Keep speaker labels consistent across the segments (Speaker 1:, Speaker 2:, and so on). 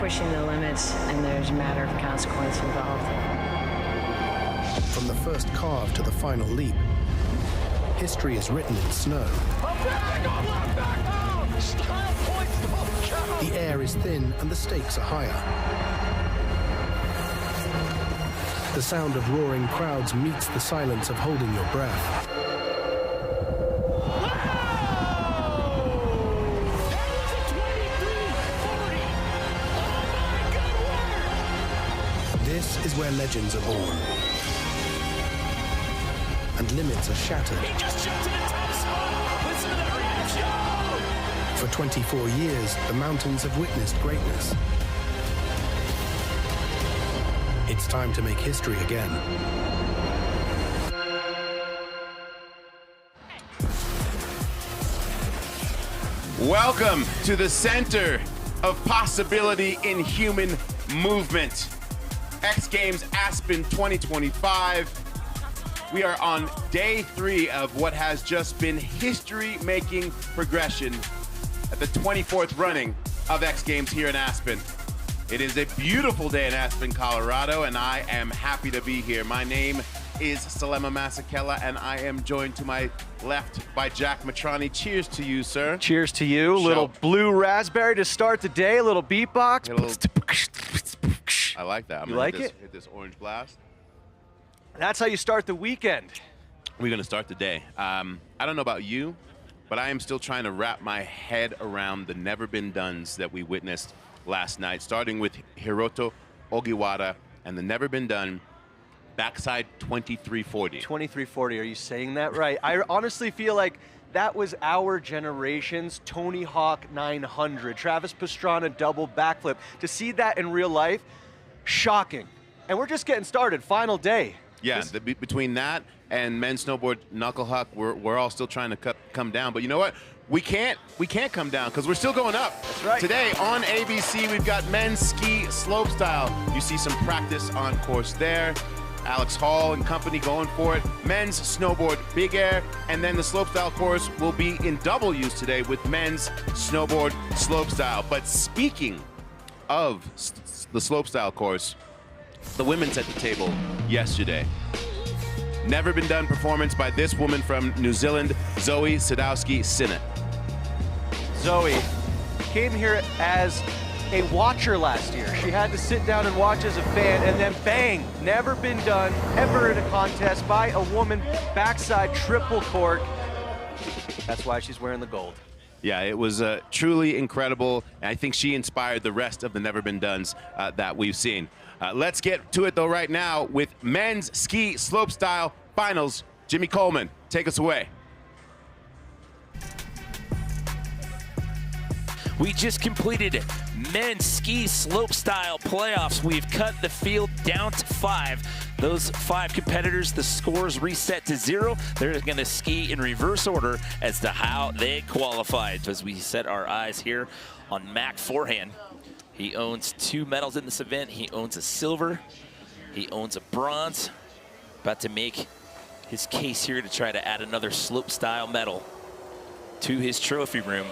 Speaker 1: pushing the limits, and there's a matter of consequence involved.
Speaker 2: From the first carve to the final leap, history is written in snow. The air is thin and the stakes are higher. The sound of roaring crowds meets the silence of holding your breath. This is where legends are born. And limits are shattered.
Speaker 3: He just jumped to the top spot. Listen to that reaction.
Speaker 2: For 24 years, the mountains have witnessed greatness. It's time to make history again.
Speaker 4: Welcome to the center of possibility in human movement. X Games Aspen 2025. We are on day 3 of what has just been history-making progression at the 24th running of X Games here in Aspen. It is a beautiful day in Aspen, Colorado, and I am happy to be here. My name is Salema Masekela, and I am joined to my left by Jack Matrani. Cheers to you, sir.
Speaker 5: Cheers to you. Little blue raspberry to start the day, a little beatbox.
Speaker 4: I like that.
Speaker 5: You like it?
Speaker 4: Hit this orange blast.
Speaker 5: That's how you start the weekend.
Speaker 4: We're going to start the day. I don't know about you, but I am still trying to wrap my head around the never-been-dones that we witnessed last night, starting with Hiroto Ogiwara and the never-been-done backside 2340.
Speaker 5: 2340, are you saying that right? I honestly feel like that was our generation's Tony Hawk 900. Travis Pastrana double backflip. To see that in real life, shocking. And we're just getting started, final day.
Speaker 4: Yeah, between that and men's snowboard knuckle huck, we're all still trying to come down. But you know what? We can't come down because we're still going up.
Speaker 5: That's right.
Speaker 4: Today on ABC, we've got men's ski slopestyle. You see some practice on course there. Alex Hall and company going for it. Men's snowboard big air, and then the slopestyle course will be in double use today with men's snowboard slopestyle. But speaking of the slopestyle course, the women's at the table yesterday. Never been done performance by this woman from New Zealand, Zoe Sadowski-Sinnott.
Speaker 5: Zoe came here as a watcher last year. She had to sit down and watch as a fan, and then bang, never been done ever in a contest by a woman, backside triple cork. That's why she's wearing the gold.
Speaker 4: Yeah, it was truly incredible, and I think she inspired the rest of the never been dones that we've seen. Let's get to it though right now with men's ski slopestyle finals. Jimmy Coleman, take us away.
Speaker 3: We just completed men's ski slopestyle playoffs. We've cut the field down to 5. Those 5 competitors, the scores reset to 0. They're going to ski in reverse order as to how they qualified. As we set our eyes here on Mac Forehand. He owns 2 medals in this event. He owns a silver. He owns a bronze. About to make his case here to try to add another slopestyle medal to his trophy room.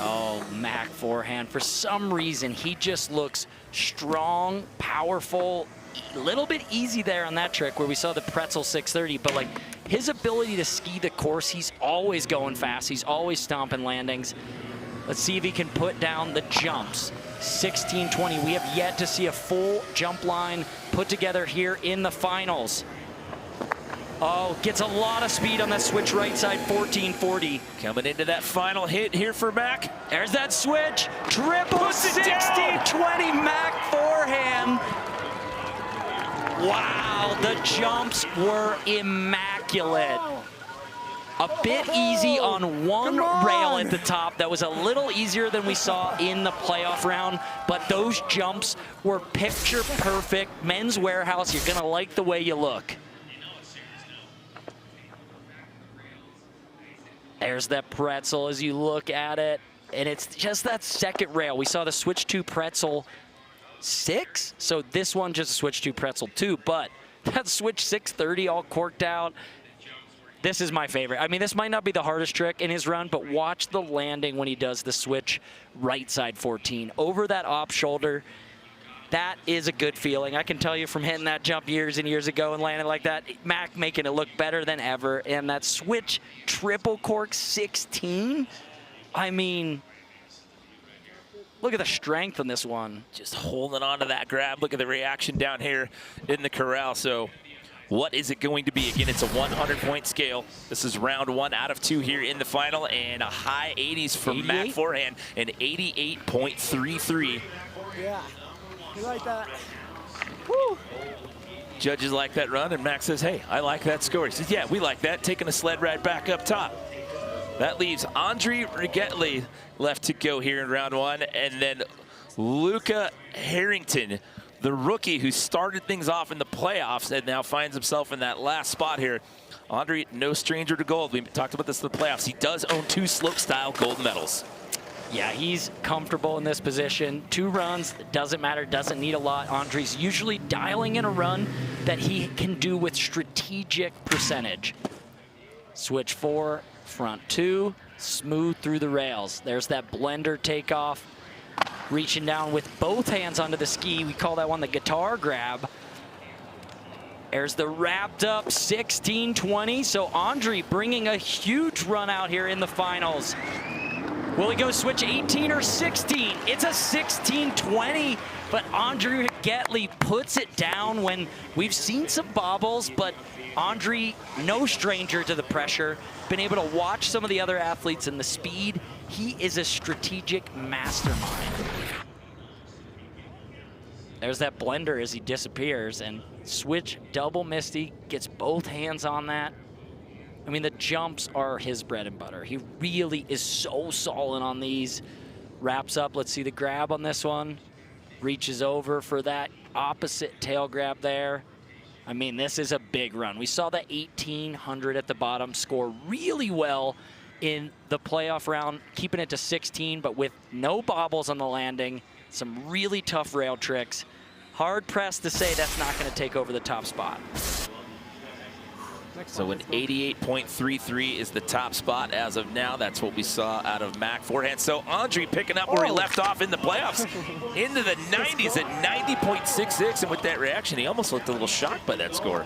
Speaker 6: Oh, Mac Forehand. For some reason, he just looks strong, powerful, a little bit easy there on that trick where we saw the pretzel 630, but like his ability to ski the course, he's always going fast. He's always stomping landings. Let's see if he can put down the jumps. 1620. We have yet to see a full jump line put together here in the finals. Oh, gets a lot of speed on that switch right side, 1440.
Speaker 3: Coming into that final hit here for Mac.
Speaker 6: There's that switch. Triple 1620 Mac Forehand. Wow, the jumps were immaculate. A bit easy on one rail at the top. That was a little easier than we saw in the playoff round, but those jumps were picture perfect. Men's Warehouse, you're gonna like the way you look. There's that pretzel as you look at it, and it's just that second rail. We saw the switch to pretzel 6, so this one just switched to pretzel 2, but that switch 630 all corked out. This is my favorite. I mean, this might not be the hardest trick in his run, but watch the landing when he does the switch right side 14 over that off shoulder. That is a good feeling. I can tell you from hitting that jump years and years ago and landing like that, Mac making it look better than ever. And that switch triple cork 16, I mean, look at the strength on this one.
Speaker 3: Just holding on to that grab. Look at the reaction down here in the corral. So what is it going to be? Again, it's a 100-point scale. This is round 1 out of 2 here in the final, and a high 80s from Mac forehand, an 88.33.
Speaker 7: Yeah, you like that. Woo!
Speaker 3: Judges like that run, and Mac says, hey, I like that score. He says, yeah, we like that, taking a sled ride back up top. That leaves Andre Rigetli left to go here in round 1, and then Luca Harrington, the rookie who started things off in the playoffs and now finds himself in that last spot here. Andre, no stranger to gold. We talked about this in the playoffs. He does own 2 Slopestyle gold medals.
Speaker 6: Yeah, he's comfortable in this position. 2 runs, doesn't matter, doesn't need a lot. Andre's usually dialing in a run that he can do with strategic percentage. Switch 4, front 2, smooth through the rails. There's that blender takeoff. Reaching down with both hands onto the ski. We call that one the guitar grab. There's the wrapped up 16-20. So Andre bringing a huge run out here in the finals. Will he go switch 18 or 16? It's a 16-20, but Andre Rigetli puts it down when we've seen some bobbles, but Andre, no stranger to the pressure. Been able to watch some of the other athletes and the speed. He is a strategic mastermind. There's that blender as he disappears, and switch double Misty, gets both hands on that. I mean, the jumps are his bread and butter. He really is so solid on these. Wraps up, let's see the grab on this one. Reaches over for that opposite tail grab there. I mean, this is a big run. We saw that 1800 at the bottom score really well in the playoff round, keeping it to 16, but with no bobbles on the landing, some really tough rail tricks. Hard pressed to say that's not going to take over the top spot.
Speaker 3: So an 88.33 is the top spot as of now. That's what we saw out of Mac forehand. So Andre picking up where he left off in the playoffs, into the 90s at 90.66. And with that reaction, he almost looked a little shocked by that score.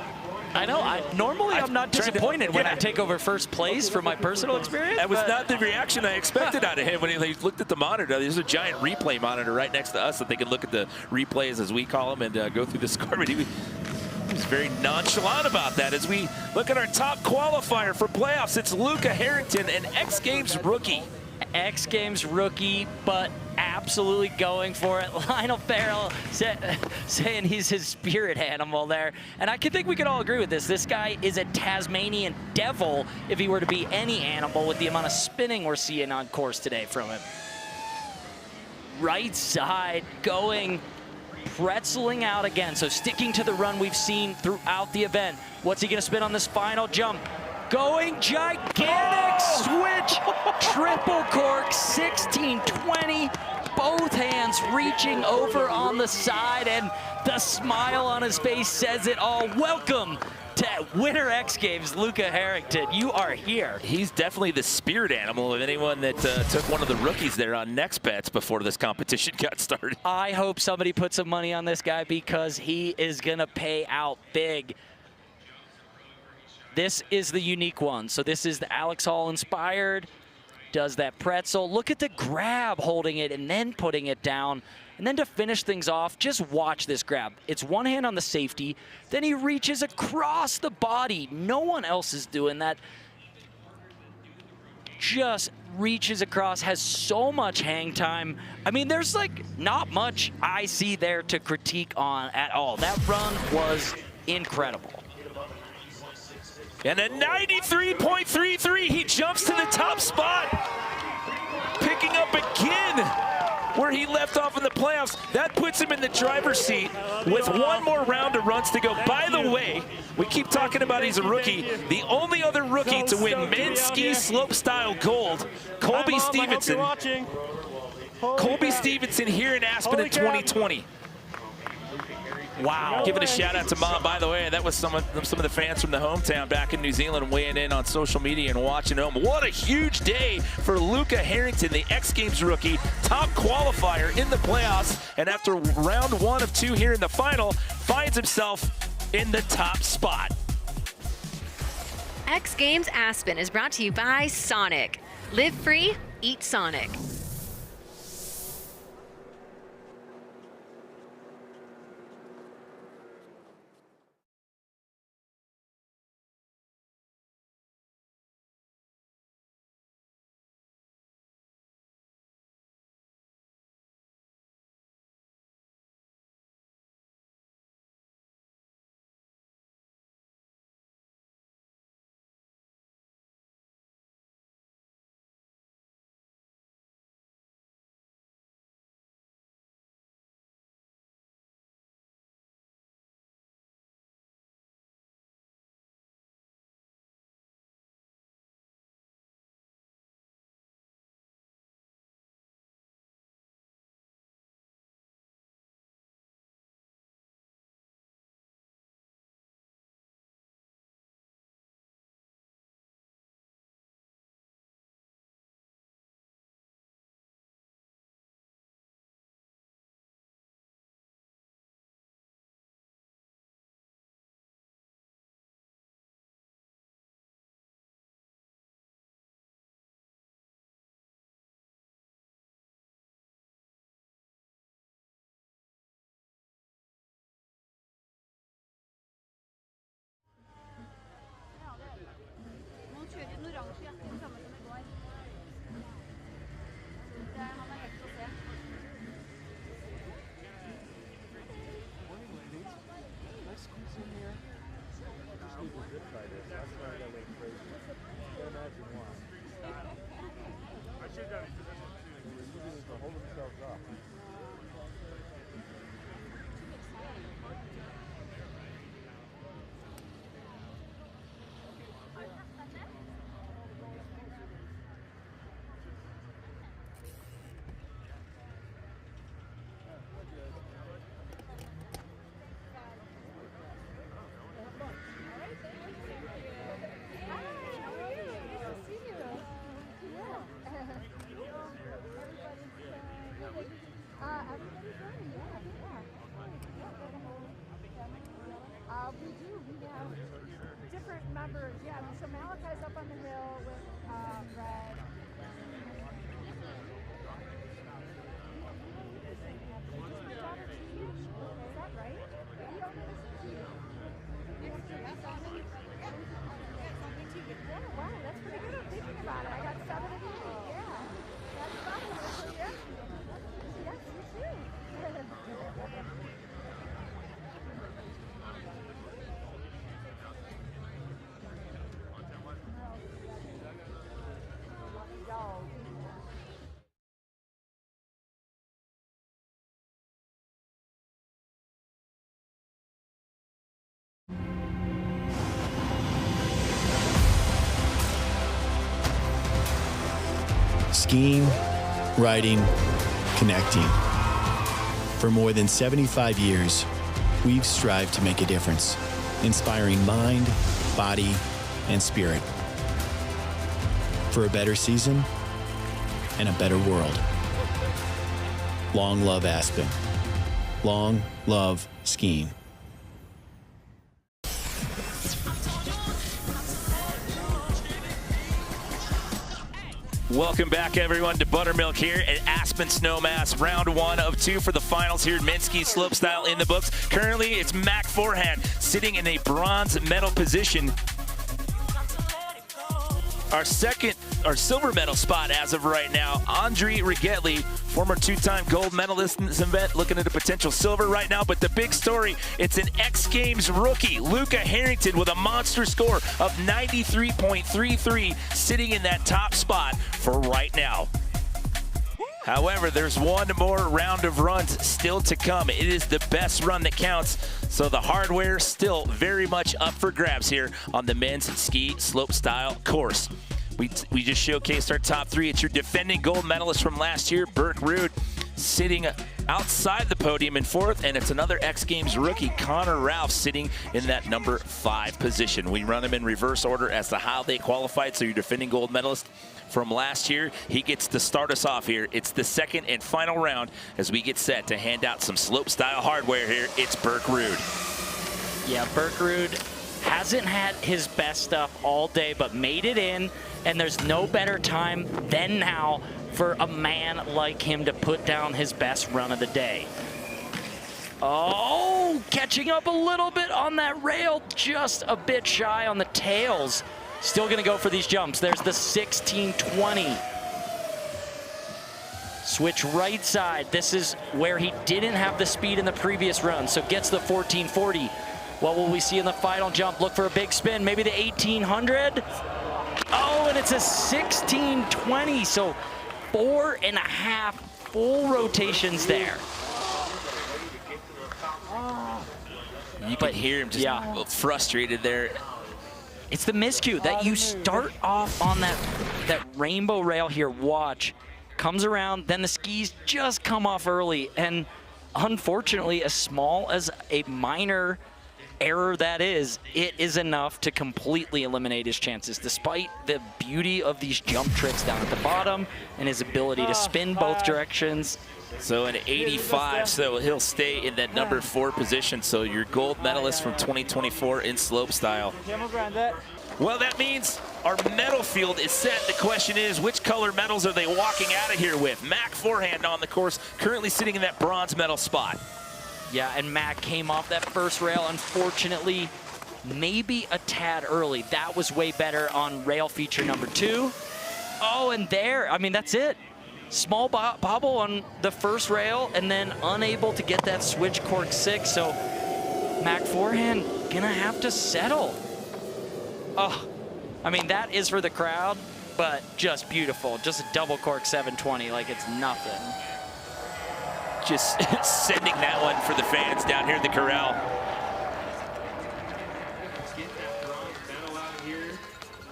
Speaker 6: I know. Normally, I'm not disappointed when I take over first place from my personal experience.
Speaker 3: That was not the reaction I expected out of him when he looked at the monitor. There's a giant replay monitor right next to us that they can look at the replays, as we call them, and go through the score. But he was very nonchalant about that. As we look at our top qualifier for playoffs, it's Luca Harrington, an XGames rookie.
Speaker 6: XGames rookie, but absolutely going for it. Lionel Farrell saying he's his spirit animal there. And I think we could all agree with this. This guy is a Tasmanian devil if he were to be any animal with the amount of spinning we're seeing on course today from him. Right side going, pretzeling out again. So sticking to the run we've seen throughout the event. What's he gonna spin on this final jump? Going gigantic switch, triple cork, 16-20, both hands reaching over on the side, and the smile on his face says it all. Welcome to Winter X Games, Luca Harrington. You are here.
Speaker 3: He's definitely the spirit animal of anyone that took one of the rookies there on next bets before this competition got started.
Speaker 6: I hope somebody put some money on this guy because he is gonna pay out big. This is the unique one. So this is the Alex Hall inspired, does that pretzel. Look at the grab, holding it and then putting it down. And then to finish things off, just watch this grab. It's one hand on the safety, then he reaches across the body. No one else is doing that. Just reaches across, has so much hang time. I mean, there's like not much I see there to critique on at all. That run was incredible.
Speaker 3: And a 93.33, he jumps to the top spot. Picking up again where he left off in the playoffs. That puts him in the driver's seat with one more round of runs to go. By the way, we keep talking about he's a rookie. The only other rookie to win men's ski slopestyle gold, Colby Stevenson. Colby Stevenson here in Aspen in 2020. Wow. Giving a shout out to Mom, by the way. That was some of the fans from the hometown back in New Zealand weighing in on social media and watching home. What a huge day for Luca Harrington, the X Games rookie, top qualifier in the playoffs, and after round 1 of 2 here in the final, finds himself in the top spot.
Speaker 8: X Games Aspen is brought to you by Sonic. Live free, eat Sonic.
Speaker 9: We do. We have different members. Yeah, so Malachi's up on the hill with Red. Is that right? Yeah, wow, that's pretty good. I'm thinking about it. I got 7 of 8. Yeah. That's fun. Yes, you too.
Speaker 10: Skiing, riding, connecting. For more than 75 years, we've strived to make a difference, inspiring mind, body, and spirit. For a better season and a better world. Long love Aspen. Long love skiing.
Speaker 3: Welcome back, everyone, to Buttermilk here at Aspen Snowmass. Round 1 of 2 for the finals here at Minsky Slopestyle in the books. Currently, it's Mac Forehand sitting in a bronze medal position. Our silver medal spot as of right now, Andre Rigetli, former 2-time gold medalist in this event, looking at a potential silver right now. But the big story, it's an X Games rookie, Luca Harrington, with a monster score of 93.33, sitting in that top spot for right now. However, there's one more round of runs still to come. It is the best run that counts, so the hardware still very much up for grabs here on the men's ski slopestyle course. We just showcased our top 3. It's your defending gold medalist from last year, Burke Rude. sitting outside the podium in 4th, and it's another X Games rookie, Connor Ralph, sitting in that number 5 position. We run them in reverse order as to how they qualified, so your defending gold medalist from last year, he gets to start us off here. It's the second and final round as we get set to hand out some Slopestyle hardware here. It's Burke Rude.
Speaker 6: Yeah, Burke Rude hasn't had his best stuff all day, but made it in, and there's no better time than now for a man like him to put down his best run of the day. Oh, catching up a little bit on that rail, just a bit shy on the tails. Still gonna go for these jumps. There's the 1620. Switch right side. This is where he didn't have the speed in the previous run, so gets the 1440. What will we see in the final jump? Look for a big spin, maybe the 1800. Oh, and it's a 1620, so 4.5 full rotations there.
Speaker 3: You can hear him just frustrated there.
Speaker 6: It's the miscue that you start off on that rainbow rail here. Watch, comes around, then the skis just come off early, and unfortunately, as small as a minor error that is, it is enough to completely eliminate his chances, despite the beauty of these jump tricks down at the bottom and his ability to spin both directions.
Speaker 3: So an 85, so he'll stay in that number 4 position. So your gold medalist from 2024 in slopestyle. Well, that means our medal field is set. The question is, which color medals are they walking out of here with? Mac forehand on the course, currently sitting in that bronze medal spot.
Speaker 6: Yeah, and Mac came off that first rail, unfortunately, maybe a tad early. That was way better on rail feature number 2. Oh, and there, I mean, that's it. Small bobble on the first rail, and then unable to get that switch cork 6. So Mac forehand gonna have to settle. Oh, I mean, that is for the crowd, but just beautiful. Just a double cork 720 like it's nothing.
Speaker 3: Just sending that one for the fans down here at the corral.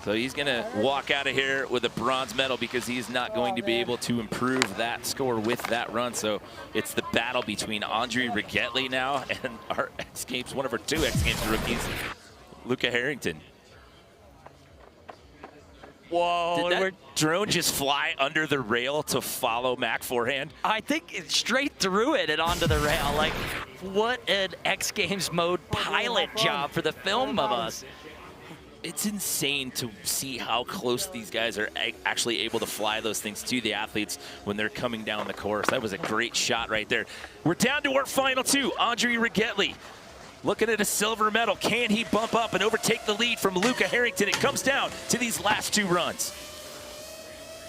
Speaker 3: So he's gonna walk out of here with a bronze medal because he's not going to be able to improve that score with that run. So it's the battle between Andre Rigetli now and our X Games, one of our 2 X Games rookies, Luca Harrington.
Speaker 6: Whoa,
Speaker 3: did that drone just fly under the rail to follow Mac forehand?
Speaker 6: I think it's straight through it and onto the rail. Like, what an X Games mode pilot job for the film of us.
Speaker 3: It's insane to see how close these guys are actually able to fly those things to the athletes when they're coming down the course. That was a great shot right there. We're down to our final 2. Andre Rigetli looking at a silver medal. Can he bump up and overtake the lead from Luca Harrington? It comes down to these last 2 runs.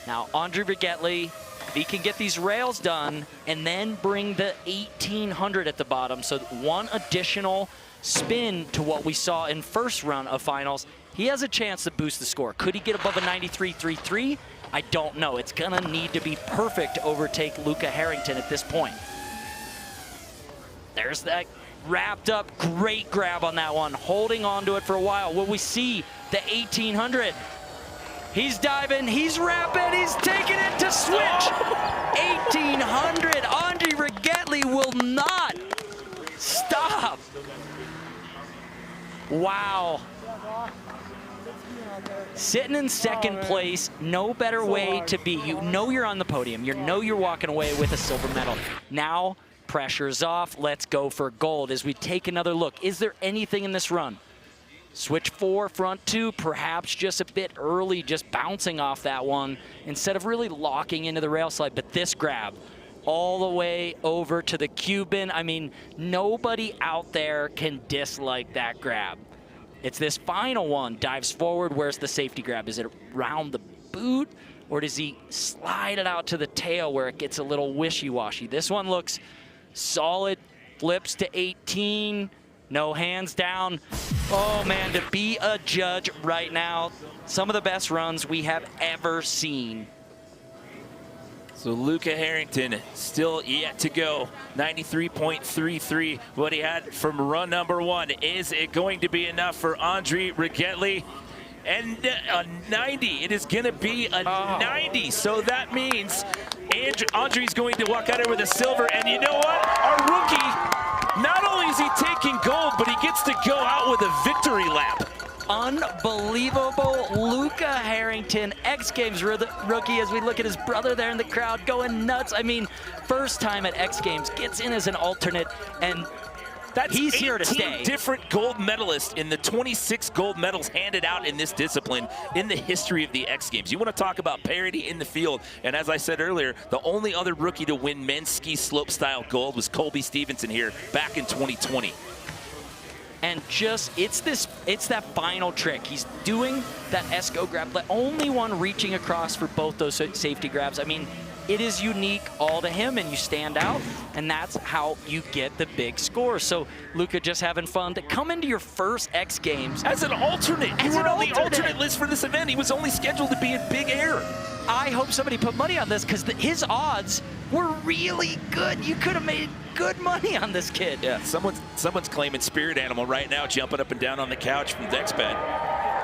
Speaker 6: Now, Andre Rigetli, he can get these rails done and then bring the 1800 at the bottom. So 1 additional spin to what we saw in first run of finals. He has a chance to boost the score. Could he get above a 93.33? I don't know. It's gonna need to be perfect to overtake Luca Harrington at this point. There's that wrapped up, great grab on that one, holding on to it for a while. Will we see the 1800? He's diving, he's wrapping, he's taking it to switch. 1800, Andre Rigetli will not stop. Wow. Sitting in second place, no better way to be. You know you're on the podium. You know you're walking away with a silver medal. Now, pressure's off. Let's go for gold as we take another look. Is there anything in this run? Switch 4, front 2, perhaps just a bit early, just bouncing off that one instead of really locking into the rail slide. But this grab, all the way over to the Cuban. I mean, nobody out there can dislike that grab. It's this final one, dives forward. Where's the safety grab? Is it around the boot, or does he slide it out to the tail where it gets a little wishy-washy? This one looks solid, flips to 18, no hands down. Oh man, to be a judge right now, some of the best runs we have ever seen.
Speaker 3: So Luca Harrington still yet to go, 93.33, what he had from run number 1. Is it going to be enough for Andre Rigetli? And a 90, it is gonna be a 90. So that means Andre's going to walk out here with a silver, and you know what? Our rookie, not only is he taking gold, but he gets to go out with a victory lap.
Speaker 6: Unbelievable. Luca Harrington, X Games rookie, as we look at his brother there in the crowd going nuts. I mean, first time at X Games, gets in as an alternate, and he's here to stay.
Speaker 3: Different gold medalists in the 26 gold medals handed out in this discipline in the history of the X Games. You want to talk about parity in the field, and as I said earlier, the only other rookie to win men's ski slopestyle gold was Colby Stevenson here back in 2020.
Speaker 6: And just, it's that final trick. He's doing that Esco grab, the only one reaching across for both those safety grabs. I mean, it is unique all to him, and you stand out, and that's how you get the big score. So Luca just having fun to come into your first X Games.
Speaker 3: As an alternate. You were on the alternate list for this event. He was only scheduled to be in big air.
Speaker 6: I hope somebody put money on this, because his odds were really good. You could have made good money on this kid.
Speaker 3: Yeah, someone's claiming spirit animal right now, jumping up and down on the couch from Dex bed.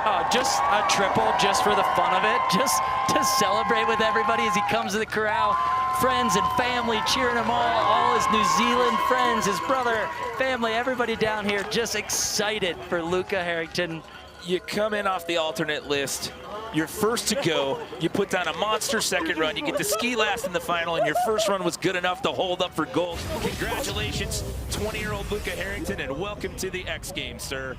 Speaker 6: Oh, just a triple just for the fun of it, just to celebrate with everybody as he comes to the corral. Friends and family cheering him all his New Zealand friends, his brother, family, everybody down here just excited for Luca Harrington.
Speaker 3: You come in off the alternate list, you're first to go, you put down a monster second run, you get to ski last in the final, and your first run was good enough to hold up for gold. Congratulations, 20-year-old Luca Harrington, and welcome to the X Games, sir.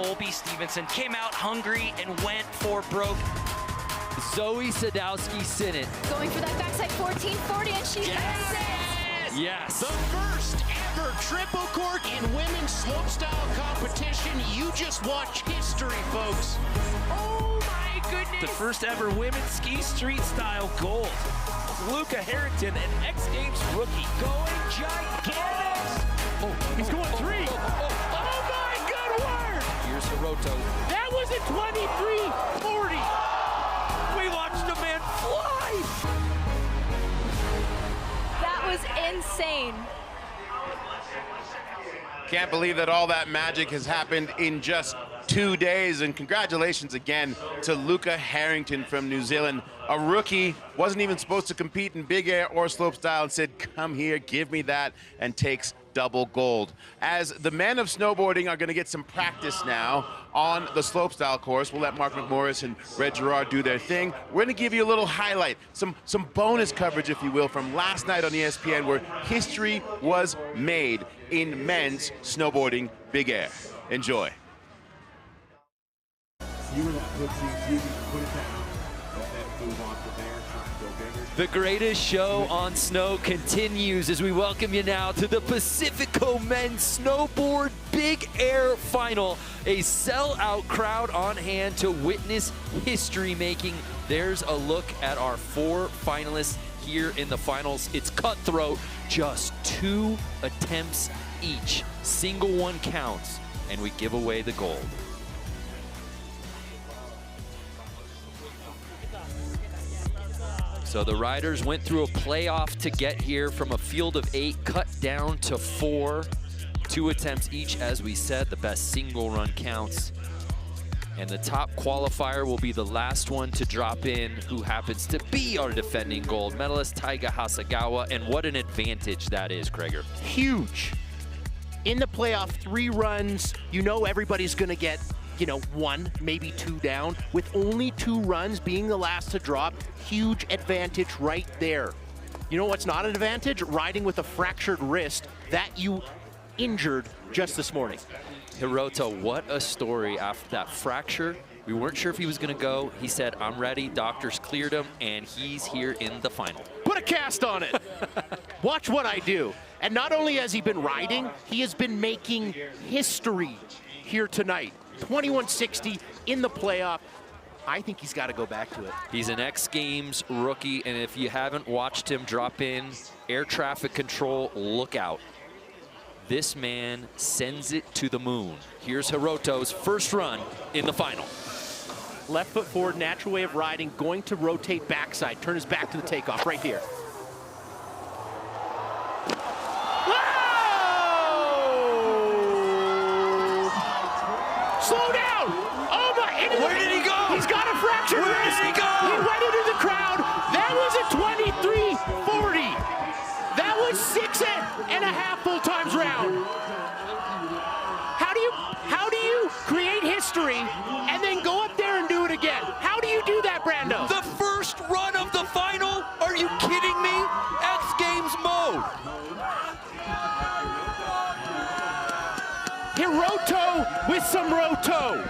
Speaker 6: Colby Stevenson came out hungry and went for broke.
Speaker 11: Zoe Sadowski-Sinnott.
Speaker 9: Going for that backside 1440, and she has it.
Speaker 11: Yes.
Speaker 12: The first ever triple cork in women's slopestyle competition. You just watch history, folks.
Speaker 3: Oh my goodness! The first ever women's ski street style gold. Luca Harrington, an XGames rookie, going gigantic.
Speaker 12: Oh, he's going three. Oh my good word!
Speaker 11: Here's Hiroto.
Speaker 12: That was a 23:40.
Speaker 3: We watched a man fly.
Speaker 9: That was insane.
Speaker 4: Can't believe that all that magic has happened in just 2 days, and congratulations again to Luca Harrington from New Zealand. A rookie, wasn't even supposed to compete in big air or slopestyle, and said, come here, give me that, and takes double gold. As the men of snowboarding are gonna get some practice now on the slopestyle course, we'll let Mark McMorris and Red Gerard do their thing. We're gonna give you a little highlight, some bonus coverage, if you will, from last night on ESPN, where history was made in men's snowboarding big air. Enjoy.
Speaker 11: The greatest show on snow continues as we welcome you now to the Pacifico Men's Snowboard Big Air Final. A sellout crowd on hand to witness history making. There's a look at our 4 finalists here in the finals. It's cutthroat, just 2 attempts each. Single one counts, and we give away the gold. So the riders went through a playoff to get here from a field of 8, cut down to 4. 2 attempts each, as we said. The best single run counts. And the top qualifier will be the last one to drop in, who happens to be our defending gold medalist, Taiga Hasegawa. And what an advantage that is, Krager.
Speaker 12: Huge. In the playoff, 3 runs, you know everybody's gonna get, 1, maybe 2 down. With only 2 runs, being the last to drop, huge advantage right there. You know what's not an advantage? Riding with a fractured wrist that you injured just this morning.
Speaker 11: Hiroto, what a story after that fracture. We weren't sure if he was gonna go. He said, I'm ready, doctors cleared him, and he's here in the final.
Speaker 12: Put a cast on it. Watch what I do. And not only has he been riding, he has been making history here tonight. 2160 in the playoff. I think he's got to go back to it.
Speaker 11: He's an X Games rookie, and if you haven't watched him drop in air traffic control, look out. This man sends it to the moon. Here's Hiroto's first run in the final.
Speaker 12: Left foot forward, natural way of riding, going to rotate backside, turn his back to the takeoff right here. Slow down! Oh my!
Speaker 3: Where did he go?
Speaker 12: He's got a fractured wrist.
Speaker 3: Where did he go?
Speaker 12: He went into the crowd. That was a 23:40. That was 6.5 full times round. How do you create history and then go up there and do it again? How do you do that, Brando?
Speaker 3: The first run of the final? Are you kidding me? X Games mode.
Speaker 12: Hiroto with some roto.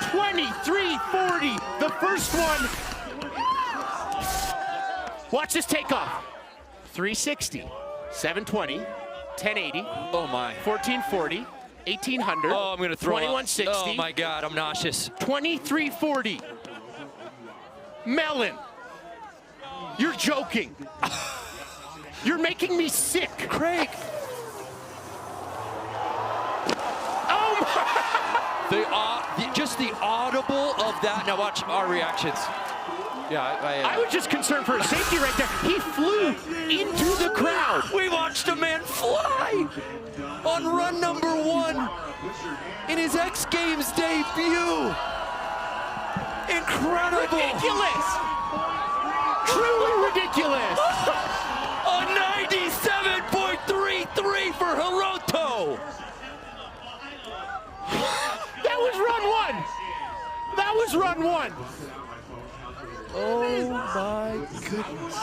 Speaker 12: 23:40, the first one. Watch this takeoff. 360, 720, 1080.
Speaker 11: Oh my.
Speaker 12: 1440, 1800.
Speaker 11: Oh, I'm gonna throw
Speaker 12: 2160.
Speaker 11: up. Oh my God, I'm nauseous.
Speaker 12: 2340. Melon, you're joking. You're making me sick.
Speaker 11: Craig. Just the audible of that. Now watch our reactions. Yeah,
Speaker 12: I was just concerned for his safety right there. He flew into the crowd.
Speaker 3: We watched a man fly on run number 1 in his X Games debut. Incredible.
Speaker 12: Ridiculous. Truly ridiculous.
Speaker 3: A 97.33 for Hiroto.
Speaker 12: That was run 1. That was run 1.
Speaker 11: Oh my goodness.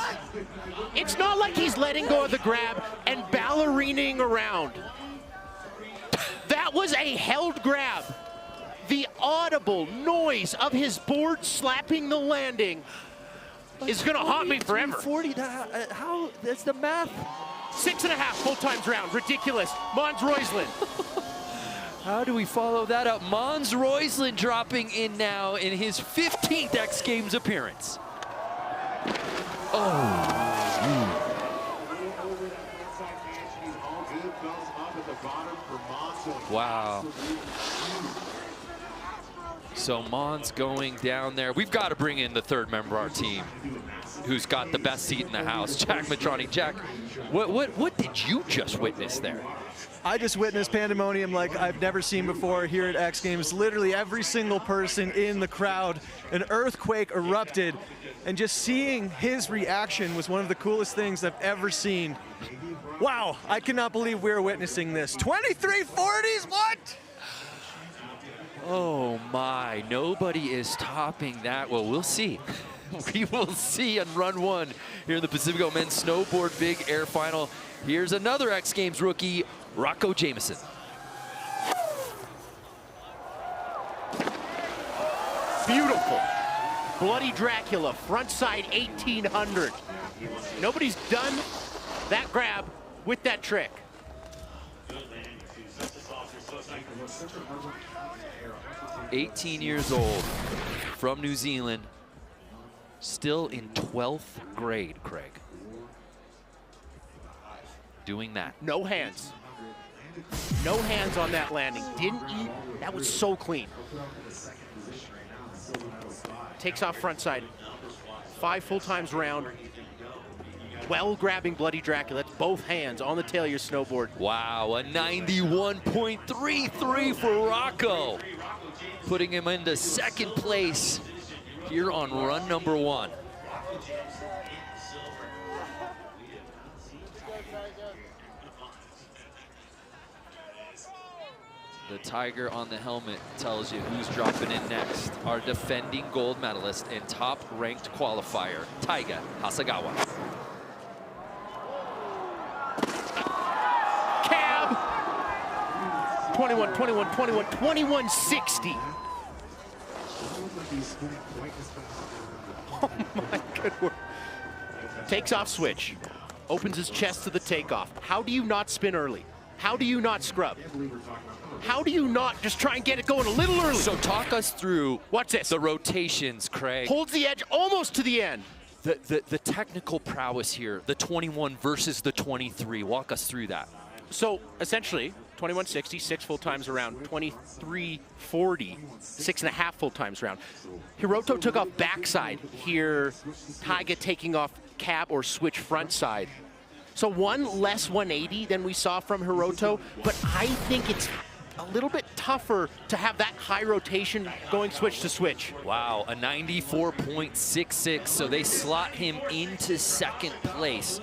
Speaker 12: It's not like he's letting go of the grab and ballerinaing around. That That was a held grab. The audible noise of his board slapping the landing is going to haunt me forever.
Speaker 11: 40, how, that's the math.
Speaker 12: 6.5 full times round, ridiculous. Mons Roisland.
Speaker 11: How do we follow that up? Mons Roisland dropping in now in his 15th X Games appearance. Oh. Wow. So Mons going down there. We've got to bring in the third member of our team who's got the best seat in the house, Jack Matroni. Jack, what did you just witness there?
Speaker 13: I just witnessed pandemonium like I've never seen before here at X Games. Literally every single person in the crowd, an earthquake erupted, and just seeing his reaction was one of the coolest things I've ever seen. Wow, I cannot believe we're witnessing this. 2340s, what?
Speaker 11: Oh my, nobody is topping that. Well, we'll see. We will see on run one here in the Pacifico Men's Snowboard Big Air Final. Here's another X Games rookie, Rocco Jameson.
Speaker 12: Beautiful. Bloody Dracula, frontside 1800. Nobody's done that grab with that trick.
Speaker 11: "18 years old, from New Zealand, still in 12th grade, Craig. Doing that.
Speaker 12: No hands. No hands on that landing. Didn't eat. That was so clean. Takes off frontside. 5 full times round. Well grabbing Bloody Dracula. That's both hands on the tail of your snowboard.
Speaker 11: Wow, a 91.33 for Rocco. Putting him into second place here on run number one. The tiger on the helmet tells you who's dropping in next. Our defending gold medalist and top-ranked qualifier, Taiga Hasagawa.
Speaker 12: Cab! 21, 21, 21, 2160. Oh my good word. Takes off switch. Opens his chest to the takeoff. How do you not spin early? How do you not scrub? How do you not just try and get it going a little early?
Speaker 11: So talk us through
Speaker 12: what's this?
Speaker 11: The rotations, Craig.
Speaker 12: Holds the edge almost to the end.
Speaker 11: The technical prowess here, the 21 versus the 23. Walk us through that.
Speaker 12: So essentially, 2160, 6 full times around, 2340, 6.5 full times around. Hiroto took off backside here, Taiga taking off cab or switch front side. So one less 180 than we saw from Hiroto, but I think it's a little bit tougher to have that high rotation going switch to switch.
Speaker 11: Wow, a 94.66, so they slot him into second place.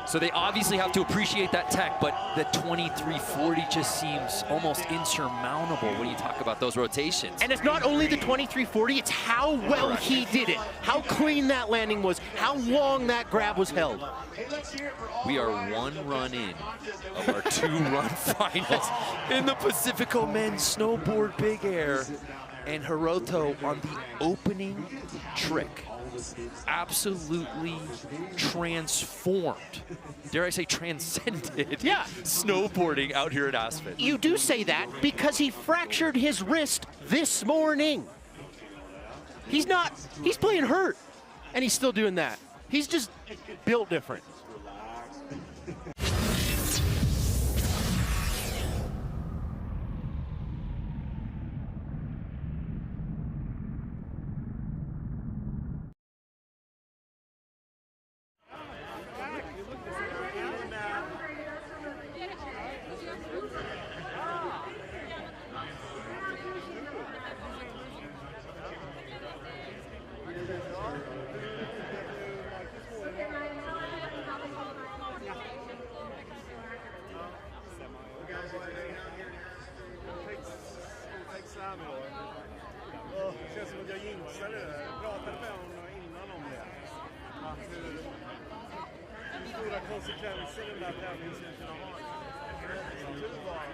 Speaker 11: So they obviously have to appreciate that tech, but the 2340 just seems almost insurmountable when you talk about those rotations.
Speaker 12: And it's not only the 2340, it's how well he did it, how clean that landing was, how long that grab was held.
Speaker 11: We are one run in of our 2-run finals in the Pacifico Men's Snowboard Big Air. And Hiroto on the opening trick absolutely transformed, dare I say transcended, snowboarding out here at Aspen.
Speaker 12: You do say that because he fractured his wrist this morning. He's playing hurt, and he's still doing that. He's just built different.
Speaker 14: Det känns som att jag jinxade det. Jag pratade med honom innan om det. Att hur stora konsekvenser den där tävlingen skulle kunna ha. Som tur var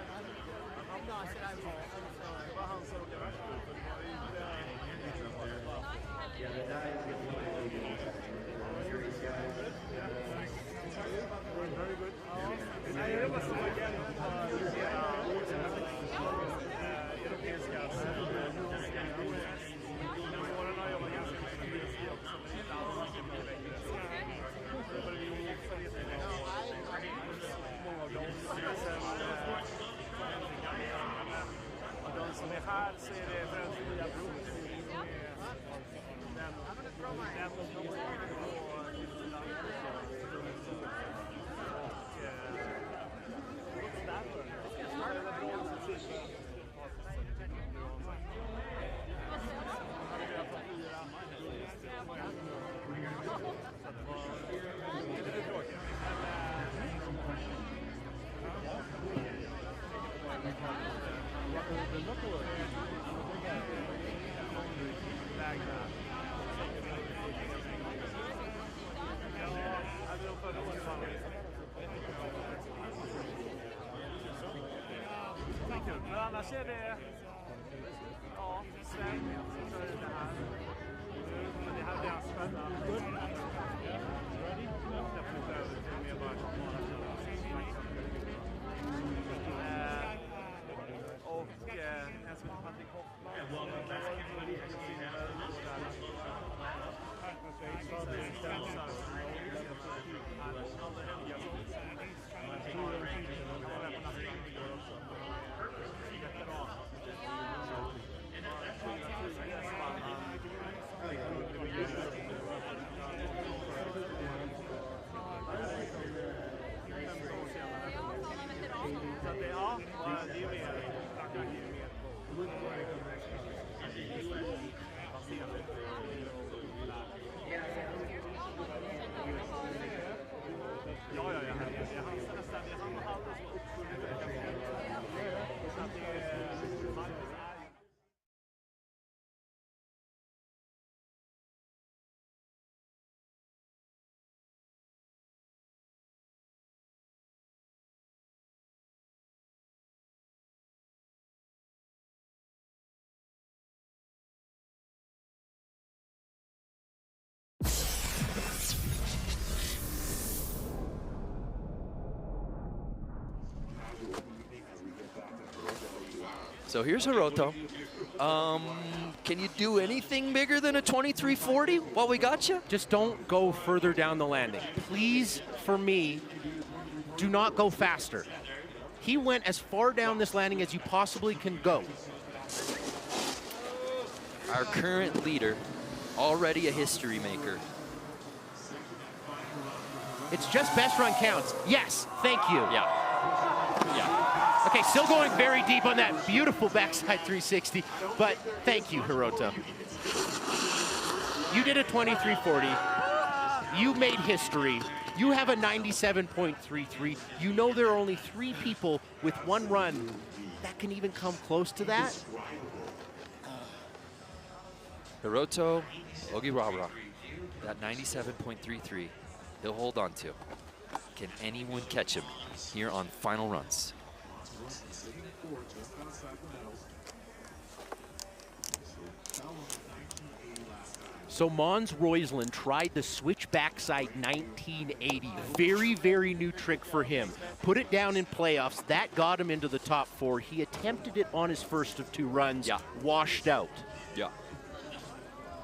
Speaker 14: Very good. Nej, det var så igen europeiska åren har jobbat ganska mycket med ski också, men inte alls många av dem av de som är här så är det främst nya prov Men annars är det Sven som kör det här. Men det här blir Aspen. Jag flyttar över till mer bara och en som heter Patrik Hoffman.
Speaker 11: So here's Hiroto. Can you do anything bigger than a 2340 while we got you?
Speaker 12: Just don't go further down the landing. Please, for me, do not go faster. He went as far down this landing as you possibly can go.
Speaker 11: Our current leader, already a history maker.
Speaker 12: It's just best run counts. Yes, thank you.
Speaker 11: Yeah.
Speaker 12: Okay, still going very deep on that beautiful backside 360, but thank you, Hiroto. You did a 2340. You made history. You have a 97.33. You know there are only 3 people with 1 run that can even come close to that.
Speaker 11: Hiroto Ogirara, that 97.33, he'll hold on to. Can anyone catch him here on final runs?
Speaker 12: So Mons Roysland tried the switch backside 1980. Very, very new trick for him. Put it down in playoffs. That got him into the top 4. He attempted it on his first of 2 runs.
Speaker 11: Yeah.
Speaker 12: Washed out.
Speaker 11: Yeah.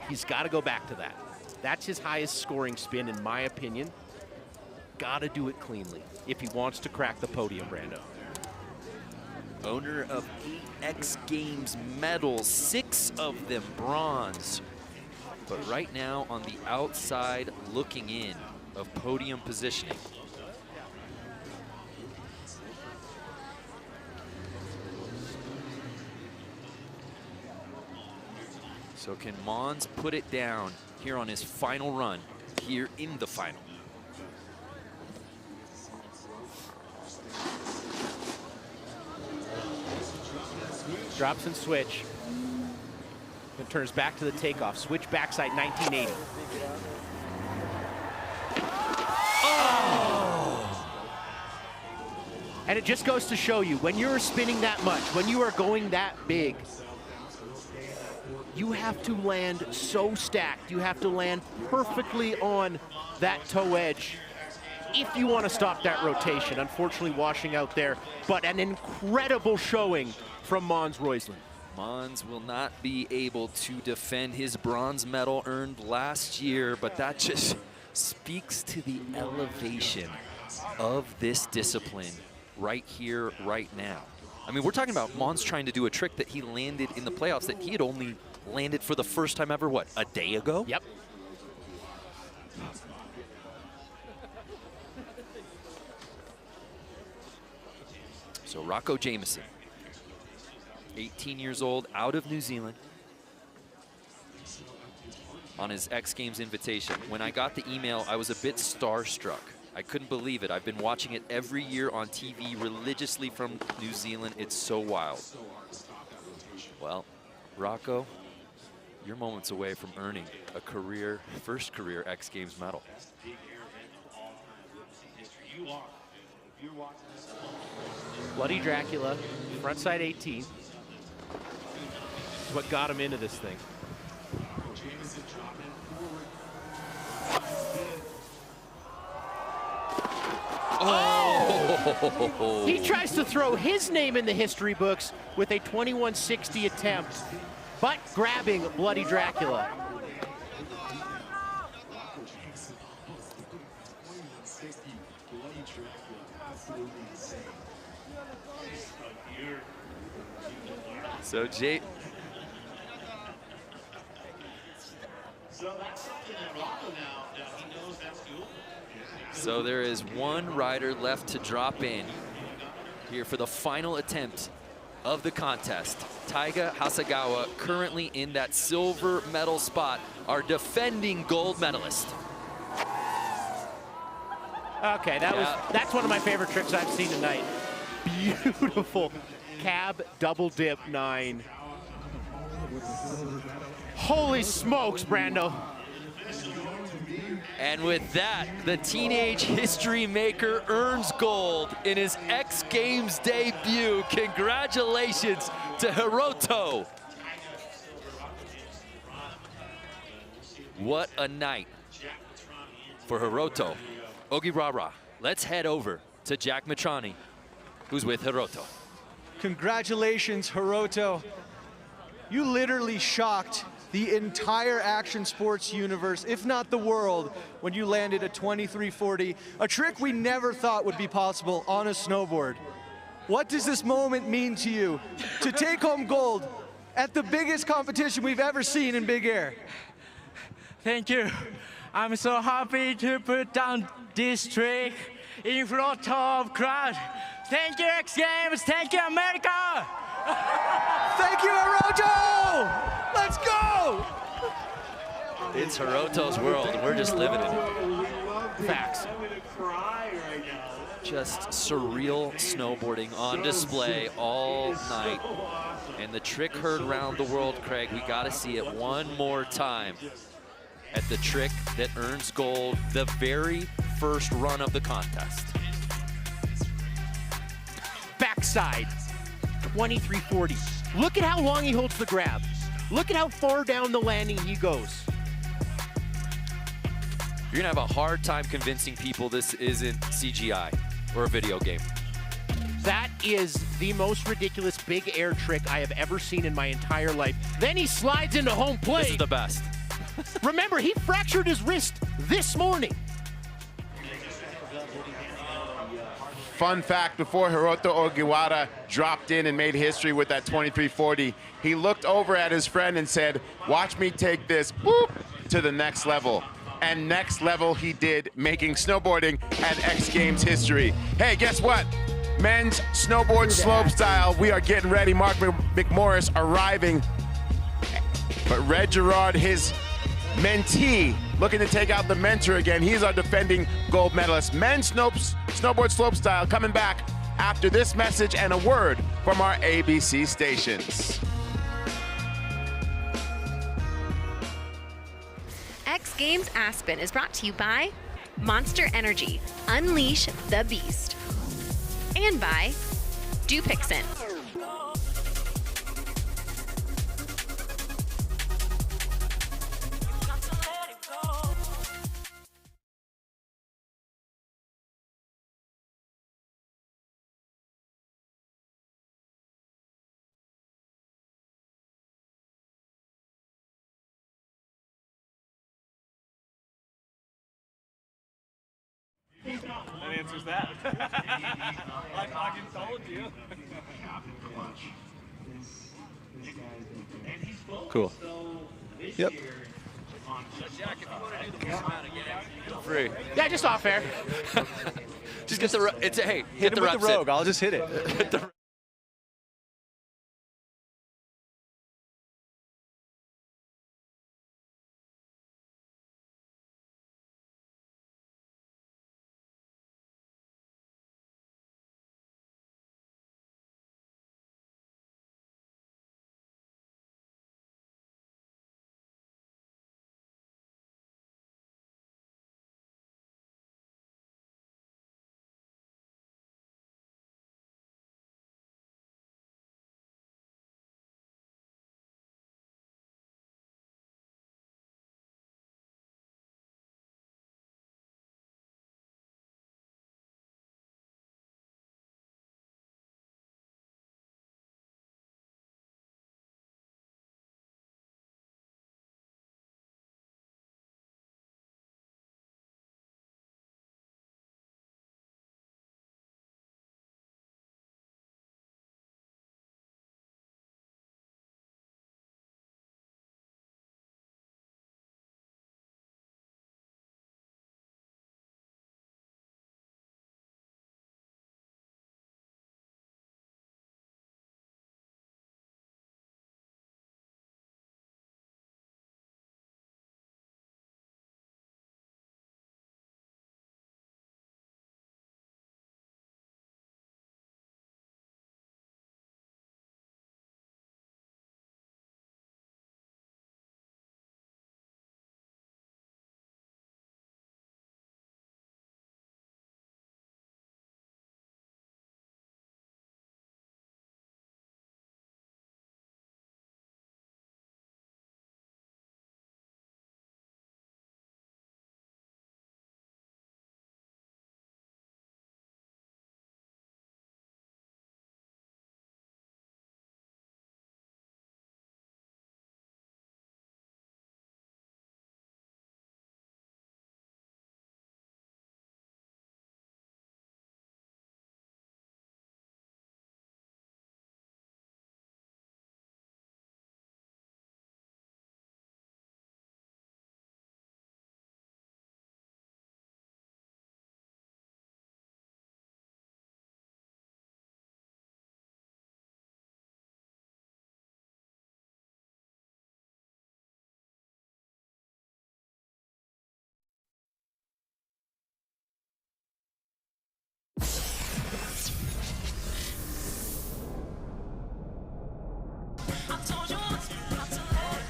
Speaker 12: He's got to go back to that. That's his highest scoring spin, in my opinion. Got to do it cleanly if he wants to crack the podium, Brando.
Speaker 11: Owner of 8 X Games medals, 6 of them bronze. But right now on the outside looking in of podium positioning. So can Mons put it down here on his final run, here in the final?
Speaker 12: Drops and switch. And turns back to the takeoff. Switch backside 1980. Oh! And it just goes to show you, when you're spinning that much, when you are going that big, you have to land so stacked. You have to land perfectly on that toe edge if you want to stop that rotation. Unfortunately, washing out there, but an incredible showing from Mons Roisland.
Speaker 11: Mons will not be able to defend his bronze medal earned last year, but that just speaks to the elevation of this discipline right here, right now. I mean, we're talking about Mons trying to do a trick that he landed in the playoffs that he had only landed for the first time ever, what, a day ago?
Speaker 12: Yep.
Speaker 11: So Rocco Jameson, 18 years old, out of New Zealand, on his X Games invitation. When I got the email, I was a bit starstruck. I couldn't believe it. I've been watching it every year on TV religiously from New Zealand. It's so wild. Well, Rocco, you're moments away from earning a career, first career X Games medal.
Speaker 12: Bloody Dracula, frontside 18. Is what got him into this thing. Oh! He tries to throw his name in the history books with a 2160 attempt, but grabbing Bloody Dracula.
Speaker 11: So Jay. So there is one rider left to drop in here for the final attempt of the contest. Taiga Hasegawa, currently in that silver medal spot, our defending gold medalist.
Speaker 12: Okay, that's one of my favorite tricks I've seen tonight. Beautiful cab double dip 9. Holy smokes, Brando.
Speaker 11: And with that, the teenage history maker earns gold in his X Games debut. Congratulations to Hiroto. What a night for Hiroto. Ogirara, let's head over to Jack Matrani, who's with Hiroto.
Speaker 13: Congratulations, Hiroto. You literally shocked the entire action sports universe, if not the world, when you landed a 2340, a trick we never thought would be possible on a snowboard. What does this moment mean to you, to take home gold at the biggest competition we've ever seen in big air?
Speaker 15: Thank you. I'm so happy to put down this trick in front of crowd. Thank you, X Games. Thank you, America.
Speaker 13: Thank you, Hiroto. Let's go.
Speaker 11: It's Hiroto's world, and we're just living in it.
Speaker 12: Facts.
Speaker 11: Just surreal snowboarding on display all night. And the trick heard around the world, Craig. We got to see it one more time at the trick that earns gold the very first run of the contest.
Speaker 12: Backside, 2340. Look at how long he holds the grab. Look at how far down the landing he goes.
Speaker 11: You're gonna have a hard time convincing people this isn't CGI or a video game.
Speaker 12: That is the most ridiculous big air trick I have ever seen in my entire life. Then he slides into home plate.
Speaker 11: This is the best.
Speaker 12: Remember, he fractured his wrist this morning.
Speaker 4: Fun fact, before Hiroto Ogiwara dropped in and made history with that 2340, he looked over at his friend and said, watch me take this whoop, to the next level. And next level he did, making snowboarding an X Games history. Hey, guess what? Men's snowboard slopestyle. We are getting ready. Mark McMorris arriving. But Red Gerard, his mentee, looking to take out the mentor again. He's our defending gold medalist. Men's snowboard slopestyle coming back after this message and a word from our ABC stations.
Speaker 8: X Games Aspen is brought to you by Monster Energy. Unleash the beast. and by Dupixent.
Speaker 14: That answers that. I fucking told you.
Speaker 11: Cool. Yep.
Speaker 12: Free. Yeah, just off air.
Speaker 11: Just get the. It's a hey.
Speaker 13: Hit
Speaker 11: Get
Speaker 13: him
Speaker 11: the
Speaker 13: with the
Speaker 11: reps
Speaker 13: rogue.
Speaker 11: in.
Speaker 13: I'll just hit it.
Speaker 11: Get the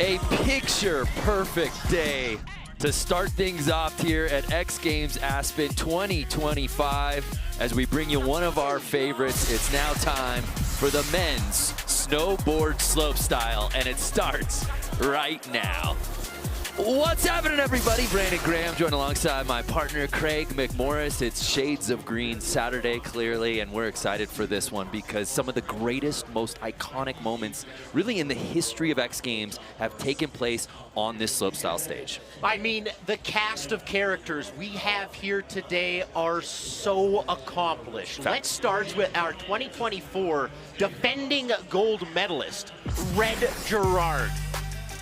Speaker 11: A picture-perfect day to start things off here at X Games Aspen 2025 as we bring you one of our favorites. It's now time for the men's snowboard slopestyle, and it starts right now. What's happening, everybody? Brandon Graham joined alongside my partner Craig McMorris. It's Shades of Green Saturday, clearly, and we're excited for this one because some of the greatest, most iconic moments really in the history of X Games have taken place on this slopestyle stage.
Speaker 12: I mean, the cast of characters we have here today are so accomplished. Let's start with our 2024 defending gold medalist, Red Gerard.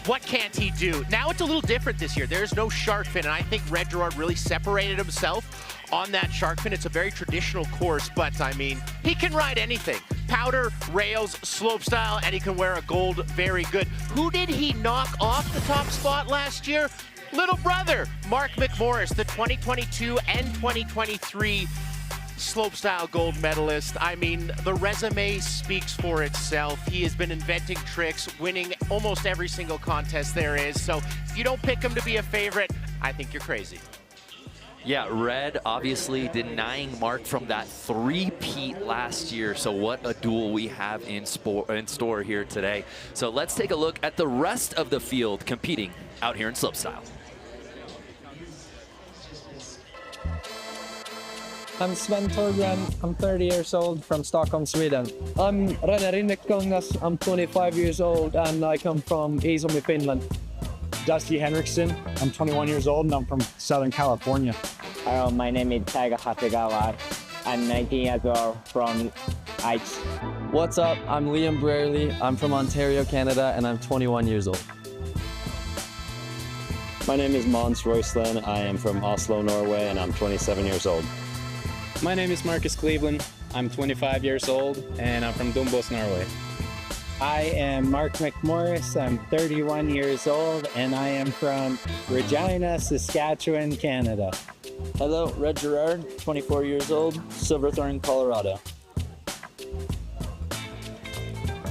Speaker 12: What can't he do? Now it's a little different this year. There's no shark fin, and I think Red Gerard really separated himself on that shark fin. It's a very traditional course, but I mean, he can ride anything. Powder, rails, slopestyle, and he can wear a gold very good. Who did he knock off the top spot last year? Little brother, Mark McMorris, the 2022 and 2023 slopestyle gold medalist. I mean, the resume speaks for itself. He has been inventing tricks, winning almost every single contest there is. So if you don't pick him to be a favorite, I think you're crazy.
Speaker 11: Yeah, Red obviously denying Mark from that three-peat last year. So what a duel we have in store here today. So let's take a look at the rest of the field competing out here in slopestyle.
Speaker 16: I'm Sven Torgren, I'm 30 years old from Stockholm, Sweden. I'm René Rinnekongas, I'm 25 years old and I come from Iisalmi, Finland.
Speaker 17: Dusty Henriksen, I'm 21 years old and I'm from Southern California.
Speaker 18: Hello, my name is Taiga Hasegawa. I'm 19 years old from Aichi.
Speaker 19: What's up? I'm Liam Brierley. I'm from Ontario, Canada, and I'm 21 years old.
Speaker 20: My name is Mons Royslin. I am from Oslo, Norway, and I'm 27 years old.
Speaker 21: My name is Marcus Cleveland. I'm 25 years old, and I'm from Dombås, Norway.
Speaker 22: I am Mark McMorris. I'm 31 years old, and I am from Regina, Saskatchewan, Canada.
Speaker 19: Hello, Red Gerard, 24 years old, Silverthorne, Colorado.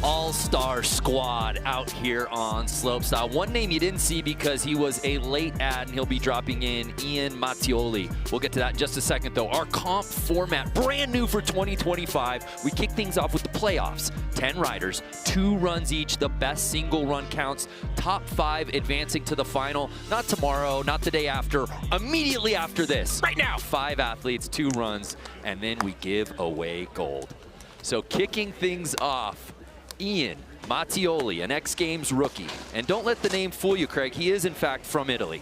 Speaker 11: All-star squad out here on slopestyle. One name you didn't see because he was a late add, and he'll be dropping in Ian Mattioli. We'll get to that in just a second, though. Our comp format, brand new for 2025. We kick things off with the playoffs. 10 riders, 2 runs each. The best single run counts. Top 5 advancing to the final. Not tomorrow, not the day after. Immediately after this. Right now. 5 athletes, 2 runs, and then we give away gold. So kicking things off, Ian Mattioli, an X Games rookie. And don't let the name fool you, Craig. He is, in fact, from Italy.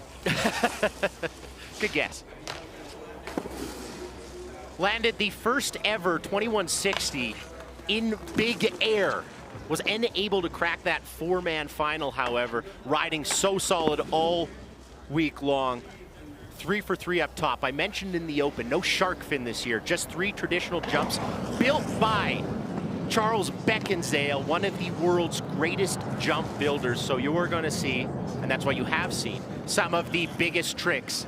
Speaker 12: Good guess. Landed the first ever 2160 in big air. Was unable to crack that 4-man final, however. Riding so solid all week long. 3 for 3 up top. I mentioned in the open, no shark fin this year. Just 3 traditional jumps built by Charles Beckinsale, one of the world's greatest jump builders. So you are going to see, and that's what you have seen, some of the biggest tricks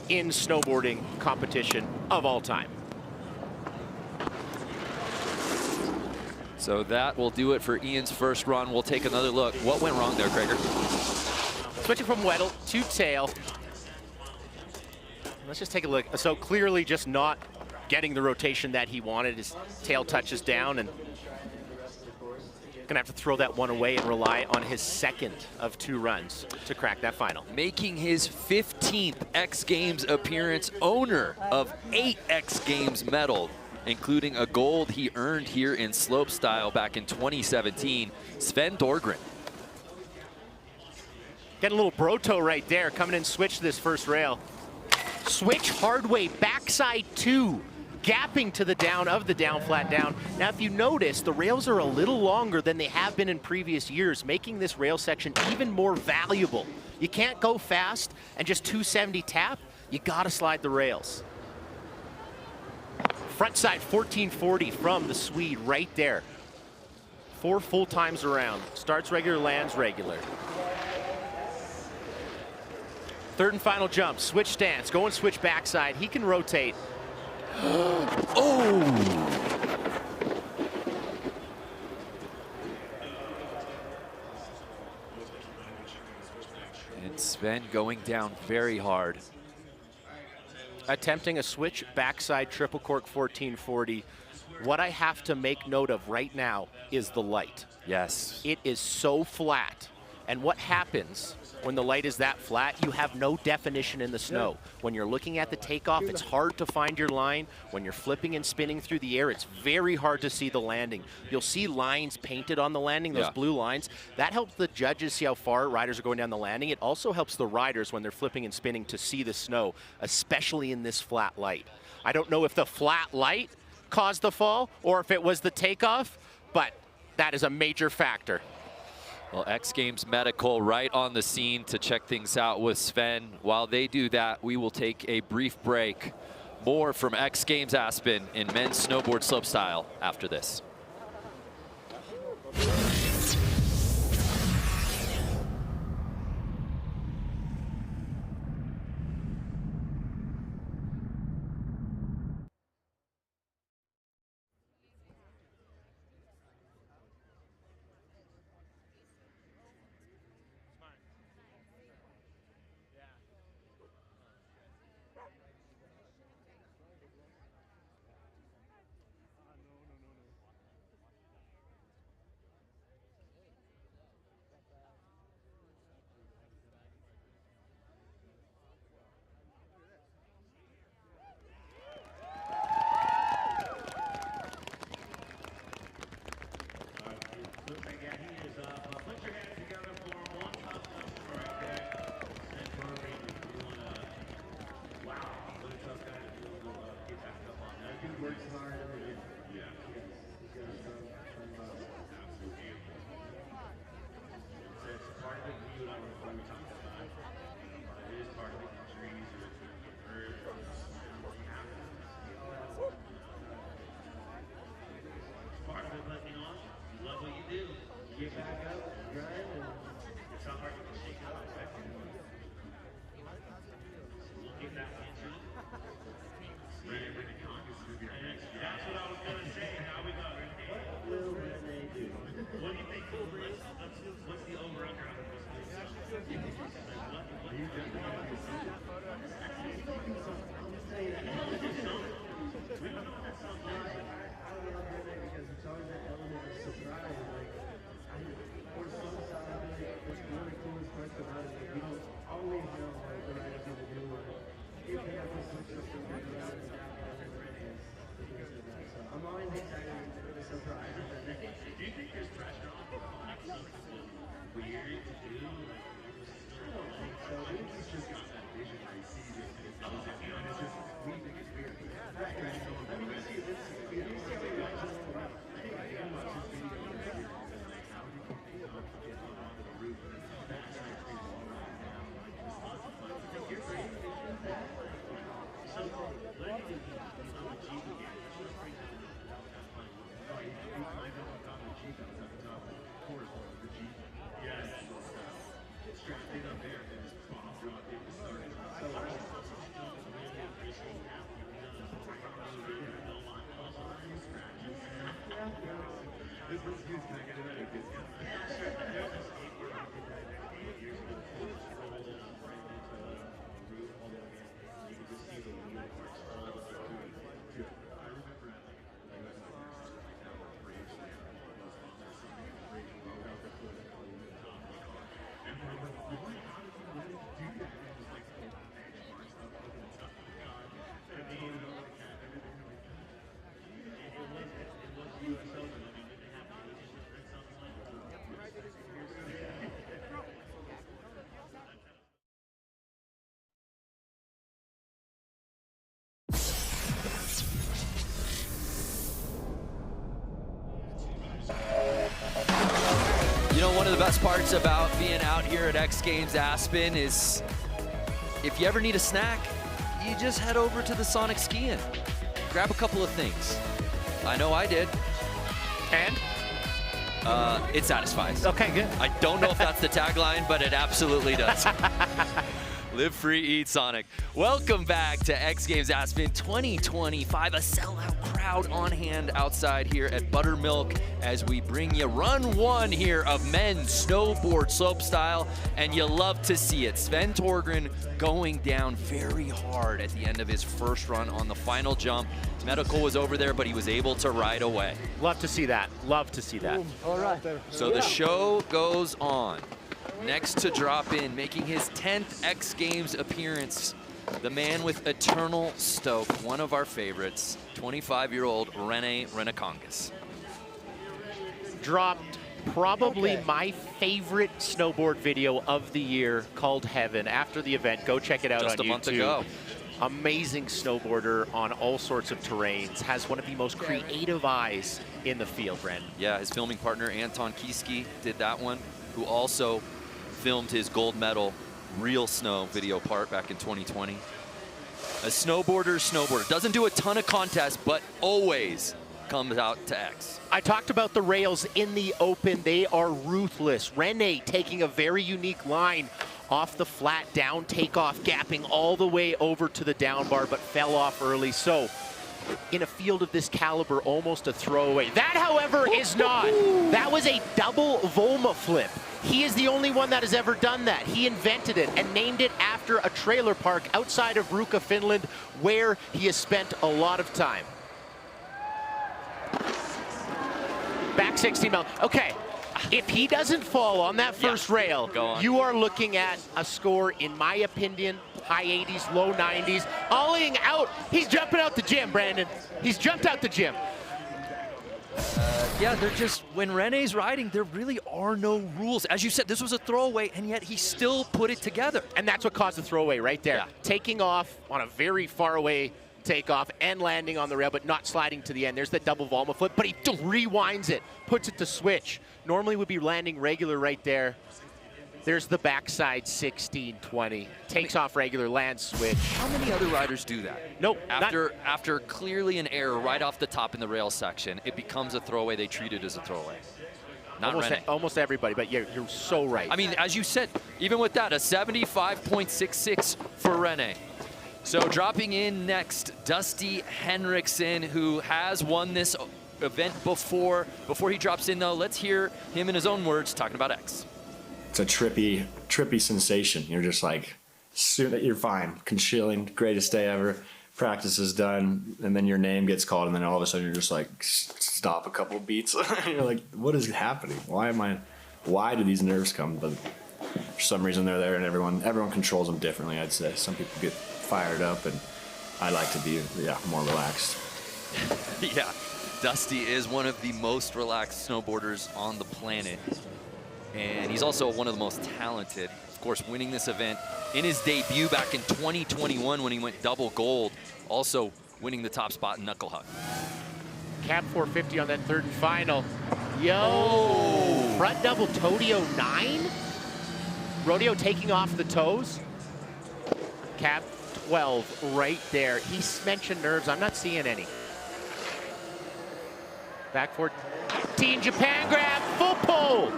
Speaker 12: in snowboarding competition of all time.
Speaker 11: So that will do it for Ian's first run. We'll take another look. What went wrong there, Krager?
Speaker 12: Switching from Weddle to tail. Let's just take a look. So clearly just not getting the rotation that he wanted. His tail touches down and gonna have to throw that one away and rely on his second of 2 runs to crack that final.
Speaker 11: Making his 15th X Games appearance, owner of 8 X Games medals, including a gold he earned here in slopestyle back in 2017, Sven Torgren.
Speaker 12: Getting a little broto right there, coming in switch this first rail. Switch hard way, backside 2. Gapping to the down of the down, flat down. Now, if you notice, the rails are a little longer than they have been in previous years, making this rail section even more valuable. You can't go fast and just 270 tap. You gotta slide the rails. Front side 1440 from the Swede right there. 4 full times around. Starts regular, lands regular. Third and final jump, switch stance, going switch backside. He can rotate.
Speaker 11: Oh! And Sven going down very hard.
Speaker 12: Attempting a switch backside triple cork 1440. What I have to make note of right now is the light.
Speaker 11: Yes.
Speaker 12: It is so flat. And what happens when the light is that flat? You have no definition in the snow. When you're looking at the takeoff, it's hard to find your line. When you're flipping and spinning through the air, it's very hard to see the landing. You'll see lines painted on the landing, those blue lines. That helps the judges see how far riders are going down the landing. It also helps the riders when they're flipping and spinning to see the snow, especially in this flat light. I don't know if the flat light caused the fall or if it was the takeoff, but that is a major factor.
Speaker 11: Well, X Games Medical right on the scene to check things out with Sven. While they do that, we will take a brief break. More from X Games Aspen in men's snowboard slopestyle after this. You know, one of the best parts about being out here at X Games Aspen is if you ever need a snack, you just head over to the Sonic Ski-In. Grab a couple of things. I know I did.
Speaker 12: And?
Speaker 11: It satisfies.
Speaker 12: Okay, good.
Speaker 11: I don't know if that's the tagline, but it absolutely does. Live free, eat Sonic. Welcome back to X Games Aspen 2025. A sellout crowd on hand outside here at Buttermilk as we bring you run one here of men's snowboard slopestyle, and you love to see it. Sven Torgren going down very hard at the end of his first run on the final jump. Medical was over there, but he was able to ride away.
Speaker 12: Love to see that. Love to see that.
Speaker 7: All right.
Speaker 11: So the show goes on. Next to drop in, making his 10th X Games appearance, the man with eternal stoke, one of our favorites, 25-year-old Rene Renekongas.
Speaker 12: Dropped probably my favorite snowboard video of the year called Heaven after the event. Go check it out
Speaker 11: Just
Speaker 12: on
Speaker 11: a month
Speaker 12: YouTube.
Speaker 11: ago.
Speaker 12: Amazing snowboarder on all sorts of terrains. Has one of the most creative eyes in the field, Ren.
Speaker 11: Yeah, his filming partner Anton Kieski did that one, who also filmed his gold medal Real Snow video part back in 2020. A snowboarder. Doesn't do a ton of contests, but always comes out to X.
Speaker 12: I talked about the rails in the open. They are ruthless. Rene taking a very unique line off the flat down takeoff, gapping all the way over to the down bar, but fell off early. So in a field of this caliber, almost a throwaway. That, however, is not. That was a double Volma flip. He is the only one that has ever done that. He invented it and named it after a trailer park outside of Ruka, Finland, where he has spent a lot of time. Back 16 mile. Okay, if he doesn't fall on that first rail, you are looking at a score, in my opinion, high 80s, low 90s. Ollieing out. He's jumping out the gym, Brandon. He's jumped out the gym.
Speaker 11: Yeah, they're just, when Rene's riding, there really are no rules. As you said, this was a throwaway, and yet he still put it together.
Speaker 12: And that's what caused the throwaway right there. Yeah. Taking off on a very far away takeoff and landing on the rail, but not sliding to the end. There's that double Volma flip, but he rewinds it, puts it to switch. Normally would be landing regular right there. There's the backside 16-20. Takes off regular, lands switch.
Speaker 11: How many other riders do that?
Speaker 12: Nope.
Speaker 11: After clearly an error right off the top in the rail section, it becomes a throwaway. They treat it as a throwaway. Not Rene.
Speaker 12: Almost everybody, but you're so right.
Speaker 11: I mean, as you said, even with that, a 75.66 for Rene. So dropping in next, Dusty Henriksen, who has won this event before. Before he drops in, though, let's hear him in his own words talking about X.
Speaker 10: It's a trippy sensation. You're just like, you're fine, chilling, greatest day ever. Practice is done, and then your name gets called, and then all of a sudden you're just like, stop a couple beats. You're like, what is happening? Why do these nerves come? But for some reason they're there, and everyone controls them differently, I'd say. Some people get fired up, and I like to be more relaxed.
Speaker 11: Yeah, Dusty is one of the most relaxed snowboarders on the planet. And he's also one of the most talented. Of course, winning this event in his debut back in 2021 when he went double gold. Also winning the top spot in Knuckle Hug.
Speaker 12: Cap 450 on that third and final. Yo! Front double Todio 9? Rodeo taking off the toes. Cap 12 right there. He mentioned nerves. I'm not seeing any. Back 14, Japan grab, full pull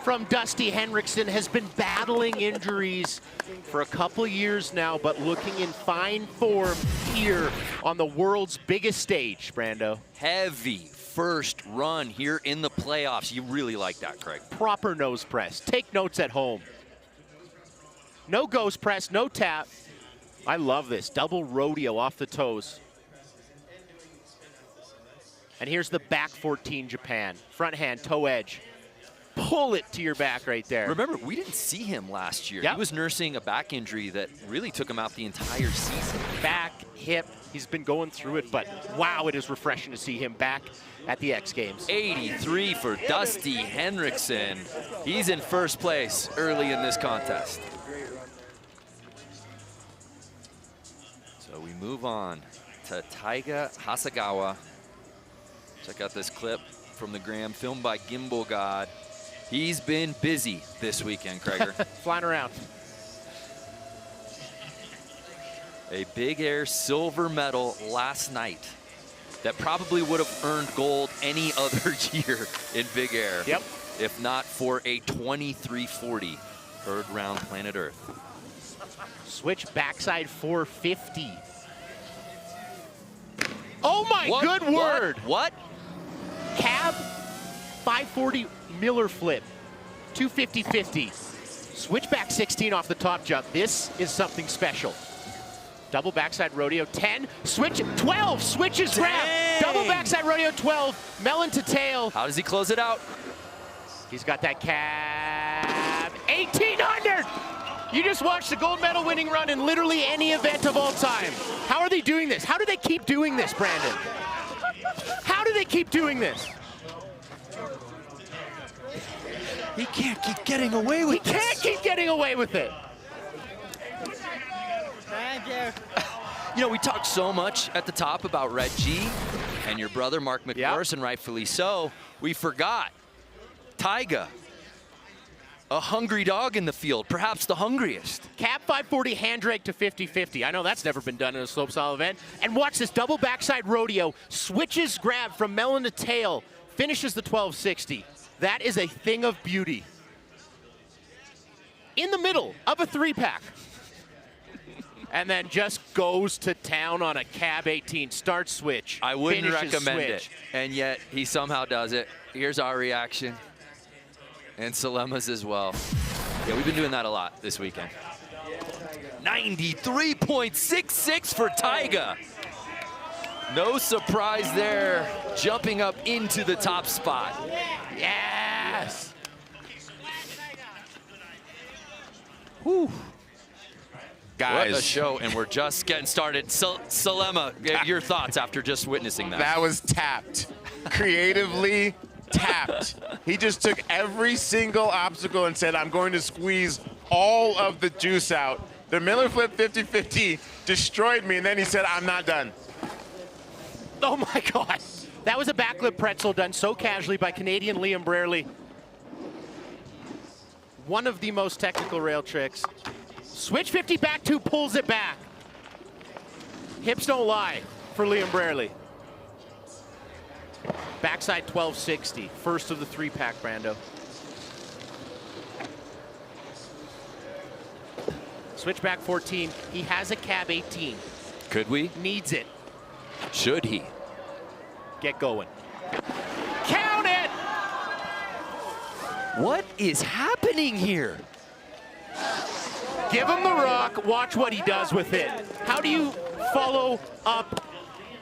Speaker 12: from Dusty Henriksen. Has been battling injuries for a couple years now, but looking in fine form here on the world's biggest stage, Brando.
Speaker 11: Heavy first run here in the playoffs. You really like that, Craig.
Speaker 12: Proper nose press. Take notes at home. No ghost press, no tap. I love this. Double rodeo off the toes. And here's the back 14 Japan. Front hand, toe edge. Pull it to your back right there.
Speaker 11: Remember, we didn't see him last year.
Speaker 12: Yep.
Speaker 11: He was nursing a back injury that really took him out the entire season.
Speaker 12: Back, hip, he's been going through it, but wow, it is refreshing to see him back at the X Games.
Speaker 11: 83 for Dusty Henriksen. He's in first place early in this contest. So we move on to Taiga Hasegawa. Check out this clip from the Gram, filmed by Gimbal God. He's been busy this weekend, Craiger.
Speaker 12: Flying around.
Speaker 11: A big air silver medal last night that probably would have earned gold any other year in big air.
Speaker 12: Yep.
Speaker 11: If not for a 2340 third round Planet Earth.
Speaker 12: Switch backside 450. Oh my
Speaker 11: What?
Speaker 12: good word.
Speaker 11: What?
Speaker 12: Cab 540 Miller flip. 250-50. Switch back 16 off the top jump. This is something special. Double backside rodeo 10. Switch 12. Switches grab. Double backside rodeo 12. Melon to tail.
Speaker 11: How does he close it out?
Speaker 12: He's got that cab. 1800. You just watched the gold medal winning run in literally any event of all time. How are they doing this? How do they keep doing this, Brandon? How do they keep doing this?
Speaker 11: He can't keep getting away with
Speaker 12: this. He can't keep getting away with it.
Speaker 15: Thank you.
Speaker 11: You know, we talked so much at the top about Red G and your brother, Mark McMorrison, rightfully so. We forgot Taiga, a hungry dog in the field, perhaps the hungriest.
Speaker 12: Cap 540 hand drag to 50-50. I know that's never been done in a slopestyle event. And watch this double backside rodeo. Switches grab from melon to tail. Finishes the 1260. That is a thing of beauty. In the middle of a 3-pack. And then just goes to town on a cab 18. Start switch.
Speaker 11: I wouldn't
Speaker 12: finishes
Speaker 11: recommend
Speaker 12: switch.
Speaker 11: it. And yet he somehow does it. Here's our reaction. And Salema's as well. Yeah, we've been doing that a lot this weekend. 93.66 for Taiga. No surprise there. Jumping up into the top spot.
Speaker 12: Yes!
Speaker 11: Whew.
Speaker 4: Guys.
Speaker 11: What a show, and we're just getting started. Salema, your thoughts after just witnessing that?
Speaker 4: That was tapped. Creatively tapped. He just took every single obstacle and said, I'm going to squeeze all of the juice out. The Miller flip 50-50 destroyed me, and then he said, I'm not done.
Speaker 12: Oh my God. That was a backlip pretzel done so casually by Canadian Liam Brierley. One of the most technical rail tricks. Switch 50 back two, pulls it back. Hips don't lie for Liam Brierley. Backside 1260, first of the three-pack, Brando. Switchback 14, he has a cab 18.
Speaker 11: Could we?
Speaker 12: Needs it.
Speaker 11: Should he?
Speaker 12: Get going. Count it!
Speaker 11: What is happening here?
Speaker 12: Give him the rock, watch what he does with it. How do you follow up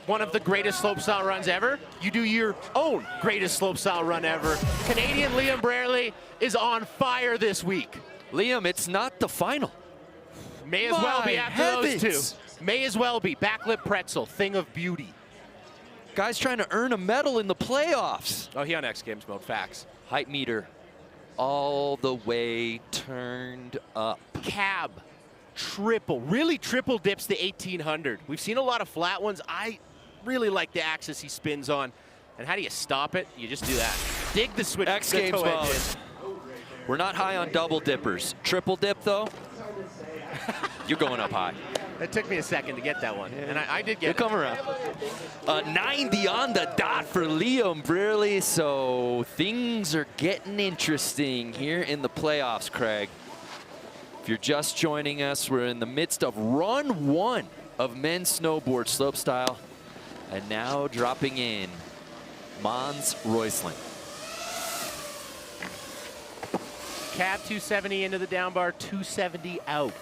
Speaker 12: one of the greatest slopestyle runs ever? You do your own greatest slopestyle run ever. Canadian Liam Brierley is on fire this week.
Speaker 11: Liam, it's not the final.
Speaker 12: May as well be after
Speaker 11: heavens.
Speaker 12: those two. May as well be. Backlip pretzel, thing of beauty.
Speaker 11: Guy's trying to earn a medal in the playoffs.
Speaker 12: Oh, he on X Games mode, facts.
Speaker 11: Height meter all the way turned up.
Speaker 12: Cab, triple, really triple dips the 1800. We've seen a lot of flat ones. I really like the axis he spins on. And how do you stop it? You just do that. Dig the switch.
Speaker 11: X Games mode. We're not high on double dippers. Triple dip, though, you're going up high.
Speaker 12: It took me a second to get that one, and I did get it.
Speaker 11: You'll come around. 90 on the dot for Liam Brierley, so things are getting interesting here in the playoffs, Craig. If you're just joining us, we're in the midst of run one of men's snowboard slopestyle, and now dropping in Mons Roysland.
Speaker 12: Cab 270 into the down bar, 270 out.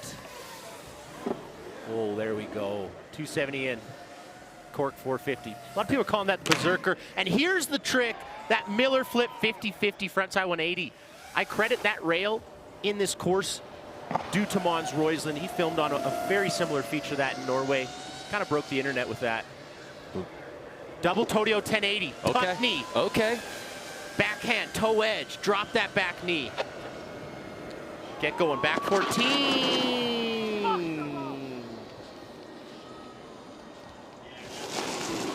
Speaker 12: Oh, there we go. 270 in. Cork 450. A lot of people are calling that the berserker. And here's the trick, that Miller flip 50-50 frontside 180. I credit that rail in this course due to Mons Roysland. He filmed on a very similar feature of that in Norway. Kind of broke the internet with that. Double Todio 1080.
Speaker 11: Okay.
Speaker 12: Tuck knee.
Speaker 11: Okay.
Speaker 12: Backhand, toe edge. Drop that back knee. Get going. Back 14.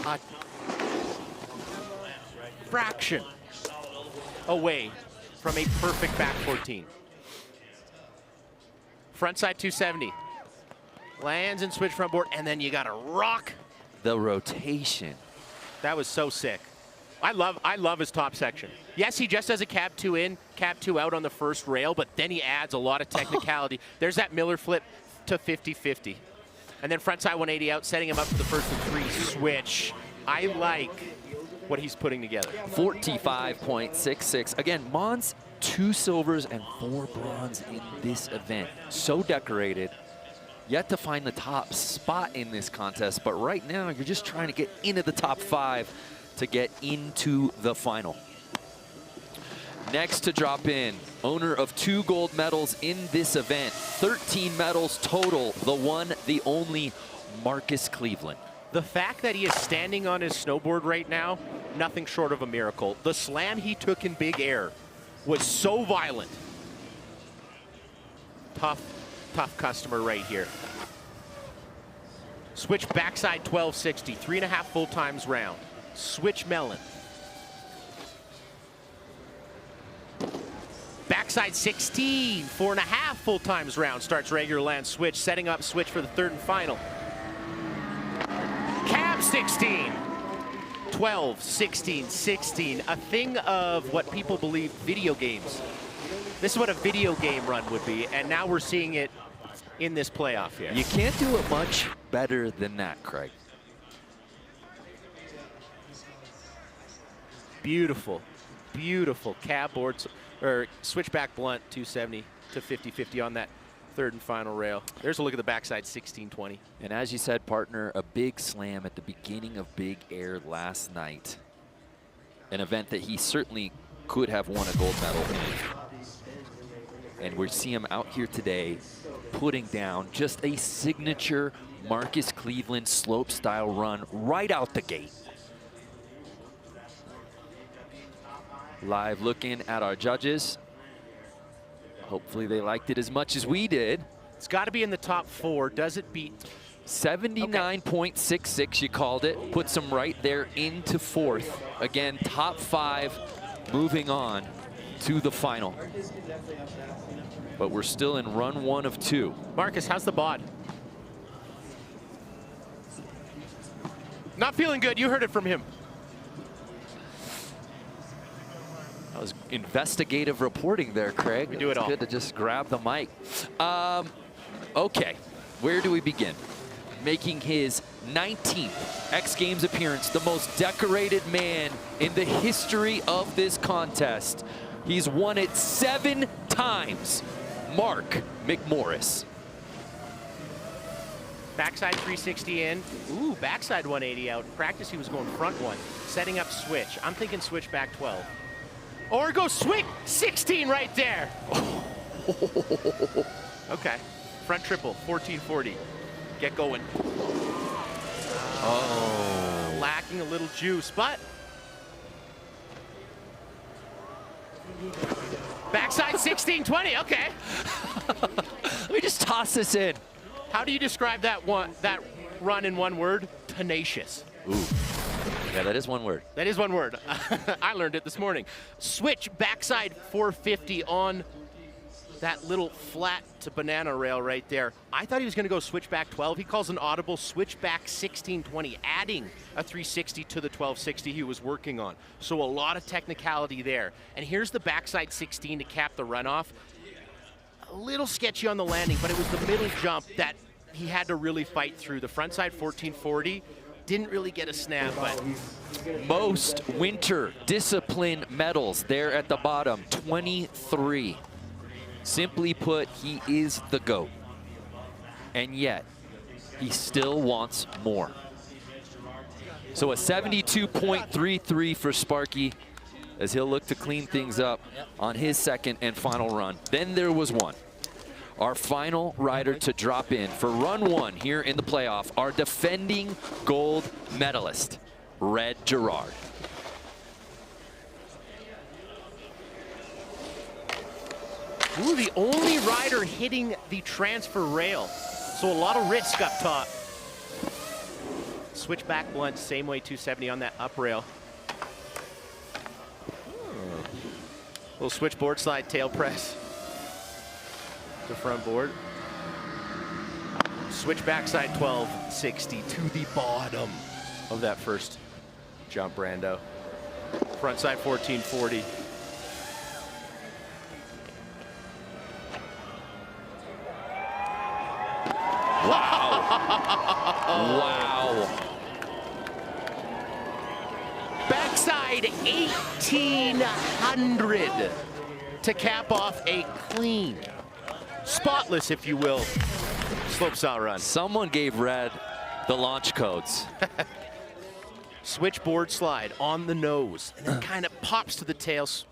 Speaker 12: A fraction away from a perfect back 14. Frontside 270. Lands and switch front board, and then you gotta rock.
Speaker 11: The rotation.
Speaker 12: That was so sick. I love his top section. Yes, he just has a cab 2 in, cab 2 out on the first rail, but then he adds a lot of technicality. There's that Miller flip to 50-50. And then frontside 180 out, setting him up for the first of three switch. I like what he's putting together.
Speaker 11: 45.66. Again, Mons, 2 silvers and 4 bronze in this event. So decorated. Yet to find the top spot in this contest, but right now you're just trying to get into the top 5 to get into the final. Next to drop in, owner of 2 gold medals in this event, 13 medals total, the one, the only, Marcus Cleveland.
Speaker 12: The fact that he is standing on his snowboard right now, nothing short of a miracle. The slam he took in big air was so violent. Tough customer right here. Switch backside 1260, 3.5 full times round. Switch melon. Backside 16, 4.5 full times round. Starts regular land switch, setting up switch for the third and final. Cab 16, 12, 16, 16. A thing of what people believe video games. This is what a video game run would be, and now we're seeing it in this playoff here.
Speaker 11: You can't do it much better than that, Craig.
Speaker 12: Beautiful, beautiful cab boards, or switchback blunt 270 to 50-50 on that third and final rail. There's a look at the backside 16-20.
Speaker 11: And as you said, partner, a big slam at the beginning of Big Air last night. An event that he certainly could have won a gold medal in. And we see him out here today putting down just a signature Marcus Cleveland slopestyle run right out the gate. Live looking at our judges. Hopefully they liked it as much as we did.
Speaker 12: It's got to be in the top 4. Does it beat?
Speaker 11: 79.66, you called it. Puts him right there into 4th. Again, top 5 moving on to the final. But we're still in run 1 of 2.
Speaker 12: Marcus, how's the bod? Not feeling good. You heard it from him.
Speaker 11: That was investigative reporting there, Craig.
Speaker 12: We do it all.
Speaker 11: Good to just grab the mic. Okay, where do we begin? Making his 19th X Games appearance, the most decorated man in the history of this contest. He's won it 7 times. Mark McMorris.
Speaker 12: Backside 360 in. Ooh, backside 180 out. In practice, he was going front 1. Setting up switch. I'm thinking switch back 12. Or go switch 16 right there. Okay. Front triple, 1440. Get going. Lacking a little juice, but backside 1620. Okay.
Speaker 11: Let me just toss this in.
Speaker 12: How do you describe that run in one word? Tenacious.
Speaker 11: Ooh. Yeah, that is one word.
Speaker 12: That is one word. I learned it this morning. Switch backside 450 on that little flat to banana rail right there. I thought he was going to go switchback 12. He calls an audible switchback 1620, adding a 360 to the 1260 he was working on. So a lot of technicality there. And here's the backside 16 to cap the runoff. A little sketchy on the landing, but it was the middle jump that he had to really fight through. The front side 1440 didn't really get a snap, but
Speaker 11: most winter discipline medals there at the bottom, 23. Simply put, he is the GOAT. And yet, he still wants more. So a 72.33 for Sparky as he'll look to clean things up on his second and final run. Then there was one. Our final rider to drop in for run 1 here in the playoff, our defending gold medalist, Red Gerard.
Speaker 12: Ooh, the only rider hitting the transfer rail. So a lot of risk up top. Switchback blunt, same way 270 on that up rail. Little switchboard slide tail press. The front board. Switch backside 1260 to the bottom of that first jump, Brando. Front side 1440.
Speaker 11: Wow. Wow.
Speaker 12: Backside 1800 to cap off a clean, spotless, if you will, slopestyle run.
Speaker 11: Someone gave Red the launch codes.
Speaker 12: Switchboard slide on the nose, and then kind of pops to the tails.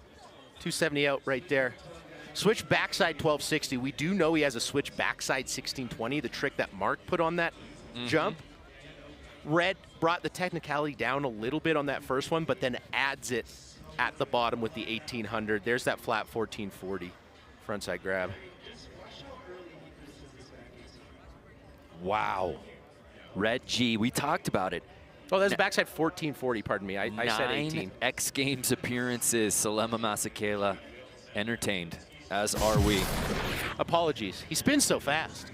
Speaker 12: 270 out right there. Switch backside 1260. We do know he has a switch backside 1620, the trick that Mark put on that jump. Red brought the technicality down a little bit on that first one, but then adds it at the bottom with the 1800. There's that flat 1440 frontside grab.
Speaker 11: Wow. Red G, we talked about it.
Speaker 12: Oh, that's backside 1440, pardon me. I said 18.
Speaker 11: 9 X Games appearances, Salema Masekela entertained, as are we.
Speaker 12: Apologies. He spins so fast.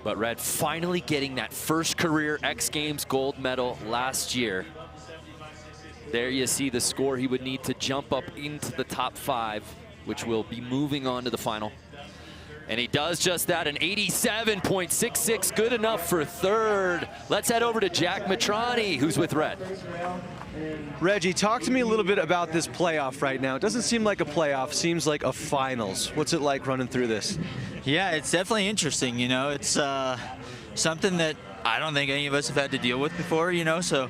Speaker 11: But Red finally getting that first career X Games gold medal last year. There you see the score he would need to jump up into the top 5, which will be moving on to the final. And he does just that, an 87.66, good enough for third. Let's head over to Jack Matrani, who's with Red.
Speaker 5: Reggie, talk to me a little bit about this playoff right now. It doesn't seem like a playoff, seems like a finals. What's it like running through this?
Speaker 1: Yeah, it's definitely interesting, you know. It's something that I don't think any of us have had to deal with before, you know, so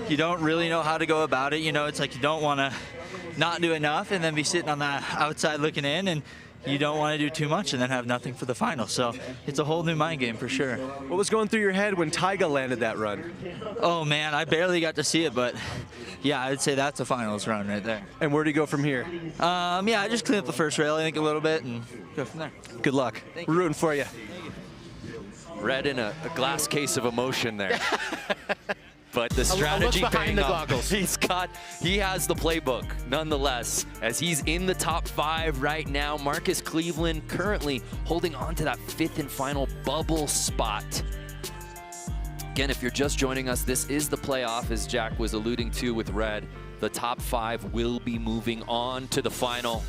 Speaker 1: you don't really know how to go about it. You know, it's like you don't want to not do enough and then be sitting on the outside looking in, and you don't want to do too much and then have nothing for the final. So it's a whole new mind game for sure.
Speaker 5: What was going through your head when Taiga landed that run?
Speaker 1: Oh man, I barely got to see it, but yeah, I'd say that's a finals run right there.
Speaker 5: And where do you go from here?
Speaker 1: Yeah, I just clean up the first rail, I think, a little bit and go from there.
Speaker 5: Good luck. We're rooting for you.
Speaker 11: Red in a glass case of emotion there. But the strategy
Speaker 12: behind the goggles.
Speaker 11: He has the playbook nonetheless, as he's in the top 5 right now. Marcus Cleveland currently holding on to that 5th and final bubble spot. Again, if you're just joining us, this is the playoff, as Jack was alluding to with Red. The top 5 will be moving on to the final.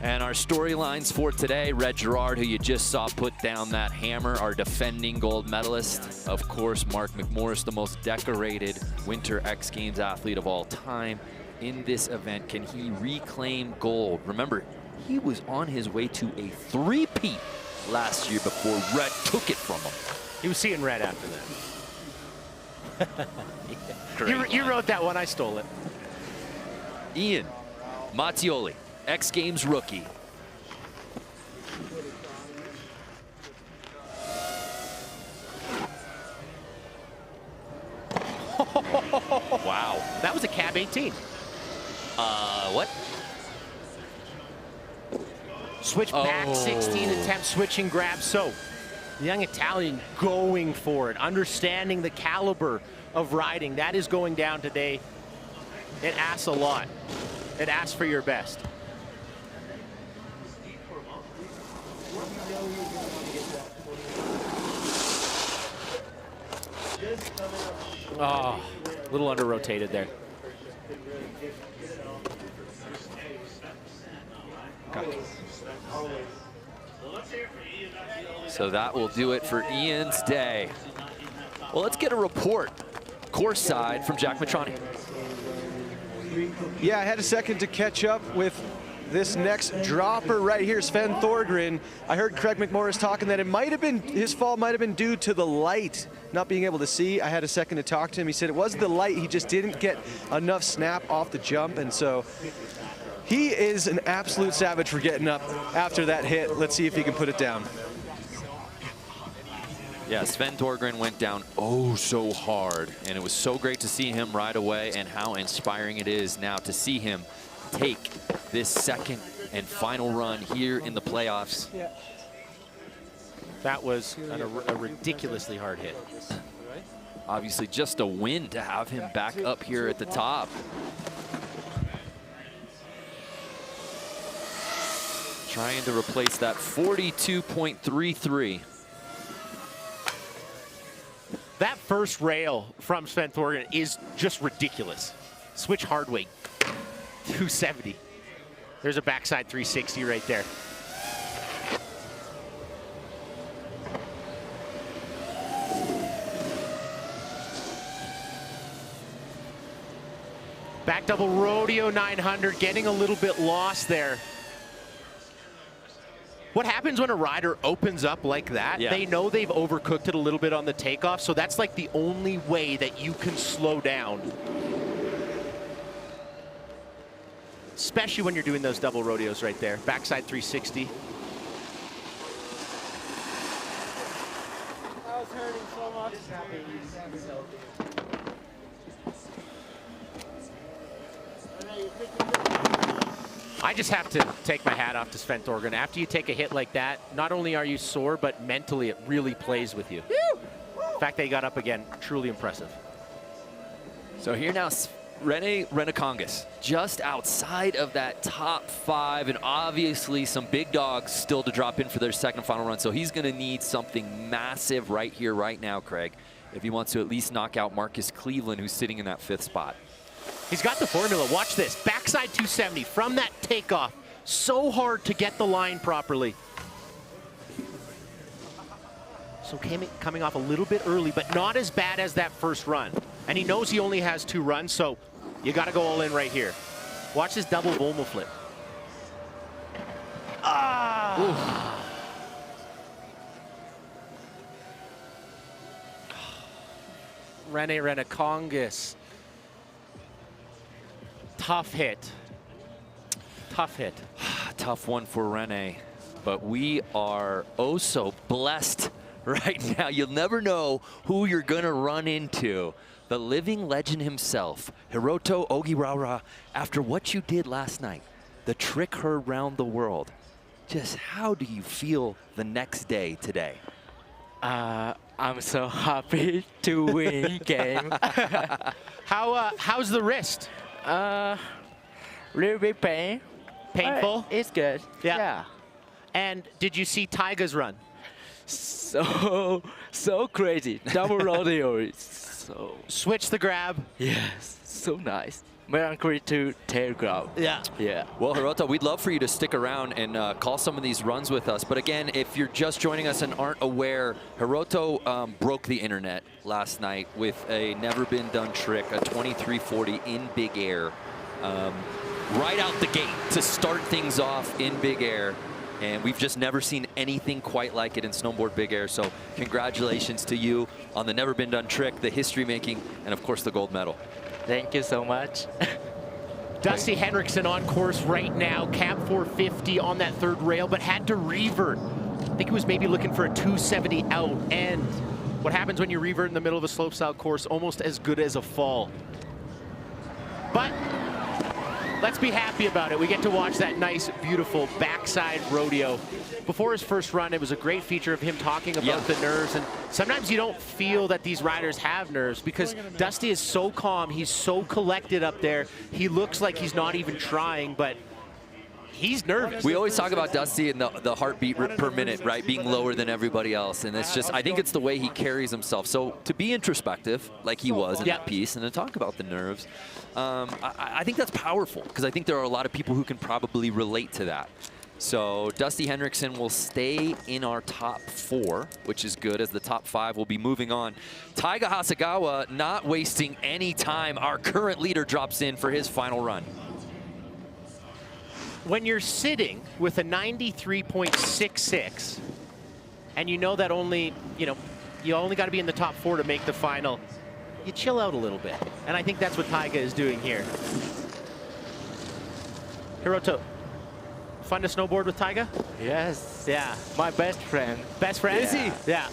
Speaker 11: And our storylines for today, Red Gerard, who you just saw put down that hammer, our defending gold medalist. Of course, Mark McMorris, the most decorated Winter X Games athlete of all time in this event. Can he reclaim gold? Remember, he was on his way to a 3-peat last year before Red took it from him.
Speaker 12: He was seeing red after that. You wrote that one, I stole it.
Speaker 11: Ian Mattioli, X Games rookie.
Speaker 12: Wow. That was a cab 18.
Speaker 11: What?
Speaker 12: Switch back 16 attempt, switching grab. So the young Italian going for it, understanding the caliber of riding. That is going down today. It asks a lot. It asks for your best. Oh, a little under-rotated there.
Speaker 11: So that will do it for Ian's day. Well, let's get a report, course side, from Jack Matrani.
Speaker 5: Yeah, I had a second to catch up with this next dropper right here, Sven Thorgren. I heard Craig McMorris talking that it might have been, his fall might have been due to the light, not being able to see. I had a second to talk to him. He said it was the light. He just didn't get enough snap off the jump. And so he is an absolute savage for getting up after that hit. Let's see if he can put it down.
Speaker 11: Yeah, Sven Thorgren went down oh so hard, and it was so great to see him right away, and how inspiring it is now to see him take this second and final run here in the playoffs.
Speaker 12: Yeah. That was a ridiculously hard hit.
Speaker 11: Obviously just a win to have him back up here at the top. Trying to replace that 42.33.
Speaker 12: That first rail from Sven Thorgren is just ridiculous. Switch hard weight, 270. There's a backside 360 right there. Back double rodeo 900, getting a little bit lost there. What happens when a rider opens up like that? Yeah. They know they've overcooked it a little bit on the takeoff, so that's like the only way that you can slow down. Especially when you're doing those double rodeos right there. Backside 360.
Speaker 7: I was hurting so much.
Speaker 12: I just have to take my hat off to Sven Thorgren. After you take a hit like that, not only are you sore, but mentally it really plays with you. The fact that he got up again, truly impressive.
Speaker 11: So here now, Rene Renekongas, just outside of that top 5, and obviously some big dogs still to drop in for their second final run. So he's gonna need something massive right here, right now, Craig, if he wants to at least knock out Marcus Cleveland, who's sitting in that 5th spot.
Speaker 12: He's got the formula. Watch this. Backside 270 from that takeoff. So hard to get the line properly. So coming off a little bit early, but not as bad as that first run. And he knows he only has 2 runs, so you got to go all in right here. Watch this double Volmo flip. Ah! Rene Renekongas. Tough hit. Tough hit.
Speaker 11: tough one for Rene, but we are oh so blessed right now. You'll never know who you're gonna run into. The living legend himself, Hiroto Ogiwara, after what you did last night, the trick heard around the world. Just how do you feel the next day today?
Speaker 15: I'm so happy to win game.
Speaker 12: How's the wrist?
Speaker 15: Little bit
Speaker 12: Painful?
Speaker 15: It's good.
Speaker 12: Yeah. And did you see Taiga's run?
Speaker 15: So crazy. Double rodeo. So
Speaker 12: switch the grab.
Speaker 15: Yes, so nice. Melancholy to tail grab.
Speaker 12: Yeah.
Speaker 15: Yeah.
Speaker 11: Well, Hiroto, we'd love for you to stick around and call some of these runs with us. But again, if you're just joining us and aren't aware, Hiroto broke the internet last night with a never-been-done trick, a 2340 in big air. Right out the gate to start things off in big air. And we've just never seen anything quite like it in snowboard big air. So congratulations to you on the never-been-done trick, the history-making, and of course the gold medal.
Speaker 15: Thank you so much.
Speaker 12: Dusty Henriksen on course right now, cap 450 on that third rail, but had to revert. I think he was maybe looking for a 270 out. And what happens when you revert in the middle of a slopestyle course? Almost as good as a fall. But let's be happy about it. We get to watch that nice, beautiful backside rodeo. Before his first run, it was a great feature of him talking about the nerves. And sometimes you don't feel that these riders have nerves because Dusty is so calm. He's so collected up there. He looks like he's not even trying, but he's nervous.
Speaker 11: We always talk about Dusty and the heartbeat per minute, right, being lower than everybody else. And it's just, I think it's the way he carries himself. So to be introspective, like he was in that piece, and to talk about the nerves, I think that's powerful because I think there are a lot of people who can probably relate to that. So Dusty Henriksen will stay in our top 4, which is good, as the top 5 will be moving on. Taiga Hasegawa not wasting any time. Our current leader drops in for his final run.
Speaker 12: When you're sitting with a 93.66 and you know that only, you only got to be in the top 4 to make the final, you chill out a little bit. And I think that's what Taiga is doing here. Hiroto, fun to snowboard with Taiga?
Speaker 15: Yes.
Speaker 12: Yeah.
Speaker 15: My best friend.
Speaker 12: Best friend?
Speaker 15: Is he?
Speaker 12: Yeah.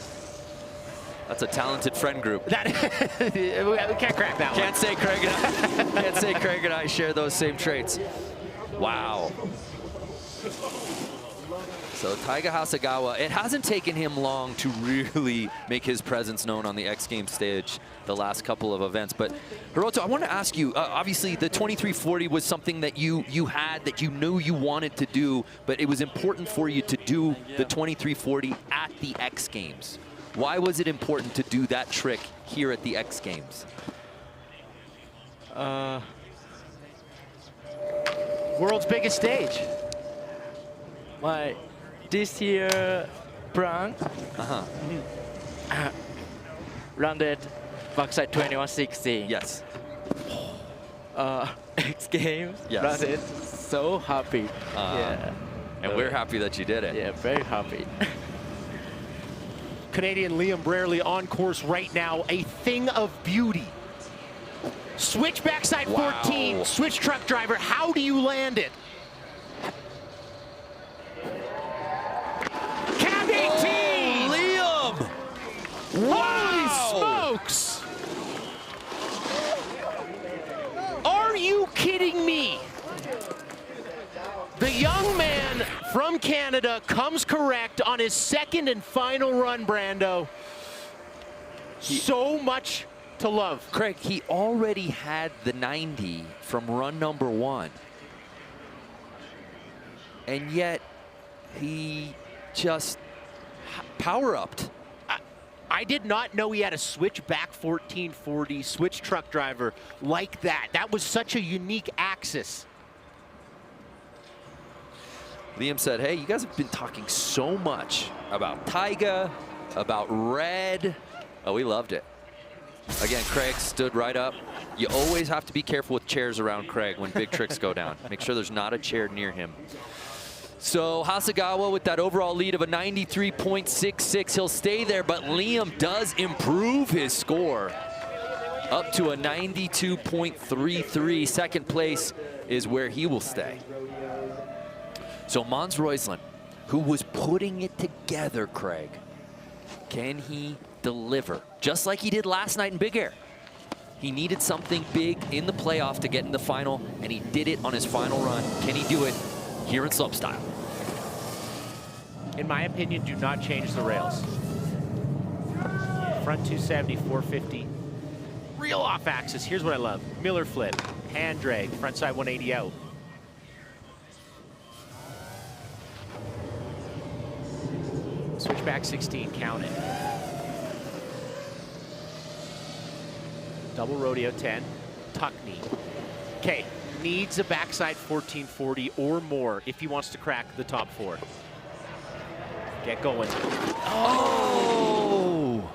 Speaker 11: That's a talented friend group.
Speaker 12: We can't crack that
Speaker 11: Can't say Craig and can't say Craig and I share those same traits. Wow. So Taiga Hasegawa, it hasn't taken him long to really make his presence known on the X Games stage the last couple of events. But Hiroto, I want to ask you, obviously the 2340 was something that you had, that you knew you wanted to do, but it was important for you to do the 2340 at the X Games. Why was it important to do that trick here at the X Games?
Speaker 12: World's biggest stage.
Speaker 15: This year plan landed backside 2160.
Speaker 11: Yes.
Speaker 15: X Games.
Speaker 11: Yes.
Speaker 15: Landed so happy. Yeah.
Speaker 11: And we're happy that you did it.
Speaker 15: Yeah, very happy.
Speaker 12: Canadian Liam Brierley on course right now, a thing of beauty. Switch backside 14, switch truck driver. How do you land it? Cab 18!
Speaker 11: Liam!
Speaker 12: Holy smokes! Are you kidding me? The young man from Canada comes correct on his second and final run, Brando. So much to love.
Speaker 11: Craig, he already had the 90 from run number 1. And yet, he just power-upped.
Speaker 12: I did not know he had a switch back 1440 switch truck driver like that. That was such a unique axis.
Speaker 11: Liam said, hey, you guys have been talking so much about Taiga, about Red. Oh, we loved it. Again, Craig stood right up. You always have to be careful with chairs around Craig when big tricks go down. Make sure there's not a chair near him. So Hasegawa with that overall lead of a 93.66. He'll stay there, but Liam does improve his score up to a 92.33. Second place is where he will stay. So Mons Roysland, who was putting it together, Craig, can he deliver? Just like he did last night in Big Air. He needed something big in the playoff to get in the final, and he did it on his final run. Can he do it here in Slopestyle?
Speaker 12: In my opinion, do not change the rails. Front 270, 450. Real off axis. Here's what I love. Miller flip, hand drag, front side 180 out. Switchback 16, count it. Double rodeo 10, tuck knee. Okay, needs a backside 1440 or more if he wants to crack the top 4. Get going.
Speaker 11: Oh!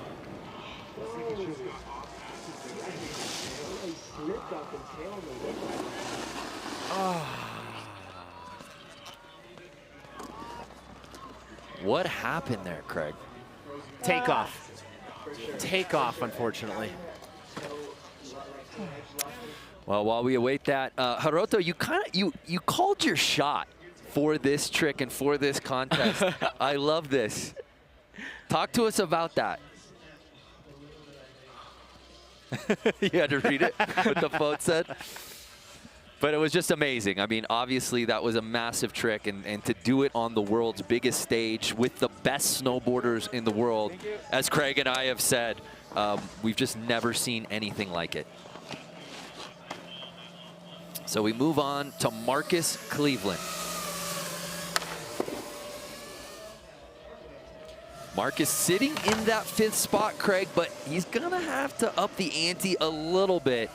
Speaker 11: What happened there, Craig?
Speaker 12: Takeoff. Takeoff, unfortunately.
Speaker 11: Well, while we await that, Haruto, you called your shot for this trick and for this contest. I love this. Talk to us about that. You had to read it, what the phone said. But it was just amazing. I mean, obviously that was a massive trick, and to do it on the world's biggest stage with the best snowboarders in the world, as Craig and I have said, we've just never seen anything like it. So we move on to Marcus Cleveland. Marcus sitting in that 5th spot, Craig, but he's gonna have to up the ante a little bit,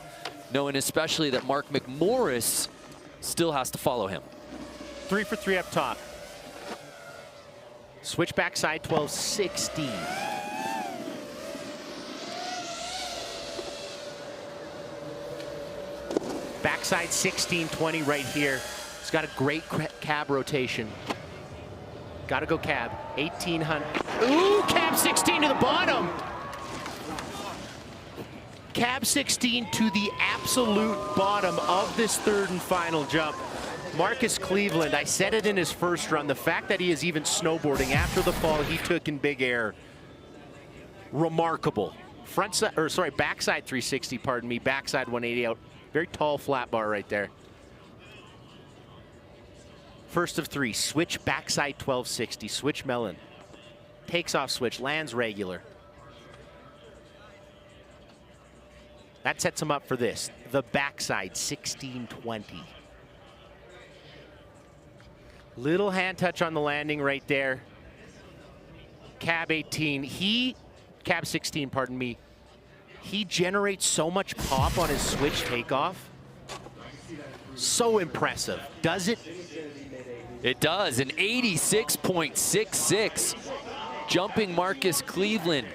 Speaker 11: knowing especially that Mark McMorris still has to follow him.
Speaker 12: 3 for 3 up top. Switch backside 1260. Backside 1620 right here. He's got a great cab rotation. Got to go cab. 1800. Ooh, cab 16 to the bottom. Cab 16 to the absolute bottom of this 3rd and final jump. Marcus Cleveland, I said it in his first run, the fact that he is even snowboarding after the fall he took in Big Air, remarkable. Front side, or sorry, backside 360, pardon me, backside 180 out. Very tall flat bar right there. First of 3, switch backside 1260, switch melon. Takes off switch, lands regular. That sets him up for this, the backside 1620. Little hand touch on the landing right there. Cab 18, cab 16, pardon me. He generates so much pop on his switch takeoff. So impressive. Does it?
Speaker 11: It does, an 86.66. Jumping Marcus Cleveland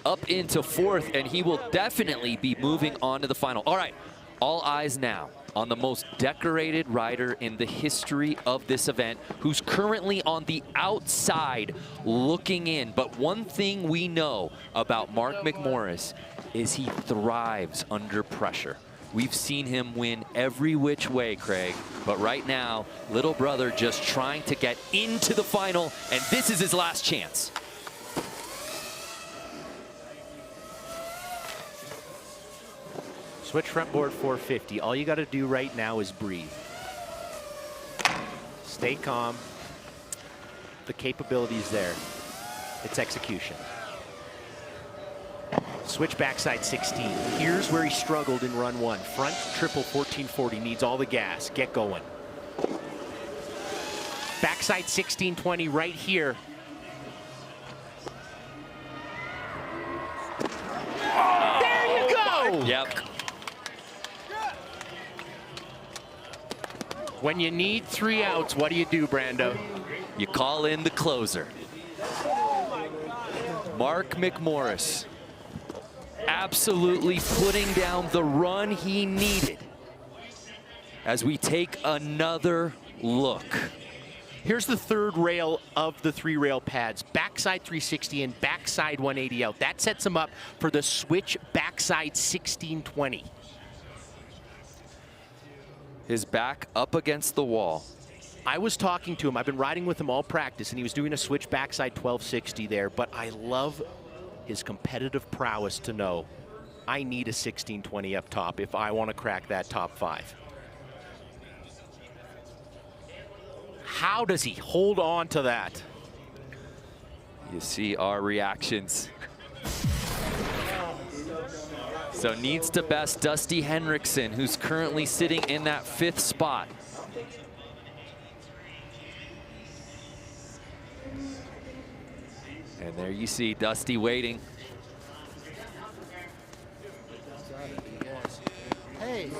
Speaker 11: up into 4th, and he will definitely be moving on to the final. All right, all eyes now on the most decorated rider in the history of this event, who's currently on the outside looking in. But one thing we know about Mark McMorris is he thrives under pressure. We've seen him win every which way, Craig, but right now, little brother just trying to get into the final, and this is his last chance.
Speaker 12: Switch front board 450. All you got to do right now is breathe. Stay calm. The capability is there. It's execution. Switch backside 16. Here's where he struggled in run 1. Front triple 1440, needs all the gas. Get going. Backside 1620 right here. Oh, there you go!
Speaker 11: Yep.
Speaker 12: When you need 3 outs, what do you do, Brando?
Speaker 11: You call in the closer. Mark McMorris absolutely putting down the run he needed as we take another look.
Speaker 12: Here's the 3rd rail of the 3 rail pads. Backside 360 and backside 180 out. That sets him up for the switch backside 1620.
Speaker 11: His back up against the wall.
Speaker 12: I was talking to him. I've been riding with him all practice, and he was doing a switch backside 1260 there. But I love his competitive prowess to know I need a 1620 up top if I want to crack that top 5. How does he hold on to that?
Speaker 11: You see our reactions. So needs to best Dusty Henriksen, who's currently sitting in that 5th spot. And there you see Dusty waiting.
Speaker 7: Hey.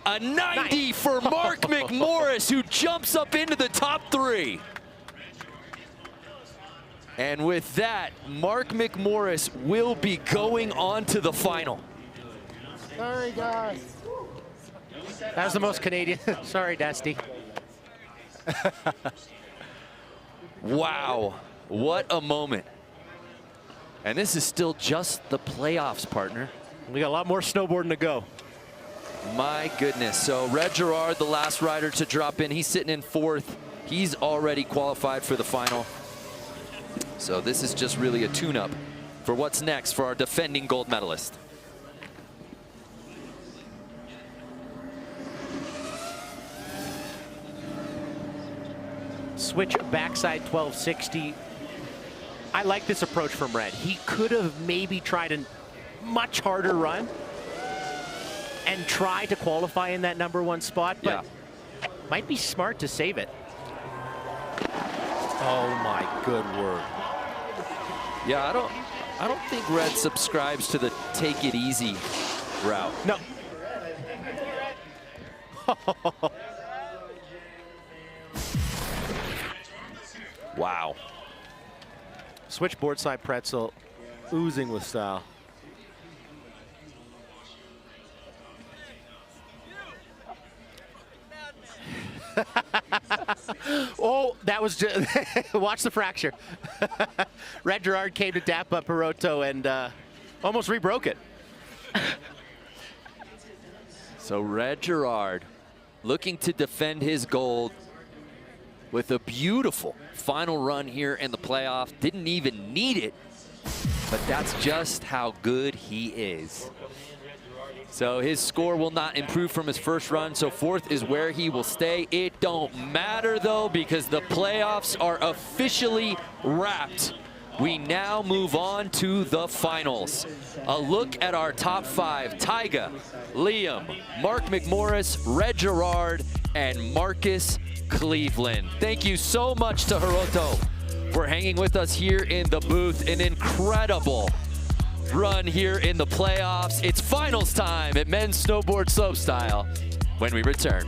Speaker 11: A 90 for Mark McMorris, who jumps up into the top 3. And with that, Mark McMorris will be going on to the final.
Speaker 7: Sorry, guys.
Speaker 12: That was the most Canadian. Sorry, Dusty.
Speaker 11: Wow, what a moment. And this is still just the playoffs, partner.
Speaker 12: We got a lot more snowboarding to go.
Speaker 11: My goodness. So Red Gerard, the last rider to drop in, he's sitting in 4th. He's already qualified for the final. So this is just really a tune-up for what's next for our defending gold medalist.
Speaker 12: Switch backside 1260. I like this approach from Red. He could have maybe tried a much harder run and try to qualify in that #1 spot, but might be smart to save it. Oh my good word.
Speaker 11: Yeah, I don't think Red subscribes to the take it easy route.
Speaker 12: No.
Speaker 11: Wow.
Speaker 12: Switchboard side pretzel, oozing with style. Oh, that was just, watch the fracture. Red Gerard came to dap up Hiroto and almost rebroke it.
Speaker 11: So Red Gerard looking to defend his gold with a beautiful final run here in the playoff. Didn't even need it, but that's just how good he is. So his score will not improve from his first run, so 4th is where he will stay. It don't matter though, because the playoffs are officially wrapped. We now move on to the finals. A look at our top 5: Tyga, Liam, Mark McMorris, Red Gerard, and Marcus Cleveland. Thank you so much to Hiroto for hanging with us here in the booth. An incredible run here in the playoffs. It's finals time at Men's Snowboard Slopestyle when we return.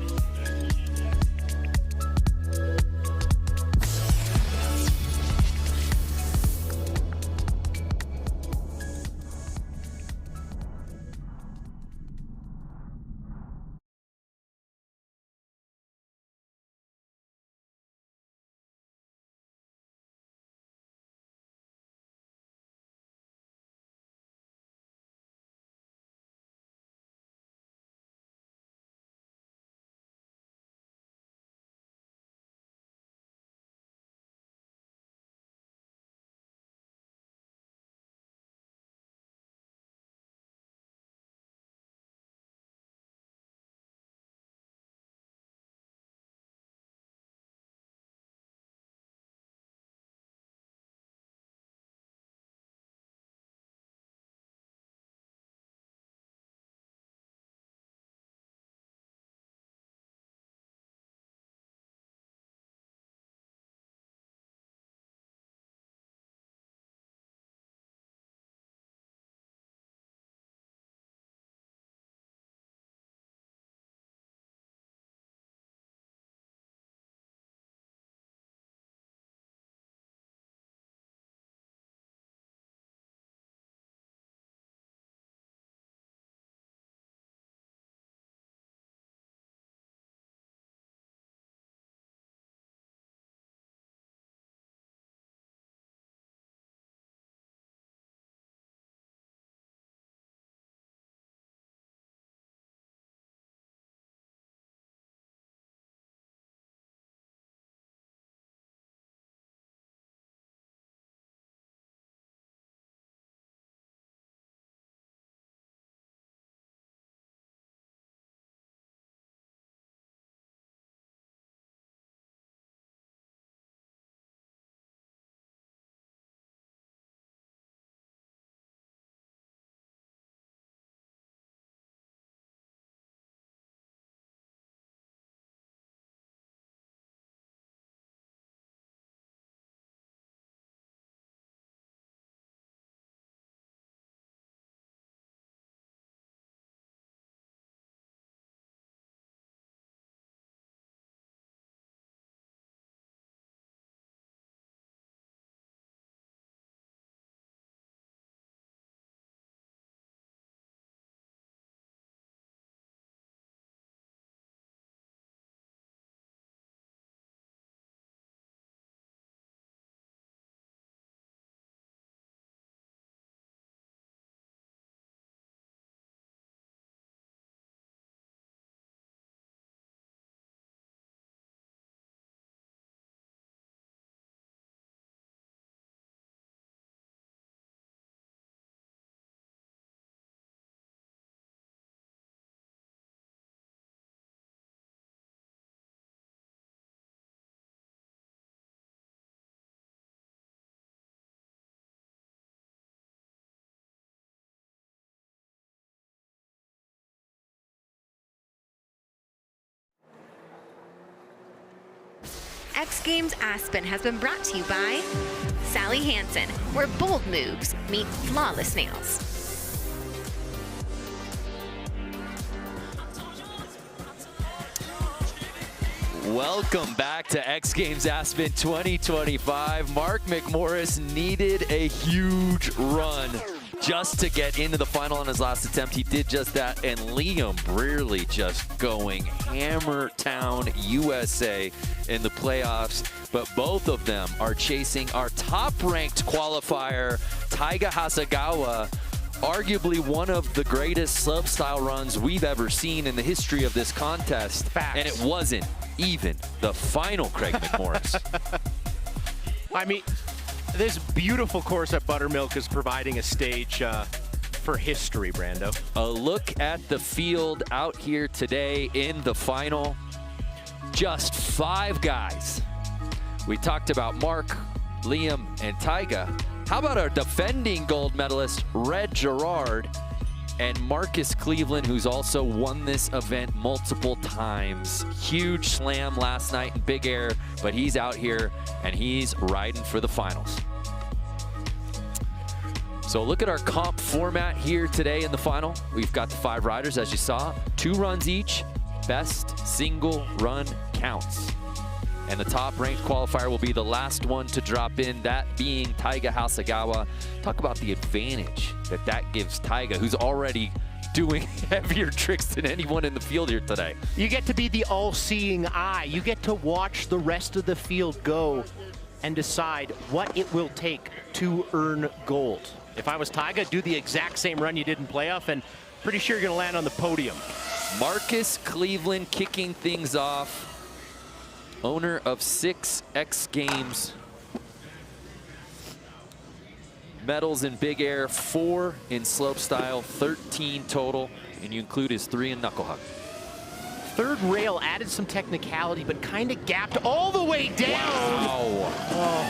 Speaker 8: X Games Aspen has been brought to you by Sally Hansen, where bold moves meet flawless nails.
Speaker 11: Welcome back to X Games Aspen 2025. Mark McMorris needed a huge run just to get into the final on his last attempt. He did just that, and Liam Brearley just going hammer town USA in the playoffs. But both of them are chasing our top-ranked qualifier, Taiga Hasegawa, arguably one of the greatest slopestyle runs we've ever seen in the history of this contest.
Speaker 12: Facts.
Speaker 11: And it wasn't even the final, Craig McMorris.
Speaker 12: I mean, this beautiful course at Buttermilk is providing a stage for history, Brando.
Speaker 11: A look at the field out here today in the final. Just 5 guys. We talked about Mark, Liam, and Taiga. How about our defending gold medalist, Red Gerard, and Marcus Cleveland, who's also won this event multiple times. Huge slam last night in Big Air, but he's out here and he's riding for the finals. So look at our comp format here today in the final. We've got the 5 riders, as you saw, 2 runs each. Best single run counts. And the top-ranked qualifier will be the last one to drop in, that being Taiga Hasegawa. Talk about the advantage that gives Taiga, who's already doing heavier tricks than anyone in the field here today.
Speaker 12: You get to be the all-seeing eye. You get to watch the rest of the field go and decide what it will take to earn gold. If I was Taiga, do the exact same run you did in playoff, and pretty sure you're going to land on the podium.
Speaker 11: Marcus Cleveland kicking things off. Owner of 6 X Games medals in Big Air, 4 in slopestyle, 13 total, and you include his 3 in knuckle hug.
Speaker 12: Third rail added some technicality, but kind of gapped all the way down.
Speaker 11: Wow.
Speaker 12: Oh.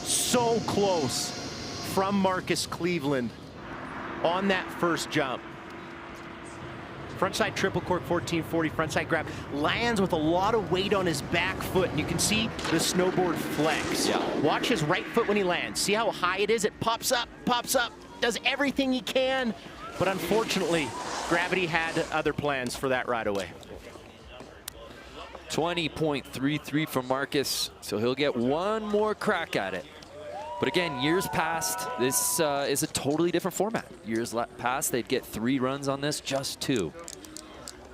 Speaker 12: So close from Marcus Cleveland on that first jump. Frontside triple cork 1440, frontside grab, lands with a lot of weight on his back foot, and you can see the snowboard flex.
Speaker 11: Yeah.
Speaker 12: Watch his right foot when he lands. See how high it is? It pops up, does everything he can, but unfortunately, gravity had other plans for that right away.
Speaker 11: 20.33 from Marcus, so he'll get one more crack at it. But again, years past, this is a totally different format. Years past, they'd get 3 runs on this, just 2.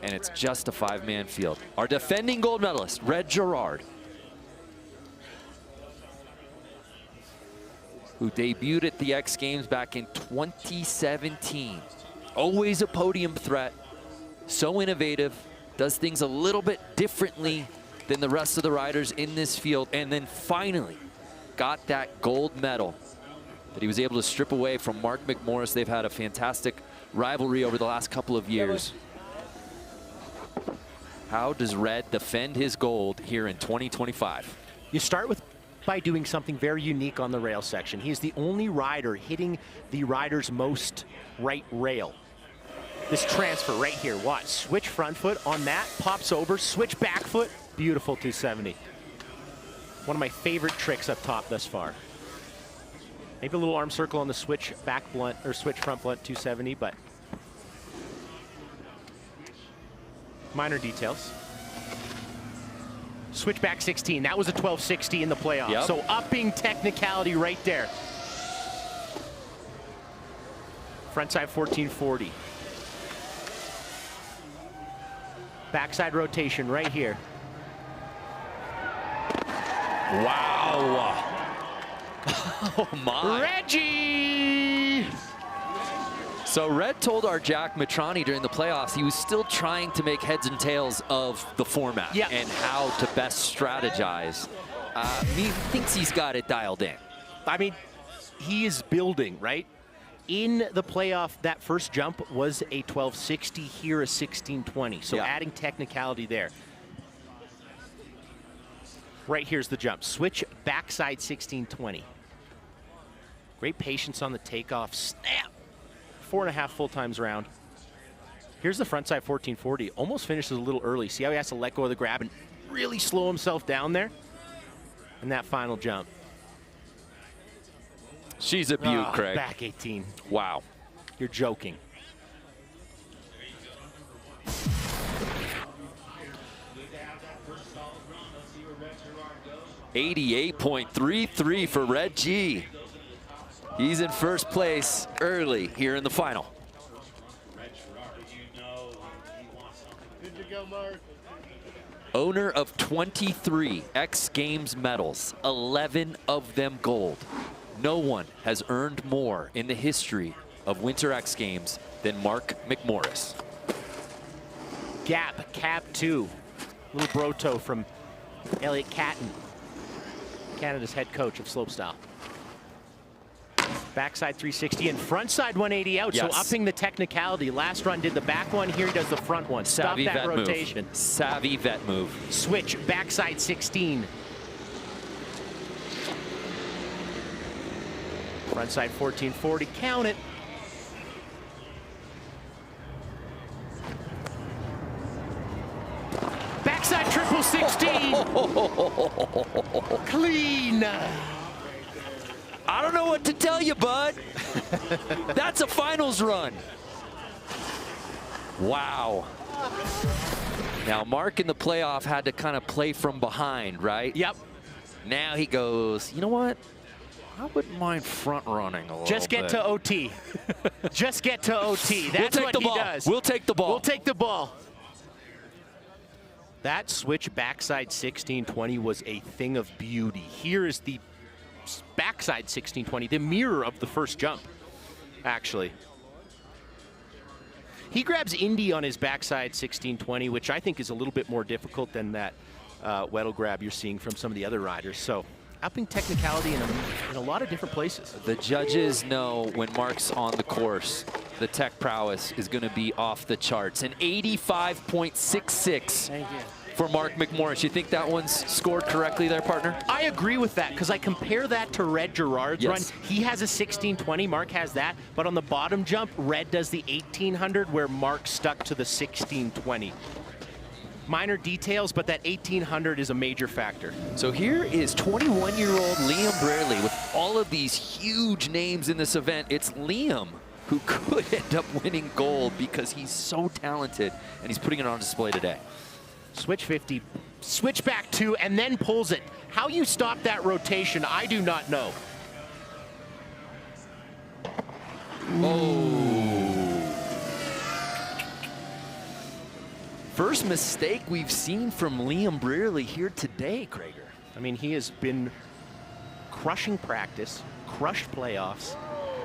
Speaker 11: And it's just a 5-man field. Our defending gold medalist, Red Gerard, who debuted at the X Games back in 2017. Always a podium threat, so innovative, does things a little bit differently than the rest of the riders in this field, and then finally got that gold medal that he was able to strip away from Mark McMorris. They've had a fantastic rivalry over the last couple of years. How does Red defend his gold here in 2025?
Speaker 12: You start by doing something very unique on the rail section. He is the only rider hitting the rider's most right rail. This transfer right here, watch. Switch front foot on that, pops over, switch back foot, beautiful 270. One of my favorite tricks up top thus far. Maybe a little arm circle on the switch back blunt, or switch front blunt 270, but minor details. Switch back 16, that was a 1260 in the playoff.
Speaker 11: Yep.
Speaker 12: So upping technicality right there. Frontside 1440. Backside rotation right here.
Speaker 11: Wow. Oh my.
Speaker 12: Reggie!
Speaker 11: So Red told our Jack Matrani during the playoffs he was still trying to make heads and tails of the format and how to best strategize. He thinks he's got it dialed in.
Speaker 12: I mean, he is building, right? In the playoff, that first jump was a 1260, here a 1620. So adding technicality there. Right here's the jump. Switch backside 1620. Great patience on the takeoff. Snap! 4.5 full times round. Here's the frontside 1440. Almost finishes a little early. See how he has to let go of the grab and really slow himself down there in that final jump.
Speaker 3: She's a beaut, Craig.
Speaker 12: Back 18.
Speaker 3: Wow.
Speaker 12: You're joking.
Speaker 11: .88.33 for Red G. He's in first place early here in the final.
Speaker 14: Good to go, Mark.
Speaker 11: Owner of 23 X Games medals, 11 of them gold. No one has earned more in the history of Winter X Games than Mark McMorris.
Speaker 12: Gap, cab 2. Little broto from Elliot Catton, Canada's head coach of slopestyle. Backside 360 and frontside 180 out,
Speaker 11: Yes.
Speaker 12: so upping the technicality. Last run did the back one, here he does the front one. Stop
Speaker 11: Savvy
Speaker 12: that
Speaker 11: vet
Speaker 12: rotation.
Speaker 11: move. Savvy vet move.
Speaker 12: Switch, backside 16. Frontside 1440, count it. Backside triple 16. Clean.
Speaker 11: I don't know what to tell you, bud. That's a finals run. Wow. Now, Mark in the playoff had to kind of play from behind, right?
Speaker 12: Yep.
Speaker 11: Now he goes, you know what? I wouldn't mind front running a little
Speaker 12: Just get
Speaker 11: bit.
Speaker 12: to OT. Just get to OT. That's
Speaker 11: We'll take
Speaker 12: what
Speaker 11: the
Speaker 12: he
Speaker 11: ball.
Speaker 12: does.
Speaker 11: We'll take the ball.
Speaker 12: We'll take the ball. That switch backside 1620 was a thing of beauty. Here is the backside 1620, the mirror of the first jump, actually. He grabs Indy on his backside 1620, which I think is a little bit more difficult than that Weddle grab you're seeing from some of the other riders. So upping technicality in a lot of different places.
Speaker 11: The judges know when Mark's on the course, the tech prowess is going to be off the charts. An 85.66 for Mark McMorris. You think that one's scored correctly there, partner?
Speaker 12: I agree with that, because I compare that to Red Gerard's
Speaker 11: Yes.
Speaker 12: run. He has a 1620, Mark has that, but on the bottom jump, Red does the 1800, where Mark stuck to the 1620. Minor details, but that 1800 is a major factor.
Speaker 11: So here is 21-year-old Liam Braley with all of these huge names in this event. It's Liam who could end up winning gold because he's so talented, and he's putting it on display today.
Speaker 12: Switch 50, switch back 2, and then pulls it. How you stop that rotation, I do not know.
Speaker 11: First mistake we've seen from Liam Braley here today, Krager.
Speaker 12: I mean, he has been crushing practice, crushed playoffs,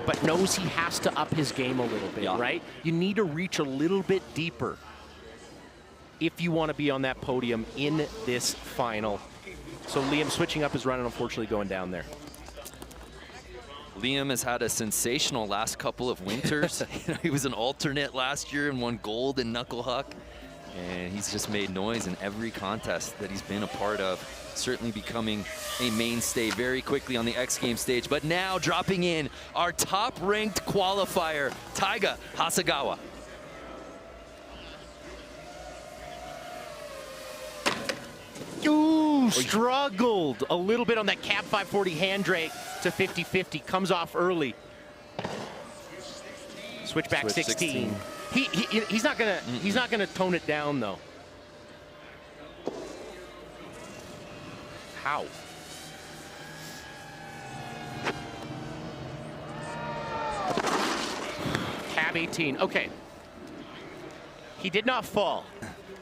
Speaker 12: but knows he has to up his game a little bit, right? You need to reach a little bit deeper if you want to be on that podium in this final. So Liam switching up his run and unfortunately going down there.
Speaker 11: Liam has had a sensational last couple of winters. He was an alternate last year and won gold in Knuckle Huck. And he's just made noise in every contest that he's been a part of. Certainly becoming a mainstay very quickly on the X Games stage. But now dropping in our top-ranked qualifier, Taiga Hasegawa.
Speaker 12: Ooh, struggled a little bit on that cab 540 hand drag to 50-50. Comes off early. Switch back 16. He's not gonna tone it down though. How? Cab 18. Okay. He did not fall,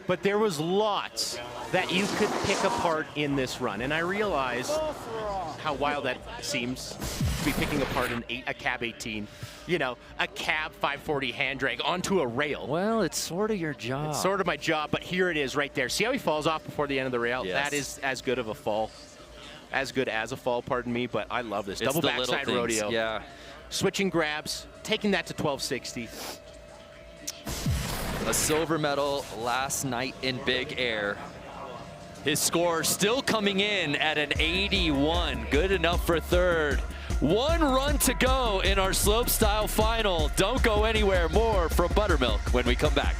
Speaker 12: but there was lots that you could pick apart in this run, and I realize how wild that seems to be picking apart a cab 18. You know, a cab 540 hand drag onto a rail.
Speaker 11: Well, it's sort of your job.
Speaker 12: It's sort of my job, but here it is right there. See how he falls off before the end of the rail?
Speaker 11: Yes.
Speaker 12: That is as good of a fall. As good as a fall, pardon me, but I love this.
Speaker 11: It's
Speaker 12: Double
Speaker 11: the little
Speaker 12: backside
Speaker 11: things,
Speaker 12: rodeo.
Speaker 11: yeah.
Speaker 12: Switching grabs, taking that to 1260.
Speaker 11: A silver medal last night in Big Air. His score still coming in at an 81. Good enough for third. One run to go in our slopestyle final. Don't go anywhere. More from Buttermilk when we come back.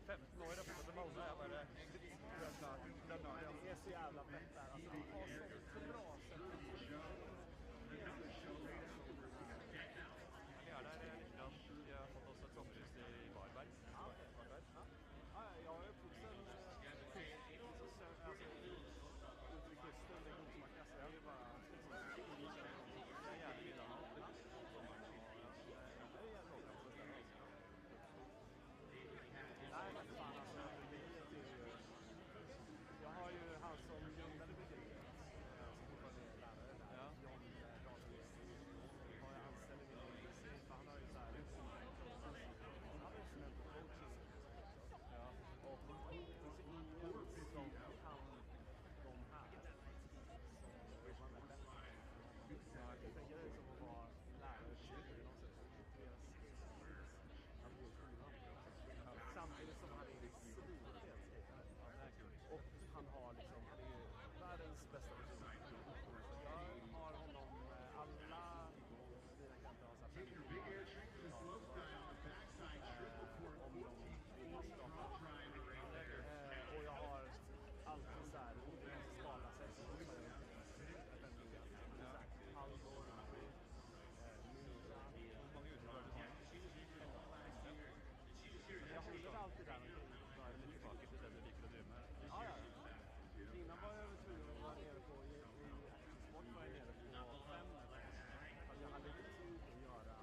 Speaker 14: 15 år uppe på Buttermilk Mountain. Det är så jävla fett där. Alltså, de har så bra sätt. Ja, där är lite grann. Vi har fått oss ett sommarhus i Varberg. Ja, jag är uppvuxen ute vid kusten, det är Godsmacka, så jag vill bara gärna vinna något. Nej, men fan alltså, jag har ju han som grundade bygget, som fortfarande är lärare där, John Dahlgren. Har jag anställd i min universitet, för han har ju så här management och coaching. Ja, och det finns ingen som kan de här som man är bättre. Så jag tänker det som att vara lärare på något sätt. Att gå i skolan. Samtidigt som han är svinhet och han har liksom, han är ju världens bästa person. Jag har honom, alla mina kanter har satt hem. Och jag har alltid så här, skala sig så som jag halvår, jag håller alltid där omkring. Jag är lite tillbaka till det du liker att drömma. Ja. Innan var jag tvungen att vara nere på i sport var jag nere på 5 meter. Jag hade inte tid att göra.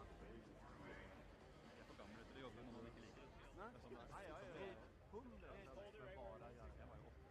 Speaker 14: Jag är för gammal till att jobba när man inte liker det. Nej, jag är 100 för bara göra. Jag var ju 8.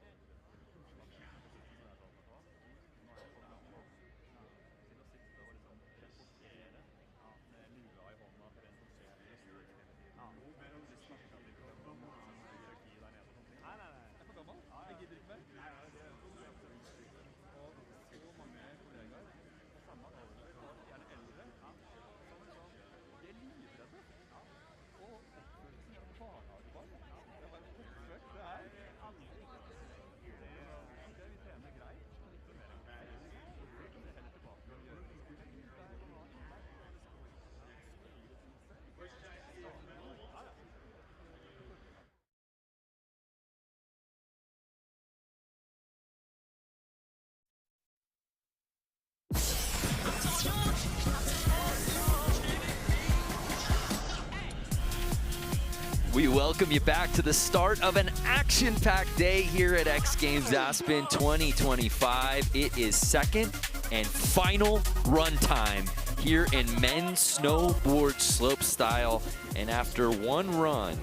Speaker 11: We welcome you back to the start of an action-packed day here at X Games Aspen 2025. It is second and final run time here in men's snowboard slopestyle. And after one run,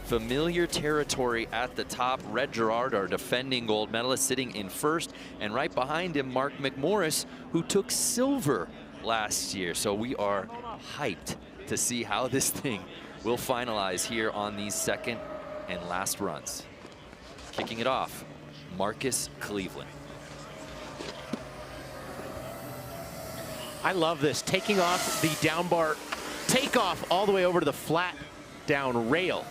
Speaker 11: familiar territory at the top. Red Gerard, our defending gold medalist, sitting in first. And right behind him, Mark McMorris, who took silver last year. So we are hyped to see how this thing will finalize here on these second and last runs. Kicking it off, Marcus Cleveland.
Speaker 12: I love this, taking off the down bar, takeoff all the way over to the flat down rail.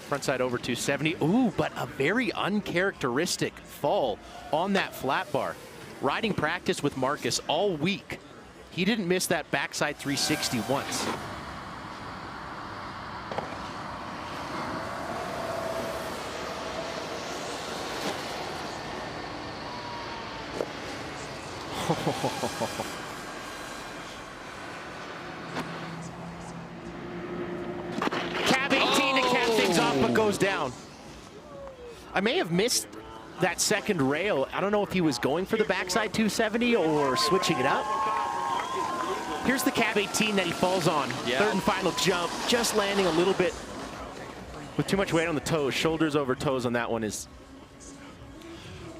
Speaker 12: Frontside over 270. Ooh, but a very uncharacteristic fall on that flat bar. Riding practice with Marcus all week. He didn't miss that backside 360 once. Cab 18 to cap things off, but goes down. I may have missed that second rail. I don't know if he was going for the backside 270 or switching it up. Here's the cab 18 that he falls on. Yeah. Third and final jump, just landing a little bit with too much weight on the toes. Shoulders over toes on that one is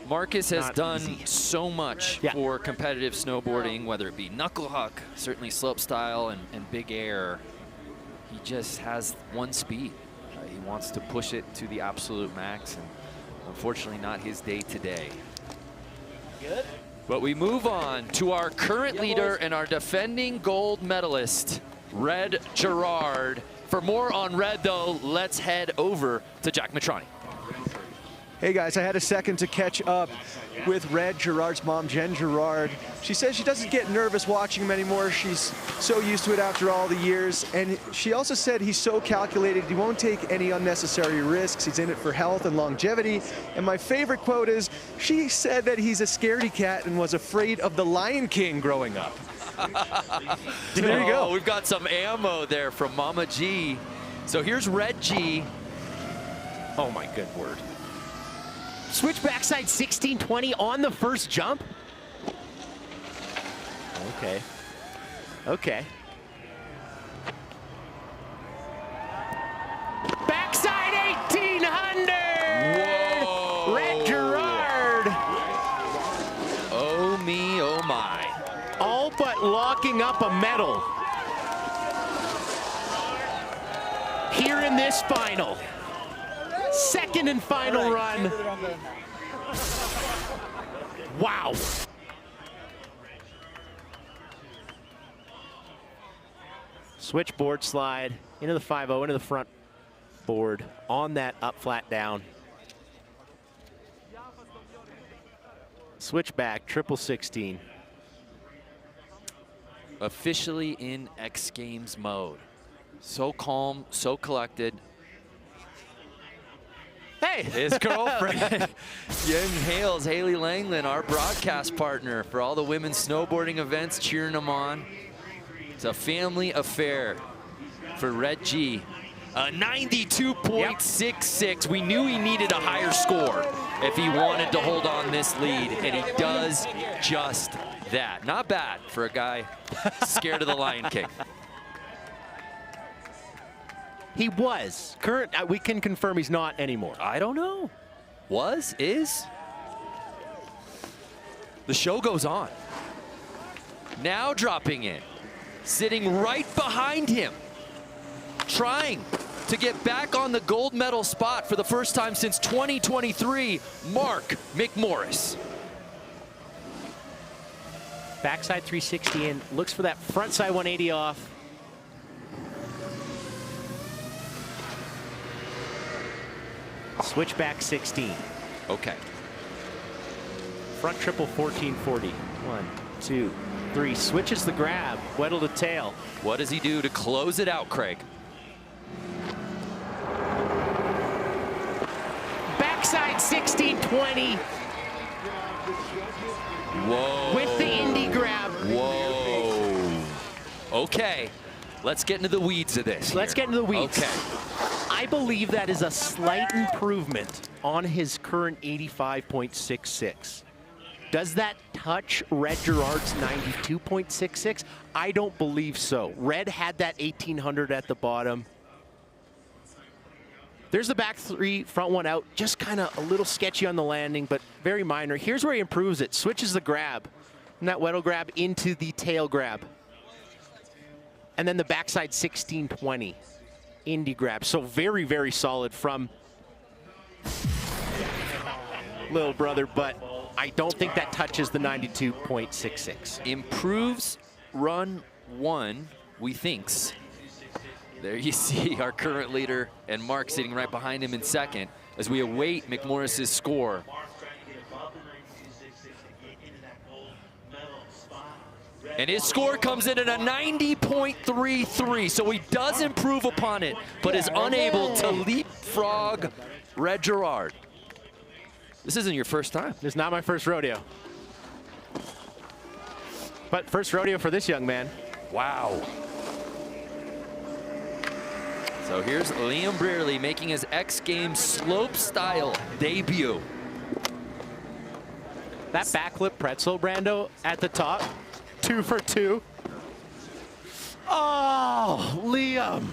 Speaker 11: Marcus has done so much for competitive snowboarding, whether it be knuckle huck, certainly slopestyle and big air. He just has one speed. He wants to push it to the absolute max, and unfortunately not his day today.
Speaker 12: Good.
Speaker 11: But we move on to our current leader and our defending gold medalist, Red Gerard. For more on Red, though, let's head over to Jack Matrani.
Speaker 13: Hey guys, I had a second to catch up with Red Gerard's mom, Jen Gerard. She says she doesn't get nervous watching him anymore. She's so used to it after all the years. And she also said he's so calculated, he won't take any unnecessary risks. He's in it for health and longevity. And my favorite quote is, she said that he's a scaredy cat and was afraid of the Lion King growing up. So there you go.
Speaker 11: We've got some ammo there from Mama G. So here's Red G.
Speaker 12: Oh my good word. Switch backside 1620 on the first jump. Okay. Okay. Backside 1800.
Speaker 11: Whoa.
Speaker 12: Red Gerard.
Speaker 11: Oh me, oh my.
Speaker 12: All but locking up a medal here in this final. Second and final run. Wow. Switchboard slide into the 5-0, into the front board on that up, flat, down. Switch back, triple 16.
Speaker 11: Officially in X Games mode. So calm, so collected.
Speaker 12: Hey!
Speaker 11: His girlfriend, Young Hales, Haley Langland, our broadcast partner for all the women's snowboarding events, cheering them on. It's a family affair for Red G. 92.66. We knew he needed a higher score if he wanted to hold on this lead, and he does just that. Not bad for a guy scared of the Lion King.
Speaker 12: He was. We can confirm he's not anymore.
Speaker 11: I don't know. Was? Is? The show goes on. Now dropping in. Sitting right behind him. Trying to get back on the gold medal spot for the first time since 2023, Mark McMorris.
Speaker 12: Backside 360 in, looks for that front side 180 off. Switch back 16.
Speaker 11: Okay.
Speaker 12: Front triple 1440. 1, 2, 3. Switches the grab. Weddle to tail.
Speaker 11: What does he do to close it out, Craig?
Speaker 12: Backside 1620.
Speaker 11: Whoa.
Speaker 12: With the indie grab.
Speaker 11: Whoa. Okay. Let's get into the weeds of this.
Speaker 12: Let's get into the weeds.
Speaker 11: Okay.
Speaker 12: I believe that is a slight improvement on his current 85.66. Does that touch Red Gerard's 92.66? I don't believe so. Red had that 1800 at the bottom. There's the back three, front one out. Just kind of a little sketchy on the landing, but very minor. Here's where he improves it. Switches the grab. And that Weddle grab into the tail grab. And then the backside 1620. Indie grab. So very, very solid from little brother, but I don't think that touches the 92.66.
Speaker 11: Improves run one, we thinks. There you see our current leader and Mark sitting right behind him in second as we await McMorris's score. And his score comes in at a 90.33, so he does improve upon it, but is unable to leapfrog Red Gerard. This isn't your first time.
Speaker 12: This is not my first rodeo. But first rodeo for this young man.
Speaker 11: Wow. So here's Liam Brearley making his X Games Slopestyle debut.
Speaker 12: That backflip pretzel, Brando, at the top. 2 for 2. Oh, Liam.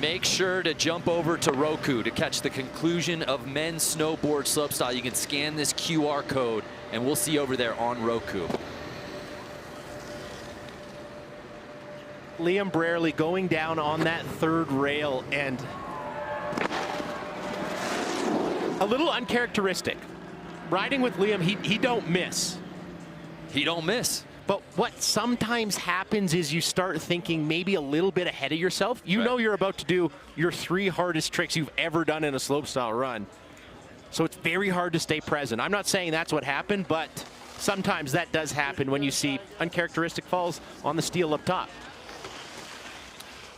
Speaker 11: Make sure to jump over to Roku to catch the conclusion of men's snowboard slopestyle. You can scan this QR code and we'll see you over there on Roku.
Speaker 12: Liam Brearley going down on that third rail and a little uncharacteristic. Riding with Liam, he don't miss.
Speaker 11: He don't miss.
Speaker 12: But what sometimes happens is you start thinking maybe a little bit ahead of yourself. You know you're about to do your 3 hardest tricks you've ever done in a slopestyle run. So it's very hard to stay present. I'm not saying that's what happened, but sometimes that does happen when you see uncharacteristic falls on the steel up top.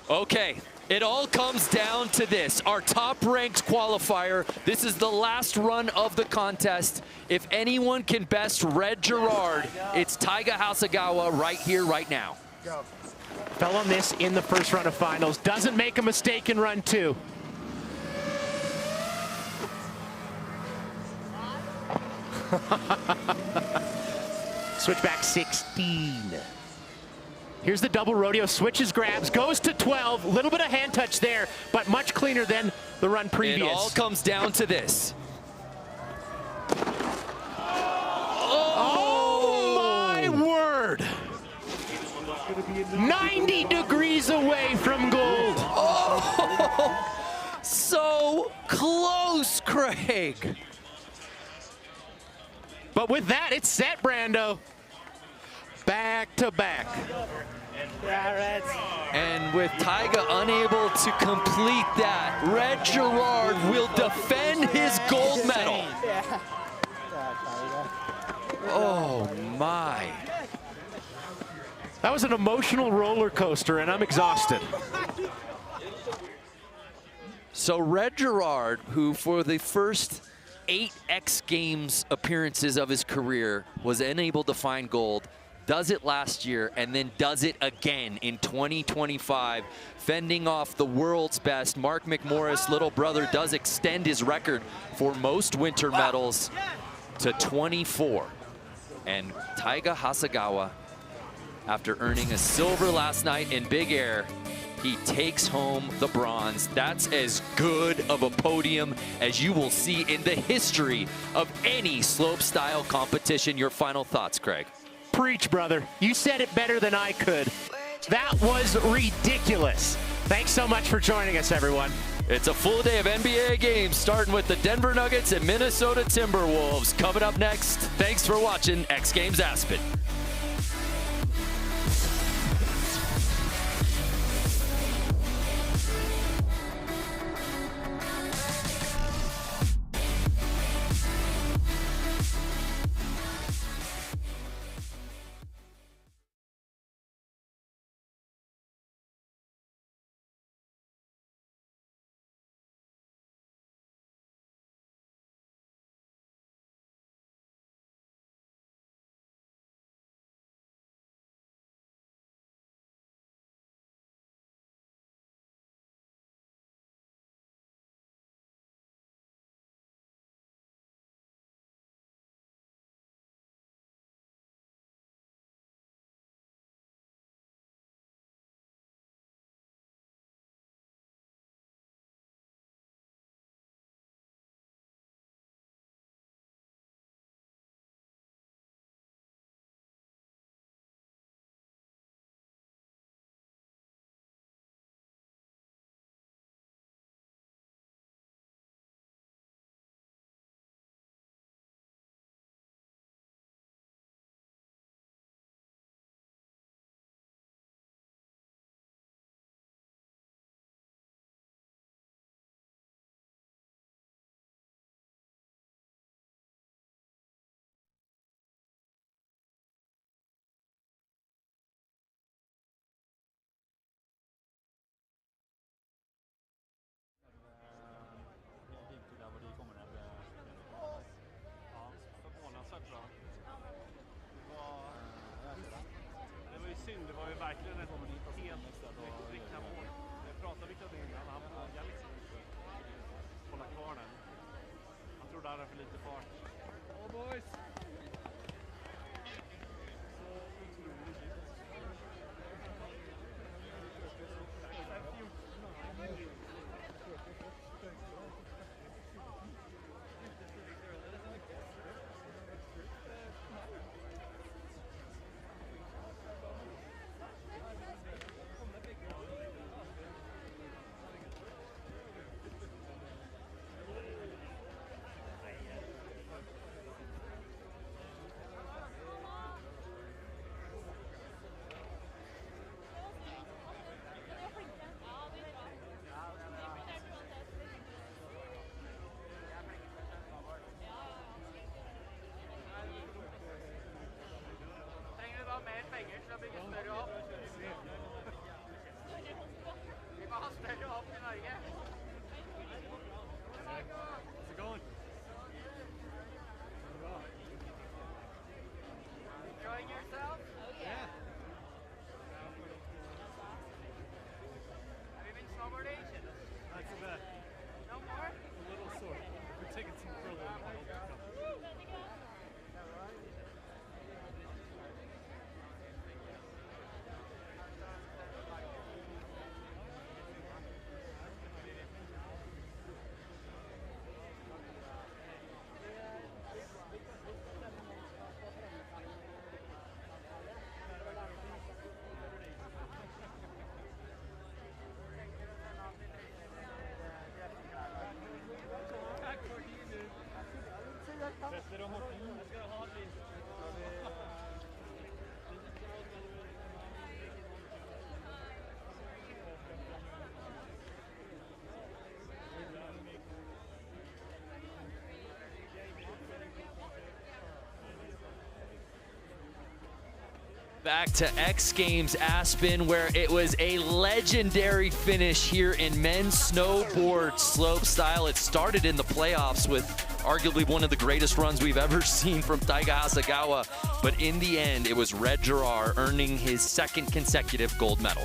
Speaker 11: Okay, it all comes down to this. Our top-ranked qualifier. This is the last run of the contest. If anyone can best Red Gerard, it's Taiga Hasegawa right here, right now.
Speaker 12: Go. Fell on this in the first run of finals. Doesn't make a mistake in run 2. Switchback 16. Here's the double rodeo, switches grabs, goes to 12. A little bit of hand touch there, but much cleaner than the run previous.
Speaker 11: It all comes down to this.
Speaker 12: Oh my word! 90 degrees away from gold.
Speaker 11: Oh, so close, Craig.
Speaker 12: But with that, it's set, Brando. Back to back.
Speaker 11: And with Taiga unable to complete that, Red Gerard will defend his gold medal. Oh my.
Speaker 12: That was an emotional roller coaster, and I'm exhausted.
Speaker 11: So Red Gerard, who for the first 8 X Games appearances of his career was unable to find gold, does it last year and then does it again in 2025, fending off the world's best. Mark McMorris, little brother, does extend his record for most winter medals to 24. And Taiga Hasegawa, after earning a silver last night in Big Air, he takes home the bronze. That's as good of a podium as you will see in the history of any slopestyle competition. Your final thoughts, Craig?
Speaker 12: Preach, brother. You said it better than I could. That was ridiculous. Thanks so much for joining us, everyone.
Speaker 11: It's a full day of NBA games, starting with the Denver Nuggets and Minnesota Timberwolves. Coming up next, thanks for watching X Games Aspen.
Speaker 14: synd, det var ju verkligen ett helt riktigt mål. Jag pratade mycket om det innan, han vågar liksom inte hålla kvar den. Han trodde han hade för lite fart. Oh boys!
Speaker 15: Enjoying yourself? Oh yeah. Have you been snowboarding?
Speaker 14: Not too bad.
Speaker 15: No more?
Speaker 14: A little sore. We're taking some for a little while.
Speaker 11: Back to X Games Aspen, where it was a legendary finish here in men's snowboard slopestyle. It started in the playoffs with arguably one of the greatest runs we've ever seen from Taiga Hasegawa, but in the end, it was Red Gerard earning his second consecutive gold medal.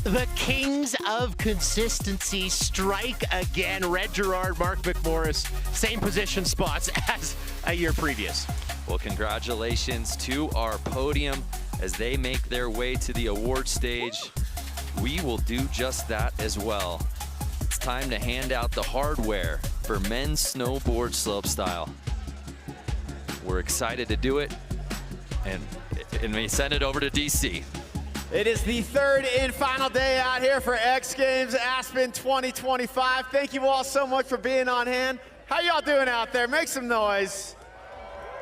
Speaker 12: The kings of consistency strike again. Red Gerard, Mark McMorris, same position spots as a year previous.
Speaker 11: Well, congratulations to our podium as they make their way to the award stage. We will do just that as well. It's time to hand out the hardware for men's snowboard slopestyle. We're excited to do it, and we send it over to DC.
Speaker 4: It is the third and final day out here for X Games Aspen 2025. Thank you all so much for being on hand. How y'all doing out there? Make some noise.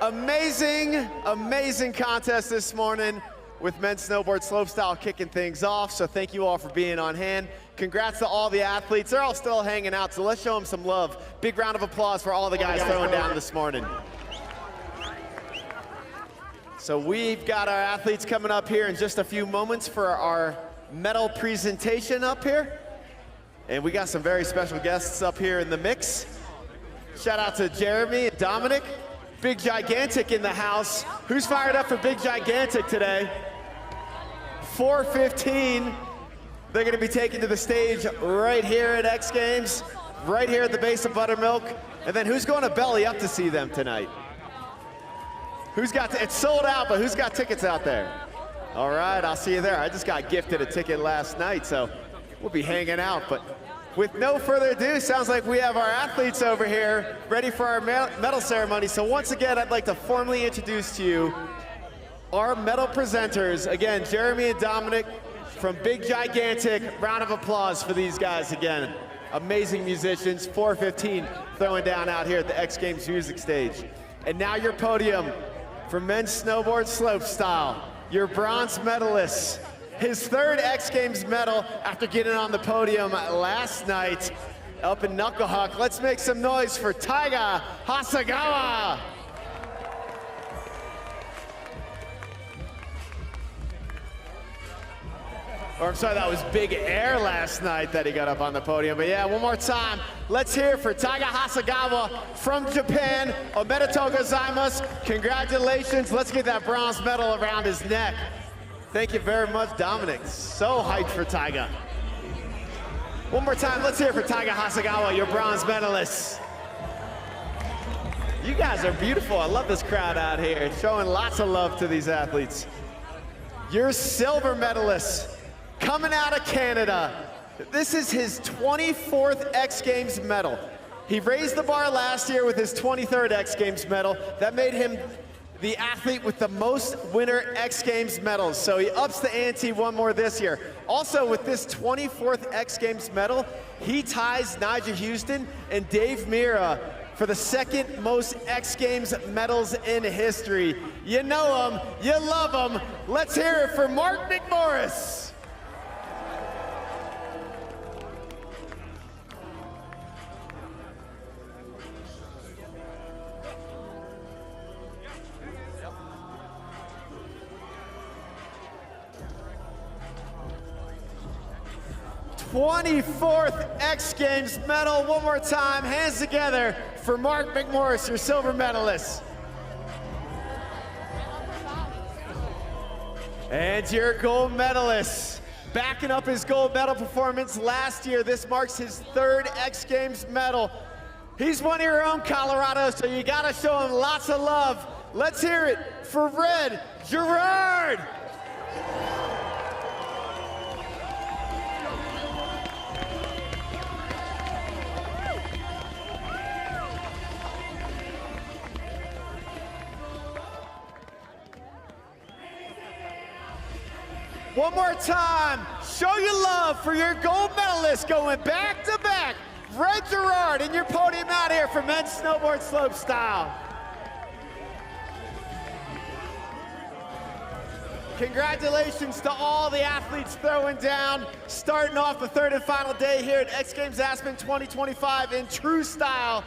Speaker 4: Amazing, amazing contest this morning with men's snowboard slopestyle kicking things off. So thank you all for being on hand. Congrats to all the athletes. They're all still hanging out, so let's show them some love. Big round of applause for all the guys throwing down this morning. So we've got our athletes coming up here in just a few moments for our medal presentation up here. And we got some very special guests up here in the mix. Shout out to Jeremy and Dominic. Big Gigantic in the house. Who's fired up for Big Gigantic today? 4:15. They're gonna be taken to the stage right here at X Games, right here at the base of Buttermilk. And then who's going to belly up to see them tonight? Who's got, it's sold out, but who's got tickets out there? All right, I'll see you there. I just got gifted a ticket last night, so we'll be hanging out. But with no further ado, sounds like we have our athletes over here ready for our medal ceremony. So once again, I'd like to formally introduce to you our medal presenters. Again, Jeremy and Dominic from Big Gigantic. Round of applause for these guys again. Amazing musicians, 4:15 throwing down out here at the X Games music stage. And now your podium for men's snowboard slopestyle, your bronze medalists. His third X Games medal after getting on the podium last night up in Knucklehuck. Let's make some noise for Taiga Hasegawa. Or I'm sorry, that was Big Air last night that he got up on the podium. But yeah, one more time. Let's hear for Taiga Hasegawa from Japan. Omedetou gozaimasu. Congratulations. Let's get that bronze medal around his neck. Thank you very much, Dominic. So hyped for Taiga. One more time, let's hear it for Taiga Hasegawa, your bronze medalist. You guys are beautiful. I love this crowd out here. Showing lots of love to these athletes. Your silver medalist coming out of Canada. This is his 24th X Games medal. He raised the bar last year with his 23rd X Games medal. That made him the athlete with the most winter X Games medals. So he ups the ante one more this year. Also with this 24th X Games medal, he ties Nigel Houston and Dave Mira for the second most X Games medals in history. You know him, you love him. Let's hear it for Mark McMorris.
Speaker 2: 24th X Games medal. One more time, hands together for Mark McMorris, your silver medalist. And your gold medalist. Backing up his gold medal performance last year, this marks his 3rd X Games medal. He's one of your own, Colorado, so you gotta show him lots of love. Let's hear it for Red Gerard. One more time, show your love for your gold medalist going back to back. Red Gerard in your podium out here for men's snowboard slopestyle. Congratulations to all the athletes throwing down, starting off the 3rd and final day here at X Games Aspen 2025 in true style.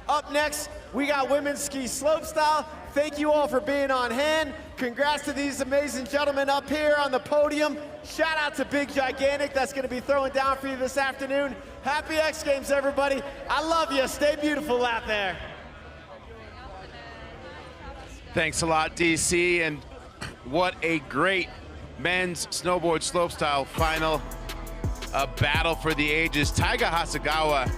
Speaker 2: Up next, we got women's ski slopestyle. Thank you all for being on hand. Congrats to these amazing gentlemen up here on the podium. Shout out to Big Gigantic that's gonna be throwing down for you this afternoon. Happy X Games, everybody. I love you. Stay beautiful out there.
Speaker 4: Thanks a lot, DC, and what a great men's snowboard slopestyle final. A battle for the ages. Taiga Hasegawa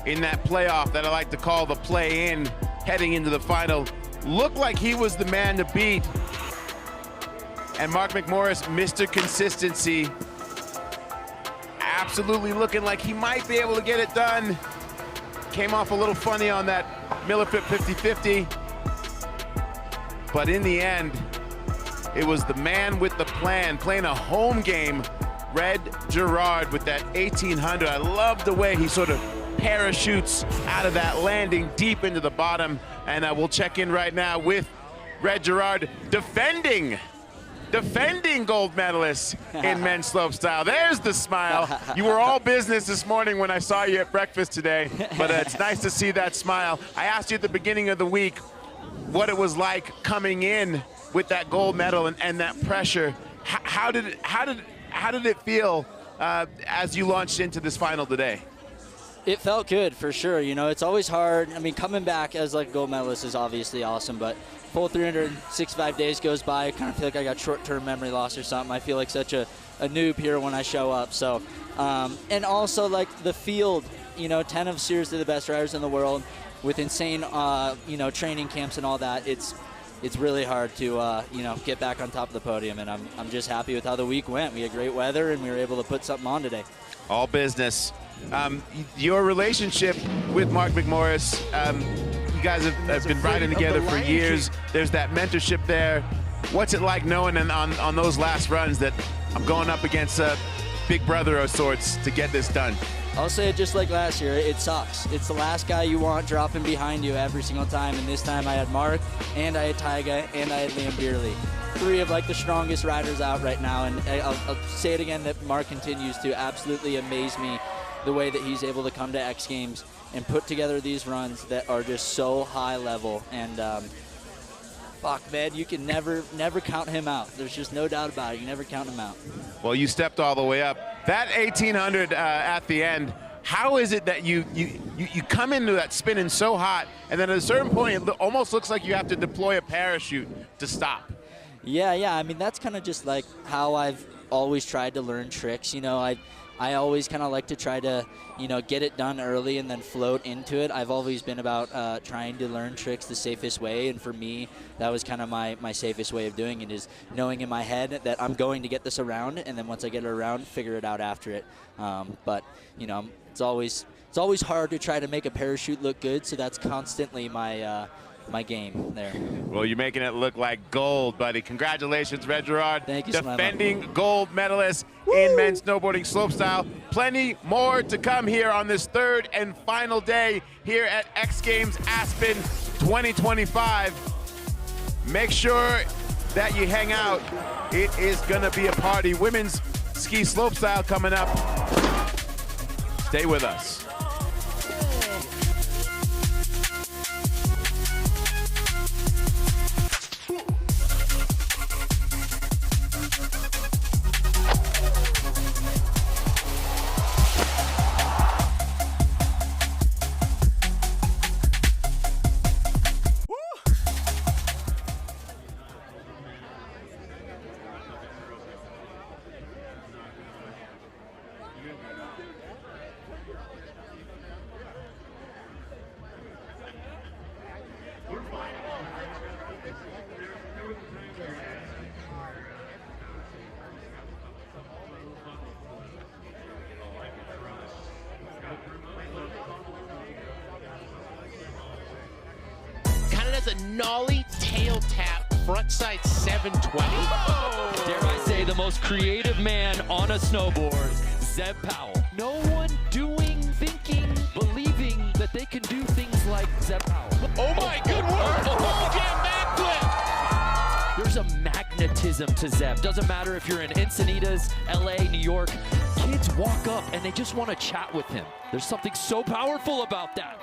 Speaker 4: in that playoff that I like to call the play-in, heading into the final, looked like he was the man to beat. And Mark McMorris, Mr. Consistency, absolutely looking like he might be able to get it done. Came off a little funny on that Miller Flip 50-50. But in the end, it was the man with the plan, playing a home game, Red Gerard with that 1800. I love the way he sort of parachutes out of that landing deep into the bottom. And we'll check in right now with Red Gerard, defending gold medalist in men's slopestyle. There's the smile. You were all business this morning when I saw you at breakfast today, but it's nice to see that smile. I asked you at the beginning of the week what it was like coming in with that gold medal and that pressure. How did it feel as you launched into this final today?
Speaker 6: It felt good, for sure. You know, it's always hard. I mean, coming back as like a gold medalist is obviously awesome, but full 365 days goes by. I kind of feel like I got short-term memory loss or something. I feel like such a noob here when I show up. So, and also like the field, you know, 10 of seriously the best riders in the world with insane, you know, training camps and all that. It's really hard to, you know, get back on top of the podium, and I'm just happy with how the week went. We had great weather, and we were able to put something on today.
Speaker 4: All business. Your relationship with Mark McMorris, you guys have been riding together for years. There's that mentorship there. What's it like knowing on those last runs that I'm going up against a big brother of sorts to get this done?
Speaker 6: I'll say it just like last year, it sucks. It's the last guy you want dropping behind you every single time, and this time I had Mark, and I had Taiga, and I had Liam Beerley. 3 of like the strongest riders out right now, and I'll say it again that Mark continues to absolutely amaze me the way that he's able to come to X Games and put together these runs that are just so high level. And fuck, man, you can never count him out. There's just no doubt about it. You never count him out.
Speaker 4: Well, you stepped all the way up. That 1800 at the end, how is it that you come into that spinning so hot, and then at a certain point, it almost looks like you have to deploy a parachute to stop?
Speaker 6: Yeah. I mean, that's kind of just like how I've always tried to learn tricks. You know, I always kind of like to try to, you know, get it done early and then float into it. I've always been about trying to learn tricks the safest way, and for me, that was kind of my safest way of doing it, is knowing in my head that I'm going to get this around, and then once I get it around, figure it out after it. But, you know, it's always hard to try to make a parachute look good, so that's constantly my game there.
Speaker 4: Well, you're making it look like gold, buddy. Congratulations, Red Gerard.
Speaker 6: Thank you,
Speaker 4: defending gold medalist in men's snowboarding slopestyle. Plenty more to come here on this 3rd and final day here at X Games Aspen 2025. Make sure that you hang out. It is gonna be a party. Women's ski slopestyle coming up. Stay with us.
Speaker 12: a nollie tail tap frontside 720.
Speaker 11: Dare I say the most creative man on a snowboard, Zeb Powell. No one doing, thinking, believing that they can do things like Zeb Powell.
Speaker 12: Oh my, good work! Again, backflip!
Speaker 11: There's a magnetism to Zeb. Doesn't matter if you're in Encinitas, LA, New York. Kids walk up and they just want to chat with him. There's something so powerful about that.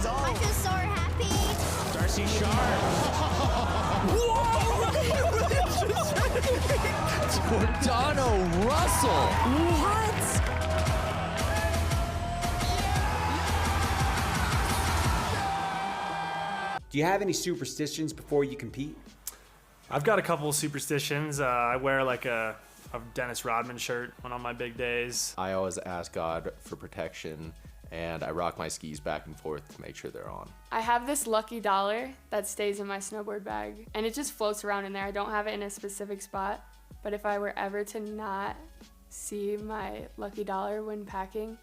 Speaker 9: I feel so happy.
Speaker 12: Darcy Sharp.
Speaker 11: Giordano Russell.
Speaker 9: What?
Speaker 16: Do you have any superstitions before you compete?
Speaker 17: I've got a couple of superstitions. I wear like a Dennis Rodman shirt when on my big days.
Speaker 23: I always ask God for protection, and I rock my skis back and forth to make sure they're on.
Speaker 24: I have this lucky dollar that stays in my snowboard bag, and it just floats around in there. I don't have it in a specific spot, but if I were ever to not see my lucky dollar when packing,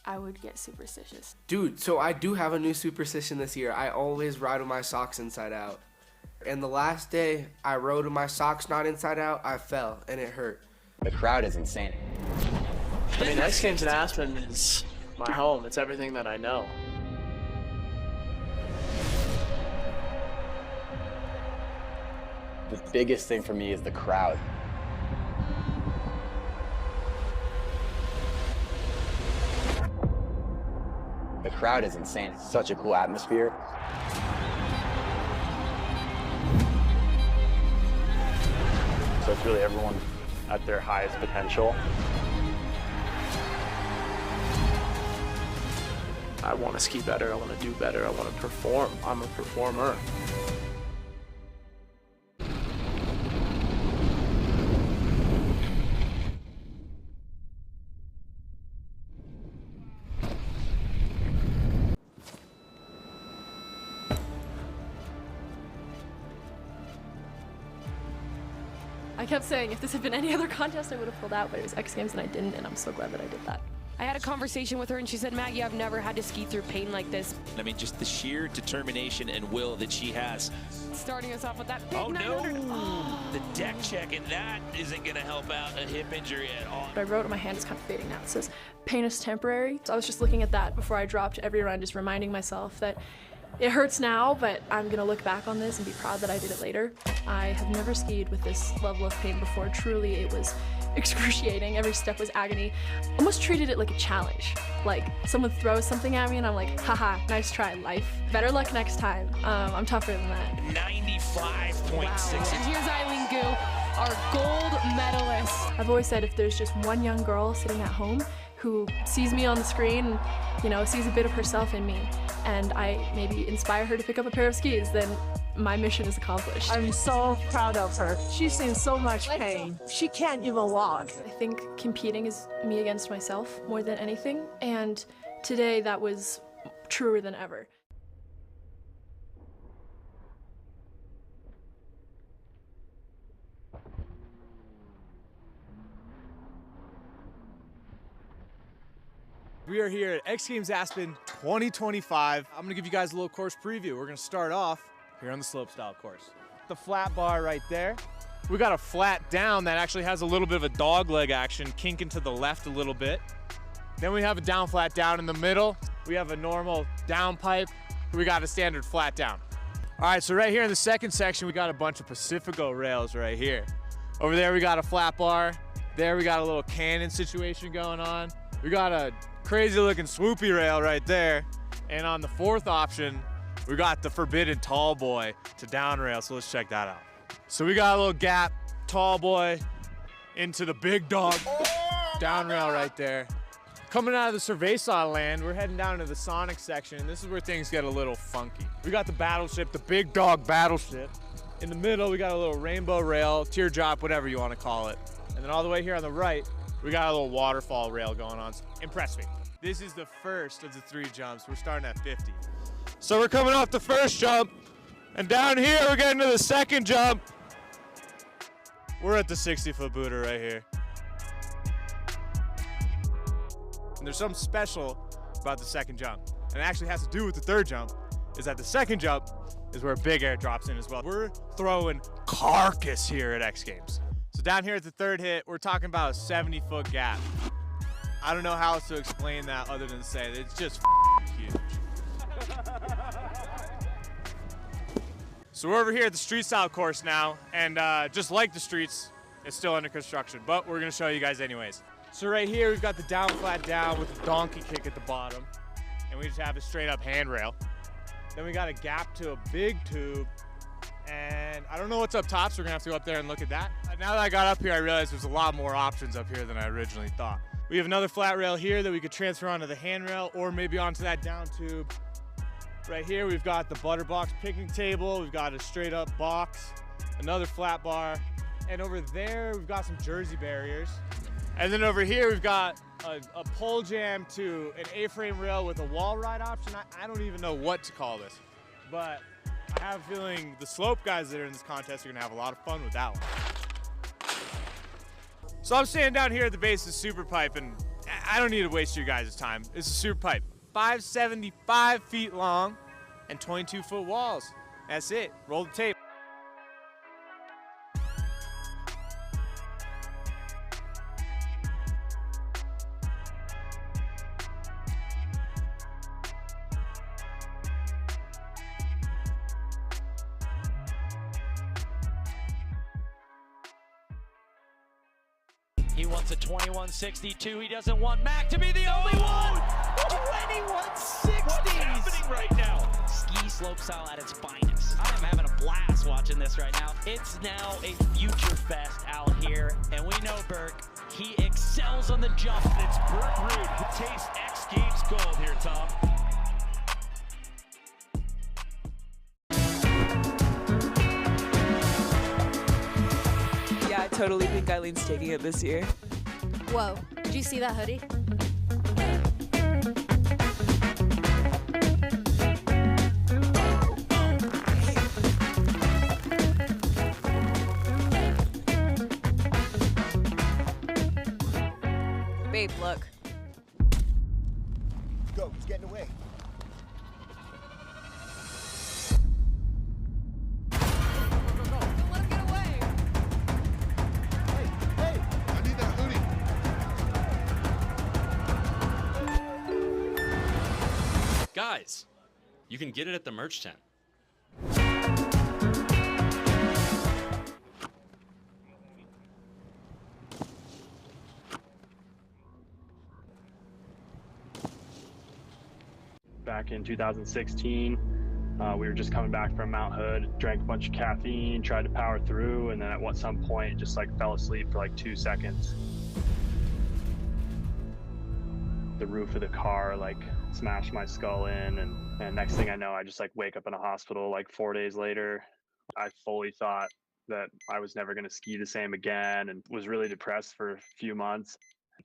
Speaker 24: I would get superstitious.
Speaker 25: Dude, so I do have a new superstition this year. I always ride with my socks inside out. And the last day I rode with my socks not inside out, I fell and it hurt.
Speaker 20: The crowd is insane.
Speaker 26: I mean, X Games in Aspen is my home. It's everything that I know.
Speaker 20: The biggest thing for me is the crowd. The crowd is insane. It's such a cool atmosphere.
Speaker 27: So it's really everyone at their highest potential.
Speaker 26: I want to ski better. I want to do better. I want to perform. I'm a performer.
Speaker 28: I kept saying if this had been any other contest, I would have pulled out, but it was X Games and I didn't, and I'm so glad that I did that.
Speaker 29: I had a conversation with her and she said, Maggie, I've never had to ski through pain like this.
Speaker 3: I mean, just the sheer determination and will that she has.
Speaker 29: Starting us off with that big
Speaker 3: Oh
Speaker 29: 900.
Speaker 3: no!
Speaker 29: Oh.
Speaker 3: The deck check, and that isn't gonna help out a hip injury at all.
Speaker 28: What I wrote on my hand is kind of fading now. It says, pain is temporary. So I was just looking at that before I dropped every run, just reminding myself that it hurts now, but I'm gonna look back on this and be proud that I did it later. I have never skied with this level of pain before. Truly, it was excruciating. Every step was agony. Almost treated it like a challenge. Like someone throws something at me and I'm like, haha, nice try, life. Better luck next time. I'm tougher than that.
Speaker 3: 95.6.
Speaker 28: Wow.
Speaker 29: And here's Eileen Gu, our gold medalist.
Speaker 28: I've always said if there's just one young girl sitting at home who sees me on the screen, you know, sees a bit of herself in me, and I maybe inspire her to pick up a pair of skis, then my mission is accomplished.
Speaker 30: I'm so proud of her. She's in so much pain. She can't even walk.
Speaker 28: I think competing is me against myself more than anything, and today that was truer than ever.
Speaker 13: We are here at X Games Aspen 2025. I'm gonna give you guys a little course preview. We're gonna start off here on the slopestyle course. The flat bar right there. We got a flat down that actually has a little bit of a dog leg action, kinking to the left a little bit. Then we have a down flat down in the middle. We have a normal down pipe. We got a standard flat down. All right, so right here in the second section, we got a bunch of Pacifico rails right here. Over there, we got a flat bar. There, we got a little cannon situation going on. We got a crazy looking swoopy rail right there. And on the fourth option, we got the forbidden tall boy to down rail, so let's check that out. So we got a little gap, tall boy into the big dog, down rail right there. Coming out of the Cerveza land, we're heading down to the Sonic section, and this is where things get a little funky. We got the battleship, the big dog battleship. In the middle, we got a little rainbow rail, teardrop, whatever you want to call it. And then all the way here on the right, we got a little waterfall rail going on. Impress me. This is the first of the 3 jumps. We're starting at 50. So we're coming off the first jump,
Speaker 1: And down here, we're getting to the second jump. We're at the 60-foot booter right here. And there's something special about the second jump. And it actually has to do with the third jump, is that the second jump is where big air drops in as well. We're throwing carcass here at X Games. So down here at the third hit, we're talking about a 70-foot gap. I don't know how else to explain that other than to say that it's just huge. So we're over here at the street style course now, and just like the streets, it's still under construction, but we're gonna show you guys anyways. So right here, we've got the down flat down with the donkey kick at the bottom, and we just have a straight up handrail. Then we got a gap to a big tube, and I don't know what's up top, so we're gonna have to go up there and look at that. Now that I got up here, I realized there's a lot more options up here than I originally thought. We have another flat rail here that we could transfer onto the handrail or maybe onto that down tube. Right here, we've got the Butterbox picnic table. We've got a straight up box, another flat bar. And over there, we've got some jersey barriers. And then over here, we've got a pole jam to an A-frame rail with a wall ride option. I don't even know what to call this, but I have a feeling the slope guys that are in this contest are gonna have a lot of fun with that one. So I'm standing down here at the base of Superpipe, and I don't need to waste your guys' time. It's a Superpipe. 575 feet long and 22-foot walls. That's it. Roll the tape.
Speaker 5: He wants a 21.62. He doesn't want Mac to be the only one. 21.60. What's happening right now? Ski slopestyle at its finest. I am having a blast watching this right now. It's now a future fest out here, and we know Burke. He excels on the jump. It's Burke Rude who tastes X Games gold here, Tom.
Speaker 7: Yeah, I totally think Eileen's taking it this year.
Speaker 9: Whoa, did you see that hoodie?
Speaker 7: Babe, look.
Speaker 2: Go, he's getting away.
Speaker 8: Guys, you can get it at the merch tent.
Speaker 27: Back in 2016, we were just coming back from Mount Hood, drank a bunch of caffeine, tried to power through, and then at some point just like fell asleep for like 2 seconds. The roof of the car like smashed my skull in, and next thing I know, I just like wake up in a hospital like 4 days later. I fully thought that I was never going to ski the same again, and was really depressed for a few months.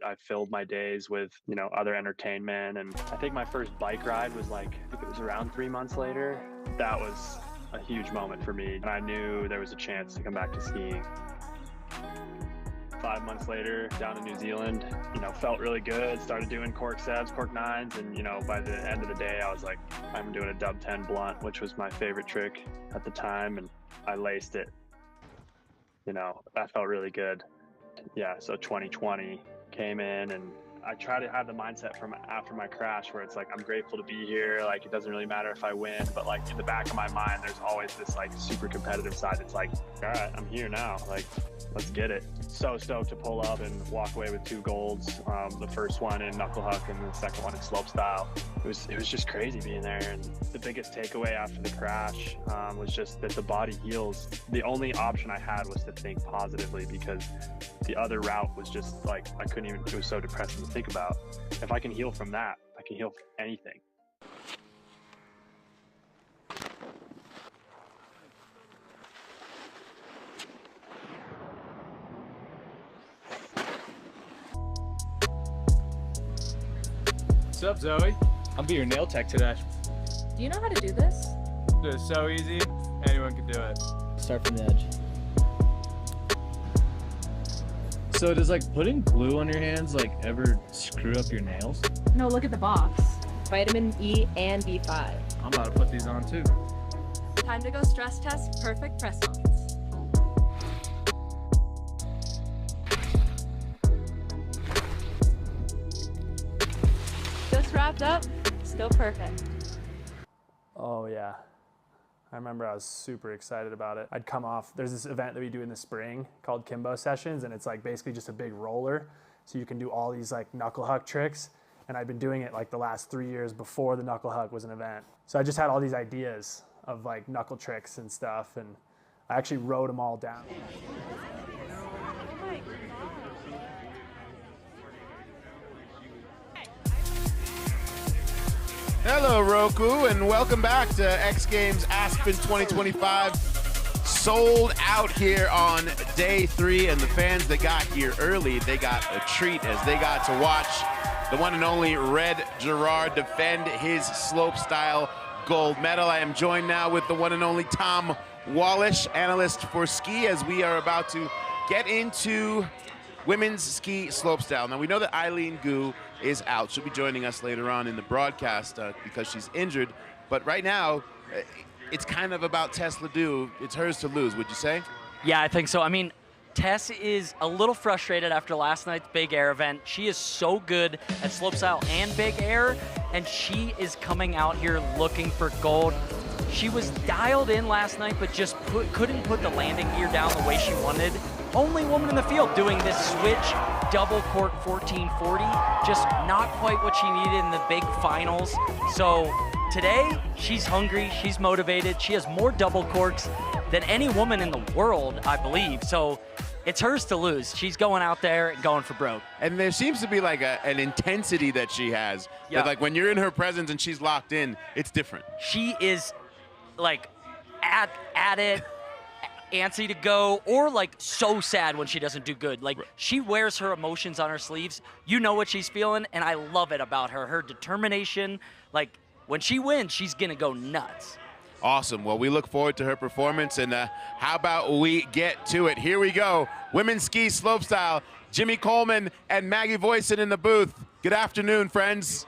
Speaker 27: I filled my days with, you know, other entertainment, and I think my first bike ride was like, I think it was around 3 months later. That was a huge moment for me, and I knew there was a chance to come back to skiing. 5 months later, down in New Zealand, you know, felt really good, started doing cork sevs, cork nines, and, you know, by the end of the day, I was like, I'm doing a dub 10 blunt, which was my favorite trick at the time, and I laced it. You know, that felt really good. Yeah, so 2020 came in, and I try to have the mindset from after my crash where it's like, I'm grateful to be here. Like, it doesn't really matter if I win, but like in the back of my mind, there's always this like super competitive side. It's like, all right, I'm here now. Like, let's get it. So stoked to pull up and walk away with 2 golds. The first one in knuckle huck and the second one in slopestyle. It was just crazy being there. And the biggest takeaway after the crash was just that the body heals. The only option I had was to think positively, because the other route was just like, I couldn't even, it was so depressing to think about. If I can heal from that, I can heal from anything.
Speaker 1: What's up, Zoe? I'll be your nail tech today.
Speaker 28: Do you know how to do this?
Speaker 1: It's so easy, anyone can do it.
Speaker 4: Start from the edge.
Speaker 6: So does like putting glue on your hands like ever screw up your nails?
Speaker 29: No, look at the box. Vitamin E and B5.
Speaker 6: I'm about to put these on too.
Speaker 29: Time to go stress test perfect press-ons. Just wrapped up, still perfect.
Speaker 17: Oh yeah. I remember I was super excited about it. I'd come off, there's this event that we do in the spring called Kimbo Sessions, and it's like basically just a big roller. So you can do all these like knuckle huck tricks. And I'd been doing it like the last 3 years before the knuckle huck was an event. So I just had all these ideas of like knuckle tricks and stuff, and I actually wrote them all down.
Speaker 2: Hello, Roku, and welcome back to X Games Aspen 2025. Sold out here on day 3, and the fans that got here early, they got a treat as they got to watch the one and only Red Gerard defend his slopestyle gold medal. I am joined now with the one and only Tom Wallish, analyst for ski, as we are about to get into women's ski slopestyle. Now, we know that Eileen Gu is out. She'll be joining us later on in the broadcast because she's injured. But right now, it's kind of about Tess Ledoux. It's hers to lose, would you say?
Speaker 10: Yeah, I think so. I mean, Tess is a little frustrated after last night's big air event. She is so good at slopestyle and big air, and she is coming out here looking for gold. She was dialed in last night, but just couldn't put the landing gear down the way she wanted. Only woman in the field doing this switch double cork 1440, just not quite what she needed in the big finals. So today, she's hungry, she's motivated, she has more double corks than any woman in the world, I believe. So it's hers to lose. She's going out there and going for broke.
Speaker 2: And there seems to be like an intensity that she has.
Speaker 10: Yeah.
Speaker 2: That, like when you're in her presence and she's locked in, it's different.
Speaker 10: She is like at it, antsy to go, or like so sad when she doesn't do good. Like she wears her emotions on her sleeves. You know what she's feeling, and I love it about her. Her determination, like when she wins, she's gonna go nuts.
Speaker 2: Awesome. Well, we look forward to her performance, and how about we get to it? Here we go. Women's ski slopestyle. Jimmy Coleman and Maggie Voisin in the booth. Good afternoon, friends.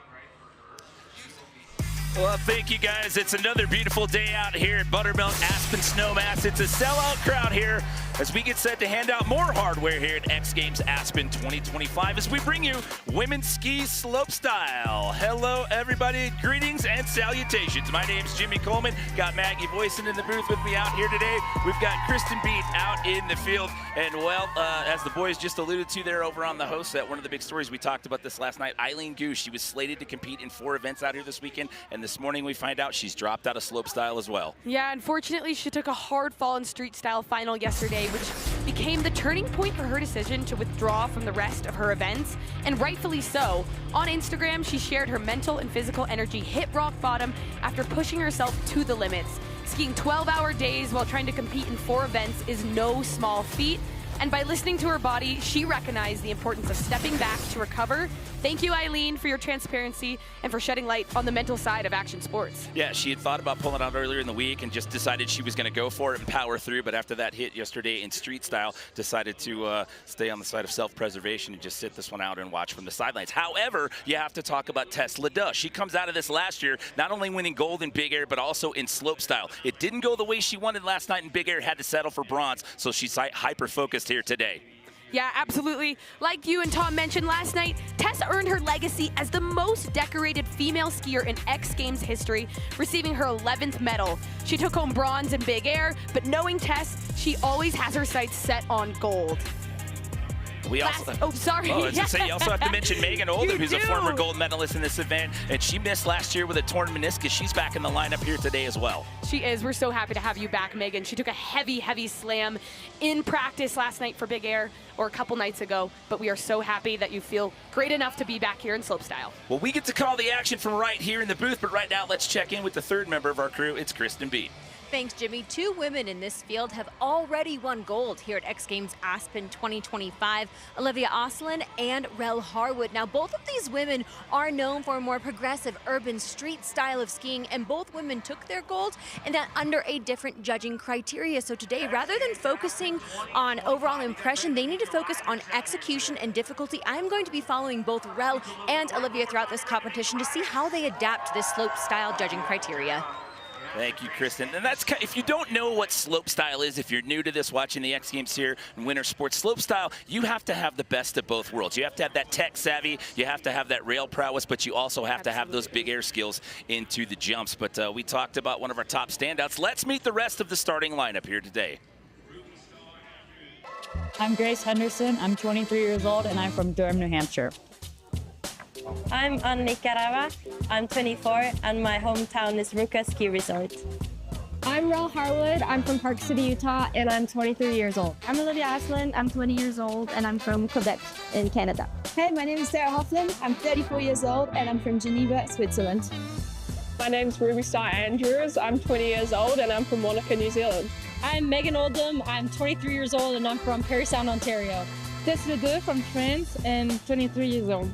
Speaker 3: Well, thank you guys. It's another beautiful day out here at Buttermilk Aspen Snowmass. It's a sellout crowd here as we get set to hand out more hardware here at X Games Aspen 2025 as we bring you women's ski slopestyle. Hello, everybody. Greetings and salutations. My name's Jimmy Coleman. Got Maggie Voisin in the booth with me out here today. We've got Kristen Beat out in the field. And, well, as the boys just alluded to there over on the host set, one of the big stories, we talked about this last night, Eileen Gu, she was slated to compete in 4 events out here this weekend. And this morning we find out she's dropped out of slopestyle as well.
Speaker 12: Yeah, unfortunately, she took a hard fall in street style final yesterday, which became the turning point for her decision to withdraw from the rest of her events, and rightfully so. On Instagram, she shared her mental and physical energy hit rock bottom after pushing herself to the limits. Skiing 12-hour days while trying to compete in 4 events is no small feat. And by listening to her body, she recognized the importance of stepping back to recover. Thank you, Eileen, for your transparency and for shedding light on the mental side of action sports.
Speaker 3: Yeah, she had thought about pulling out earlier in the week and just decided she was going to go for it and power through. But after that hit yesterday in street style, decided to stay on the side of self-preservation and just sit this one out and watch from the sidelines. However, you have to talk about Tess Ledoux. She comes out of this last year, not only winning gold in big air, but also in slopestyle. It didn't go the way she wanted last night in big air, had to settle for bronze, so she's hyper-focused here today.
Speaker 12: Yeah, absolutely. Like you and Tom mentioned last night, Tess earned her legacy as the most decorated female skier in X Games history, receiving her 11th medal. She took home bronze in big air, but knowing Tess, she always has her sights set on gold.
Speaker 3: We
Speaker 12: you
Speaker 3: also have to mention Megan Oldham, who's a former gold medalist in this event, and she missed last year with a torn meniscus. She's back in the lineup here today as well.
Speaker 12: She is. We're so happy to have you back, Megan. She took a heavy, heavy slam in practice last night for big air, or a couple nights ago, but we are so happy that you feel great enough to be back here in slopestyle.
Speaker 3: Well, we get to call the action from right here in the booth, but right now let's check in with the third member of our crew. It's Kristen Beat.
Speaker 9: Thanks, Jimmy. 2 women in this field have already won gold here at X Games Aspen 2025, Olivia Oslin and Rel Harwood. Now, both of these women are known for a more progressive urban street style of skiing, and both women took their gold and that under a different judging criteria. So today, rather than focusing on overall impression, they need to focus on execution and difficulty. I'm going to be following both Rel and Olivia throughout this competition to see how they adapt to this slope style judging criteria.
Speaker 3: Thank you, Kristen. And that's, if you don't know what slopestyle is, if you're new to this watching the X Games here in winter sports, slopestyle, you have to have the best of both worlds. You have to have that tech savvy, you have to have that rail prowess, but you also have to have those big air skills into the jumps. But we talked about one of our top standouts. Let's meet the rest of the starting lineup here today.
Speaker 4: I'm Grace Henderson. I'm 23 years old, and I'm from Durham, New Hampshire.
Speaker 11: I'm Annika Rava. I'm 24, and my hometown is Ruka Ski Resort.
Speaker 14: I'm Rel Harwood. I'm from Park City, Utah, and I'm 23 years old.
Speaker 15: I'm Olivia Aslan. I'm 20 years old, and I'm from Quebec in Canada.
Speaker 14: Hey, my name is Sarah Hoffman. I'm 34 years old, and I'm from Geneva, Switzerland.
Speaker 16: My name's Ruby Star Andrews. I'm 20 years old, and I'm from Wanaka, New Zealand.
Speaker 18: I'm Megan Oldham. I'm 23 years old, and I'm from Parry Sound, Ontario.
Speaker 14: Tess Ledoux from France, and 23 years old.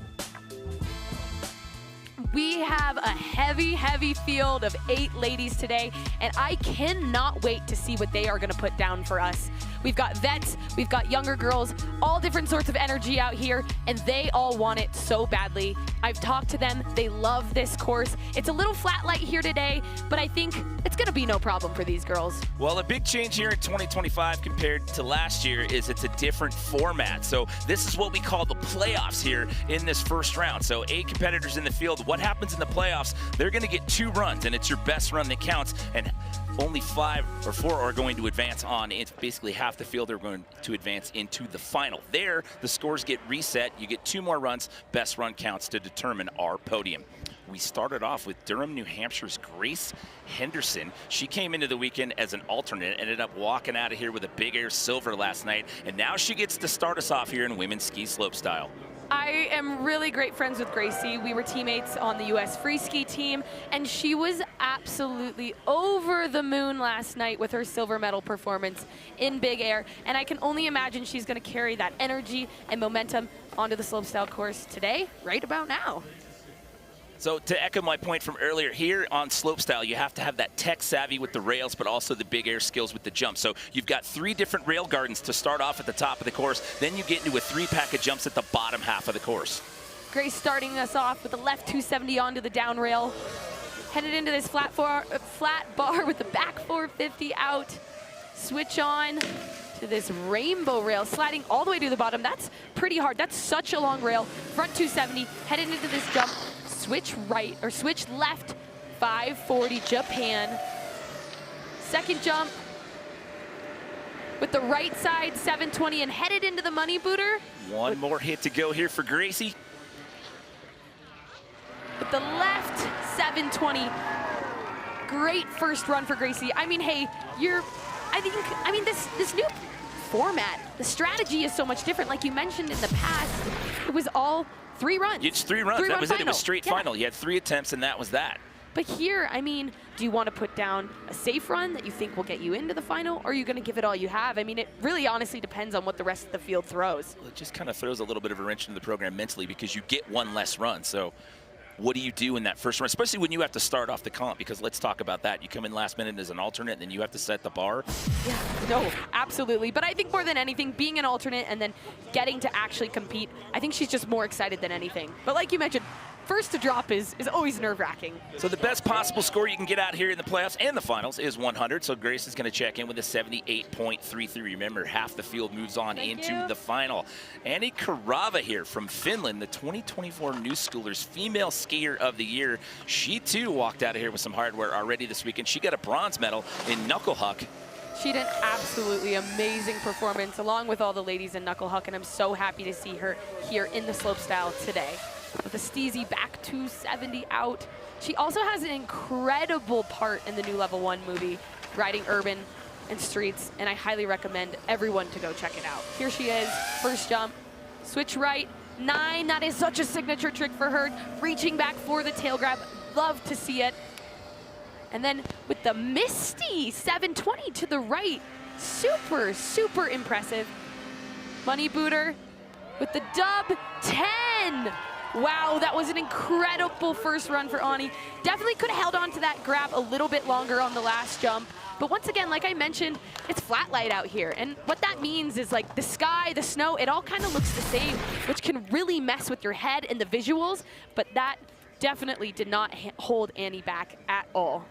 Speaker 12: We have a heavy field of 8 ladies today, and I cannot wait to see what they are going to put down for us. We've got vets, we've got younger girls, all different sorts of energy out here, and they all want it so badly. I've talked to them, they love this course. It's a little flat light here today, but I think it's going to be no problem for these girls.
Speaker 3: Well, a big change here in 2025 compared to last year is it's a different format. So this is what we call the playoffs here in this first round. So 8 competitors in the field. What happens in the playoffs? They're going to get 2 runs, and it's your best run that counts, and only 5 or 4 are going to advance on. It's basically half the field are going to advance into the final. There, the scores get reset. You get 2 more runs. Best run counts to determine our podium. We started off with Durham, New Hampshire's Grace Henderson. She came into the weekend as an alternate, ended up walking out of here with a big air silver last night, and now she gets to start us off here in women's ski slopestyle.
Speaker 12: I am really great friends with Gracie. We were teammates on the U.S. free ski team, and she was absolutely over the moon last night with her silver medal performance in big air, and I can only imagine she's going to carry that energy and momentum onto the slopestyle course today, right about now.
Speaker 3: So to echo my point from earlier, here on slopestyle, you have to have that tech savvy with the rails, but also the big air skills with the jump. So you've got 3 different rail gardens to start off at the top of the course. Then you get into a 3-pack of jumps at the bottom half of the course.
Speaker 12: Grace starting us off with the left 270 onto the down rail. Headed into this flat bar with the back 450 out. Switch on to this rainbow rail, sliding all the way to the bottom. That's pretty hard. That's such a long rail. Front 270, headed into this jump. Switch right, or switch left, 540 Japan. Second jump with the right side, 720, and headed into the money booter.
Speaker 3: One more hit to go here for Gracie.
Speaker 12: With the left, 720. Great first run for Gracie. I mean, hey, this new format, the strategy is so much different. Like you mentioned in the past, it was all 3 runs.
Speaker 3: It's 3 runs. That was it. It was straight final. You had 3 attempts, and that was that.
Speaker 12: But here, I mean, do you want to put down a safe run that you think will get you into the final, or are you going to give it all you have? I mean, it really honestly depends on what the rest of the field throws.
Speaker 3: Well, it just kind of throws a little bit of a wrench into the program mentally because you get 1 less run. So what do you do in that first run, especially when you have to start off the comp? Because let's talk about that. You come in last minute as an alternate, and then you have to set the bar.
Speaker 12: Yeah, no, absolutely. But I think more than anything, being an alternate and then getting to actually compete, I think she's just more excited than anything. But like you mentioned, first to drop is always nerve-wracking.
Speaker 3: So the best possible score you can get out here in the playoffs and the finals is 100. So Grace is going to check in with a 78.33. Remember, half the field moves on into the final. Annie Karava here from Finland, the 2024 New Schoolers Female Skier of the Year. She too walked out of here with some hardware already this weekend. She got a bronze medal in knuckle huck.
Speaker 12: She did an absolutely amazing performance along with all the ladies in knuckle huck, and I'm so happy to see her here in the slopestyle today. With a steezy back 270 out. She also has an incredible part in the new Level 1 movie, riding urban and streets, and I highly recommend everyone to go check it out. Here she is, first jump, switch right, 9, that is such a signature trick for her, reaching back for the tail grab, love to see it. And then with the Misty 720 to the right, super, super impressive. Money Booter with the dub 10. Wow, that was an incredible first run for Ani. Definitely could have held on to that grab a little bit longer on the last jump. But once again, like I mentioned, it's flat light out here. And what that means is like the sky, the snow, it all kind of looks the same, which can really mess with your head and the visuals. But that definitely did not hold Ani back at all.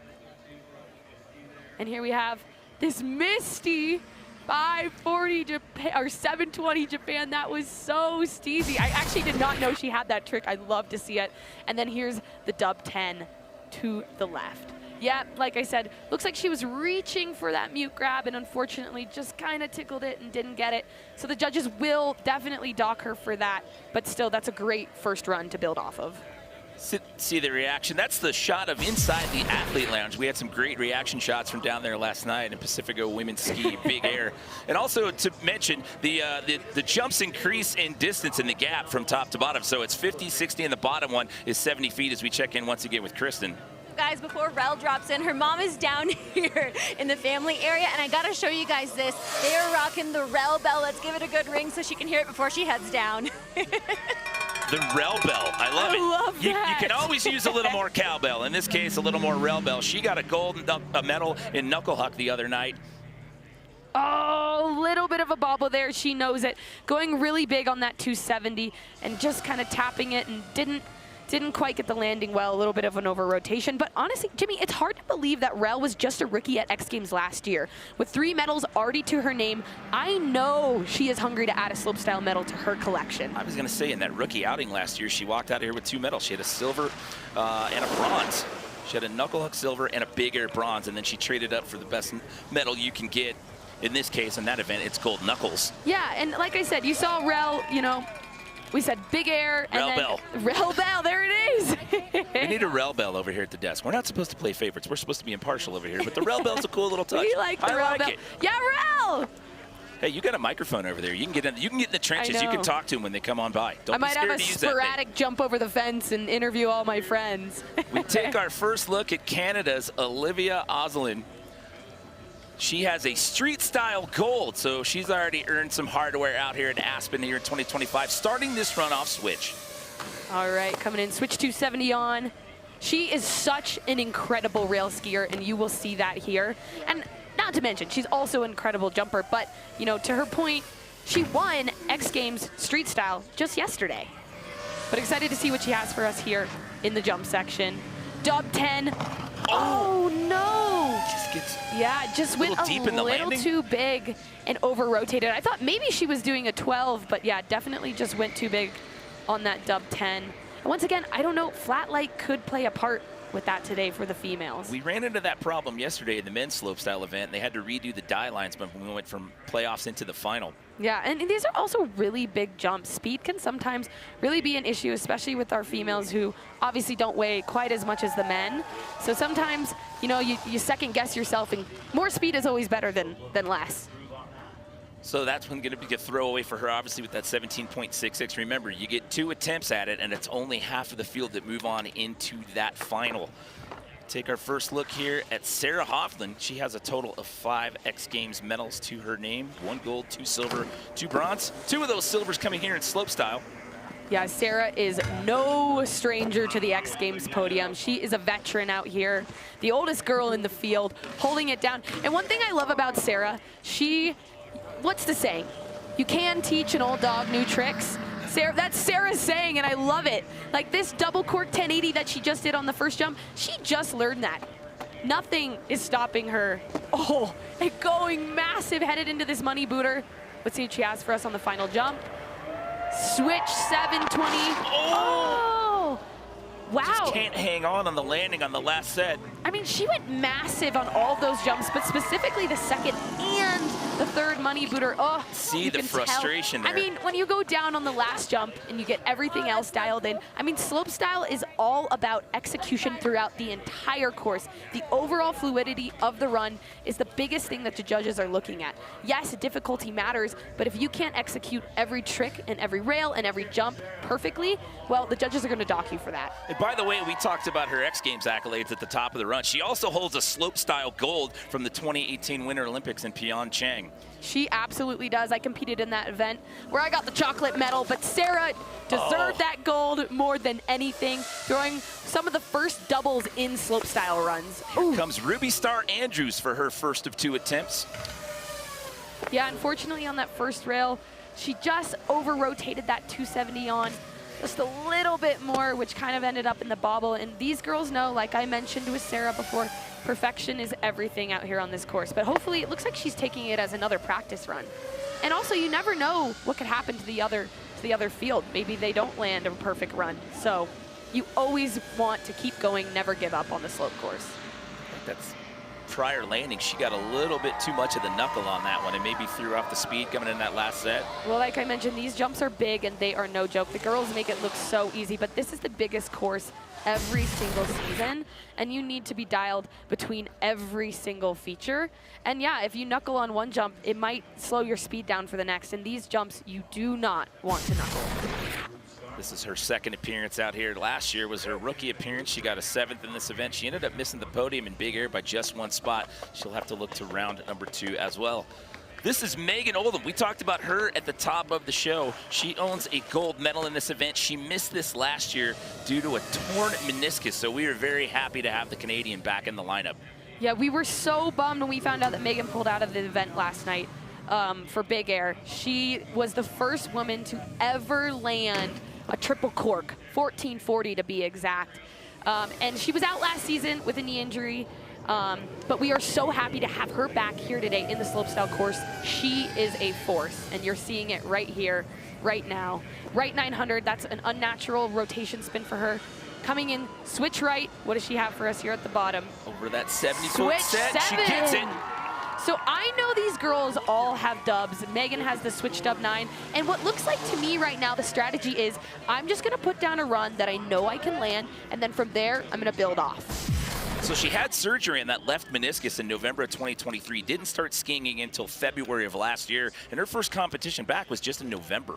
Speaker 12: And here we have this Misty 540 Japan, or 720 Japan. That was so steezy. I actually did not know she had that trick. I'd love to see it. And then here's the dub 10 to the left. Yeah, like I said, looks like she was reaching for that mute grab and unfortunately just kind of tickled it and didn't get it. So the judges will definitely dock her for that, but still, that's a great first run to build off of.
Speaker 3: See the reaction. That's the shot of inside the athlete lounge. We had some great reaction shots from down there last night in Pacifico Women's Ski Big Air. And also to mention, the jumps increase in distance in the gap from top to bottom. So it's 50, 60, and the bottom one is 70 feet as we check in once again with Kristen.
Speaker 9: Guys, before Rel drops in, her mom is down here in the family area, and I gotta show you guys this. They are rocking the Rel bell. Let's give it a good ring so she can hear it before she heads down.
Speaker 3: The Rel bell, I love it.
Speaker 12: Love
Speaker 3: you
Speaker 12: that.
Speaker 3: can always use a little more cowbell. In this case, a little more Rel bell. She got a gold medal in knuckle huck the other night.
Speaker 12: Oh, a little bit of a bobble there. She knows it. Going really big on that 270 and just kind of tapping it and didn't quite get the landing well, a little bit of an over rotation. But honestly, Jimmy, it's hard to believe that Rel was just a rookie at X Games last year. With 3 medals already to her name, I know she is hungry to add a slopestyle medal to her collection.
Speaker 3: I was going to say, in that rookie outing last year, she walked out of here with 2 medals. She had a silver and a bronze. She had a knuckle huck silver and a big air bronze, and then she traded up for the best medal you can get. In this case, in that event, it's gold knuckles.
Speaker 12: Yeah, and like I said, you saw Rel, you know, we said big air and
Speaker 3: Rel
Speaker 12: then
Speaker 3: bell.
Speaker 12: Rel bell, there it is.
Speaker 3: We need a Rel bell over here at the desk. We're not supposed to play favorites. We're supposed to be impartial over here, but the Rel bell's a cool little touch.
Speaker 12: We like the Rel bell.
Speaker 3: It.
Speaker 12: Yeah, Rel!
Speaker 3: Hey, you got a microphone over there. You can get in the trenches. You can talk to them when they come on by. Don't
Speaker 12: I might
Speaker 3: be scared
Speaker 12: have a
Speaker 3: to use that thing.
Speaker 12: sporadic jump over the fence and interview all my friends.
Speaker 3: We take our first look at Canada's Olivia Oslin. She has a street style gold, so she's already earned some hardware out here at Aspen here in 2025, starting this run off switch.
Speaker 12: All right, coming in, switch 270 on. She is such an incredible rail skier, and you will see that here. And not to mention, she's also an incredible jumper, but, you know, to her point, she won X Games street style just yesterday. But excited to see what she has for us here in the jump section. Dub 10. Oh no! Just went a little too big and over-rotated. I thought maybe she was doing a 12, but yeah, definitely just went too big on that dub 10. And once again, I don't know, flat light could play a part with that today for the females.
Speaker 3: We ran into that problem yesterday in the men's slopestyle event. They had to redo the die lines when we went from playoffs into the final.
Speaker 12: Yeah, and these are also really big jumps. Speed can sometimes really be an issue, especially with our females who obviously don't weigh quite as much as the men. So sometimes, you know, you second guess yourself, and more speed is always better than less.
Speaker 3: So that's going to be a throwaway for her, obviously, with that 17.66. Remember, you get 2 attempts at it, and it's only half of the field that move on into that final. Take our first look here at Sarah Hoffman. She has a total of 5 X Games medals to her name. 1 gold, 2 silver, 2 bronze. 2 of those silvers coming here in slopestyle.
Speaker 12: Yeah, Sarah is no stranger to the X Games podium. She is a veteran out here, the oldest girl in the field, holding it down. And one thing I love about Sarah, what's the saying? You can teach an old dog new tricks. That's Sarah's saying, and I love it. Like this double cork 1080 that she just did on the first jump, she just learned that. Nothing is stopping her. Oh, and going massive, headed into this money booter. Let's see what she has for us on the final jump. Switch 720. Oh! Wow.
Speaker 3: Just can't hang on the landing on the last set.
Speaker 12: I mean, she went massive on all of those jumps, but specifically the second and the third money booter. Oh,
Speaker 3: See the frustration there.
Speaker 12: I mean, when you go down on the last jump and you get everything else dialed in, I mean, slopestyle is all about execution throughout the entire course. The overall fluidity of the run is the biggest thing that the judges are looking at. Yes, difficulty matters, but if you can't execute every trick and every rail and every jump perfectly, well, the judges are going to dock you for that.
Speaker 3: And by the way, we talked about her X Games accolades at the top of the run. She also holds a slopestyle gold from the 2018 Winter Olympics in Pyeongchang.
Speaker 12: She absolutely does. I competed in that event where I got the chocolate medal, but Sarah deserved that gold more than anything, throwing some of the first doubles in slopestyle runs.
Speaker 3: Here comes Ruby Star Andrews for her first of 2 attempts.
Speaker 12: Yeah, unfortunately on that first rail, she just over-rotated that 270 on just a little bit more, which kind of ended up in the bobble. And these girls know, like I mentioned with Sarah before, perfection is everything out here on this course. But hopefully it looks like she's taking it as another practice run. And also, you never know what could happen to the other field. Maybe they don't land a perfect run. So you always want to keep going, never give up on the slope course.
Speaker 3: That's prior landing. She got a little bit too much of the knuckle on that one and maybe threw off the speed coming in that last set.
Speaker 12: Well, like I mentioned, these jumps are big and they are no joke. The girls make it look so easy, but this is the biggest course every single season, and you need to be dialed between every single feature. And yeah, if you knuckle on one jump, it might slow your speed down for the next, and these jumps you do not want to knuckle.
Speaker 3: This is her second appearance out here. Last year was her rookie appearance. She got a 7th in this event. She ended up missing the podium in big air by just 1 spot. She'll have to look to round number 2 as well. This is Megan Oldham. We talked about her at the top of the show. She owns a gold medal in this event. She missed this last year due to a torn meniscus, so we are very happy to have the Canadian back in the lineup.
Speaker 12: Yeah, we were so bummed when we found out that Megan pulled out of the event last night for big air. She was the first woman to ever land a triple cork, 1440 to be exact. And she was out last season with a knee injury. But we are so happy to have her back here today in the slopestyle course. She is a force, and you're seeing it right here, right now. Right 900, that's an unnatural rotation spin for her. Coming in, switch right. What does she have for us here at the bottom?
Speaker 3: Over that 70-foot set, she gets it.
Speaker 12: So I know these girls all have dubs. Megan has the switch dub 9. And what looks like to me right now, the strategy is I'm just going to put down a run that I know I can land, and then from there, I'm going to build off.
Speaker 3: So she had surgery on that left meniscus in November of 2023, didn't start skiing until February of last year, and her first competition back was just in November.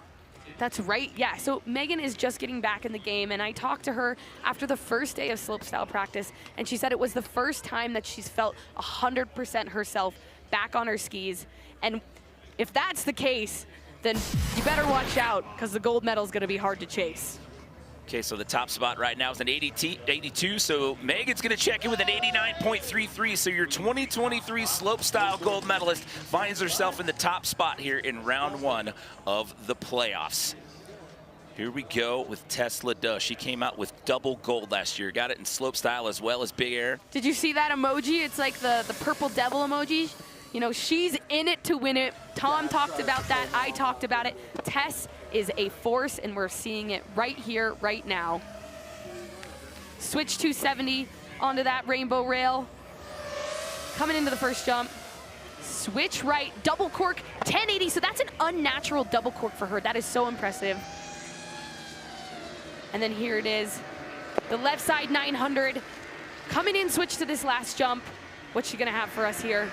Speaker 12: That's right, yeah. So Megan is just getting back in the game, and I talked to her after the first day of slopestyle practice, and she said it was the first time that she's felt 100% herself back on her skis. And if that's the case, then you better watch out, because the gold medal is going to be hard to chase.
Speaker 3: Okay, so the top spot right now is an 82, so Megan's going to check in with an 89.33, so your 2023 slopestyle gold medalist finds herself in the top spot here in round 1 of the playoffs. Here we go with Tess Ledoux. She came out with double gold last year, got it in slopestyle as well as big air.
Speaker 12: Did you see that emoji? It's like the purple devil emoji. You know, she's in it to win it. Tom talked about that. I talked about it. Tess is a force, and we're seeing it right here, right now. Switch 270 onto that rainbow rail. Coming into the first jump. Switch right, double cork, 1080. So that's an unnatural double cork for her. That is so impressive. And then here it is. The left side 900. Coming in, switch to this last jump. What's she gonna have for us here?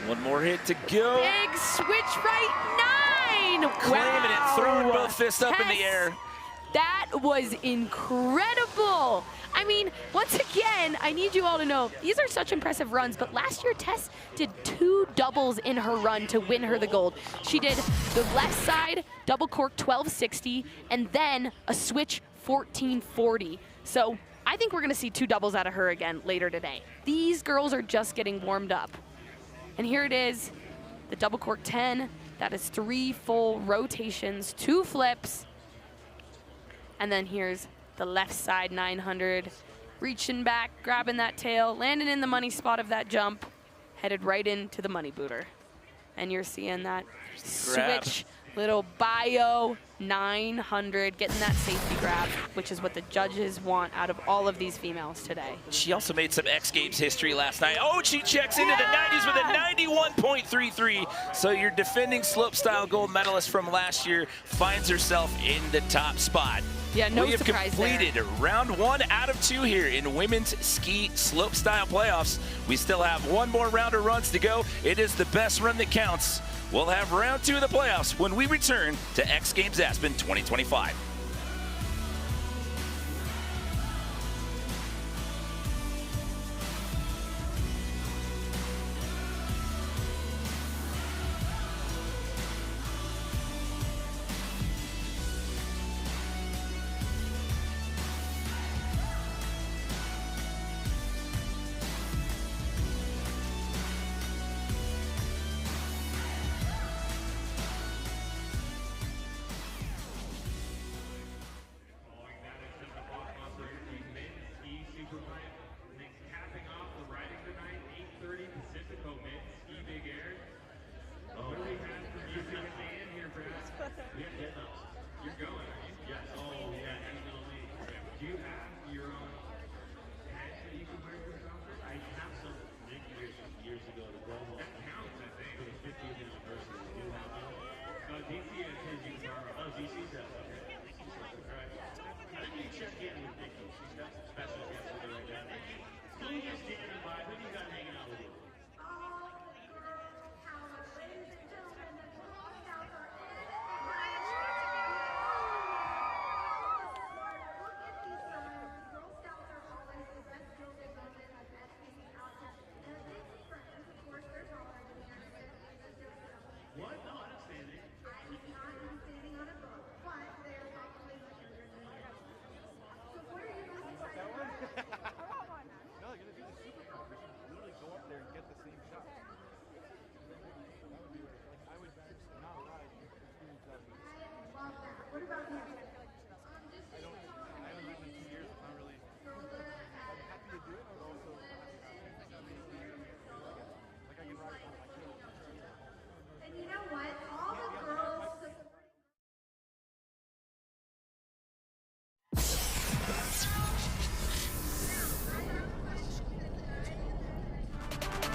Speaker 3: One more hit to go.
Speaker 12: Big switch right 9.
Speaker 3: Claiming it, throwing both fists up in the air.
Speaker 12: That was incredible. I mean, once again, I need you all to know, these are such impressive runs, but last year Tess did 2 doubles in her run to win her the gold. She did the left side double cork 1260, and then a switch 1440. So I think we're gonna see 2 doubles out of her again later today. These girls are just getting warmed up. And here it is, the double cork 10. That is 3 full rotations, 2 flips. And then here's the left side 900. Reaching back, grabbing that tail, landing in the money spot of that jump, headed right into the money booter. And you're seeing that switch Little bio 900, getting that safety grab, which is what the judges want out of all of these females today.
Speaker 3: She also made some X Games history last night. Oh, she checks into the 90s with a 91.33. So your defending slopestyle gold medalist from last year finds herself in the top spot.
Speaker 12: Yeah, no
Speaker 3: we have
Speaker 12: surprise
Speaker 3: completed
Speaker 12: there.
Speaker 3: round 1 out of 2 here in women's ski slopestyle playoffs. We still have one more round of runs to go. It is the best run that counts. We'll have round 2 of the playoffs when we return to X Games Aspen 2025.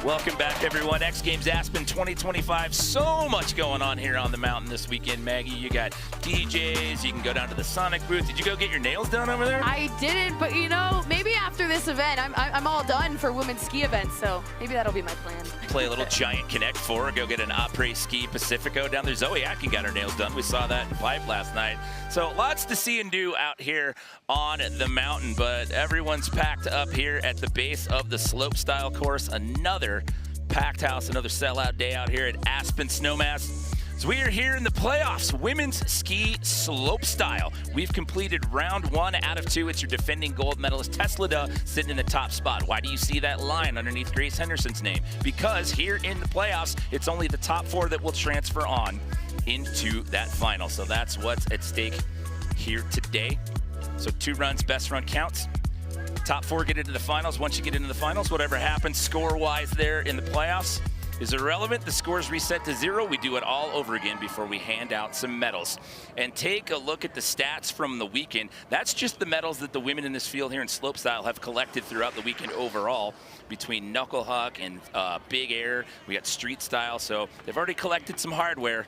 Speaker 3: Welcome back, everyone. X Games Aspen 2025. So much going on here on the mountain this weekend, Maggie. You got DJs. You can go down to the Sonic booth. Did you go get your nails done over there?
Speaker 12: I didn't, but you know, maybe after this event, I'm all done for women's ski events, so maybe that'll be my plan.
Speaker 3: Play a little Giant Connect 4, go get an Après Ski Pacifico down there. Zoe Atkin got her nails done. We saw that in Pipe last night. So lots to see and do out here on the mountain, but everyone's packed up here at the base of the Slopestyle course. Another packed house, another sellout day out here at Aspen Snowmass. So we are here in the playoffs, women's ski slopestyle. We've completed round 1 out of 2. It's your defending gold medalist, Tesla Duh, sitting in the top spot. Why do you see that line underneath Grace Henderson's name? Because here in the playoffs, it's only the top 4 that will transfer on into that final. So that's what's at stake here today. So 2 runs, best run counts. Top 4 get into the finals. Once you get into the finals, whatever happens score-wise there in the playoffs is irrelevant. The scores reset to 0. We do it all over again before we hand out some medals. And take a look at the stats from the weekend. That's just the medals that the women in this field here in slopestyle have collected throughout the weekend overall, between knuckle huck and big air. We got street style, so they've already collected some hardware.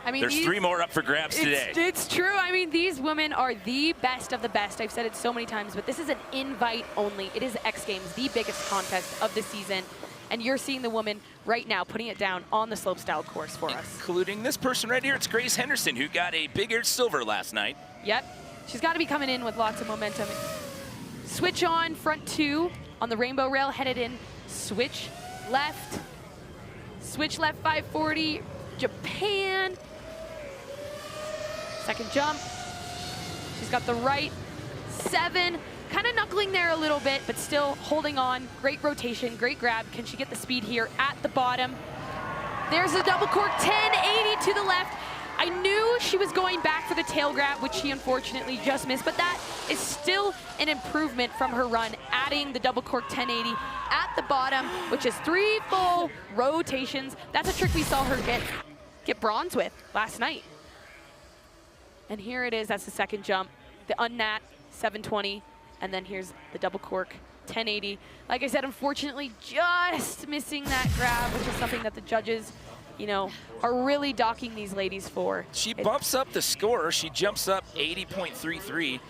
Speaker 3: I mean, there's 3 more up for grabs today.
Speaker 12: It's true. I mean, these women are the best of the best. I've said it so many times, but this is an invite only. It is X Games, the biggest contest of the season. And you're seeing the woman right now putting it down on the slopestyle course for us.
Speaker 3: Including this person right here. It's Grace Henderson, who got a big air silver last night.
Speaker 12: Yep. She's got to be coming in with lots of momentum. Switch on, front 2 on the rainbow rail, headed in. Switch left 540, Japan. Second jump. She's got the right 7. Kind of knuckling there a little bit, but still holding on. Great rotation, great grab. Can she get the speed here at the bottom? There's a double cork 1080 to the left. I knew she was going back for the tail grab, which she unfortunately just missed, but that is still an improvement from her run, adding the double cork 1080 at the bottom, which is 3 full rotations. That's a trick we saw her get bronze with last night. And here it is, that's the second jump. The unnat, 720, and then here's the double cork, 1080. Like I said, unfortunately, just missing that grab, which is something that the judges, you know, are really docking these ladies for.
Speaker 3: She bumps up the score. She jumps up 80.33.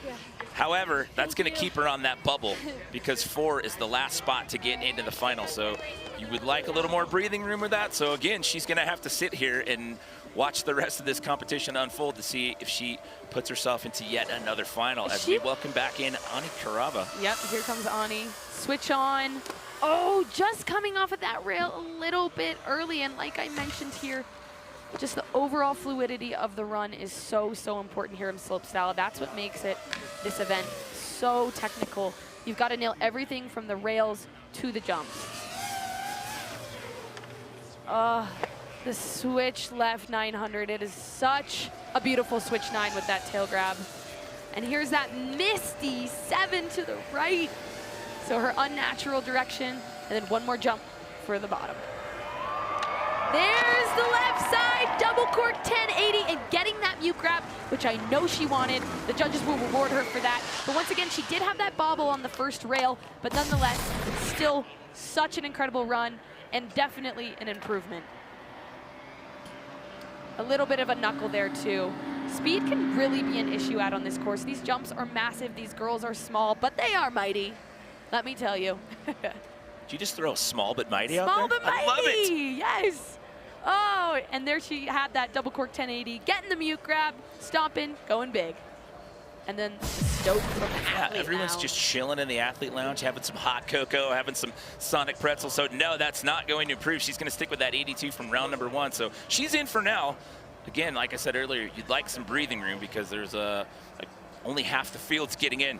Speaker 3: However, that's going to keep her on that bubble because 4 is the last spot to get into the final. So you would like a little more breathing room with that. So again, she's going to have to sit here and watch the rest of this competition unfold to see if she puts herself into yet another final as we welcome back in Ani Karava.
Speaker 12: Yep, here comes Ani. Switch on. Oh, just coming off of that rail a little bit early. And like I mentioned here, just the overall fluidity of the run is so important here in slopestyle. That's what makes it, this event, so technical. You've got to nail everything from the rails to the jumps. The switch left 900. It is such a beautiful switch 9 with that tail grab. And here's that misty 7 to the right. So her unnatural direction, and then one more jump for the bottom. There's the left side, double cork 1080, and getting that mute grab, which I know she wanted. The judges will reward her for that. But once again, she did have that bobble on the first rail, but nonetheless, still such an incredible run, and definitely an improvement. A little bit of a knuckle there too. Speed can really be an issue out on this course. These jumps are massive, these girls are small, but they are mighty. Let me tell you.
Speaker 3: Did you just throw small but mighty out there?
Speaker 12: Small but mighty,
Speaker 3: I love it.
Speaker 12: Yes. Oh, and there she had that double cork 1080, getting the mute grab, stomping, going big. And then the stoke from the athlete
Speaker 3: everyone's
Speaker 12: lounge.
Speaker 3: just chilling in the athlete lounge, having some hot cocoa, having some Sonic pretzel. So no, that's not going to improve. She's going to stick with that 82 from round number 1. So she's in for now. Again, like I said earlier, you'd like some breathing room because there's only half the field's getting in.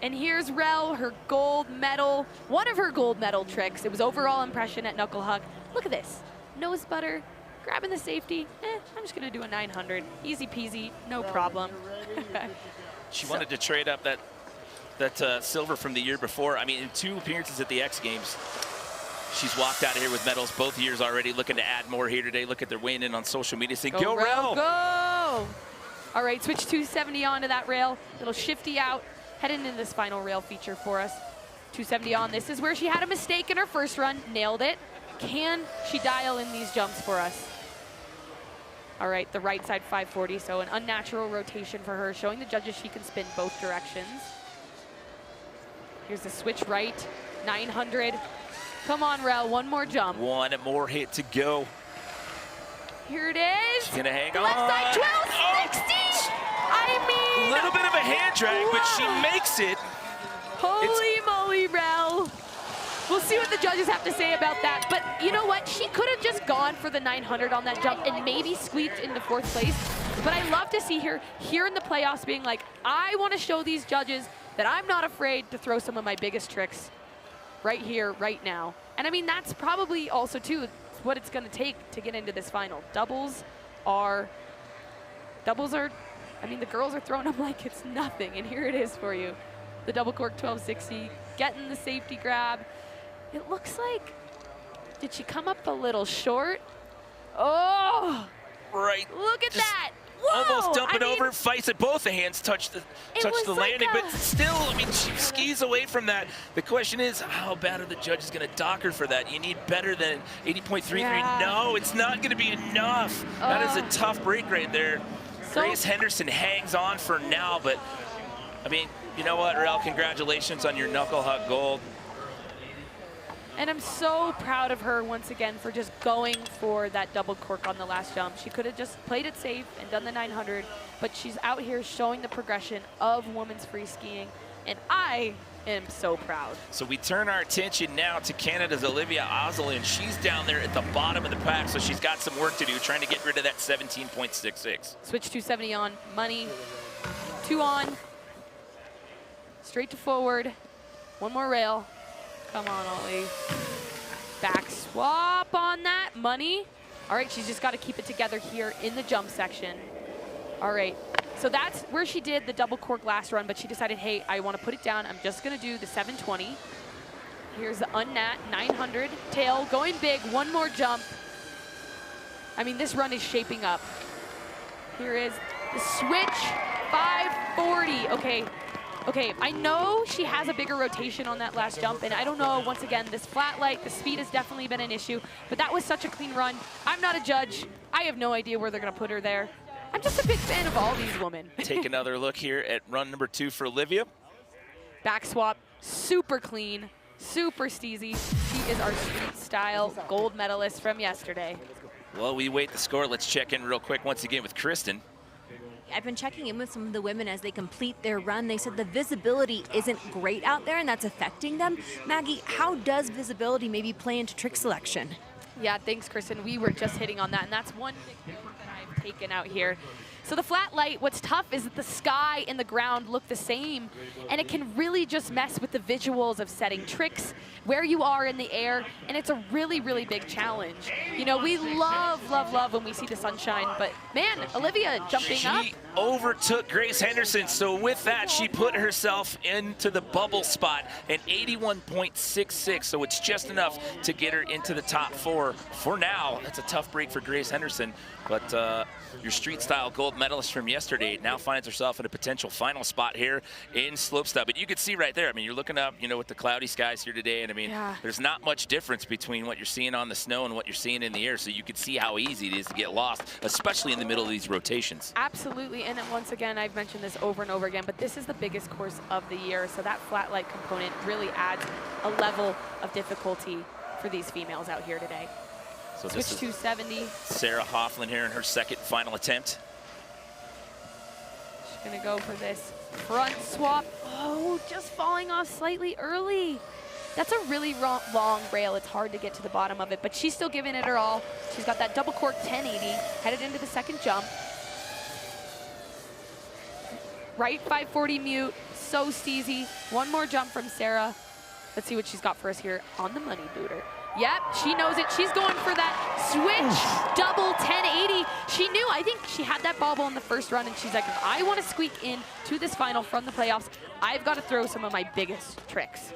Speaker 12: And here's Rel, her gold medal, one of her gold medal tricks. It was overall impression at Knuckle Hug. Look at this, nose butter, grabbing the safety. I'm just gonna do a 900, easy peasy, no problem.
Speaker 3: She wanted to trade up that silver from the year before. I mean, in 2 appearances at the X Games, she's walked out of here with medals both years already, looking to add more here today. Look at their weighing in on social media saying, go Rel!
Speaker 12: Go! All right, switch 270 onto that rail. Little shifty out, heading into this final rail feature for us. 270 on, this is where she had a mistake in her first run, nailed it. Can she dial in these jumps for us? All right, the right side 540, so an unnatural rotation for her, showing the judges she can spin both directions. Here's the switch right, 900. Come on, Rel, one more jump.
Speaker 3: One more hit to go.
Speaker 12: Here it is.
Speaker 3: She's gonna hang
Speaker 12: the
Speaker 3: on.
Speaker 12: Left side 1260. I mean,
Speaker 3: a little bit of a hand drag, but she makes it.
Speaker 12: Holy moly, Rel. We'll see what the judges have to say about that. But you know what? She could have just gone for the 900 on that jump and maybe squeaked into 4th place. But I love to see her here in the playoffs being like, I want to show these judges that I'm not afraid to throw some of my biggest tricks right here, right now. And I mean, that's probably also, too, what it's going to take to get into this final. Doubles are, I mean, the girls are throwing them like it's nothing. And here it is for you. The double cork 1260, getting the safety grab. It looks like, did she come up a little short? Oh!
Speaker 3: Right.
Speaker 12: Look at that! Whoa!
Speaker 3: Almost dumping over, fights at both the hands, touch the landing, but still, I mean, she skis away from that. The question is, how bad are the judges going to dock her for that? You need better than 80.33.
Speaker 12: Yeah.
Speaker 3: No, it's not going to be enough. That is a tough break right there. Grace Henderson hangs on for now, but, I mean, you know what, Rel, congratulations on your Knuckle Hug gold.
Speaker 12: And I'm so proud of her once again for just going for that double cork on the last jump. She could have just played it safe and done the 900, but she's out here showing the progression of women's free skiing, and I am so proud.
Speaker 3: So we turn our attention now to Canada's Olivia Oslin. She's down there at the bottom of the pack, so she's got some work to do, trying to get rid of that 17.66.
Speaker 12: Switch 270 on, money, 2 on, straight to forward, one more rail. Come on, Ollie. Back swap on that, money. All right, she's just got to keep it together here in the jump section. All right, so that's where she did the double cork last run, but she decided, hey, I want to put it down. I'm just going to do the 720. Here's the unnat, 900. Tail, going big, one more jump. I mean, this run is shaping up. Here is the switch, 540. Okay, I know she has a bigger rotation on that last jump, and I don't know, once again, this flat light, the speed has definitely been an issue, but that was such a clean run. I'm not a judge. I have no idea where they're gonna put her there. I'm just a big fan of all these women.
Speaker 3: Take another look here at run number 2 for Olivia.
Speaker 12: Back swap, super clean, super steezy. She is our street style gold medalist from yesterday.
Speaker 3: Well, we wait the score. Let's check in real quick once again with Kristen.
Speaker 9: I've been checking in with some of the women as they complete their run. They said the visibility isn't great out there and that's affecting them. Maggie, how does visibility maybe play into trick selection?
Speaker 12: Yeah, thanks, Kristen. We were just hitting on that, and that's one big difference that I've taken out here. So the flat light, what's tough is that the sky and the ground look the same, and it can really just mess with the visuals of setting tricks, where you are in the air, and it's a really, really big challenge. You know, we love when we see the sunshine, but man, Olivia jumping up.
Speaker 3: She overtook Grace Henderson, so with that, she put herself into the bubble spot at 81.66, so it's just enough to get her into the top 4. For now, that's a tough break for Grace Henderson, but your street style gold medalist from yesterday now finds herself in a potential final spot here in Slopestyle. But you can see right there, I mean, you're looking up, you know, with the cloudy skies here today, and I mean, there's not much difference between what you're seeing on the snow and what you're seeing in the air, so you can see how easy it is to get lost, especially in the middle of these rotations.
Speaker 12: Absolutely, and then once again, I've mentioned this over and over again, but this is the biggest course of the year, so that flat light component really adds a level of difficulty for these females out here today.
Speaker 3: So
Speaker 12: Switch
Speaker 3: this is
Speaker 12: 270.
Speaker 3: Sarah Hoffman here in her second final attempt.
Speaker 12: She's gonna go for this front swap. Oh, just falling off slightly early. That's a really long rail. It's hard to get to the bottom of it, but she's still giving it her all. She's got that double cork 1080, headed into the second jump. Right 540 mute, so steezy. One more jump from Sarah. Let's see what she's got for us here on the money booter. Yep, she knows it. She's going for that switch, double 1080. She knew, I think she had that bobble in the first run, and she's like, if I want to squeak in to this final from the playoffs, I've got to throw some of my biggest tricks.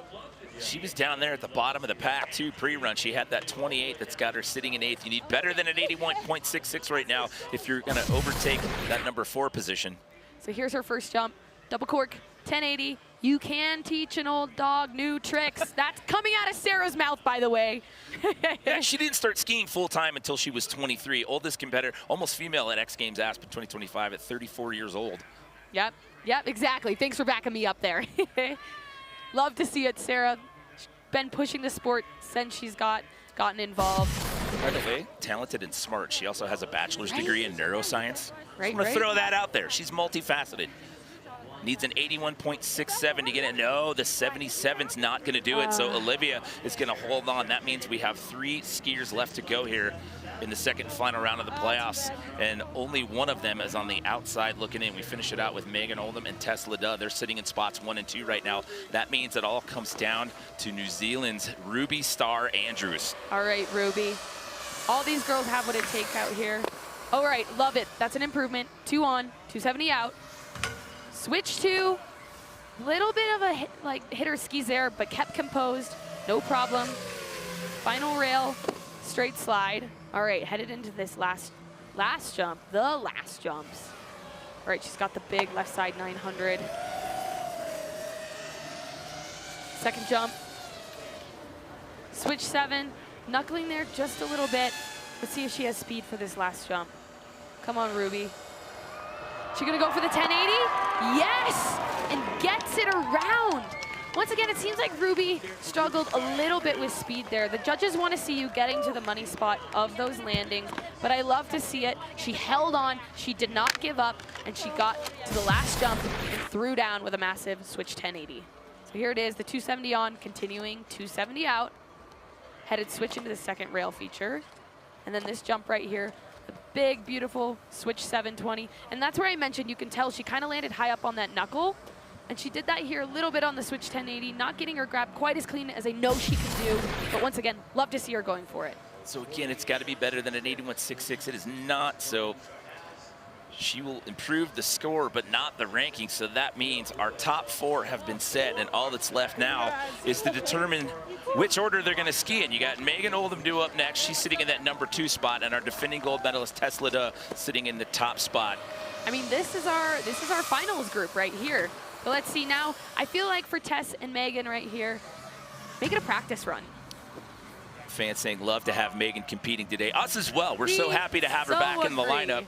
Speaker 3: She was down there at the bottom of the pack, too, pre-run. She had that 28 that's got her sitting in 8th. You need better than an 81.66 right now if you're going to overtake that number 4 position.
Speaker 12: So here's her first jump, double cork, 1080. You can teach an old dog new tricks. That's coming out of Sarah's mouth, by the way.
Speaker 3: Yeah, she didn't start skiing full-time until she was 23. Oldest competitor, almost female at XGames Aspen 2025 at 34 years old.
Speaker 12: Yep, exactly. Thanks for backing me up there. Love to see it, Sarah. She's been pushing the sport since she's gotten involved.
Speaker 3: By the way, talented and smart. She also has a bachelor's degree in neuroscience.
Speaker 12: Right,
Speaker 3: I'm going to throw that out there. She's multifaceted. Needs an 81.67 to get it. No, the 77's not going to do it, so Olivia is going to hold on. That means we have 3 skiers left to go here in the second final round of the playoffs, and only one of them is on the outside looking in. We finish it out with Megan Oldham and Tess Leduc. They're sitting in spots 1 and 2 right now. That means it all comes down to New Zealand's Ruby Starr Andrews.
Speaker 12: All right, Ruby. All these girls have what it takes out here. All right, love it. That's an improvement. 2 on, 270 out. Switch 2, little bit of a hit her skis there, but kept composed, no problem. Final rail, straight slide. All right, headed into this last jump, the last jumps. All right, she's got the big left side 900. Second jump, switch 7, knuckling there just a little bit. Let's see if she has speed for this last jump. Come on, Ruby. She gonna go for the 1080? Yes! And gets it around. Once again, it seems like Ruby struggled a little bit with speed there. The judges want to see you getting to the money spot of those landings, but I love to see it. She held on, she did not give up, and she got to the last jump and threw down with a massive switch 1080. So here it is, the 270 on, continuing 270 out. Headed switch into the second rail feature. And then this jump right here, the big, beautiful switch 720. And that's where I mentioned you can tell she kind of landed high up on that knuckle. And she did that here a little bit on the switch 1080, not getting her grab quite as clean as I know she can do. But once again, love to see her going for it.
Speaker 3: So again, it's got to be better than an 81.66. It is not, so She will improve the score, but not the ranking. So that means our top 4 have been set, and all that's left now is to determine which order they're going to ski in. You got Megan Oldham due up next. She's sitting in that number 2 spot, and our defending gold medalist Tess Leda sitting in the top spot.
Speaker 12: I mean, this is our finals group right here. But let's see now. I feel like for Tess and Megan right here, make it a practice run.
Speaker 3: Fans saying love to have Megan competing today. Us as well. We're so happy to have her back in the lineup.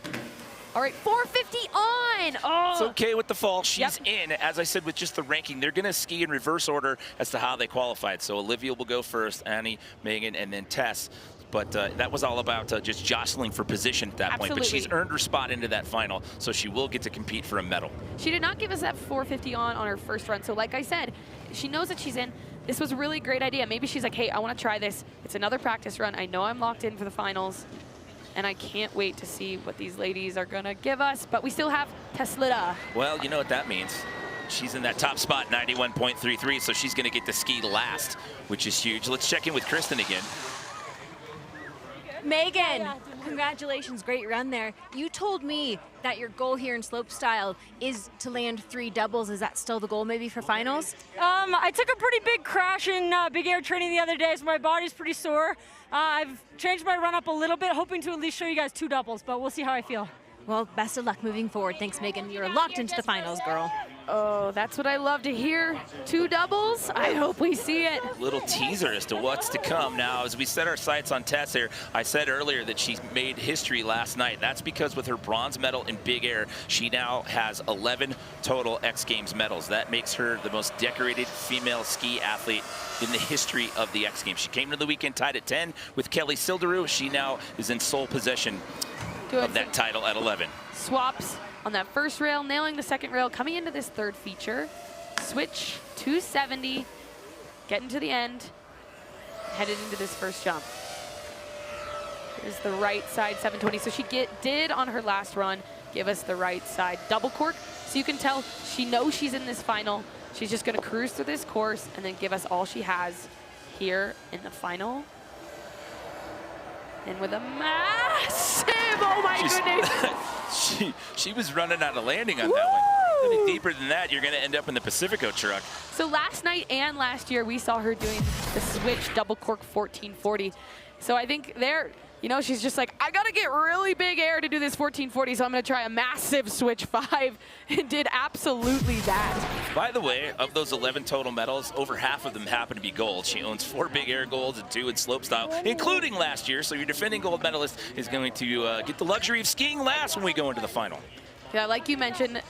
Speaker 12: All right, 450 on. Oh.
Speaker 3: It's okay with the fall. She's in. As I said, with just the ranking, they're going to ski in reverse order as to how they qualified. So Olivia will go first, Annie, Megan, and then Tess. But that was all about just jostling for position at that point. But she's earned her spot into that final, so she will get to compete for a medal.
Speaker 12: She did not give us that 450 on her first run. So like I said, she knows that she's in. This was a really great idea. Maybe she's like, hey, I want to try this. It's another practice run. I know I'm locked in for the finals, and I can't wait to see what these ladies are going to give us. But we still have Tess Leda.
Speaker 3: Well, you know what that means. She's in that top spot, 91.33, so she's going to get to ski last, which is huge. Let's check in with Kristen again.
Speaker 9: Megan, congratulations, great run there. You told me that your goal here in slopestyle is to land 3 doubles. Is that still the goal maybe for finals?
Speaker 18: I took a pretty big crash in big air training the other day, so my body's pretty sore. I've changed my run up a little bit, hoping to at least show you guys 2 doubles, but we'll see how I feel.
Speaker 9: Well, best of luck moving forward. Thanks, Megan. You're locked into the finals, girl.
Speaker 12: Oh, that's what I love to hear. 2 doubles. I hope we see it.
Speaker 3: Little teaser as to what's to come. Now, as we set our sights on Tess here, I said earlier that she made history last night. That's because with her bronze medal in big air, she now has 11 total X Games medals. That makes her the most decorated female ski athlete in the history of the X Games. She came to the weekend tied at 10 with Kelly Silderu. She now is in sole possession of that title at 11.
Speaker 12: Swaps on that first rail, nailing the second rail, coming into this third feature. Switch 270, getting to the end, headed into this first jump. Here's the right side 720. So she did on her last run give us the right side double cork. So you can tell she knows she's in this final. She's just going to cruise through this course and then give us all she has here in the final. And with a massive, oh my goodness.
Speaker 3: she was running out of landing on that one. Any deeper than that, you're going to end up in the Pacifico truck.
Speaker 12: So last night and last year, we saw her doing the switch double cork 1440. So I think there, you know, she's just like, I got to get really big air to do this 1440, so I'm going to try a massive switch 5, and did absolutely that.
Speaker 3: By the way, of those 11 total medals, over half of them happen to be gold. She owns 4 big air golds and 2 in slopestyle, including last year. So your defending gold medalist is going to get the luxury of skiing last when we go into the final.
Speaker 12: Yeah, like you mentioned,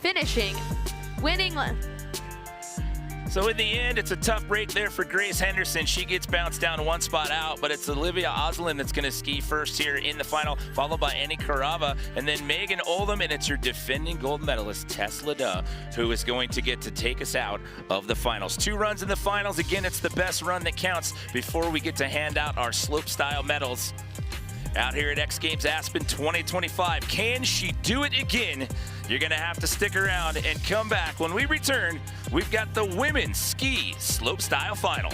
Speaker 12: finishing, winning.
Speaker 3: So in the end, it's a tough break there for Grace Henderson. She gets bounced down 1 spot out, but it's Olivia Oslin that's going to ski first here in the final, followed by Annie Carava, and then Megan Oldham, and it's your defending gold medalist, Tess Leda, who is going to get to take us out of the finals. 2 runs in the finals. Again, it's the best run that counts before we get to hand out our slopestyle medals. Out here at X Games Aspen 2025. Can she do it again? You're going to have to stick around and come back. When we return, we've got the women's ski slopestyle final.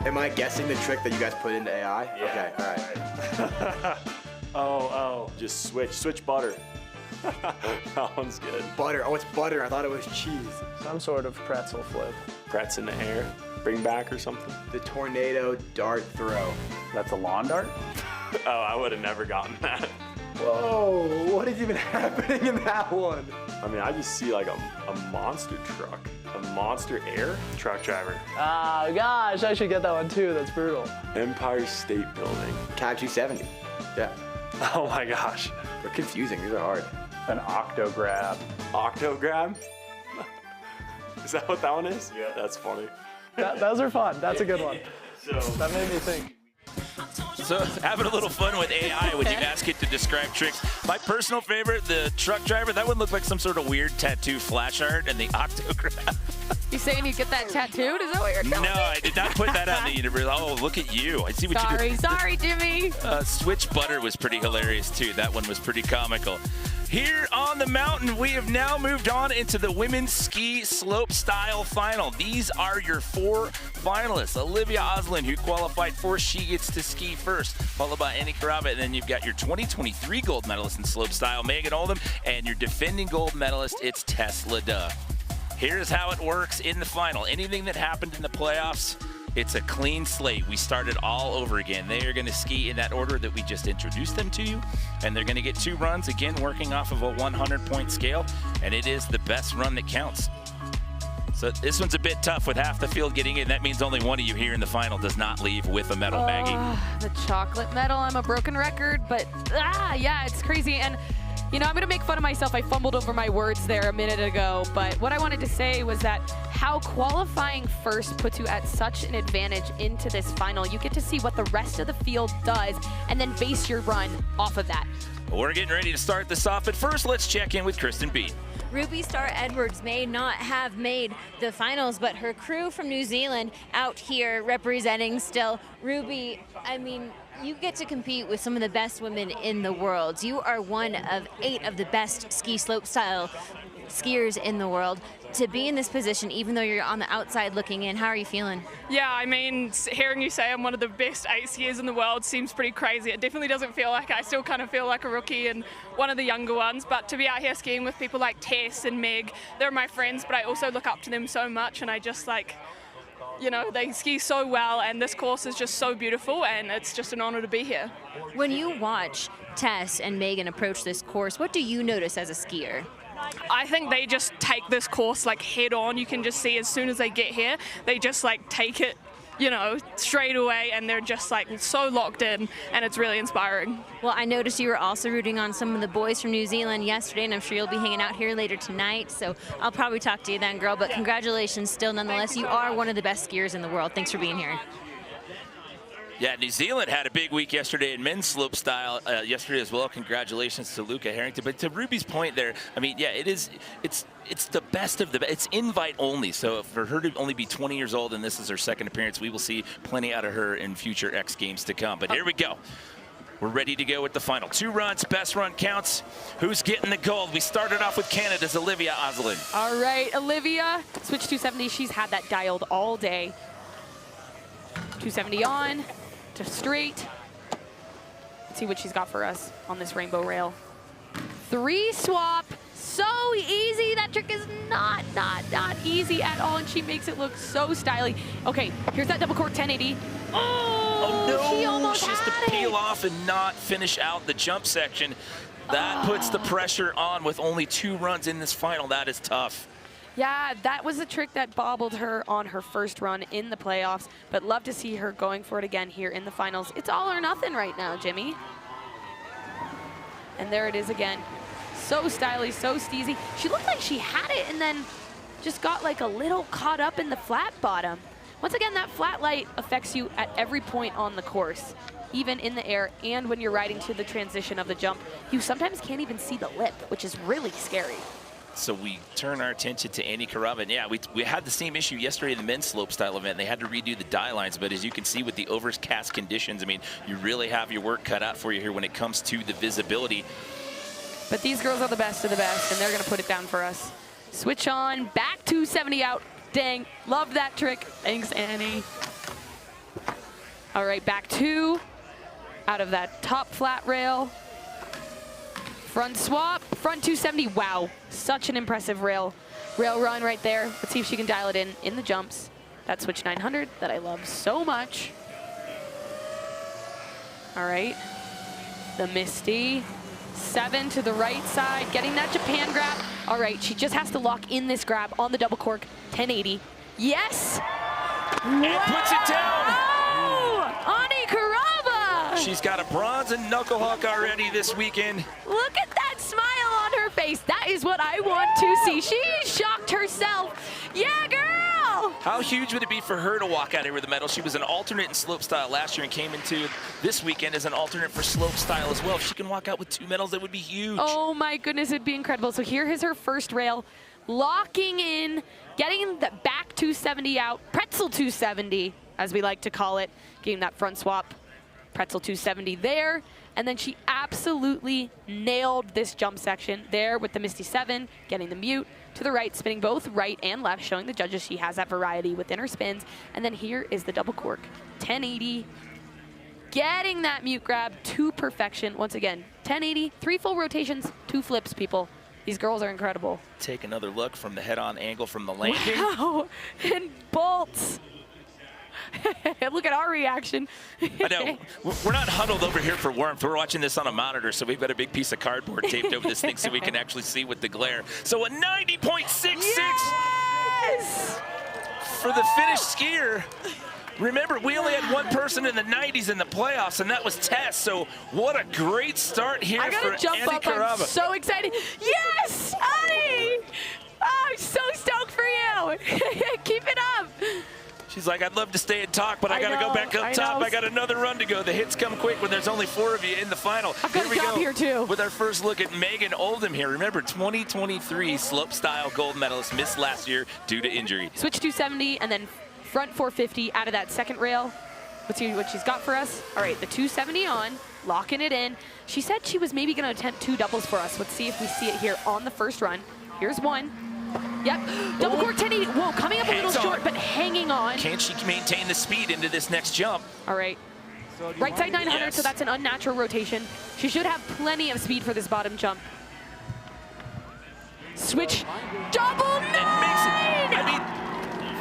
Speaker 2: Am I guessing the trick that you guys put into AI?
Speaker 27: Yeah.
Speaker 2: Okay, all right.
Speaker 27: Just switch butter. That one's good.
Speaker 2: Butter. Oh, it's butter. I thought it was cheese.
Speaker 17: Some sort of pretzel flip.
Speaker 27: Pretz in the air, bring back or something.
Speaker 2: The tornado dart throw.
Speaker 17: That's a lawn dart?
Speaker 27: Oh, I would have never gotten that.
Speaker 2: Whoa, what is even happening in that one?
Speaker 27: I mean, I just see like a monster truck, a monster air truck driver.
Speaker 17: Oh gosh, I should get that one too. That's brutal.
Speaker 27: Empire State Building.
Speaker 2: Cab 270. Yeah.
Speaker 27: Oh my gosh.
Speaker 2: They're confusing. These are hard.
Speaker 17: An octo grab.
Speaker 27: Octo grab? Is that what that one is? Yeah. That's funny.
Speaker 17: Those are fun. That's a good one.
Speaker 27: So
Speaker 17: that made me think.
Speaker 3: So having a little fun with AI when you ask it to describe tricks. My personal favorite, the truck driver, that one looked like some sort of weird tattoo flash art, and the octograph.
Speaker 12: You saying you get that tattooed? Is that what you're telling me?
Speaker 3: No, I did not put that out in the universe. Oh, look at you. I see what you did.
Speaker 12: Sorry, Jimmy.
Speaker 3: Switch butter was pretty hilarious, too. That one was pretty comical. Here on the mountain, we have now moved on into the women's ski slopestyle final. These are your 4 finalists. Olivia Oslin, who qualified for She Gets to Ski First, followed by Annie Karava, and then you've got your 2023 gold medalist in slopestyle, Megan Oldham, and your defending gold medalist, it's Tess LeDuc. Here's how it works in the final. Anything that happened in the playoffs, it's a clean slate. We started all over again. They are going to ski in that order that we just introduced them to you, and they're going to get 2 runs, again, working off of a 100-point scale, and it is the best run that counts. So this one's a bit tough with half the field getting in. That means only one of you here in the final does not leave with a medal, Maggie.
Speaker 12: The chocolate medal. I'm a broken record, but yeah, it's crazy. And you know, I'm going to make fun of myself. I fumbled over my words there a minute ago, but what I wanted to say was that how qualifying first puts you at such an advantage into this final. You get to see what the rest of the field does and then base your run off of that.
Speaker 3: We're getting ready to start this off, but first let's check in with Kristen Beat.
Speaker 9: Ruby Star Edwards may not have made the finals, but her crew from New Zealand out here representing still. Ruby, I mean, you get to compete with some of the best women in the world. You are one of 8 of the best ski slopestyle skiers in the world. To be in this position, even though you're on the outside looking in, how are you feeling?
Speaker 16: Yeah, I mean, hearing you say I'm one of the best 8 skiers in the world seems pretty crazy. It definitely doesn't feel like I still kind of feel like a rookie and one of the younger ones, but to be out here skiing with people like Tess and Meg, they're my friends, but I also look up to them so much, and I just like, you know, they ski so well, and this course is just so beautiful, and it's just an honor to be here.
Speaker 9: When you watch Tess and Megan approach this course, what do you notice as a skier?
Speaker 16: I think they just take this course like head on. You can just see as soon as they get here, they just like take it, you know, straight away, and they're just like so locked in, and it's really inspiring.
Speaker 9: Well, I noticed you were also rooting on some of the boys from New Zealand yesterday, and I'm sure you'll be hanging out here later tonight, so I'll probably talk to you then, girl, but congratulations still nonetheless. You are one of the best skiers in the world. Thanks for being here.
Speaker 3: Yeah, New Zealand had a big week yesterday in men's slopestyle yesterday as well. Congratulations to Luca Harrington. But to Ruby's point there, I mean, yeah, it's the best of the best. It's invite only. So for her to only be 20 years old and this is her second appearance, we will see plenty out of her in future X Games to come. But here we go. We're ready to go with the final. 2 runs, best run counts. Who's getting the gold? We started off with Canada's Olivia Oslin.
Speaker 12: All right, Olivia, switch 270. She's had that dialed all day. 270 on to straight. Let's see what she's got for us on this rainbow rail. 3 swap, so easy. That trick is not easy at all, and she makes it look so stylish. Okay, here's that double cork 1080.
Speaker 3: Oh no,
Speaker 12: she almost
Speaker 3: has to peel off and not finish out the jump section. That puts the pressure on with only 2 runs in this final. That is tough.
Speaker 12: Yeah, that was a trick that bobbled her on her first run in the playoffs, but love to see her going for it again here in the finals. It's all or nothing right now, Jimmy. And there it is again. So stylish, so steezy. She looked like she had it and then just got like a little caught up in the flat bottom. Once again, that flat light affects you at every point on the course, even in the air and when you're riding to the transition of the jump. You sometimes can't even see the lip, which is really scary.
Speaker 3: So we turn our attention to Annie Karava. And yeah, we had the same issue yesterday in the men's slopestyle event. They had to redo the die lines, but as you can see with the overcast conditions, I mean, you really have your work cut out for you here when it comes to the visibility.
Speaker 12: But these girls are the best of the best, and they're gonna put it down for us. Switch on, back 270 out. Dang, love that trick. Thanks, Annie. All right, back 2 out of that top flat rail. Front swap, front 270. Wow, such an impressive rail run right there. Let's see if she can dial it in the jumps. That switch 900 that I love so much. All right, the Misty. 7 to the right side, getting that Japan grab. All right, she just has to lock in this grab on the double cork, 1080. Yes!
Speaker 3: And puts it down.
Speaker 12: Ani Karava!
Speaker 3: She's got a bronze and knuckle huck already this weekend.
Speaker 12: Look at that smile on her face. That is what I want to see. She shocked herself. Yeah, girl!
Speaker 3: How huge would it be for her to walk out here with a medal? She was an alternate in slopestyle last year and came into this weekend as an alternate for slopestyle as well. If she can walk out with 2 medals, that would be huge.
Speaker 12: Oh my goodness, it'd be incredible. So here is her first rail, locking in, getting the back 270 out, pretzel 270, as we like to call it, getting that front swap, pretzel 270 there. And then she absolutely nailed this jump section there with the Misty 7, getting the mute to the right, spinning both right and left, showing the judges she has that variety within her spins. And then here is the double cork, 1080, getting that mute grab to perfection. Once again, 1080, 3 full rotations, 2 flips, people. These girls are incredible.
Speaker 3: Take another look from the head-on angle from the landing.
Speaker 12: Wow, and bolts. Look at our reaction.
Speaker 3: I know. We're not huddled over here for warmth. We're watching this on a monitor, so we've got a big piece of cardboard taped over this thing so we can actually see with the glare. So a 90.66
Speaker 12: yes!
Speaker 3: for the Finnish skier. Remember, we only had 1 person in the 90s in the playoffs, and that was Tess. So what a great start here for
Speaker 12: jump
Speaker 3: Ani
Speaker 12: up.
Speaker 3: Karava.
Speaker 12: I'm so excited. Yes, Ani! Oh, I'm so stoked for you. Keep it up.
Speaker 3: She's like, I'd love to stay and talk, but I got to go back up top. I got another run to go. The hits come quick when there's only 4 of you in the final.
Speaker 12: I've got a job here too.
Speaker 3: With our first look at Megan Oldham here. Remember, 2023 slopestyle gold medalist, missed last year due to injury.
Speaker 12: Switch 270 and then front 450 out of that second rail. Let's see what she's got for us. All right, the 270 on, locking it in. She said she was maybe going to attempt 2 doubles for us. Let's see if we see it here on the first run. Here's one. Yep, double cork 1080. Whoa, coming up a little short, but hanging on.
Speaker 3: Can she maintain the speed into this next jump?
Speaker 12: All right. Right side 900, yes. So that's an unnatural rotation. She should have plenty of speed for this bottom jump. Switch, double 9!
Speaker 3: I mean,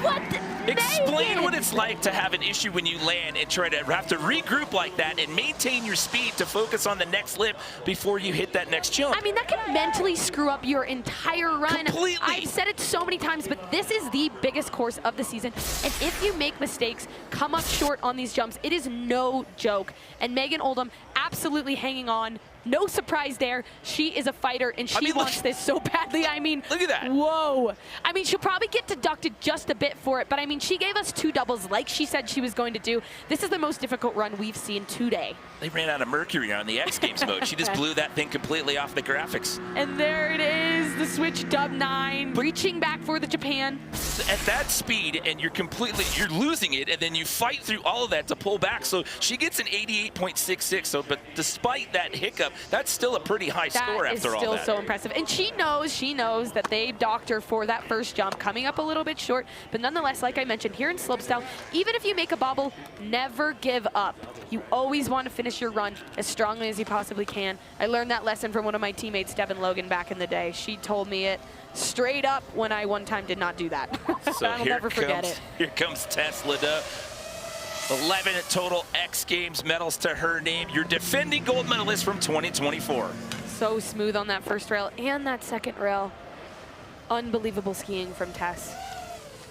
Speaker 12: what?
Speaker 3: Explain
Speaker 12: Megan.
Speaker 3: what it's like to have an issue when you land and try to have to regroup like that and maintain your speed to focus on the next lip before you hit that next jump.
Speaker 12: I mean, that can mentally screw up your entire run.
Speaker 3: Completely.
Speaker 12: I've said it so many times, but this is the biggest course of the season. And if you make mistakes, come up short on these jumps, it is no joke. And Megan Oldham absolutely hanging on. No surprise there. She is a fighter, and she wants this so badly. I mean,
Speaker 3: look at that.
Speaker 12: Whoa. I mean, she'll probably get deducted just a bit for it, but I mean, she gave us 2 doubles like she said she was going to do. This is the most difficult run we've seen today.
Speaker 3: They ran out of mercury on the XGames mode. She just blew that thing completely off the graphics.
Speaker 12: And there it is, the switch dub 9, reaching back for the Japan.
Speaker 3: At that speed, and you're losing it, and then you fight through all of that to pull back. So she gets an 88.66. So, but despite that hiccup, that's still a pretty high score after all that.
Speaker 12: That is still so impressive. And she knows that they docked her for that first jump, coming up a little bit short. But nonetheless, like I mentioned, here in slopestyle, even if you make a bobble, never give up. You always want to finish your run as strongly as you possibly can. I learned that lesson from one of my teammates, Devin Logan, back in the day. She told me it straight up when I one time did not do that.
Speaker 3: So
Speaker 12: I'll never forget it.
Speaker 3: Here comes Tess Leda. 11 total X Games medals to her name. Your defending gold medalist from 2024.
Speaker 12: So smooth on that first rail and that second rail. Unbelievable skiing from Tess.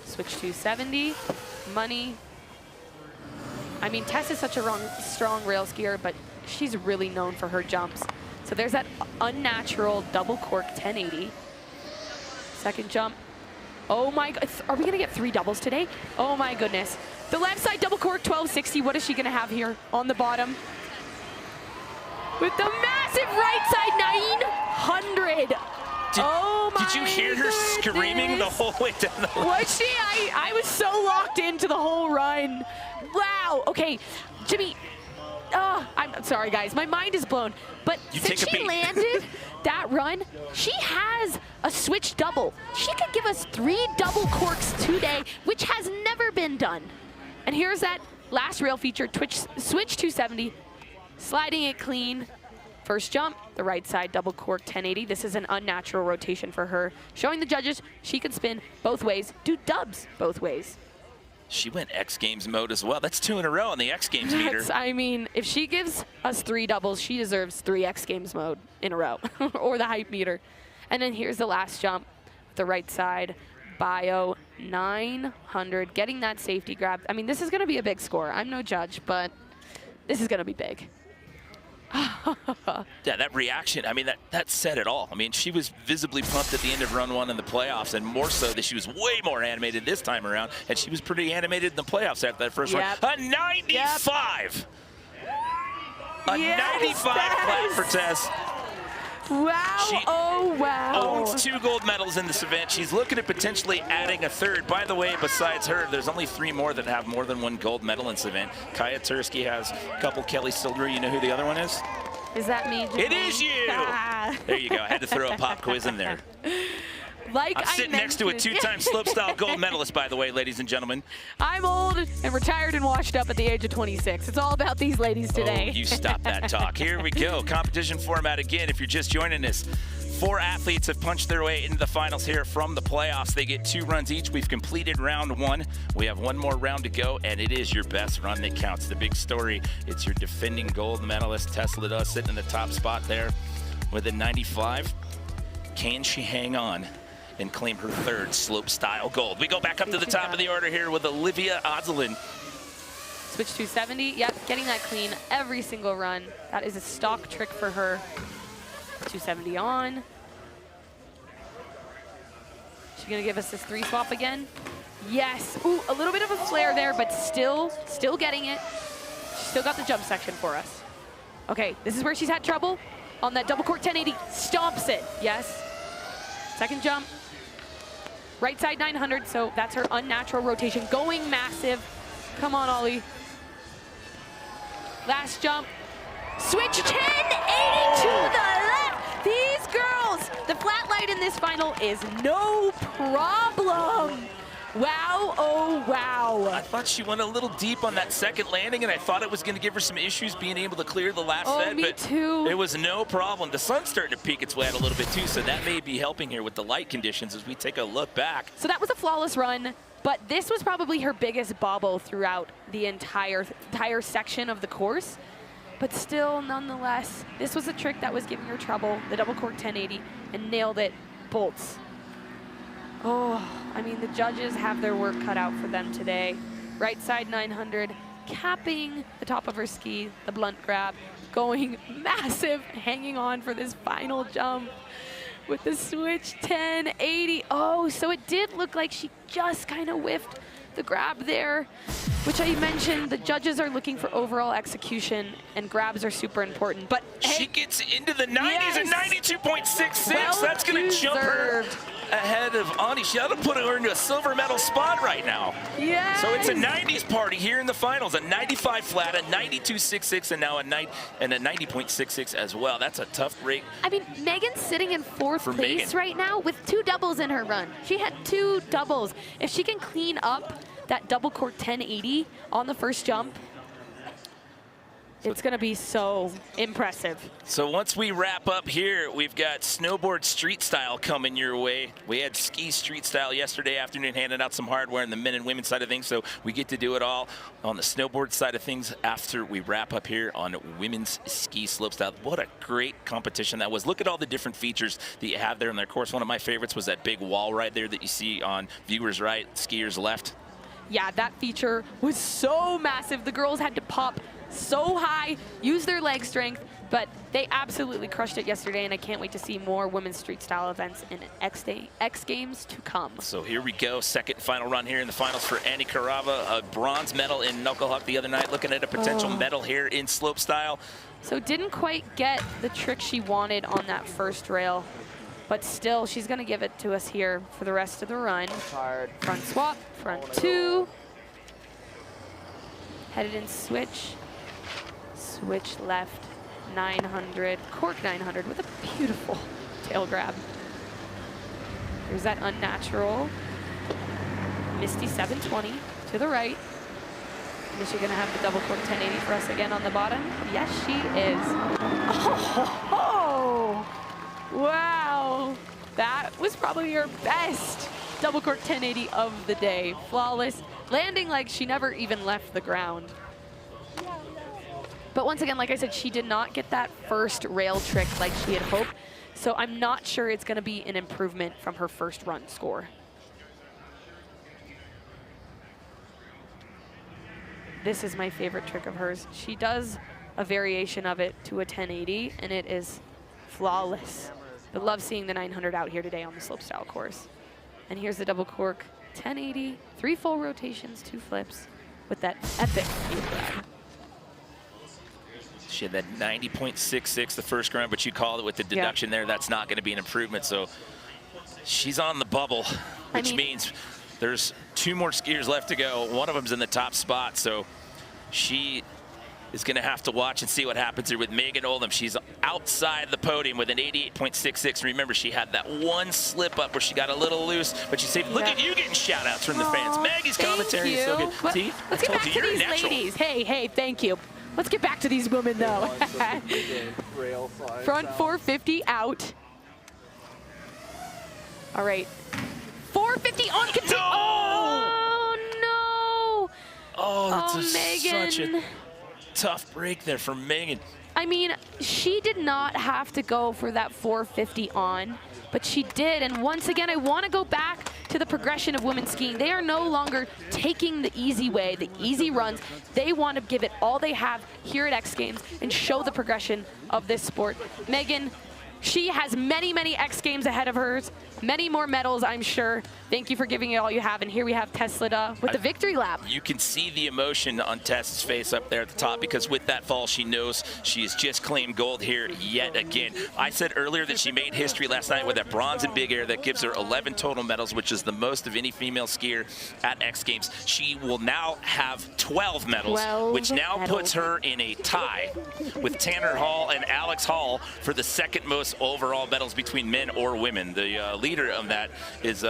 Speaker 12: Switch 270, money. I mean, Tess is such a strong rail skier, but she's really known for her jumps. So there's that unnatural double cork 1080. Second jump. Oh my God, are we gonna get 3 doubles today? Oh my goodness. The left side double cork 1260, what is she gonna have here on the bottom? With the massive right side 900.
Speaker 3: Did you hear her screaming the whole way down the line?
Speaker 12: Was she? I was so locked into the whole run. Wow, okay, Jimmy, I'm sorry guys, my mind is blown. But since she landed that run, she has a switch double. She could give us 3 double corks today, which has never been done. And here's that Last rail feature, switch 270, sliding it clean. First jump, the right side double cork 1080. This is an unnatural rotation for her, showing the judges she can spin both ways, do dubs both ways.
Speaker 3: She went X Games mode as well. That's 2 in a row on the X Games meter.
Speaker 12: I mean, if she gives us 3 doubles, she deserves 3 X Games mode in a row, or the hype meter. And then here's the last jump, the right side, bio 900, getting that safety grab. I mean, this is gonna be a big score. I'm no judge, but this is gonna be big.
Speaker 3: Yeah, that reaction, I mean, that said it all. I mean, she was visibly pumped at the end of run 1 in the playoffs, and more so that she was way more animated this time around, and she was pretty animated in the playoffs after that first run. A 95! A 95 flat for Tess.
Speaker 12: Wow, oh wow.
Speaker 3: Owns 2 gold medals in this event. She's looking at potentially adding a 3rd. By the way, besides her, there's only 3 more that have more than 1 gold medal in this event. Kaya Tursky has a couple, Kelly Silver. You know who the other one is?
Speaker 12: Is that me, Jimmy?
Speaker 3: It is you!
Speaker 12: Ah.
Speaker 3: There you go. I had to throw a pop quiz in there.
Speaker 12: Like
Speaker 3: I'm sitting next to a 2-time slopestyle gold medalist, by the way, ladies and gentlemen.
Speaker 12: I'm old and retired and washed up at the age of 26. It's all about these ladies today.
Speaker 3: Oh, you stop that talk. Here we go. Competition format again. If you're just joining us, 4 athletes have punched their way into the finals here from the playoffs. They get 2 runs each. We've completed round 1. We have 1 more round to go, and it is your best run that counts. The big story, it's your defending gold medalist, Tess Liddell, sitting in the top spot there with a 95. Can she hang on and claim her 3rd slopestyle gold? We go back up to the top of the order here with Olivia Ozelin.
Speaker 12: Switch 270, yep, getting that clean every single run. That is a stock trick for her. 270 on. She's gonna give us this 3 swap again. Yes, ooh, a little bit of a flare there, but still getting it. She's still got the jump section for us. Okay, this is where she's had trouble. On that double cork 1080, stomps it, yes. Second jump, right side 900, so that's her unnatural rotation, going massive. Come on, Ollie. Last jump, switch 1080 to the left. These girls, the flat light in this final is no problem. Wow, oh wow.
Speaker 3: I thought she went a little deep on that second landing, and I thought it was going to give her some issues being able to clear the last set, but
Speaker 12: too.
Speaker 3: It was no problem. The sun's starting to peek its way out a little bit too, so that may be helping here with the light conditions as we take a look back.
Speaker 12: So that was a flawless run, but this was probably her biggest bobble throughout the entire section of the course. But still, nonetheless, this was a trick that was giving her trouble, the double cork 1080, and nailed it, bolts. Oh, I mean, the judges have their work cut out for them today. Right side 900, capping the top of her ski, the blunt grab, going massive, hanging on for this final jump with the switch 1080. Oh, so it did look like she just kind of whiffed the grab there, which I mentioned, the judges are looking for overall execution, and grabs are super important. But
Speaker 3: she gets into the 90s at 92.66.
Speaker 12: Well
Speaker 3: That's going to jump her ahead of Ani. That'll put her into a silver medal spot right now.
Speaker 12: Yeah.
Speaker 3: So it's a 90s party here in the finals. A 95 flat, a 92.66, and now a 90.66 as well. That's a tough rate.
Speaker 12: I mean, Megan's sitting in 4th place right now with 2 doubles in her run. She had 2 doubles. If she can clean up that double cork 1080 on the first jump, it's going to be so impressive.
Speaker 3: So once we wrap up here, we've got snowboard street style coming your way. We had ski street style yesterday afternoon, handing out some hardware on the men and women's side of things, so we get to do it all on the snowboard side of things after we wrap up here on women's ski slopestyle. What a great competition that was. Look at all the different features that you have there in their course. One of my favorites was that big wall right there that you see on viewers right, skiers left.
Speaker 12: Yeah, that feature was so massive. The girls had to pop so high, use their leg strength, but they absolutely crushed it yesterday, and I can't wait to see more women's street style events in X Games to come.
Speaker 3: So here we go, second final run here in the finals for Annie Carava, a bronze medal in Knucklehuck the other night, looking at a potential medal here in slopestyle.
Speaker 12: So didn't quite get the trick she wanted on that first rail, but still, she's gonna give it to us here for the rest of the run. Front swap, front 2. Headed in switch. Switch left, 900, cork 900 with a beautiful tail grab. There's that unnatural. Misty 720 to the right. Is she going to have the double cork 1080 for us again on the bottom? Yes, she is. Oh, wow. That was probably her best double cork 1080 of the day. Flawless, landing like she never even left the ground. But once again, like I said, she did not get that first rail trick like she had hoped. So I'm not sure it's going to be an improvement from her first run score. This is my favorite trick of hers. She does a variation of it to a 1080, and it is flawless. I love seeing the 900 out here today on the slopestyle course. And here's the double cork 1080, 3 full rotations, 2 flips with that epic grab.
Speaker 3: She had that 90.66 the first round, but you called it with the deduction there. That's not going to be an improvement. So she's on the bubble, which means there's 2 more skiers left to go. One of them's in the top spot, so she is going to have to watch and see what happens here with Megan Oldham. She's outside the podium with an 88.66. Remember, she had that one slip up where she got a little loose, but she said, look at you getting shout outs from the fans. Maggie's commentary is so good. See,
Speaker 12: let's get back to these ladies. Hey, thank you. Let's get back to these women, though. Front 450 out. All right. 450 on continue. Oh, no.
Speaker 3: Oh, that's
Speaker 12: Megan.
Speaker 3: Such a tough break there for Megan.
Speaker 12: I mean, she did not have to go for that 450 on, but she did. And once again, I want to go back to the progression of women skiing. They are no longer taking the easy way, the easy runs. They want to give it all they have here at X Games and show the progression of this sport. Megan, she has many, many X Games ahead of hers, many more medals, I'm sure. Thank you for giving it all you have. And here we have Tessa with the victory lap.
Speaker 3: You can see the emotion on Tessa's face up there at the top, because with that fall, she knows she has just claimed gold here yet again. I said earlier that she made history last night with that bronze in big air that gives her 11 total medals, which is the most of any female skier at X Games. She will now have 12 medals, which now puts her in a tie with Tanner Hall and Alex Hall for the second most overall medals between men or women. The leader of that is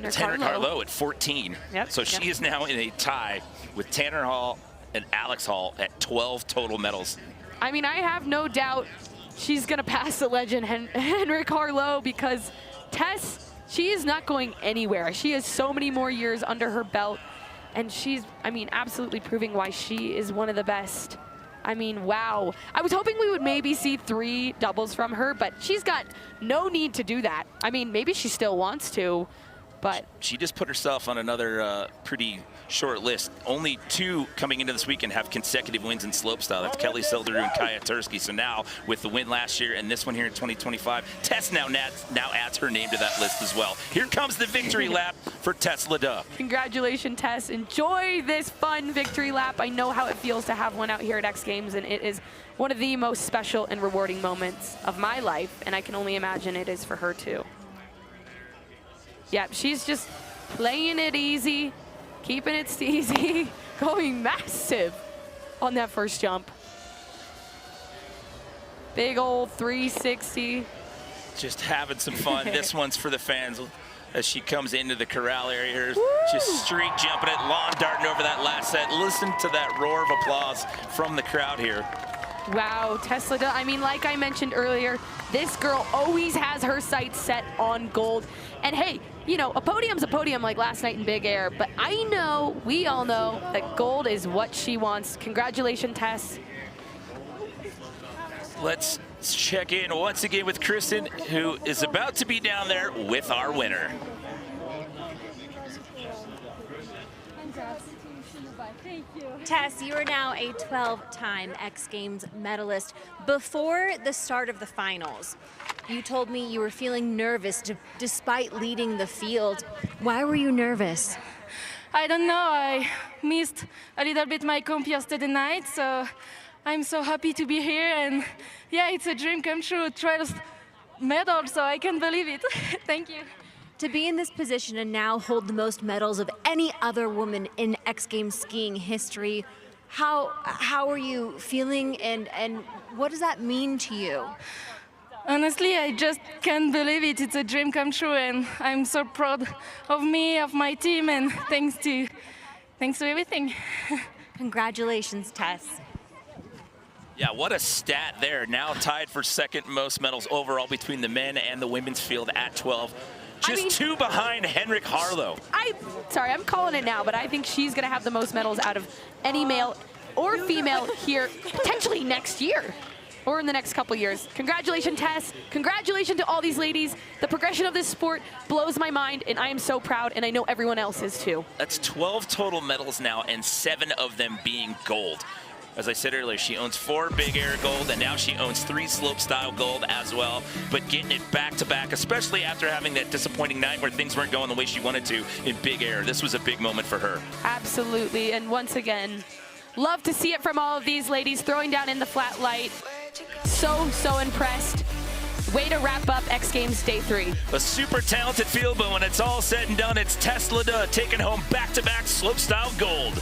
Speaker 3: Tanner Carlo at 14. So she is now in a tie with Tanner Hall and Alex Hall at 12 total medals.
Speaker 12: I mean, I have no doubt she's going to pass the legend, Henrik Harlow, because Tess, she is not going anywhere. She has so many more years under her belt, and she's, I mean, absolutely proving why she is one of the best. I mean, wow. I was hoping we would maybe see 3 doubles from her, but she's got no need to do that. I mean, maybe she still wants to, but
Speaker 3: she just put herself on another pretty short list. Only 2 coming into this weekend have consecutive wins in slopestyle. That's Kelly Selderud and Kaya Tursky. So now, with the win last year and this one here in 2025, Tess now adds her name to that list as well. Here comes the victory lap for Tess Leduc.
Speaker 12: Congratulations, Tess. Enjoy this fun victory lap. I know how it feels to have one out here at X Games, and it is one of the most special and rewarding moments of my life, and I can only imagine it is for her too. Yeah, she's just playing it easy, keeping it steezy, going massive on that first jump. Big old 360.
Speaker 3: Just having some fun. This one's for the fans as she comes into the corral area here. Just street jumping it, lawn darting over that last set. Listen to that roar of applause from the crowd here.
Speaker 12: Wow, Tessa, I mean, like I mentioned earlier, this girl always has her sights set on gold. And hey, you know, a podium's a podium like last night in big air, but I know, we all know, that gold is what she wants. Congratulations, Tess.
Speaker 3: Let's check in once again with Kristen, who is about to be down there with our winner.
Speaker 9: Tess, you are now a 12-time X Games medalist. Before the start of the finals, you told me you were feeling nervous despite leading the field. Why were you nervous?
Speaker 15: I don't know. I missed a little bit my comp yesterday night, so I'm so happy to be here. And yeah, it's a dream come true. 12th medal, so I can't believe it. Thank you.
Speaker 9: To be in this position and now hold the most medals of any other woman in X Games skiing history, how are you feeling, and what does that mean to you?
Speaker 15: Honestly, I just can't believe it. It's a dream come true, and I'm so proud of me, of my team, and thanks to Thanks for everything.
Speaker 9: Congratulations, Tess.
Speaker 3: Yeah, what a stat there. Now tied for second most medals overall between the men and the women's field at 12. Just two behind Henrik Harlow.
Speaker 12: Sorry, I'm calling it now, but I think she's going to have the most medals out of any male or female here potentially next year or in the next couple years. Congratulations, Tess. Congratulations to all these ladies. The progression of this sport blows my mind, and I am so proud, and I know everyone else is too.
Speaker 3: That's 12 total medals now, and 7 of them being gold. As I said earlier, she owns 4 big air gold, and now she owns 3 slopestyle gold as well. But getting it back to back, especially after having that disappointing night where things weren't going the way she wanted to in big air, this was a big moment for her.
Speaker 12: Absolutely, and once again, love to see it from all of these ladies throwing down in the flat light. So impressed. Way to wrap up X Games Day 3.
Speaker 3: A super talented field, but when it's all said and done, it's Tess LeDuc taking home back-to-back slopestyle gold.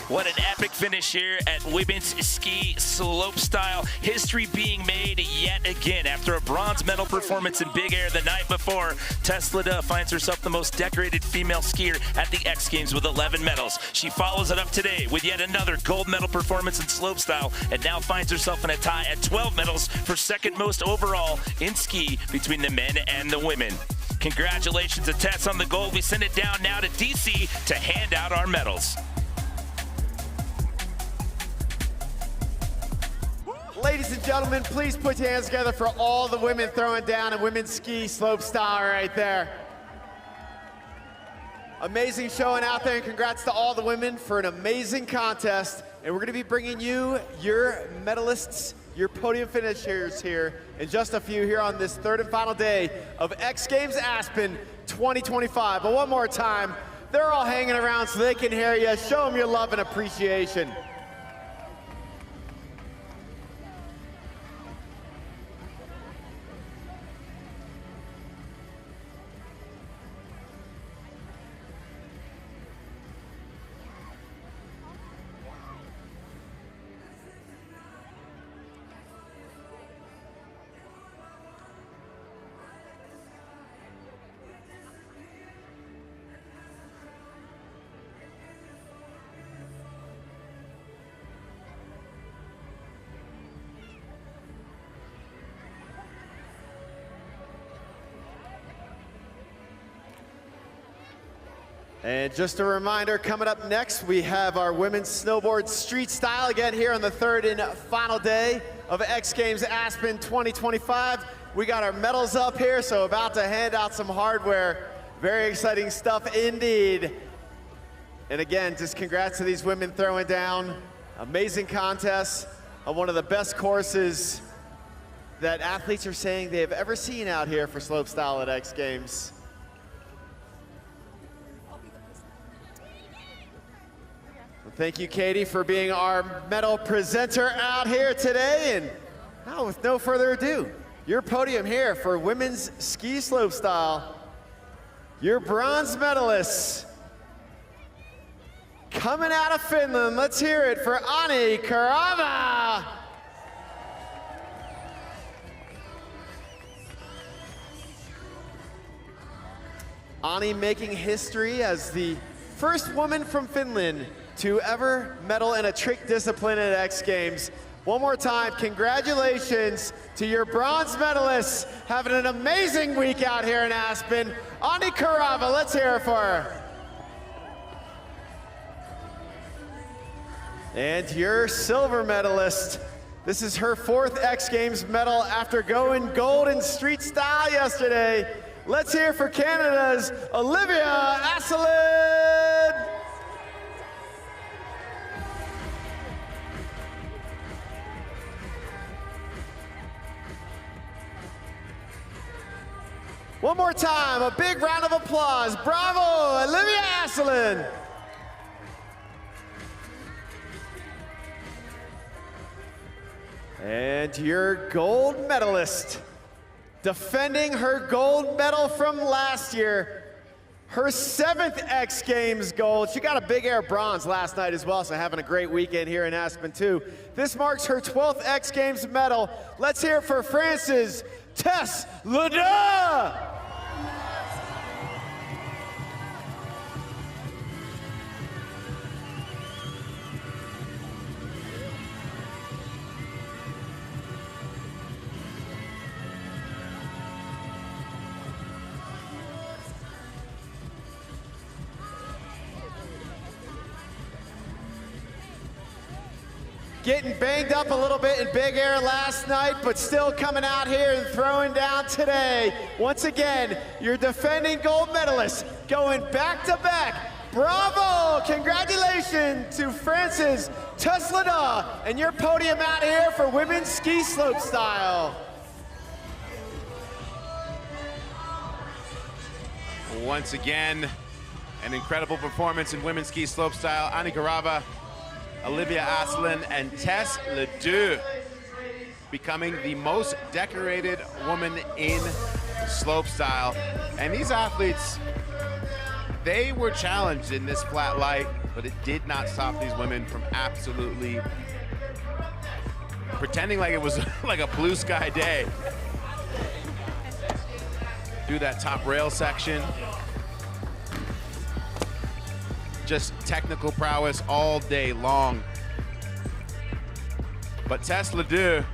Speaker 3: What an epic finish here at women's ski slopestyle. History being made yet again. After a bronze medal performance in big air the night before, Tess LeDuc finds herself the most decorated female skier at the X Games with 11 medals. She follows it up today with yet another gold medal performance in slopestyle and now finds herself in a tie at 12 medals for second most overall in ski between the men and the women. Congratulations to Tess on the gold. We send it down now to DC to hand out our medals.
Speaker 2: Ladies and gentlemen, please put your hands together for all the women throwing down in women's ski slopestyle right there. Amazing showing out there, and congrats to all the women for an amazing contest. And we're gonna be bringing you your medalists your podium finishers here in just a few here on this third and final day of X Games Aspen 2025. But one more time, they're all hanging around so they can hear you. Show them your love and appreciation. And just a reminder, coming up next, we have our women's snowboard street style again here on the third and final day of X Games Aspen 2025. We got our medals up here, so about to hand out some hardware. Very exciting stuff indeed. And again, just congrats to these women throwing down. Amazing contests on one of the best courses that athletes are saying they have ever seen out here for slopestyle at X Games. Thank you, Katie, for being our medal presenter out here today. And now, with no further ado, your podium here for women's ski slopestyle. Your bronze medalists coming out of Finland. Let's hear it for Ani Karava. Ani making history as the first woman from Finland to ever medal in a trick discipline at X Games. One more time, congratulations to your bronze medalists, having an amazing week out here in Aspen. Ani Karava, let's hear it for her. And your silver medalist, this is her fourth X Games medal after going gold in street style yesterday. Let's hear for Canada's Olivia Asselin. One more time, a big round of applause. Bravo, Olivia Asselin. And your gold medalist, defending her gold medal from last year, her 7th X Games gold. She got a big air bronze last night as well, so having a great weekend here in Aspen too. This marks her 12th X Games medal. Let's hear it for France's Tess Ledoux. Getting banged up a little bit in big air last night, but still coming out here and throwing down today. Once again, your defending gold medalist going back to back. Bravo! Congratulations to France's Tess Ledoux and your podium out here for women's ski slopestyle.
Speaker 13: Once again, an incredible performance in women's ski slopestyle. Ani Karava, Olivia Asselin, and Tess Ledoux becoming the most decorated woman in slopestyle. And these athletes, they were challenged in this flat light, but it did not stop these women from absolutely pretending like it was like a blue sky day. Do that top rail section. Just technical prowess all day long. But Tess Ledoux,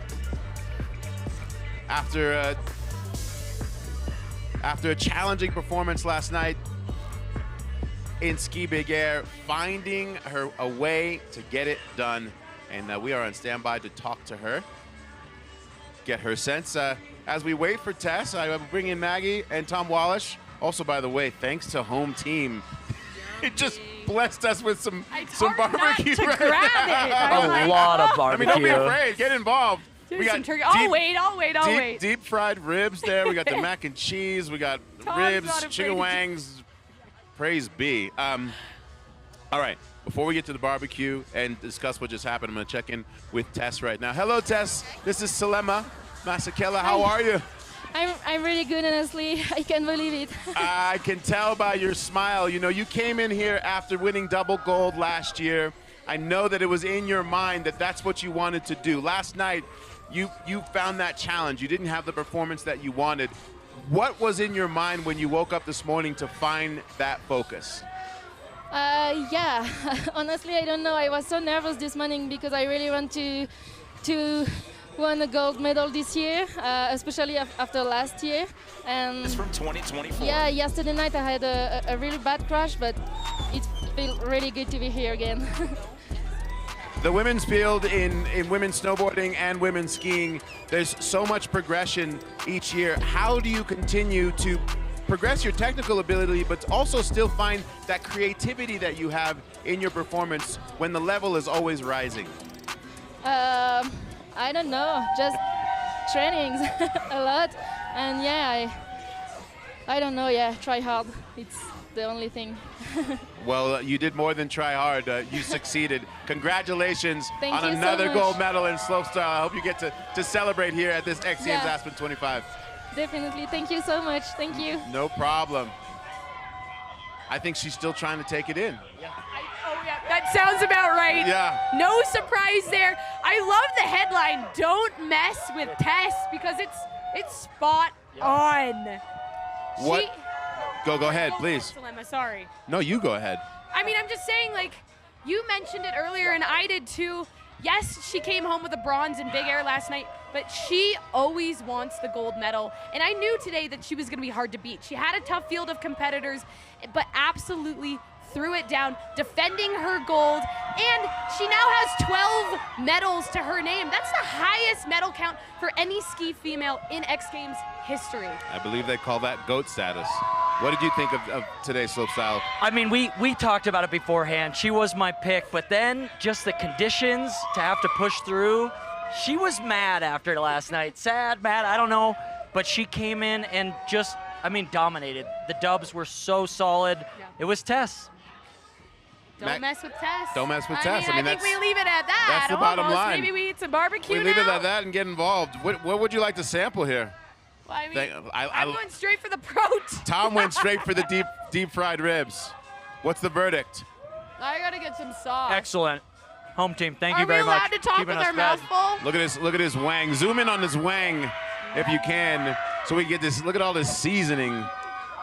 Speaker 13: after a challenging performance last night in ski big air, finding her a way to get it done. And we are on standby to talk to her, get her sense. As we wait for Tess, I will bring in Maggie and Tom Wallish. Also, by the way, thanks to home team. It just blessed us with some barbecue.
Speaker 18: A lot of barbecue.
Speaker 13: I mean, don't be afraid. Get involved. We got
Speaker 16: some turkey. I'll wait.
Speaker 13: Deep fried ribs there. We got the mac and cheese. We got ribs, chicken wangs. Praise be. All right. Before we get to the barbecue and discuss what just happened, I'm going to check in with Tess right now. Hello, Tess. This is Salema Masakela. How are you?
Speaker 15: I'm really good, honestly. I can't believe it.
Speaker 13: I can tell by your smile. You know, you came in here after winning double gold last year. I know that it was in your mind that that's what you wanted to do. Last night, you found that challenge. You didn't have the performance that you wanted. What was in your mind when you woke up this morning to find that focus?
Speaker 15: Yeah, honestly, I don't know. I was so nervous this morning because I really want to win a gold medal this year, especially after last year. And
Speaker 3: it's from 2024.
Speaker 15: Yeah, yesterday night I had a really bad crash, but it felt really good to be here again.
Speaker 13: The women's field in women's snowboarding and women's skiing, there's so much progression each year. How do you continue to progress your technical ability, but also still find that creativity that you have in your performance when the level is always rising?
Speaker 15: I don't know, just trainings a lot. And yeah, I don't know, yeah, try hard. It's the only thing.
Speaker 13: Well, you did more than try hard. You succeeded. Congratulations on
Speaker 15: you
Speaker 13: another
Speaker 15: so much.
Speaker 13: gold medal in slopestyle. I hope you get to celebrate here at this XGames Aspen 25.
Speaker 15: Definitely. Thank you so much. Thank you.
Speaker 13: No problem. I think she's still trying to take it in.
Speaker 16: Yeah. That sounds about right.
Speaker 13: Yeah.
Speaker 16: No surprise there. I love the headline, "Don't mess with Tess," because it's spot on.
Speaker 13: What? Go ahead, please.
Speaker 16: Salema, sorry.
Speaker 13: No, you go ahead.
Speaker 16: I mean, I'm just saying, like, you mentioned it earlier, and I did too. Yes, she came home with a bronze in big air last night, but she always wants the gold medal. And I knew today that she was going to be hard to beat. She had a tough field of competitors, but absolutely threw it down, defending her gold. And she now has 12 medals to her name. That's the highest medal count for any ski female in X Games history.
Speaker 13: I believe they call that GOAT status. What did you think of today's slopestyle?
Speaker 10: I mean, we talked about it beforehand. She was my pick, but then just the conditions to have to push through. She was mad after last night. Sad, mad, I don't know. But she came in and just, I mean, dominated. The dubs were so solid. Yeah. It was Tess.
Speaker 16: Don't mess with Tess.
Speaker 13: Don't mess with Tess.
Speaker 16: I think we leave it at that.
Speaker 13: That's the bottom line.
Speaker 16: Maybe we eat some barbecue
Speaker 13: We leave it at that and get involved. What would you like to sample here?
Speaker 16: Well, I mean, I'm going straight for the protein.
Speaker 13: Tom went straight for the deep fried ribs. What's the verdict?
Speaker 16: I gotta get some sauce.
Speaker 10: Excellent. Home team, thank you very much.
Speaker 16: Are we allowed to talk with our mouth full?
Speaker 13: Look at his wang. Zoom in on his wang if you can, so we can get this. Look at all this seasoning,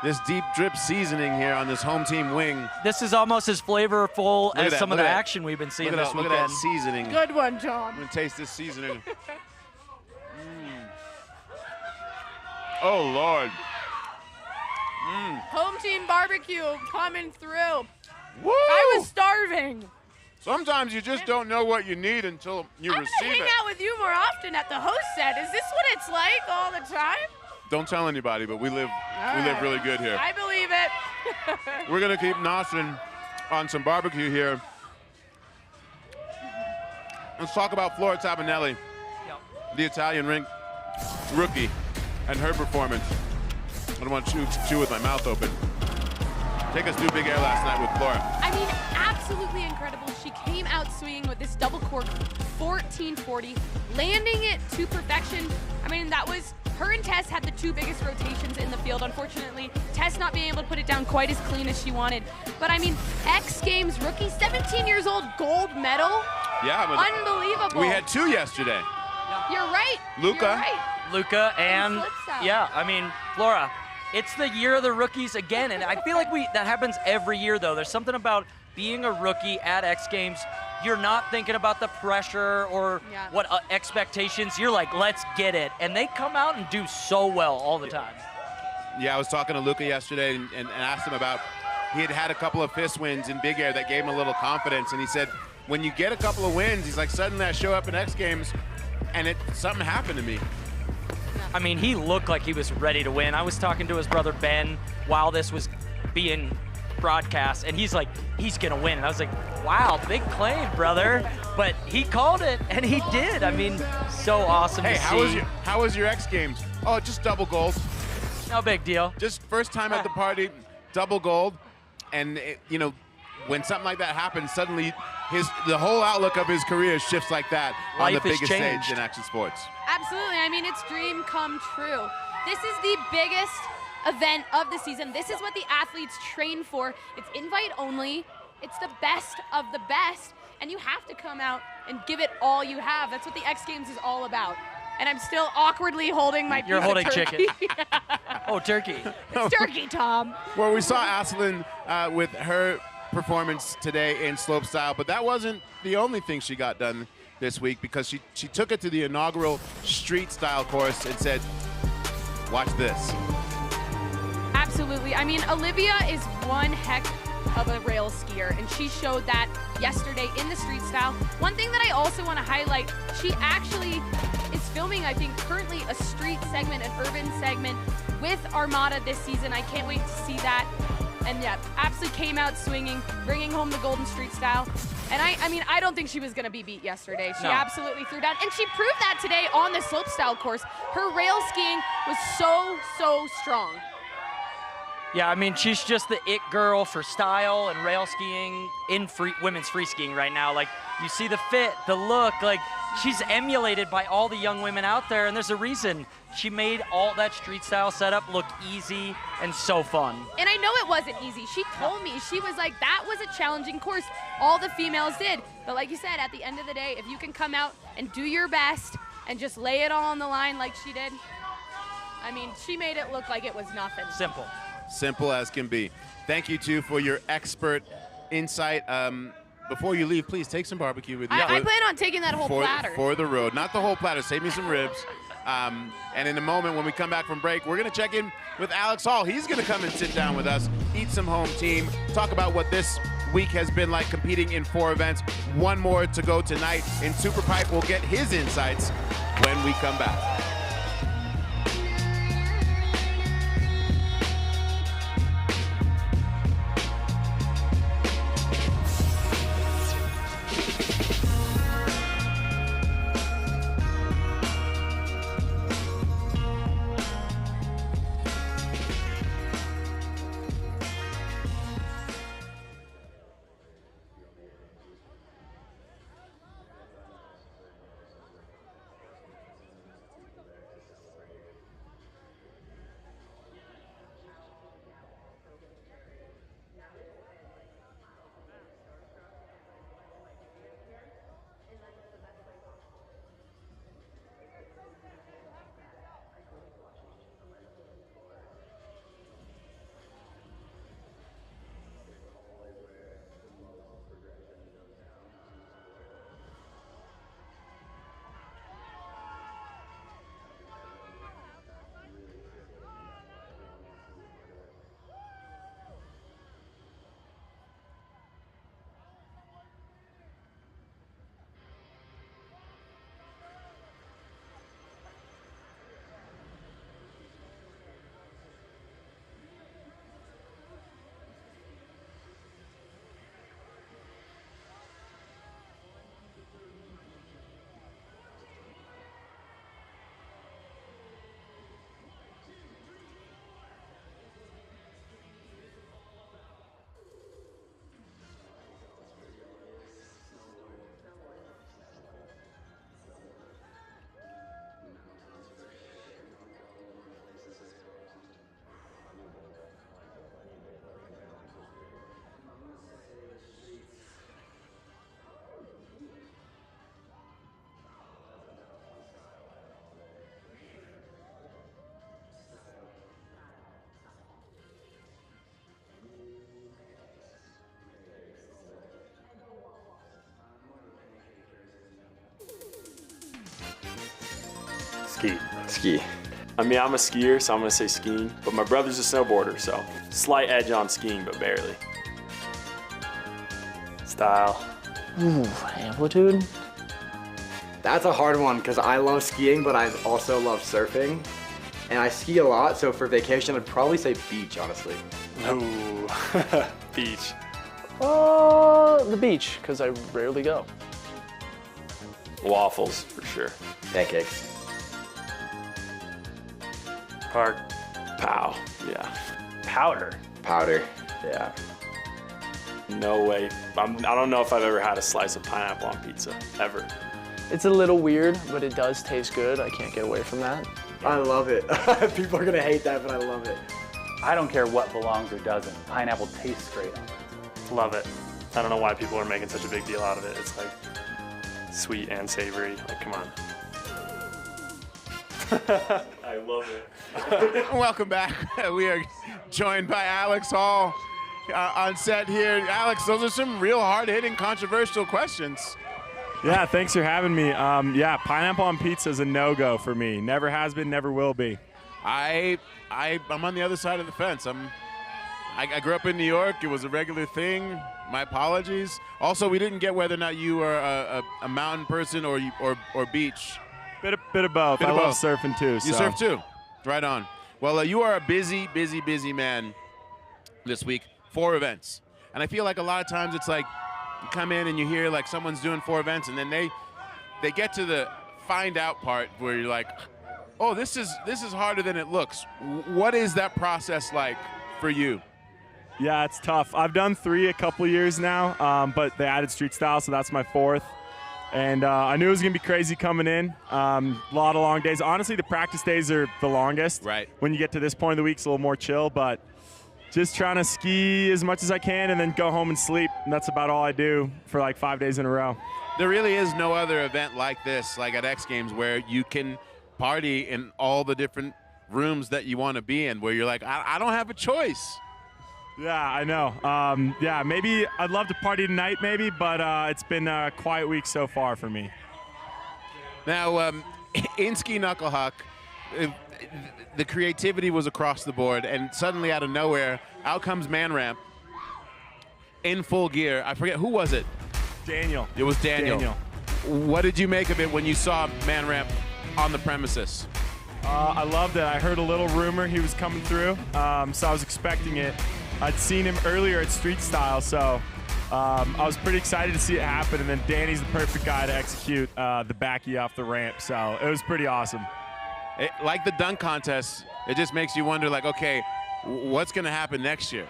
Speaker 13: this deep drip seasoning here on this home team wing.
Speaker 10: This is almost as flavorful as some of the action we've been seeing this weekend.
Speaker 13: Look at that seasoning.
Speaker 16: Good one, Tom.
Speaker 13: I'm gonna taste this seasoning. Oh, Lord.
Speaker 16: Home team barbecue coming through.
Speaker 13: Woo!
Speaker 16: I was starving.
Speaker 13: Sometimes you just don't know what you need until you receive it.
Speaker 16: I'm gonna hang out with you more often at the host set. Is this what it's like all the time?
Speaker 13: Don't tell anybody, but we live really good here.
Speaker 16: I believe it.
Speaker 13: We're gonna keep noshing on some barbecue here. Let's talk about Flora Tabanelli, the Italian rookie, and her performance. I don't want to chew with my mouth open. Take us through big air last night with Flora.
Speaker 16: I mean, absolutely incredible. She came out swinging with this double cork 1440, landing it to perfection. I mean, that was, her and Tess had the two biggest rotations in the field. Unfortunately, Tess not being able to put it down quite as clean as she wanted. But I mean, X Games rookie, 17 years old, gold medal.
Speaker 13: Yeah, but
Speaker 16: unbelievable.
Speaker 13: We had two yesterday.
Speaker 16: You're right.
Speaker 13: Luca.
Speaker 16: You're right.
Speaker 10: Luca and yeah, I mean, Flora. It's the year of the rookies again, and I feel like that happens every year, though. There's something about being a rookie at X Games. You're not thinking about the pressure or what expectations. You're like, let's get it. And they come out and do so well all the time.
Speaker 13: Yeah, I was talking to Luca yesterday and asked him about, he had a couple of fist wins in big air that gave him a little confidence, and he said, when you get a couple of wins, he's like, suddenly I show up in X Games, and something happened to me.
Speaker 10: I mean, he looked like he was ready to win. I was talking to his brother Ben while this was being broadcast, and he's like, he's gonna win. And I was like, wow, big claim, brother. But he called it, and he did. I mean, so awesome to see.
Speaker 13: How was your X Games? Oh, just double gold.
Speaker 10: No big deal.
Speaker 13: Just first time at the party, double gold. And, you know, when something like that happens, suddenly the whole outlook of his career shifts like that on the biggest stage in action sports.
Speaker 12: Absolutely. I mean, it's dream come true. This is the biggest event of the season. This is what the athletes train for. It's invite only. It's the best of the best. And you have to come out and give it all you have. That's what the X Games is all about. And I'm still awkwardly holding my
Speaker 10: You're
Speaker 12: piece
Speaker 10: holding
Speaker 12: of turkey.
Speaker 10: chicken. Oh, turkey.
Speaker 12: It's turkey, Tom.
Speaker 13: Well, we saw Aspen with her performance today in slopestyle, but that wasn't the only thing she got done this week, because she took it to the inaugural street style course and said, watch this.
Speaker 12: Absolutely. I mean, Olivia is one heck of a rail skier, and she showed that yesterday in the street style. One thing that I also want to highlight, she actually is filming, I think, currently a street segment, an urban segment with Armada this season. I can't wait to see that. And yeah, absolutely came out swinging, bringing home the golden street style. And I mean, I don't think she was going to be beat yesterday. She absolutely threw down, and she proved that today on the slopestyle course. Her rail skiing was so strong.
Speaker 10: Yeah, I mean, she's just the it girl for style and rail skiing in women's free skiing right now. Like, you see the fit, the look, like, she's emulated by all the young women out there, and there's a reason. She made all that street style setup look easy and so fun.
Speaker 12: And I know it wasn't easy. She told me, she was like, that was a challenging course. All the females did. But like you said, at the end of the day, if you can come out and do your best and just lay it all on the line like she did, I mean, she made it look like it was nothing.
Speaker 10: Simple.
Speaker 13: Simple as can be. Thank you, too, for your expert insight. Before you leave, please take some barbecue with you.
Speaker 12: I plan on taking that whole platter.
Speaker 13: For the road. Not the whole platter. Save me some ribs. And in a moment, when we come back from break, we're going to check in with Alex Hall. He's going to come and sit down with us, eat some home team, talk about what this week has been like competing in 4 events. One more to go tonight in Superpipe. We'll get his insights when we come back.
Speaker 27: Ski. I mean, I'm a skier, so I'm gonna say skiing, but my brother's a snowboarder, so slight edge on skiing, but barely. Style.
Speaker 5: Ooh, amplitude? That's a hard one, because I love skiing, but I also love surfing.
Speaker 7: and I ski a lot, so for vacation, I'd probably say beach, honestly.
Speaker 19: Ooh, beach.
Speaker 5: The beach, because I rarely go.
Speaker 19: Waffles, for sure.
Speaker 7: Pancakes.
Speaker 19: Park. Pow, yeah.
Speaker 5: Powder.
Speaker 7: Powder, yeah.
Speaker 19: No way. I don't know if I've ever had a slice of pineapple on pizza, ever.
Speaker 5: It's a little weird, but it does taste good. I can't get away from that.
Speaker 7: I love it. People are gonna hate that, but I love it.
Speaker 20: I don't care what belongs or doesn't. Pineapple tastes great on pizza.
Speaker 19: Love it. I don't know why people are making such a big deal out of it. It's like sweet and savory. Like, come on. I love it.
Speaker 13: Welcome back. We are joined by Alex Hall on set here. Alex, those are some real hard-hitting, controversial questions.
Speaker 1: Yeah, thanks for having me. Yeah, pineapple on pizza is a no-go for me. Never has been, never will be.
Speaker 13: I'm on the other side of the fence. I grew up in New York. It was a regular thing. My apologies. Also, we didn't get whether or not you are a mountain person or beach.
Speaker 1: Bit of both. I love surfing too.
Speaker 13: You surf too? Right on. Well, you are a busy man this week. 4 events. And I feel like a lot of times it's like you come in and you hear like someone's doing 4 events and then they get to the find out part where you're like, oh, this is harder than it looks. What is that process like for you?
Speaker 1: Yeah, it's tough. I've done 3 a couple years now, but they added street style, so that's my 4th. And I knew it was going to be crazy coming in. A lot of long days. Honestly, the practice days are the longest.
Speaker 13: Right.
Speaker 1: When you get to this point of the week, it's a little more chill, but just trying to ski as much as I can and then go home and sleep. And that's about all I do for like 5 days in a row.
Speaker 13: There really is no other event like this, like at X Games, where you can party in all the different rooms that you want to be in, where you're like, I don't have a choice.
Speaker 1: Yeah, I know. Yeah, maybe I'd love to party tonight, maybe, but it's been a quiet week so far for me.
Speaker 13: Now, in Ski Knuckle Huck, the creativity was across the board, and suddenly out of nowhere, out comes Man Ramp in full gear. I forget, who was it?
Speaker 1: Daniel.
Speaker 13: It was Daniel. What did you make of it when you saw Man Ramp on the premises?
Speaker 1: I loved it. I heard a little rumor he was coming through, so I was expecting it. I'd seen him earlier at Street Style, so I was pretty excited to see it happen, and then Danny's the perfect guy to execute the backy off the ramp, so it was pretty awesome.
Speaker 13: Like the dunk contest, it just makes you wonder, like, okay, what's going to happen next year?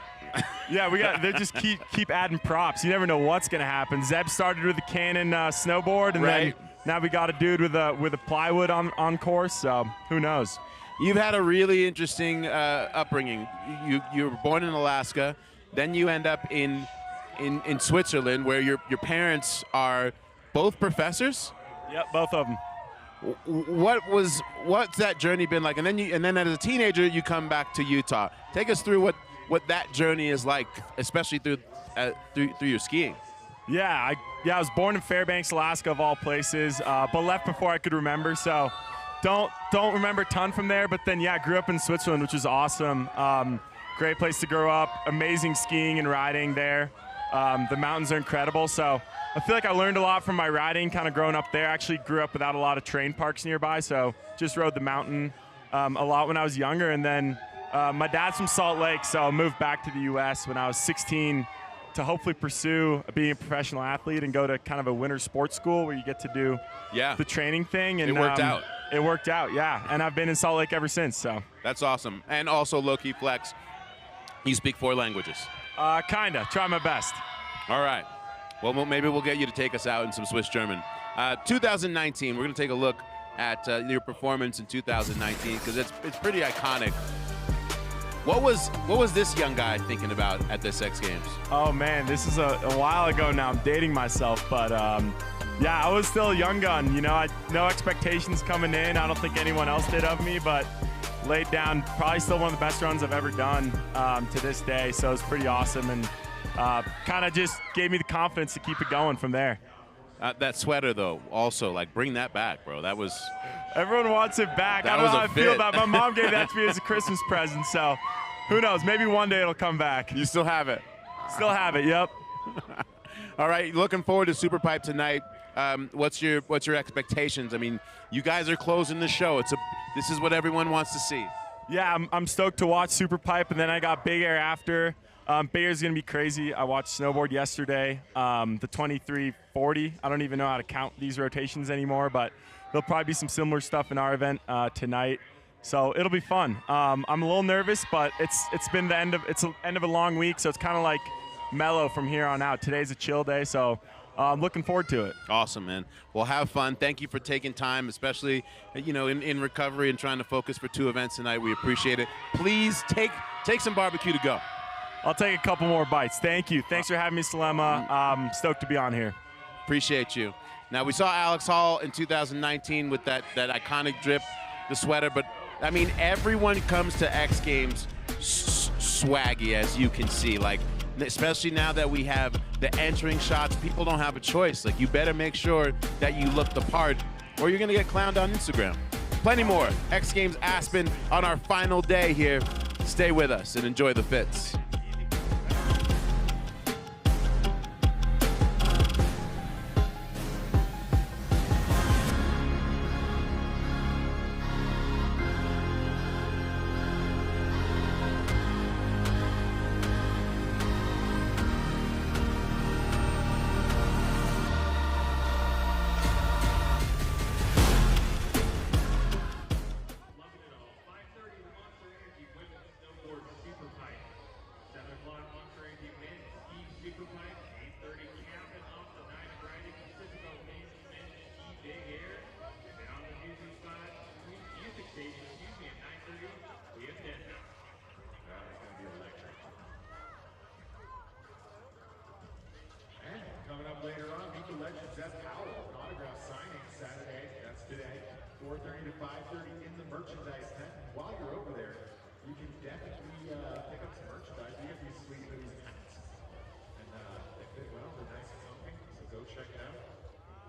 Speaker 1: Yeah, they just keep adding props. You never know what's going to happen. Zeb started with the Canon snowboard, and then now we got a dude with a plywood on course, so who knows?
Speaker 13: You've had a really interesting upbringing. You were born in Alaska, then you end up in Switzerland, where your parents are both professors.
Speaker 1: Yep, both of them.
Speaker 13: What's that journey been like? And then as a teenager, you come back to Utah. Take us through what that journey is like, especially through your skiing.
Speaker 1: Yeah, I was born in Fairbanks, Alaska, of all places, but left before I could remember. So. Don't remember a ton from there, but then yeah, grew up in Switzerland, which was awesome. Great place to grow up, amazing skiing and riding there. The mountains are incredible, so I feel like I learned a lot from my riding kind of growing up there. I actually grew up without a lot of train parks nearby, so just rode the mountain a lot when I was younger. And then my dad's from Salt Lake, so I moved back to the US when I was 16 to hopefully pursue being a professional athlete and go to kind of a winter sports school where you get to do the training thing. And
Speaker 13: it worked out.
Speaker 1: It worked out, yeah. And I've been in Salt Lake ever since, so.
Speaker 13: That's awesome. And also, low-key flex, you speak 4 languages.
Speaker 1: Kinda, try my best.
Speaker 13: All right. Well, maybe we'll get you to take us out in some Swiss German. 2019, we're gonna take a look at your performance in 2019, because it's pretty iconic. What was this young guy thinking about at this X Games?
Speaker 1: Oh man, this is a while ago now. I'm dating myself, but yeah, I was still a young gun. You know, I no expectations coming in. I don't think anyone else did of me, but laid down probably still one of the best runs I've ever done to this day. So it was pretty awesome, and kind of just gave me the confidence to keep it going from there.
Speaker 13: That sweater, though, also, like, bring that back, bro. That was...
Speaker 1: Everyone wants it back. I don't know how I feel about it. My mom gave that to me as a Christmas present, so who knows? Maybe one day it'll come back.
Speaker 13: You still have it?
Speaker 1: Still have it, yep.
Speaker 13: All right, looking forward to Superpipe tonight. what's your expectations? I mean, you guys are closing the show. This is what everyone wants to see.
Speaker 19: Yeah, I'm stoked to watch Superpipe, and then I got Big Air after. Big Air is going to be crazy. I watched Snowboard yesterday, the 2340. I don't even know how to count these rotations anymore, but there'll probably be some similar stuff in our event tonight. So it'll be fun. I'm a little nervous, but it's been the end of a long week, so it's kind of like mellow from here on out. Today's a chill day, so I'm looking forward to it.
Speaker 13: Awesome, man. Well, have fun. Thank you for taking time, especially in recovery and trying to focus for 2 events tonight. We appreciate it. Please take some barbecue to go.
Speaker 19: I'll take a couple more bites. Thank you. Thanks for having me, Salema. Stoked to be on here.
Speaker 13: Appreciate you. Now, we saw Alex Hall in 2019 with that iconic drip, the sweater, but I mean, everyone comes to X Games swaggy, as you can see. Like, especially now that we have the entering shots, people don't have a choice. Like, you better make sure that you look the part, or you're gonna get clowned on Instagram. Plenty more. X Games Aspen on our final day here. Stay with us and enjoy the fits.
Speaker 6: Coming up later on, meet the legend Zeth Powell, an autograph signing Saturday. That's today, 4:30 to 5:30 in the merchandise tent. While you're over there, you can definitely pick up some merchandise. We get these sweet hoodies and hats, and they fit well. They're nice and comfy, so go check it out.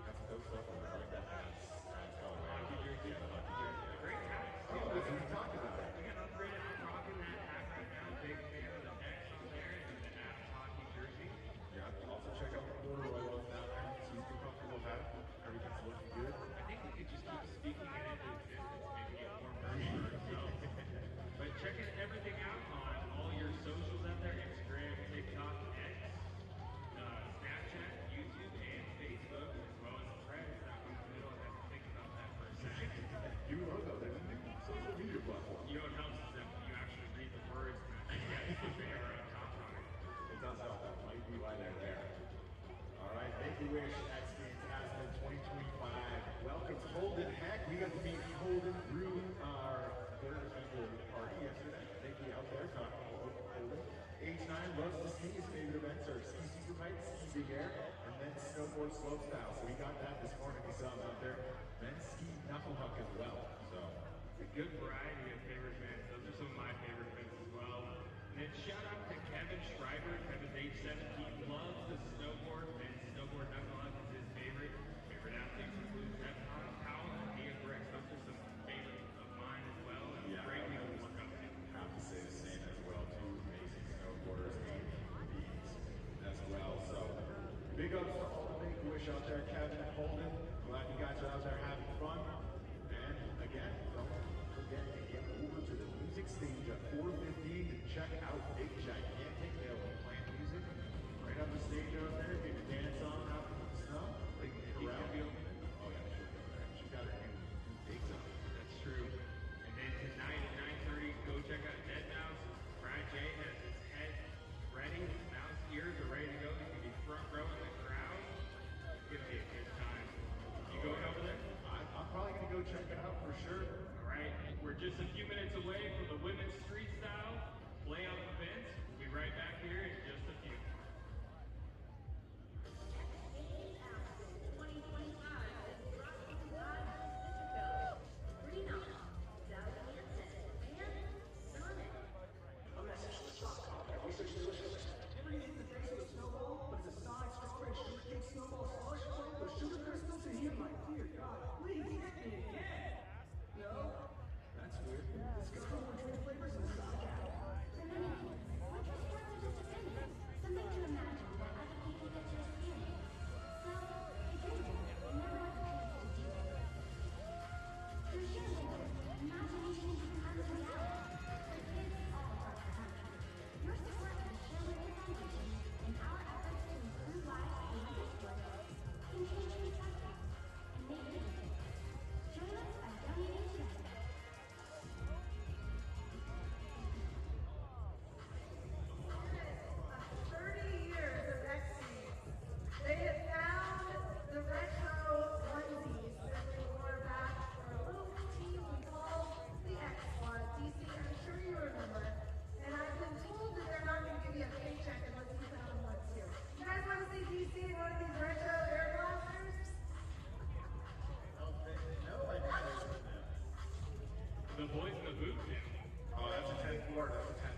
Speaker 6: Got some dope stuff over there. I like that hats colorway. Hockey jersey, yeah, the hockey jersey. Great hat. Oh, we talked about that. We got upgraded. I'm rocking that hat right now. Big fan of the X on there and the Avs hockey jersey. Yeah, also check out the corduroy ones down there. Super comfortable hat. Everything's looking good. I think we could just keep speaking it into existence, maybe get more merch. But checking everything out on all your socials out there, Instagram, TikTok, X, Snapchat, YouTube, and Facebook, as well as Threads. That one in the middle, I have to think about that for a second. You know though, there's a new social media platform. You know what helps is that you actually read the words and they are on top on it. It does help. That might be why they're there. All right, thank you, Wish. X Games Aspen 2025. Welcome to Holden. Heck, we got to meet Holden through our third people party yesterday. Thank you out there talking about Holden. Age 9 loves to ski. His favorite events are ski Superpipe, ski Big Air, and men's snowboard slopestyle. So we got that this morning. We saw him out there. Men's ski knuckle huck as well. So it's a good variety of favorite events. Those are some of my favorite events as well. And then shout out to Kevin Schreiber. Kevin's age 17, loves the snowboard, and snowboard knuckle huck is his favorite. Favorite athletes include Zeth Powell and Mia Briggs. Those are some favorites of mine as well. And great people to look up to. Have to say the same as well. 2 amazing snowboarders, 8 beats as well. So big ups to all the Make-A-Wish out there, Kevin and Holden. Glad you guys are out there having fun. And again, don't forget to get over to the music stage at 4:30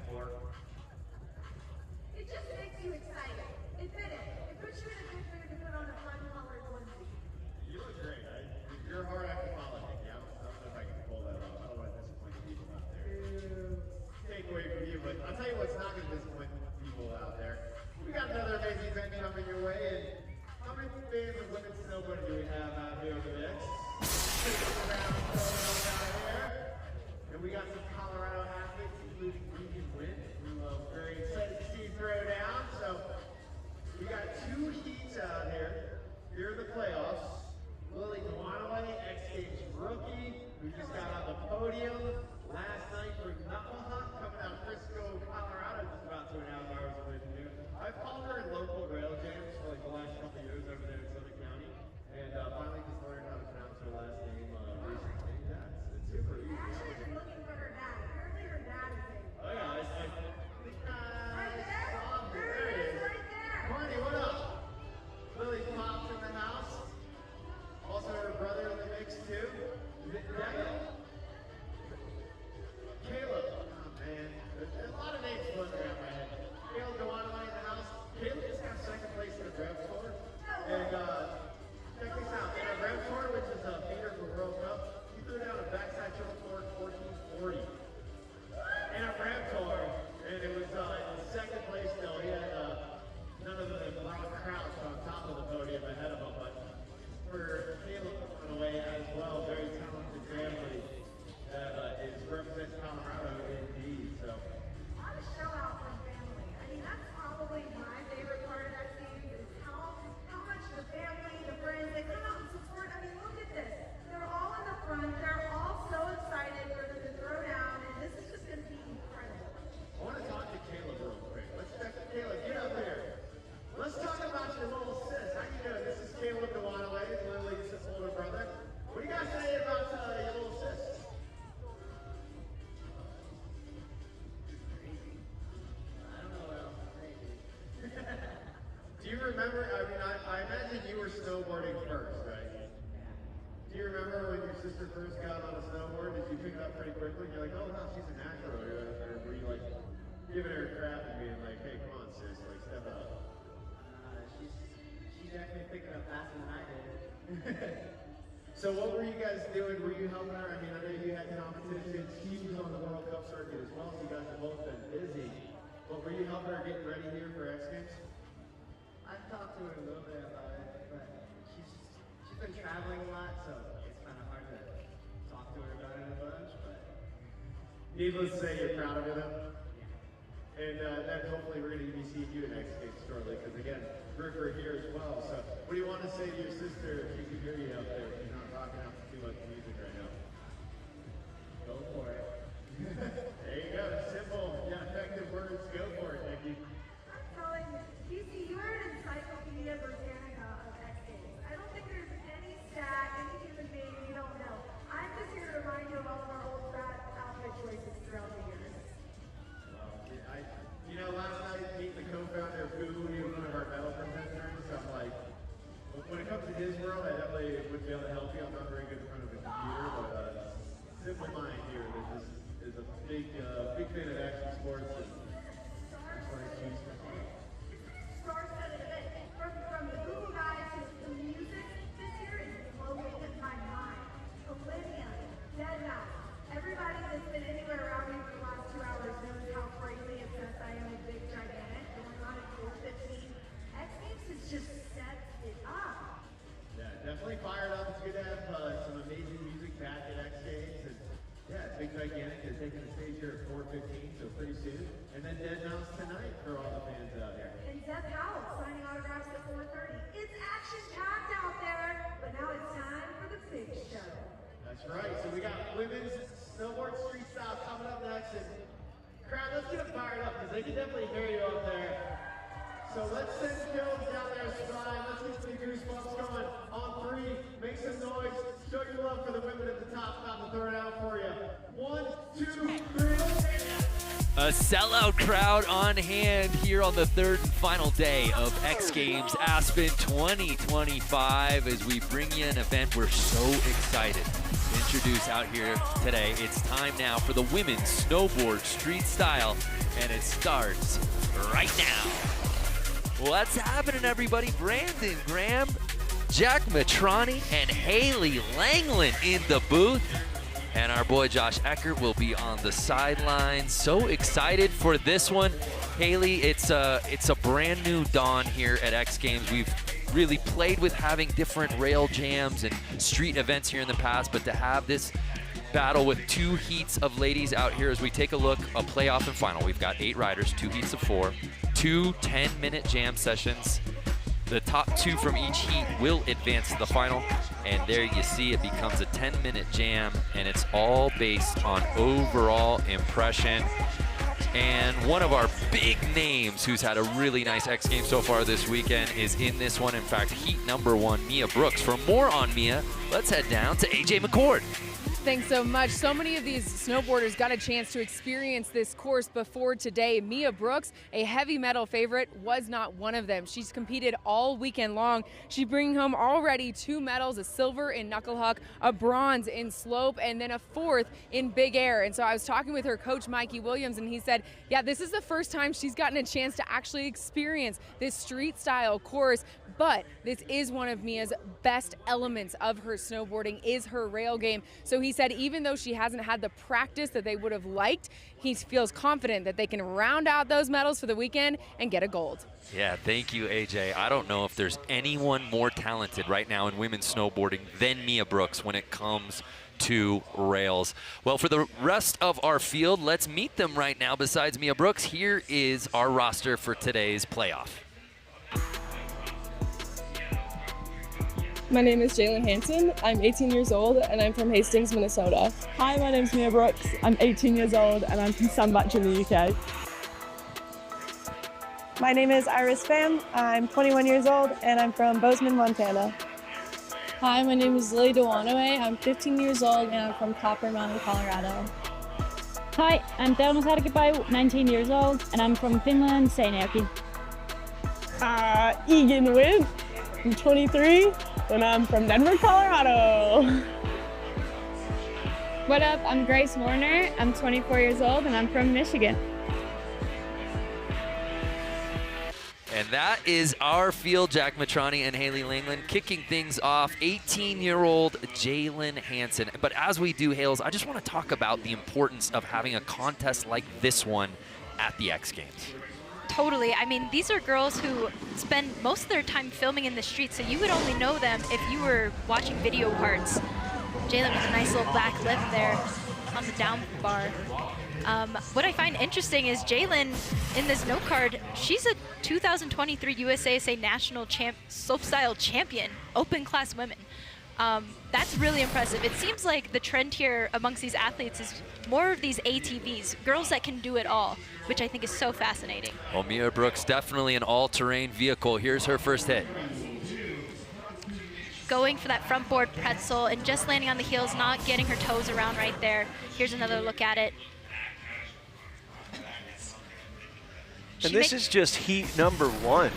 Speaker 6: for?
Speaker 8: It just makes you excited. Admit it. It puts you in a good mood to put on a fun-colored onesie.
Speaker 6: You look great. You're hard acting politics. Yeah, I don't know if I can pull that off. I don't want to disappoint people out there. Take away from you, but I'll tell you what's not going to disappoint people out there. We got another amazing event coming your way, and how many fans of women's snowboarding do we have out here over the next? And we got some Colorado athletes, including Regan Wynn, who I'm very excited to see throw down. So we got 2 heats out here. Here are the playoffs. Lily Kwanaway, XGames rookie, who just got on the podium last night for Knuckle Hunt, coming out of Frisco, Colorado, just about 2.5 hours away from here. I've followed her in local rail jams for like the last couple of years over there in Southern County, and finally just learned how to pronounce her last name recently. Yeah, it's super easy.
Speaker 8: Actually, been looking for her dad. Apparently her dad is in.
Speaker 6: Oh yeah,
Speaker 8: right there?
Speaker 6: There he is.
Speaker 8: Right there.
Speaker 6: Marty, what up? Lily's popped in the house. Also her brother in the mix too. Is it Devin? Caleb. Oh man, there's a lot of names floating around my head. Caleb Dewanaway in the house. Caleb just got second place in the Rev Tour. And check this out. In a Rev Tour, which is a feeder for World Cup, he threw down a backside triple torque 1440. In a Rev Tour, and it was in second place still. He had none of the Robert Crouch on top of the podium ahead of him, but for Caleb coming away as well, very talented family that represents Colorado indeed. So.
Speaker 8: What a show out from family. I mean, that's probably my favorite part of that team is how much the family, the friends, they come out and support. I mean, look at this. They're all in the front. They're all so excited for them to throw down, and this is just going to be incredible.
Speaker 6: I want to talk to Caleb real quick. Let's check Caleb. Get up here. Let's talk about your little sis. How you doing? This is Caleb Dewanaway, Lily's older brother. What do you guys say about your little sis? Do you remember, I mean, I imagine you were snowboarding first, right? Do you remember when your sister first got on a snowboard? Did you pick it up pretty quickly? You're like, oh wow, she's a natural. Or were you like giving her crap and being like, hey, come on, sis, like step up?
Speaker 21: She definitely picked it up faster than I did.
Speaker 6: So what were you guys doing? Were you helping her? I mean, I know you had competitions. She was on the World Cup circuit as well, so you guys have both been busy. But were you helping her getting ready here for X Games?
Speaker 21: I've talked to her a little bit about it, but she's been traveling a lot, so it's kind of hard to talk to her about it a bunch, but...
Speaker 6: Needless to say, you're proud of her though? And then hopefully we're going to be seeing you in X Games shortly, because again, River here as well. So what do you want to say to your sister if she can hear you out there, if you're not rocking out to too much music right now? Go for it. There you go, simple, yeah, effective words, go for it, thank you.
Speaker 8: I'm telling you, DC, you are an encyclopedia Britannica of X Games. I don't think there's any stat, any human being you don't know. I'm just here to remind you of all of our old fat outfit choices throughout the years.
Speaker 6: You know, last night meeting the co-founder of Google, he was one of our medal contenders. I'm like, when it comes to his world, I definitely wouldn't be able to help you. I'm not very good in front of a computer, but simple mind here that this is a big fan of action sports. And
Speaker 8: Star-studded event. From the Google guys to the music, this year is blowing my mind. Olivia, Deadmau, everybody that's been anywhere around me for the last 2 hours knows how crazy obsessed I am with Big Gigantic. Going on at 4:15. X Games has just set it up.
Speaker 6: yeah, definitely fired up. It's good to have some amazing music back at X Games. And yeah, Big Gigantic is taking the stage here at 4:15, so pretty soon. And then Deadmau tonight for all the fans out here.
Speaker 8: And Zeb Powell signing autographs at 4:30. It's action-packed out there, but now it's time for the big show.
Speaker 6: That's right. So we got women's snowboard street style coming up next. And crowd, let's get them fired up because they can definitely hear you up there. So let's send Jones down there stride. Let's get some goosebumps going. On 3, make some noise. Show your love for the women at the top. About to throw it out for you. 1, 2, 3.
Speaker 3: A sellout crowd on hand here on the 3rd and final day of X Games Aspen 2025 as we bring you an event we're so excited to
Speaker 4: introduce out here today. It's time now for the women's snowboard street style, and it starts right now. What's happening, everybody? Brandon Graham, Jack Matrani, and Haley Langland in the booth. And our boy Josh Eckert will be on the sidelines. So excited for this one. Haley, it's a brand new dawn here at X Games. We've really played with having different rail jams and street events here in the past, but to have this battle with 2 heats of ladies out here as we take a look, a playoff and final. We've got 8 riders, 2 heats of 4, 2 10-minute jam sessions. The top 2 from each heat will advance to the final, and there you see it becomes a 10-minute jam, and it's all based on overall impression. And one of our big names who's had a really nice X Games so far this weekend is in this one. In fact, heat number 1, Mia Brooks. For more on Mia, let's head down to AJ McCord.
Speaker 11: Thanks so much. So many of these snowboarders got a chance to experience this course before today. Mia Brooks, a heavy medal favorite, was not one of them. She's competed all weekend long. She's bringing home already 2 medals, a silver in knucklehuck, a bronze in slope, and then a 4th in big air. And so I was talking with her coach, Mikey Williams, and he said, yeah, this is the first time she's gotten a chance to actually experience this street style course, but this is one of Mia's best elements of her snowboarding is her rail game. So he said even though she hasn't had the practice that they would have liked, he feels confident that they can round out those medals for the weekend and get a gold.
Speaker 4: Yeah, thank you, AJ. I don't know if there's anyone more talented right now in women's snowboarding than Mia Brooks when it comes to rails. Well, for the rest of our field, let's meet them right now. Besides Mia Brooks, here is our roster for today's playoff.
Speaker 22: My name is Jalen Hansen. I'm 18 years old and I'm from Hastings, Minnesota.
Speaker 23: Hi, my name's Mia Brooks. I'm 18 years old and I'm from Sandbach in the UK.
Speaker 24: My name is Iris Pham. I'm 21 years old and I'm from Bozeman, Montana.
Speaker 25: Hi, my name is Lily Dewanaway. I'm 15 years old and I'm from Copper Mountain, Colorado.
Speaker 26: Hi, I'm Delma Sarkipai, 19 years old and I'm from Finland, Seinäjoki.
Speaker 23: Egan Witt. I'm 23 and I'm from Denver, Colorado.
Speaker 25: What up? I'm Grace Warner. I'm 24 years old and I'm from Michigan.
Speaker 4: And that is our field. Jack Matrani and Haley Langland kicking things off. 18-year-old Jalen Hansen. But as we do, Hales, I just want to talk about the importance of having a contest like this one at the X Games.
Speaker 28: Totally. I mean, these are girls who spend most of their time filming in the street, so you would only know them if you were watching video parts. Jalen with a nice little back lip there on the down bar. What I find interesting is Jalen in this note card, she's a 2023 USASA National Slopestyle Champion, open class women. That's really impressive. It seems like the trend here amongst these athletes is more of these ATVs, girls that can do it all, which I think is so fascinating.
Speaker 4: Well, Mia Brooks, definitely an all-terrain vehicle. Here's her first hit.
Speaker 28: Going for that front board pretzel and just landing on the heels, not getting her toes around right there. Here's another look at it.
Speaker 29: And this is just heat number 1.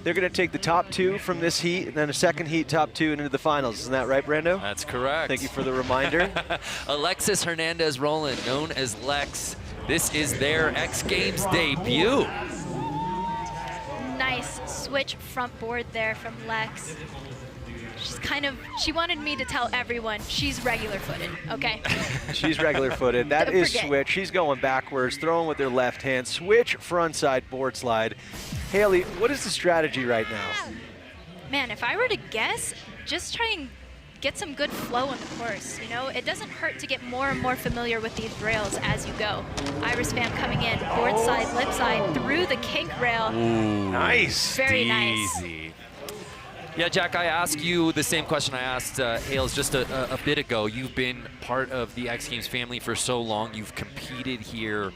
Speaker 29: They're going to take the top 2 from this heat, and then a second heat, top 2, and into the finals. Isn't that right, Brando?
Speaker 4: That's correct.
Speaker 29: Thank you for the reminder.
Speaker 4: Alexis Hernandez-Roland, known as Lex. This is their X Games debut.
Speaker 28: Nice switch front board there from Lex. She wanted me to tell everyone she's regular footed, okay?
Speaker 29: She's regular footed. That is switch. She's going backwards, throwing with her left hand. Switch, front side, board slide. Haley, what is the strategy right now?
Speaker 28: Man, if I were to guess, just try and get some good flow on the course. You know, it doesn't hurt to get more and more familiar with these rails as you go. Iris Pham coming in, board side, lip side, through the kink rail.
Speaker 4: Ooh,
Speaker 29: nice.
Speaker 28: Very nice.
Speaker 4: Yeah, Jack, I ask you the same question I asked Hales just a bit ago. You've been part of the X Games family for so long. You've competed here.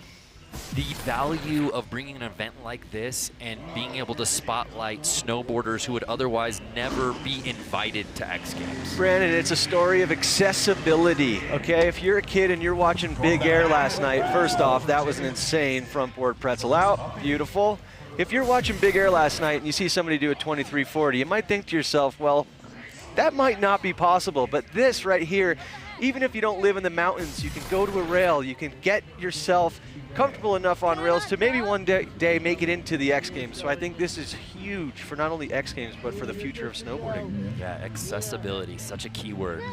Speaker 4: The value of bringing an event like this and being able to spotlight snowboarders who would otherwise never be invited to X Games.
Speaker 29: Brandon, it's a story of accessibility, okay? If you're a kid and you're watching Big Air last night, first off, that was an insane front board pretzel out. Beautiful. If you're watching Big Air last night and you see somebody do a 2340, you might think to yourself, well, that might not be possible, but this right here, even if you don't live in the mountains, you can go to a rail, you can get yourself comfortable enough on rails to maybe one day make it into the X Games. So I think this is huge for not only X Games, but for the future of snowboarding.
Speaker 4: Yeah, accessibility, such a key word.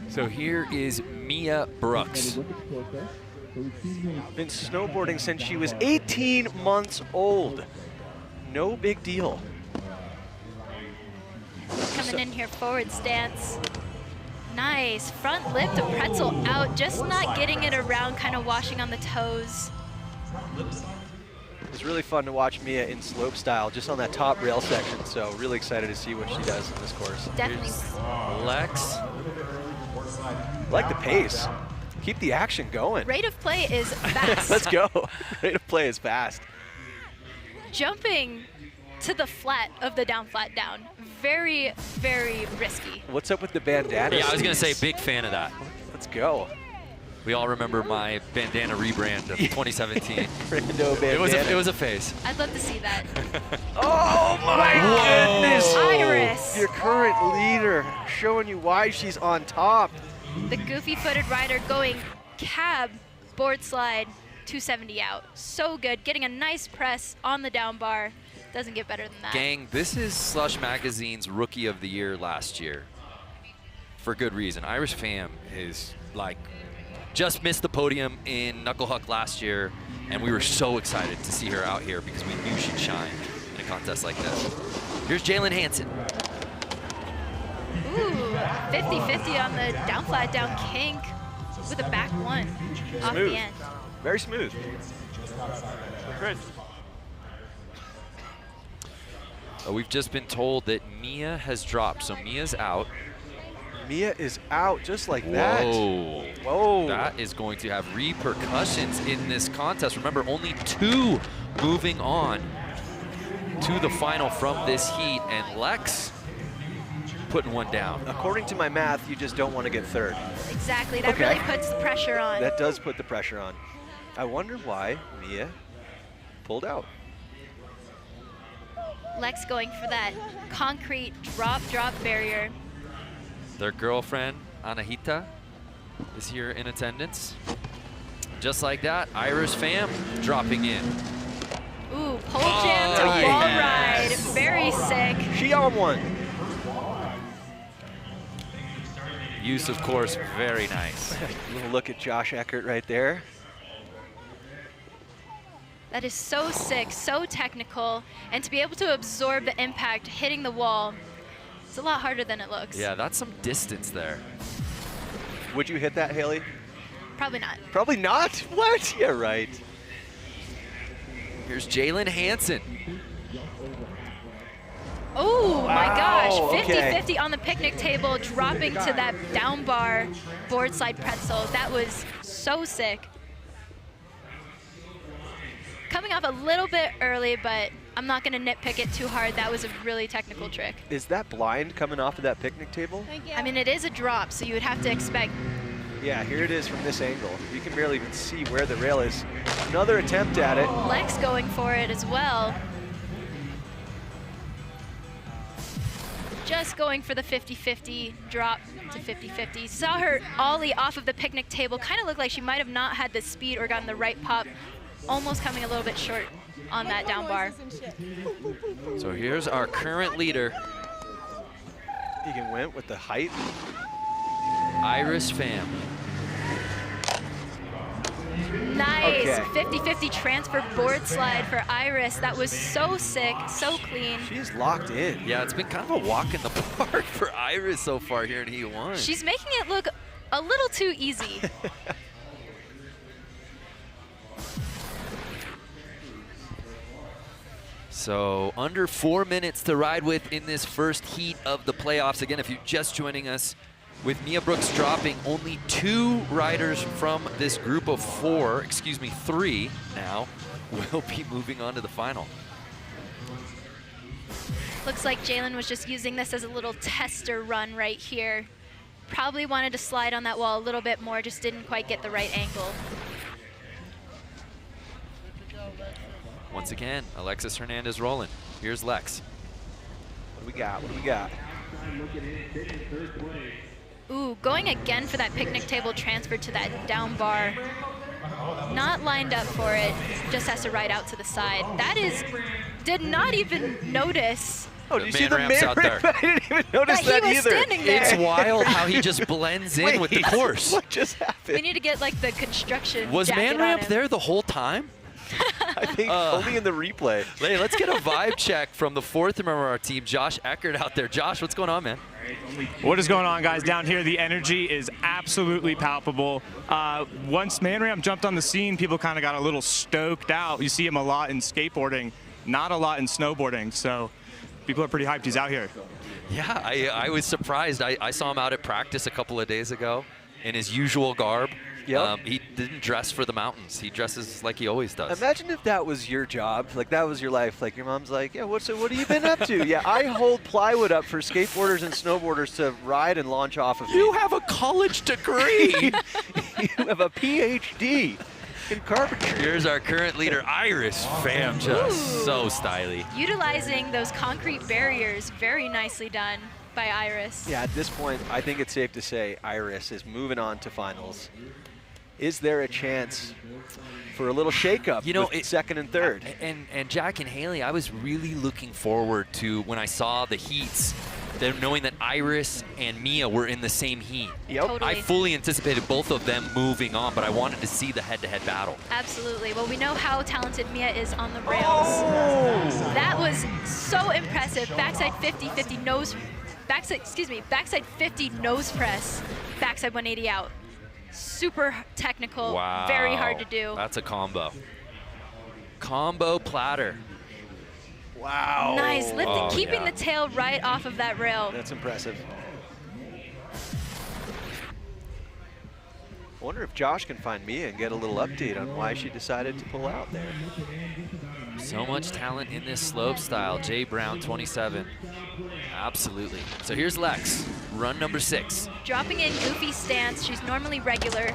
Speaker 4: So here is Mia Brooks.
Speaker 29: Been snowboarding since she was 18 months old. No big deal.
Speaker 28: Coming in here, forward stance. Nice, front lip to pretzel out, just not getting it around, kind of washing on the toes.
Speaker 29: It's really fun to watch Mia in slopestyle, just on that top rail section, so really excited to see what she does in this course.
Speaker 28: Definitely.
Speaker 4: Lex.
Speaker 29: I like the pace. Keep the action going.
Speaker 28: Rate of play is fast.
Speaker 29: Let's go. Rate of play is fast.
Speaker 28: Jumping to the flat of the down, flat down. Very, very risky.
Speaker 29: What's up with the bandana?
Speaker 4: Yeah, I was going to say, big fan of that.
Speaker 29: Let's go.
Speaker 4: We all remember my bandana rebrand of 2017.
Speaker 29: Brando bandana.
Speaker 4: It was a phase.
Speaker 28: I'd love to see that.
Speaker 29: Oh my goodness!
Speaker 28: Iris.
Speaker 29: Your current leader, showing you why she's on top.
Speaker 28: The goofy-footed rider going cab, board slide, 270 out. So good, getting a nice press on the down bar. Doesn't get better than that.
Speaker 4: Gang, this is Slush Magazine's Rookie of the Year last year. For good reason. Irish Fam is like, just missed the podium in Knuckle Huck last year, and we were so excited to see her out here because we knew she'd shine in a contest like this. Here's Jalen Hansen.
Speaker 28: Ooh, 50-50 on the down flat down kink with a back one off the end.
Speaker 29: Very smooth.
Speaker 19: Great.
Speaker 4: We've just been told that Mia has dropped, so Mia's out.
Speaker 29: Mia is out just like that.
Speaker 4: Whoa.
Speaker 29: Whoa.
Speaker 4: That is going to have repercussions in this contest. Remember, only 2 moving on to the final from this heat, and Lex putting one down.
Speaker 29: According to my math, you just don't want to get third.
Speaker 28: Exactly, that really puts the pressure on.
Speaker 29: That does put the pressure on. I wonder why Mia pulled out.
Speaker 28: Lex going for that concrete drop barrier.
Speaker 4: Their girlfriend, Anahita, is here in attendance. Just like that, Irish Fam dropping in.
Speaker 28: Ooh, pole jam to wall ride. Very sick.
Speaker 29: She on one.
Speaker 4: Use, of course, very nice.
Speaker 29: A little look at Josh Eckert right there.
Speaker 28: That is so sick, so technical, and to be able to absorb the impact hitting the wall, it's a lot harder than it looks.
Speaker 4: Yeah, that's some distance there.
Speaker 29: Would you hit that, Haley?
Speaker 28: Probably not.
Speaker 29: Probably not? What? Yeah, right.
Speaker 4: Here's Jalen Hansen.
Speaker 28: Oh my gosh, 50-50
Speaker 29: okay.
Speaker 28: on the picnic table, dropping to that down bar board slide pretzel. That was so sick. Coming off a little bit early, but I'm not going to nitpick it too hard. That was a really technical trick.
Speaker 29: Is that blind coming off of that picnic table?
Speaker 28: I mean, it is a drop, so you would have to expect.
Speaker 29: Yeah, here it is from this angle. You can barely even see where the rail is. Another attempt at it.
Speaker 28: Lex going for it as well. Just going for the 50-50 drop to 50-50. Saw her ollie off of the picnic table. Kind of looked like she might have not had the speed or gotten the right pop. Almost coming a little bit short on that down bar.
Speaker 4: So here's our current leader.
Speaker 29: Egan went with the height.
Speaker 4: Iris Fam.
Speaker 28: Nice,
Speaker 29: Okay.
Speaker 28: 50-50 transfer board slide for Iris. That was so sick, so clean.
Speaker 29: She's locked in.
Speaker 4: Yeah, it's been kind of a walk in the park for Iris so far here in Heat 1.
Speaker 28: She's making it look a little too easy.
Speaker 4: So under 4 minutes to ride with in this first heat of the playoffs. Again, if you're just joining us, with Mia Brooks dropping, only 2 riders from this group of 4, excuse me, 3 now, will be moving on to the final.
Speaker 28: Looks like Jalen was just using this as a little tester run right here. Probably wanted to slide on that wall a little bit more, just didn't quite get the right angle.
Speaker 4: Once again, Alexis Hernandez rolling. Here's Lex.
Speaker 29: What do we got? What do we got?
Speaker 28: Ooh, going again for that picnic table transfer to that down bar. Not lined up for it, just has to ride out to the side. That is, did not even notice.
Speaker 29: Oh, did you see the man
Speaker 4: out there?
Speaker 29: I didn't even notice that
Speaker 28: he was
Speaker 29: either.
Speaker 28: standing there.
Speaker 4: It's wild how he just blends in with the course.
Speaker 29: What just happened?
Speaker 28: We need to get like the construction
Speaker 4: Was
Speaker 28: jacket
Speaker 4: man
Speaker 28: on
Speaker 4: ramp
Speaker 28: him.
Speaker 4: there the whole time?
Speaker 29: I think only in the replay.
Speaker 4: Hey, let's get a vibe check from the fourth member of our team, Josh Eckert out there. Josh, what's going on, man?
Speaker 1: What is going on, guys? Down here, the energy is absolutely palpable. Once Man Ramp jumped on the scene, people kind of got a little stoked out. You see him a lot in skateboarding, not a lot in snowboarding. So people are pretty hyped he's out here.
Speaker 4: Yeah, I was surprised. I saw him out at practice a couple of days ago in his usual garb.
Speaker 29: Yep.
Speaker 4: He didn't dress for the mountains. He dresses like he always does.
Speaker 29: Imagine if that was your job, like that was your life. Like your mom's like, yeah, what have you been up to? Yeah, I hold plywood up for skateboarders and snowboarders to ride and launch off of.
Speaker 4: You have a college degree.
Speaker 29: You have a PhD in carpentry.
Speaker 4: Here's our current leader, Iris. Fam, just so stylish.
Speaker 28: Utilizing those concrete barriers, very nicely done by Iris.
Speaker 29: Yeah, at this point, I think it's safe to say Iris is moving on to finals. Is there a chance for a little shakeup, with second and third?
Speaker 4: And Jack and Haley, I was really looking forward to when I saw the heats, knowing that Iris and Mia were in the same heat.
Speaker 29: Yep.
Speaker 28: Totally.
Speaker 4: I fully anticipated both of them moving on, but I wanted to see the head-to-head battle.
Speaker 28: Absolutely. Well, we know how talented Mia is on the rails. Oh. That was so impressive. Backside 50 nose, backside 50 nose press, backside 180 out. Super technical,
Speaker 4: Wow.
Speaker 28: very hard to do.
Speaker 4: That's a combo. Combo platter.
Speaker 29: Wow.
Speaker 28: Nice, lifting, keeping
Speaker 4: yeah.
Speaker 28: the tail right off of that rail.
Speaker 29: That's impressive. I wonder if Josh can find Mia and get a little update on why she decided to pull out there.
Speaker 4: So much talent in this slope style. Jay Brown, 27. Absolutely. So here's Lex, run number 6.
Speaker 28: Dropping in goofy stance, she's normally regular.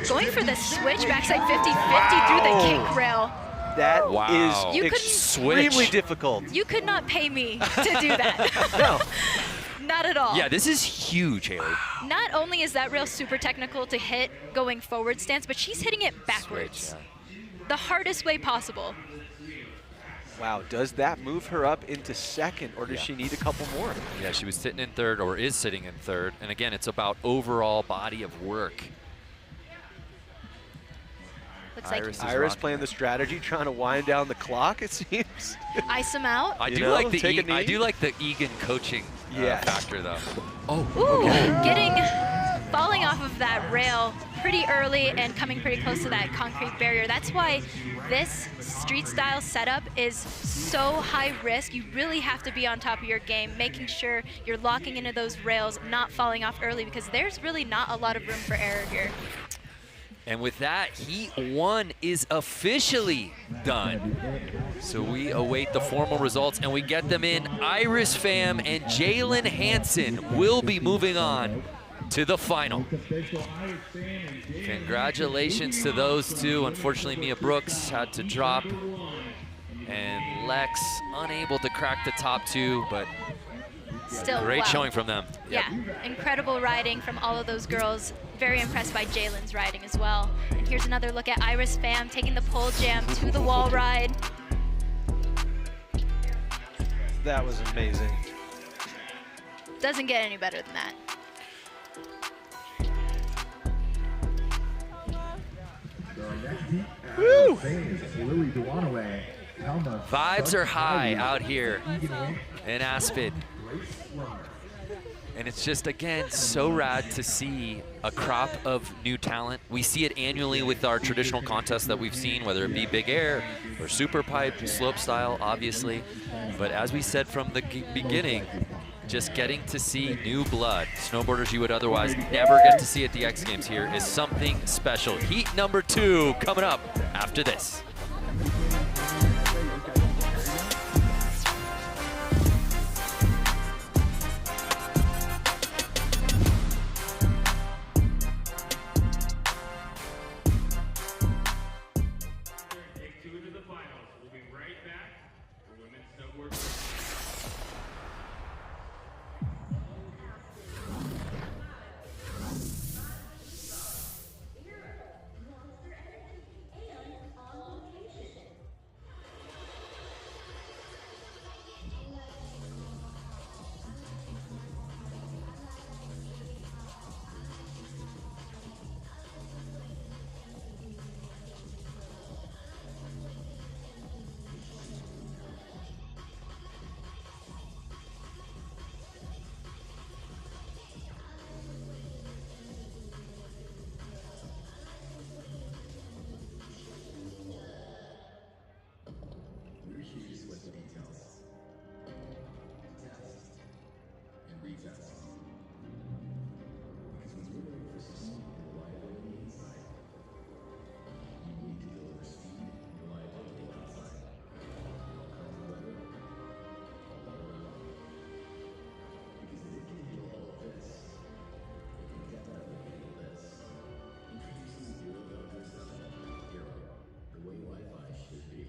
Speaker 28: Going for the switch, backside 50 through the kick rail.
Speaker 29: That
Speaker 4: Wow.
Speaker 29: is extremely difficult.
Speaker 28: You could not pay me to do that.
Speaker 29: No.
Speaker 28: Not at all.
Speaker 4: Yeah, this is huge, Haley.
Speaker 28: Not only is that rail super technical to hit going forward stance, but she's hitting it backwards.
Speaker 4: Switch,
Speaker 28: The hardest way possible.
Speaker 29: Wow, does that move her up into second, or does she need a couple more?
Speaker 4: Yeah, she was sitting in third, or is sitting in third. And again, it's about overall body of work.
Speaker 28: Looks like
Speaker 29: Iris playing the strategy, trying to wind down the clock, it seems.
Speaker 28: ice him out.
Speaker 4: I do like the Egan coaching factor, though. Oh,
Speaker 28: Ooh, falling off of that rail pretty early and coming pretty close to that concrete barrier. That's why this street style setup is so high risk. You really have to be on top of your game, making sure you're locking into those rails, not falling off early, because there's really not a lot of room for error here.
Speaker 4: And with that, Heat 1 is officially done. So we await the formal results, and we get them in. Iris Pham and Jalen Hansen will be moving on to the final. Congratulations to those two. Unfortunately, Mia Brooks had to drop, and Lex unable to crack the top 2, but
Speaker 28: Still,
Speaker 4: great
Speaker 28: wow.
Speaker 4: showing from them.
Speaker 28: Yeah, incredible riding from all of those girls. Very impressed by Jalen's riding as well. And here's another look at Iris Pham taking the pole jam to the wall ride.
Speaker 29: That was amazing.
Speaker 28: Doesn't get any better than that.
Speaker 29: Woo!
Speaker 4: Vibes are high out here in Aspen. And it's just, again, so rad to see a crop of new talent. We see it annually with our traditional contests that we've seen, whether it be Big Air or Superpipe, Slopestyle, obviously. But as we said from the beginning, just getting to see new blood, snowboarders you would otherwise never get to see at the X Games here, is something special. Heat number 2 coming up after this.
Speaker 6: appreciate you sweat the details. Test and retest. Because when you're looking for speed and reliability inside, you need to deliver speed and reliability outside. All kinds of weather, all year round. Because if it can handle all of this, it can definitely handle this. Introducing Zero Boundary System. Zero, the way Wi-Fi should be.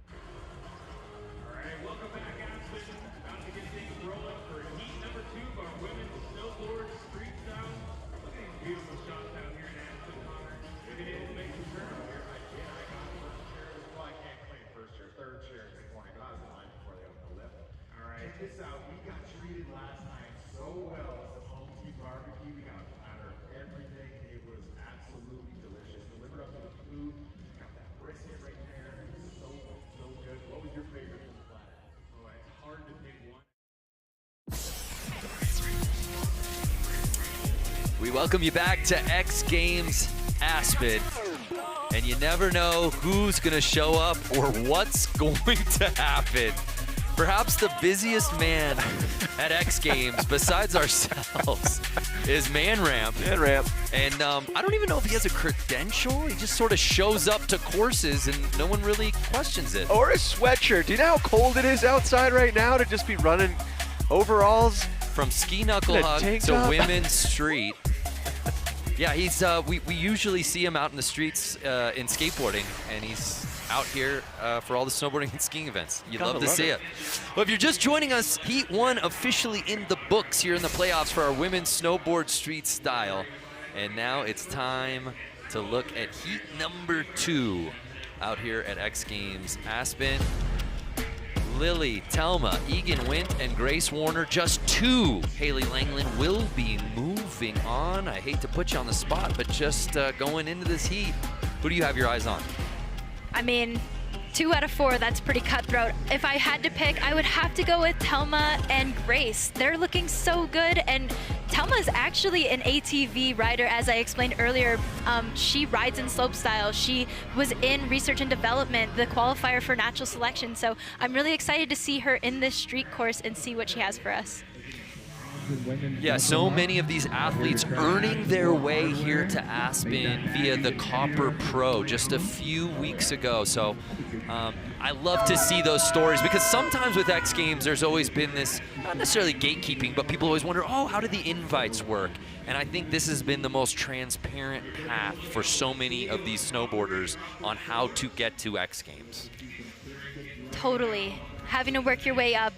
Speaker 2: All right, welcome back, Aspen. About to get things rolling for heat number 2 of our women's snowboard street style. Look at these beautiful shots out here in Aspen, Connor. We've been able to make some turn here. I got first chair. Well, I can't claim first chair. Third chair at this point. I was in line before they opened the lift. All right, check this out. We got treated last night so well as a home team barbecue. We got a platter of everything. It was absolutely delicious. Delivered up to the food. Got that brisket right there. It's so good. What was your favorite from the platter? Oh, it's hard to pick one.
Speaker 4: We welcome you back to X Games Aspen. And you never know who's going to show up or what's going to happen. Perhaps the busiest man at X Games, besides ourselves, is Man Ramp.
Speaker 29: Man Ramp.
Speaker 4: And I don't even know if he has a credential. He just sort of shows up to courses and no one really questions it.
Speaker 29: Or a sweatshirt. Do you know how cold it is outside right now to just be running overalls?
Speaker 4: From ski knuckle hug to women's street. Yeah, he's we usually see him out in the streets in skateboarding, and he's out here for all the snowboarding and skiing events. You'd love to see it. Well, if you're just joining us, Heat 1 officially in the books here in the playoffs for our women's snowboard street style. And now it's time to look at Heat number 2 out here at X Games Aspen. Lily, Telma, Egan Wint, and Grace Warner, just 2. Haley Langland will be moving on. I hate to put you on the spot, but just going into this heat, who do you have your eyes on?
Speaker 28: I mean, 2 out of 4, that's pretty cutthroat. If I had to pick, I would have to go with Telma and Grace. They're looking so good, and Telma is actually an ATV rider, as I explained earlier. She rides in slopestyle. She was in research and development, the qualifier for natural selection. So I'm really excited to see her in this street course and see what she has for us.
Speaker 4: Yeah, so many of these athletes earning their way here to Aspen via the Copper Pro just a few weeks ago. So I love to see those stories, because sometimes with X Games there's always been this, not necessarily gatekeeping, but people always wonder, oh, how do the invites work? And I think this has been the most transparent path for so many of these snowboarders on how to get to X Games.
Speaker 28: Totally. Having to work your way up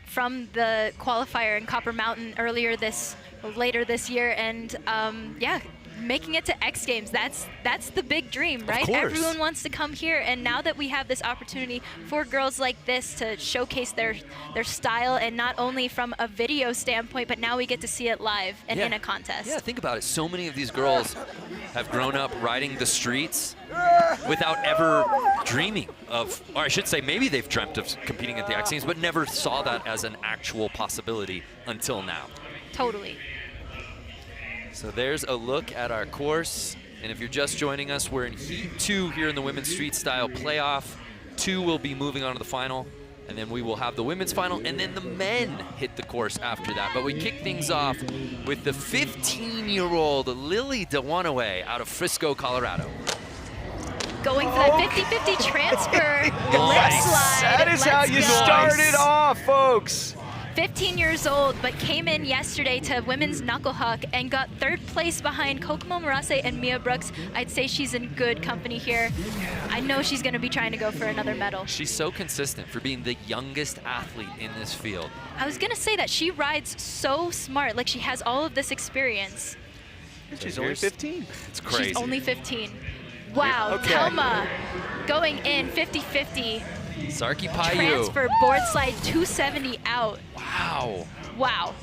Speaker 28: from the qualifier in Copper Mountain later this year, and yeah, making it to X Games, that's the big dream, right? Everyone wants to come here, and now that we have this opportunity for girls like this to showcase their style, and not only from a video standpoint, but now we get to see it live and in a contest.
Speaker 4: Yeah, think about it. So many of these girls have grown up riding the streets without ever dreaming of, or I should say maybe they've dreamt of competing at the X Games, but never saw that as an actual possibility until now.
Speaker 28: Totally.
Speaker 4: So there's a look at our course, and if you're just joining us, we're in Heat 2 here in the women's street style playoff. 2 will be moving on to the final, and then we will have the women's final, and then the men hit the course after that. But we kick things off with the 15-year-old Lily DeWanaway out of Frisco, Colorado.
Speaker 28: Going for that 50-50 transfer. Lip slide.
Speaker 29: That is how you started off, folks.
Speaker 28: 15 years old, but came in yesterday to women's knuckle huck and got 3rd place behind Kokomo Morase and Mia Brooks. I'd say she's in good company here. I know she's going to be trying to go for another medal.
Speaker 4: She's so consistent for being the youngest athlete in this field.
Speaker 28: I was going to say that she rides so smart, like she has all of this experience.
Speaker 29: She's only 15.
Speaker 4: It's crazy.
Speaker 28: She's only 15. Wow, Telma going in 50-50.
Speaker 4: Sarki Payu.
Speaker 28: Transfer, board slide 270 out.
Speaker 4: Wow.
Speaker 28: Wow.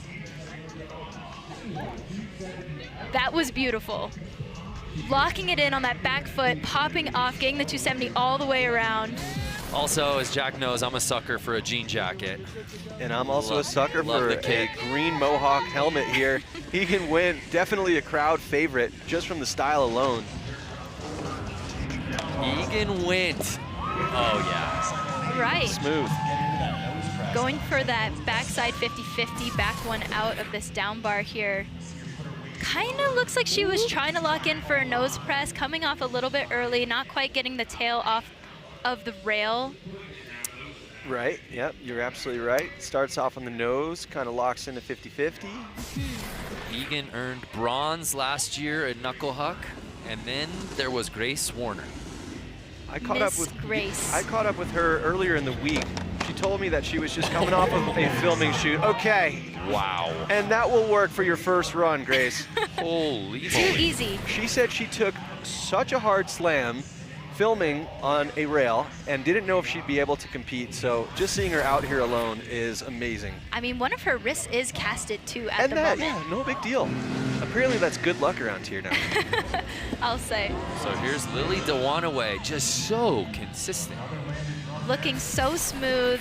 Speaker 28: That was beautiful. Locking it in on that back foot, popping off, getting the 270 all the way around.
Speaker 4: Also, as Jack knows, I'm a sucker for a jean jacket.
Speaker 29: And I'm also a sucker for a green Mohawk helmet here. He can win. Definitely a crowd favorite just from the style alone.
Speaker 4: Egan Wint. Oh, yeah.
Speaker 28: All right. right.
Speaker 29: Smooth.
Speaker 28: Going for that backside 50-50, back one out of this down bar here. Kind of looks like she was trying to lock in for a nose press, coming off a little bit early, not quite getting the tail off of the rail.
Speaker 29: Right, yep, you're absolutely right. Starts off on the nose, kind of locks into 50-50.
Speaker 4: Egan earned bronze last year at Knuckle Huck, and then there was Grace Warner.
Speaker 29: I caught up with
Speaker 28: Grace.
Speaker 29: I caught up with her earlier in the week. She told me that she was just coming off of a filming shoot. Okay.
Speaker 4: Wow.
Speaker 29: And that will work for your first run, Grace.
Speaker 4: Holy
Speaker 28: Too easy.
Speaker 29: She said she took such a hard slam filming on a rail and didn't know if she'd be able to compete. So just seeing her out here alone is amazing.
Speaker 28: I mean, one of her wrists is casted too at the moment.
Speaker 29: Yeah, no big deal. Apparently that's good luck around here now.
Speaker 28: I'll say.
Speaker 4: So here's Lily Dewanaway, just so consistent.
Speaker 28: Looking so smooth.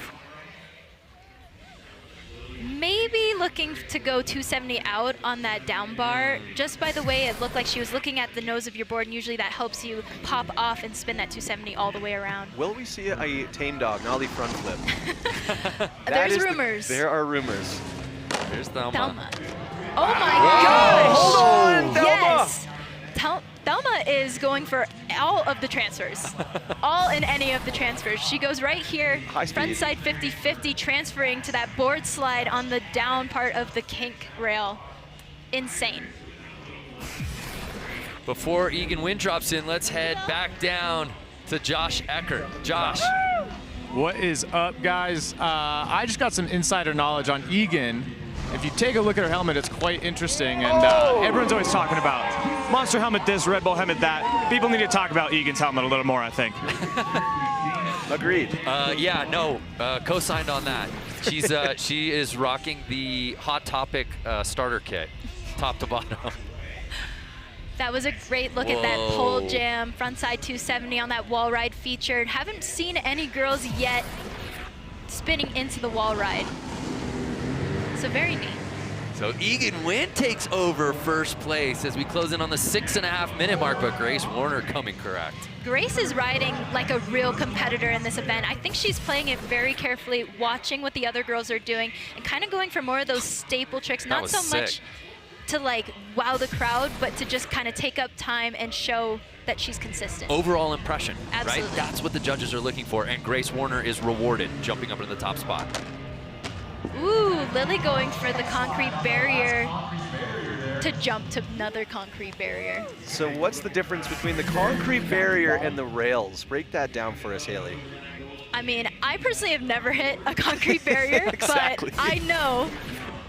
Speaker 28: Maybe looking to go 270 out on that down bar. Just by the way it looked like she was looking at the nose of your board, and usually that helps you pop off and spin that 270 all the way around.
Speaker 29: Will we see a tame dog nollie front flip?
Speaker 28: There's rumors.
Speaker 29: There are rumors.
Speaker 4: There's Thelma.
Speaker 28: Thelma. Oh my gosh!
Speaker 29: Hold on, Thelma!
Speaker 28: Yes! Thelma is going for all of the transfers. All in any of the transfers. She goes right here, front side 50-50, transferring to that board slide on the down part of the kink rail. Insane.
Speaker 4: Before Egan Wynn drops in, let's head back down to Josh Eckert. Josh.
Speaker 9: What is up, guys? I just got some insider knowledge on Egan. If you take a look at her helmet, it's quite interesting, and everyone's always talking about Monster helmet this, Red Bull helmet that. People need to talk about Egan's helmet a little more, I think.
Speaker 29: Agreed.
Speaker 4: Yeah, no, co-signed on that. She is rocking the Hot Topic starter kit, top to bottom.
Speaker 28: That was a great look at that pole jam, frontside 270 on that wall ride featured. Haven't seen any girls yet spinning into the wall ride. So very neat.
Speaker 4: So Egan Wynn takes over first place as we close in on the 6.5 minute mark, but Grace Warner coming correct.
Speaker 28: Grace is riding like a real competitor in this event. I think she's playing it very carefully, watching what the other girls are doing, and kind of going for more of those staple tricks, not so much to like wow the crowd, but to just kind of take up time and show that she's consistent.
Speaker 4: Overall impression,
Speaker 28: Absolutely.
Speaker 4: right? That's what the judges are looking for, and Grace Warner is rewarded, jumping up into the top spot.
Speaker 28: Ooh, Lily going for the concrete barrier to jump to another concrete barrier.
Speaker 29: So what's the difference between the concrete barrier and the rails? Break that down for us, Haley.
Speaker 28: I mean, I personally have never hit a concrete barrier,
Speaker 29: Exactly.
Speaker 28: but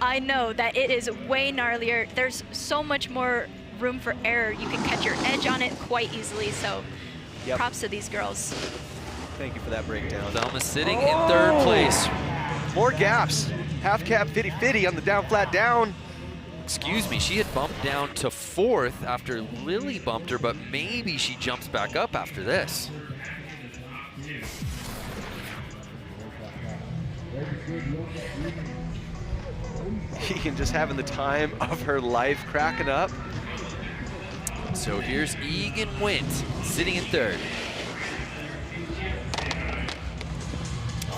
Speaker 28: I know that it is way gnarlier. There's so much more room for error. You can catch your edge on it quite easily, so props to these girls.
Speaker 29: Thank you for that breakdown.
Speaker 4: Thelma sitting in third place.
Speaker 29: More gaps. Half cap 50-50 on the down flat down.
Speaker 4: Excuse me, she had bumped down to fourth after Lily bumped her, but maybe she jumps back up after this.
Speaker 29: Egan just having the time of her life, cracking up.
Speaker 4: So here's Egan Wynn sitting in third.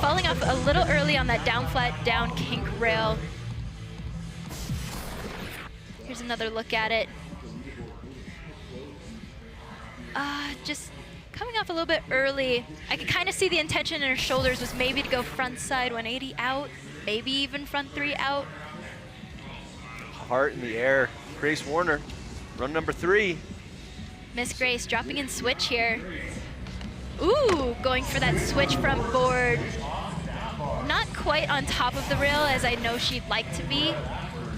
Speaker 28: Falling off a little early on that down flat down kink rail. Here's another look at it. Just coming off a little bit early. I could kind of see the intention in her shoulders was maybe to go front side 180 out, maybe even front 3 out.
Speaker 29: Heart in the air. Grace Warner, run number 3.
Speaker 28: Miss Grace dropping in switch here. Ooh, going for that switch front board. Not quite on top of the rail as I know she'd like to be,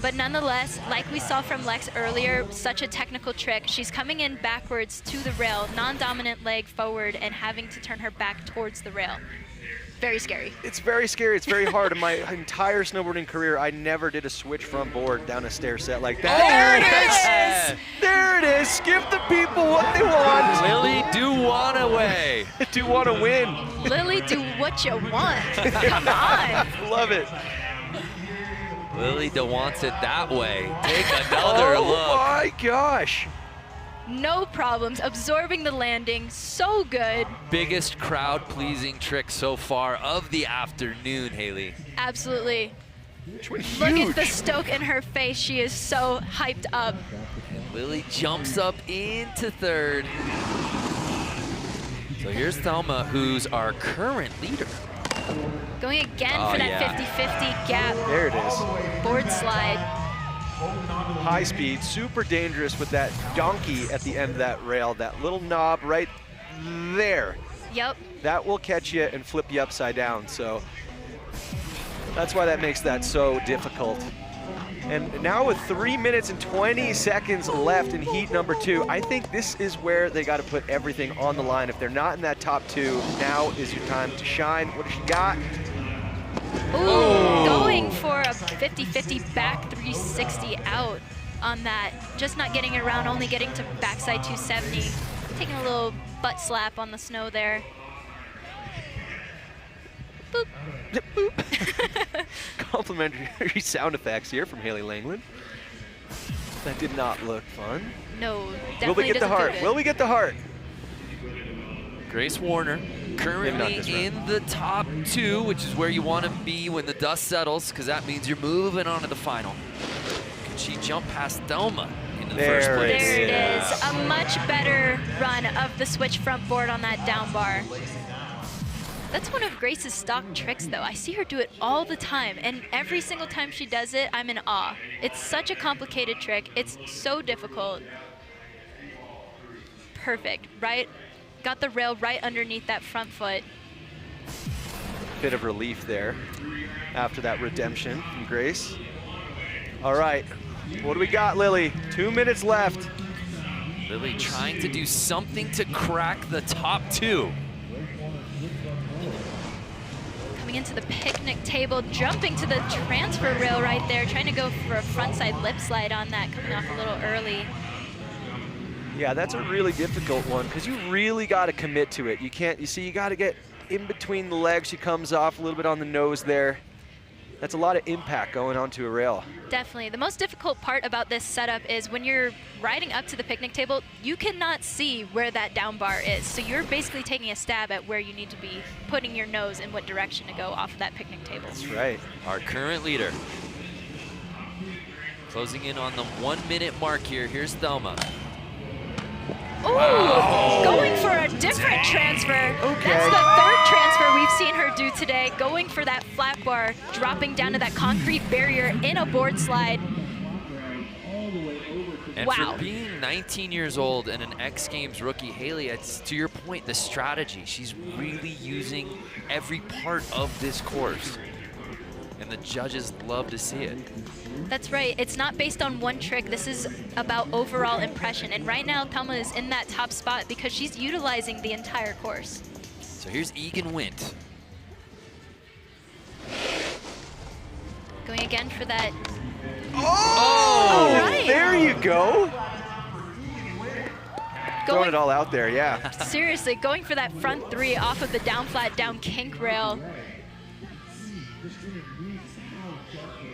Speaker 28: but nonetheless, like we saw from Lex earlier, such a technical trick. She's coming in backwards to the rail, non-dominant leg forward, and having to turn her back towards the rail. Very scary.
Speaker 29: It's very scary. It's very hard. In my entire snowboarding career, I never did a switch front board down a stair set like that.
Speaker 28: There it is!
Speaker 29: There it is. Give the people what they want.
Speaker 4: Lily Dewanaway.
Speaker 29: Do want to win.
Speaker 28: Lily, do what you want. Come on.
Speaker 29: Love it.
Speaker 4: Lily wants it that way. Take another look.
Speaker 29: Oh my gosh.
Speaker 28: no problems, absorbing the landing, so good.
Speaker 4: Biggest crowd-pleasing trick so far of the afternoon, Haley.
Speaker 28: Absolutely. Look at the stoke in her face. She is so hyped up.
Speaker 4: And Lily jumps up into third. So here's Thelma, who's our current leader.
Speaker 28: Going again for that 50-50 gap.
Speaker 29: There it is.
Speaker 28: Board slide.
Speaker 29: High speed, super dangerous with that donkey at the end of that rail, that little knob right there.
Speaker 28: Yep.
Speaker 29: That will catch you and flip you upside down. So that's why that makes that so difficult. And now with 3 minutes and 20 seconds left in heat number 2, I think this is where they got to put everything on the line. If they're not in that top 2, now is your time to shine. What does she got?
Speaker 28: Ooh, going for a 50-50 back 360 out on that. Just not getting it around, only getting to backside 270. Taking a little butt slap on the snow there. Boop.
Speaker 29: Boop. Complimentary sound effects here from Haley Langland. That did not look fun.
Speaker 28: No, definitely
Speaker 29: Will we get the
Speaker 28: doesn't
Speaker 29: heart?
Speaker 28: feel good.
Speaker 29: Will we get the heart?
Speaker 4: Grace Warner currently in the top 2, which is where you want to be when the dust settles, because that means you're moving on to the final. Can she jump past Thelma into the first place?
Speaker 28: There it is. A much better run of the switch front board on that down bar. That's one of Grace's stock tricks, though. I see her do it all the time, and every single time she does it, I'm in awe. It's such a complicated trick. It's so difficult. Perfect, right? Got the rail right underneath that front foot.
Speaker 29: Bit of relief there after that redemption from Grace. All right, what do we got, Lily? 2 minutes left.
Speaker 4: Lily trying to do something to crack the top 2.
Speaker 28: Coming into the picnic table, jumping to the transfer rail right there, trying to go for a frontside lip slide on that, coming off a little early.
Speaker 29: Yeah, that's a really difficult one because you really got to commit to it. You can't, you see, you got to get in between the legs. She comes off a little bit on the nose there. That's a lot of impact going onto a rail.
Speaker 28: Definitely. The most difficult part about this setup is when you're riding up to the picnic table, you cannot see where that down bar is. So you're basically taking a stab at where you need to be putting your nose in what direction to go off of that picnic table.
Speaker 29: That's right.
Speaker 4: Our current leader. Closing in on the 1 minute mark here. Here's Thelma.
Speaker 28: Ooh,
Speaker 4: wow.
Speaker 28: Going for a different transfer. Okay. That's the third transfer we've seen her do today. Going for that flat bar, dropping down to that concrete barrier in a board slide.
Speaker 4: And
Speaker 28: wow.
Speaker 4: for being 19 years old and an X Games rookie, Haley, it's to your point, the strategy. She's really using every part of this course. And the judges love to see it.
Speaker 28: That's right. It's not based on one trick. This is about overall impression. And right now, Thelma is in that top spot because she's utilizing the entire course.
Speaker 4: So here's Egan Wint.
Speaker 28: Going again for that.
Speaker 29: Oh!
Speaker 28: All right.
Speaker 29: There you go. Throwing it all out there, yeah.
Speaker 28: Seriously, going for that front 3 off of the down flat, down kink rail.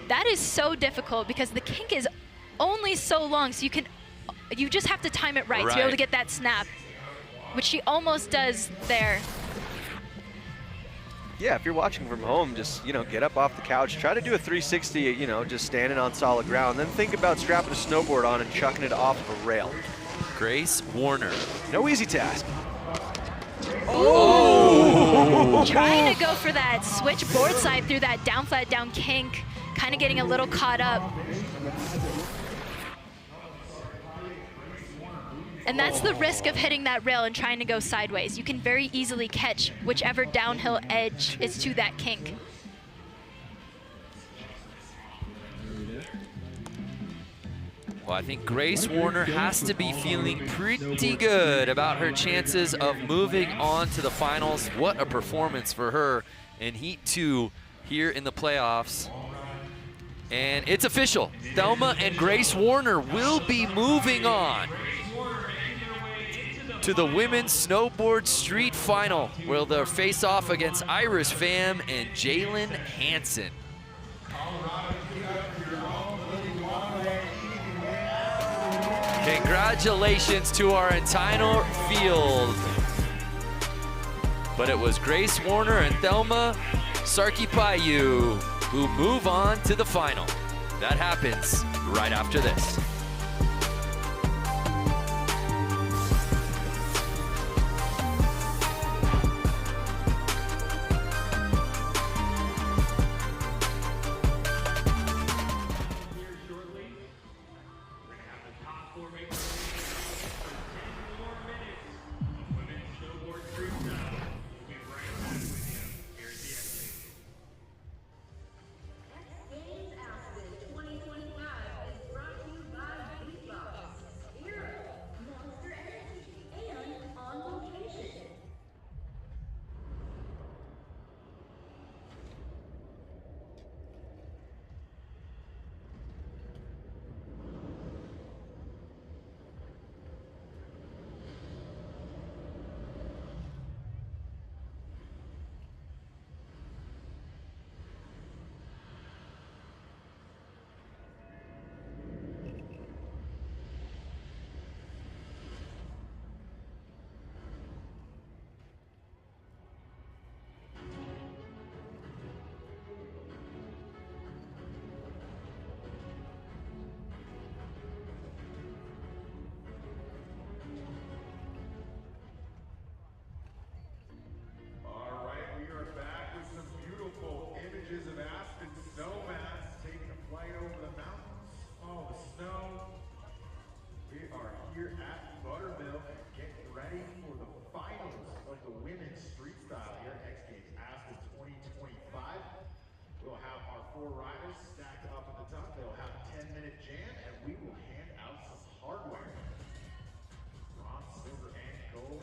Speaker 28: That is so difficult because the kink is only so long, so you just have to time it right to be able to get that snap, which she almost does there.
Speaker 29: Yeah, if you're watching from home, just, get up off the couch, try to do a 360, just standing on solid ground, then think about strapping a snowboard on and chucking it off of a rail.
Speaker 4: Grace Warner.
Speaker 29: No easy task.
Speaker 28: Oh! Trying to go for that switch board side through that down flat, down kink. Kind of getting a little caught up. And that's the risk of hitting that rail and trying to go sideways. You can very easily catch whichever downhill edge is to that kink.
Speaker 4: Well, I think Grace Warner has to be feeling pretty good about her chances of moving on to the finals. What a performance for her in Heat 2 here in the playoffs. And it's official. Thelma and Grace Warner will be moving on to the women's snowboard street final, where they'll face off against Iris Pham and Jalen Hansen. Congratulations to our entire field. But it was Grace Warner and Thelma Sarkipayu who move on to the final. That happens right after this.
Speaker 6: All right, we are back with some beautiful images of Aspen Snowmass taking a flight over the mountains, all the snow. We are here at Buttermilk, getting ready for the finals of the women's street style here at XGames Aspen 2025. We'll have our 4 riders stacked up at the top. They'll have a 10-minute jam, and we will hand out some hardware. Bronze, silver, and gold.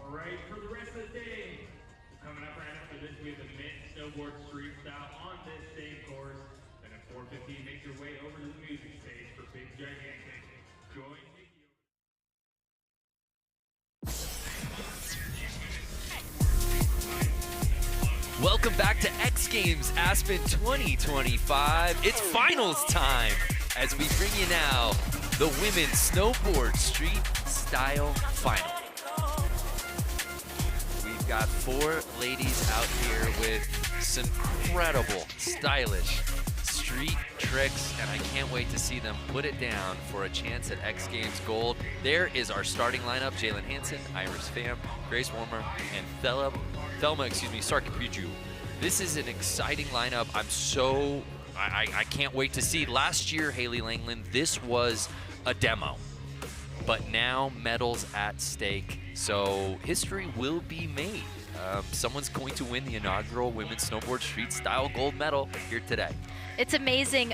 Speaker 2: All right, for the rest of the day, coming up right after this, we have the men's snowboard street style on this same course. And at 4:15, make your way over to the music stage for Big Gigantic. Join Mickey.
Speaker 4: Welcome back to X Games Aspen 2025. It's finals time as we bring you now the women's snowboard street style final. We've got 4 ladies out here with some incredible, stylish street tricks, and I can't wait to see them put it down for a chance at X Games Gold. There is our starting lineup: Jalen Hansen, Iris Pham, Grace Warner, and Thelma Sarkipayu. This is an exciting lineup. I can't wait to see. Last year, Haley Langland, this was a demo, but now medals at stake. So history will be made. Someone's going to win the inaugural women's snowboard street style gold medal here today.
Speaker 28: It's amazing.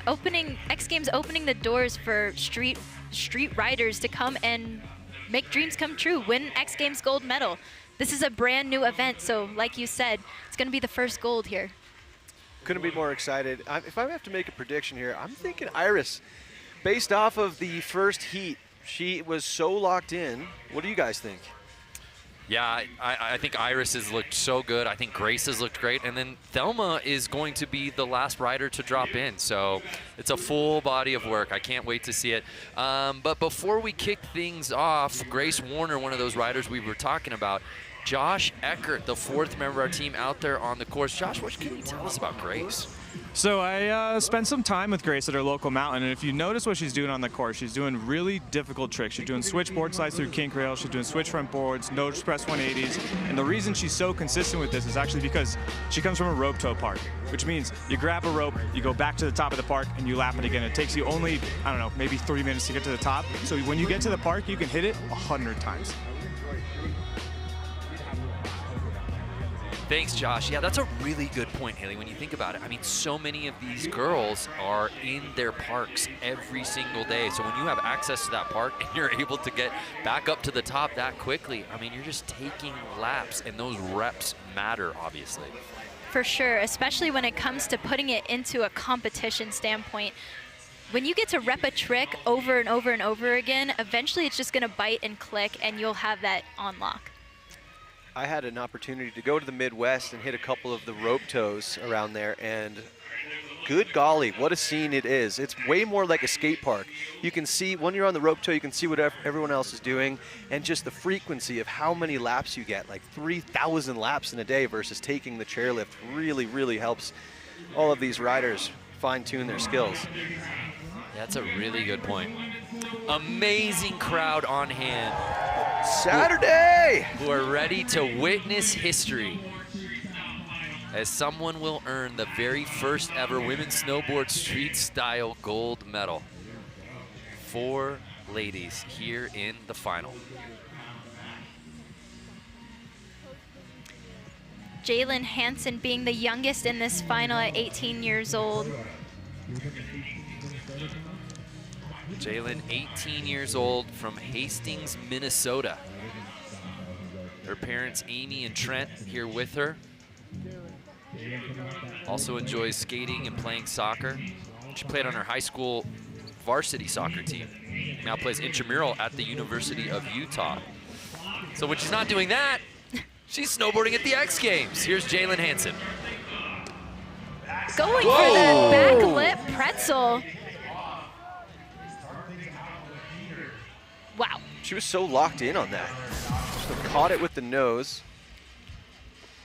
Speaker 28: X Games opening the doors for street riders to come and make dreams come true, win X Games gold medal. This is a brand new event, so like you said, it's going to be the first gold here.
Speaker 29: Couldn't be more excited. If I have to make a prediction here, I'm thinking Iris. Based off of the first heat, she was so locked in. What do you guys think?
Speaker 4: Yeah, I think Iris has looked so good. I think Grace has looked great. And then Thelma is going to be the last rider to drop in. So it's a full body of work. I can't wait to see it. But before we kick things off, Grace Warner, one of those riders we were talking about, Josh Eckert, the 4th member of our team out there on the course. Josh, what can you tell us about Grace?
Speaker 9: So I spent some time with Grace at her local mountain, and if you notice what she's doing on the course, she's doing really difficult tricks. She's doing switch board slides through kink rails, she's doing switch front boards, nose press 180s, and the reason she's so consistent with this is actually because she comes from a rope toe park, which means you grab a rope, you go back to the top of the park, and you lap it again. It takes you only, I don't know, maybe 3 minutes to get to the top, so when you get to the park, you can hit it 100 times.
Speaker 4: Thanks, Josh. Yeah, that's a really good point, Haley, when you think about it. I mean, so many of these girls are in their parks every single day. So when you have access to that park and you're able to get back up to the top that quickly, I mean, you're just taking laps, and those reps matter, obviously.
Speaker 28: For sure, especially when it comes to putting it into a competition standpoint. When you get to rep a trick over and over and over again, eventually it's just going to bite and click, and you'll have that on lock.
Speaker 29: I had an opportunity to go to the Midwest and hit a couple of the rope toes around there, and good golly, what a scene it is. It's way more like a skate park. You can see, when you're on the rope tow, you can see what everyone else is doing, and just the frequency of how many laps you get, like 3,000 laps in a day versus taking the chairlift really, really helps all of these riders fine-tune their skills.
Speaker 4: That's a really good point. Amazing crowd on hand.
Speaker 29: Saturday!
Speaker 4: Who are ready to witness history, as someone will earn the very first ever women's snowboard street style gold medal. 4 ladies here in the final.
Speaker 28: Jalen Hansen being the youngest in this final at 18 years old.
Speaker 4: Jalen, 18 years old, from Hastings, Minnesota. Her parents, Amy and Trent, here with her. Also enjoys skating and playing soccer. She played on her high school varsity soccer team. Now plays intramural at the University of Utah. So when she's not doing that, she's snowboarding at the X Games. Here's Jalen Hansen.
Speaker 28: Going for the backlit pretzel. Wow.
Speaker 29: She was so locked in on that. She caught it with the nose.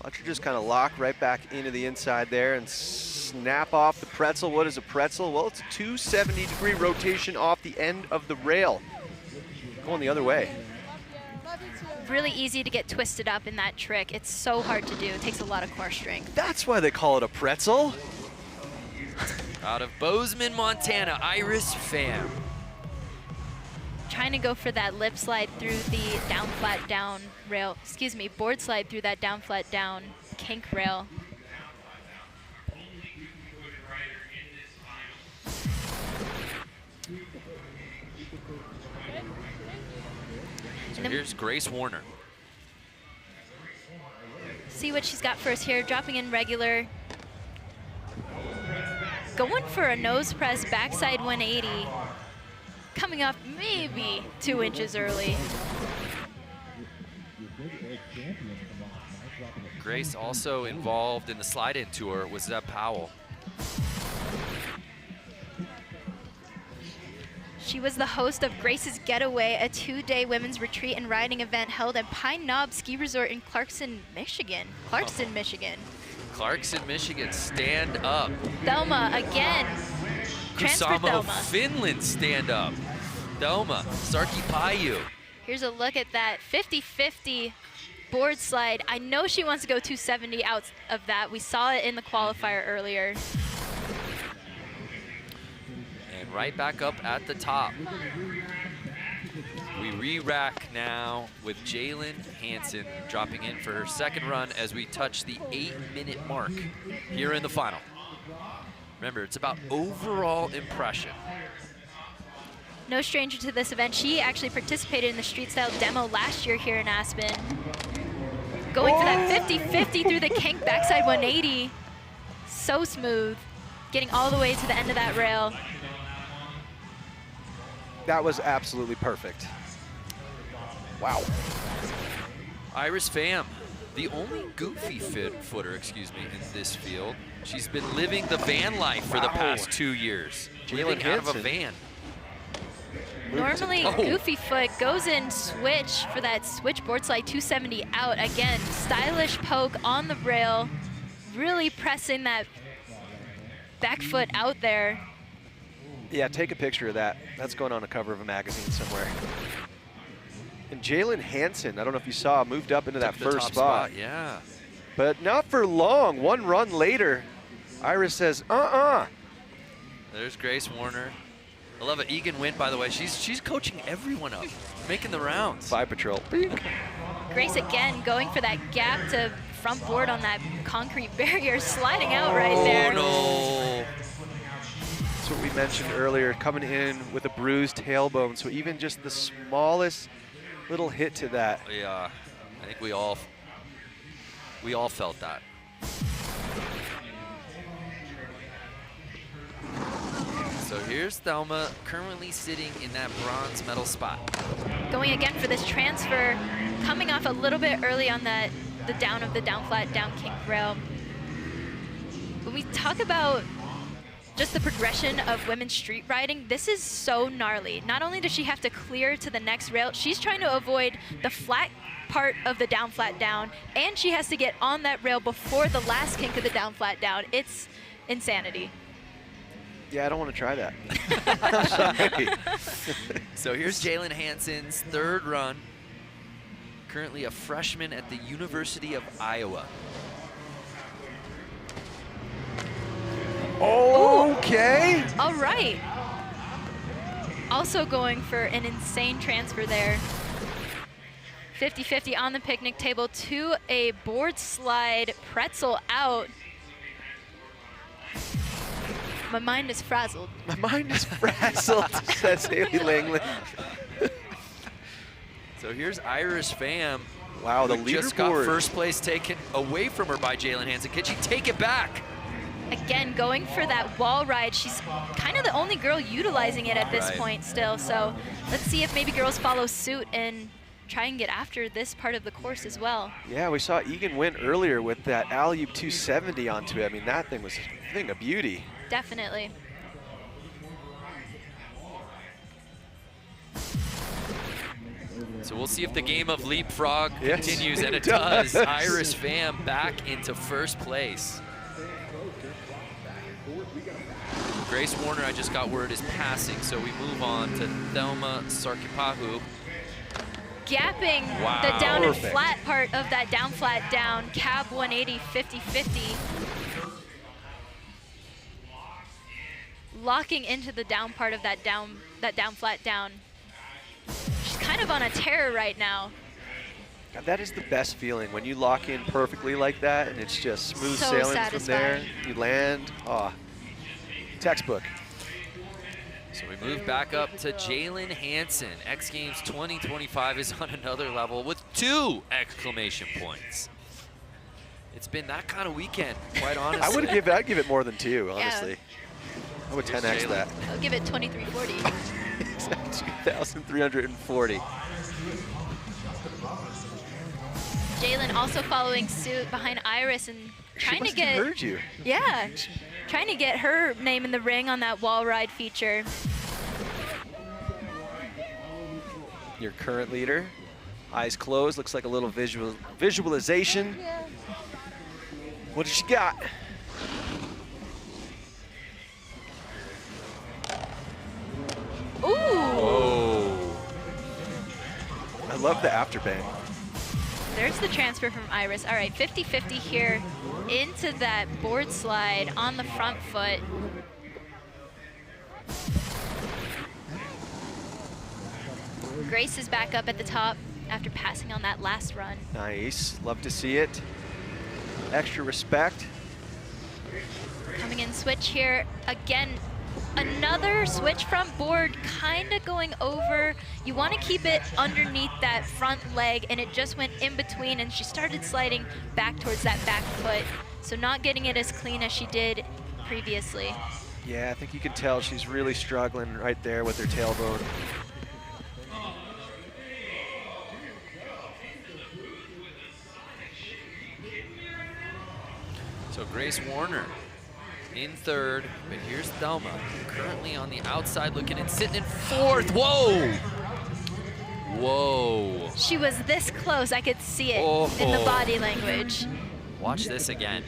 Speaker 29: Watch her just kind of lock right back into the inside there and snap off the pretzel. What is a pretzel? Well, it's a 270-degree rotation off the end of the rail. Going the other way.
Speaker 28: Really easy to get twisted up in that trick. It's so hard to do. It takes a lot of core strength.
Speaker 29: That's why they call it a pretzel.
Speaker 4: Out of Bozeman, Montana, Iris Pham.
Speaker 28: Trying to go for that lip slide through the down flat down rail. Excuse me, board slide through that down flat down kink rail.
Speaker 4: So here's Grace Warner.
Speaker 28: See what she's got for us here, dropping in regular. Going for a nose press backside 180. Coming up maybe 2 inches early.
Speaker 4: Grace also involved in the slide-in tour with Zeb Powell.
Speaker 28: She was the host of Grace's Getaway, a 2-day women's retreat and riding event held at Pine Knob Ski Resort in Clarkson, Michigan. Clarkson, Michigan.
Speaker 4: Clarkson, Michigan, stand up.
Speaker 28: Thelma again. Transfer
Speaker 4: Kusamo,
Speaker 28: Thelma.
Speaker 4: Finland, stand up. Thelma, Sarkipaiu.
Speaker 28: Here's a look at that 50-50 board slide. I know she wants to go 270 out of that. We saw it in the qualifier earlier.
Speaker 4: And right back up at the top. We re-rack now with Jalen Hansen dropping in for her second run as we touch the 8-minute mark here in the final. Remember, it's about overall impression.
Speaker 28: No stranger to this event. She actually participated in the street style demo last year here in Aspen. Going for that 50-50 through the kink backside 180. So smooth. Getting all the way to the end of that rail.
Speaker 29: That was absolutely perfect. Wow.
Speaker 4: Iris Pham, the only goofy footer, in this field. She's been living the van life for the past 2 years. Living out of a van.
Speaker 28: Normally, Goofy Foot goes in switch for that switch board slide 270 out. Again, stylish poke on the rail, really pressing that back foot out there.
Speaker 29: Yeah, take a picture of that. That's going on a cover of a magazine somewhere. And Jalen Hansen, I don't know if you saw, moved up into that first spot.
Speaker 4: Yeah.
Speaker 29: But not for long. 1 run later, Iris says,
Speaker 4: There's Grace Warner. I love it. Egan Wint, by the way, she's coaching everyone up, making the rounds.
Speaker 29: Five Patrol.
Speaker 28: Grace again going for that gap to front board on that concrete barrier, sliding out right there.
Speaker 4: Oh, no.
Speaker 29: That's what we mentioned earlier, coming in with a bruised tailbone. So even just the smallest little hit to that.
Speaker 4: Yeah, I think we all felt that. So here's Thelma, currently sitting in that bronze medal spot.
Speaker 28: Going again for this transfer, coming off a little bit early on the down of the down flat, down kink rail. When we talk about just the progression of women's street riding, this is so gnarly. Not only does she have to clear to the next rail, she's trying to avoid the flat part of the down, flat, down, and she has to get on that rail before the last kink of the down, flat, down. It's insanity.
Speaker 29: Yeah, I don't want to try that. I'm sorry.
Speaker 4: So here's Jalen Hansen's third run. Currently a freshman at the University of Iowa.
Speaker 29: Okay.
Speaker 28: Ooh. All right. Also going for an insane transfer there. 50-50 on the picnic table to a board slide pretzel out. My mind is frazzled.
Speaker 29: My mind is frazzled, says Haley Langley.
Speaker 4: So here's Iris Pham.
Speaker 29: Wow, the
Speaker 4: who just got
Speaker 29: leaderboard.
Speaker 4: first place taken away from her by Jalen Hansen. Can she take it back?
Speaker 28: Again, going for that wall ride. She's kind of the only girl utilizing it at this
Speaker 4: Right.
Speaker 28: point still. So let's see if maybe girls follow suit and try and get after this part of the course as well.
Speaker 29: Yeah, we saw Egan win earlier with that alley-oop 270 onto it. I mean, that thing was a thing of beauty.
Speaker 28: Definitely.
Speaker 4: So we'll see if the game of leapfrog
Speaker 29: Yes,
Speaker 4: continues, and
Speaker 29: it
Speaker 4: it does.
Speaker 29: does.
Speaker 4: Iris Pham back into first place. Grace Warner, I just got word, is passing, so we move on to Thelma Sarkipahu.
Speaker 28: Gapping
Speaker 4: Wow.
Speaker 28: the down and
Speaker 4: Perfect.
Speaker 28: flat part of that down, flat, down. Cab 180, 50-50. Locking into the down part of that down, flat, down. She's kind of on a tear right now.
Speaker 29: God, that is the best feeling when you lock in perfectly like that and it's just smooth
Speaker 28: So
Speaker 29: sailing from there.
Speaker 28: satisfying.
Speaker 29: You land, textbook.
Speaker 4: So we move back up to Jalen Hansen. X Games 2025 is on another level with 2 exclamation points. It's been that kind of weekend, quite honestly.
Speaker 29: I'd give it more than 2, honestly. I would
Speaker 4: Here's
Speaker 29: 10x
Speaker 4: Jalen.
Speaker 29: that.
Speaker 28: I'll give it 2340.
Speaker 29: 2,340.
Speaker 28: Jalen also following suit behind Iris and trying to get.
Speaker 29: Heard you.
Speaker 28: Yeah, trying to get her name in the ring on that wall ride feature.
Speaker 29: Your current leader, eyes closed, looks like a little visualization. What does she got?
Speaker 28: Ooh!
Speaker 29: Oh. I love the afterbang.
Speaker 28: There's the transfer from Iris. All right, 50-50 here into that board slide on the front foot. Grace is back up at the top after passing on that last run.
Speaker 29: Nice, love to see it. Extra respect.
Speaker 28: Coming in switch here. Again, another switch front board kind of going over. You want to keep it underneath that front leg, and it just went in between, and she started sliding back towards that back foot. So not getting it as clean as she did previously.
Speaker 29: Yeah, I think you can tell she's really struggling right there with her tailbone.
Speaker 4: So Grace Warner in third, but here's Thelma, currently on the outside looking and sitting in fourth. Whoa! Whoa.
Speaker 28: She was this close, I could see it in the body language.
Speaker 4: Watch this again.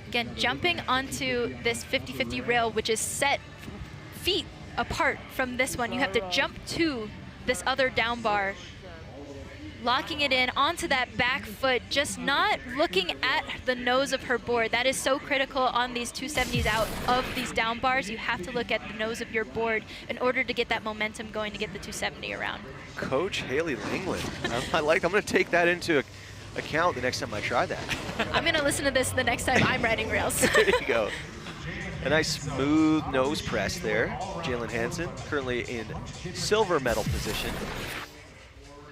Speaker 28: Again, jumping onto this 50-50 rail, which is set feet apart from this one. You have to jump to this other down bar. Locking it in onto that back foot, just not looking at the nose of her board. That is so critical on these 270s out of these down bars. You have to look at the nose of your board in order to get that momentum going to get the 270 around.
Speaker 29: Coach Haley Langley. I'm gonna take that into account the next time I try that.
Speaker 28: I'm gonna listen to this the next time I'm riding rails.
Speaker 29: There you go. A nice smooth nose press there. Jalen Hansen, currently in silver medal position.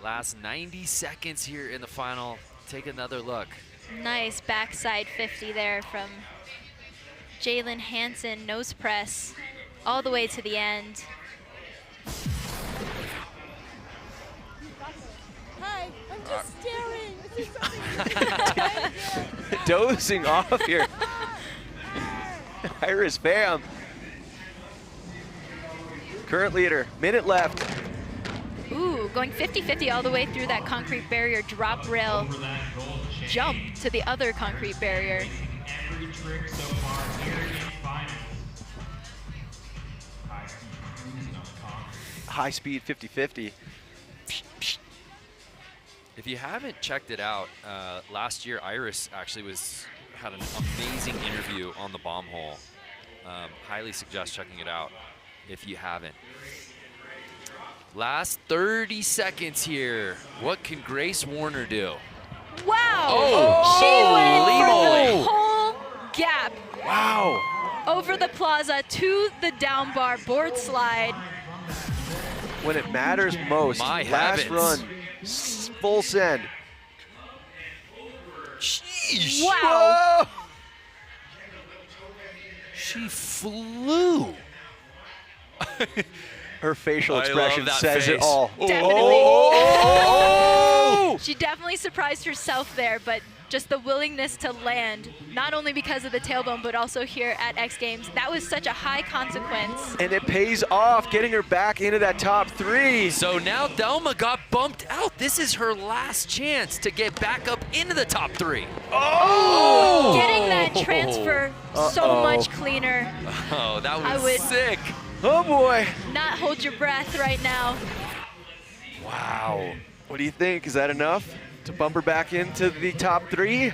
Speaker 4: Last 90 seconds here in the final. Take another look.
Speaker 28: Nice backside 50 there from Jalen Hansen, nose press all the way to the end.
Speaker 23: Hi, I'm just staring.
Speaker 29: Dozing off here. Iris Pham. Current leader, minute left.
Speaker 28: Ooh, going 50-50 all the way through that concrete barrier, drop rail, jump to the other concrete barrier.
Speaker 29: High speed 50-50.
Speaker 4: If you haven't checked it out, last year Iris actually had an amazing interview on the bomb hole. Highly suggest checking it out if you haven't. Last 30 seconds here. What can Grace Warner do?
Speaker 28: Wow!
Speaker 4: Oh,
Speaker 28: she went for the whole gap.
Speaker 29: Wow!
Speaker 28: Over the plaza to the down bar board slide.
Speaker 29: When it matters most,
Speaker 4: My
Speaker 29: last
Speaker 4: heavens.
Speaker 29: run, full send.
Speaker 4: Sheesh.
Speaker 28: Wow!
Speaker 29: Whoa!
Speaker 4: She flew.
Speaker 29: Her facial
Speaker 4: I
Speaker 29: expression
Speaker 4: love that
Speaker 29: says it
Speaker 4: face.
Speaker 29: all.
Speaker 28: Definitely.
Speaker 29: Oh!
Speaker 28: She definitely surprised herself there, but just the willingness to land, not only because of the tailbone, but also here at X Games. That was such a high consequence.
Speaker 29: And it pays off, getting her back into that top 3.
Speaker 4: So now Thelma got bumped out. This is her last chance to get back up into the top 3.
Speaker 29: Oh!
Speaker 28: Getting that transfer so much cleaner.
Speaker 4: Oh, that
Speaker 28: I
Speaker 4: was
Speaker 28: would-
Speaker 4: sick.
Speaker 29: Oh boy.
Speaker 28: Not hold your breath right now.
Speaker 29: Wow. What do you think? Is that enough to bump her back into the top 3?
Speaker 4: I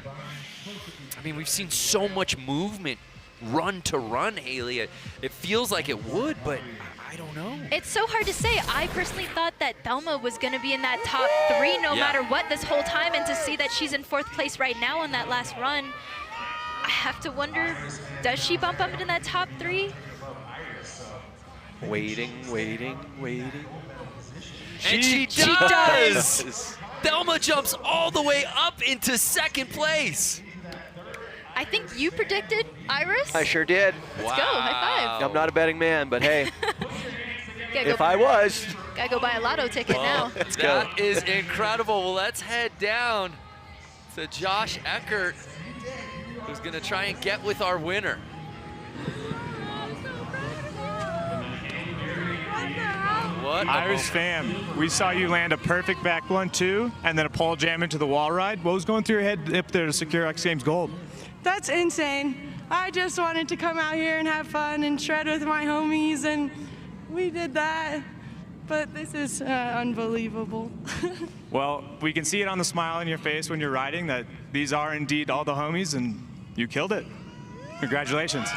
Speaker 4: mean, we've seen so much movement run to run, Haley. It feels like it would, but I don't know.
Speaker 28: It's so hard to say. I personally thought that Thelma was going to be in that top 3 no matter what this whole time, and to see that she's in 4th place right now on that last run, I have to wonder, does she bump up into that top 3?
Speaker 29: Waiting.
Speaker 4: And she does! Thelma jumps all the way up into 2nd place.
Speaker 28: I think you predicted Iris?
Speaker 29: I sure did.
Speaker 28: Let's go, high
Speaker 29: I'm not a betting man, but hey,
Speaker 28: five.
Speaker 29: if I was.
Speaker 28: Gotta go buy a lotto ticket now.
Speaker 29: Let's go.
Speaker 4: That is incredible. Well, let's head down to Josh Eckert, who's gonna try and get with our winner. What
Speaker 9: Iris Pham, we saw you land a perfect back blunt too, and then a pole jam into the wall ride. What was going through your head up there to secure X Games gold?
Speaker 23: That's insane. I just wanted to come out here and have fun and shred with my homies, and we did that. But this is unbelievable.
Speaker 9: Well, we can see it on the smile on your face when you're riding that these are indeed all the homies, and you killed it. Congratulations.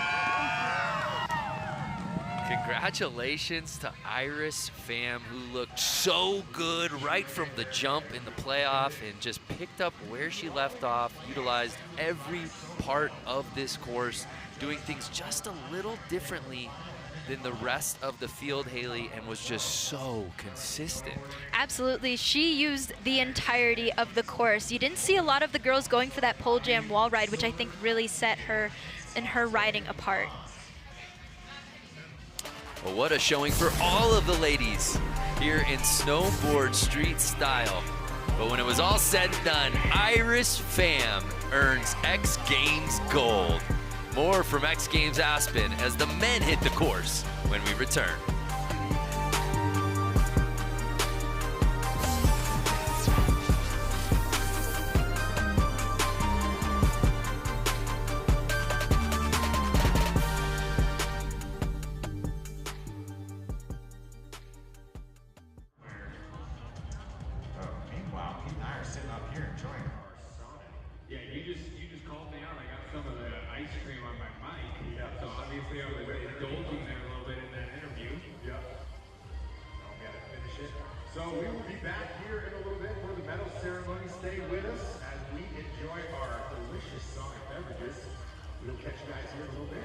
Speaker 4: Congratulations to Iris Pham, who looked so good right from the jump in the playoff and just picked up where she left off, utilized every part of this course, doing things just a little differently than the rest of the field, Haley, and was just so consistent.
Speaker 28: Absolutely. She used the entirety of the course. You didn't see a lot of the girls going for that pole jam wall ride, which I think really set her and her riding apart.
Speaker 4: Well, what a showing for all of the ladies here in snowboard street style. But when it was all said and done, Iris Pham earns X Games gold. More from X Games Aspen as the men hit the course when we return.
Speaker 6: So we will be back here in a little bit for the medal ceremony. Stay with us as we enjoy our delicious Sonic beverages. We'll catch you guys here in a little bit.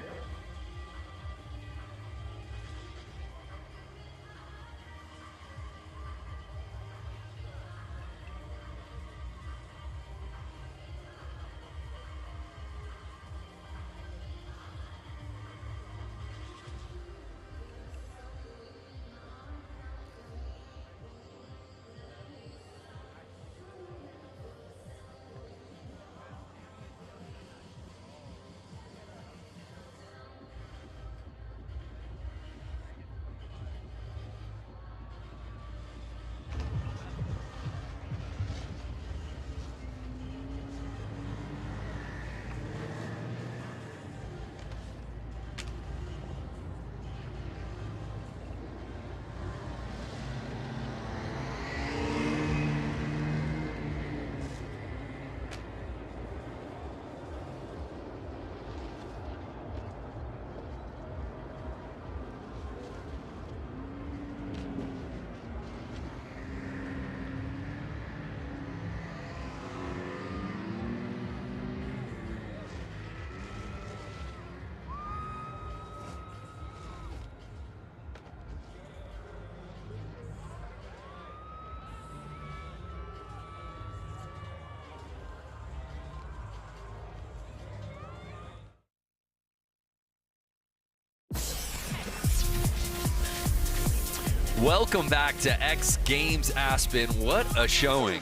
Speaker 4: Welcome back to X Games Aspen. What a showing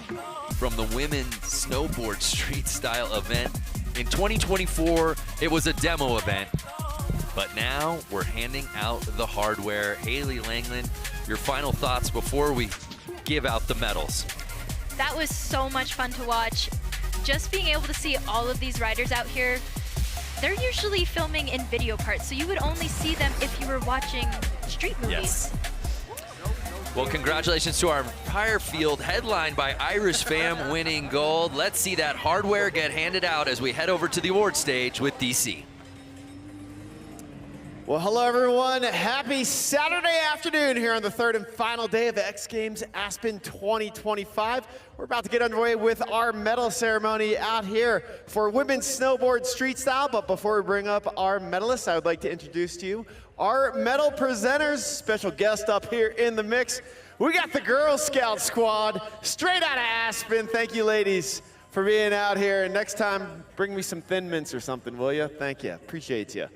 Speaker 4: from the women's snowboard street style event. In 2024, it was a demo event, but now we're handing out the hardware. Haley Langland, your final thoughts before we give out the medals.
Speaker 28: That was so much fun to watch. Just being able to see all of these riders out here, they're usually filming in video parts, so you would only see them if you were watching street movies.
Speaker 4: Yes. Well, congratulations to our entire field, headlined by Irish Fam winning gold. Let's see that hardware get handed out as we head over to the award stage with DC.
Speaker 5: Well, hello everyone. Happy Saturday afternoon here on the third and final day of X Games Aspen 2025. We're about to get underway with our medal ceremony out here for women's snowboard street style. But before we bring up our medalists, I would like to introduce to you our medal presenters. Special guest up here in the mix. We got the Girl Scout squad straight out of Aspen. Thank you, ladies, for being out here. And next time, bring me some Thin Mints or something, will you? Thank you. Appreciate you.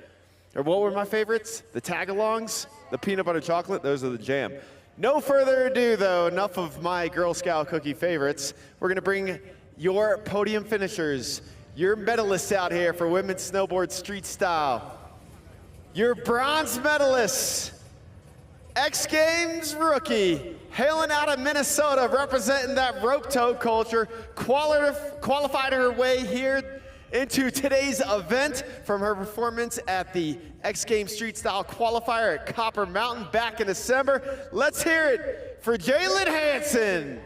Speaker 5: Or what were my favorites? The tag-alongs, the peanut butter chocolate, those are the jam. No further ado, though, enough of my Girl Scout cookie favorites. We're gonna bring your podium finishers, your medalists out here for women's snowboard street style. Your bronze medalists, X Games rookie, hailing out of Minnesota, representing that rope tow culture, qualified her way here into today's event from her performance at the X Games Street Style Qualifier at Copper Mountain back in December. Let's hear it for Jalen Hansen.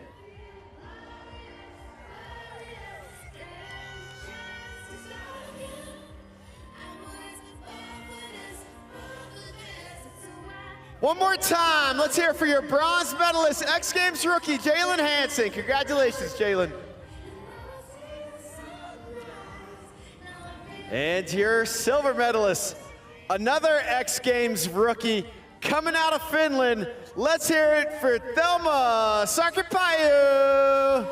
Speaker 5: One more time, let's hear it for your bronze medalist, X Games rookie, Jalen Hansen. Congratulations, Jalen. And your silver medalist, another X Games rookie coming out of Finland. Let's hear it for Thelma Sarkipayu.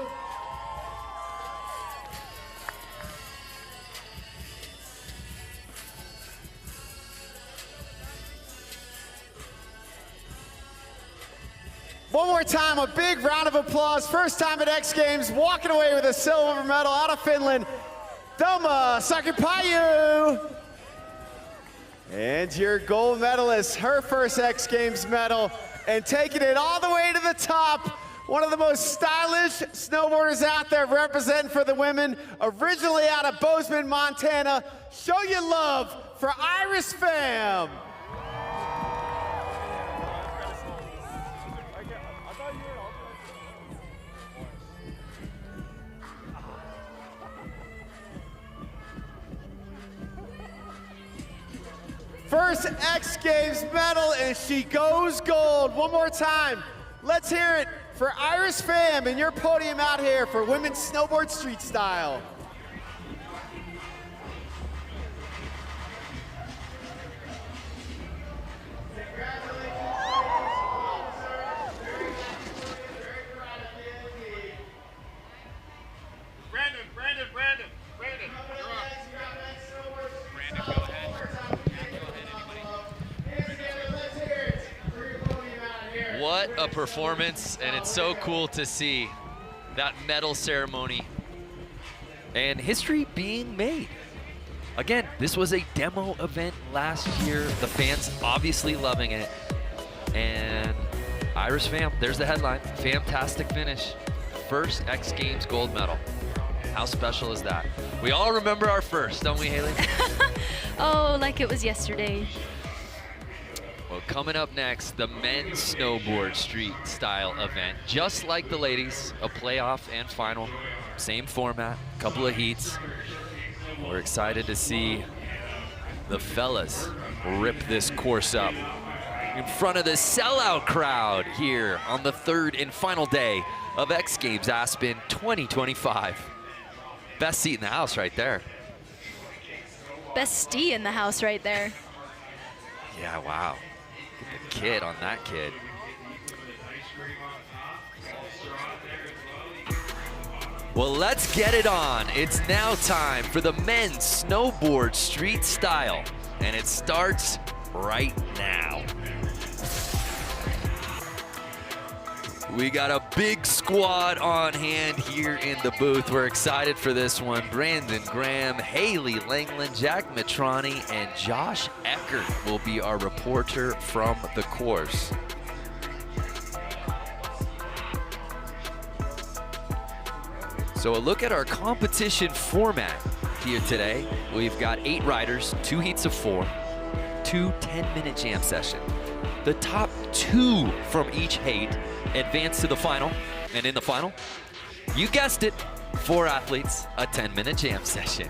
Speaker 5: One more time, a big round of applause. First time at X Games, walking away with a silver medal out of Finland, Thelma Sarkipayu. And your gold medalist, her first X Games medal, and taking it all the way to the top, one of the most stylish snowboarders out there representing for the women, originally out of Bozeman, Montana. Show your love for Iris Pham. First X Games medal, and she goes gold. One more time. Let's hear it for Iris Pham and your podium out here for women's snowboard street style.
Speaker 4: What a performance, and it's so cool to see that medal ceremony and history being made. Again, this was a demo event last year. The fans obviously loving it. And Irish Pham, there's the headline, fantastic finish. First X Games gold medal. How special is that? We all remember our first, don't we, Haley?
Speaker 28: Oh, like it was yesterday.
Speaker 4: Well, coming up next, the men's snowboard street style event. Just like the ladies, a playoff and final. Same format, couple of heats. We're excited to see the fellas rip this course up in front of the sellout crowd here on the third and final day of X Games Aspen 2025. Best seat in the house right there.
Speaker 28: Best stee in the house right there.
Speaker 4: Yeah, wow. Get the kid on that kid. Well, let's get it on. It's now time for the men's snowboard street style, and it starts right now. We got a big squad on hand here in the booth. We're excited for this one. Brandon Graham, Haley Langland, Jack Mitrani, and Josh Eckert will be our reporter from the course. So a look at our competition format here today. We've got 8 riders, 2 heats of 4, 2 10-minute jam sessions. The top 2 from each heat advance to the final, and in the final, you guessed it, 4 athletes, a 10-minute jam session.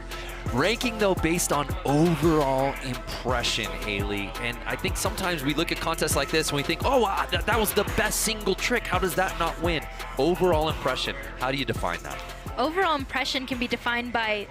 Speaker 4: Ranking though based on overall impression, Haley, and I think sometimes we look at contests like this and we think, oh, wow, that was the best single trick, how does that not win? Overall impression, how do you define that?
Speaker 28: Overall impression can be defined by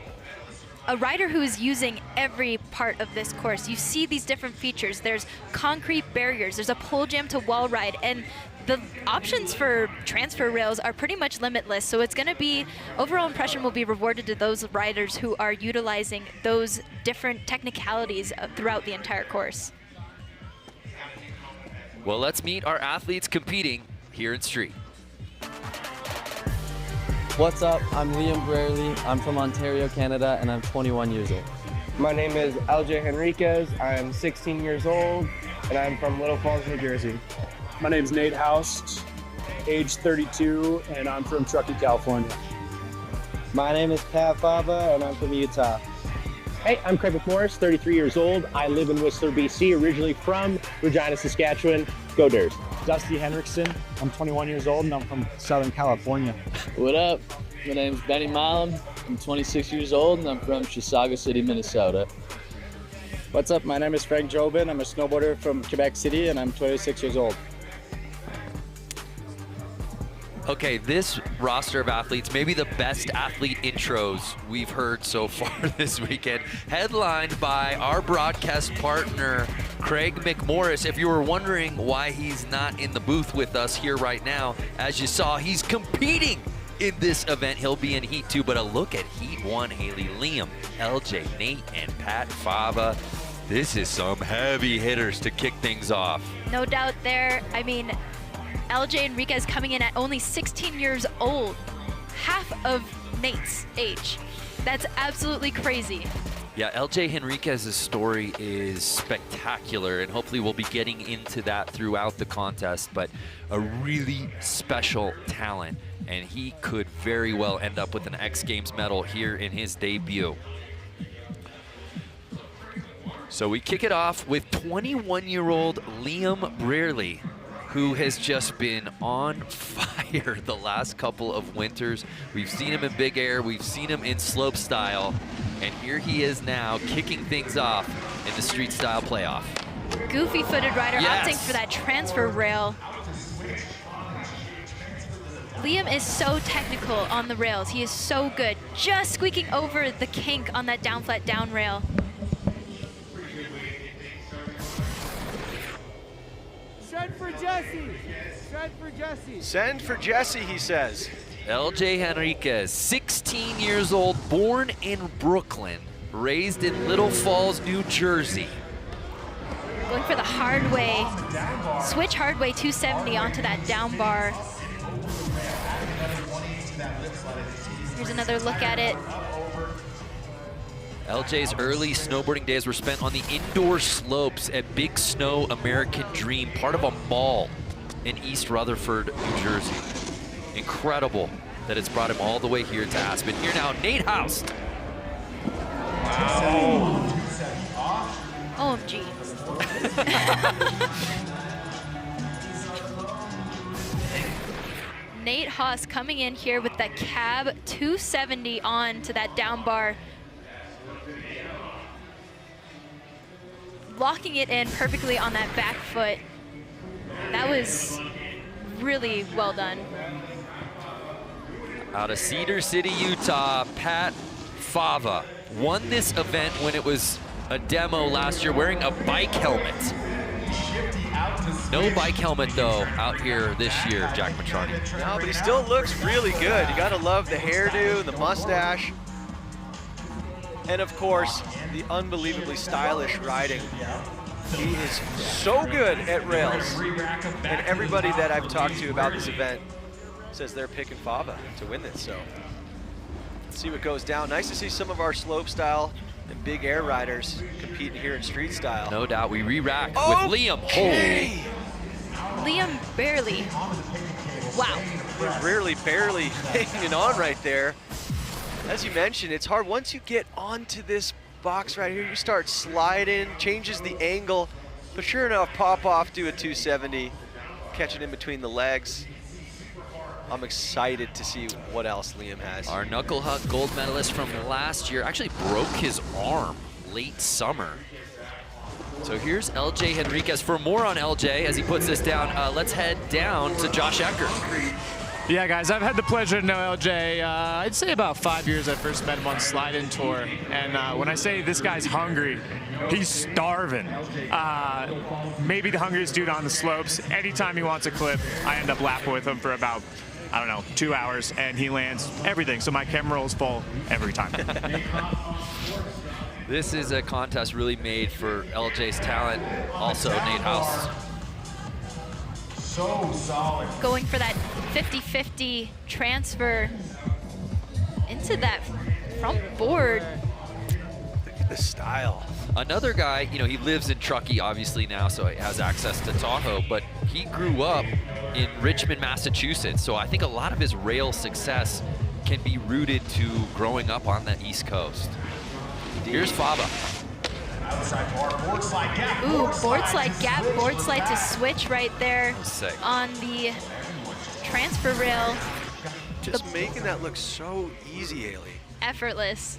Speaker 28: a rider who is using every part of this course. You see these different features. There's concrete barriers, there's a pole jam to wall ride, and the options for transfer rails are pretty much limitless. So it's gonna be, overall impression will be rewarded to those riders who are utilizing those different technicalities throughout the entire course.
Speaker 4: Well, let's meet our athletes competing here in street.
Speaker 7: What's up? I'm Liam Brierley. I'm from Ontario, Canada, and I'm 21 years old.
Speaker 10: My name is LJ Henriquez. I'm 16 years old, and I'm from Little Falls, New Jersey.
Speaker 12: My name's Nate House, age 32, and I'm from Truckee, California.
Speaker 10: My name is Pat Fava, and I'm from Utah.
Speaker 14: Hey, I'm Craig McMorris, 33 years old. I live in Whistler, BC, originally from Regina, Saskatchewan. Go Durs.
Speaker 12: Dusty Henriksen. I'm 21 years old, and I'm from Southern California.
Speaker 15: What up? My name's Benny Milam. I'm 26 years old, and I'm from Chisago City, Minnesota.
Speaker 10: What's up? My name is Frank Jobin. I'm a snowboarder from Quebec City, and I'm 26 years old.
Speaker 4: Okay, this roster of athletes, maybe the best athlete intros we've heard so far this weekend, headlined by our broadcast partner, Craig McMorris. If you were wondering why he's not in the booth with us here right now, as you saw, he's competing in this event. He'll be in Heat 2, but a look at Heat 1, Haley, Liam, LJ, Nate, and Pat Fava. This is some heavy hitters to kick things off.
Speaker 28: No doubt there. I mean, LJ Enriquez coming in at only 16 years old, half of Nate's age. That's absolutely crazy.
Speaker 4: Yeah, LJ Henriquez's story is spectacular, and hopefully we'll be getting into that throughout the contest, but a really special talent, and he could very well end up with an X Games medal here in his debut. So we kick it off with 21-year-old Liam Brierley, who has just been on fire the last couple of winters. We've seen him in big air, we've seen him in slopestyle, and here he is now kicking things off in the street style playoff.
Speaker 28: Goofy-footed rider opting for that transfer rail. Liam is so technical on the rails. He is so good. Just squeaking over the kink on that down flat down rail.
Speaker 16: Send for Jesse. Send for Jesse.
Speaker 29: Send for Jesse, he says.
Speaker 4: LJ Henriquez, 16 years old, born in Brooklyn, raised in Little Falls, New Jersey.
Speaker 28: Going for the hard way. Switch hard way 270 onto that down bar. Here's another look at it.
Speaker 4: LJ's early snowboarding days were spent on the indoor slopes at Big Snow American Dream, part of a mall in East Rutherford, New Jersey. Incredible that it's brought him all the way here to Aspen. Here now, Nate House.
Speaker 28: Wow. OMG. Nate Haas coming in here with that cab 270 on to that down bar. Locking it in perfectly on that back foot. That was really well done.
Speaker 4: Out of Cedar City, Utah, Pat Fava won this event when it was a demo last year wearing a bike helmet. No bike helmet though out here this year, Jack Mitrani.
Speaker 29: No, but he still looks really good. You gotta love the hairdo, the mustache, and of course, the unbelievably stylish riding. He is so good at rails. And everybody that I've talked to about this event says they're picking Fava to win this. So let's see what goes down. Nice to see some of our slopestyle and big air riders competing here in street style.
Speaker 4: No doubt. We re-rack with Liam.
Speaker 29: Okay.
Speaker 28: Liam barely. Wow.
Speaker 29: Barely hanging on right there. As you mentioned, it's hard. Once you get onto this box right here, you start sliding, changes the angle. But sure enough, pop off, do a 270, catch it in between the legs. I'm excited to see what else Liam has.
Speaker 4: Our knuckle hug gold medalist from last year actually broke his arm late summer. So here's LJ Henriquez. For more on LJ as he puts this down, let's head down to Josh Eckert.
Speaker 9: Yeah, guys, I've had the pleasure to know LJ, I'd say about 5 years. I first met him on Slide-In Tour. And when I say this guy's hungry, he's starving. Maybe the hungriest dude on the slopes. Anytime he wants a clip, I end up lapping with him for about, I don't know, 2 hours, and he lands everything. So my camera roll is full every time.
Speaker 4: This is a contest really made for LJ's talent. Also, Nate House.
Speaker 6: So solid.
Speaker 28: Going for that 50-50 transfer into that front board.
Speaker 29: Look at the style.
Speaker 4: Another guy, you know, he lives in Truckee obviously now, so he has access to Tahoe, but he grew up in Richmond, Massachusetts. So I think a lot of his rail success can be rooted to growing up on the East Coast. Here's Fava.
Speaker 28: Ooh, board slide gap, board slide to switch right there on the transfer rail.
Speaker 29: Just making that look so easy, Ailey.
Speaker 28: Effortless.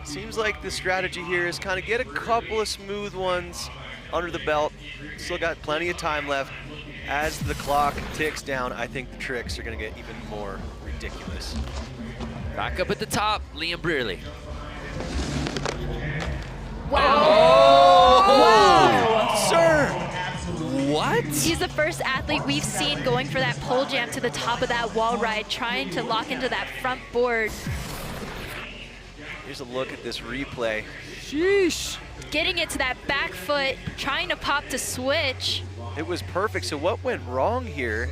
Speaker 29: Seems like the strategy here is kind of get a couple of smooth ones under the belt. Still got plenty of time left. As the clock ticks down, I think the tricks are going to get even more ridiculous.
Speaker 4: Back up at the top, Liam Brearley.
Speaker 28: Wow.
Speaker 29: Oh! Wow. Sir!
Speaker 4: What?
Speaker 28: He's the first athlete we've seen going for that pole jam to the top of that wall ride, trying to lock into that front board.
Speaker 29: Here's a look at this replay.
Speaker 4: Sheesh.
Speaker 28: Getting it to that back foot, trying to pop to switch.
Speaker 29: It was perfect. So what went wrong here?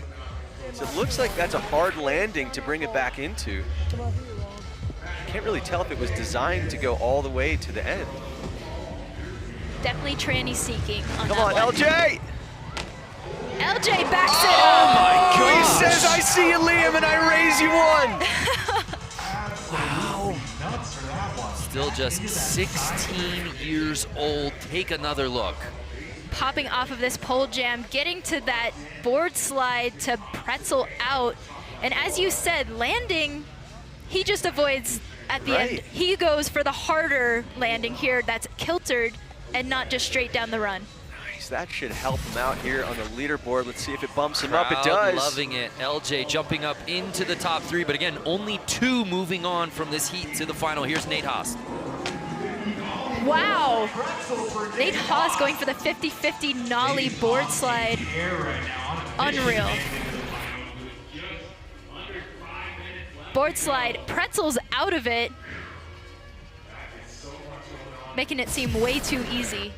Speaker 29: So it looks like that's a hard landing to bring it back into. Can't really tell if it was designed to go all the way to the end.
Speaker 28: Definitely tranny seeking on
Speaker 29: Come
Speaker 28: that
Speaker 29: on,
Speaker 28: one.
Speaker 29: LJ!
Speaker 28: LJ backs it
Speaker 29: Oh
Speaker 28: up.
Speaker 29: my God! He says, I see you, Liam, and I raise you one.
Speaker 4: Wow. Still just 16 years old. Take another look.
Speaker 28: Popping off of this pole jam, getting to that board slide to pretzel out. And as you said, landing, he just avoids at the end. He goes for the harder landing here that's kiltered and not just straight down the run.
Speaker 29: Nice, that should help him out here on the leaderboard. Let's see if it bumps him up. It
Speaker 4: Crowd
Speaker 29: does.
Speaker 4: loving it. LJ jumping up into the top 3, but again, only 2 moving on from this heat to the final. Here's Nate Haas.
Speaker 28: Wow. Nate Haas going for the 50-50 nollie board slide. Unreal. Board slide, pretzels out of it, making it seem way too easy.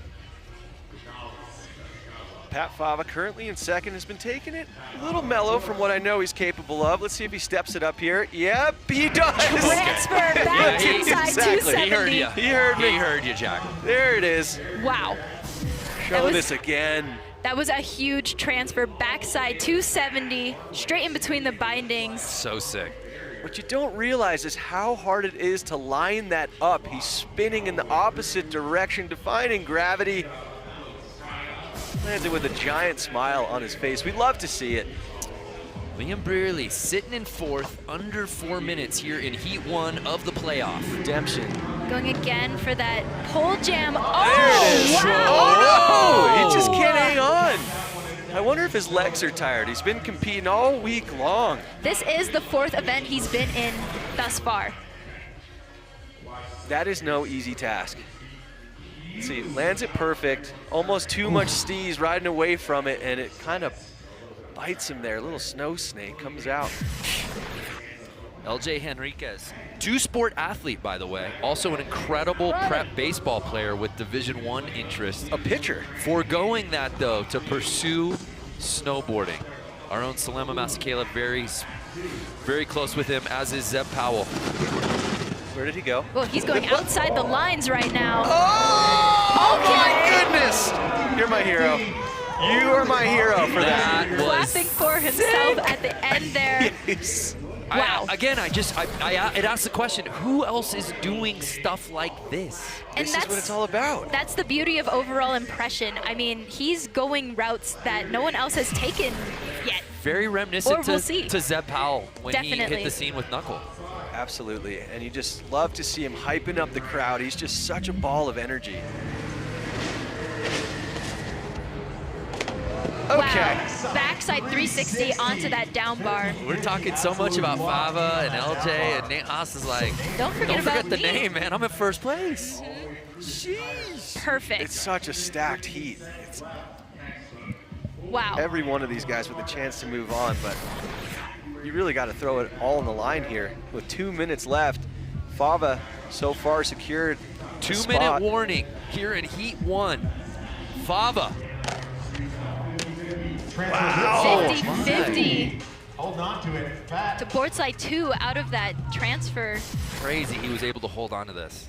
Speaker 29: Pat Fava currently in second, has been taking it a little mellow from what I know he's capable of. Let's see if he steps it up here. Yep, he does.
Speaker 28: Transfer back
Speaker 29: Yeah,
Speaker 28: inside
Speaker 29: exactly.
Speaker 28: 270.
Speaker 4: He heard you.
Speaker 29: He heard me.
Speaker 4: He heard you, Jack.
Speaker 29: There it is.
Speaker 28: Wow.
Speaker 29: Show this again.
Speaker 28: That was a huge transfer, backside 270, straight in between the bindings.
Speaker 4: So sick.
Speaker 29: What you don't realize is how hard it is to line that up. He's spinning in the opposite direction, defying gravity. Lands it with a giant smile on his face. We love to see it.
Speaker 4: Liam Brearley sitting in 4th, under 4 minutes here in Heat 1 of the playoff.
Speaker 29: Redemption.
Speaker 28: Going again for that pole jam.
Speaker 29: There
Speaker 28: Oh,
Speaker 29: it is.
Speaker 28: wow.
Speaker 29: Oh, no! He just can't hang on. I wonder if his legs are tired. He's been competing all week long.
Speaker 28: This is the 4th event he's been in thus far.
Speaker 29: That is no easy task. Let's see, lands it perfect. Almost too much steez riding away from it, and it kind of bites him there. A little snow snake comes out.
Speaker 4: LJ Henriquez, two-sport athlete, by the way. Also an incredible prep baseball player with Division I interests.
Speaker 29: A pitcher.
Speaker 4: Foregoing that, though, to pursue snowboarding. Our own Salema Masekela very close with him, as is Zeb Powell.
Speaker 29: Where did he go?
Speaker 28: Well, he's going outside the lines right now.
Speaker 29: Oh my goodness! You're my hero. You are my hero for that.
Speaker 28: Clapping for himself at the end there.
Speaker 29: Yes.
Speaker 28: Wow.
Speaker 4: It asks the question, who else is doing stuff like this?
Speaker 28: And
Speaker 29: this is what it's all about.
Speaker 28: That's the beauty of overall impression. I mean, he's going routes that no one else has taken yet.
Speaker 4: Very reminiscent
Speaker 28: Or we'll see.
Speaker 4: to Zeb Powell when he
Speaker 28: Definitely.
Speaker 4: hit the scene with Knuckle.
Speaker 29: Absolutely, and you just love to see him hyping up the crowd. He's just such a ball of energy. Okay.
Speaker 28: Wow. Backside 360 onto that down bar.
Speaker 4: We're talking so much about Fava and LJ, and Nate Haas is like,
Speaker 28: Don't forget
Speaker 4: the
Speaker 28: me.
Speaker 4: name, man. I'm in first place.
Speaker 29: Jeez.
Speaker 28: Perfect.
Speaker 29: It's such a stacked heat. It's
Speaker 28: wow.
Speaker 29: every one of these guys with a chance to move on, but you really got to throw it all on the line here. With 2 minutes left, Fava so far secured a
Speaker 4: 2-minute warning here in Heat 1. Fava.
Speaker 29: Wow.
Speaker 28: 50-50.
Speaker 6: Hold on to it.
Speaker 28: To boardside 2 out of that transfer.
Speaker 4: Crazy he was able to hold on to this.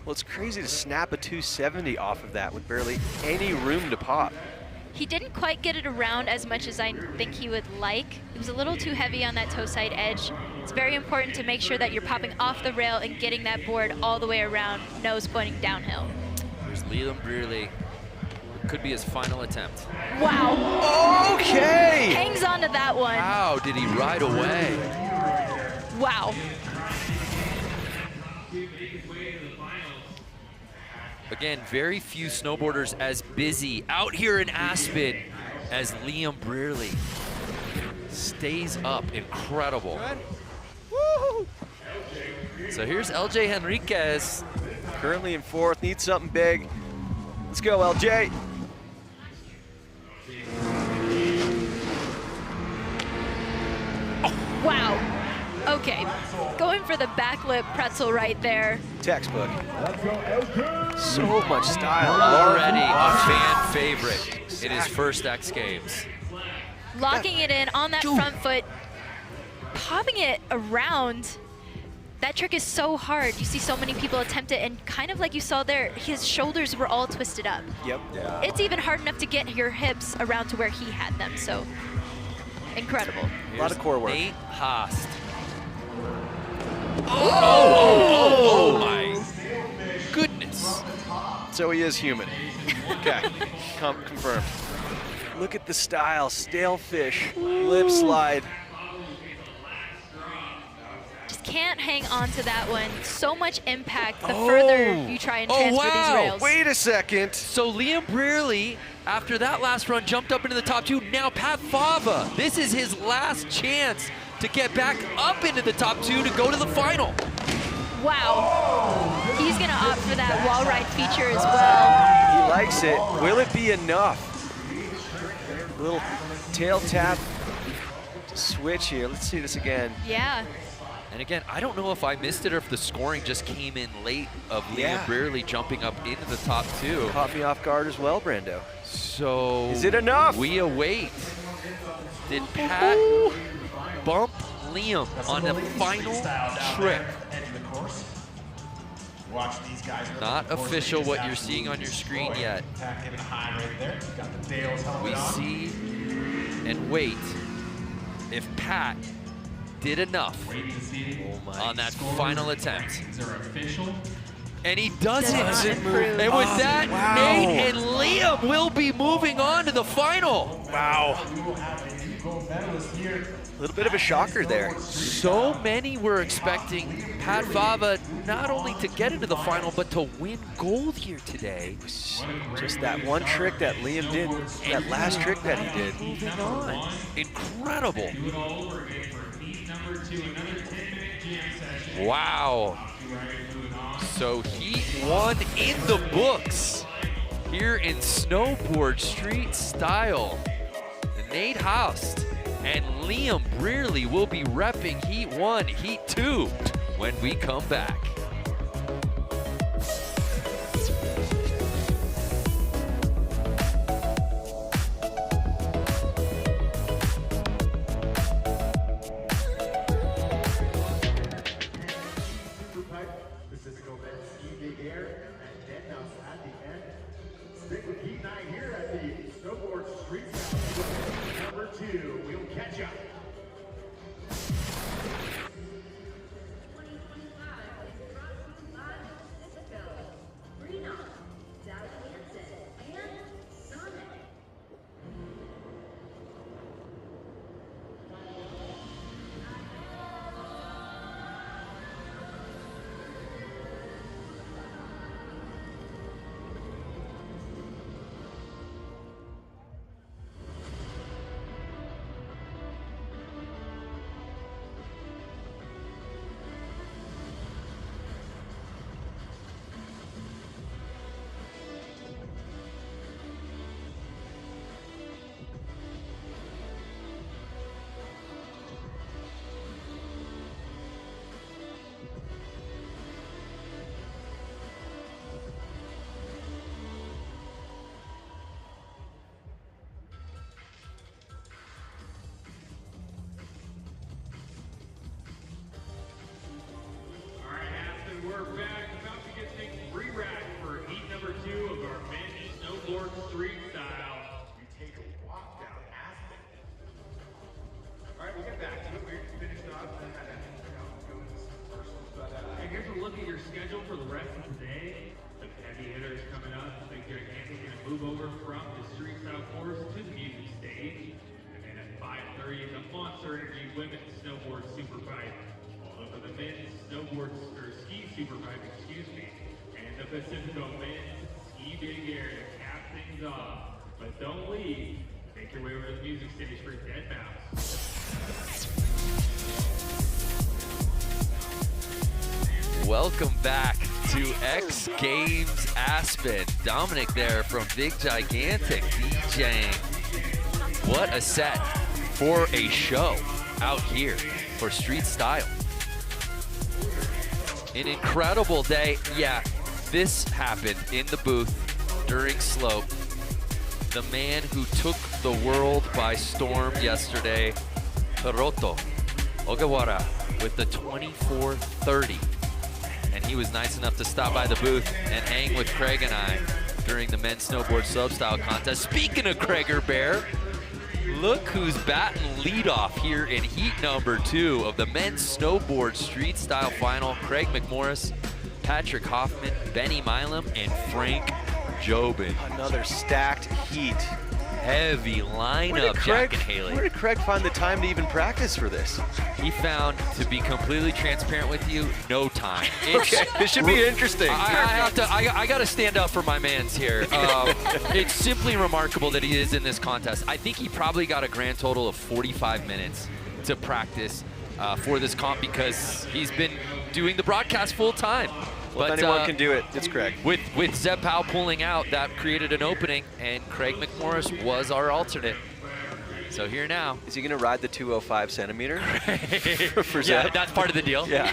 Speaker 29: Well, it's crazy to snap a 270 off of that with barely any room to pop.
Speaker 28: He didn't quite get it around as much as I think he would like. It was a little too heavy on that toe side edge. It's very important to make sure that you're popping off the rail and getting that board all the way around, nose pointing downhill.
Speaker 4: There's Leland Brearley. Could be his final attempt.
Speaker 28: Wow.
Speaker 29: Okay.
Speaker 28: Hangs on to that one.
Speaker 4: How did he ride away?
Speaker 28: Wow.
Speaker 4: Again, very few snowboarders as busy out here in Aspen as Liam Brearley stays up. Incredible. So here's LJ Henriquez.
Speaker 29: Currently in fourth, needs something big. Let's go, LJ.
Speaker 28: Wow. Okay. Going for the backlip pretzel right there.
Speaker 29: Textbook. So much style.
Speaker 4: Already a fan favorite in his first X Games.
Speaker 28: Locking it in on that front foot. Popping it around. That trick is so hard. You see so many people attempt it, and kind of like you saw there, his shoulders were all twisted up.
Speaker 29: Yep. Yeah.
Speaker 28: It's even hard enough to get your hips around to where he had them, so incredible.
Speaker 29: A lot of core work.
Speaker 4: Nate Haas. Oh my goodness.
Speaker 29: So he is human. Okay, confirmed. Look at the style, stale fish, lip slide.
Speaker 28: Just can't hang on to that one. So much impact the further you try and transfer these rails.
Speaker 29: Wait a second.
Speaker 4: So Liam Brearley, after that last run, jumped up into the top 2. Now Pat Fava. This is his last chance to get back up into the top 2 to go to the final.
Speaker 28: Wow. He's going to opt for that wall ride feature as well.
Speaker 29: He likes it. Will it be enough? A little tail tap switch here. Let's see this again.
Speaker 28: Yeah.
Speaker 4: And again, I don't know if I missed it or if the scoring just came in late of Liam Brearley jumping up into the top 2.
Speaker 29: Caught me off guard as well, Brando.
Speaker 4: So
Speaker 29: is it enough?
Speaker 4: We await. Did Pat bump Liam on the final trick?
Speaker 6: Watch these guys.
Speaker 4: Not official what you're seeing on your screen yet. We see and wait if Pat did enough on that final attempt. And he doesn't. And with that, Nate and Liam will be moving on to the final.
Speaker 29: Wow. A little bit of a shocker there.
Speaker 4: So many were expecting Pat Fava not only to get into the final, but to win gold here today.
Speaker 29: Just that one trick that Liam did, that last trick that he did.
Speaker 4: Moving on. Incredible. Wow. So Heat 1 in the books here in Snowboard Street Style. Nate Haust And Liam Brearley will be repping Heat 1, Heat 2 when we come back.
Speaker 6: Superpipe, the physical men's ski big air, and dead mouse at the end. Stick with Heat 9 here at the Snowboard Street Style. Number 2, we'll catch up.
Speaker 2: All right, Aspen, we're back. About to get things re-racked for heat number 2 of our men's snowboard street style.
Speaker 6: We take a walk down Aspen. All right, we'll get back to it. We finished off and had go into some personals, but
Speaker 2: And here's a look at your schedule for the rest of today. The heavy hitters coming up. Big Gigantic going to move over from the street style course to the music stage. And then at 5:30, the Monster Energy Women's Snowboard Superpipe. Followed by the men's snowboard or ski superpipe, excuse me. And the Pacifico men's ski big air to cap things off. But don't leave. Make your way over to the music stage for Dead Mouse.
Speaker 4: Welcome back to X Games Aspen. Dominic there from Big Gigantic DJing. What a set for a show out here for street style. An incredible day. Yeah, this happened in the booth during Slope. The man who took the world by storm yesterday, Hiroto Ogawara, with the 24:30. And he was nice enough to stop by the booth and hang with Craig and I during the men's snowboard slopestyle contest. Speaking of Craiger Bear, look who's batting leadoff here in heat number 2 of the men's snowboard street style final. Craig McMorris, Patrick Hoffman, Benny Milam, and Frank Jobin.
Speaker 29: Another stacked heat.
Speaker 4: Heavy lineup, Jack and Haley.
Speaker 29: Where did Craig find the time to even practice for this?
Speaker 4: He found, to be completely transparent with you, no time.
Speaker 29: Okay, this should be interesting.
Speaker 4: I got to stand up for my mans here. It's simply remarkable that he is in this contest. I think he probably got a grand total of 45 minutes to practice for this comp because he's been doing the broadcast full time.
Speaker 29: Well,
Speaker 4: but
Speaker 29: if anyone can do it, it's Craig.
Speaker 4: With Zeb Powell pulling out, that created an opening, and Craig McMorris was our alternate. So here now.
Speaker 29: Is he going to ride the 205 centimeter for Zeb?
Speaker 4: Yeah, that's part of the deal.
Speaker 29: Yeah.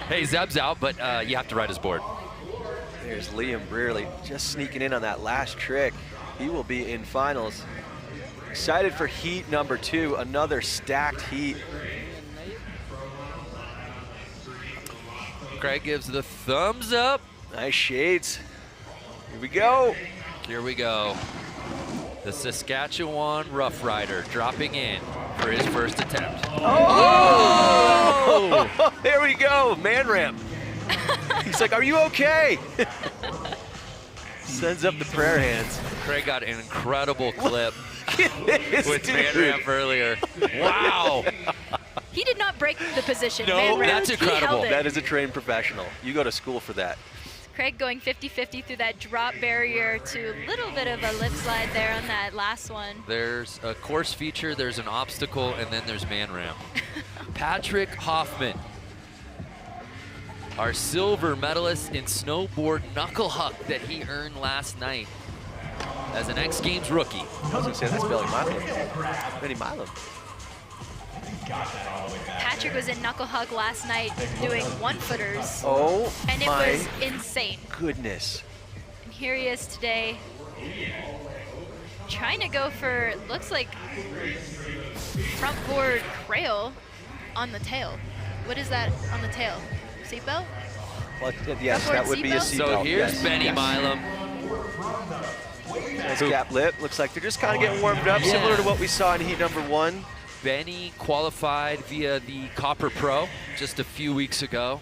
Speaker 4: Hey, Zeb's out, but you have to ride his board.
Speaker 29: There's Liam Brearley just sneaking in on that last trick. He will be in finals. Excited for heat number 2, another stacked heat.
Speaker 4: Craig gives the thumbs up.
Speaker 29: Nice shades. Here we go.
Speaker 4: Here we go. The Saskatchewan Rough Rider dropping in for his first attempt.
Speaker 29: Oh! There we go, man ramp. He's like, are you okay? Sends up the prayer hands.
Speaker 4: Craig got an incredible clip with
Speaker 29: dude.
Speaker 4: man ramp earlier. Wow.
Speaker 28: He did not break the position.
Speaker 29: No,
Speaker 28: Man ramp,
Speaker 29: that's
Speaker 28: he
Speaker 29: incredible.
Speaker 28: held it.
Speaker 29: That is a trained professional. You go to school for that.
Speaker 28: Craig going 50-50 through that drop barrier to a little bit of a lip slide there on that last one.
Speaker 4: There's a course feature, there's an obstacle, and then there's man ramp. Patrick Hoffman, our silver medalist in snowboard knuckle huck that he earned last night as an X Games rookie.
Speaker 29: I was going to say, that's Benny Milam.
Speaker 28: Patrick was in Knuckle Hug last night doing one-footers.
Speaker 29: Oh,
Speaker 28: and it was insane.
Speaker 29: Goodness.
Speaker 28: And here he is today, trying to go for, looks like, front board crail on the tail. What is that on the tail? Seatbelt?
Speaker 29: Well, yes, that would be a seatbelt.
Speaker 4: So here's Benny Milam.
Speaker 29: Nice gap lip. Looks like they're just kind of getting warmed up, similar to what we saw in heat number 1.
Speaker 4: Benny qualified via the Copper Pro just a few weeks ago.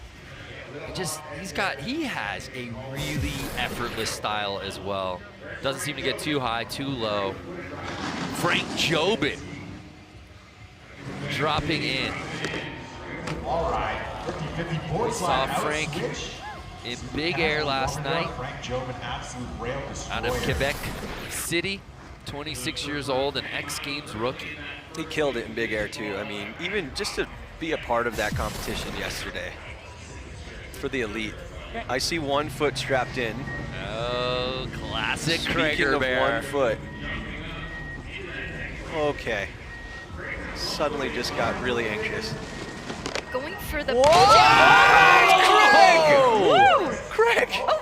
Speaker 4: He has a really effortless style as well. Doesn't seem to get too high, too low. Frank Jobin dropping in.
Speaker 6: All right, 50-50 board slide.
Speaker 4: Saw Frank in big air last night out of Quebec City, 26 years old, an X-Games rookie.
Speaker 29: He killed it in big air too. I mean, even just to be a part of that competition yesterday for the elite. I see 1 foot strapped in.
Speaker 4: Oh, classic
Speaker 29: Speaking
Speaker 4: Krager
Speaker 29: of
Speaker 4: Bear.
Speaker 29: 1 foot. Okay. Suddenly just got really anxious.
Speaker 28: Going for the
Speaker 29: Craig!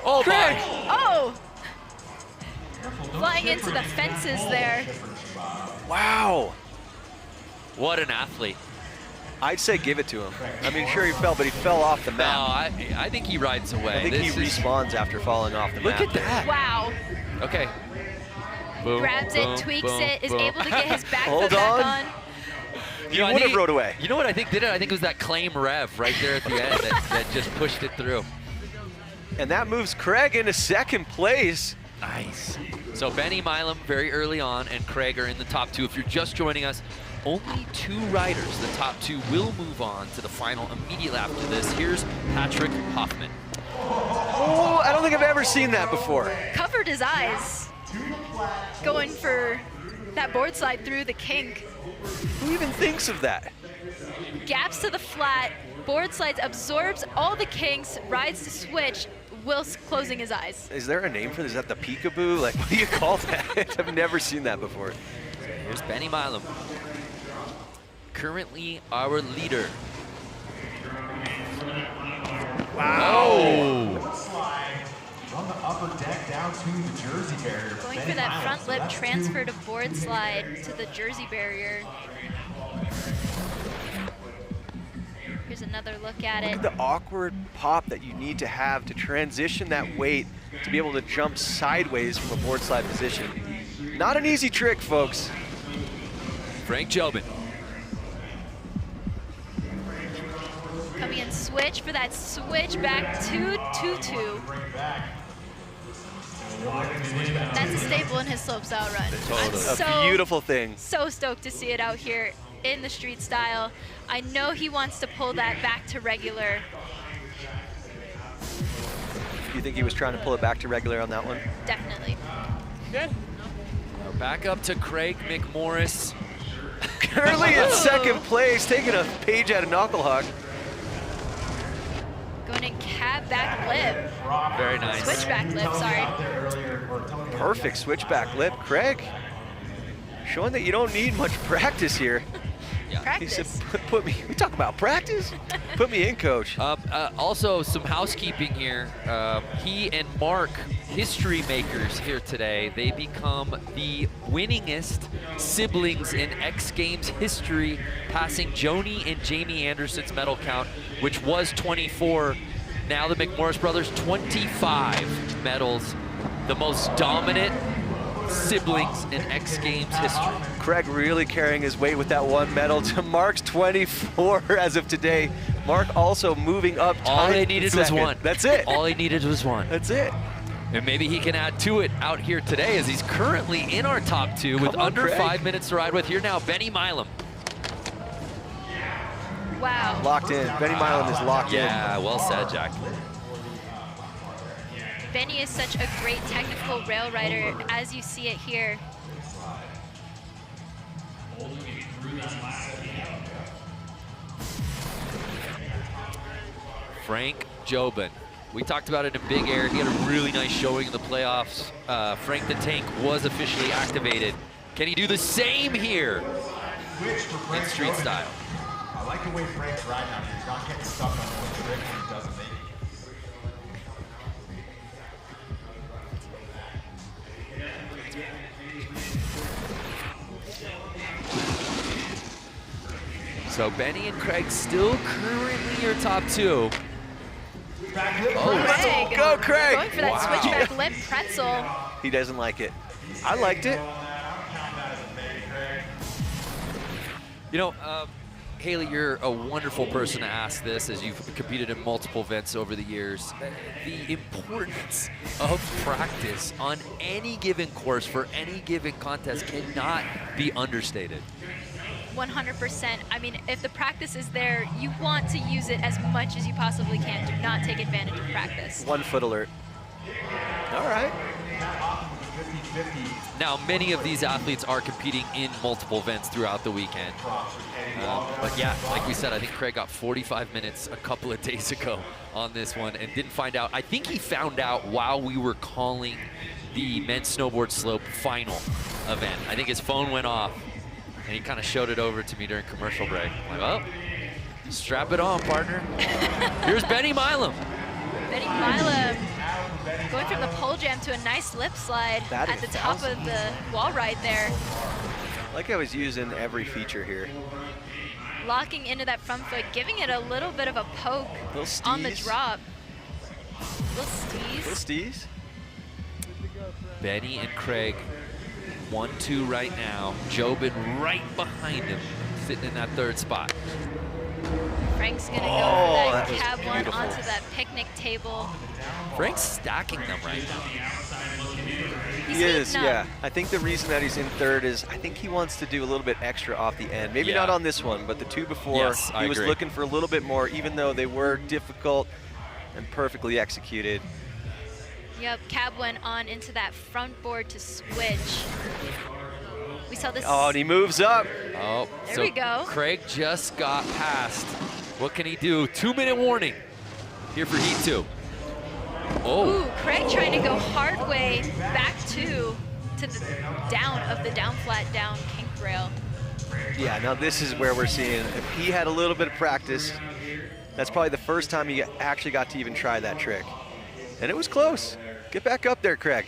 Speaker 28: Oh,
Speaker 29: Craig!
Speaker 28: Oh! Flying into the fences there.
Speaker 29: Wow.
Speaker 4: What an athlete.
Speaker 29: I'd say give it to him. I mean, sure he fell, but he fell off the map.
Speaker 4: No, I think he rides away.
Speaker 29: I think he respawns after falling off the map.
Speaker 4: Look at that.
Speaker 28: Wow.
Speaker 4: Okay. Boom,
Speaker 28: Grabs
Speaker 4: boom,
Speaker 28: it, tweaks
Speaker 4: boom,
Speaker 28: it, is
Speaker 4: boom.
Speaker 28: able to get his back
Speaker 29: Hold
Speaker 28: foot back on.
Speaker 29: You would have rode away.
Speaker 4: You know what I think did it? I think it was that claim rev right there at the end that just pushed it through.
Speaker 29: And that moves Craig into 2nd place.
Speaker 4: Nice. So Benny Milam very early on, and Craig are in the top 2. If you're just joining us, only 2 riders, the top 2, will move on to the final immediately after this. Here's Patrick Hoffman.
Speaker 29: Oh, I don't think I've ever seen that before.
Speaker 28: Covered his eyes. Going for that board slide through the kink.
Speaker 29: Who even thinks of that?
Speaker 28: Gaps to the flat, board slides, absorbs all the kinks, rides the switch, whilst closing his eyes.
Speaker 29: Is there a name for this? Is that the peekaboo? Like, what do you call that? I've never seen that before.
Speaker 4: Here's Benny Milam. Currently our leader.
Speaker 29: Wow.
Speaker 6: On the upper deck down to the Jersey barrier.
Speaker 28: Going for that front lip transfer to board slide to the Jersey barrier. Here's another look at it.
Speaker 29: Look at the awkward pop that you need to have to transition that weight to be able to jump sideways from a board slide position. Not an easy trick, folks.
Speaker 4: Frank Jobin.
Speaker 28: Coming in switch for that switch back to 2-2. That's a staple in his slopestyle run.
Speaker 29: Totally. A beautiful thing.
Speaker 28: So stoked to see it out here in the street style. I know he wants to pull that back to regular.
Speaker 29: You think he was trying to pull it back to regular on that one?
Speaker 28: Definitely.
Speaker 4: Good. Back up to Craig McMorris.
Speaker 29: Currently in 2nd place, taking a page out of Knuckle Hug.
Speaker 28: Going in cab back lip.
Speaker 4: Very nice.
Speaker 28: Switchback lip, sorry.
Speaker 29: Perfect switchback lip. Craig, showing that you don't need much practice here.
Speaker 28: Practice.
Speaker 29: He said, put me, we talk about practice? Put me in, coach.
Speaker 4: Also, some housekeeping here. He and Mark, history makers here today. They become the winningest siblings in X Games history, passing Joni and Jamie Anderson's medal count, which was 24. Now the McMorris brothers, 25 medals. The most dominant siblings in X Games history.
Speaker 29: Craig really carrying his weight with that 1 medal to Mark's 24 as of today. Mark also moving up.
Speaker 4: All they needed was 1.
Speaker 29: That's it.
Speaker 4: All he needed was 1.
Speaker 29: That's it.
Speaker 4: And maybe he can add to it out here today, as he's currently in our top 2 with under
Speaker 29: Craig.
Speaker 4: 5 minutes to ride with. Here now, Benny Milam.
Speaker 28: Wow.
Speaker 29: Locked in. Benny Milam is locked in.
Speaker 4: Yeah, well said, Jack.
Speaker 28: Benny is such a great technical rail rider, as you see it here.
Speaker 4: Frank Jobin. We talked about it in Big Air. He had a really nice showing in the playoffs. Frank the Tank was officially activated. Can he do the same here in street style?
Speaker 6: like the way Frank's riding out here. He's not getting stuck on one trick and he doesn't make it.
Speaker 4: So Benny and Craig still currently your top 2.
Speaker 28: Craig.
Speaker 29: Go, Craig.
Speaker 28: Going for that switchback lip pretzel.
Speaker 29: He doesn't like it. I liked it.
Speaker 4: You know, Haley, you're a wonderful person to ask this, as you've competed in multiple events over the years. The importance of practice on any given course for any given contest cannot be understated.
Speaker 28: 100%. I mean, if the practice is there, you want to use it as much as you possibly can. Do not take advantage of practice.
Speaker 29: 1 foot alert. All right.
Speaker 4: Now, many of these athletes are competing in multiple events throughout the weekend. But yeah, like we said, I think Craig got 45 minutes a couple of days ago on this one and didn't find out. I think he found out while we were calling the men's snowboard slope final event. I think his phone went off and he kind of showed it over to me during commercial break. I'm like, oh, strap it on, partner. Here's Benny Milam.
Speaker 28: Benny Milam going from the pole jam to a nice lip slide at the top of the wall ride there.
Speaker 29: Like I was using every feature here.
Speaker 28: Locking into that front foot, giving it a little bit of a poke on the drop. Little steez.
Speaker 29: Little steez.
Speaker 4: Benny and Craig 1-2 right now. Jobin right behind him, sitting in that 3rd spot.
Speaker 28: Frank's gonna go for that cab one onto that picnic table.
Speaker 4: Frank's stacking them right now.
Speaker 29: He is, yeah. I think the reason that he's in 3rd is I think he wants to do a little bit extra off the end. Maybe not on this one, but the 2 before, he was looking for a little bit more, even though they were difficult and perfectly executed.
Speaker 28: Yep, cab went on into that front board to switch. We saw this.
Speaker 29: Oh, and he moves up.
Speaker 4: Oh,
Speaker 28: there we go.
Speaker 4: Craig just got past. What can he do? 2-minute warning here for heat 2. Oh.
Speaker 28: Ooh, Craig trying to go hard way back to the down of the down flat down kink rail.
Speaker 29: Yeah, now this is where we're seeing, if he had a little bit of practice, that's probably the first time he actually got to even try that trick. And it was close. Get back up there, Craig.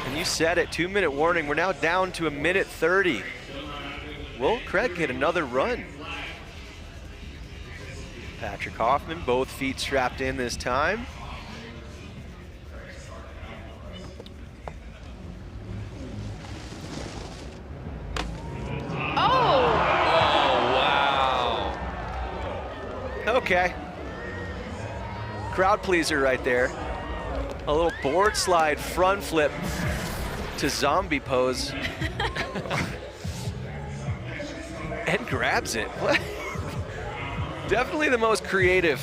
Speaker 29: And you said it, 2-minute warning. We're now down to 1:30. Will Craig get another run? Patrick Hoffman, both feet strapped in this time.
Speaker 28: Oh!
Speaker 29: Oh, wow. Okay. Crowd pleaser right there. A little board slide front flip to zombie pose. And grabs it. What? Definitely the most creative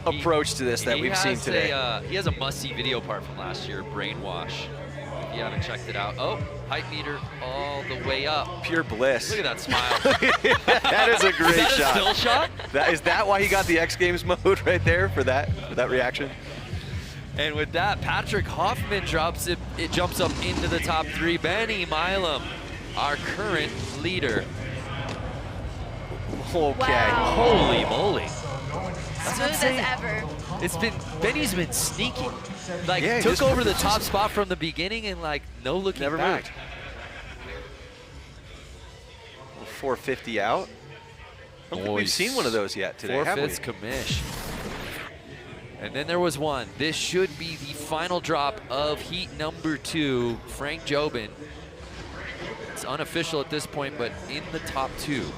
Speaker 29: approach to this that we've seen today.
Speaker 4: He has a must-see video part from last year, Brainwash. If you haven't checked it out. Oh, height meter all the way up.
Speaker 29: Pure bliss.
Speaker 4: Look at that smile.
Speaker 29: That is a great shot.
Speaker 4: Is that a still shot?
Speaker 29: Is that why he got the X Games mode right there for that reaction?
Speaker 4: And with that, Patrick Hoffman drops it. It jumps up into the top 3. Benny Milam, our current leader.
Speaker 29: Okay.
Speaker 28: Wow.
Speaker 4: Holy moly.
Speaker 28: Smooth as ever.
Speaker 4: Benny's been sneaky. Like,
Speaker 29: yeah,
Speaker 4: took over the top spot from the beginning and, like, no looking
Speaker 29: Never
Speaker 4: back.
Speaker 29: moved. 450 out. I don't think we've seen one of those yet today, have we?
Speaker 4: 4/5 commish. And then there was one. This should be the final drop of heat number 2. Frank Jobin. It's unofficial at this point, but in the top 2.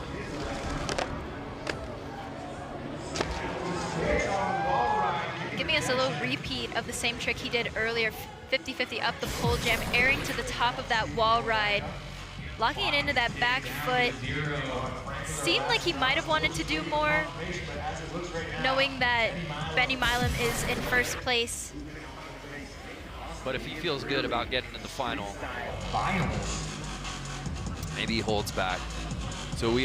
Speaker 28: Giving us a little repeat of the same trick he did earlier, 50-50 up the pole jam, airing to the top of that wall ride, locking it into that back foot. Seemed like he might have wanted to do more, knowing that Benny Milam is in 1st place.
Speaker 4: But if he feels good about getting in the final, maybe he holds back. So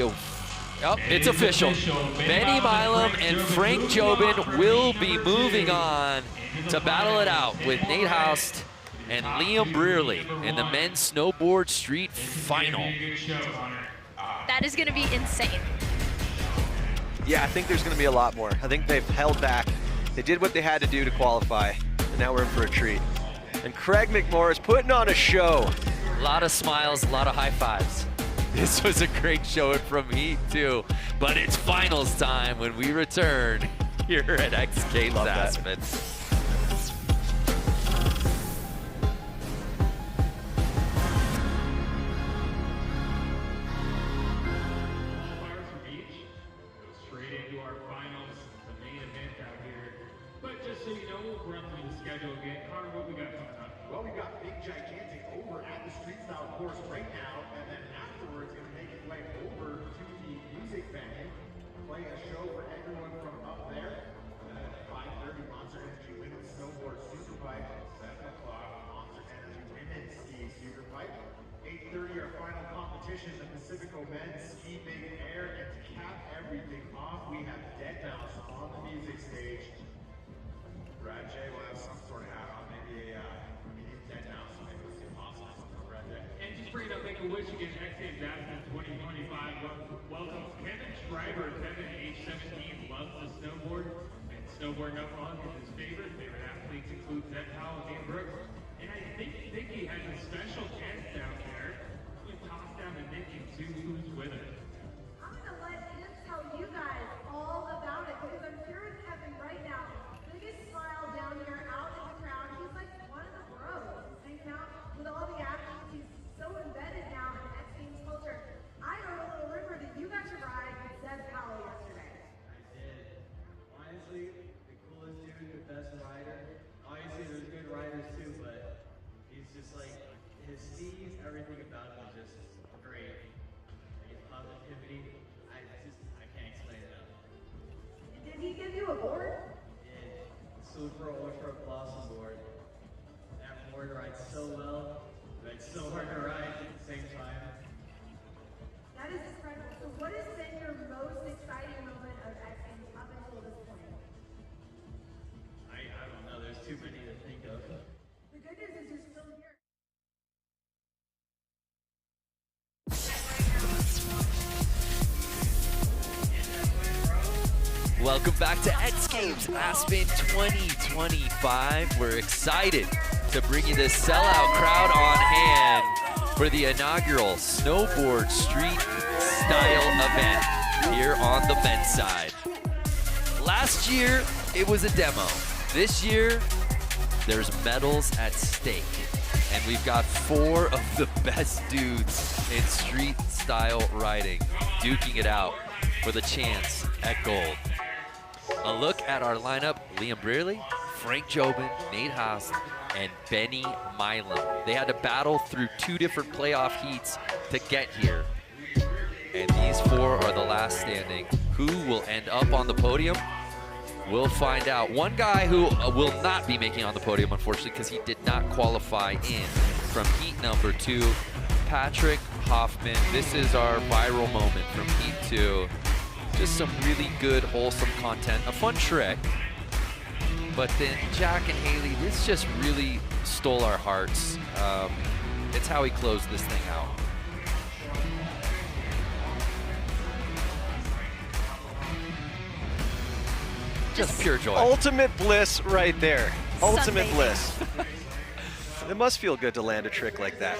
Speaker 4: it's official. Benny Milam and Frank Jobin will be moving on to battle it out with Nate Houst and Liam Brearley in the men's snowboard street final.
Speaker 28: That is going to be insane.
Speaker 29: Yeah, I think there's going to be a lot more. I think they've held back. They did what they had to do to qualify, and now we're in for a treat. And Craig McMorris putting on a show.
Speaker 4: A lot of smiles, a lot of high fives. This was a great showing from Heat 2, but it's finals time when we return here at XGames Aspen.
Speaker 6: Course right now, and then afterwards going to make its way over to the music venue, play a show for everyone from up there. And then at 5:30, Monster Energy Women's Snowboard Superpipe. 7 o'clock, Monster Energy Women's Ski Superpipe. 8:30, our final competition, the Pacifico Men's Ski Big Air. And to cap everything off, we have Dead Mouse on the music stage. Brad J will have some sort of hat on, maybe a Dead Mouse, maybe we'll see awesome.
Speaker 2: And just bringing up Make-A-Wish against XGames Aspen 2025 welcomes Kevin Schreiber. Kevin, age 17, loves to snowboard, and snowboarding up on is his favorite. Favorite athletes include Zed Powell and Dan Brooks. And I think Nikki has a special guest down there. We toss down to Nikki and see who's with her.
Speaker 3: I'm going to let him tell you guys all about it, because I'm here with Kevin right now. Biggest smile down here out in the crowd. He's like one of the bros. He's hanging out with all the athletes. He's so embedded now in XGames culture. I know a little river that you got to ride with Zed Powell yesterday.
Speaker 8: I did. Honestly, the coolest dude, the best rider. Obviously, there's good riders too, but he's just like, his skis, everything about him is just great. Like his positivity, I can't explain it enough.
Speaker 3: Did he give you a board?
Speaker 8: Yeah, Super Ultra Blossom board. That board rides so well. It's so hard to ride at the same time.
Speaker 3: That is incredible. So what has been your most exciting moment of XGames up until this point?
Speaker 8: I don't know, there's too many to think of.
Speaker 3: The good news is you're still here.
Speaker 4: Welcome back to XGames Aspen 2025. We're excited to bring you this sellout crowd on hand for the inaugural Snowboard Street Style event here on the men's side. Last year, it was a demo. This year, there's medals at stake. And we've got 4 of the best dudes in street style riding, duking it out for the chance at gold. A look at our lineup: Liam Brearley, Frank Jobin, Nate Haas, and Benny Milam. They had to battle through 2 different playoff heats to get here. And these 4 are the last standing. Who will end up on the podium? We'll find out. One guy who will not be making on the podium, unfortunately, because he did not qualify in from heat number 2, Patrick Hoffman. This is our viral moment from heat 2. Just some really good, wholesome content, a fun trick. But then Jack and Haley, this just really stole our hearts. It's how he closed this thing out. Just pure joy.
Speaker 29: Ultimate bliss right there. Ultimate bliss. It must feel good to land a trick like that.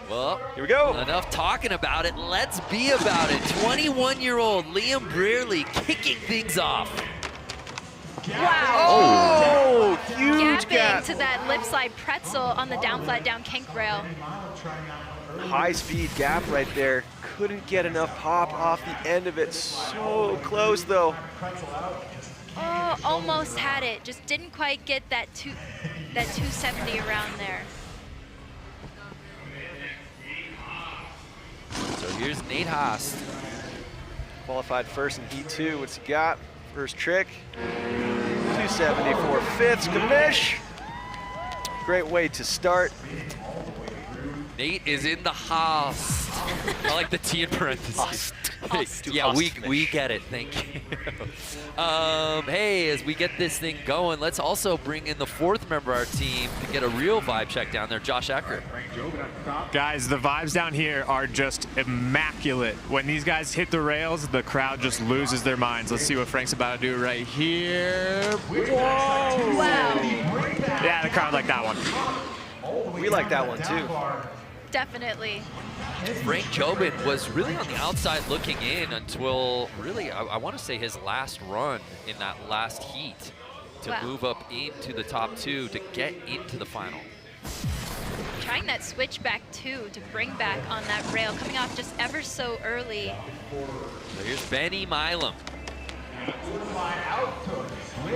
Speaker 4: Well,
Speaker 29: here we go.
Speaker 4: Enough talking about it. Let's be about it. 21-year-old Liam Brearley kicking things off.
Speaker 28: Wow.
Speaker 29: Oh, huge
Speaker 28: Gapping
Speaker 29: gap.
Speaker 28: to that lip slide pretzel on the down flat down kink rail.
Speaker 29: High speed gap right there. Couldn't get enough pop off the end of it. So close though.
Speaker 28: Oh, almost had it. Just didn't quite get that 270 around there.
Speaker 4: So here's Nate Haas.
Speaker 29: Qualified first in heat 2. What's he got? First trick. 274 fifths. Commish. Great way to start.
Speaker 4: Nate is in the house. I like the T in parentheses. Yeah, we get it. Thank you. Hey, as we get this thing going, let's also bring in the fourth member of our team to get a real vibe check down there, Josh Ecker.
Speaker 9: Guys, the vibes down here are just immaculate. When these guys hit the rails, the crowd just loses their minds. Let's see what Frank's about to do right here. Whoa!
Speaker 28: Wow.
Speaker 9: Yeah, the crowd liked that one.
Speaker 29: We like that one too.
Speaker 28: Definitely.
Speaker 4: Frank Jobin was really on the outside looking in until really, I want to say his last run in that last heat to move up into the top 2 to get into the final.
Speaker 28: Trying that switch back too to bring back on that rail, coming off just ever so early.
Speaker 4: So here's Benny Milam.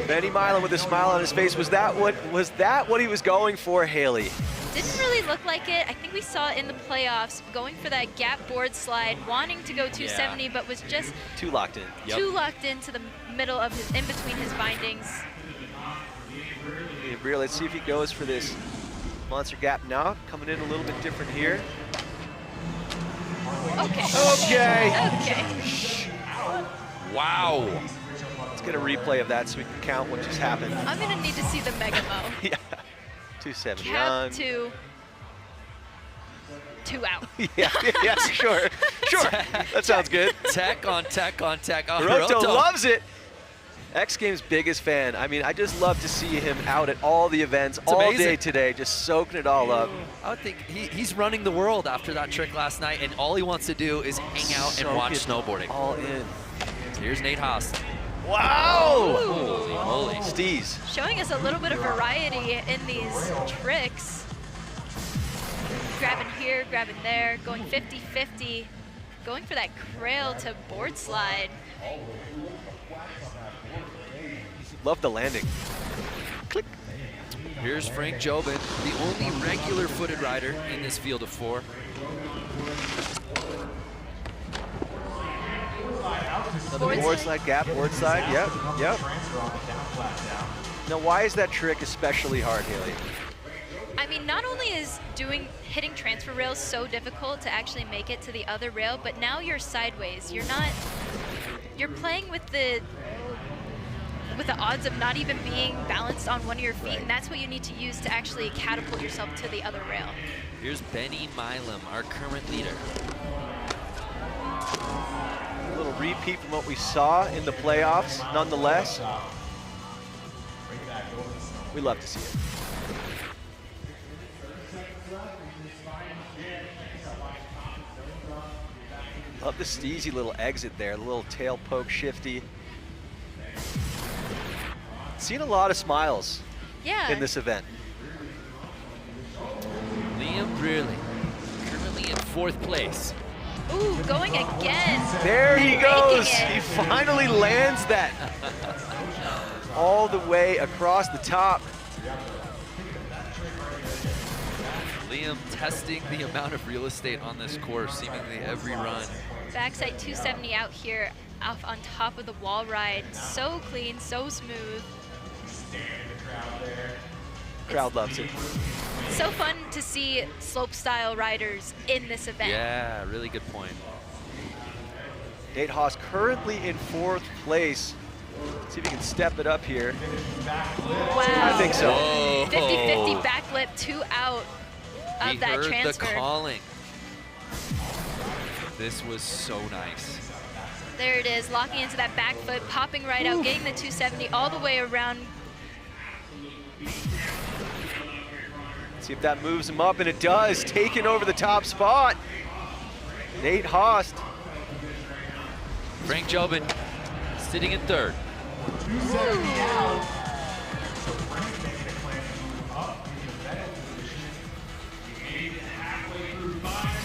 Speaker 29: Benny Milam with a smile on his face. Was that what he was going for, Haley?
Speaker 28: Didn't really look like it. I think we saw it in the playoffs, going for that gap board slide, wanting to go 270, but was just
Speaker 29: too locked in.
Speaker 28: Too locked into the middle of his, in between his bindings.
Speaker 29: Let's see if he goes for this monster gap now. Coming in a little bit different here.
Speaker 28: Okay.
Speaker 29: Okay.
Speaker 4: Wow.
Speaker 29: Let's get a replay of that so we can count what just happened.
Speaker 28: I'm gonna need to see the Mega Mo.
Speaker 29: Yeah. 270
Speaker 28: Cap
Speaker 29: on.
Speaker 28: 2 out.
Speaker 29: Yeah, sure. That sounds good.
Speaker 4: Tech on tech on tech. Oh,
Speaker 29: Hiroto loves it. X Games' biggest fan. I mean, I just love to see him out at all the events all day today, just soaking it all up.
Speaker 4: I would think he's running the world after that trick last night, and all he wants to do is hang out and watch snowboarding.
Speaker 29: All in.
Speaker 4: So here's Nate Haas.
Speaker 29: Wow!
Speaker 4: Holy moly.
Speaker 29: Steez.
Speaker 28: Showing us a little bit of variety in these tricks. Grabbing here, grabbing there, going 50-50, going for that crail to board slide.
Speaker 29: Love the landing. Click.
Speaker 4: Here's Frank Jobin, the only regular footed rider in this field of 4.
Speaker 29: Another board slide gap, board slide, yep. Now, why is that trick especially hard, Haley?
Speaker 28: I mean, not only is hitting transfer rails so difficult to actually make it to the other rail, but now you're sideways. You're playing with the odds of not even being balanced on one of your feet, and that's what you need to use to actually catapult yourself to the other rail.
Speaker 4: Here's Benny Milam, our current leader.
Speaker 29: A little repeat from what we saw in the playoffs, nonetheless. We love to see it. Love the steezy little exit there, the little tail poke shifty. Seen a lot of smiles in this event.
Speaker 4: Liam Brearley, currently in 4th place.
Speaker 28: Ooh, going again.
Speaker 29: There he goes. He finally lands that all the way across the top.
Speaker 4: Liam testing the amount of real estate on this course, seemingly every run.
Speaker 28: Backside 270 out here, off on top of the wall ride. So clean, so smooth.
Speaker 29: Crowd loves it.
Speaker 28: So fun to see slopestyle riders in this event.
Speaker 4: Yeah, really good point.
Speaker 29: Nate Haas currently in 4th place. Let's see if he can step it up here.
Speaker 28: Wow.
Speaker 29: I think so.
Speaker 28: 50-50 backlip, 2 out of that transfer.
Speaker 4: He heard the calling. This was so nice.
Speaker 28: There it is, locking into that back foot, popping right out, getting the 270 all the way around.
Speaker 29: See if that moves him up, and it does. Taking over the top spot. Nate Haas.
Speaker 4: Frank Jobin sitting in 3rd.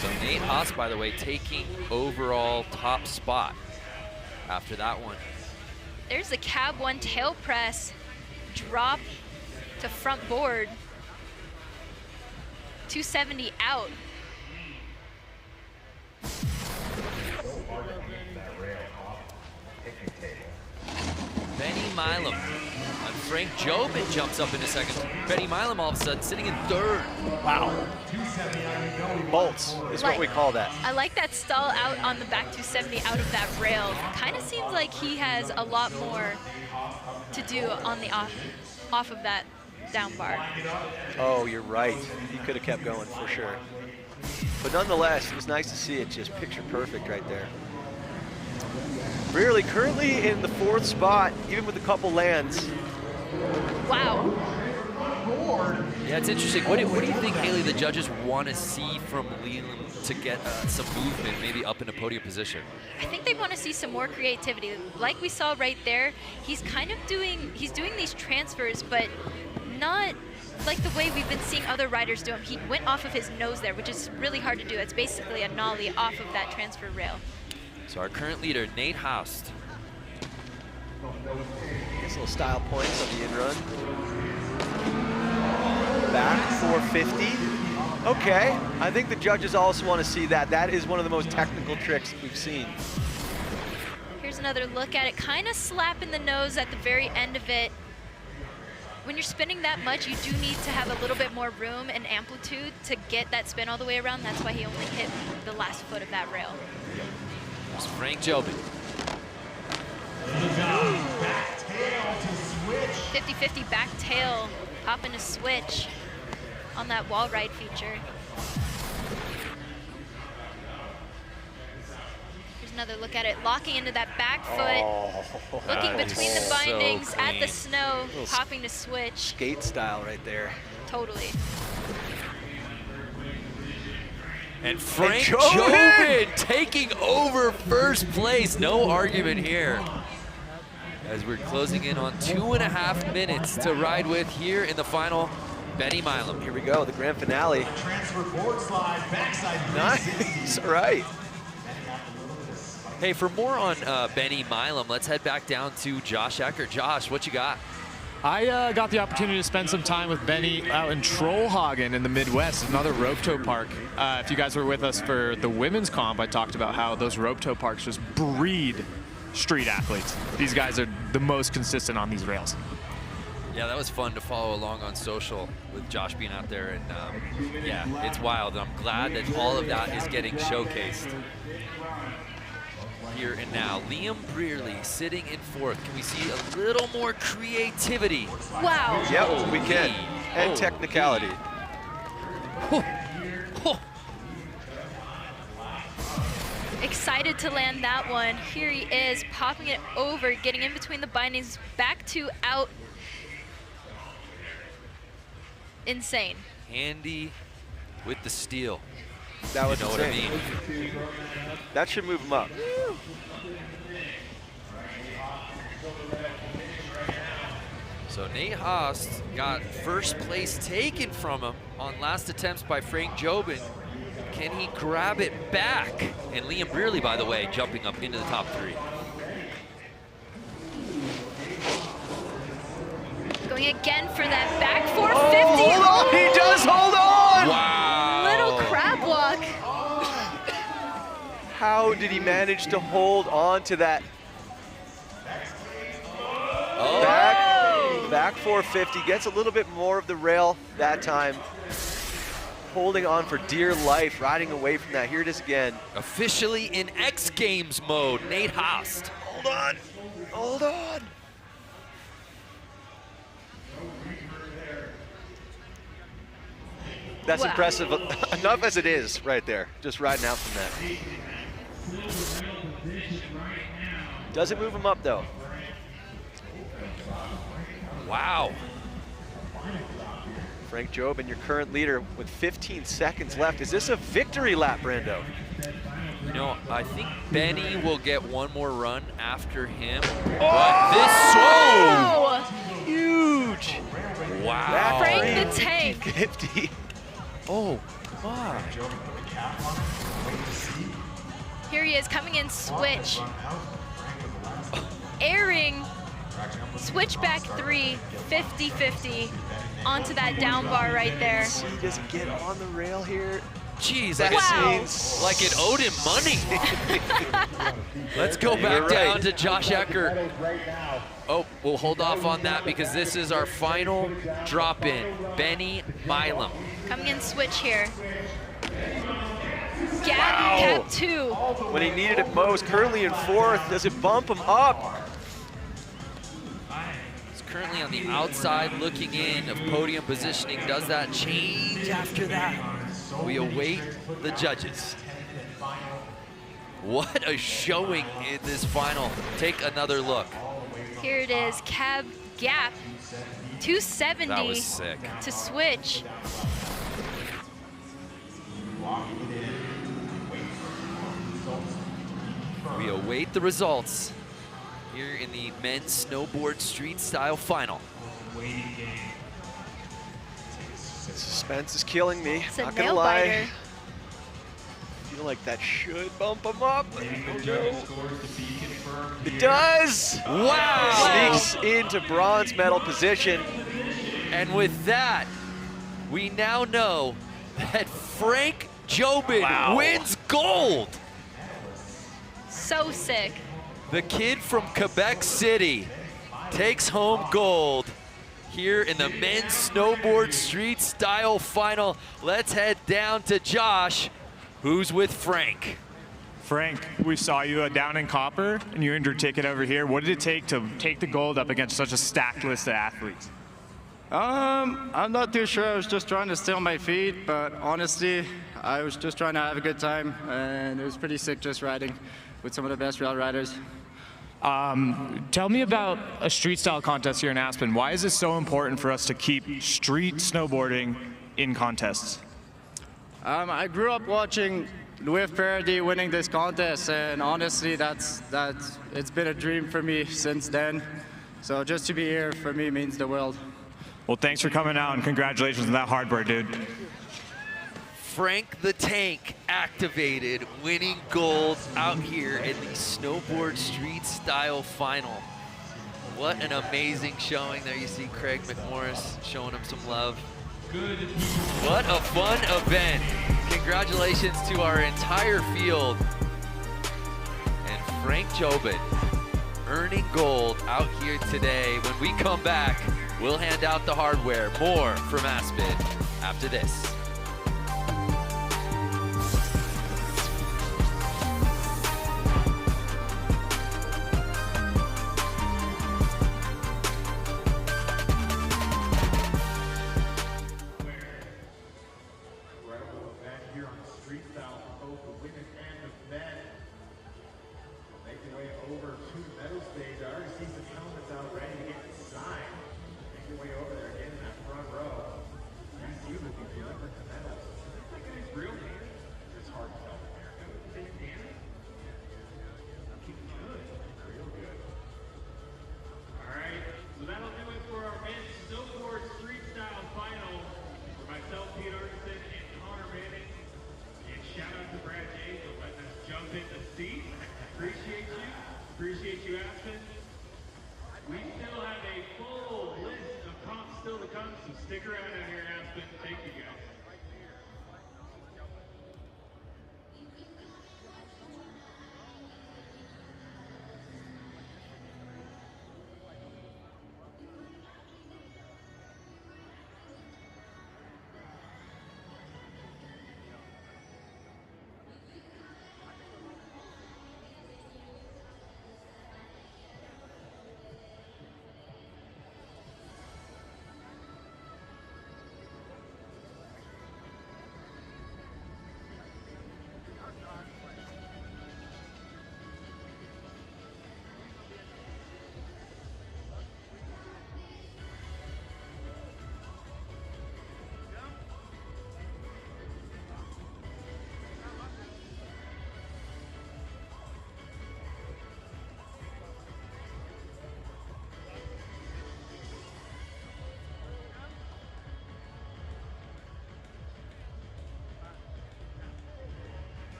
Speaker 4: So Nate Haas, by the way, taking overall top spot after that one.
Speaker 28: There's the cab 1 tail press, drop to front board. 270 out.
Speaker 4: Benny Milam on Frank Jobin jumps up into second. Benny Milam all of a sudden sitting in third.
Speaker 29: Wow. Bolts is what we call that.
Speaker 28: I like that stall out on the back 270 out of that rail. Kind of seems like he has a lot more to do on the off of that down bar.
Speaker 29: Oh, you're right. He could have kept going for sure. But nonetheless, it was nice to see it just picture perfect right there. Brearley currently in the 4th spot, even with a couple lands.
Speaker 28: Wow.
Speaker 4: Yeah, it's interesting. What do you think, Haley, the judges want to see from Leland to get some movement, maybe up in a podium position?
Speaker 28: I think they want to see some more creativity. Like we saw right there, he's kind of doing these transfers, but not like the way we've been seeing other riders do them. He went off of his nose there, which is really hard to do. It's basically a nollie off of that transfer rail.
Speaker 4: So our current leader, Nate Haust.
Speaker 29: Nice little style points on the in-run. Back 450. Okay, I think the judges also want to see that. That is one of the most technical tricks that we've seen.
Speaker 28: Here's another look at it. Kind of slapping the nose at the very end of it. When you're spinning that much, you do need to have a little bit more room and amplitude to get that spin all the way around. That's why he only hit the last foot of that rail.
Speaker 4: It's Frank Jobin.
Speaker 28: 50-50 back tail, hop into switch on that wall ride feature. Here's another look at it, locking into that back foot, looking between the bindings
Speaker 29: so
Speaker 28: at the snow, hopping to switch.
Speaker 29: Skate style right there.
Speaker 28: Totally.
Speaker 4: And Frank Jobin taking over first place. No argument here. As we're closing in on 2.5 minutes to ride with here in the final, Benny Milam.
Speaker 29: Here we go, the grand finale.
Speaker 6: Transfer board slide, backside.
Speaker 29: Nice, all right.
Speaker 4: Hey, for more on Benny Milam, let's head back down to Josh Eckert. Josh, what you got?
Speaker 9: I got the opportunity to spend some time with Benny out in Trollhagen in the Midwest, another rope tow park. If you guys were with us for the women's comp, I talked about how those rope tow parks just breed street athletes. These guys are the most consistent on these rails.
Speaker 4: Yeah, that was fun to follow along on social with Josh being out there. And yeah, it's wild. I'm glad that all of that is getting showcased here and now. Liam Brearley sitting in 4th. Can we see a little more creativity?
Speaker 28: Wow.
Speaker 29: Yep, we can. And technicality.
Speaker 28: Excited to land that one. Here he is, popping it over, getting in between the bindings, back to out. Insane.
Speaker 4: Handy with the steel.
Speaker 29: That was
Speaker 4: you know what I mean.
Speaker 29: That should move him up.
Speaker 4: So Nate Haust got first place taken from him on last attempts by Frank Jobin. Can he grab it back? And Liam Brearley, by the way, jumping up into the top 3.
Speaker 28: Going again for that back 450.
Speaker 29: Oh, he does hold on!
Speaker 4: Wow.
Speaker 28: Little crab walk.
Speaker 29: How did he manage to hold on to that?
Speaker 4: Oh.
Speaker 29: Back 450, gets a little bit more of the rail that time. Holding on for dear life, riding away from that. Here it is again.
Speaker 4: Officially in X Games mode, Nate Haust.
Speaker 29: Hold on, hold on. That's
Speaker 28: wow.
Speaker 29: Impressive enough as it is right there. Just riding out from that. Doesn't move him up though.
Speaker 4: Wow.
Speaker 29: Frank Jobin, your current leader with 15 seconds left. Is this a victory lap, Brando?
Speaker 4: You know, I think Benny will get one more run after him.
Speaker 28: Oh!
Speaker 4: But this,
Speaker 29: Huge.
Speaker 4: Wow.
Speaker 28: Frank the Tank.
Speaker 29: 50.
Speaker 4: Oh, come on.
Speaker 28: Here he is coming in switch. Airing, switchback 3, 50-50 onto that down bar right there.
Speaker 29: See, does he get on the rail here?
Speaker 4: Jeez,
Speaker 29: That
Speaker 4: wow.
Speaker 29: seems
Speaker 4: Like it owed him money. Let's go back down to Josh Eckert. Oh, we'll hold off on that because this is our final drop-in. Benny Milam.
Speaker 28: Coming in switch here. Cap 2.
Speaker 29: When he needed it most, Curly in fourth. Does it bump him up?
Speaker 4: He's currently on the outside looking in of podium positioning. Does that change after that? We await the judges. What a showing in this final. Take another look.
Speaker 28: Here it is, cab gap, 270
Speaker 4: That was sick.
Speaker 28: to switch.
Speaker 4: We await the results here in the men's snowboard street style final.
Speaker 29: Suspense is killing me.
Speaker 28: It's a
Speaker 29: Not gonna
Speaker 28: nail
Speaker 29: lie.
Speaker 28: biter.
Speaker 29: I feel like that should bump him up. It does!
Speaker 4: Wow!
Speaker 29: Sneaks into bronze medal position.
Speaker 4: And with that, we now know that Frank Jobin wins gold.
Speaker 28: So sick.
Speaker 4: The kid from Quebec City takes home gold here in the men's snowboard street style final. Let's head down to Josh, who's with Frank.
Speaker 9: Frank, we saw you down in Copper, and you earned your ticket over here. What did it take to take the gold up against such a stacked list of athletes?
Speaker 11: I'm not too sure. I was just trying to stay on my feet, but honestly, I was just trying to have a good time, and it was pretty sick just riding with some of the best rail riders.
Speaker 9: Tell me about a street style contest here in Aspen. Why is this so important for us to keep street snowboarding in contests?
Speaker 11: I grew up watching Louis Parody winning this contest, and honestly, it's been a dream for me since then. So just to be here for me means the world.
Speaker 9: Well, thanks for coming out, and congratulations on that hard work, dude.
Speaker 4: Frank the Tank activated, winning gold out here in the snowboard street style final. What an amazing showing. There you see Craig McMorris showing him some love. What a fun event. Congratulations to our entire field. And Frank Jobin earning gold out here today. When we come back, we'll hand out the hardware. More from Aspen after this.
Speaker 2: Appreciate you, Aspen. We still have a full list of comps still to come, so stick around out here in Aspen. Thank you, guys.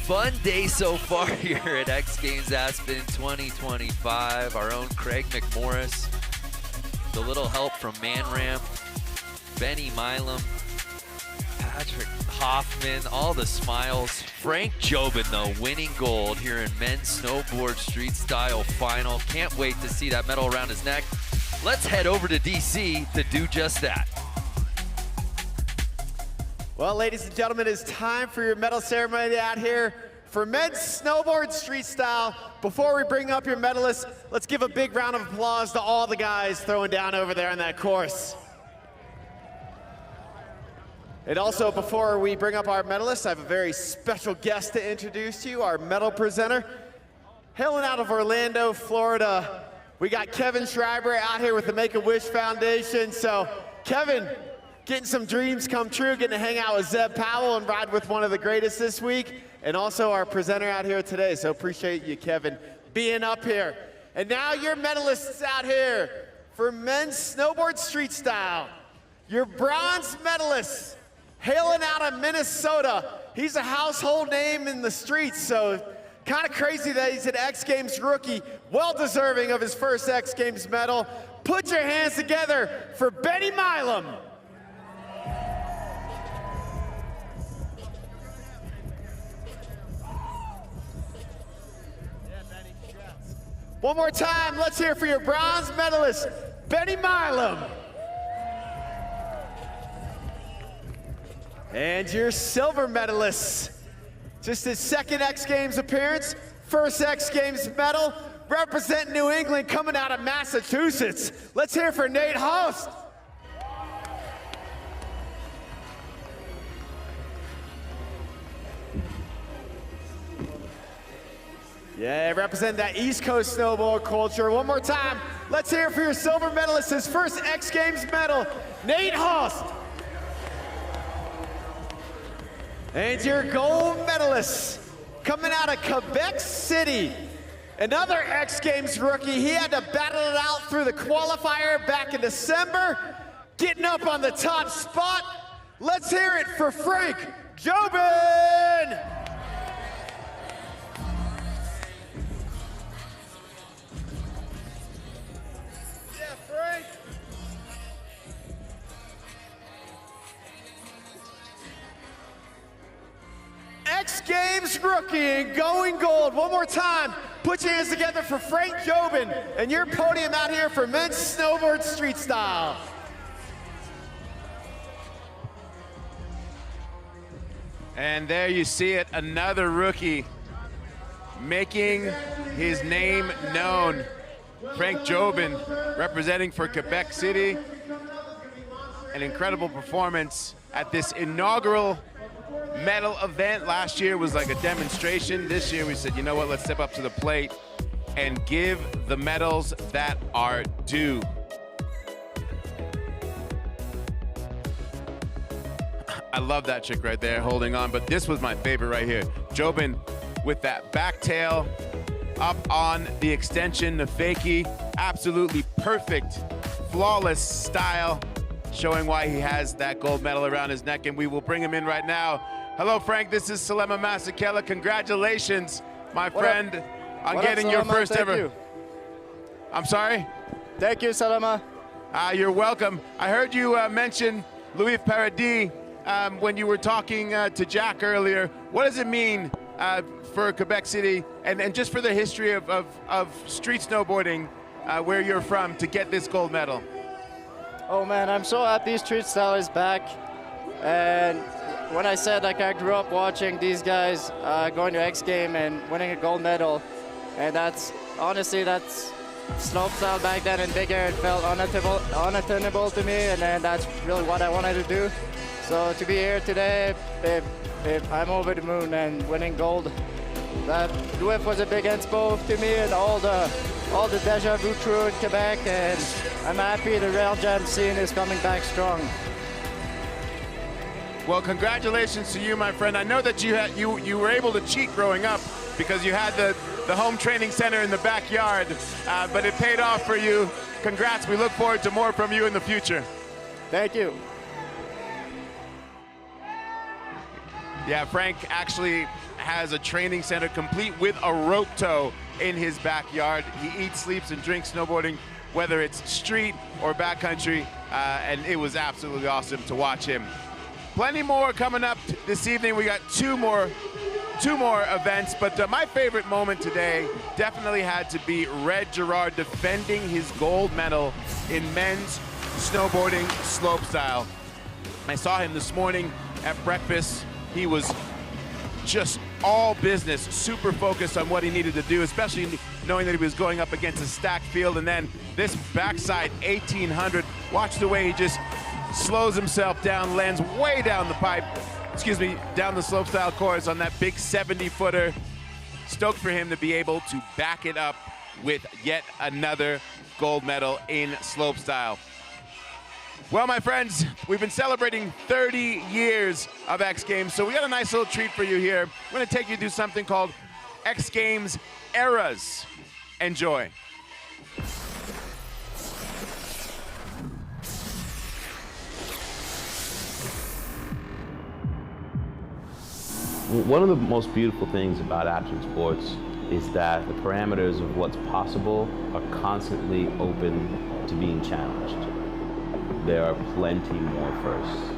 Speaker 4: fun day so far here at X Games Aspen 2025. Our own Craig McMorris, the little help from Manram, Benny Milam, Patrick Hoffman, all the smiles. Frank Jobin, though, winning gold here in men's snowboard street style final. Can't wait to see that medal around his neck. Let's head over to DC to do just that.
Speaker 5: Well, ladies and gentlemen, it's time for your medal ceremony out here for men's snowboard street style. Before we bring up your medalists, let's give a big round of applause to all the guys throwing down over there on that course. And also, before we bring up our medalists, I have a very special guest to introduce to you, our medal presenter. Hailing out of Orlando, Florida, we got Kevin Schreiber out here with the Make-A-Wish Foundation. So, Kevin, getting some dreams come true, getting to hang out with Zeb Powell and ride with one of the greatest this week, and also our presenter out here today. So appreciate you, Kevin, being up here. And now your medalists out here for men's snowboard street style. Your bronze medalist, hailing out of Minnesota. He's a household name in the streets, so kind of crazy that he's an X Games rookie, well deserving of his first X Games medal. Put your hands together for Benny Milam. One more time, let's hear for your bronze medalist, Benny Milam. And your silver medalist, just his second X Games appearance, first X Games medal, representing New England, coming out of Massachusetts. Let's hear for Nate Host. Yeah, represent that East Coast snowboard culture. One more time, let's hear it for your silver medalist, his first X Games medal, Nate Host. And your gold medalist, coming out of Quebec City, another X Games rookie. He had to battle it out through the qualifier back in December, getting up on the top spot. Let's hear it for Frank Jobin. X Games rookie and going gold. One more time, put your hands together for Frank Jobin and your podium out here for men's snowboard street style.
Speaker 13: And there you see it, another rookie making his name known. Frank Jobin representing for Quebec City. An incredible performance at this inaugural medal event. Last year was like a demonstration. This year we said, you know what, let's step up to the plate and give the medals that are due. I love that chick right there holding on, but this was my favorite right here. Jobin with that back tail up on the extension, the fakie, absolutely perfect, flawless style, showing why he has that gold medal around his neck, and we will bring him in right now. Hello, Frank, this is Salema Masekela. Congratulations, my friend, on getting your first ever. I'm sorry?
Speaker 11: Thank you, Salema.
Speaker 13: You're welcome. I heard you mention Louis Paradis when you were talking to Jack earlier. What does it mean for Quebec City and just for the history of street snowboarding where you're from to get this gold medal?
Speaker 11: Oh man, I'm so happy street style is back. And when I said like I grew up watching these guys going to X Games and winning a gold medal, and that's honestly that's slopestyle back then in big air. It felt unattainable to me, and then that's really what I wanted to do. So to be here today, if I'm over the moon and winning gold, that LIF was a big inspo to me, and all the deja vu crew in Quebec, and I'm happy the rail jam scene is coming back strong.
Speaker 13: Well, congratulations to you, my friend. I know that you were able to cheat growing up because you had the home training center in the backyard, but it paid off for you. Congrats. We look forward to more from you in the future.
Speaker 11: Thank you.
Speaker 13: Yeah, Frank actually has a training center complete with a rope tow in his backyard. He eats, sleeps, and drinks snowboarding, whether it's street or backcountry, and it was absolutely awesome to watch him. Plenty more coming up this evening. We got two more events, but my favorite moment today definitely had to be Red Gerard defending his gold medal in men's snowboarding slopestyle. I saw him this morning at breakfast. He was just all business, super focused on what he needed to do, especially knowing that he was going up against a stacked field. And then this backside 1800, watch the way he just slows himself down, lands way down the pipe, down the slopestyle course on that big 70-footer. Stoked for him to be able to back it up with yet another gold medal in slopestyle. Well, my friends, we've been celebrating 30 years of X Games, so we got a nice little treat for you here. I'm going to take you through something called X Games Eras. Enjoy.
Speaker 17: One of the most beautiful things about Aspen sports is that the parameters of what's possible are constantly open to being challenged. There are plenty more firsts.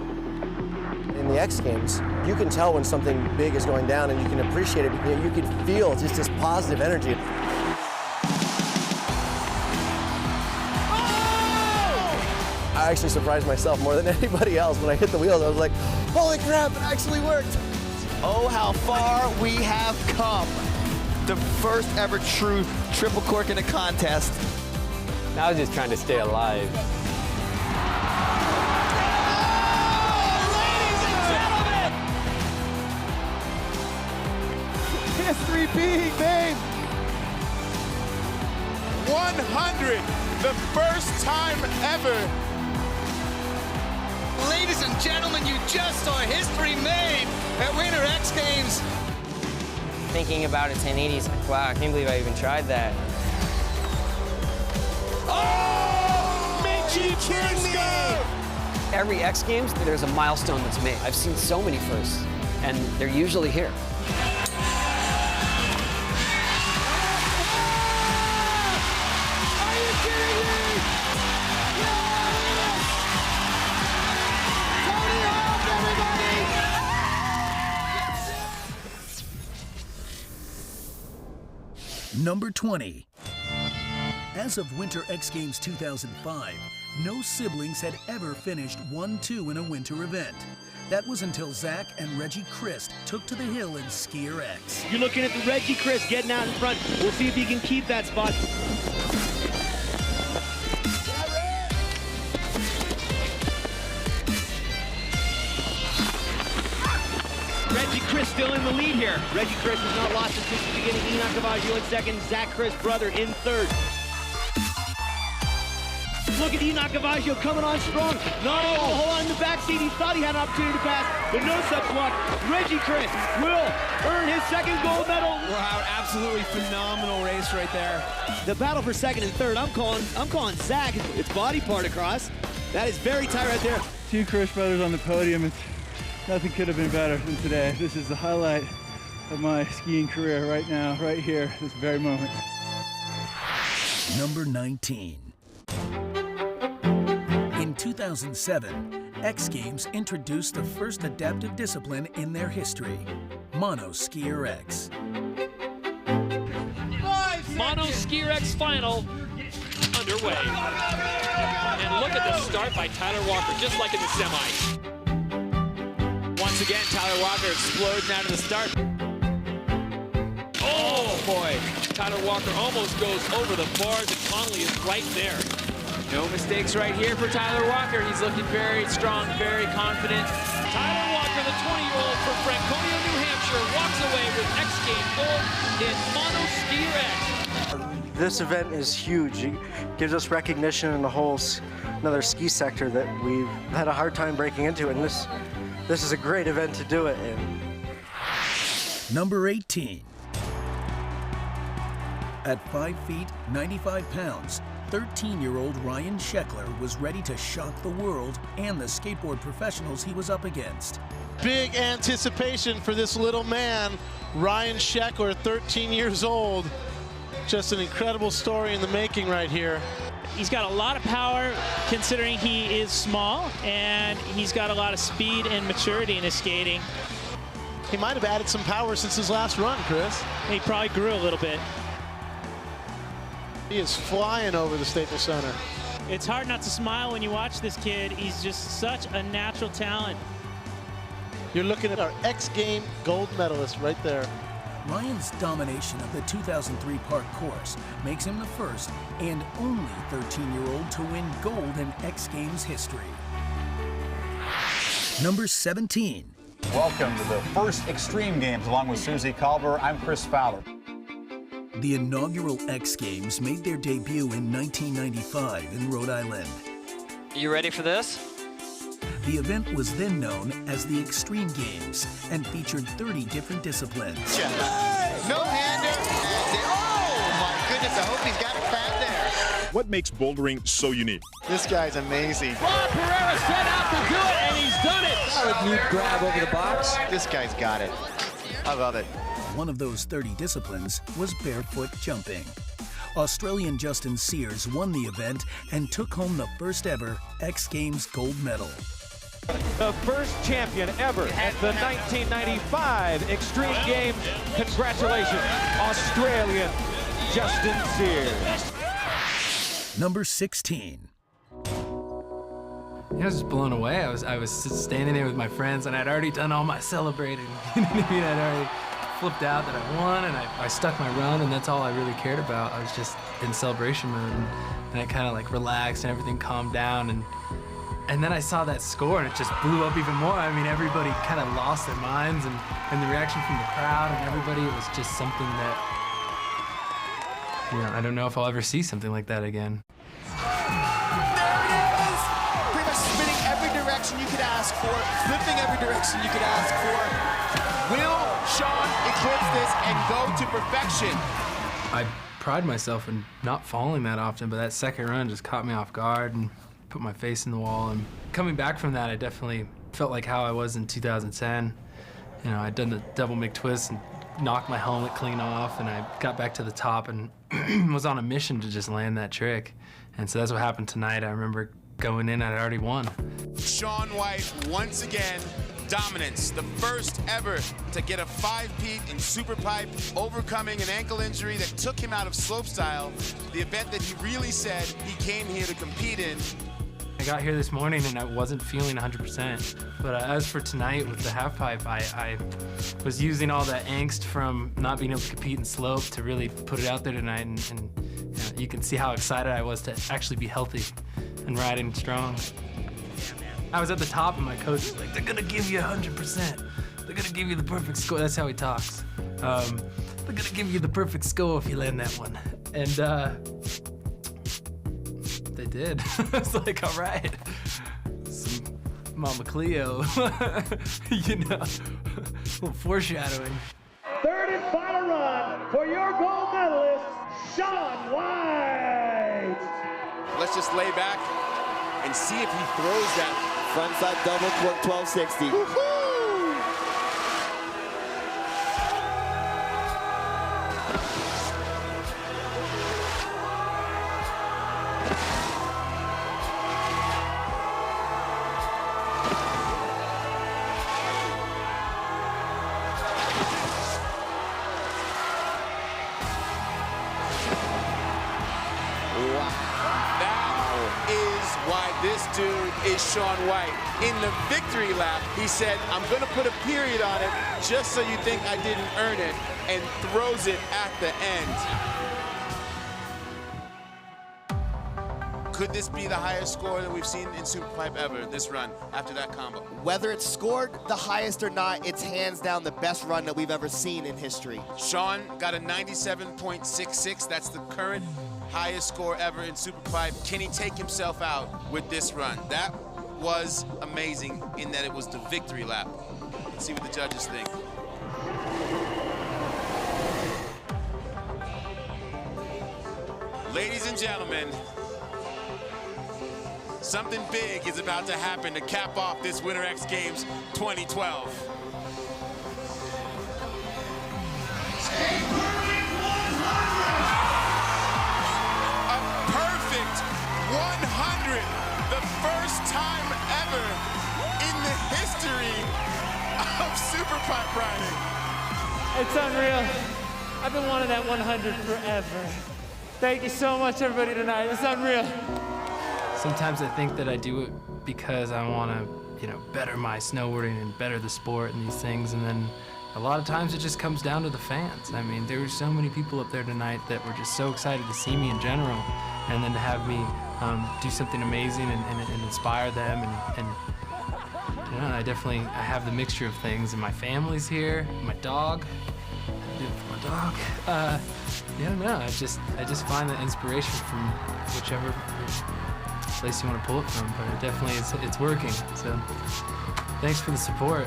Speaker 18: In the X Games, you can tell when something big is going down and you can appreciate it. You can feel just this positive energy. I actually surprised myself more than anybody else when I hit the wheels. I was like, holy crap, it actually worked.
Speaker 20: Oh, how far we have come. The first ever true triple cork in a contest.
Speaker 7: I was just trying to stay alive.
Speaker 20: History being made.
Speaker 13: 100, the first time ever.
Speaker 20: Ladies and gentlemen, you just saw history made at Winter X Games.
Speaker 21: Thinking about it 1080s, like, wow, I can't believe I even tried that.
Speaker 20: Oh! Are you kidding me?
Speaker 21: Every X Games, there's a milestone that's made. I've seen so many firsts, and they're usually here.
Speaker 22: Number 20. As of Winter X Games 2005, no siblings had ever finished 1-2 in a winter event. That was until Zach and Reggie Christ took to the hill in Skier X.
Speaker 24: You're looking at the Reggie Christ getting out in front. We'll see if he can keep that spot. Reggie Christ still in the lead here. Reggie Christ has not lost it since the beginning. Enoch Cavaggio in second, Zach Christ's brother in third. Look at Enoch Cavaggio coming on strong. Not able to hold on in the backseat. He thought he had an opportunity to pass, but no such luck. Reggie Christ will earn his second gold medal.
Speaker 25: Wow, absolutely phenomenal race right there.
Speaker 24: The battle for second and third, I'm calling Zach. It's body part across. That is very tight right there.
Speaker 26: Two Christ brothers on the podium. Nothing could have been better than today. This is the highlight of my skiing career right now, right here, this very moment.
Speaker 22: Number 19. In 2007, X Games introduced the first adaptive discipline in their history, Mono Skier X.
Speaker 27: Mono Skier X final underway. And look at the start by Tyler Walker, just like in the semi. Once again, Tyler Walker explodes out of the start. Oh boy, Tyler Walker almost goes over the bars and Connolly is right there. No mistakes right here for Tyler Walker. He's looking very strong, very confident. Tyler Walker, the 20-year-old from Franconia, New Hampshire, walks away with X Games gold in Mono Skier X.
Speaker 18: This event is huge. It gives us recognition in the whole another ski sector that we've had a hard time breaking into, and this is a great event to do it in.
Speaker 22: Number 18. At 5 feet, 95 pounds, 13-year-old Ryan Sheckler was ready to shock the world and the skateboard professionals he was up against.
Speaker 1: big anticipation for this little man, Ryan Sheckler, 13 years old. Just an incredible story in the making right here.
Speaker 8: He's got a lot of power considering he is small, and he's got a lot of speed and maturity in his skating.
Speaker 1: He might have added some power since his last run, Chris.
Speaker 8: He probably grew a little bit.
Speaker 1: He is flying over the Staples Center.
Speaker 8: It's hard not to smile when you watch this kid. He's just such a natural talent.
Speaker 1: You're looking at our X Games gold medalist right there.
Speaker 22: Ryan's domination of the 2003 park course makes him the first and only 13-year-old to win gold in X Games history. Number 17.
Speaker 10: Welcome to the first Extreme Games along with Susie Kalber. I'm Chris Fowler.
Speaker 22: The inaugural X Games made their debut in 1995 in Rhode Island.
Speaker 21: You ready for this?
Speaker 22: The event was then known as the Extreme Games and featured 30 different disciplines.
Speaker 12: No-hander. Oh, my goodness. I hope he's got it back there.
Speaker 14: What makes bouldering so unique?
Speaker 12: This guy's amazing.
Speaker 24: Rod Pereira set out to do it, and he's done it.
Speaker 21: A neat grab over the box.
Speaker 12: This guy's got it. I love it.
Speaker 22: One of those 30 disciplines was barefoot jumping. Australian Justin Sears won the event and took home the first ever X Games gold medal.
Speaker 15: The first champion ever at the 1995 Extreme Games. Congratulations, Australian Justin Sears.
Speaker 22: Number 16.
Speaker 16: I was just blown away. I was standing there with my friends, and I'd already done all my celebrating. You know what I mean? I'd already flipped out that I won, and I stuck my run, and that's all I really cared about. I was just in celebration mode, and I kind of like relaxed, and everything calmed down, and then I saw that score, and it just blew up even more. I mean, everybody kind of lost their minds, and the reaction from the crowd and everybody, it was just something that, you know, I don't know if I'll ever see something like that again.
Speaker 20: Pretty much spinning every direction you could ask for, flipping every direction you could ask for.
Speaker 13: Will Sean eclipse this and go to perfection?
Speaker 16: I pride myself in not falling that often, but that second run just caught me off guard and put my face in the wall. And coming back from that, I definitely felt like how I was in 2010. You know, I'd done the double McTwist and knocked my helmet clean off, and I got back to the top and was on a mission to just land that trick. And so that's what happened tonight. I remember going in, I'd already won.
Speaker 13: Shaun White, once again, dominance. The first ever to get a 5-peat in Superpipe, overcoming an ankle injury that took him out of Slopestyle, the event that he really said he came here to compete in.
Speaker 16: I got here this morning and I wasn't feeling 100%, but as for tonight with the halfpipe, I was using all that angst from not being able to compete in slope to really put it out there tonight, and you know, you can see how excited I was to actually be healthy and riding strong. I was at the top and my coach was like, they're gonna give you 100%. They're gonna give you the perfect score. That's how he talks. They're gonna give you the perfect score if you land that one. And they did. It's like, all right. Some Mama Cleo, you know, a little foreshadowing.
Speaker 24: Third and final run for your gold medalist, Shaun White.
Speaker 13: Let's just lay back and see if he throws that
Speaker 20: Frontside double cork 1260.
Speaker 13: This dude is Shaun White. In the victory lap, he said, I'm going to put a period on it just so you think I didn't earn it, and throws it at the end. Could this be the highest score that we've seen in Superpipe ever, this run, after that combo?
Speaker 20: Whether it's scored the highest or not, it's hands down the best run that we've ever seen in history.
Speaker 13: Shaun got a 97.66. That's the current highest score ever in Superpipe. Can he take himself out with this run? That was amazing in that it was the victory lap. Let's see what the judges think. Ladies and gentlemen, something big is about to happen to cap off this Winter X Games 2012. A perfect 100, the first time ever in the history of Superpipe riding.
Speaker 2: It's unreal. I've been wanting that 100 forever. Thank you so much, everybody, tonight. It's unreal.
Speaker 16: Sometimes I think that I do it because I want to, better my snowboarding and better the sport and these things, and then a lot of times it just comes down to the fans. I mean, there were so many people up there tonight that were just so excited to see me in general, and then to have me do something amazing and inspire them, and I have the mixture of things, and my family's here, my dog. I just find the inspiration from whichever place you want to pull it from, but it definitely it's working. So thanks for the support.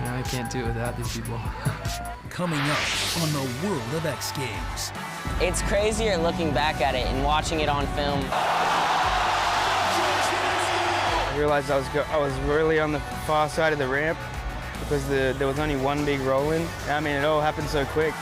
Speaker 16: I can't do it without these people.
Speaker 22: Coming up on the World of X Games.
Speaker 21: It's crazier looking back at it and watching it on film.
Speaker 3: I realized I was really on the far side of the ramp because there was only one big roll-in. I mean, it all happened so quick.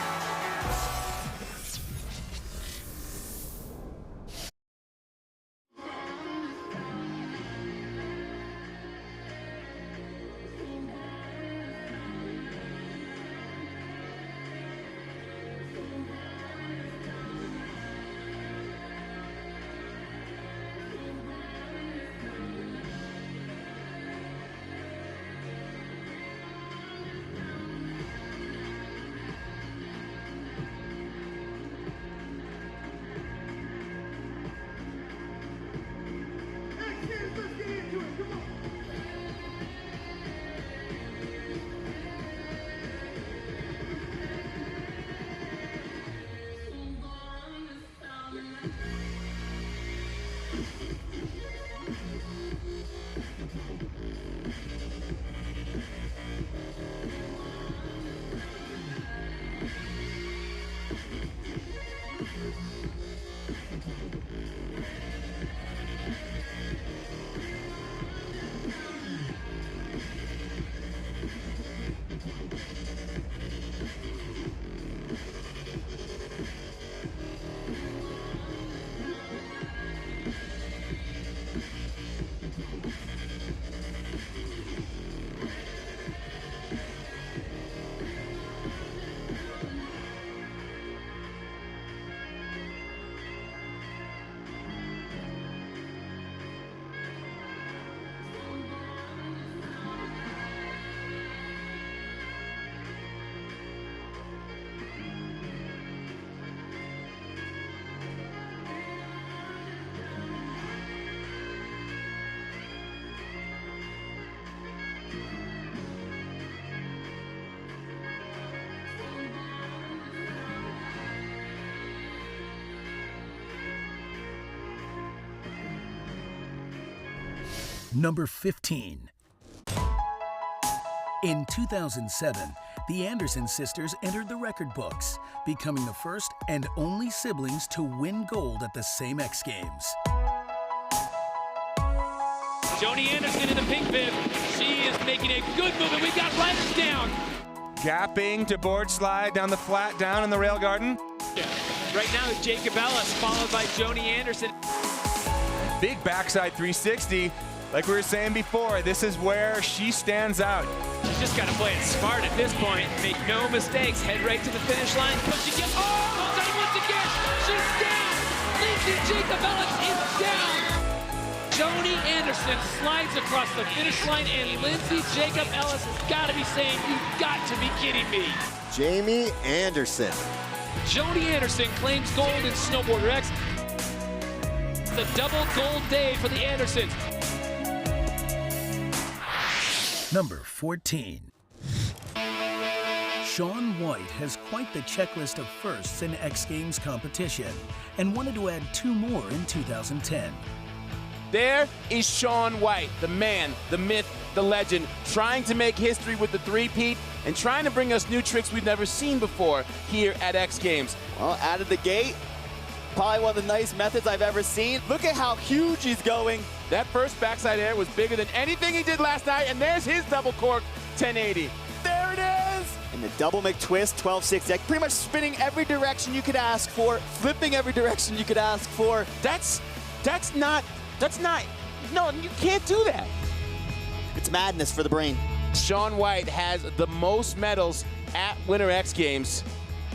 Speaker 22: Number 15. In 2007, the Anderson sisters entered the record books, becoming the first and only siblings to win gold at the same X Games.
Speaker 27: Joni Anderson in the pink bib. She is making a good move, and we got riders down.
Speaker 4: Gapping to board slide down the flat, down in the rail garden.
Speaker 27: Yeah. Right now is Jacob Ellis, followed by Joni Anderson.
Speaker 4: Big backside 360. Like we were saying before, this is where she stands out.
Speaker 27: She's just got to play it smart at this point. Make no mistakes. Head right to the finish line. Push again. Oh, done once again. She's down. Lindsay Jacob Ellis is down. Joni Anderson slides across the finish line, and Lindsay Jacob Ellis has got to be saying, "You've got to be kidding me."
Speaker 5: Jamie Anderson.
Speaker 27: Joni Anderson claims gold in Snowboarder X. The double gold day for the Andersons.
Speaker 22: Number 14. Shaun White has quite the checklist of firsts in X Games competition and wanted to add 2 more in 2010.
Speaker 13: There is Shaun White, the man, the myth, the legend, trying to make history with the three-peat and trying to bring us new tricks we've never seen before here at X Games.
Speaker 5: Well, out of the gate,
Speaker 20: Probably one of the nicest methods I've ever seen. Look at how huge he's going.
Speaker 4: That first backside air was bigger than anything he did last night, and there's his double cork 1080. There it is!
Speaker 20: And the double McTwist 1260, pretty much spinning every direction you could ask for, flipping every direction you could ask for.
Speaker 4: That's not, no, you can't do that.
Speaker 20: It's madness for the brain.
Speaker 4: Shaun White has the most medals at Winter X Games.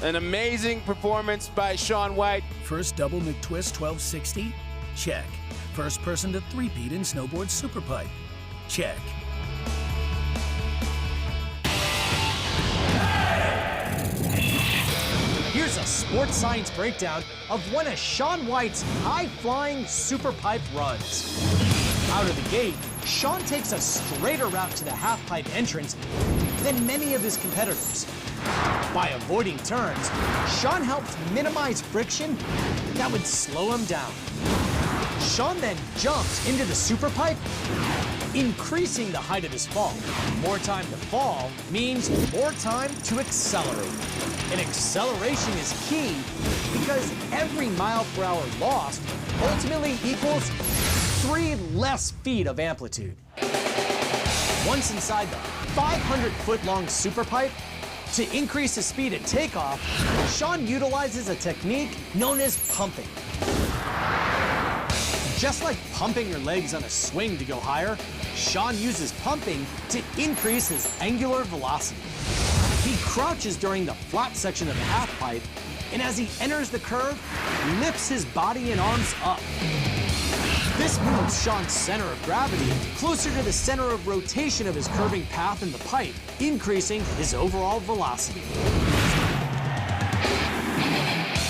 Speaker 4: An amazing performance by Shaun White.
Speaker 22: First double McTwist 1260? Check. First person to three-peat in Snowboard Superpipe? Check.
Speaker 6: Here's a sports science breakdown of one of Shaun White's high-flying Superpipe runs. Out of the gate, Shaun takes a straighter route to the half-pipe entrance than many of his competitors. By avoiding turns, Shaun helps minimize friction that would slow him down. Shaun then jumps into the Superpipe, increasing the height of his fall. More time to fall means more time to accelerate. And acceleration is key because every mile-per-hour lost ultimately equals 3 less feet of amplitude. Once inside the 500-foot-long Superpipe, to increase his speed at takeoff, Shaun utilizes a technique known as pumping. Just like pumping your legs on a swing to go higher, Shaun uses pumping to increase his angular velocity. He crouches during the flat section of the half-pipe, and as he enters the curve, lifts his body and arms up. This moves Shaun's center of gravity closer to the center of rotation of his curving path in the pipe, increasing his overall velocity.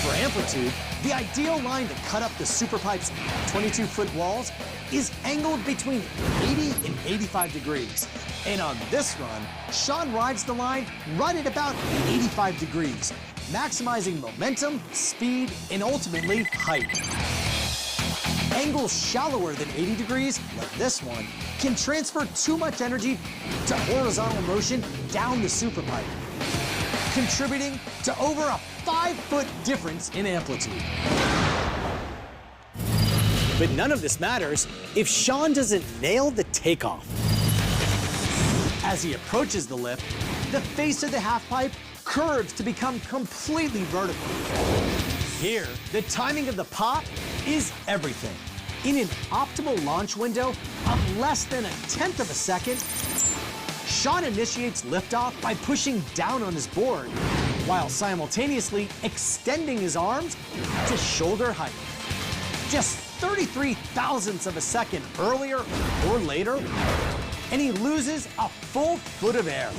Speaker 6: For amplitude, the ideal line to cut up the Superpipe's 22-foot walls is angled between 80 and 85 degrees. And on this run, Shaun rides the line right at about 85 degrees, maximizing momentum, speed, and ultimately height. Angles shallower than 80 degrees, like this one, can transfer too much energy to horizontal motion down the Superpipe, contributing to over a 5-foot difference in amplitude. But none of this matters if Shaun doesn't nail the takeoff. As he approaches the lip, the face of the half-pipe curves to become completely vertical. Here, the timing of the pop is everything. In an optimal launch window of less than 1/10 of a second, Shaun initiates liftoff by pushing down on his board, while simultaneously extending his arms to shoulder height. Just 33 thousandths of a second earlier or later, and he loses a full foot of air.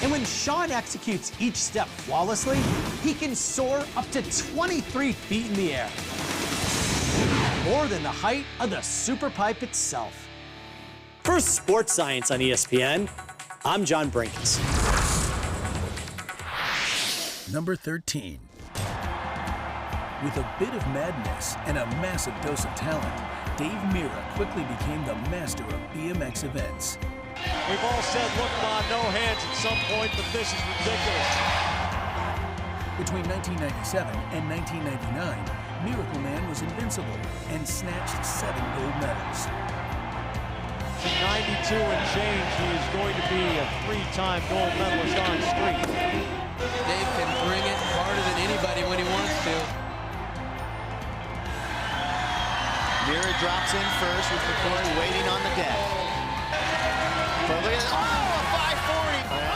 Speaker 6: And when Shaun executes each step flawlessly, he can soar up to 23 feet in the air. More than the height of the Superpipe itself. For Sports Science on ESPN, I'm John Brinkins.
Speaker 22: Number 13. With a bit of madness and a massive dose of talent, Dave Mirra quickly became the master of BMX events.
Speaker 7: We've all said, look, Ma, no hands at some point, but this is ridiculous.
Speaker 22: Between 1997 and 1999, Miracle Man was invincible and snatched 7 gold medals.
Speaker 7: To 92 and change, he is going to be a 3-time gold medalist on street.
Speaker 9: Dave can bring it harder than anybody when he wants to.
Speaker 12: Mirra drops in first with McCoy waiting on the deck. But look at that. Oh, a 540.
Speaker 7: Oh,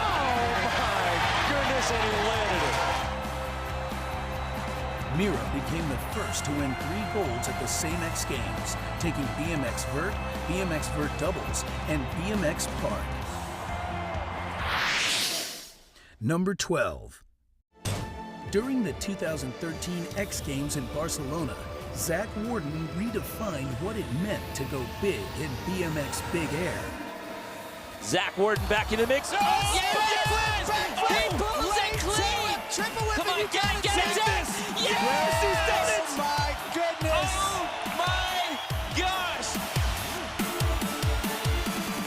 Speaker 7: my goodness, and he landed it.
Speaker 22: Mirra became the first to win 3 golds at the same X Games, taking BMX Vert, BMX Vert Doubles, and BMX Park. Number 12. During the 2013 X Games in Barcelona, Zach Warden redefined what it meant to go big in BMX Big Air.
Speaker 27: Zach Warden back in the mix. Oh,
Speaker 6: yes! He pulls it clean! Triple whip.
Speaker 27: Come on, get it,
Speaker 6: Yes!
Speaker 27: Yes, he's done it!
Speaker 6: Oh, my goodness!
Speaker 27: Oh, my gosh!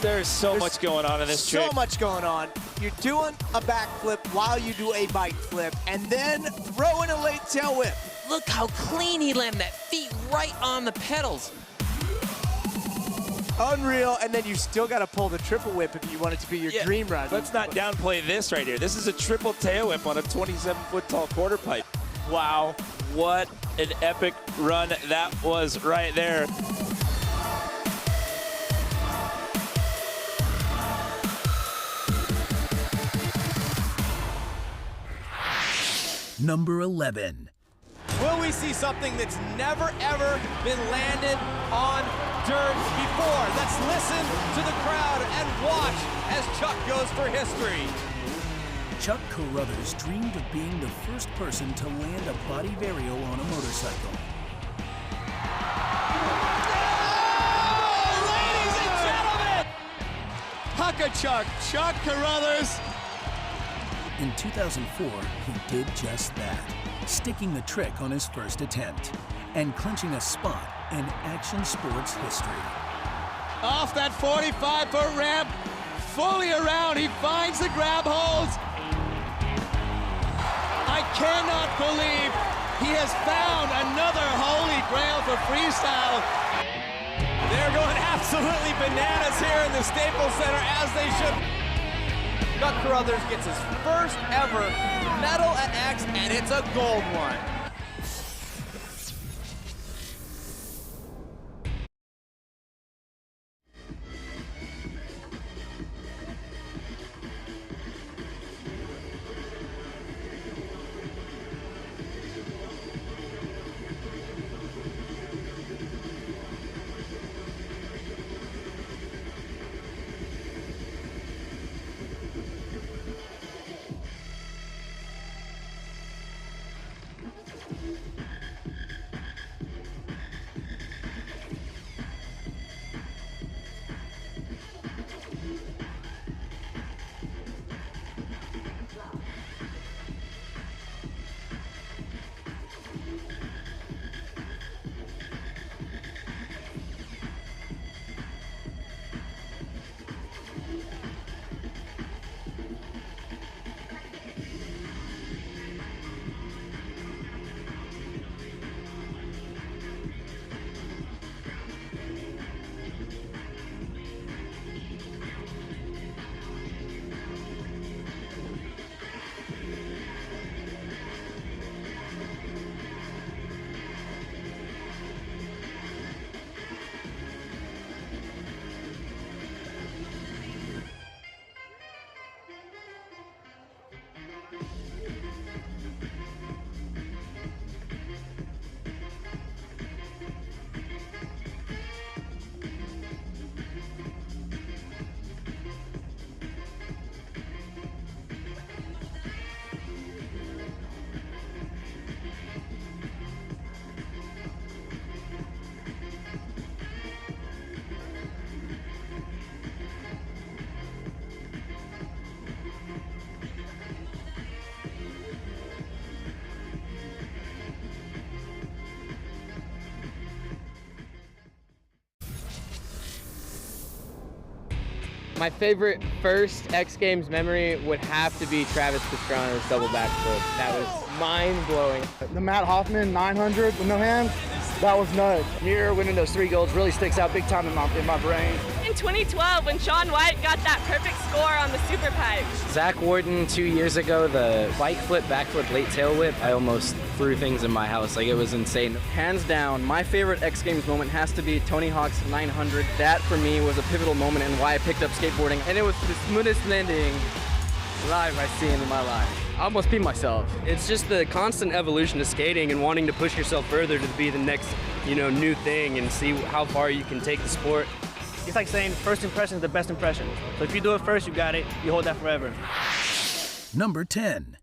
Speaker 27: There's so much going on in this trick.
Speaker 6: So much going on.
Speaker 11: You're doing a backflip while you do a bike flip, and then throw in a late tail whip.
Speaker 9: Look how clean he landed that, feet right on the pedals.
Speaker 11: Unreal, and then you still got to pull the triple whip if you want it to be your dream run.
Speaker 17: Let's not downplay this right here. This is a triple tail whip on a 27-foot tall quarter pipe. Wow, what an epic run that was right there.
Speaker 22: Number 11.
Speaker 15: Will we see something that's never, ever been landed on dirt before? Let's listen to the crowd and watch as Chuck goes for history.
Speaker 22: Chuck Carruthers dreamed of being the first person to land a body vario on a motorcycle.
Speaker 15: Ladies and gentlemen,
Speaker 24: Huck-a-Chuck, Chuck Carruthers.
Speaker 22: In 2004, he did just that, sticking the trick on his first attempt and clinching a spot in action sports history.
Speaker 24: Off that 45-foot ramp, fully around, he finds the grab holds. I cannot believe he has found another holy grail for freestyle.
Speaker 15: They're going absolutely bananas here in the Staples Center, as they should. Chuck Carruthers gets his first ever medal at X, and it's a gold one.
Speaker 3: My favorite first X Games memory would have to be Travis Pastrana's double backflip. That was mind-blowing.
Speaker 18: The Matt Hoffman 900 with no hands, that was nuts. Mirror winning those 3 golds really sticks out big time in my brain.
Speaker 19: In 2012, when Shaun White got that perfect score on the Superpipe.
Speaker 3: Zach Wharton 2 years ago, the bike flip, backflip, late tail whip, I almost threw things in my house. Like, it was insane. Hands down, my favorite X Games moment has to be Tony Hawk's 900. That, for me, was a pivotal moment in why I picked up skateboarding. And it was the smoothest landing live I've seen in my life. I almost peed myself. It's just the constant evolution of skating and wanting to push yourself further to be the next, new thing and see how far you can take the sport.
Speaker 18: It's like saying first impression is the best impression. So if you do it first, you got it. You hold that forever.
Speaker 22: Number 10.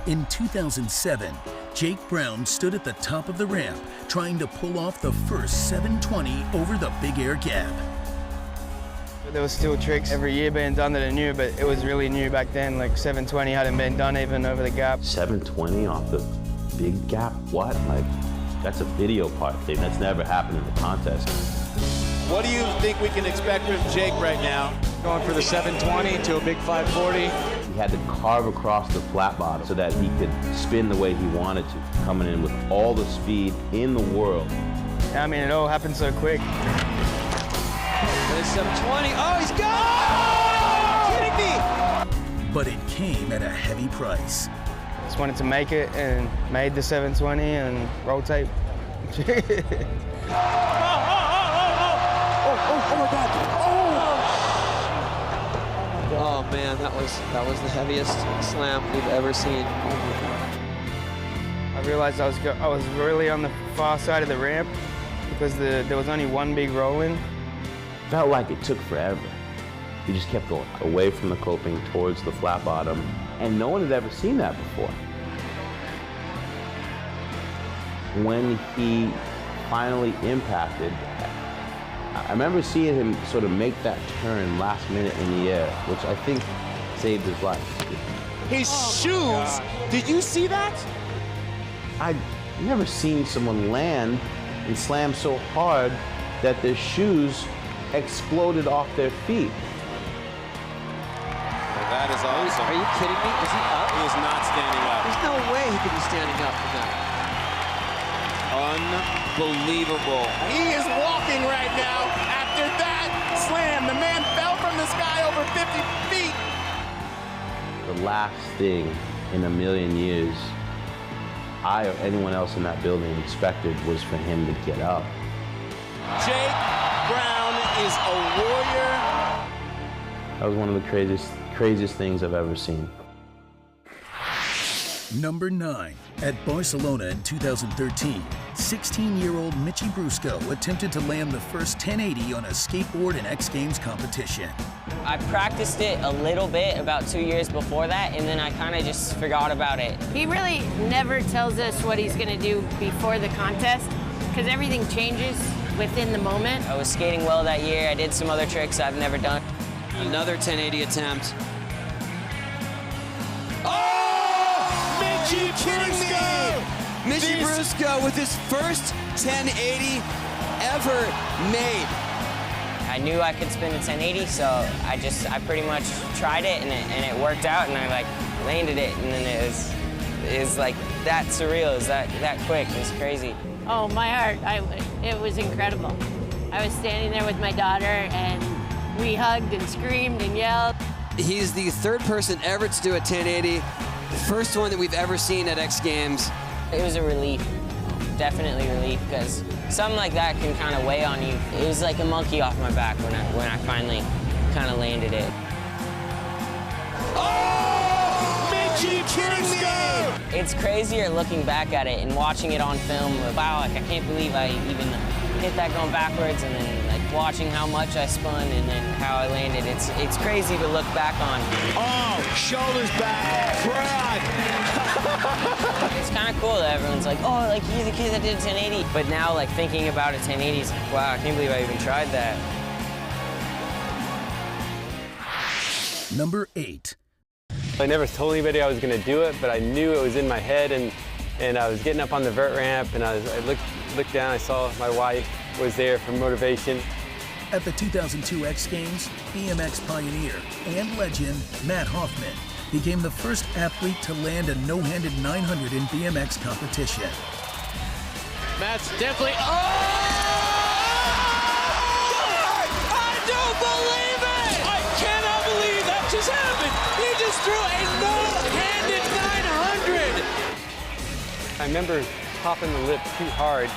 Speaker 22: In 2007, Jake Brown stood at the top of the ramp trying to pull off the first 720 over the Big Air Gap.
Speaker 3: There was still tricks every year being done that are new, but it was really new back then. Like 720 hadn't been done even over the gap.
Speaker 23: 720 off the Big Gap? What? Like, that's a video part thing. That's never happened in the contest.
Speaker 4: What do you think we can expect from Jake right now?
Speaker 7: Going for the 720 to a big 540.
Speaker 23: He had to carve across the flat bottom so that he could spin the way he wanted to, coming in with all the speed in the world.
Speaker 18: I mean, it all happened so quick.
Speaker 15: There's 720. Oh, he's gone! Are you kidding me?
Speaker 22: But it came at a heavy price.
Speaker 18: Just wanted to make it and made the 720 and roll tape.
Speaker 15: Oh my God! Oh man, that was the heaviest slam we've ever seen. Oh my God!
Speaker 18: I realized I was really on the far side of the ramp because there was only one big roll in.
Speaker 23: Felt like it took forever. He just kept going away from the coping towards the flat bottom, and no one had ever seen that before. When he finally impacted, I remember seeing him sort of make that turn last minute in the air, which I think saved his life.
Speaker 4: His shoes, did you see that?
Speaker 23: I'd never seen someone land and slam so hard that their shoes exploded off their feet.
Speaker 4: Well, that is awesome.
Speaker 15: Are you kidding me? Is he up?
Speaker 4: He is not standing up.
Speaker 15: There's no way he could be standing up from that.
Speaker 4: Unbelievable. He is walking right now after that slam. The man fell from the sky over 50 feet.
Speaker 23: The last thing in a million years I or anyone else in that building expected was for him to get up.
Speaker 4: Jake Brown is a warrior.
Speaker 23: That was one of the craziest things I've ever seen.
Speaker 22: Number 9. At Barcelona in 2013, 16-year-old Mitchie Brusco attempted to land the first 1080 on a skateboard in X Games competition.
Speaker 1: I practiced it a little bit about 2 years before that, and then I kind of just forgot about it.
Speaker 2: He really never tells us what he's going to do before the contest, because everything changes within the moment.
Speaker 1: I was skating well that year. I did some other tricks I've never done.
Speaker 15: Another 1080 attempt.
Speaker 11: Are you kidding me? Mitchie Brusco with his first 1080 ever made.
Speaker 1: I knew I could spin a 1080, so I pretty much tried it, and it worked out, and I landed it, and then it was like that surreal. It was that quick. It was crazy.
Speaker 2: Oh, my heart! It was incredible. I was standing there with my daughter, and we hugged and screamed and yelled.
Speaker 15: He's the third person ever to do a 1080. First one that we've ever seen at X Games.
Speaker 1: It was a relief, definitely relief, because something like that can kind of weigh on you. It was like a monkey off my back when I finally kind of landed it.
Speaker 11: Oh, Mitchie Brusco!
Speaker 1: It's crazier looking back at it and watching it on film. Wow, I can't believe I even hit that going backwards, and then watching how much I spun and then how I landed. It's crazy to look back on.
Speaker 11: Oh, shoulders back, pride.
Speaker 1: It's kind of cool that everyone's like, oh, you're the kid that did a 1080. But now, thinking about a 1080 is like, wow, I can't believe I even tried that.
Speaker 22: Number 8.
Speaker 8: I never told anybody I was going to do it, but I knew it was in my head, and I was getting up on the vert ramp, and I looked down, I saw my wife was there for motivation.
Speaker 22: At the 2002 X Games, BMX pioneer and legend Matt Hoffman became the first athlete to land a no-handed 900 in BMX competition.
Speaker 27: Matt's definitely... Oh!
Speaker 11: I don't believe it! I cannot believe that just happened! He just threw a no-handed 900!
Speaker 8: I remember popping the lip too hard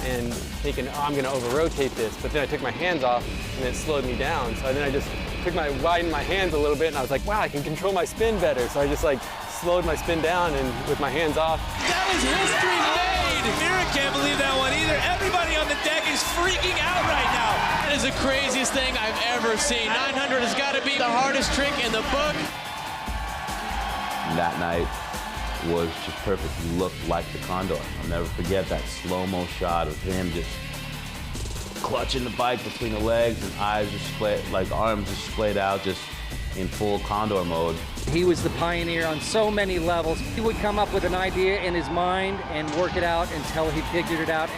Speaker 8: and thinking, oh, I'm going to over-rotate this. But then I took my hands off, and it slowed me down. So then I just widened my hands a little bit, and I was like, wow, I can control my spin better. So I just slowed my spin down and with my hands off.
Speaker 27: That was history made! Mira can't believe that one either. Everybody on the deck is freaking out right now. That is the craziest thing I've ever seen. 900 has got to be the hardest trick in the book.
Speaker 23: That night was just perfect. He looked like the Condor. I'll never forget that slow-mo shot of him just clutching the bike between the legs and eyes just splayed, arms just splayed out, just in full Condor mode.
Speaker 10: He was the pioneer on so many levels. He would come up with an idea in his mind and work it out until he figured it out.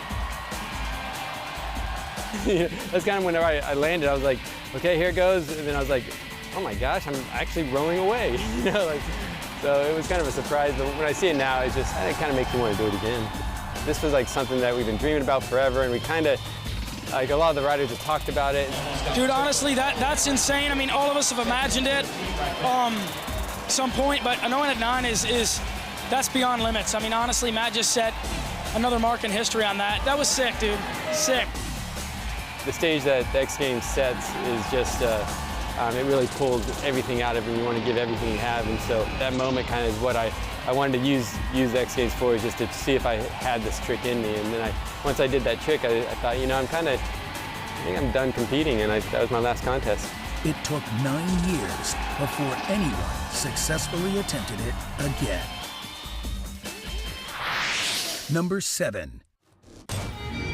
Speaker 8: That's kind of whenever I landed, I was like, okay, here it goes. And then I was like, oh my gosh, I'm actually rolling away. You know, like, so it was kind of a surprise. But when I see it now, it kind of makes me want to do it again. This was like something that we've been dreaming about forever, and we kind of, like a lot of the riders have talked about it.
Speaker 5: Dude, honestly, that's insane. I mean, all of us have imagined it some point, but knowing at 9 is that's beyond limits. I mean, honestly, Matt just set another mark in history on that. That was sick, dude. Sick.
Speaker 8: The stage that the X Games sets is just, it really pulls everything out of you. You want to give everything you have, and so that moment kind of is what I wanted to use the X Games for, is just to see if I had this trick in me. And then once I did that trick, I thought, you know, I think I'm done competing, and that was my last contest.
Speaker 22: It took 9 years before anyone successfully attempted it again. Number 7.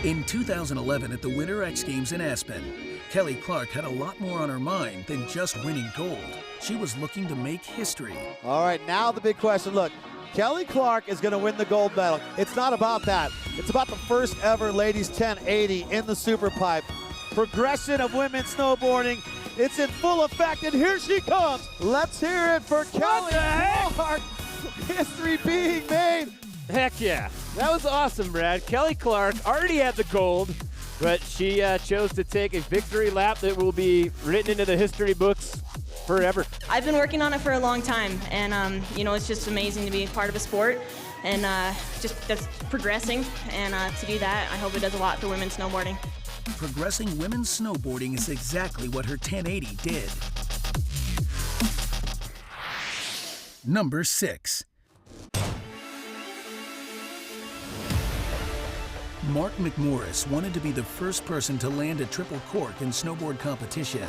Speaker 22: In 2011 at the Winter X Games in Aspen, Kelly Clark had a lot more on her mind than just winning gold. She was looking to make history.
Speaker 7: All right, now the big question. Look, Kelly Clark is going to win the gold medal. It's not about that. It's about the first ever ladies 1080 in the Superpipe. Progression of women's snowboarding. It's in full effect, and here she comes. Let's hear it for Kelly Clark. History being made.
Speaker 13: Heck yeah. That was awesome, Brad. Kelly Clark already had the gold, but she chose to take a victory lap that will be written into the history books forever.
Speaker 19: I've been working on it for a long time, and you know, it's just amazing to be part of a sport and just that's progressing, and to do that, I hope it does a lot for women's snowboarding.
Speaker 22: Progressing women's snowboarding is exactly what her 1080 did. Number 6. Mark McMorris wanted to be the first person to land a triple cork in snowboard competition,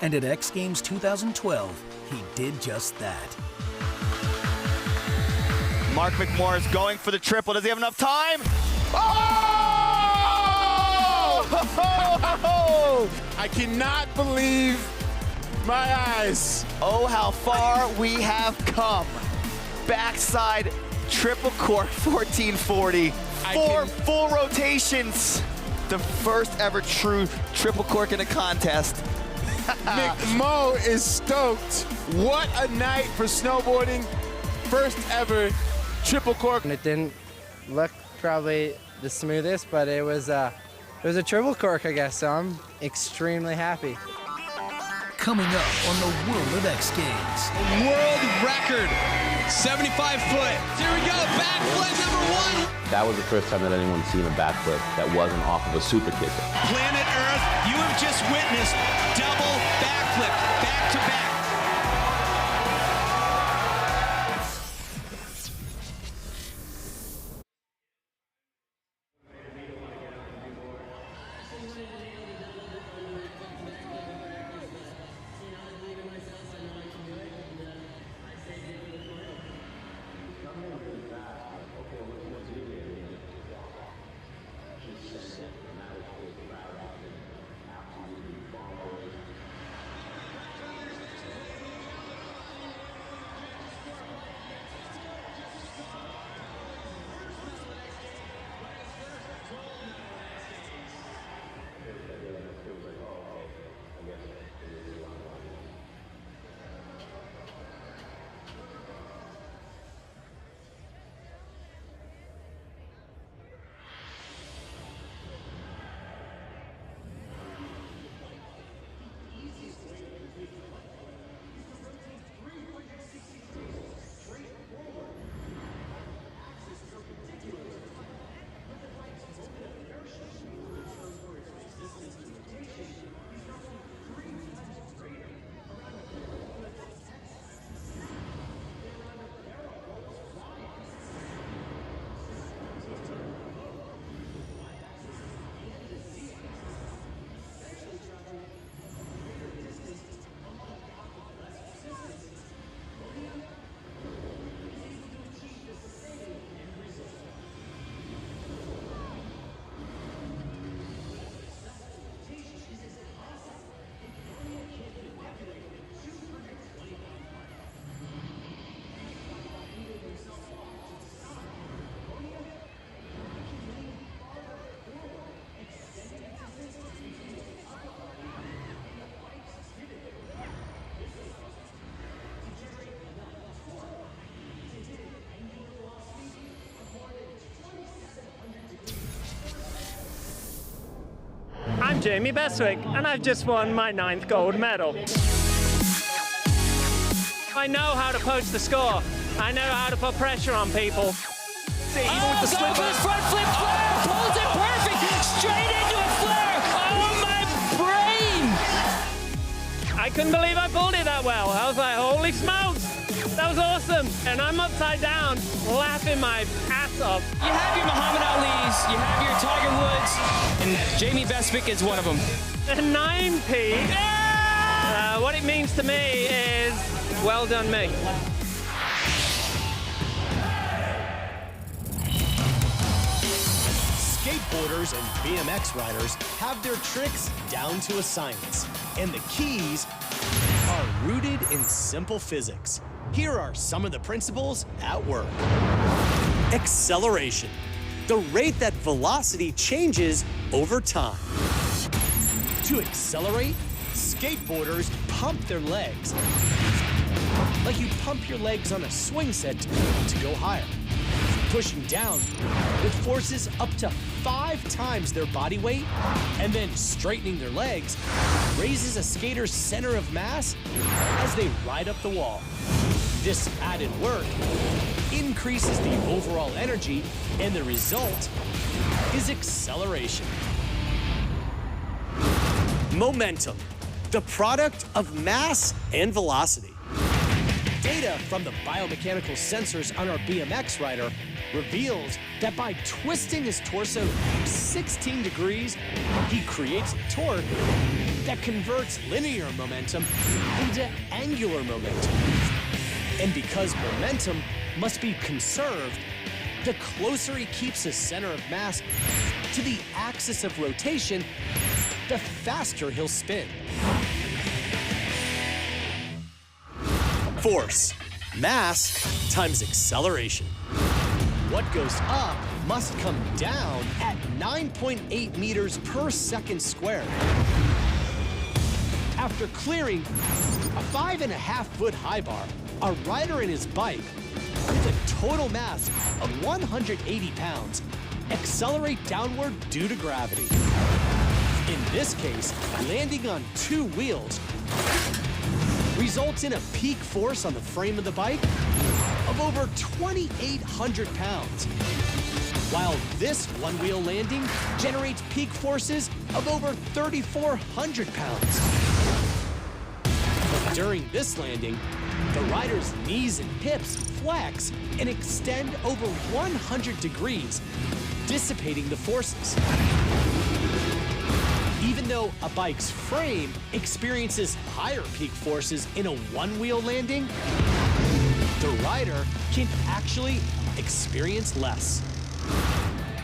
Speaker 22: and at X Games 2012, he did just that.
Speaker 20: Mark McMorris going for the triple. Does he have enough time?
Speaker 4: Oh! I cannot believe my eyes.
Speaker 20: Oh, how far we have come. Backside triple cork 1440. 4 full rotations. The first ever true triple cork in a contest.
Speaker 4: McMo is stoked. What a night for snowboarding. First ever triple cork.
Speaker 3: It didn't look probably the smoothest, but it was a triple cork, I guess, so I'm extremely happy.
Speaker 22: Coming up on the World of X Games.
Speaker 11: World record, 75 foot. Here we go, backflip number 1.
Speaker 23: That was the first time that anyone's seen a backflip that wasn't off of a super kicker.
Speaker 11: Planet Earth, you have just witnessed double backflip, back to back.
Speaker 6: I'm Jamie Beswick, and I've just won my 9th gold medal. I know how to poach the score. I know how to put pressure on people.
Speaker 11: Even with the slip for the front flip flare, pulls it perfect, straight into a flare. Oh, my brain!
Speaker 6: I couldn't believe I pulled it that well. I was like, holy smokes, that was awesome. And I'm upside down, laughing my ass off.
Speaker 27: You have your Muhammad Ali's, you have your Tiger Woods, and Jamie Beswick is one of them.
Speaker 6: A 9P. Yeah! What it means to me is, well done me.
Speaker 12: Skateboarders and BMX riders have their tricks down to a science, and the keys are rooted in simple physics. Here are some of the principles at work. Acceleration, the rate that velocity changes over time. To accelerate, skateboarders pump their legs, like you pump your legs on a swing set to go higher. Pushing down with forces up to 5 times their body weight, and then straightening their legs raises a skater's center of mass as they ride up the wall. This added work increases the overall energy, and the result is acceleration. Momentum, the product of mass and velocity. Data from the biomechanical sensors on our BMX rider reveals that by twisting his torso 16 degrees, he creates a torque that converts linear momentum into angular momentum. And because momentum must be conserved, the closer he keeps his center of mass to the axis of rotation, the faster he'll spin. Force, mass times acceleration. What goes up must come down at 9.8 meters per second squared. After clearing a 5.5-foot high bar, a rider and his bike with a total mass of 180 pounds accelerate downward due to gravity. In this case, landing on 2 wheels results in a peak force on the frame of the bike of over 2,800 pounds, while this one-wheel landing generates peak forces of over 3,400 pounds. But during this landing, the rider's knees and hips flex and extend over 100 degrees, dissipating the forces. Even though a bike's frame experiences higher peak forces in a one-wheel landing, the rider can actually experience less.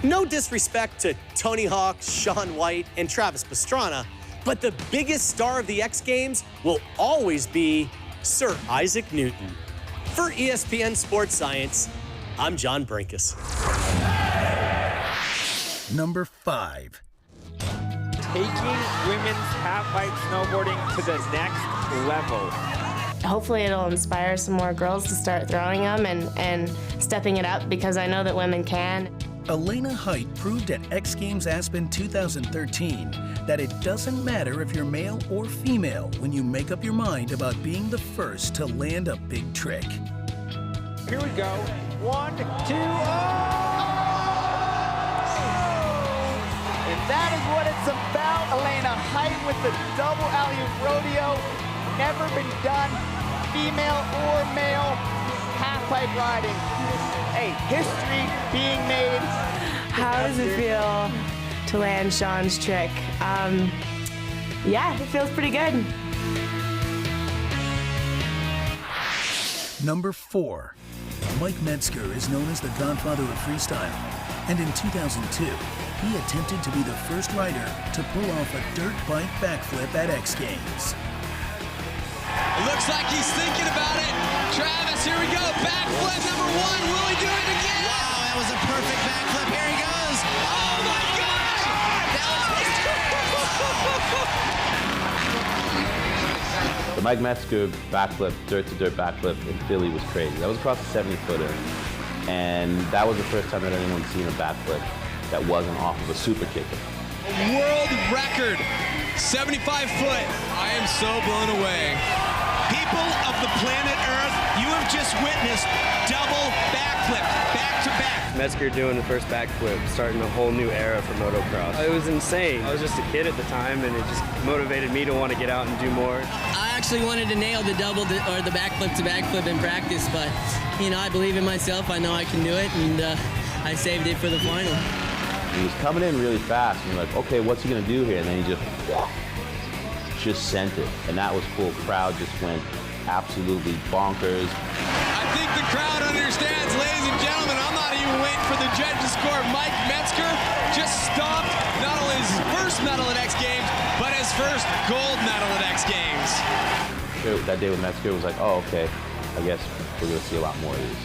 Speaker 12: No disrespect to Tony Hawk, Shaun White, and Travis Pastrana, but the biggest star of the X Games will always be Sir Isaac Newton. For ESPN Sports Science, I'm John Brinkus.
Speaker 22: Number 5.
Speaker 14: Taking women's half-pipe snowboarding to the next level.
Speaker 16: Hopefully it'll inspire some more girls to start throwing them and stepping it up, because I know that women can.
Speaker 22: Elena Height proved at X Games Aspen 2013 that it doesn't matter if you're male or female when you make up your mind about being the first to land a big trick.
Speaker 14: Here we go. 1, 2,
Speaker 21: And that is what it's about. Elena Height with the double alley-oop rodeo. Never been done, female or male, half-pipe riding. Hey, history being made.
Speaker 16: How does it feel to land Sean's trick? Yeah, it feels pretty good.
Speaker 22: Number 4. Mike Metzger is known as the godfather of freestyle, and in 2002, he attempted to be the first rider to pull off a dirt bike backflip at X Games.
Speaker 15: It looks like he's thinking about it. Travis, here we go. Backflip number 1. Will he do it again? Wow, that was a perfect backflip. Here he goes. Oh my gosh!
Speaker 23: The Mike Metzger backflip, dirt-to-dirt backflip in Philly was crazy. That was across the 70-footer, and that was the first time that anyone seen a backflip that wasn't off of a super kicker.
Speaker 15: world record, 75 foot. I am so blown away. People of the planet Earth, you have just witnessed double backflip, back to back.
Speaker 3: Metzger doing the first backflip, starting a whole new era for motocross. It was insane. I was just a kid at the time, and it just motivated me to want to get out and do more.
Speaker 2: I actually wanted to nail the double or the backflip to backflip in practice, but I believe in myself. I know I can do it, and I saved it for the final.
Speaker 23: He was coming in really fast, and you're like, okay, what's he gonna do here? And then he just sent it, and that was cool. Crowd just went absolutely bonkers.
Speaker 15: I think the crowd understands, ladies and gentlemen. I'm not even waiting for the judge to score. Mike Metzger just stomped not only his first medal at X Games, but his first gold medal at X Games.
Speaker 23: That day with Metzger was like, oh, okay, I guess we're gonna see a lot more of these.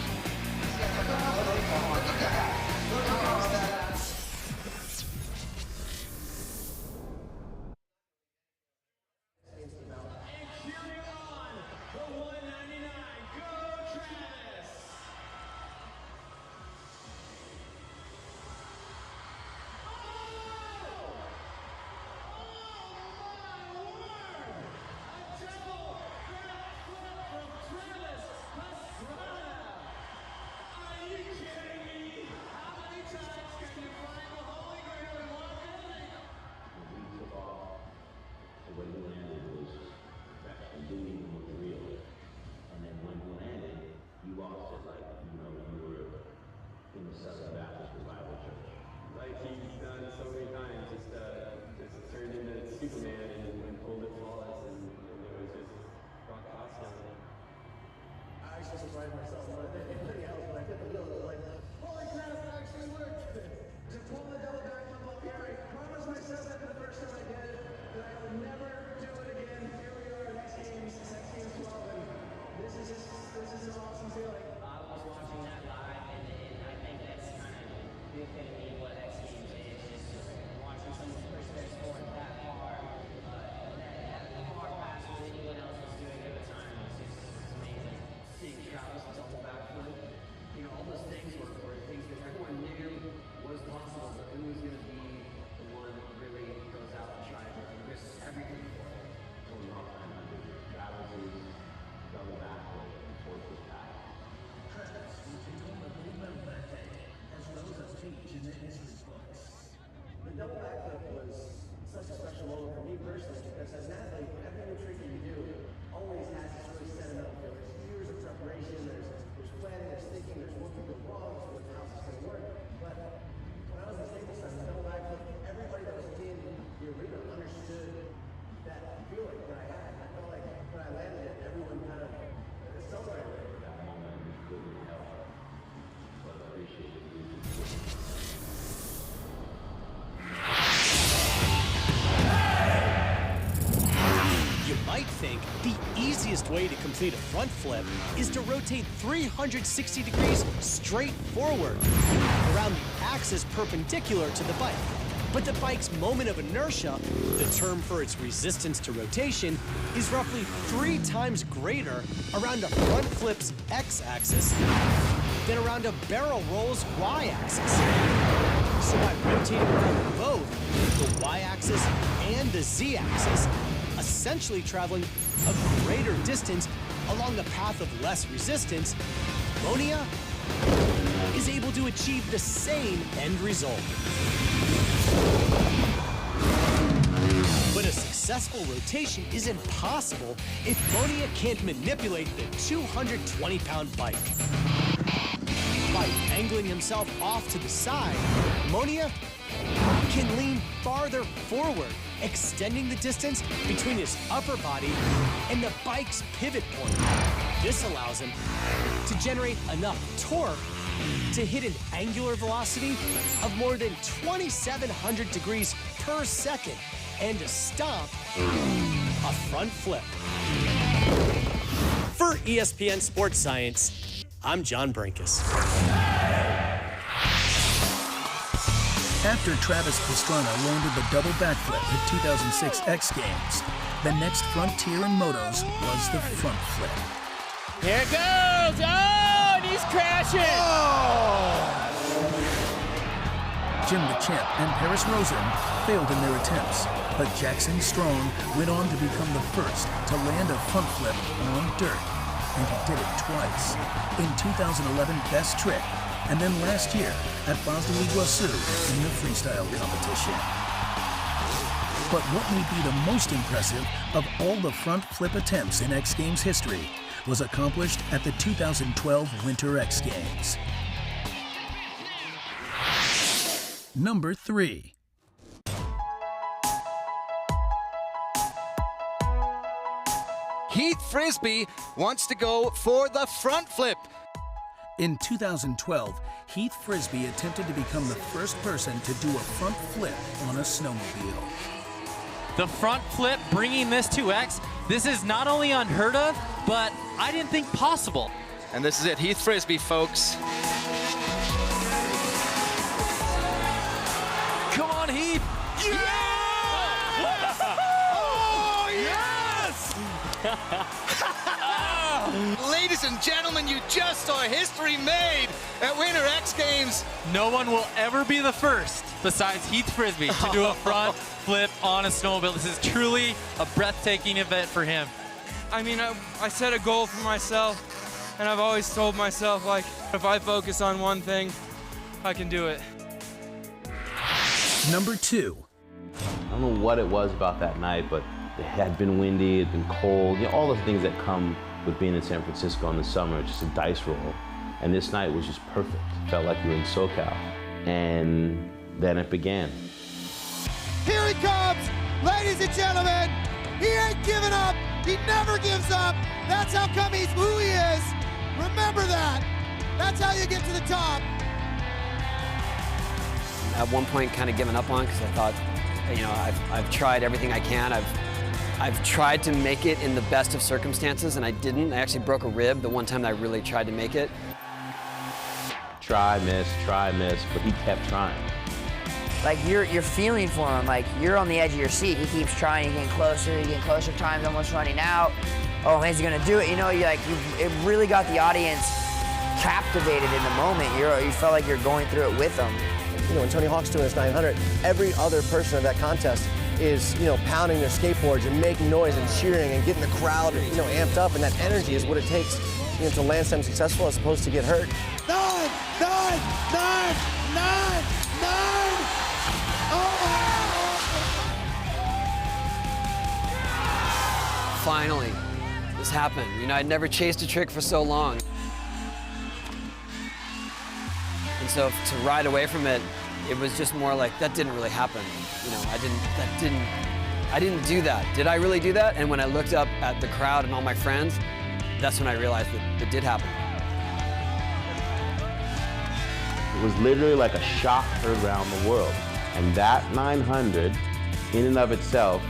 Speaker 12: Way to complete a front flip is to rotate 360 degrees straight forward around the axis perpendicular to the bike. But the bike's moment of inertia, the term for its resistance to rotation, is roughly 3 times greater around a front flip's x-axis than around a barrel roll's y-axis. So by rotating around both the y-axis and the z-axis, essentially traveling a greater distance along the path of less resistance, Monia is able to achieve the same end result. But a successful rotation is impossible if Monia can't manipulate the 220-pound bike. By angling himself off to the side, Monia can lean farther forward, extending the distance between his upper body and the bike's pivot point. This allows him to generate enough torque to hit an angular velocity of more than 2,700 degrees per second and to stomp a front flip. For ESPN Sports Science, I'm John Brinkus.
Speaker 22: After Travis Pastrana landed the double backflip at 2006 X Games, the next frontier in motos was the front flip.
Speaker 13: Here it goes! Oh, and he's crashing!
Speaker 22: Jim the Champ and Paris Rosen failed in their attempts, but Jackson Strong went on to become the first to land a front flip on dirt, and he did it twice. In 2011 Best Trick, and then last year at Boston-Iguazu in the freestyle competition. But what may be the most impressive of all the front flip attempts in X Games history was accomplished at the 2012 Winter X Games. Number 3.
Speaker 1: Heath Frisbee wants to go for the front flip.
Speaker 22: In 2012, Heath Frisbee attempted to become the first person to do a front flip on a snowmobile.
Speaker 9: The front flip, bringing this to X, this is not only unheard of, but I didn't think possible.
Speaker 1: And this is it, Heath Frisbee, folks.
Speaker 9: Come on, Heath.
Speaker 1: Yeah! Oh, yes! Ladies and gentlemen, you just saw history made at Winter X Games.
Speaker 9: No one will ever be the first, besides Heath Frisbee, to do a front flip on a snowmobile. This is truly a breathtaking event for him.
Speaker 17: I mean, I set a goal for myself, and I've always told myself, like, if I focus on one thing, I can do it.
Speaker 22: Number 2.
Speaker 23: I don't know what it was about that night, but it had been windy, it had been cold, you know, all those things that come with being in San Francisco in the summer, just a dice roll. And this night was just perfect. It felt like you were in SoCal. And then it began.
Speaker 21: Here he comes, ladies and gentlemen. He ain't giving up. He never gives up. That's how come he's who he is. Remember that. That's how you get to the top.
Speaker 18: At one point, kind of given up on because I thought, you know, I've tried everything I can. I've tried to make it in the best of circumstances, and I didn't. I actually broke a rib the one time that I really tried to make it.
Speaker 23: Try, miss, but he kept trying.
Speaker 24: Like you're feeling for him, like you're on the edge of your seat. He keeps trying, he's getting closer, time's almost running out. Oh, is he gonna do it? You know, it really got the audience captivated in the moment. You felt like you're going through it with them.
Speaker 25: You know, when Tony Hawk's doing his 900, every other person at that contest is, you know, pounding their skateboards and making noise and cheering and getting the crowd, you know, amped up, and that energy is what it takes, you know, to land something successful as opposed to get hurt.
Speaker 21: 9, 9, 9, 9, 9.
Speaker 18: Finally, this happened. You know, I'd never chased a trick for so long. And so to ride away from it, it was just more like, that didn't really happen. You know, I didn't do that. Did I really do that? And when I looked up at the crowd and all my friends, that's when I realized that it did happen.
Speaker 23: It was literally like a shock around the world. And that 900, in and of itself,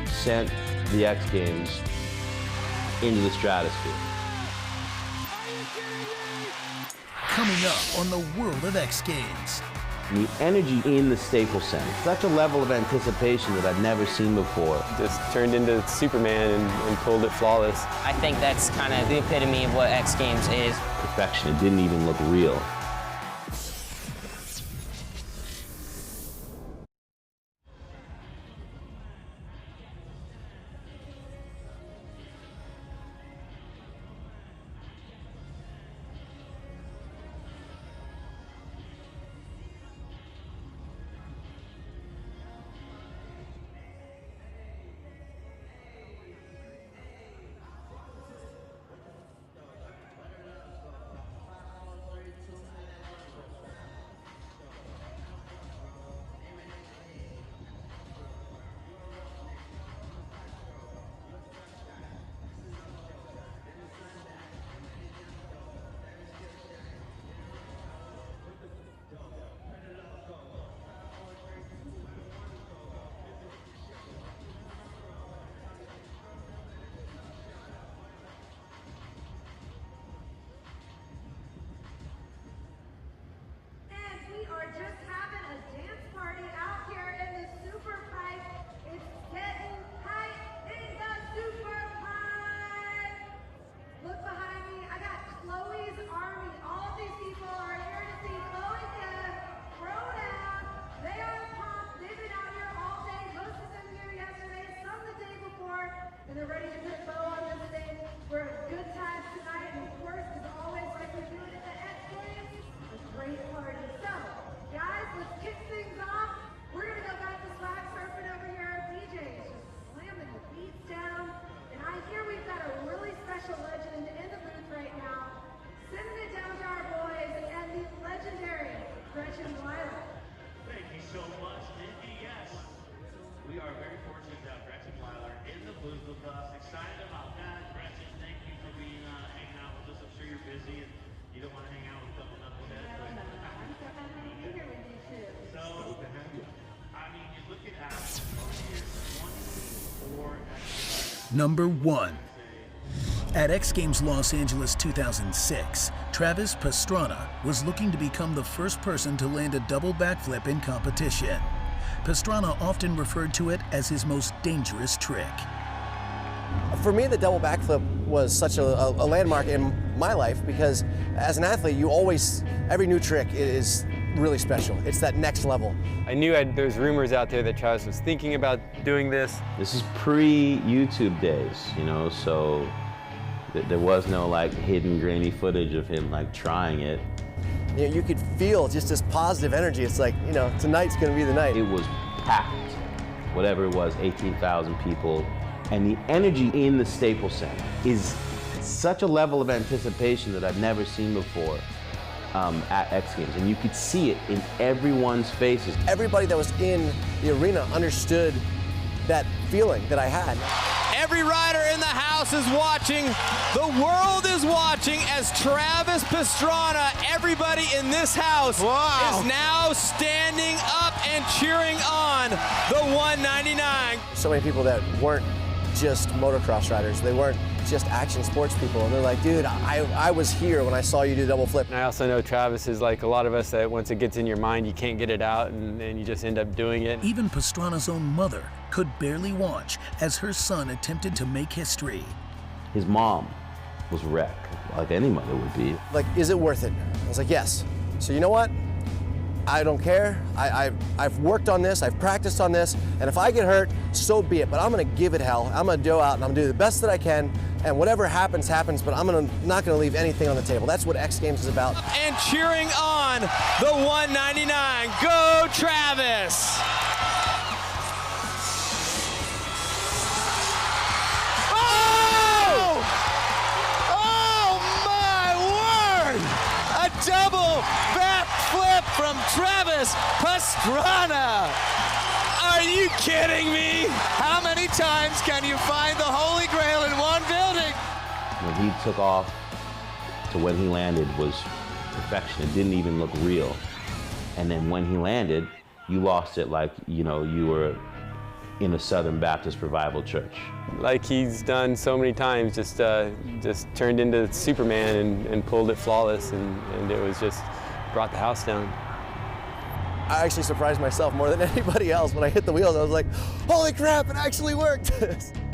Speaker 23: sent the X Games into the stratosphere.
Speaker 22: Coming up on the World of X Games.
Speaker 23: The energy in the Staples Center, such a level of anticipation that I've never seen before.
Speaker 8: Just turned into Superman and pulled it flawless.
Speaker 26: I think that's kind of the epitome of what X Games is.
Speaker 23: Perfection, it didn't even look real.
Speaker 4: Excited about that. Gretchen, thank you for being hanging out with us. I'm sure you're busy and you don't want to hang out with double knuckleheads. But... So, I mean, you look at Aspen here, 24
Speaker 22: Number 1. At X Games Los Angeles 2006, Travis Pastrana was looking to become the first person to land a double backflip in competition. Pastrana often referred to it as his most dangerous trick.
Speaker 25: For me, the double backflip was such a landmark in my life because as an athlete, you always, every new trick is really special. It's that next level.
Speaker 8: I knew there's rumors out there that Travis was thinking about doing this.
Speaker 23: This is pre-YouTube days, you know, so there was no like hidden grainy footage of him like trying it.
Speaker 25: You know, you could feel just this positive energy. It's like, you know, tonight's gonna be the night.
Speaker 23: It was packed, whatever it was, 18,000 people. And the energy in the Staples Center is such a level of anticipation that I've never seen before at X Games. And you could see it in everyone's faces.
Speaker 25: Everybody that was in the arena understood that feeling that I had.
Speaker 15: Every rider in the house is watching. The world is watching as Travis Pastrana, everybody in this house, is now standing up and cheering on the 199.
Speaker 25: So many people that weren't just motocross riders. They weren't just action sports people. And they're like, dude, I was here when I saw you do double flip.
Speaker 8: And I also know Travis is like a lot of us that once it gets in your mind, you can't get it out and you just end up doing it.
Speaker 22: Even Pastrana's own mother could barely watch as her son attempted to make history.
Speaker 23: His mom was wrecked, like any mother would be.
Speaker 25: Like, is it worth it? I was like, yes. So you know what? I don't care. I've worked on this, I've practiced on this, and if I get hurt, so be it. But I'm gonna give it hell. I'm gonna go out and I'm gonna do the best that I can, and whatever happens, happens, but I'm not gonna leave anything on the table. That's what X Games is about.
Speaker 15: And cheering on the 199. Go Travis!
Speaker 1: Double backflip from Travis Pastrana. Are you kidding me? How many times can you find the Holy Grail in one building?
Speaker 23: When he took off to when he landed was perfection. It didn't even look real. And then when he landed, you lost it like, you know, you were in a Southern Baptist revival church.
Speaker 8: Like he's done so many times, just turned into Superman and pulled it flawless, and it was just brought the house down.
Speaker 25: I actually surprised myself more than anybody else. When I hit the wheels, I was like, holy crap, it actually worked.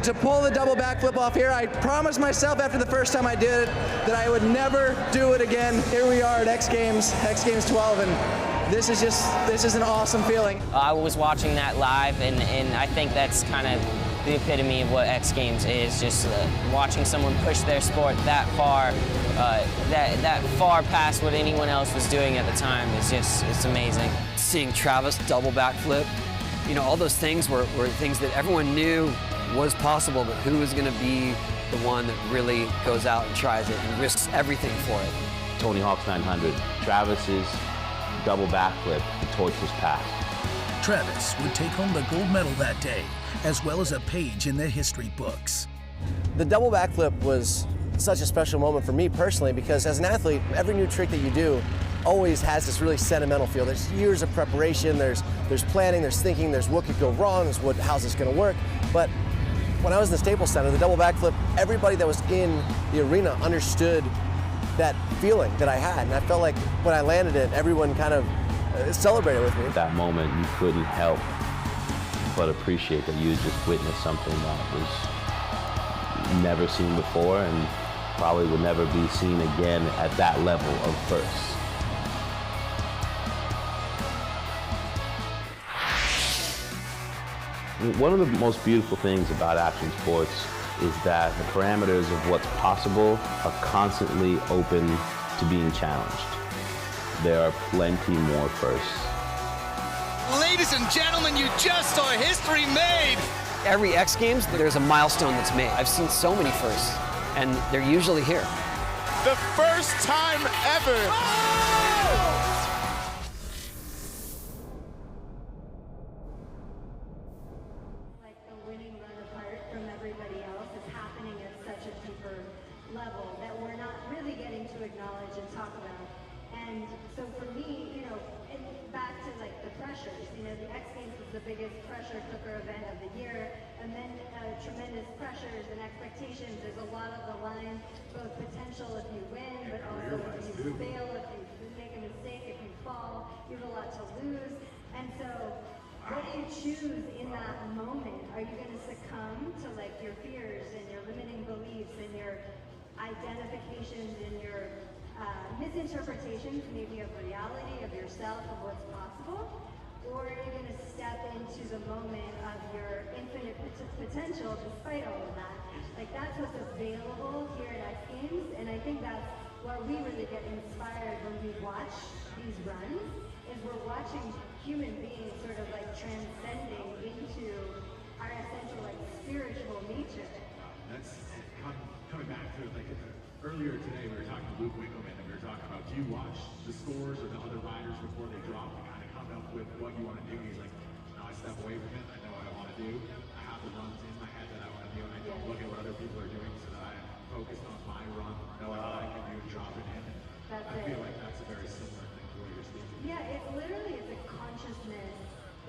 Speaker 5: To pull the double backflip off here, I promised myself after the first time I did it that I would never do it again. Here we are at X Games 12, and this is an awesome feeling.
Speaker 26: I was watching that live, and I think that's kind of the epitome of what X Games is, just watching someone push their sport that far, that far past what anyone else was doing at the time. It's amazing.
Speaker 18: Seeing Travis double backflip, you know, all those things were things that everyone knew was possible, but who was gonna be the one that really goes out and tries it and risks everything for it?
Speaker 23: Tony Hawk's 900, Travis's double backflip, the torch was passed.
Speaker 22: Travis would take home the gold medal that day, as well as a page in the history books.
Speaker 25: The double backflip was such a special moment for me personally because as an athlete, every new trick that you do always has this really sentimental feel. There's years of preparation, there's planning, there's thinking, there's what could go wrong, there's how's this gonna work. But when I was in the Staples Center, the double backflip, everybody that was in the arena understood that feeling that I had. And I felt like when I landed it, everyone kind of celebrated with me.
Speaker 23: At that moment, you couldn't help but appreciate that you had just witnessed something that was never seen before and probably would never be seen again at that level of first. One of the most beautiful things about action sports is that the parameters of what's possible are constantly open to being challenged. There are plenty more firsts.
Speaker 1: Ladies and gentlemen, you just saw history made.
Speaker 18: Every X Games, there's a milestone that's made. I've seen so many firsts, and they're usually here.
Speaker 1: The first time ever.
Speaker 7: Like the winning run apart from everybody.
Speaker 6: level that we're not really getting to acknowledge and talk about. And so for me, you know, and back to like the pressures, you know, the X Games is the biggest pressure cooker event of the year, and then tremendous pressures and expectations. There's a lot of the line, both potential if you win, but also if you fail, if you make a mistake, if you fall, you have a lot to lose. And so what do you choose in that moment? Are you going to succumb to like your fears and your limiting beliefs and your identifications and your misinterpretations maybe of reality, of yourself, of what's possible? Or are you going to step into the moment of your infinite potential despite all of that? Like that's what's available here at X Games, and I think that's where we really get inspired when we watch these runs, is we're watching human beings sort of like transcending into our essential like spiritual nature.
Speaker 7: That's coming back to like earlier today we were talking to Luke Winkleman and we were talking about, do you watch the scores or the other riders before they drop and kind of come up with what you want to do? He's like, no, I step away from it. I know what I want to do. I have the runs in my head that I want to do, and I don't look at what other people are doing so that I am focused on my run, knowing what I can do and drop it in. I feel like that's a very similar thing to what you're speaking.
Speaker 6: Yeah, it's literally a consciousness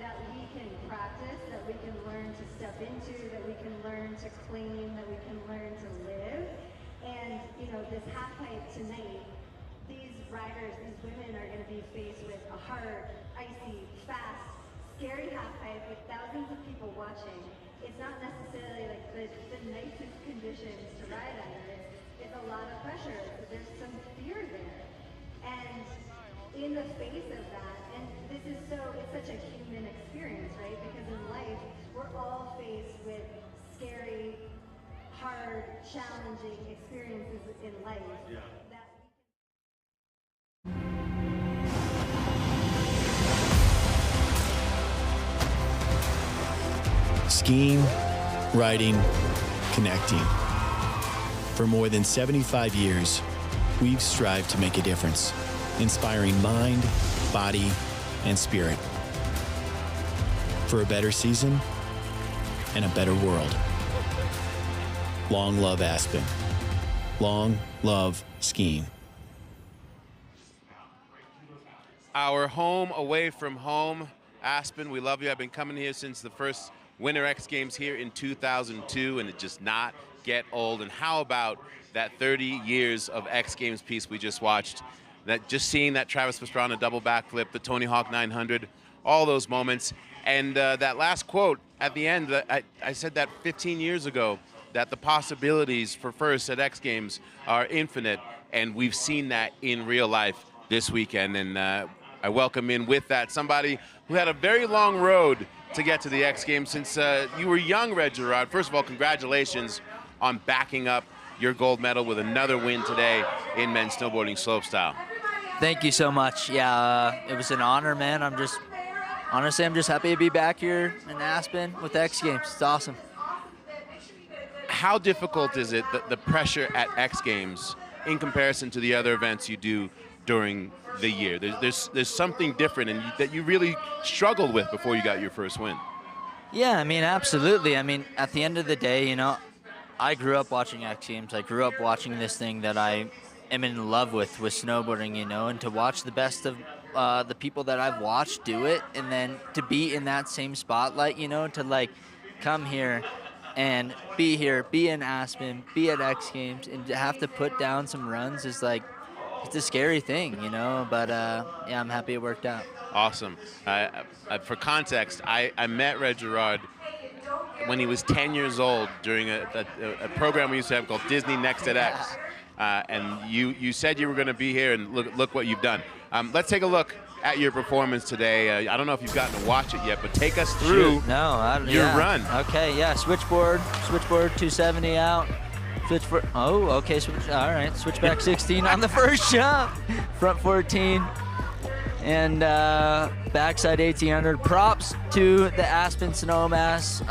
Speaker 6: that we can practice, that we can learn to step into, that we can learn to claim, that we can learn to live. And, you know, this half pipe tonight, these riders, these women are going to be faced with a hard, icy, fast, scary half pipe with thousands of people watching. It's not necessarily like the nicest conditions to ride under. It's a lot of pressure. There's some fear there. And in the face of that, and this is it's such a human experience, right? Because in life, we're all faced with scary, hard, challenging experiences in life. Yeah.
Speaker 10: Skiing, riding, connecting. For more than 75 years, we've strived to make a difference, inspiring mind, body, and spirit. For a better season and a better world. Long love Aspen. Long love skiing.
Speaker 11: Our home away from home, Aspen, we love you. I've been coming here since the first Winter X Games here in 2002, and it just not get old. And how about that 30 years of X Games piece we just watched? That just seeing that Travis Pastrana double backflip, the Tony Hawk 900, all those moments. And that last quote at the end, I said that 15 years ago, that the possibilities for first at X Games are infinite, and we've seen that in real life this weekend. And I welcome in with that somebody who had a very long road to get to the X Games since you were young, Red Gerard. First of all, congratulations on backing up your gold medal with another win today in men's snowboarding slopestyle.
Speaker 19: Thank you so much. Yeah, it was an honor, man. Honestly, I'm just happy to be back here in Aspen with the X Games. It's awesome.
Speaker 11: How difficult is it, the pressure at X Games in comparison to the other events you do during the year? There's something different and that you really struggled with before you got your first win.
Speaker 19: Yeah, I mean, absolutely. I mean, at the end of the day, you know, I grew up watching X Games. I grew up watching this thing that I am in love with snowboarding, you know, and to watch the best of the people that I've watched do it, and then to be in that same spotlight, you know, to like come here and be here, be in Aspen, be at X Games, and to have to put down some runs is like, it's a scary thing, you know, but yeah, I'm happy it worked out.
Speaker 11: Awesome. For context, I met Red Gerard when he was 10 years old during a program we used to have called Disney Next at X. And you said you were going to be here, and look what you've done. Let's take a look at your performance today. I don't know if you've gotten to watch it yet, but take us through your run.
Speaker 19: Okay, yeah, switchboard 270 out. Switchboard, oh, okay, all right, switchback 16 on the first jump. Front 14. And backside 1800. Props to the Aspen Snowmass,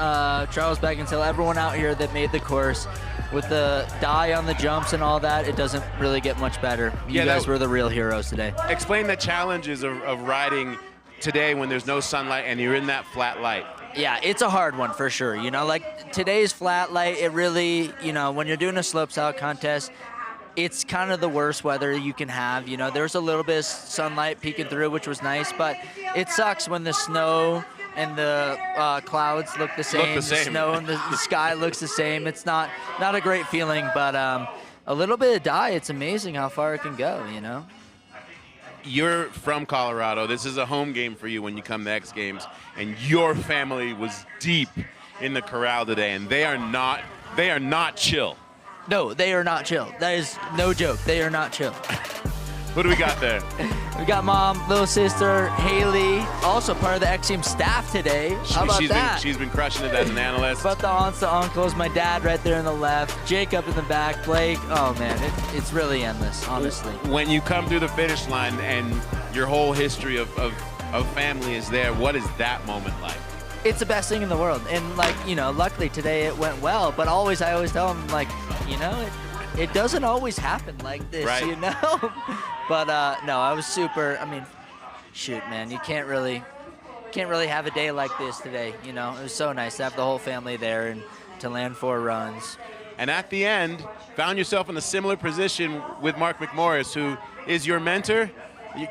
Speaker 19: Charles Beckinsale, everyone out here that made the course. With the die on the jumps and all that, it doesn't really get much better. You guys were the real heroes today.
Speaker 11: Explain the challenges of riding today when there's no sunlight and you're in that flat light.
Speaker 19: Yeah, it's a hard one for sure. You know, like today's flat light, it really, you know, when you're doing a slopestyle contest, it's kind of the worst weather you can have. You know, there's a little bit of sunlight peeking through, which was nice, but it sucks when the snow and the clouds look the same. The snow and the sky looks the same. It's not a great feeling, but a little bit of dye, it's amazing how far it can go, you know?
Speaker 11: You're from Colorado. This is a home game for you when you come to X Games, and your family was deep in the corral today, and they are not chill.
Speaker 19: No, they are not chill. That is no joke. They are not chill.
Speaker 11: Who do we got there?
Speaker 19: We got mom, little sister, Haley, also part of the X Games staff today. How about that?
Speaker 11: She's been crushing it as an analyst.
Speaker 19: About the aunts, the uncles, my dad right there in the left, Jacob in the back, Blake. Oh man, it's really endless, honestly.
Speaker 11: When you come through the finish line and your whole history of family is there, what is that moment like?
Speaker 19: It's the best thing in the world. And like, you know, luckily today it went well, but I always tell them, like, you know, it doesn't always happen like this,
Speaker 11: right.
Speaker 19: You know? But no, I was super, I mean, shoot, man, you can't really have a day like this today, you know? It was so nice to have the whole family there and to land 4 runs.
Speaker 11: And at the end, found yourself in a similar position with Mark McMorris, who is your mentor,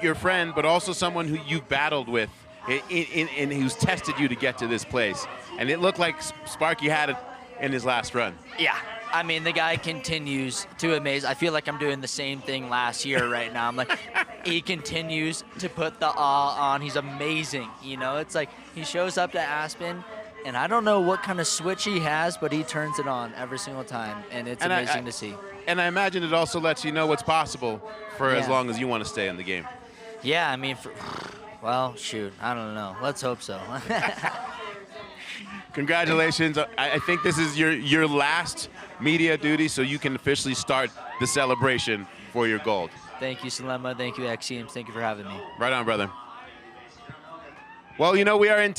Speaker 11: your friend, but also someone who you've battled with and who's tested you to get to this place. And it looked like Sparky had it in his last run.
Speaker 19: Yeah. I mean, the guy continues to amaze. I feel like I'm doing the same thing last year right now. I'm like, he continues to put the awe on. He's amazing. You know, it's like he shows up to Aspen, and I don't know what kind of switch he has, but he turns it on every single time, and it's amazing to see.
Speaker 11: And I imagine it also lets you know what's possible for as long as you want to stay in the game.
Speaker 19: Yeah, I mean, well, shoot, I don't know. Let's hope so.
Speaker 11: Congratulations. I think this is your last media duty, so you can officially start the celebration for your gold.
Speaker 19: Thank you, Salema. Thank you, XGames. Thank you for having me.
Speaker 11: Right on, brother. Well, you know, we are in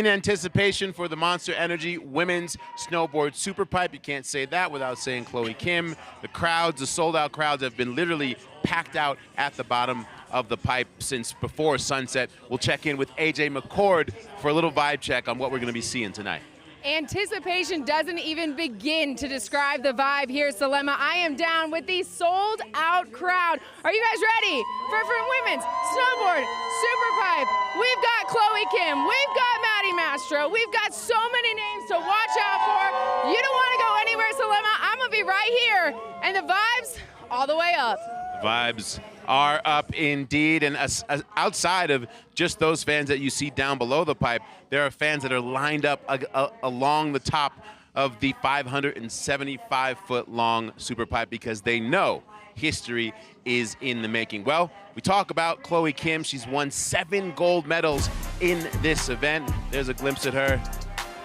Speaker 11: anticipation for the Monster Energy Women's Snowboard Superpipe. You can't say that without saying Chloe Kim. The crowds, the sold-out crowds have been literally packed out at the bottom of the pipe since before sunset. We'll check in with AJ McCord for a little vibe check on what we're going to be seeing tonight.
Speaker 2: Anticipation doesn't even begin to describe the vibe here, Salema. I am down with the sold-out crowd. Are you guys ready for women's snowboard superpipe? We've got Chloe Kim, we've got Maddie Mastro, we've got so many names to watch out for. You don't want to go anywhere, Salema. I'm gonna be right here, and the vibes all the way up.
Speaker 11: The vibes are up indeed, and outside of just those fans that you see down below the pipe, there are fans that are lined up along the top of the 575-foot long super pipe because they know history is in the making. Well, we talk about Chloe Kim. She's won 7 gold medals in this event. There's a glimpse at her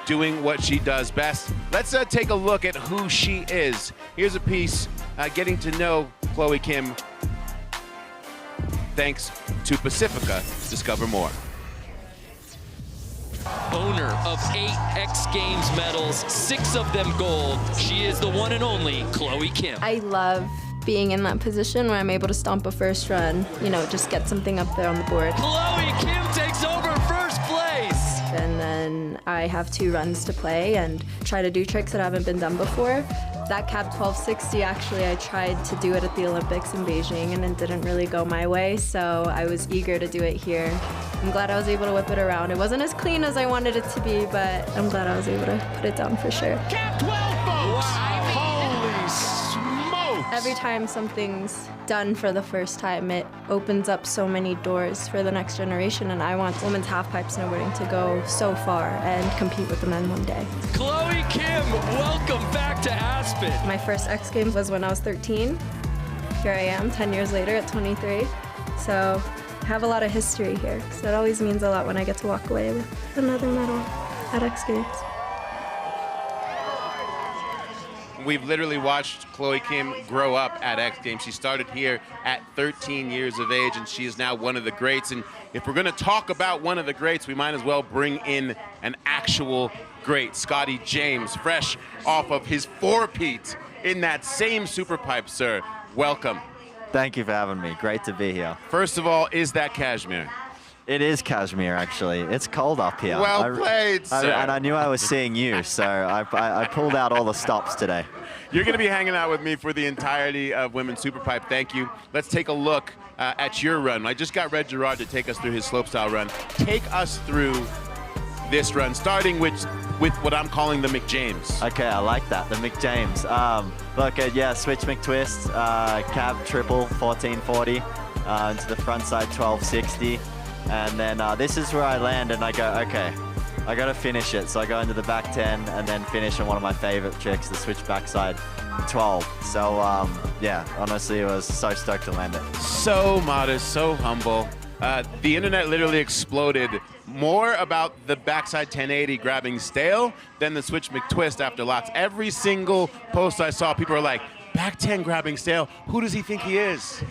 Speaker 11: doing what she does best. Let's take a look at who she is. Here's a piece getting to know Chloe Kim thanks to Pacifica. Discover more.
Speaker 3: Owner of 8 X Games medals, 6 of them gold. She is the one and only Chloe Kim.
Speaker 12: I love being in that position where I'm able to stomp a first run, you know, just get something up there on the board.
Speaker 3: Chloe Kim takes over first place.
Speaker 12: And then I have 2 runs to play and try to do tricks that haven't been done before. That cap 1260, actually, I tried to do it at the Olympics in Beijing and it didn't really go my way, so I was eager to do it here. I'm glad I was able to whip it around. It wasn't as clean as I wanted it to be, but I'm glad I was able to put it down for sure.
Speaker 3: Cap 12, folks! Wow. Holy smokes!
Speaker 12: Every time something's done for the first time, it opens up so many doors for the next generation, and I want women's halfpipe snowboarding to go so far and compete with the men one day.
Speaker 3: Chloe Kim, welcome back to Aspen.
Speaker 12: My first X Games was when I was 13. Here I am, 10 years later at 23. So I have a lot of history here, so it always means a lot when I get to walk away with another medal at X Games.
Speaker 11: We've literally watched Chloe Kim grow up at X Games. She started here at 13 years of age, and she is now one of the greats. And if we're going to talk about one of the greats, we might as well bring in an actual great, Scotty James, fresh off of his 4-peat in that same superpipe, sir. Welcome.
Speaker 14: Thank you for having me. Great to be here.
Speaker 11: First of all, is that cashmere?
Speaker 9: It is cashmere, actually. It's cold up here.
Speaker 11: Well played, sir.
Speaker 9: And I knew I was seeing you, so I pulled out all the stops today.
Speaker 11: You're going to be hanging out with me for the entirety of Women's Superpipe. Thank you. Let's take a look at your run. I just got Red Gerard to take us through his slopestyle run. Take us through this run, starting with what I'm calling the McJames.
Speaker 9: Okay, I like that, the McJames. Look, yeah, switch McTwist, cab triple 1440 into the front side 1260. And then this is where I land and I go, okay, I got to finish it. So I go into the back 10 and then finish on one of my favorite tricks, the switch backside 12. So yeah, honestly, I was so stoked to land it.
Speaker 11: So modest, so humble. The internet literally exploded more about the backside 1080 grabbing stale than the switch McTwist after lots. Every single post I saw, people were like, back 10 grabbing stale, who does he think he is?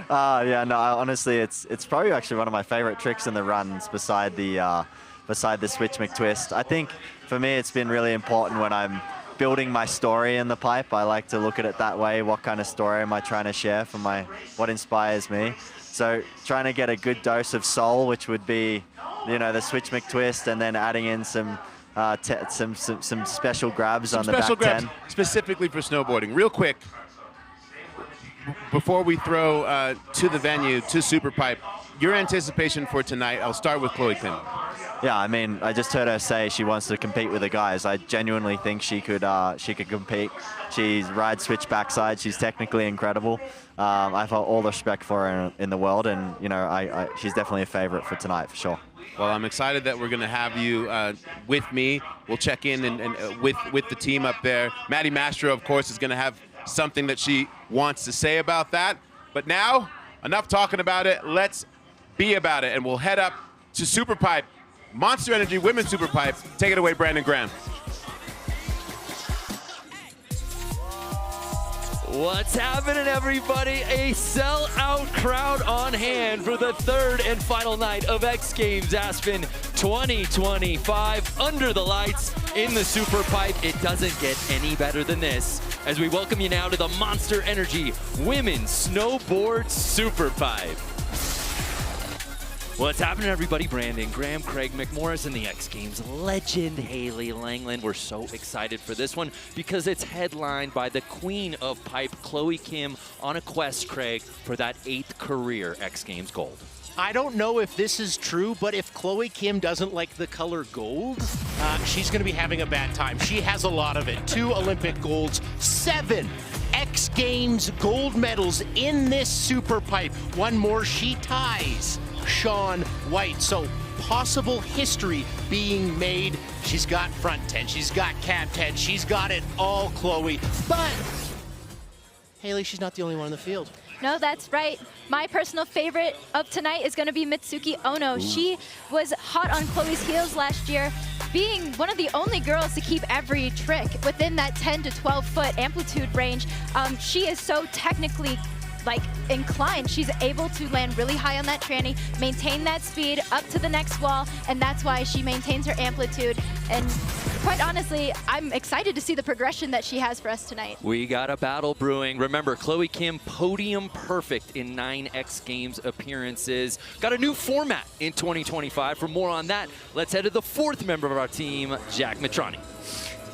Speaker 9: Yeah, no, honestly, it's probably actually one of my favorite tricks in the runs beside the switch McTwist. I think for me, it's been really important when I'm building my story in the pipe. I like to look at it that way. What kind of story am I trying to share for what inspires me? So trying to get a good dose of soul, which would be, you know, the switch McTwist, and then adding in some special grabs on the back 10.
Speaker 11: Specifically for snowboarding. Real quick, before we throw to the venue, to Superpipe, your anticipation for tonight, I'll start with Chloe Kim.
Speaker 9: Yeah, I mean, I just heard her say she wants to compete with the guys. I genuinely think she could compete. She rides switch backside. She's technically incredible. I have all the respect for her in the world, and you know, she's definitely a favorite for tonight for sure.
Speaker 11: Well, I'm excited that we're going to have you with me. We'll check in and with the team up there. Maddie Mastro, of course, is going to have something that she wants to say about that. But now, enough talking about it. Let's be about it, and we'll head up to Superpipe. Monster Energy Women's Superpipe. Take it away, Brandon Graham.
Speaker 3: What's happening, everybody? A sellout crowd on hand for the third and final night of X Games Aspen 2025. Under the lights in the Superpipe. It doesn't get any better than this as we welcome you now to the Monster Energy Women's Snowboard Superpipe. What's happening, everybody? Brandon Graham, Craig McMorris, and the X Games legend Haley Langland. We're so excited for this one because it's headlined by the queen of pipe, Chloe Kim, on a quest, Craig, for that 8th career X Games gold.
Speaker 13: I don't know if this is true, but if Chloe Kim doesn't like the color gold, she's going to be having a bad time. She has a lot of it. 2 Olympic golds, 7 X Games gold medals in this Superpipe. One more, she ties Shaun White. So possible history being made. She's got front 10, she's got cab 10, she's got it all, Chloe. But Haley, she's not the only one in the field.
Speaker 14: No, that's right. My personal favorite of tonight is going to be Mitsuki Ono. She was hot on Chloe's heels last year, being one of the only girls to keep every trick within that 10 to 12 foot amplitude range. She is so technically inclined. She's able to land really high on that tranny, maintain that speed up to the next wall, and that's why she maintains her amplitude. And quite honestly, I'm excited to see the progression that she has for us tonight.
Speaker 3: We got a battle brewing. Remember, Chloe Kim, podium perfect in 9 X Games appearances. Got a new format in 2025. For more on that, let's head to the 4th member of our team, Jack Mitrani.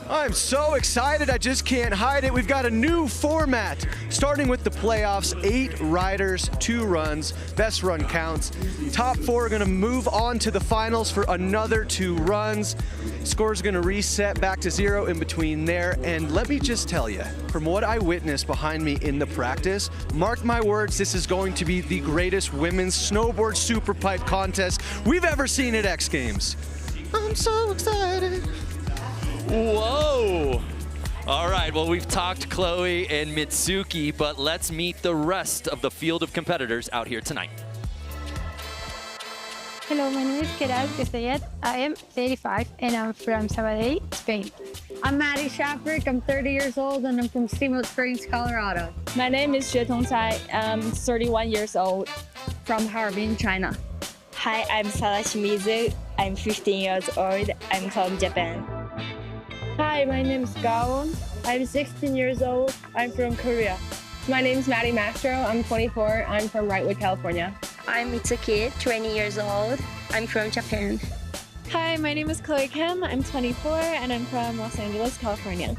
Speaker 16: I'm so excited, I just can't hide it. We've got a new format, starting with the playoffs, 8 riders, 2 runs, best run counts. Top 4 are gonna move on to the finals for another 2 runs. Score's gonna reset back to 0 in between there. And let me just tell you, from what I witnessed behind me in the practice, mark my words, this is going to be the greatest women's snowboard superpipe contest we've ever seen at X Games. I'm so excited.
Speaker 3: Whoa! All right, well, we've talked Chloe and Mitsuki, but let's meet the rest of the field of competitors out here tonight.
Speaker 17: Hello, my name is Keral Kesayet. I am 35 and I'm from Sabadell, Spain.
Speaker 20: I'm Maddie Shafrick. I'm 30 years old and I'm from Steamboat Springs, Colorado.
Speaker 27: My name is Xue Tongcai. I'm 31 years old from Harbin, China.
Speaker 28: Hi, I'm Sara Shimizu. I'm 15 years old. I'm from Japan.
Speaker 27: Hi, my name is Gawon. I'm 16 years old. I'm from Korea.
Speaker 20: My name is Maddie Mastro. I'm 24. I'm from Wrightwood, California.
Speaker 28: I'm Mitsuki, 20 years old. I'm from Japan.
Speaker 27: Hi, my name is Chloe Kim. I'm 24 and I'm from Los Angeles, California.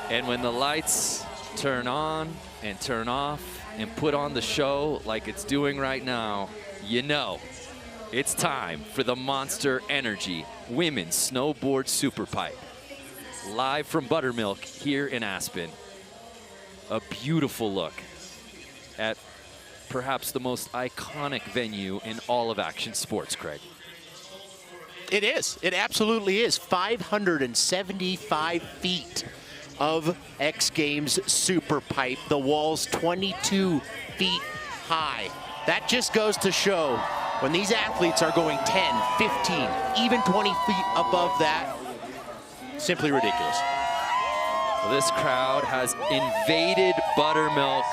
Speaker 3: And when the lights turn on and turn off and put on the show like it's doing right now, you know it's time for the Monster Energy Women's Snowboard Superpipe. Live from Buttermilk here in Aspen. A beautiful look at perhaps the most iconic venue in all of action sports, Craig.
Speaker 13: It is. It absolutely is. 575 feet of X Games Superpipe. The wall's 22 feet high. That just goes to show when these athletes are going 10, 15, even 20 feet above that, simply ridiculous.
Speaker 3: Well, this crowd has invaded Buttermilk,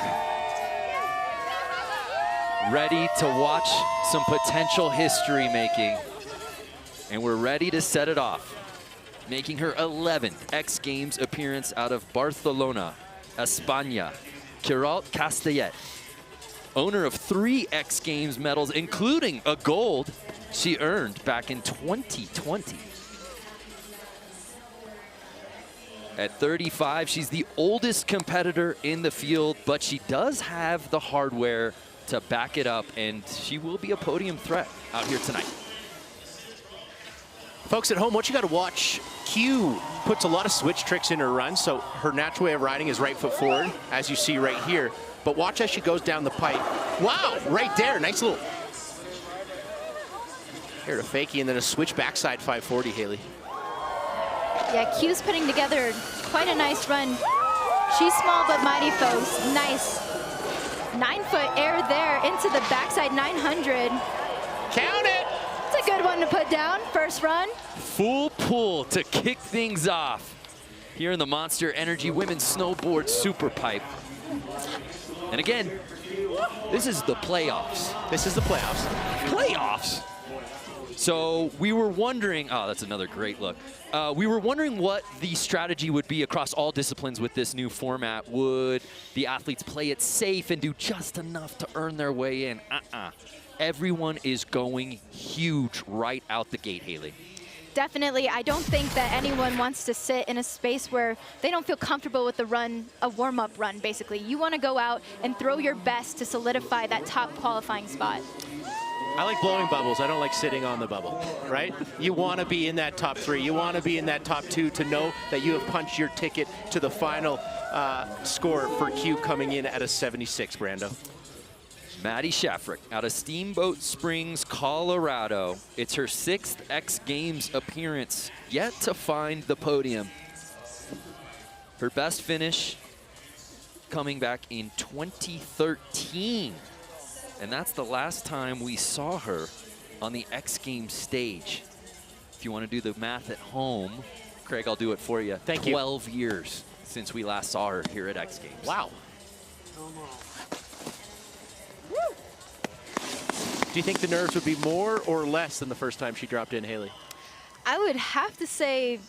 Speaker 3: ready to watch some potential history making. And we're ready to set it off. Making her 11th X Games appearance out of Barcelona, España, Queralt Castellet. Owner of 3 X Games medals, including a gold she earned back in 2020. At 35, she's the oldest competitor in the field, but she does have the hardware to back it up, and she will be a podium threat out here tonight.
Speaker 13: Folks at home, what you got to watch, Q puts a lot of switch tricks in her run, so her natural way of riding is right foot forward, as you see right here. But watch as she goes down the pipe. Wow, right there, nice little. Here to fakie and then a switch backside 540, Haley.
Speaker 14: Yeah, Q's putting together quite a nice run. She's small but mighty, folks. Nice 9-foot air there into the backside 900.
Speaker 13: Count it!
Speaker 14: It's a good one to put down, first run.
Speaker 3: Full pull to kick things off here in the Monster Energy Women's Snowboard Superpipe. And again, this is the playoffs.
Speaker 13: This is the playoffs.
Speaker 3: Playoffs? So we were wondering, oh, that's another great look. We were wondering what the strategy would be across all disciplines with this new format. Would the athletes play it safe and do just enough to earn their way in? Everyone is going huge right out the gate, Haley.
Speaker 14: Definitely. I don't think that anyone wants to sit in a space where they don't feel comfortable with the run, a warm-up run, basically. You want to go out and throw your best to solidify that top qualifying spot.
Speaker 13: I like blowing bubbles. I don't like sitting on the bubble, right? You want to be in that top 3. You want to be in that top 2 to know that you have punched your ticket to the final score for Q coming in at a 76, Brando.
Speaker 3: Maddie Shafrick out of Steamboat Springs, Colorado. It's her 6th X Games appearance, yet to find the podium. Her best finish coming back in 2013. And that's the last time we saw her on the X Games stage. If you want to do the math at home, Craig, I'll do it for you.
Speaker 13: Thank you.
Speaker 3: 12 years since we last saw her here at X Games.
Speaker 13: Wow. Do you think the nerves would be more or less than the first time she dropped in, Haley?
Speaker 14: I would have to say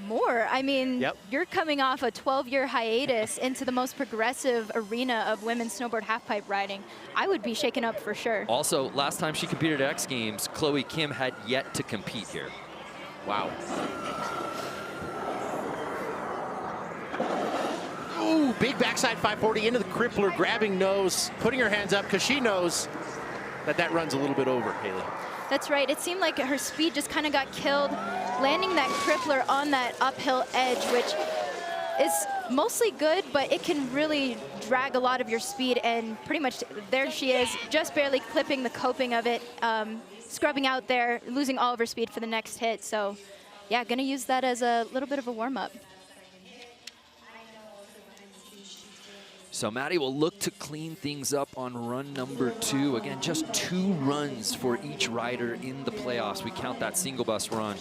Speaker 14: more. I mean, You're coming off a 12-year hiatus into the most progressive arena of women's snowboard halfpipe riding. I would be shaken up for sure.
Speaker 3: Also, last time she competed at X Games, Chloe Kim had yet to compete here.
Speaker 13: Wow. Ooh, big backside 540 into the crippler, grabbing nose, putting her hands up because she knows that run's a little bit over, Haley.
Speaker 14: That's right. It seemed like her speed just kind of got killed, landing that crippler on that uphill edge, which is mostly good, but it can really drag a lot of your speed, and pretty much there she is, just barely clipping the coping of it, scrubbing out there, losing all of her speed for the next hit. So yeah, gonna use that as a little bit of a warm-up.
Speaker 3: So Maddie will look to clean things up on run number 2. Again, just 2 runs for each rider in the playoffs. We count that single bus run.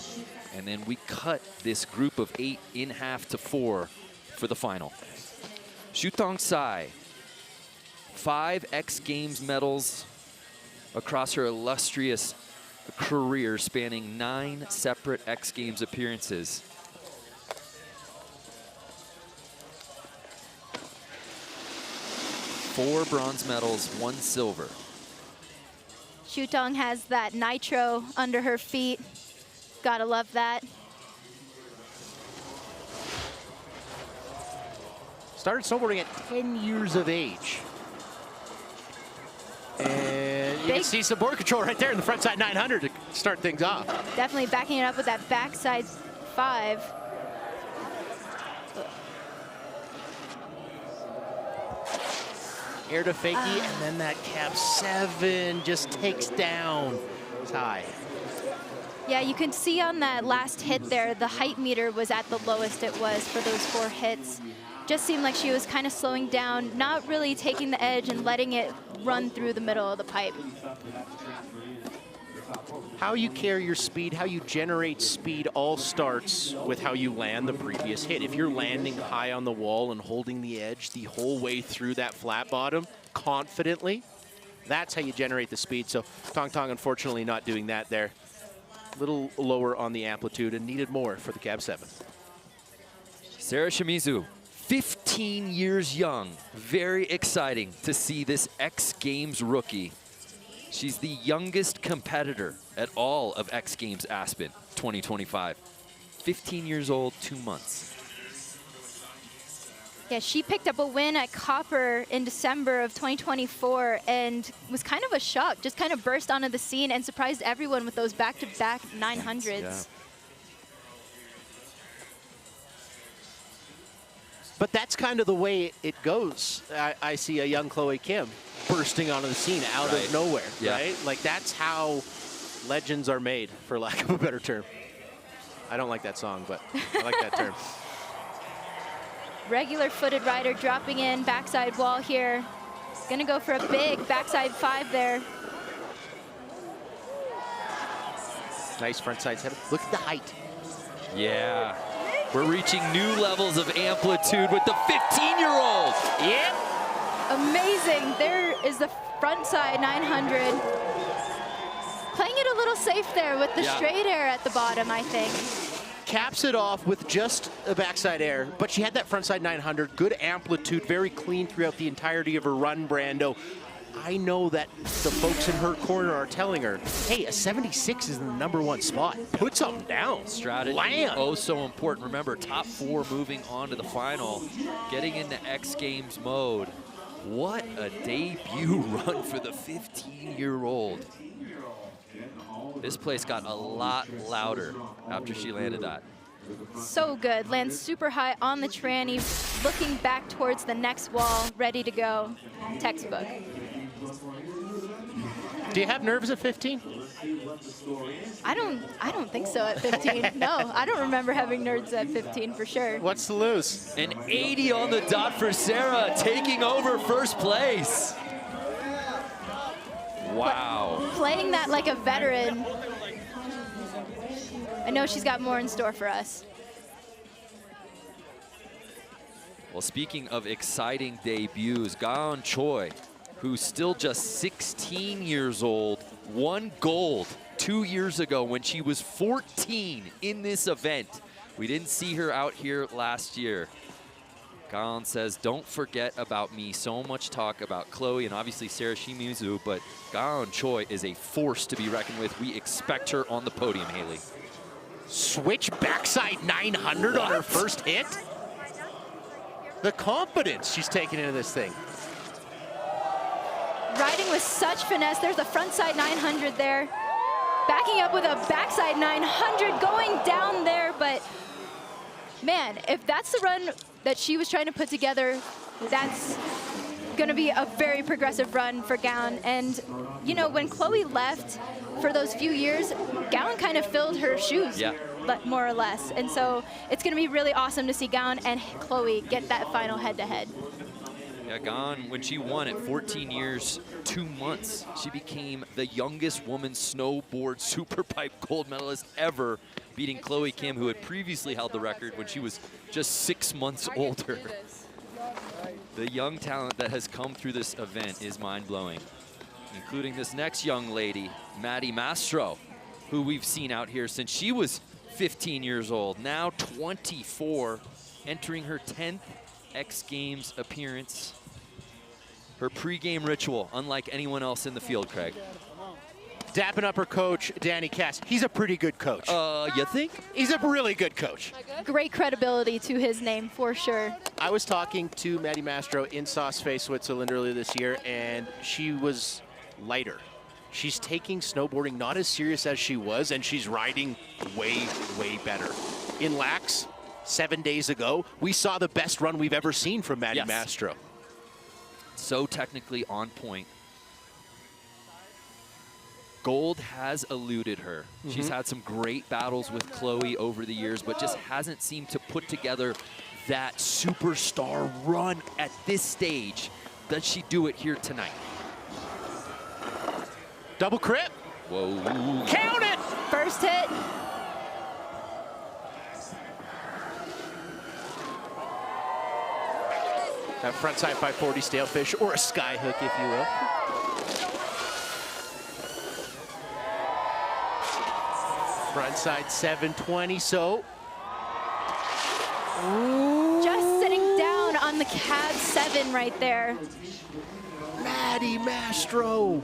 Speaker 3: And then we cut this group of 8 in half to 4 for the final. Shutong Sai, 5 X Games medals across her illustrious career spanning 9 separate X Games appearances. Four bronze medals, 1 silver.
Speaker 14: Shutong has that nitro under her feet. Gotta love that.
Speaker 13: Started snowboarding at 10 years of age. And you can see some board control right there in the frontside 900 to start things off.
Speaker 14: Definitely backing it up with that backside 5.
Speaker 13: Air to fakie, and then that cab 7 just takes down. It's high.
Speaker 14: Yeah, you can see on that last hit there, the height meter was at the lowest it was for those 4 hits. Just seemed like she was kind of slowing down, not really taking the edge and letting it run through the middle of the pipe.
Speaker 13: How you carry your speed, how you generate speed all starts with how you land the previous hit. If you're landing high on the wall and holding the edge the whole way through that flat bottom confidently, that's how you generate the speed. So Tong Tong unfortunately not doing that there. A little lower on the amplitude and needed more for the cab 7.
Speaker 3: Sarah Shimizu, 15 years young. Very exciting to see this X Games rookie. She's the youngest competitor at all of X Games Aspen 2025. 15 years old, 2 months.
Speaker 14: Yeah, she picked up a win at Copper in December of 2024 and was kind of a shock, just kind of burst onto the scene and surprised everyone with those back-to-back 900s.
Speaker 13: Yeah. But that's kind of the way it goes. I see a young Chloe Kim bursting onto the scene out of nowhere, right? Like, that's how legends are made, for lack of a better term. I don't like that song, but I like that term.
Speaker 14: Regular footed rider dropping in, backside wall here. Gonna go for a big backside 5 there.
Speaker 13: Nice front side setup. Look at the height.
Speaker 3: Yeah. We're reaching new levels of amplitude with the 15-year-old.
Speaker 13: Yeah.
Speaker 14: Amazing. There is the front side 900. Playing it a little safe there with the straight air at the bottom, I think.
Speaker 13: Caps it off with just a backside air, but she had that frontside 900, good amplitude, very clean throughout the entirety of her run, Brando. I know that the folks in her corner are telling her, hey, a 76 is in the #1 spot. Put something down.
Speaker 3: Strategy, oh so important. Remember, top 4 moving on to the final, getting into X Games mode. What a debut run for the 15-year-old. This place got a lot louder after she landed that.
Speaker 14: So good. Lands super high on the tranny, looking back towards the next wall, ready to go. Textbook.
Speaker 13: Do you have nerves at 15?
Speaker 14: I don't think so at 15. No, I don't remember having nerves at 15 for sure.
Speaker 13: What's to lose?
Speaker 3: An 80 on the dot for Sarah, taking over first place. Wow.
Speaker 14: Playing that like a veteran. I know she's got more in store for us.
Speaker 3: Well, speaking of exciting debuts, Gaon Choi, who's still just 16 years old, won gold 2 years ago when she was 14 in this event. We didn't see her out here last year. Gaon says, don't forget about me. So much talk about Chloe and obviously Sarah Shimizu, but Gaon Choi is a force to be reckoned with. We expect her on the podium, Haley.
Speaker 13: Switch backside 900 on her first hit? The confidence she's taking into this thing.
Speaker 14: Riding with such finesse. There's the frontside 900 there. Backing up with a backside 900 going down there, but man, if that's the run that she was trying to put together, that's gonna be a very progressive run for Gown. And you know, when Chloe left for those few years, Gown kind of filled her shoes, more or less. And so it's gonna be really awesome to see Gown and Chloe get that final head-to-head.
Speaker 3: Yeah, Gaon, when she won at 14 years, 2 months, she became the youngest woman snowboard Superpipe gold medalist ever, beating Chloe Kim, who had previously held the record when she was just 6 months older. The young talent that has come through this event is mind-blowing, including this next young lady, Maddie Mastro, who we've seen out here since she was 15 years old, now 24, entering her 10th X Games appearance. Her pregame ritual, unlike anyone else in the field, Craig.
Speaker 13: Dapping up her coach, Danny Cass. He's a pretty good coach.
Speaker 3: You think?
Speaker 13: He's a really good coach.
Speaker 14: Great credibility to his name, for sure.
Speaker 13: I was talking to Maddie Mastro in Saas-Fee, Switzerland earlier this year, and she was lighter. She's taking snowboarding not as serious as she was, and she's riding way, way better. In Lax, 7 days ago, we saw the best run we've ever seen from Maddie Mastro.
Speaker 3: So technically on point. Gold has eluded her. She's had some great battles with Chloe over the years, but just hasn't seemed to put together that superstar run at this stage. Does she do it here tonight?
Speaker 13: Double crip.
Speaker 3: Whoa.
Speaker 13: Count it!
Speaker 14: First hit.
Speaker 13: That frontside 540 stalefish, or a sky hook, if you will. Frontside 720, so.
Speaker 14: Ooh. Just sitting down on the cab 7 right there.
Speaker 13: Maddie Mastro.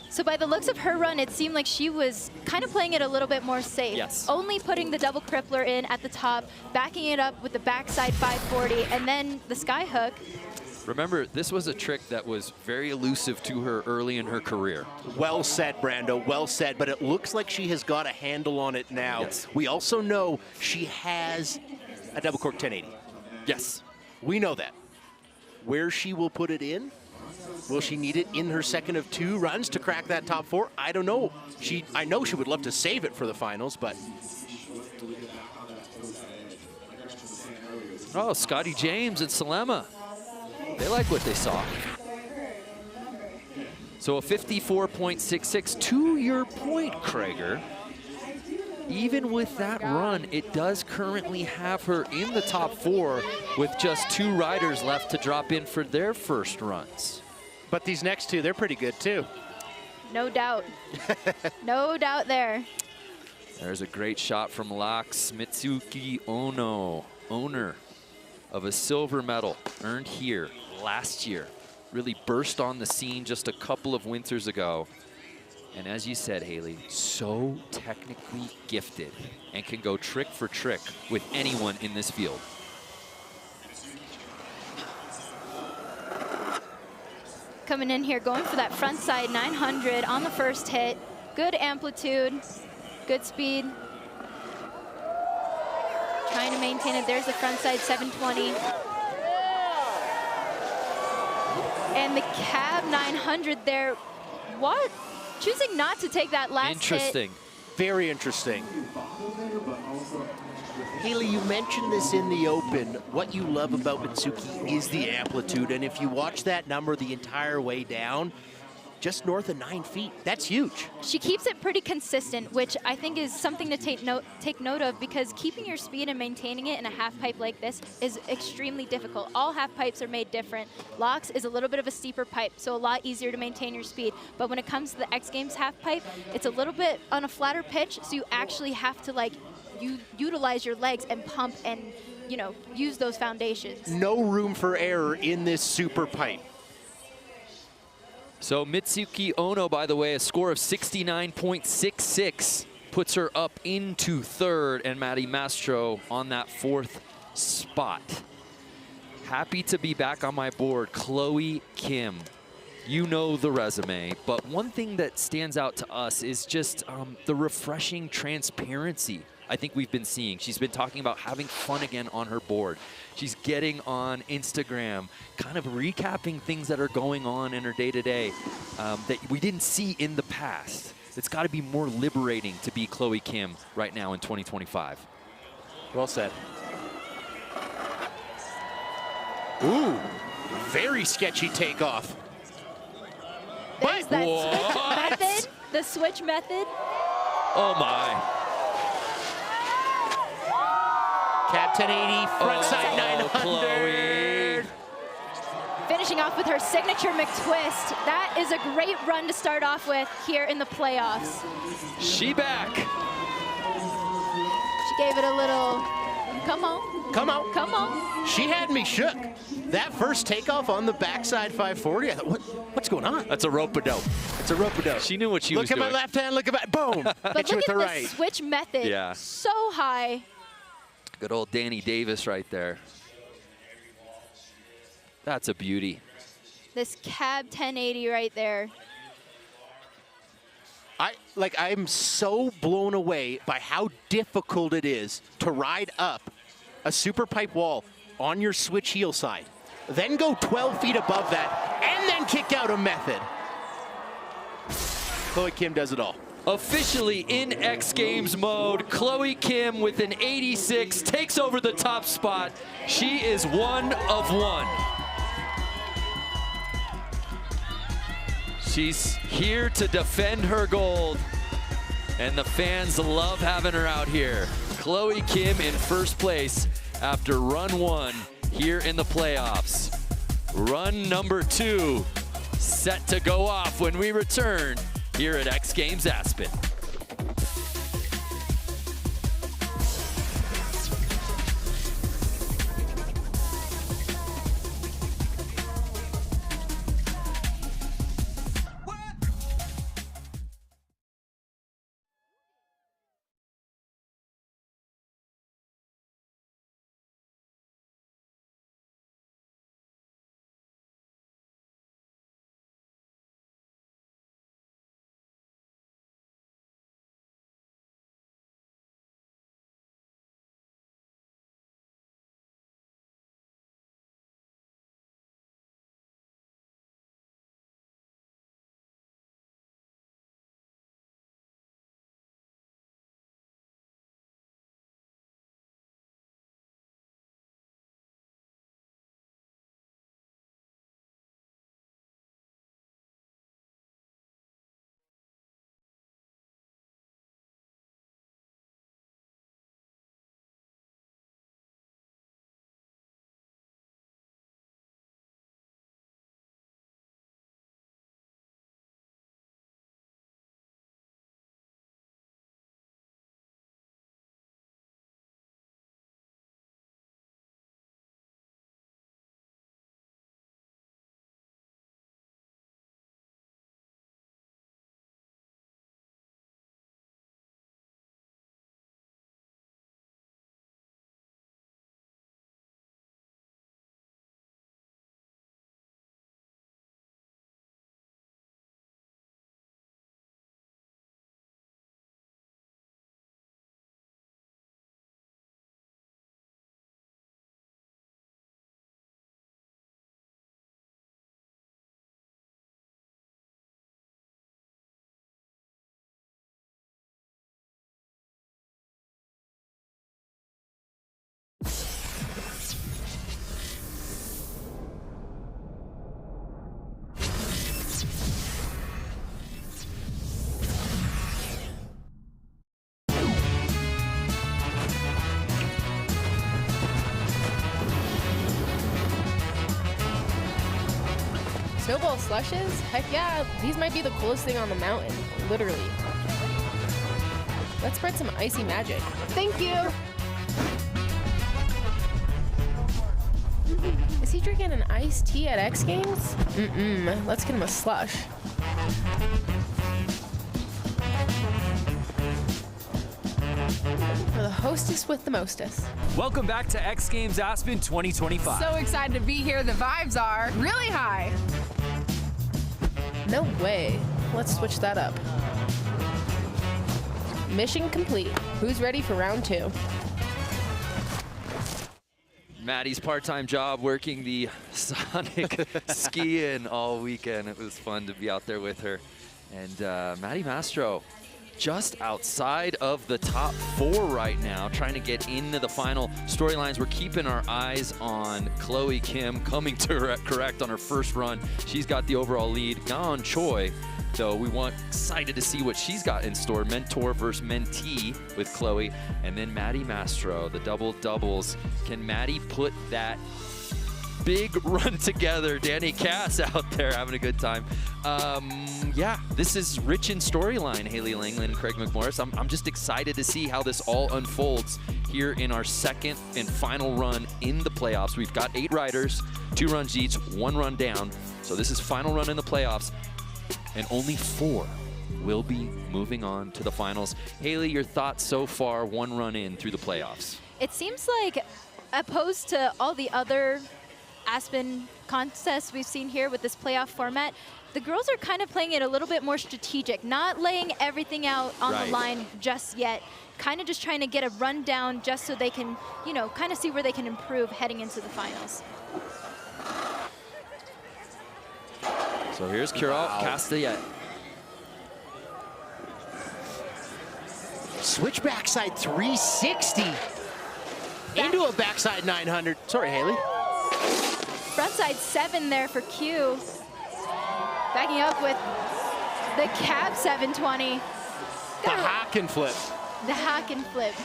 Speaker 14: So by the looks of her run, it seemed like she was kind of playing it a little bit more safe.
Speaker 3: Yes.
Speaker 14: Only putting the double crippler in at the top, backing it up with the backside 540, and then the sky hook.
Speaker 3: Remember, this was a trick that was very elusive to her early in her career.
Speaker 13: Well said, Brando, well said, but it looks like she has got a handle on it now.
Speaker 3: Yes.
Speaker 13: We also know she has a double cork 1080.
Speaker 3: Yes.
Speaker 13: We know that. Where she will put it in, will she need it in her second of 2 runs to crack that top 4? I don't know. I know she would love to save it for the finals, but.
Speaker 3: Oh, Scotty James and Salema. They like what they saw. So a 54.66. To your point, Krager, even with that run, it does currently have her in the top 4 with just 2 riders left to drop in for their first runs.
Speaker 13: But these next 2, they're pretty good too.
Speaker 14: No doubt. No doubt there.
Speaker 3: There's a great shot from Lax Mitsuki Ono, owner of a silver medal earned here last year. Really burst on the scene just a couple of winters ago. And as you said, Haley, so technically gifted and can go trick for trick with anyone in this field.
Speaker 14: Coming in here, going for that front side 900 on the first hit. Good amplitude, good speed. Trying to maintain it. There's the front side 720. And the cab 900 there. What? Choosing not to take that last
Speaker 3: Interesting.
Speaker 14: hit.
Speaker 13: Very interesting. Haley, you mentioned this in the open. What you love about Mitsuki is the amplitude, and if you watch that number the entire way down, just north of 9 feet, that's huge.
Speaker 14: She keeps it pretty consistent, which I think is something to take note of, because keeping your speed and maintaining it in a half pipe like this is extremely difficult. All half pipes are made different. Locks is a little bit of a steeper pipe, so a lot easier to maintain your speed. But when it comes to the X Games half pipe, it's a little bit on a flatter pitch, so you actually have to utilize your legs and pump and, you know, use those foundations.
Speaker 13: No room for error in this super pipe.
Speaker 3: So Mitsuki Ono, by the way, a score of 69.66 puts her up into 3rd, and Maddie Mastro on that 4th spot. Happy to be back on my board, Chloe Kim. You know the resume, but one thing that stands out to us is just the refreshing transparency I think we've been seeing. She's been talking about having fun again on her board. She's getting on Instagram, kind of recapping things that are going on in her day-to-day that we didn't see in the past. It's got to be more liberating to be Chloe Kim right now in 2025.
Speaker 13: Well said. Ooh, very sketchy takeoff.
Speaker 14: There's that method, the switch method.
Speaker 3: Oh my.
Speaker 13: Cab 1080, front side 900.
Speaker 3: Chloe.
Speaker 14: finishing off with her signature McTwist. That is a great run to start off with here in the playoffs.
Speaker 3: She back.
Speaker 14: She gave it a little, come on.
Speaker 13: Come on.
Speaker 14: Come on.
Speaker 13: She had me shook. That first takeoff on the backside 540, I thought, what's going on?
Speaker 3: That's a rope-a-dope.
Speaker 13: It's a rope-a-dope.
Speaker 3: She knew what she was doing.
Speaker 13: Look at my left hand, look at my, boom.
Speaker 14: But
Speaker 13: Hit you
Speaker 14: look
Speaker 13: with
Speaker 14: at
Speaker 13: the
Speaker 14: the
Speaker 13: right.
Speaker 14: switch method.
Speaker 3: Yeah.
Speaker 14: So high.
Speaker 3: Good old Danny Davis right there. That's a beauty.
Speaker 14: This cab 1080 right there.
Speaker 13: I'm so blown away by how difficult it is to ride up a Superpipe wall on your switch heel side, then go 12 feet above that, and then kick out a method. Chloe Kim does it all.
Speaker 3: Officially in X Games mode, Chloe Kim with an 86 takes over the top spot. She is 1 of 1. She's here to defend her gold, and the fans love having her out here. Chloe Kim in first place after run 1 here in the playoffs. Run number 2 set to go off when we return here at X Games Aspen.
Speaker 2: Snowball slushes? Heck yeah, these might be the coolest thing on the mountain, literally. Let's spread some icy magic. Thank you. Is he drinking an iced tea at X Games? Let's get him a slush. For the hostess with the mostest.
Speaker 4: Welcome back to X Games Aspen 2025.
Speaker 2: So excited to be here. The vibes are really high. No way. Let's switch that up. Mission complete. Who's ready for round 2?
Speaker 3: Maddie's part-time job working the Sonic ski-in all weekend. It was fun to be out there with her. And Maddie Mastro just outside of the top 4 right now, trying to get into the final storylines. We're keeping our eyes on Chloe Kim coming to correct on her first run. She's got the overall lead. Gaon Choi, though, we want excited to see what she's got in store. Mentor versus mentee with Chloe. And then Maddie Mastro, the double doubles. Can Maddie put that big run together. Danny Cass out there having a good time. Yeah, this is rich in storyline, Haley Langland, Craig McMorris. I'm just excited to see how this all unfolds here in our second and final run in the playoffs. We've got 8 riders, 2 runs each, 1 run down. So this is final run in the playoffs, and only 4 will be moving on to the finals. Haley, your thoughts so far, 1 run in through the playoffs?
Speaker 14: It seems like, opposed to all the other Aspen contests we've seen here with this playoff format, the girls are kind of playing it a little bit more strategic, not laying everything out on the line just yet, kind of just trying to get a rundown just so they can, you know, kind of see where they can improve heading into the finals.
Speaker 3: So here's Kira Castellet.
Speaker 13: Switch backside 360 into a backside 900. Sorry, Haley.
Speaker 14: Frontside 7 there for Q. Backing up with the cab 720.
Speaker 13: The hack and flip.
Speaker 14: The hack and flip.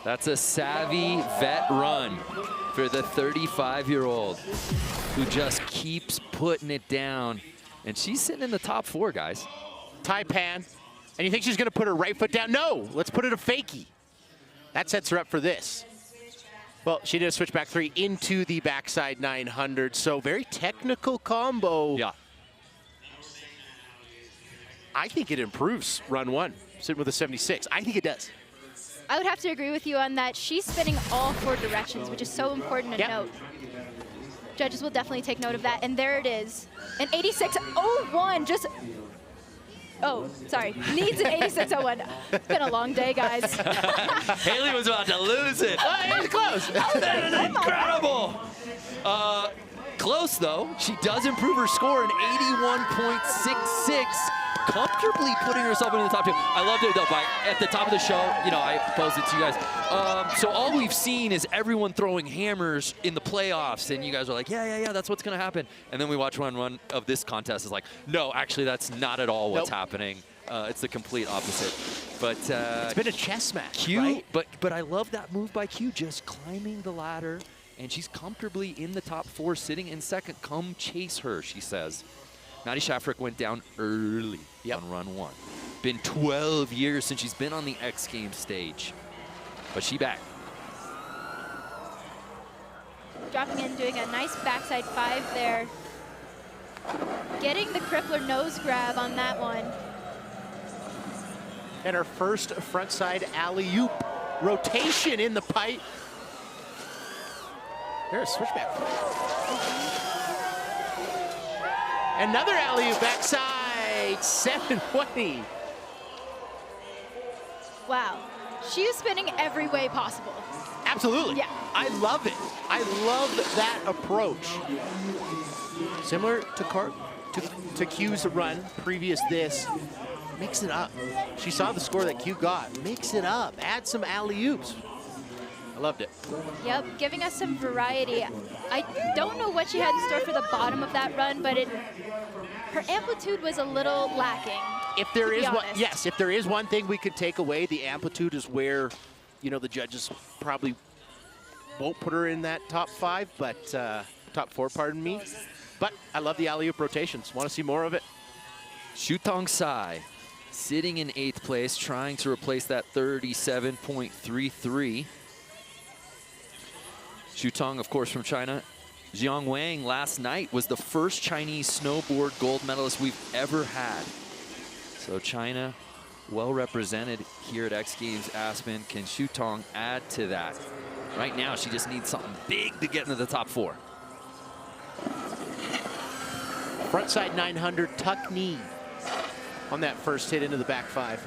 Speaker 3: That's a savvy vet run for the 35-year-old who just keeps putting it down. And she's sitting in the top 4, guys.
Speaker 13: Taipan. And you think she's going to put her right foot down? No, let's put it a fakie. That sets her up for this. Well, she did a switchback 3 into the backside 900, so very technical combo.
Speaker 3: Yeah.
Speaker 13: I think it improves run 1, sitting with a 76. I think it does.
Speaker 14: I would have to agree with you on that. She's spinning all 4 directions, which is so important to note. Judges will definitely take note of that, and there it is. An 86.01, just... Oh, sorry. Needs an 86.01. It's been a long day, guys.
Speaker 3: Haley was about to lose it.
Speaker 13: It's close.
Speaker 3: Incredible. Close, though. She does improve her score, an 81.66, comfortably putting herself into the top 2. I loved it, though. At the top of the show, you know, I posed it to you guys. So all we've seen is everyone throwing hammers in the playoffs, and you guys are like, yeah, that's what's going to happen. And then we watch one of this contest. It's like, no, actually, that's not at all what's happening. It's the complete opposite. But
Speaker 13: it's been a chess match,
Speaker 3: Q,
Speaker 13: right?
Speaker 3: But I love that move by Q, just climbing the ladder. And she's comfortably in the top 4, sitting in second. Come chase her, she says. Maddie Shafrick went down early on run 1. Been 12 years since she's been on the X Games stage. But she back.
Speaker 14: Dropping in, doing a nice backside 5 there. Getting the crippler nose grab on that one.
Speaker 13: And her first frontside alley-oop rotation in the pipe. There's a switchback. Another alley-oop backside 720.
Speaker 14: Wow. She is spinning every way possible.
Speaker 13: Absolutely.
Speaker 14: Yeah.
Speaker 13: I love it. I love that approach. Similar to Q's run, previous this. Mix it up. She saw the score that Q got. Mix it up. Add some alley-oops. I loved it.
Speaker 14: Yep, giving us some variety. I don't know what she had in store for the bottom of that run, but her amplitude was a little lacking.
Speaker 13: If there is one, yes, if there is one thing we could take away, the amplitude is where, you know, the judges probably won't put her in that top 5, but top 4, pardon me. But I love the alley-oop rotations. Want to see more of it?
Speaker 3: Shutong Sai sitting in 8th place, trying to replace that 37.33. Shutong, of course, from China. Jiang Wang last night was the first Chinese snowboard gold medalist we've ever had. So China, well represented here at X Games Aspen. Can Shutong add to that? Right now, she just needs something big to get into the top 4.
Speaker 13: Frontside 900 tuck knee on that first hit into the back 5.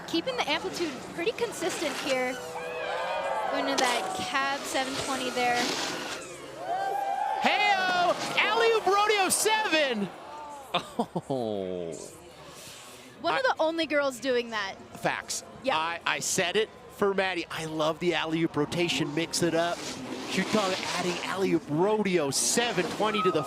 Speaker 14: Keeping the amplitude pretty consistent here. Going to that cab 720 there.
Speaker 13: Hey-o! Alley-oop rodeo 7!
Speaker 3: Oh.
Speaker 14: One of the only girls doing that.
Speaker 13: Facts.
Speaker 14: Yeah.
Speaker 13: I said it for Maddie. I love the alley-oop rotation. Mix it up. Shutong adding alley-oop rodeo 720 to the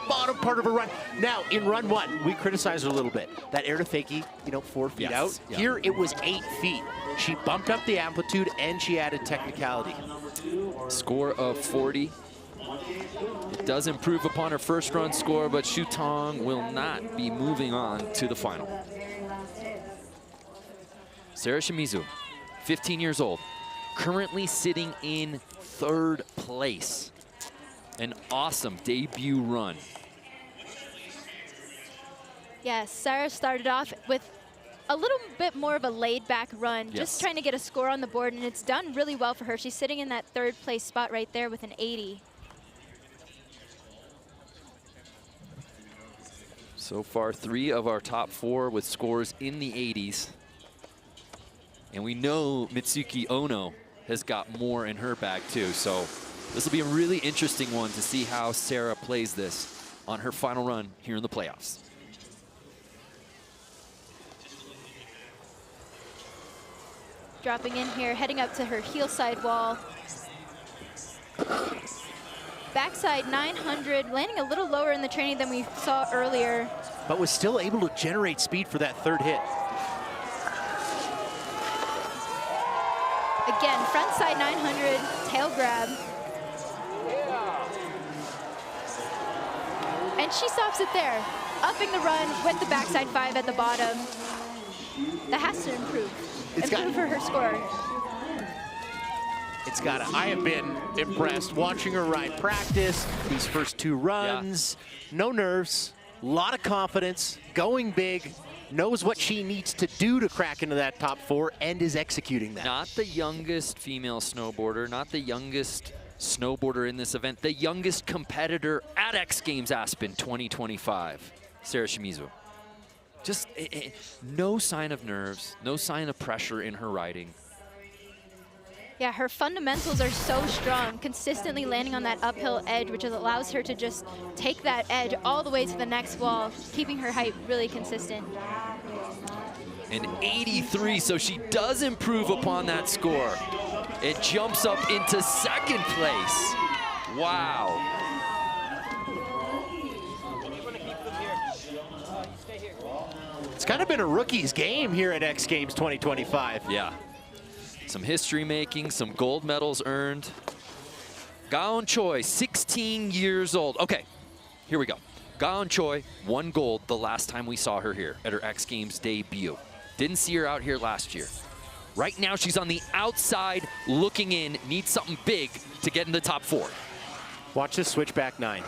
Speaker 13: bottom part of her run. Now, in run 1, we criticized her a little bit. That air to fakie, you know, 4 feet out.
Speaker 3: Yeah.
Speaker 13: Here, it was 8 feet. She bumped up the amplitude, and she added technicality.
Speaker 3: Score of 40. It does improve upon her first run score, but Xu Tong will not be moving on to the final. Sarah Shimizu, 15 years old, currently sitting in 3rd place. An awesome debut run.
Speaker 14: Yes, Sarah started off with a little bit more of a laid-back run, just trying to get a score on the board, and it's done really well for her. She's sitting in that 3rd place spot right there with an 80.
Speaker 3: So far, 3 of our top 4 with scores in the 80s. And we know Mitsuki Ono has got more in her bag too. So this will be a really interesting one to see how Sarah plays this on her final run here in the playoffs.
Speaker 14: Dropping in here, heading up to her heel side wall. Backside 900, landing a little lower in the training than we saw earlier.
Speaker 13: But was still able to generate speed for that 3rd hit.
Speaker 14: Again, front side 900, tail grab. And she stops it there, upping the run with the backside 5 at the bottom. That has to improve. Improve for her score.
Speaker 13: It's got to. I have been impressed watching her ride practice these first 2 runs. No nerves, a lot of confidence, going big, knows what she needs to do to crack into that top 4, and is executing that.
Speaker 3: Not the youngest female snowboarder, not the youngest snowboarder in this event, the youngest competitor at X Games Aspen 2025, Sarah Shimizu. Just no sign of nerves, no sign of pressure in her riding.
Speaker 14: Yeah, her fundamentals are so strong, consistently landing on that uphill edge, which allows her to just take that edge all the way to the next wall, keeping her height really consistent.
Speaker 3: An 83, so she does improve upon that score. It jumps up into 2nd place. Wow.
Speaker 13: It's kind of been a rookie's game here at X Games 2025.
Speaker 3: Yeah. Some history making, some gold medals earned. Gaon Choi, 16 years old. Okay, here we go. Gaon Choi won gold the last time we saw her here at her X Games debut. Didn't see her out here last year. Right now she's on the outside looking in, needs something big to get in the top 4.
Speaker 13: Watch this switchback 9.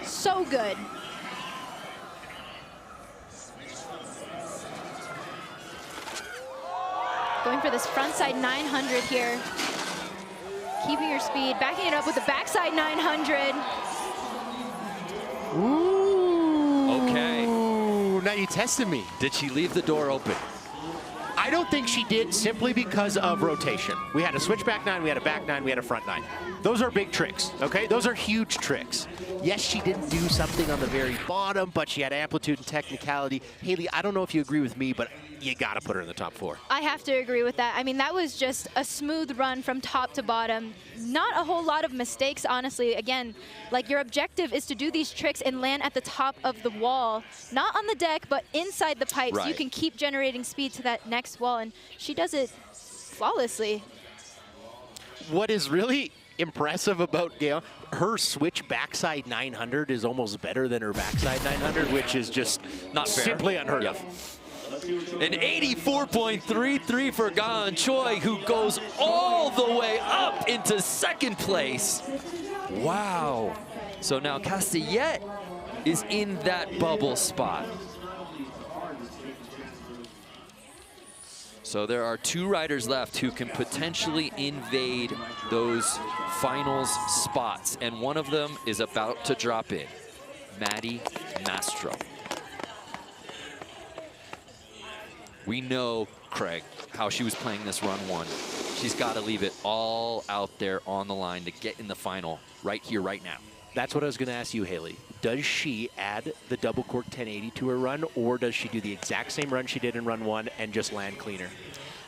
Speaker 14: So good. Going for this frontside 900 here. Keeping her speed, backing it up with the backside 900.
Speaker 13: Ooh.
Speaker 3: Okay.
Speaker 13: Now you tested me.
Speaker 3: Did she leave the door open?
Speaker 13: I don't think she did, simply because of rotation. We had a switchback 9, we had a back 9, we had a front 9. Those are big tricks, okay? Those are huge tricks. Yes, she didn't do something on the very bottom, but she had amplitude and technicality. Haley, I don't know if you agree with me, but you gotta put her in the top 4.
Speaker 14: I have to agree with that. I mean, that was just a smooth run from top to bottom. Not a whole lot of mistakes, honestly. Again, like, your objective is to do these tricks and land at the top of the wall, not on the deck, but inside the pipes.
Speaker 3: Right.
Speaker 14: You can keep generating speed to that next wall, and she does it flawlessly.
Speaker 13: What is really impressive about Gail, her switch backside 900 is almost better than her backside 900, which is just
Speaker 3: not fair.
Speaker 13: Simply unheard of.
Speaker 3: An 84.33 for Gaon Choi, who goes all the way up into 2nd place. Wow. So now Castillette is in that bubble spot. So there are 2 riders left who can potentially invade those finals spots, and one of them is about to drop in, Maddie Mastro. We know, Craig, how she was playing this run 1. She's got to leave it all out there on the line to get in the final right here, right now.
Speaker 13: That's what I was going to ask you, Haley. Does she add the double cork 1080 to her run, or does she do the exact same run she did in run 1 and just land cleaner?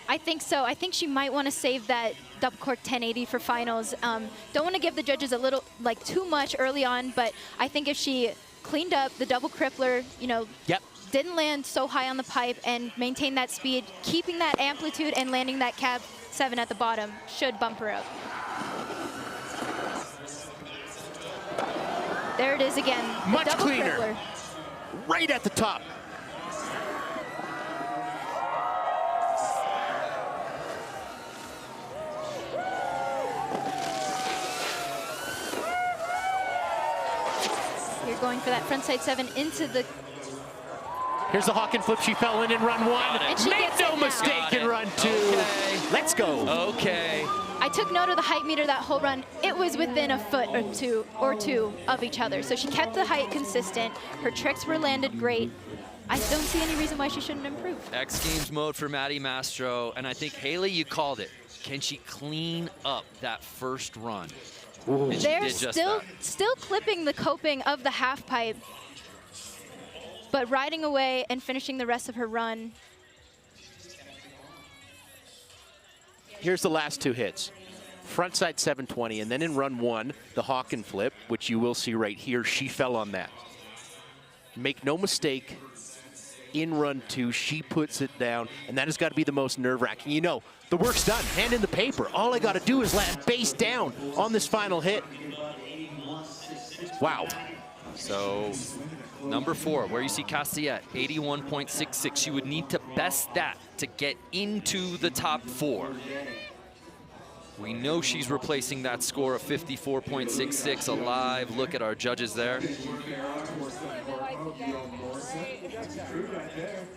Speaker 14: I think so. I think she might want to save that double cork 1080 for finals. Don't want to give the judges a little, like, too much early on, but I think if she cleaned up the double crippler, you know, didn't land so high on the pipe and maintain that speed, keeping that amplitude and landing that cab 7 at the bottom should bump her up. There it is again.
Speaker 13: Much
Speaker 14: double
Speaker 13: cleaner.
Speaker 14: crippler.
Speaker 13: Right at the top.
Speaker 14: You're going for that frontside 7 into the...
Speaker 13: Here's the hawk and flip. She fell in run 1.
Speaker 14: And she
Speaker 13: Make
Speaker 14: gets
Speaker 13: no
Speaker 14: it now.
Speaker 13: mistake in run 2.
Speaker 3: Okay.
Speaker 13: Let's go.
Speaker 3: Okay.
Speaker 14: I took note of the height meter that whole run. It was within a foot or two of each other. So she kept the height consistent. Her tricks were landed great. I don't see any reason why she shouldn't improve.
Speaker 3: X Games mode for Maddie Mastro. And I think, Haley, you called it. Can she clean up that first run? And she
Speaker 14: They're
Speaker 3: did just
Speaker 14: still clipping the coping of the half pipe, but riding away and finishing the rest of her run.
Speaker 13: Here's the last 2 hits. Frontside 720, and then in run 1, the hawk and flip, which you will see right here, she fell on that. Make no mistake, in run 2, she puts it down, and that has got to be the most nerve-wracking. You know, the work's done, hand in the paper. All I got to do is land base down on this final hit. Wow.
Speaker 3: So, number 4, where you see Castillette, 81.66. You would need to best that to get into the top 4. We know she's replacing that score of 54.66. A live look at our judges there.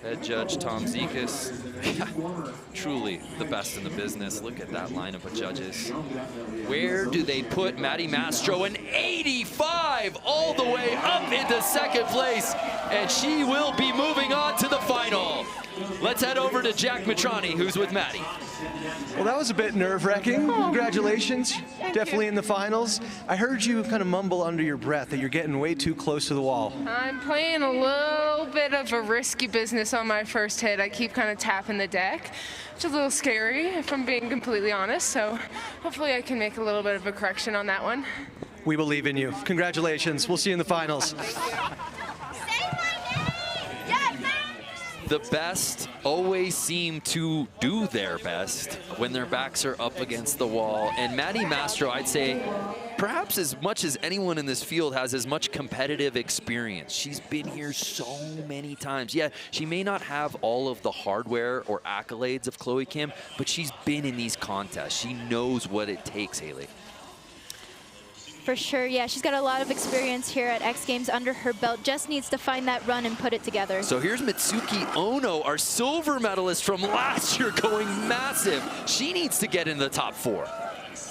Speaker 3: Head judge Tom Zekas, truly the best in the business. Look at that lineup of judges. Where do they put Maddie Mastro? An 85 all the way up into second place, and she will be moving on to the final. Let's head over to Jack Matrani, who's with Maddie.
Speaker 16: Well, that was a bit nerve-wracking. Congratulations. Definitely in the finals. I heard you kind of mumble under your breath that you're getting way too close to the wall.
Speaker 2: I'm playing a little bit of a risky business on my first hit. I keep kind of tapping the deck, which is a little scary, if I'm being completely honest. So hopefully I can make a little bit of a correction on that one.
Speaker 16: We believe in you. Congratulations. We'll see you in the finals.
Speaker 3: The best always seem to do their best when their backs are up against the wall. And Maddie Mastro, I'd say, perhaps as much as anyone in this field has as much competitive experience. She's been here so many times. Yeah, she may not have all of the hardware or accolades of Chloe Kim, but she's been in these contests. She knows what it takes, Haley.
Speaker 14: For sure, yeah, she's got a lot of experience here at X Games under her belt. Just needs to find that run and put it together.
Speaker 3: So here's Mitsuki Ono, our silver medalist from last year, going massive. She needs to get in the top 4.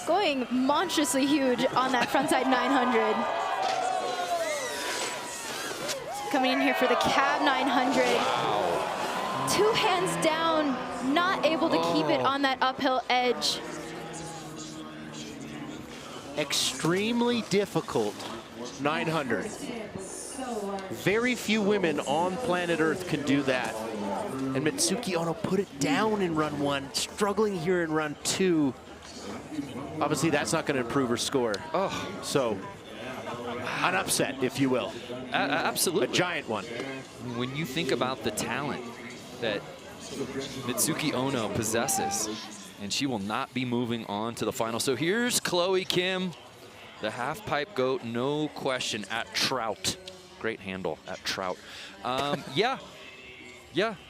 Speaker 14: Going monstrously huge on that frontside 900. Coming in here for the cab 900. Wow. 2 hands down, not able to keep it on that uphill edge.
Speaker 13: Extremely difficult 900. Very few women on planet Earth can do that. And Mitsuki Ono put it down in run 1, struggling here in run 2. Obviously, that's not going to improve her score.
Speaker 3: Oh,
Speaker 13: so an upset, if you will.
Speaker 3: Absolutely.
Speaker 13: A giant one.
Speaker 3: When you think about the talent that Mitsuki Ono possesses, and she will not be moving on to the final. So here's Chloe Kim, the half-pipe goat, no question, at Trout. Great handle, at Trout. Yeah,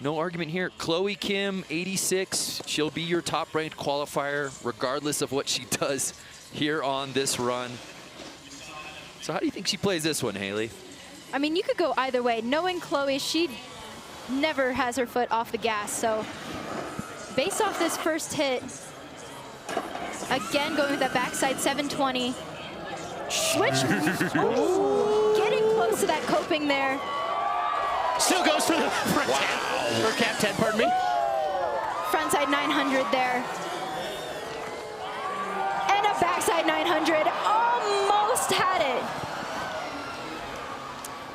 Speaker 3: no argument here. Chloe Kim, 86. She'll be your top-ranked qualifier, regardless of what she does here on this run. So how do you think she plays this one, Haley?
Speaker 14: I mean, you could go either way. Knowing Chloe, she never has her foot off the gas, so based off this first hit, again going with that backside 720. Switch. Getting close to that coping there.
Speaker 13: Still goes for the front 10, or cap 10, pardon me.
Speaker 14: Frontside 900 there. And a backside 900. Almost had it.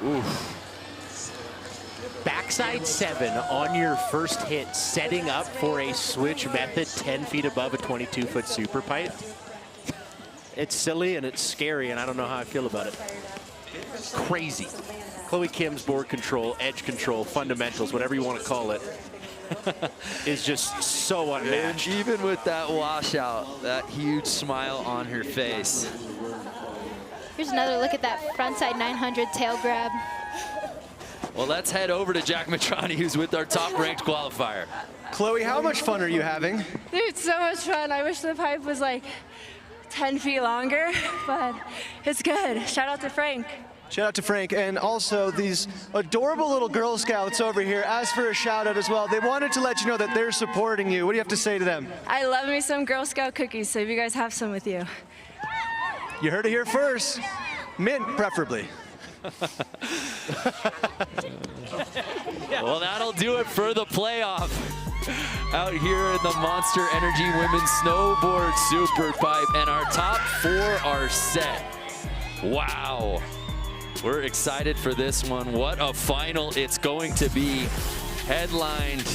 Speaker 13: Oof. Backside 7 on your first hit, setting up for a switch method 10 feet above a 22-foot super pipe. It's silly and it's scary, and I don't know how I feel about it. Crazy. Chloe Kim's board control, edge control, fundamentals, whatever you want to call it, is just so unmatched.
Speaker 3: And even with that washout, that huge smile on her face.
Speaker 14: Here's another look at that frontside 900 tail grab.
Speaker 3: Well, let's head over to Jack Matrani, who's with our top-ranked qualifier.
Speaker 16: Chloe, how much fun are you having?
Speaker 28: Dude, so much fun. I wish the pipe was like 10 feet longer, but it's good. Shout out to Frank.
Speaker 16: Shout out to Frank, and also these adorable little Girl Scouts over here asked for a shout out as well. They wanted to let you know that they're supporting you. What do you have to say to them?
Speaker 28: I love me some Girl Scout cookies, so if you guys have some with you.
Speaker 16: You heard it here first. Mint, preferably.
Speaker 3: Well, that'll do it for the playoff. Out here in the Monster Energy Women's Snowboard Superpipe, and our top 4 are set. Wow. We're excited for this one. What a final it's going to be. Headlined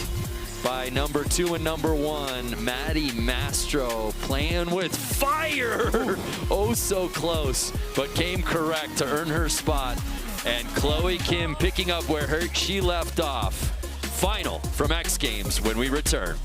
Speaker 3: by number 2 and number 1, Maddie Mastro, playing with fire. Oh, so close, but came correct to earn her spot. And Chloe Kim picking up where she left off. Final from X Games when we return.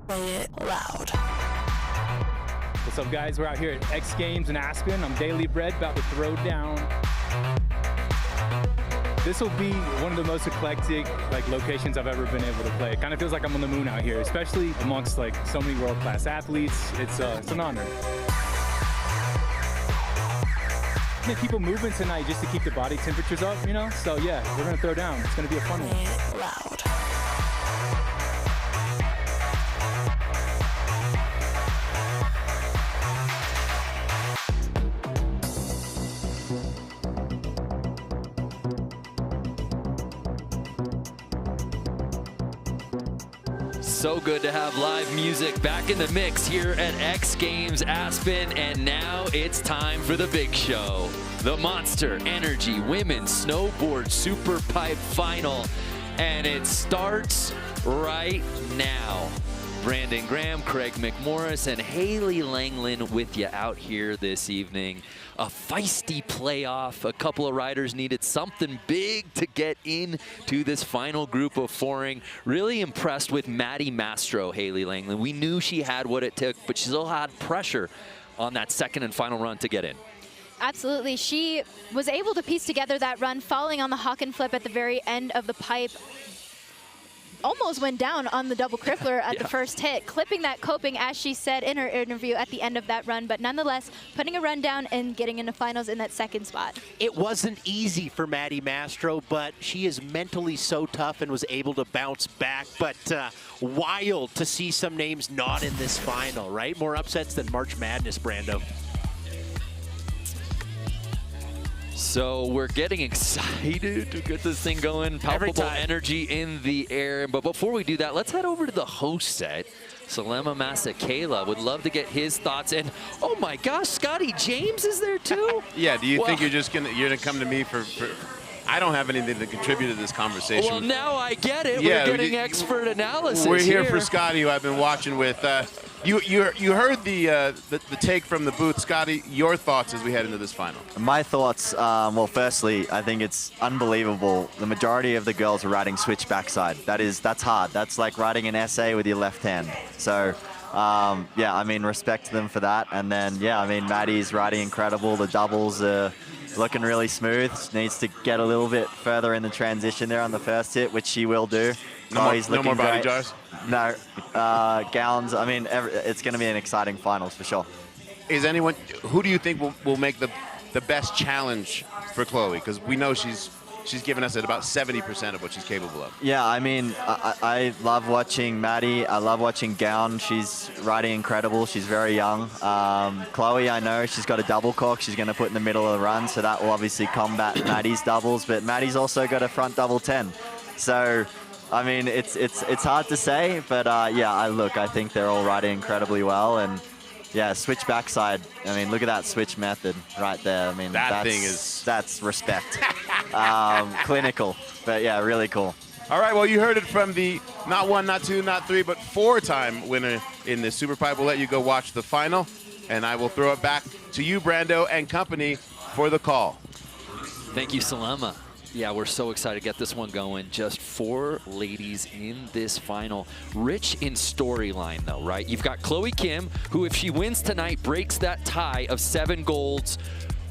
Speaker 5: Play it loud.
Speaker 4: What's up, guys? We're out here at X Games in Aspen. I'm Daily Bread, about to throw down. This will be one of the most eclectic locations I've ever been able to play. It kind of feels like I'm on the moon out here, especially amongst so many world-class athletes. It's an honor. People moving tonight just to keep the body temperatures up, you know? So yeah, we're gonna throw down. It's gonna be a fun one.
Speaker 5: Play it loud.
Speaker 3: So good to have live music back in the mix here at X Games Aspen, and now it's time for the big show. The Monster Energy Women's Snowboard Superpipe Final, and it starts right now. Brandon Graham, Craig McMorris, and Haley Langland with you out here this evening. A feisty playoff. A couple of riders needed something big to get into this final group of 4ing. Really impressed with Maddie Mastro, Haley Langland. We knew she had what it took, but she still had pressure on that second and final run to get in.
Speaker 14: Absolutely. She was able to piece together that run, falling on the Hawken flip at the very end of the pipe. almost went down on the double crippler at the first hit, clipping that coping, as she said in her interview at the end of that run, but nonetheless putting a run down and getting into finals in that second spot.
Speaker 13: It wasn't easy for Maddie Mastro, but she is mentally so tough and was able to bounce back. But wild to see some names not in this final, right? More upsets than March Madness, Brando.
Speaker 3: So we're getting excited to get this thing going. Palpable energy in the air. But before we do that, let's head over to the host set. Salema Masakela would love to get his thoughts. And oh my gosh, Scotty James is there too?
Speaker 11: Yeah, do you think you're gonna come to me for I don't have anything to contribute to this conversation.
Speaker 3: Well, now I get it.
Speaker 11: Yeah,
Speaker 3: we're getting expert analysis.
Speaker 11: We're here for Scotty, who I've been watching with. You heard the take from the booth, Scotty. Your thoughts as we head into this final?
Speaker 9: My thoughts, well, firstly, I think it's unbelievable. The majority of the girls are riding switch backside. That's hard. That's like riding an essay with your left hand. So, yeah, I mean, respect to them for that. And then, yeah, I mean, Maddie's riding incredible. The doubles are looking really smooth. Needs to get a little bit further in the transition there on the first hit, which she will do.
Speaker 11: No more body jars?
Speaker 9: No. Gowns. I mean, it's going to be an exciting finals for sure.
Speaker 11: Who do you think will make the best challenge for Chloe? Because we know she's given us at about 70% of what she's capable of.
Speaker 9: Yeah, I mean, I love watching Maddie. I love watching Gown. She's riding incredible. She's very young. Chloe, I know she's got a double cork she's going to put in the middle of the run, so that will obviously combat Maddie's doubles. But Maddie's also got a front double 10. So, I mean, it's hard to say, but yeah, I think they're all riding incredibly well. And yeah, switch backside. I mean, look at that switch method right there. I mean, that's respect. Clinical, but yeah, really cool.
Speaker 11: All right, well, you heard it from the not one, not two, not three, but four-time winner in the Superpipe. We'll let you go watch the final, and I will throw it back to you, Brando and company, for the call.
Speaker 3: Thank you, Salema. Yeah, we're so excited to get this one going. Just 4 ladies in this final. Rich in storyline, though, right? You've got Chloe Kim, who, if she wins tonight, breaks that tie of 7 golds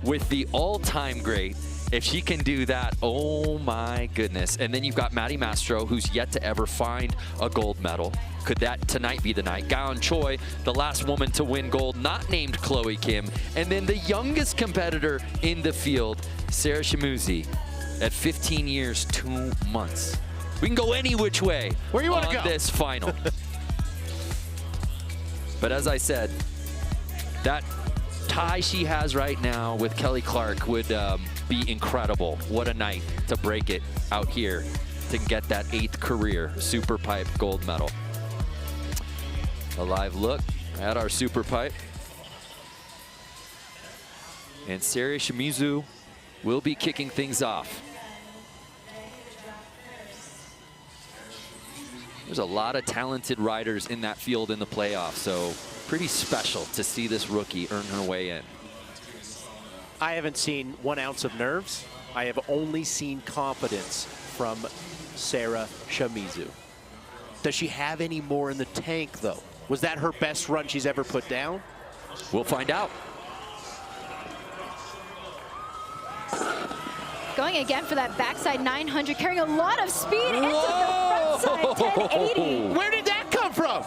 Speaker 3: with the all-time great. If she can do that, oh my goodness. And then you've got Maddie Mastro, who's yet to ever find a gold medal. Could that tonight be the night? Gaon Choi, the last woman to win gold, not named Chloe Kim. And then the youngest competitor in the field, Sarah Shimuzi, at 15 years, 2 months. We can go any which way on this final. But as I said, that tie she has right now with Kelly Clark would be incredible. What a night to break it out here to get that 8th career Superpipe gold medal. A live look at our Superpipe. And Sarah Shimizu will be kicking things off. There's a lot of talented riders in that field in the playoffs, so pretty special to see this rookie earn her way in.
Speaker 13: I haven't seen 1 ounce of nerves. I have only seen confidence from Sarah Shimizu. Does she have any more in the tank, though? Was that her best run she's ever put down?
Speaker 3: We'll find out.
Speaker 14: Going again for that backside 900, carrying a lot of speed into the frontside 1080.
Speaker 13: Where did that come from?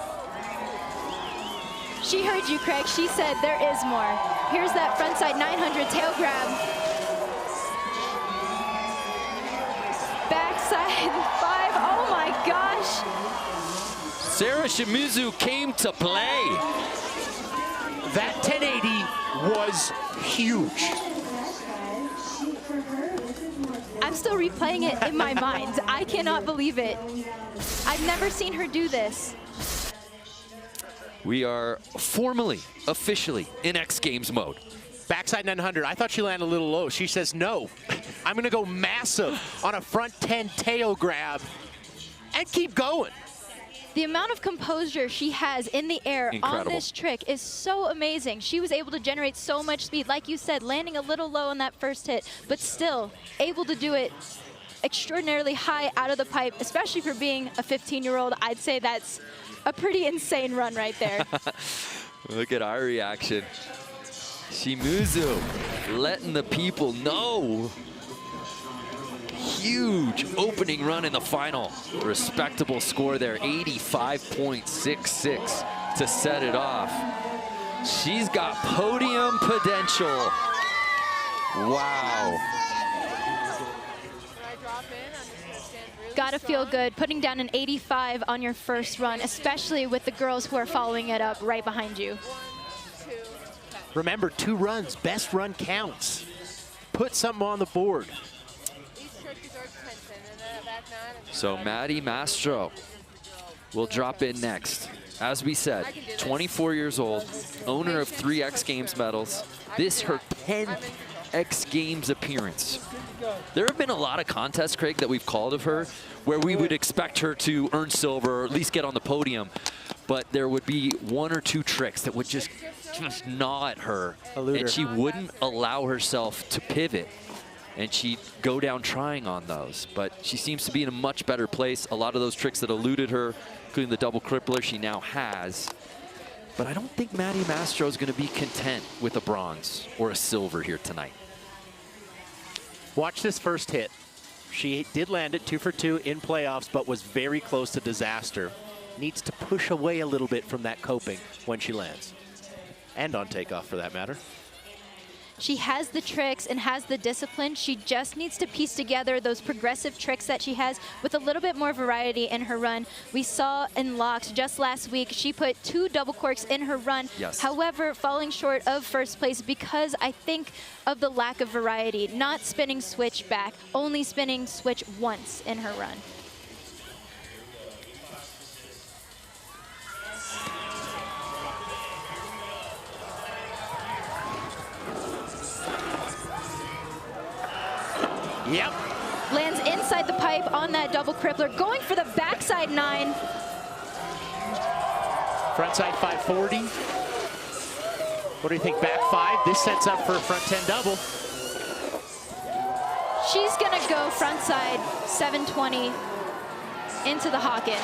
Speaker 14: She heard you, Craig. She said there is more. Here's that frontside 900 tail grab. Backside 5, oh my gosh.
Speaker 3: Sarah Shimizu came to play.
Speaker 13: That 1080 was huge.
Speaker 14: I'm still replaying it in my mind. I cannot believe it. I've never seen her do this.
Speaker 3: We are formally, officially in X Games mode.
Speaker 13: Backside 900, I thought she landed a little low. She says, no, I'm gonna go massive on a front 10 tail grab and keep going.
Speaker 14: The amount of composure she has in the air on this trick is so amazing. She was able to generate so much speed, like you said, landing a little low on that first hit, but still able to do it extraordinarily high out of the pipe, especially for being a 15-year-old. I'd say that's a pretty insane run right there.
Speaker 3: Look at our reaction. Shimizu letting the people know. huge opening run in the final. Respectable score there, 85.66 to set it off. She's got podium potential. Wow.
Speaker 14: Gotta feel good putting down an 85 on your first run, especially with the girls who are following it up right behind you.
Speaker 13: Remember, 2 runs, best run counts. Put something on the board.
Speaker 3: So Maddie Mastro will drop in next. As we said, 24 years old, owner of 3 X Games medals. This her 10th X Games appearance. There have been a lot of contests, Craig, that we've called of her where we would expect her to earn silver or at least get on the podium. But there would be 1 or 2 tricks that would just gnaw at her. And she wouldn't allow herself to pivot. And she'd go down trying on those. But she seems to be in a much better place. A lot of those tricks that eluded her, including the double crippler, she now has. But I don't think Maddie Mastro is going to be content with a bronze or a silver here tonight.
Speaker 13: Watch this first hit. She did land it 2 for 2 in playoffs, but was very close to disaster. Needs to push away a little bit from that coping when she lands. And on takeoff, for that matter.
Speaker 14: She has the tricks and has the discipline. She just needs to piece together those progressive tricks that she has with a little bit more variety in her run. We saw in locks just last week, she put 2 double corks in her run.
Speaker 3: Yes.
Speaker 14: However, falling short of first place because I think of the lack of variety, not spinning switch back, only spinning switch once in her run.
Speaker 13: Yep.
Speaker 14: Lands inside the pipe on that double crippler, going for the backside 9.
Speaker 13: Frontside 540. What do you think, back 5? This sets up for a front 10 double.
Speaker 14: She's gonna go frontside 720 into the Hawken.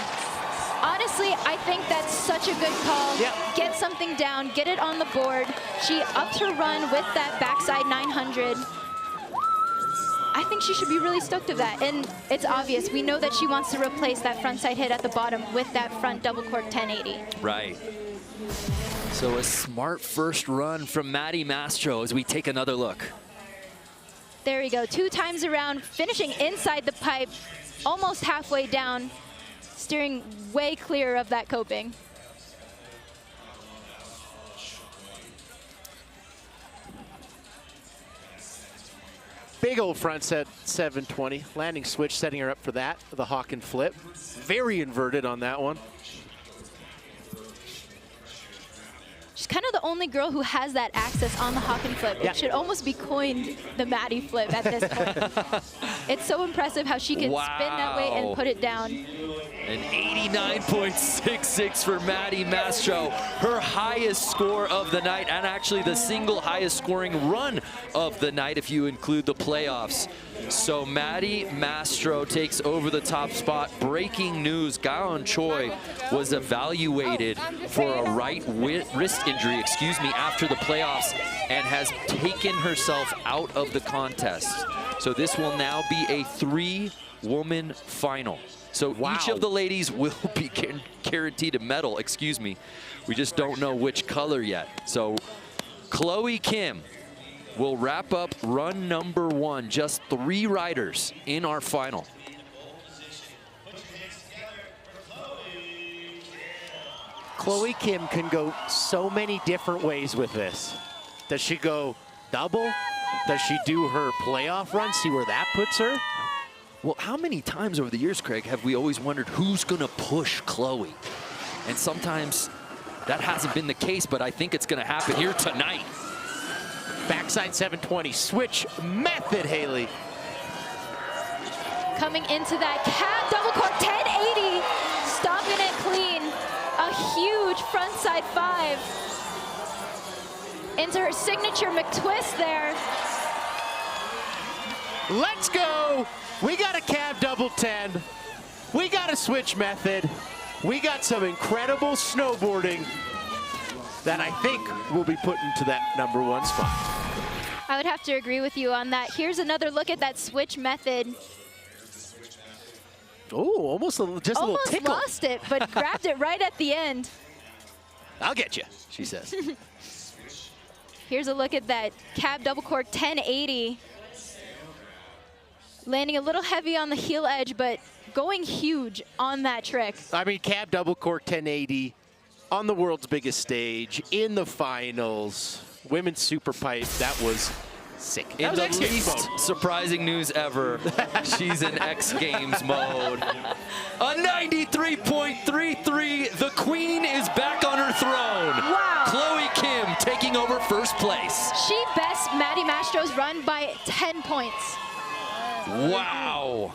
Speaker 14: Honestly, I think that's such a good call.
Speaker 13: Yep.
Speaker 14: Get something down, get it on the board. She upped her run with that backside 900. I think she should be really stoked of that. And it's obvious. We know that she wants to replace that frontside hit at the bottom with that front double cork 1080.
Speaker 3: Right. So a smart first run from Maddie Mastro as we take another look.
Speaker 14: There we go. 2 times around, finishing inside the pipe, almost halfway down, steering way clear of that coping.
Speaker 13: Big old front set 720. Landing switch setting her up for that. The Hawken flip. Very inverted on that one.
Speaker 14: She's kind of the only girl who has that access on the Hawken flip.
Speaker 13: Yeah.
Speaker 14: It should almost be coined the Maddie flip at this point. It's so impressive how she can spin that way and put it down.
Speaker 3: An 89.66 for Maddie Mastro, her highest score of the night, and actually the single highest scoring run of the night if you include the playoffs. So Maddie Mastro takes over the top spot. Breaking news, Gaon Choi was evaluated for a right wrist injury, after the playoffs and has taken herself out of the contest. So this will now be a 3-woman final. So each of the ladies will be guaranteed a medal, We just don't know which color yet. So Chloe Kim will wrap up run number 1. Just 3 riders in our final.
Speaker 13: Chloe Kim can go so many different ways with this. Does she go double? Does she do her playoff run? See where that puts her?
Speaker 3: Well, how many times over the years, Craig, have we always wondered who's going to push Chloe? And sometimes that hasn't been the case, but I think it's going to happen here tonight.
Speaker 13: Backside 720, switch method, Haley.
Speaker 14: Coming into that cab double cork 1080, stopping it clean. A huge frontside 5. Into her signature McTwist there.
Speaker 13: Let's go. We got a cab double 10. We got a switch method. We got some incredible snowboarding that I think will be put into that number 1 spot.
Speaker 14: I would have to agree with you on that. Here's another look at that switch method.
Speaker 13: Oh, almost just a little
Speaker 14: Almost
Speaker 13: tickle.
Speaker 14: lost it, but grabbed it right at the end.
Speaker 13: I'll get you, she says.
Speaker 14: Here's a look at that cab double cork 1080. Landing a little heavy on the heel edge, but going huge on that trick.
Speaker 13: I mean, cab double cork 1080 on the world's biggest stage in the finals. Women's super pipe, that was sick.
Speaker 3: In the least surprising news ever, she's in X Games mode. A 93.33. The queen is back on her throne.
Speaker 14: Wow.
Speaker 3: Chloe Kim taking over first place.
Speaker 14: She best Maddie Mastro's run by 10 points.
Speaker 3: Wow.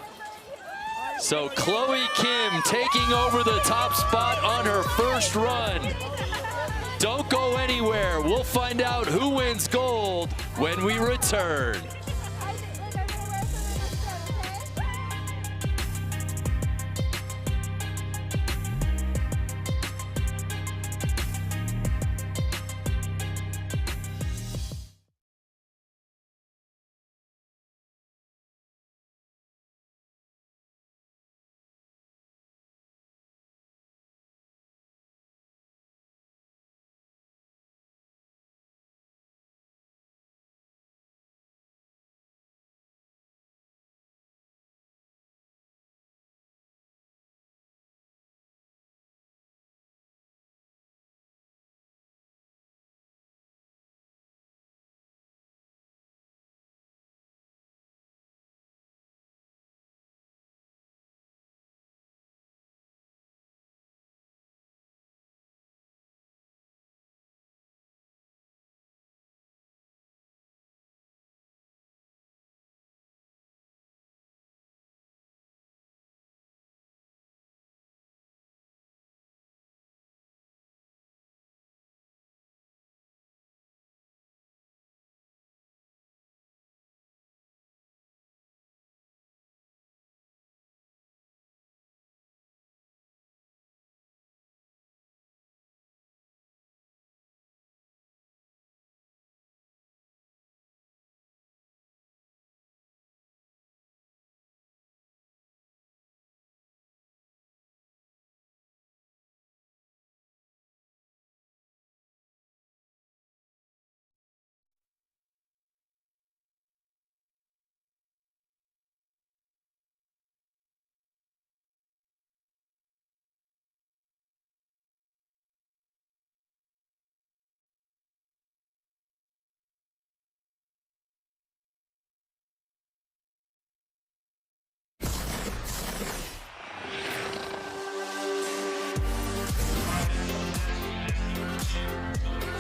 Speaker 3: So Chloe Kim taking over the top spot on her first run. Don't go anywhere. We'll find out who wins gold when we return.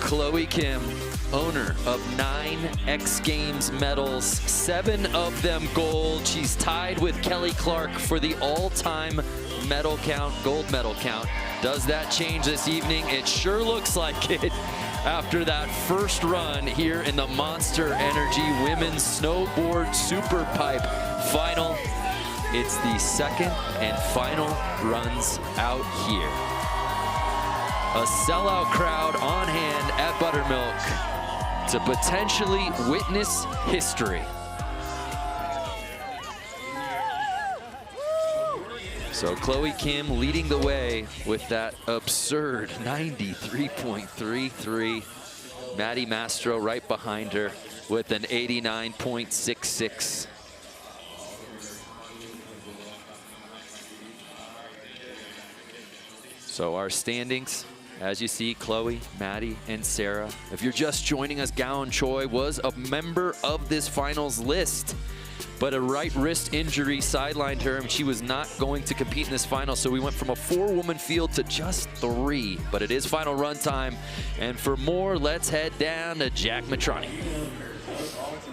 Speaker 3: Chloe Kim, owner of 9 X Games medals, 7 of them gold. She's tied with Kelly Clark for the all-time medal count, gold medal count. Does that change this evening? It sure looks like it after that first run here in the Monster Energy Women's Snowboard Superpipe Final. It's the second and final runs out here. A sellout crowd on hand at Buttermilk to potentially witness history. So Chloe Kim leading the way with that absurd 93.33. Maddie Mastro right behind her with an 89.66. So our standings, as you see, Chloe, Maddie, and Sarah. If you're just joining us, Gowan Choi was a member of this finals list, but a right wrist injury sidelined her, and she was not going to compete in this final. So we went from a 4-woman field to just 3, but it is final run time. And for more, let's head down to Jack Matrani.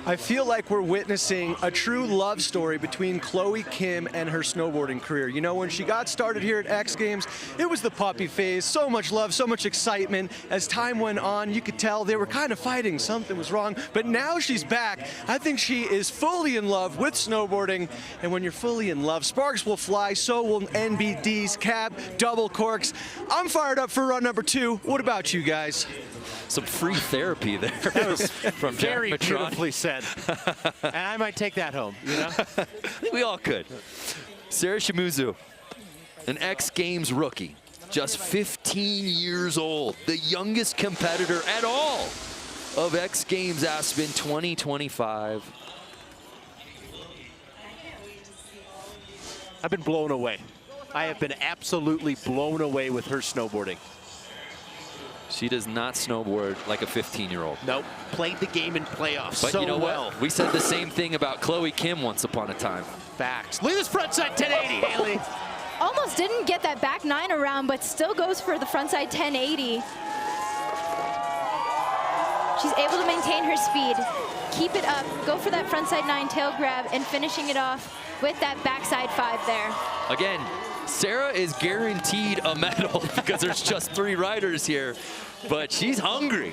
Speaker 16: I feel like we're witnessing a true love story between Chloe Kim and her snowboarding career. You know, when she got started here at X Games, it was the puppy phase, so much love, so much excitement. As time went on, you could tell they were kind of fighting, something was wrong, but now she's back. I think she is fully in love with snowboarding, and when you're fully in love, sparks will fly, so will NBDs, cab, double corks. I'm fired up for run number 2. What about you guys?
Speaker 3: Some free therapy there.
Speaker 13: That was
Speaker 3: from
Speaker 13: very
Speaker 3: Jack Matrani.
Speaker 13: beautifully said. And I might take that home, you know?
Speaker 3: I think we all could. Sarah Shimizu, an X Games rookie, just 15 years old, the youngest competitor at all of X Games Aspen 2025.
Speaker 13: I've been blown away. I have been absolutely blown away with her snowboarding.
Speaker 3: She does not snowboard like a 15-year-old.
Speaker 13: Nope, played the game in playoffs
Speaker 3: But
Speaker 13: so
Speaker 3: you know
Speaker 13: well.
Speaker 3: what? We said the same thing about Chloe Kim once upon a time.
Speaker 13: Facts. Look at this frontside 1080, Haley.
Speaker 14: Almost didn't get that back 9 around, but still goes for the frontside 1080. She's able to maintain her speed, keep it up, go for that frontside 9 tail grab, and finishing it off with that backside 5 there.
Speaker 3: Again, Sarah is guaranteed a medal because there's just 3 riders here, but she's hungry.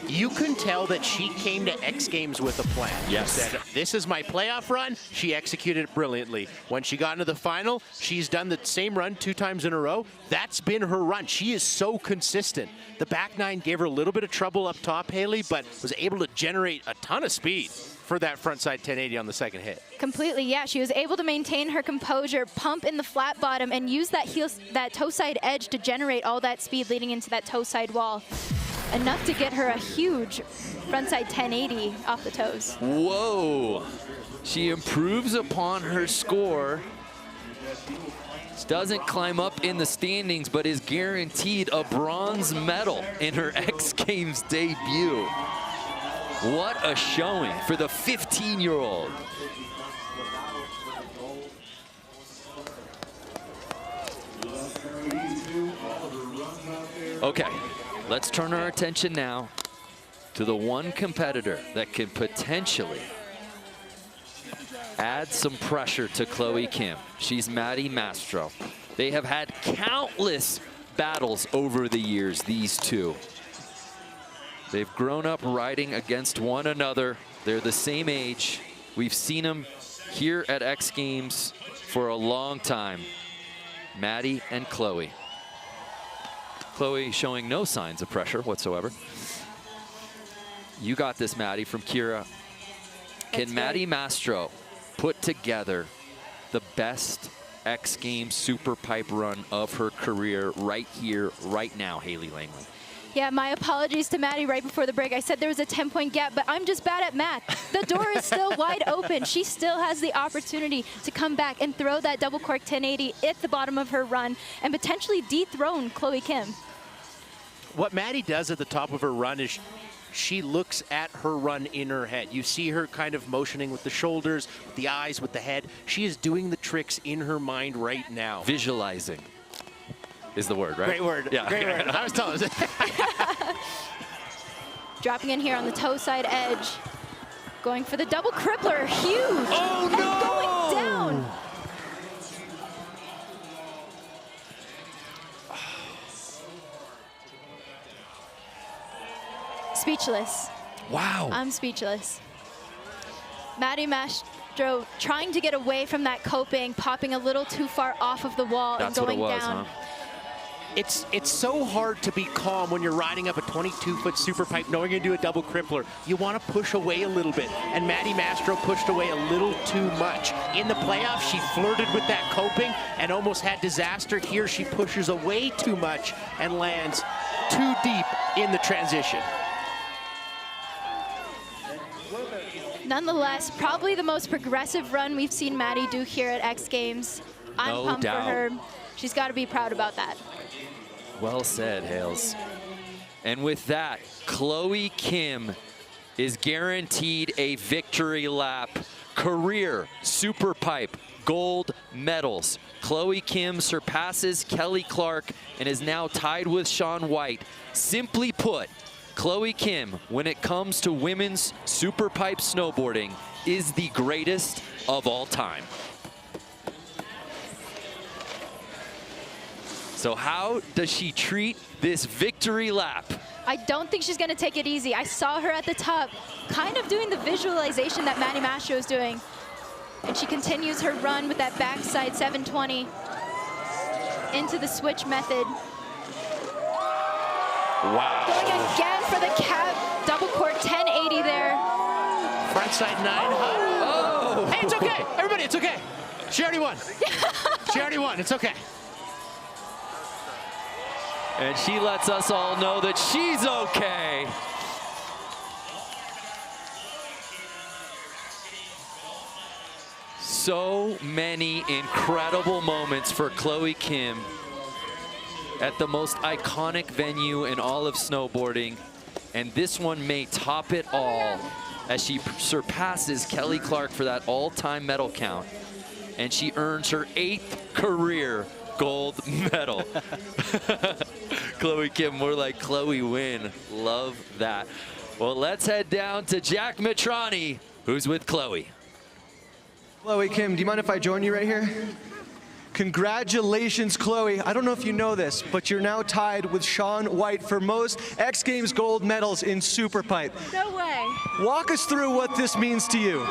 Speaker 13: You can tell that she came to X Games with a plan.
Speaker 3: Yes.
Speaker 13: She said, this is my playoff run. She executed it brilliantly. When she got into the final, she's done the same run 2 times in a row. That's been her run. She is so consistent. The back 9 gave her a little bit of trouble up top, Haley, but was able to generate a ton of speed for that frontside 1080 on the second hit.
Speaker 14: Completely, yeah. She was able to maintain her composure, pump in the flat bottom, and use that that toe side edge to generate all that speed leading into that toe side wall. Enough to get her a huge frontside 1080 off the toes.
Speaker 3: Whoa. She improves upon her score. Doesn't climb up in the standings, but is guaranteed a bronze medal in her X Games debut. What a showing for the 15-year-old. Okay, let's turn our attention now to the one competitor that can potentially add some pressure to Chloe Kim. She's Maddie Mastro. They have had countless battles over the years, these two. They've grown up riding against one another. They're the same age. We've seen them here at X Games for a long time. Maddie and Chloe. Chloe showing no signs of pressure whatsoever. You got this, Maddie, from Kira. Can Maddie Mastro put together the best X Games Superpipe run of her career right here, right now, Haley Langley?
Speaker 14: Yeah, my apologies to Maddie right before the break. I said there was a 10-point gap, but I'm just bad at math. The door is still wide open. She still has the opportunity to come back and throw that double cork 1080 at the bottom of her run and potentially dethrone Chloe Kim.
Speaker 13: What Maddie does at the top of her run is she looks at her run in her head. You see her kind of motioning with the shoulders, with the eyes, with the head. She is doing the tricks in her mind right now.
Speaker 3: Visualizing is the word, right?
Speaker 13: Great word.
Speaker 3: Yeah.
Speaker 13: Great word. I was telling you.
Speaker 14: Dropping in here on the toe side edge. Going for the double crippler. Huge.
Speaker 3: Oh,
Speaker 14: and
Speaker 3: no!
Speaker 14: going down. Speechless.
Speaker 3: Wow.
Speaker 14: I'm speechless. Maddie Mastro trying to get away from that coping, popping a little too far off of the wall.
Speaker 3: That's
Speaker 14: and going
Speaker 3: what it was,
Speaker 14: down.
Speaker 3: huh?
Speaker 13: It's so hard to be calm when you're riding up a 22-foot superpipe knowing you do a double crippler. You want to push away a little bit, and Maddie Mastro pushed away a little too much. In the playoffs, she flirted with that coping and almost had disaster. Here, she pushes away too much and lands too deep in the transition.
Speaker 14: Nonetheless, probably the most progressive run we've seen Maddie do here at X Games. I'm
Speaker 3: No
Speaker 14: pumped
Speaker 3: doubt.
Speaker 14: for her. She's got to be proud about that.
Speaker 3: Well said, Hales. And with that, Chloe Kim is guaranteed a victory lap. Career Superpipe gold medals. Chloe Kim surpasses Kelly Clark and is now tied with Shaun White. Simply put, Chloe Kim, when it comes to women's Superpipe snowboarding, is the greatest of all time. So how does she treat this victory lap?
Speaker 14: I don't think she's going to take it easy. I saw her at the top kind of doing the visualization that Maddie Mastro is doing. And she continues her run with that backside 720 into the switch method.
Speaker 3: Wow.
Speaker 14: Going again for the cab double cork 1080 there.
Speaker 13: Frontside 9 high.
Speaker 3: Oh! Oh!
Speaker 13: Hey, it's okay. Everybody, it's okay. She already won. She already won. It's okay.
Speaker 3: And she lets us all know that she's okay. So many incredible moments for Chloe Kim at the most iconic venue in all of snowboarding. And this one may top it all as she surpasses Kelly Clark for that all-time medal count. And she earns her 8th career gold medal. Chloe Kim, more like Chloe Wynn. Love that. Well, let's head down to Jack Mitrani, who's with Chloe.
Speaker 16: Chloe Kim, do you mind if I join you right here? Congratulations, Chloe. I don't know if you know this, but you're now tied with Shaun White for most X Games gold medals in Superpipe.
Speaker 28: No way.
Speaker 16: Walk us through what this means to you.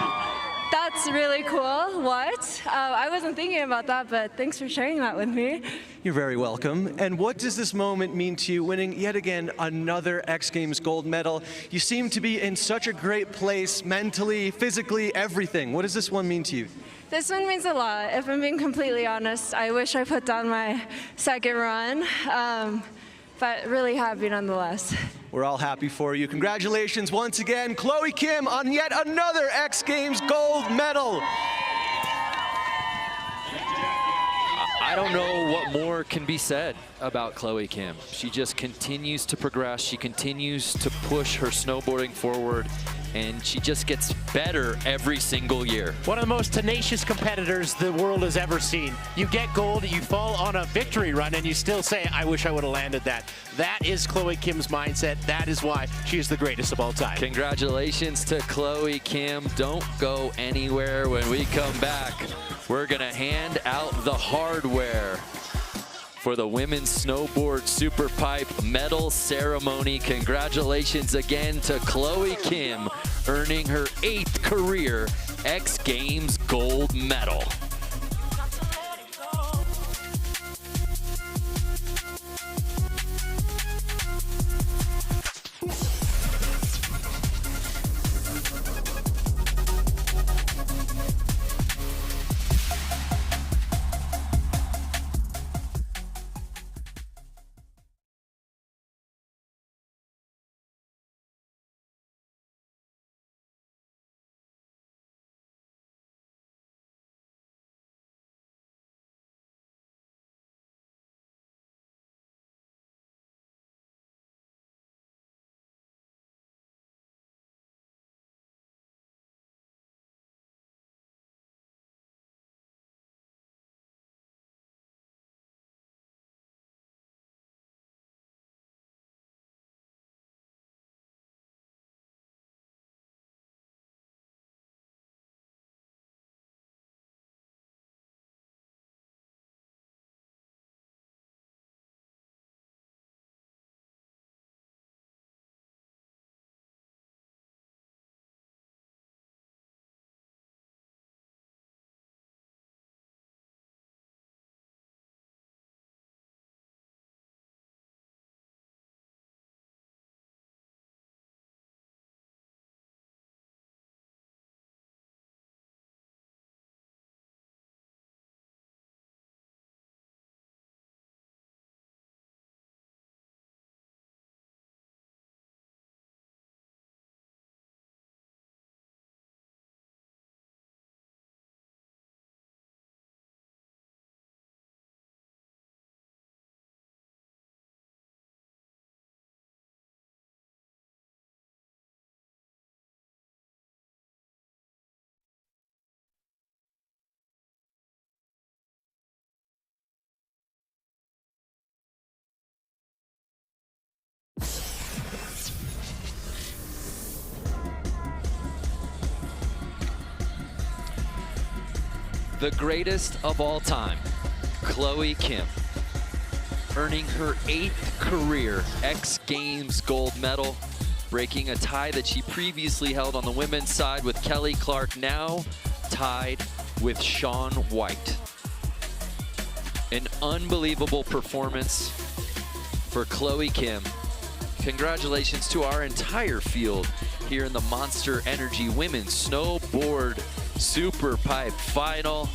Speaker 28: That's really cool. What? I wasn't thinking about that, but thanks for sharing that with me.
Speaker 16: You're very welcome. And what does this moment mean to you, winning yet again another X Games gold medal? You seem to be in such a great place, mentally, physically, everything. What does this one mean to you?
Speaker 28: This one means a lot. If I'm being completely honest, I wish I put down my second run, but really happy nonetheless.
Speaker 16: We're all happy for you. Congratulations once again, Chloe Kim, on yet another X Games gold medal.
Speaker 3: I don't know what more can be said about Chloe Kim. She just continues to progress. She continues to push her snowboarding forward, and she just gets better every single year.
Speaker 13: One of the most tenacious competitors the world has ever seen. You get gold, you fall on a victory run, and you still say, I wish I would have landed that. That is Chloe Kim's mindset. That is why she is the greatest of all time.
Speaker 3: Congratulations to Chloe Kim. Don't go anywhere. When we come back, we're gonna hand out the hardware for the women's snowboard Superpipe medal ceremony. Congratulations again to Chloe Kim, earning her 8th career X Games gold medal. The greatest of all time, Chloe Kim, earning her 8th career X Games gold medal, breaking a tie that she previously held on the women's side with Kelly Clark, now tied with Shaun White. An unbelievable performance for Chloe Kim. Congratulations to our entire field here in the Monster Energy Women's Snowboard Superpipe final.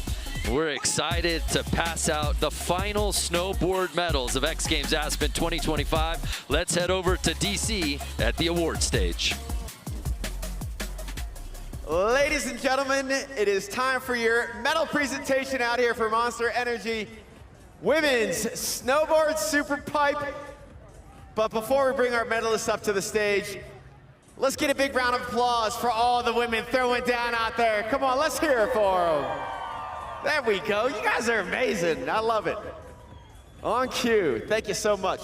Speaker 3: We're excited to pass out the final snowboard medals of X Games Aspen 2025. Let's head over to DC at the award stage.
Speaker 8: Ladies and gentlemen, it is time for your medal presentation out here for Monster Energy Women's Snowboard Superpipe. But before we bring our medalists up to the stage, let's get a big round of applause for all the women throwing down out there. Come on, let's hear it for them. There we go. You guys are amazing. I love it. On cue. Thank you so much.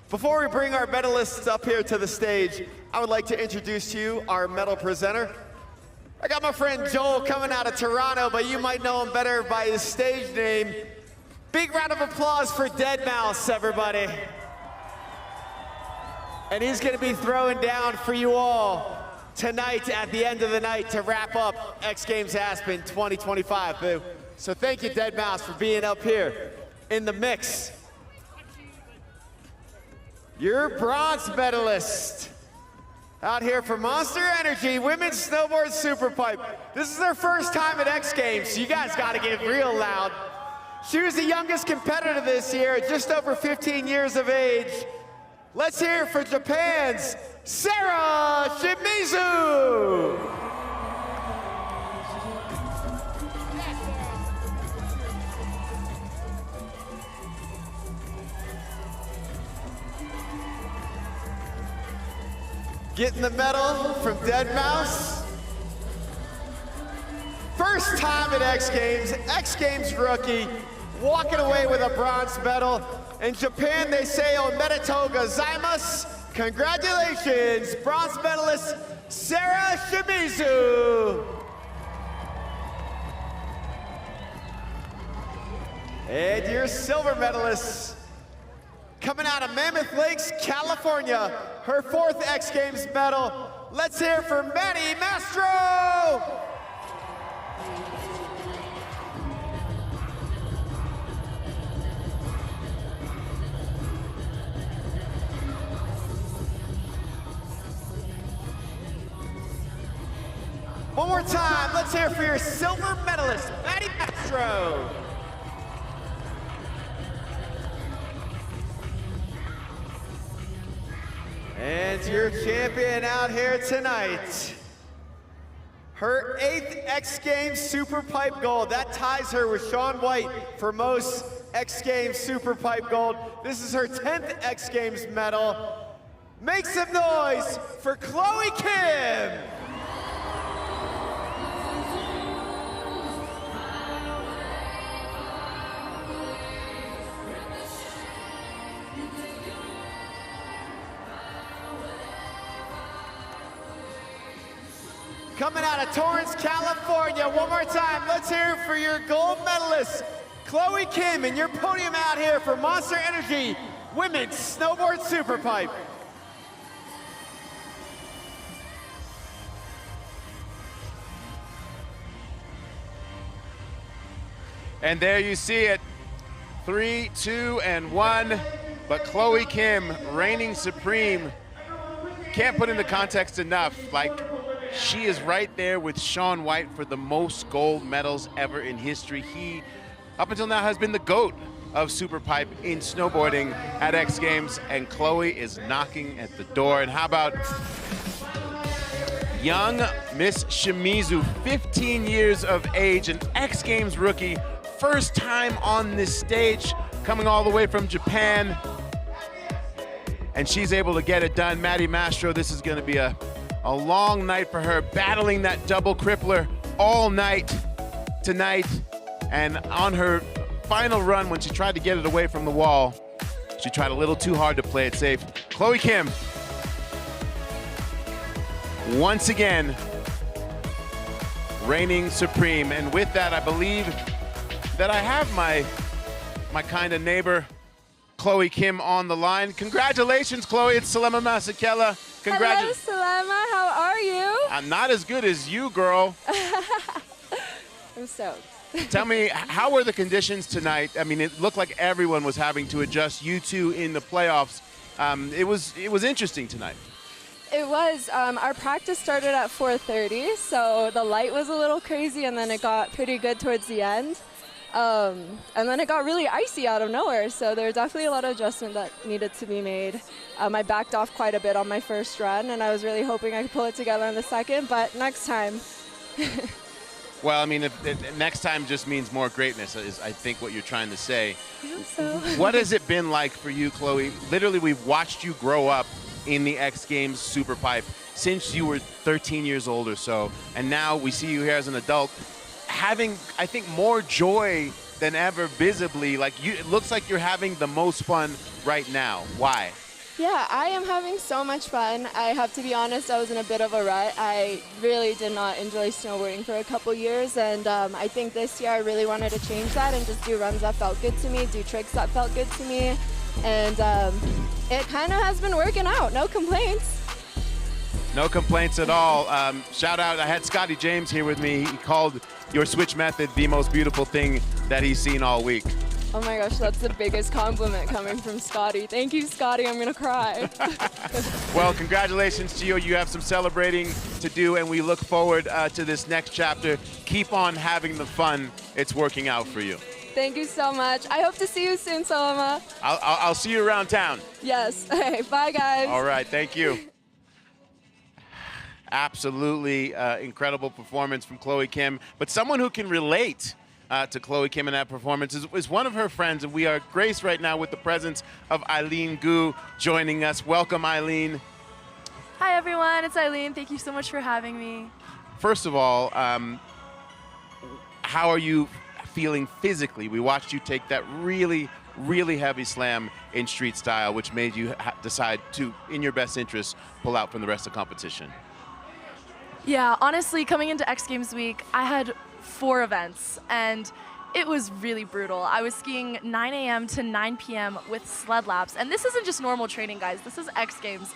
Speaker 8: Before we bring our medalists up here to the stage, I would like to introduce to you our medal presenter. I got my friend Joel coming out of Toronto, but you might know him better by his stage name. Big round of applause for Deadmau5, everybody. And he's gonna be throwing down for you all tonight at the end of the night to wrap up X Games Aspen 2025, boo. So thank you, Deadmau5, for being up here in the mix. Your bronze medalist out here for Monster Energy Women's Snowboard Superpipe. This is their first time at X Games, so you guys gotta get real loud. She was the youngest competitor this year, just over 15 years of age. Let's hear it for Japan's Sarah Shimizu. Getting the medal from Deadmau5. First time at X Games rookie, walking away with a bronze medal. In Japan, they say omedetou gozaimasu. Congratulations, bronze medalist Sarah Shimizu. And your silver medalist, coming out of Mammoth Lakes, California, her 4th X Games medal. Let's hear it for Maddie Mastro. One more time, let's hear it for your silver medalist, Maddie Mastro. And your champion out here tonight. Her 8th X Games Superpipe gold. That ties her with Shaun White for most X Games Superpipe gold. This is her 10th X Games medal. Make some noise for Chloe Kim. Coming out of Torrance, California, one more time, let's hear it for your gold medalist, Chloe Kim, and your podium out here for Monster Energy Women's Snowboard Superpipe.
Speaker 11: And there you see it, 3, 2, and 1. But Chloe Kim reigning supreme. Can't put into context enough, like, she is right there with Shaun White for the most gold medals ever in history. He, up until now, has been the GOAT of Superpipe in snowboarding at X Games, and Chloe is knocking at the door. And how about young Miss Shimizu, 15 years of age, an X Games rookie, first time on this stage, coming all the way from Japan, and she's able to get it done. Maddie Mastro, this is gonna be a long night for her, battling that double crippler all night tonight. And on her final run, when she tried to get it away from the wall, she tried a little too hard to play it safe. Chloe Kim, once again, reigning supreme. And with that, I believe that I have my kind of neighbor, Chloe Kim, on the line. Congratulations, Chloe. It's Salema Masekela.
Speaker 28: Hello, Salema. How are you?
Speaker 11: I'm not as good as you, girl.
Speaker 28: I'm stoked.
Speaker 11: Tell me, how were the conditions tonight? I mean, it looked like everyone was having to adjust. You two in the playoffs. It was interesting tonight.
Speaker 28: it was. Our practice started at 4:30, so the light was a little crazy, and then it got pretty good towards the end. And then it got really icy out of nowhere, so there were definitely a lot of adjustment that needed to be made. I backed off quite a bit on my first run, and I was really hoping I could pull it together on the second, but next time.
Speaker 11: Well, I mean, if next time just means more greatness, is I think what you're trying to say.
Speaker 28: I hope so.
Speaker 11: What has it been like for you, Chloe? Literally, we've watched you grow up in the X Games Superpipe since you were 13 years old or so, and now we see you here as an adult, having, I think, more joy than ever visibly. Like, it looks like you're having the most fun right now. Why?
Speaker 28: Yeah, I am having so much fun. I have to be honest, I was in a bit of a rut. I really did not enjoy snowboarding for a couple years, and I think this year I really wanted to change that and just do runs that felt good to me, do tricks that felt good to me, and it kind of has been working out. No complaints.
Speaker 11: No complaints at all. Shout out, I had Scotty James here with me. He called your switch method the most beautiful thing that he's seen all week.
Speaker 28: Oh my gosh, that's the biggest compliment coming from Scotty. Thank you, Scotty, I'm gonna cry.
Speaker 11: Well, congratulations to you. You have some celebrating to do, and we look forward to this next chapter. Keep on having the fun. It's working out for you.
Speaker 28: Thank you so much. I hope to see you soon, Salama.
Speaker 11: I'll see you around town.
Speaker 28: Yes. Hey, bye, guys.
Speaker 11: All right, thank you. Absolutely incredible performance from Chloe Kim, but someone who can relate to Chloe Kim in that performance is one of her friends, and we are graced right now with the presence of Eileen Gu joining us. Welcome, Eileen.
Speaker 15: Hi, everyone. It's Eileen. Thank you so much for having me.
Speaker 11: First of all, how are you feeling physically? We watched you take that really, really heavy slam in street style, which made you decide to, in your best interest, pull out from the rest of the competition.
Speaker 15: Yeah, honestly, coming into X Games week, I had 4 events, and it was really brutal. I was skiing 9 a.m. to 9 p.m. with sled laps, and this isn't just normal training, guys. This is X Games.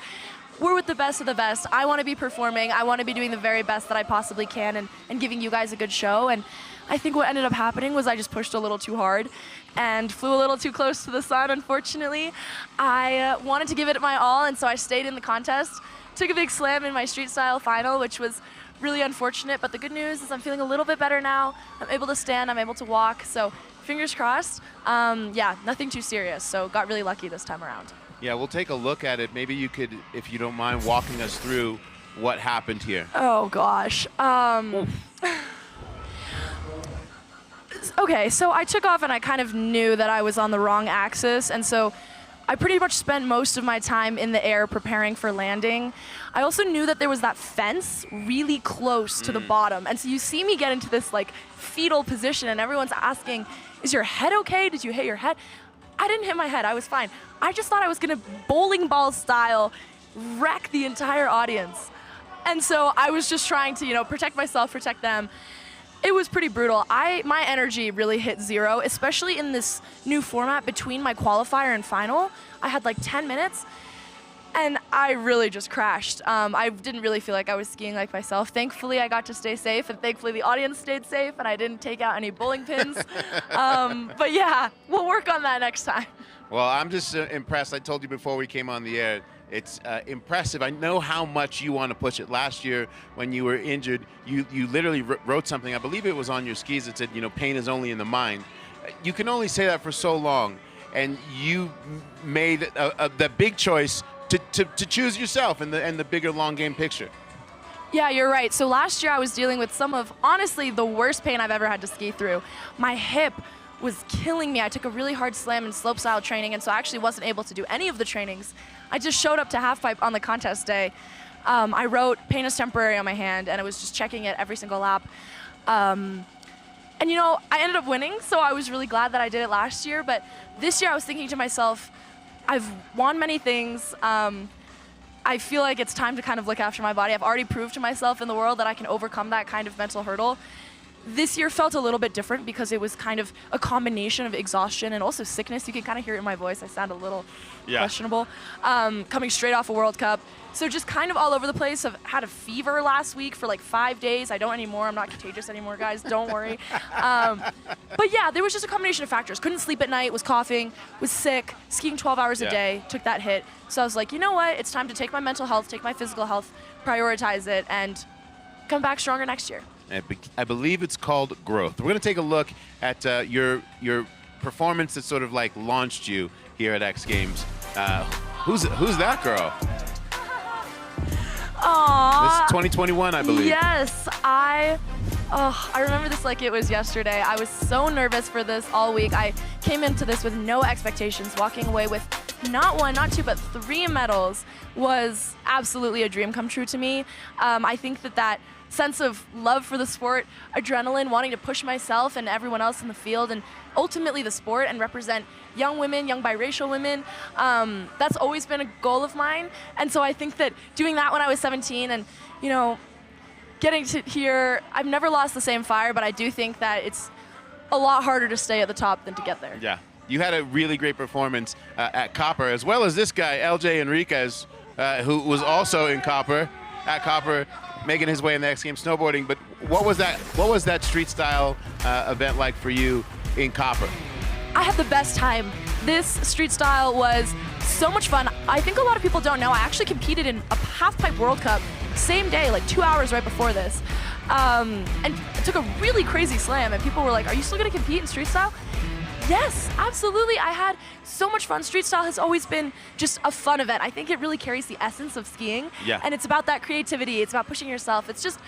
Speaker 15: We're with the best of the best. I want to be performing. I want to be doing the very best that I possibly can and giving you guys a good show. And I think what ended up happening was I just pushed a little too hard and flew a little too close to the sun, unfortunately. I wanted to give it my all, and so I stayed in the contest. Took a big slam in my street style final, which was really unfortunate, but the good news is I'm feeling a little bit better now. I'm able to stand, I'm able to walk, so fingers crossed. Yeah, nothing too serious, so got really lucky this time around.
Speaker 11: Yeah, we'll take a look at it. Maybe you could, if you don't mind, walking us through what happened here.
Speaker 15: Oh gosh. Okay, so I took off and I kind of knew that I was on the wrong axis, and so I pretty much spent most of my time in the air preparing for landing. I also knew that there was that fence really close to the bottom. And so you see me get into this like fetal position and everyone's asking, is your head okay? Did you hit your head? I didn't hit my head, I was fine. I just thought I was gonna bowling ball style wreck the entire audience. And so I was just trying to, you know, protect myself, protect them. It was pretty brutal. My energy really hit 0, especially in this new format between my qualifier and final. I had like 10 minutes, and I really just crashed. I didn't really feel like I was skiing like myself. Thankfully, I got to stay safe, and thankfully the audience stayed safe, and I didn't take out any bowling pins. But yeah, we'll work on that next time.
Speaker 11: Well, I'm just impressed. I told you before we came on the air, it's impressive. I know how much you want to push it. Last year, when you were injured, you literally wrote something, I believe it was on your skis, that said, you know, pain is only in the mind. You can only say that for so long, and you made the big choice to choose yourself and the bigger long game picture.
Speaker 15: Yeah, you're right. So last year I was dealing with some of, honestly, the worst pain I've ever had to ski through. My hip was killing me. I took a really hard slam in slopestyle training, and so I actually wasn't able to do any of the trainings. I just showed up to halfpipe on the contest day. I wrote pain is temporary on my hand, and I was just checking it every single lap. And you know, I ended up winning, so I was really glad that I did it last year, but this year I was thinking to myself, I've won many things. I feel like it's time to kind of look after my body. I've already proved to myself in the world that I can overcome that kind of mental hurdle. This year felt a little bit different because it was kind of a combination of exhaustion and also sickness. You can kind of hear it in my voice. I sound a little questionable. Coming straight off a World Cup. So just kind of all over the place. I've had a fever last week for like 5 days. I don't anymore. I'm not contagious anymore, guys. Don't worry. But yeah, there was just a combination of factors. Couldn't sleep at night, was coughing, was sick, skiing 12 hours a day, took that hit. So I was like, you know what? It's time to take my mental health, take my physical health, prioritize it, and come back stronger next year.
Speaker 11: I believe it's called growth. We're going to take a look at your performance that sort of like launched you here at X Games. Who's that girl?
Speaker 15: Aww.
Speaker 11: This is 2021, I believe.
Speaker 15: Yes, I remember this like it was yesterday. I was so nervous for this all week. I came into this with no expectations. Walking away with not 1, not 2, but 3 medals was absolutely a dream come true to me. I think that sense of love for the sport, adrenaline, wanting to push myself and everyone else in the field and ultimately the sport and represent young women, young biracial women, that's always been a goal of mine. And so I think that doing that when I was 17 and, you know, getting to here, I've never lost the same fire, but I do think that it's a lot harder to stay at the top than to get there.
Speaker 11: Yeah, you had a really great performance at Copper, as well as this guy, LJ Enriquez, who was also in Copper, at Copper, making his way in the X Games snowboarding. But what was that street style event like for you in Copper?
Speaker 15: I had the best time. This street style was so much fun. I think a lot of people don't know, I actually competed in a half-pipe World Cup same day, like 2 hours right before this. And I took a really crazy slam and people were like, are you still gonna compete in street style? Yes, absolutely. I had so much fun. Street style has always been just a fun event. I think it really carries the essence of skiing.
Speaker 11: Yeah.
Speaker 15: And it's about that creativity. It's about pushing yourself. It's just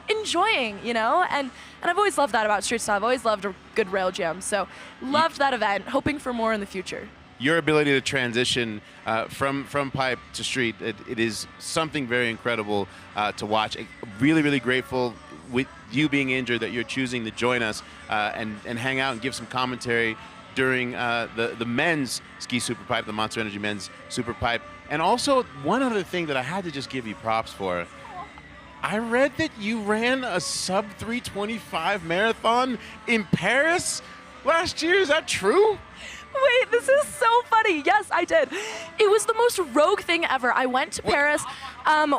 Speaker 15: enjoying, you know? And I've always loved that about street style. I've always loved a good rail jam. So loved that event, hoping for more in the future.
Speaker 11: Your ability to transition from pipe to street, it is something very incredible to watch. Really, really grateful with you being injured that you're choosing to join us and hang out and give some commentary during the men's ski superpipe, the Monster Energy men's superpipe. And also, one other thing that I had to just give you props for. I read that you ran a sub 325 marathon in Paris last year. Is that true?
Speaker 15: Wait, this is so funny. Yes, I did. It was the most rogue thing ever. I went to Paris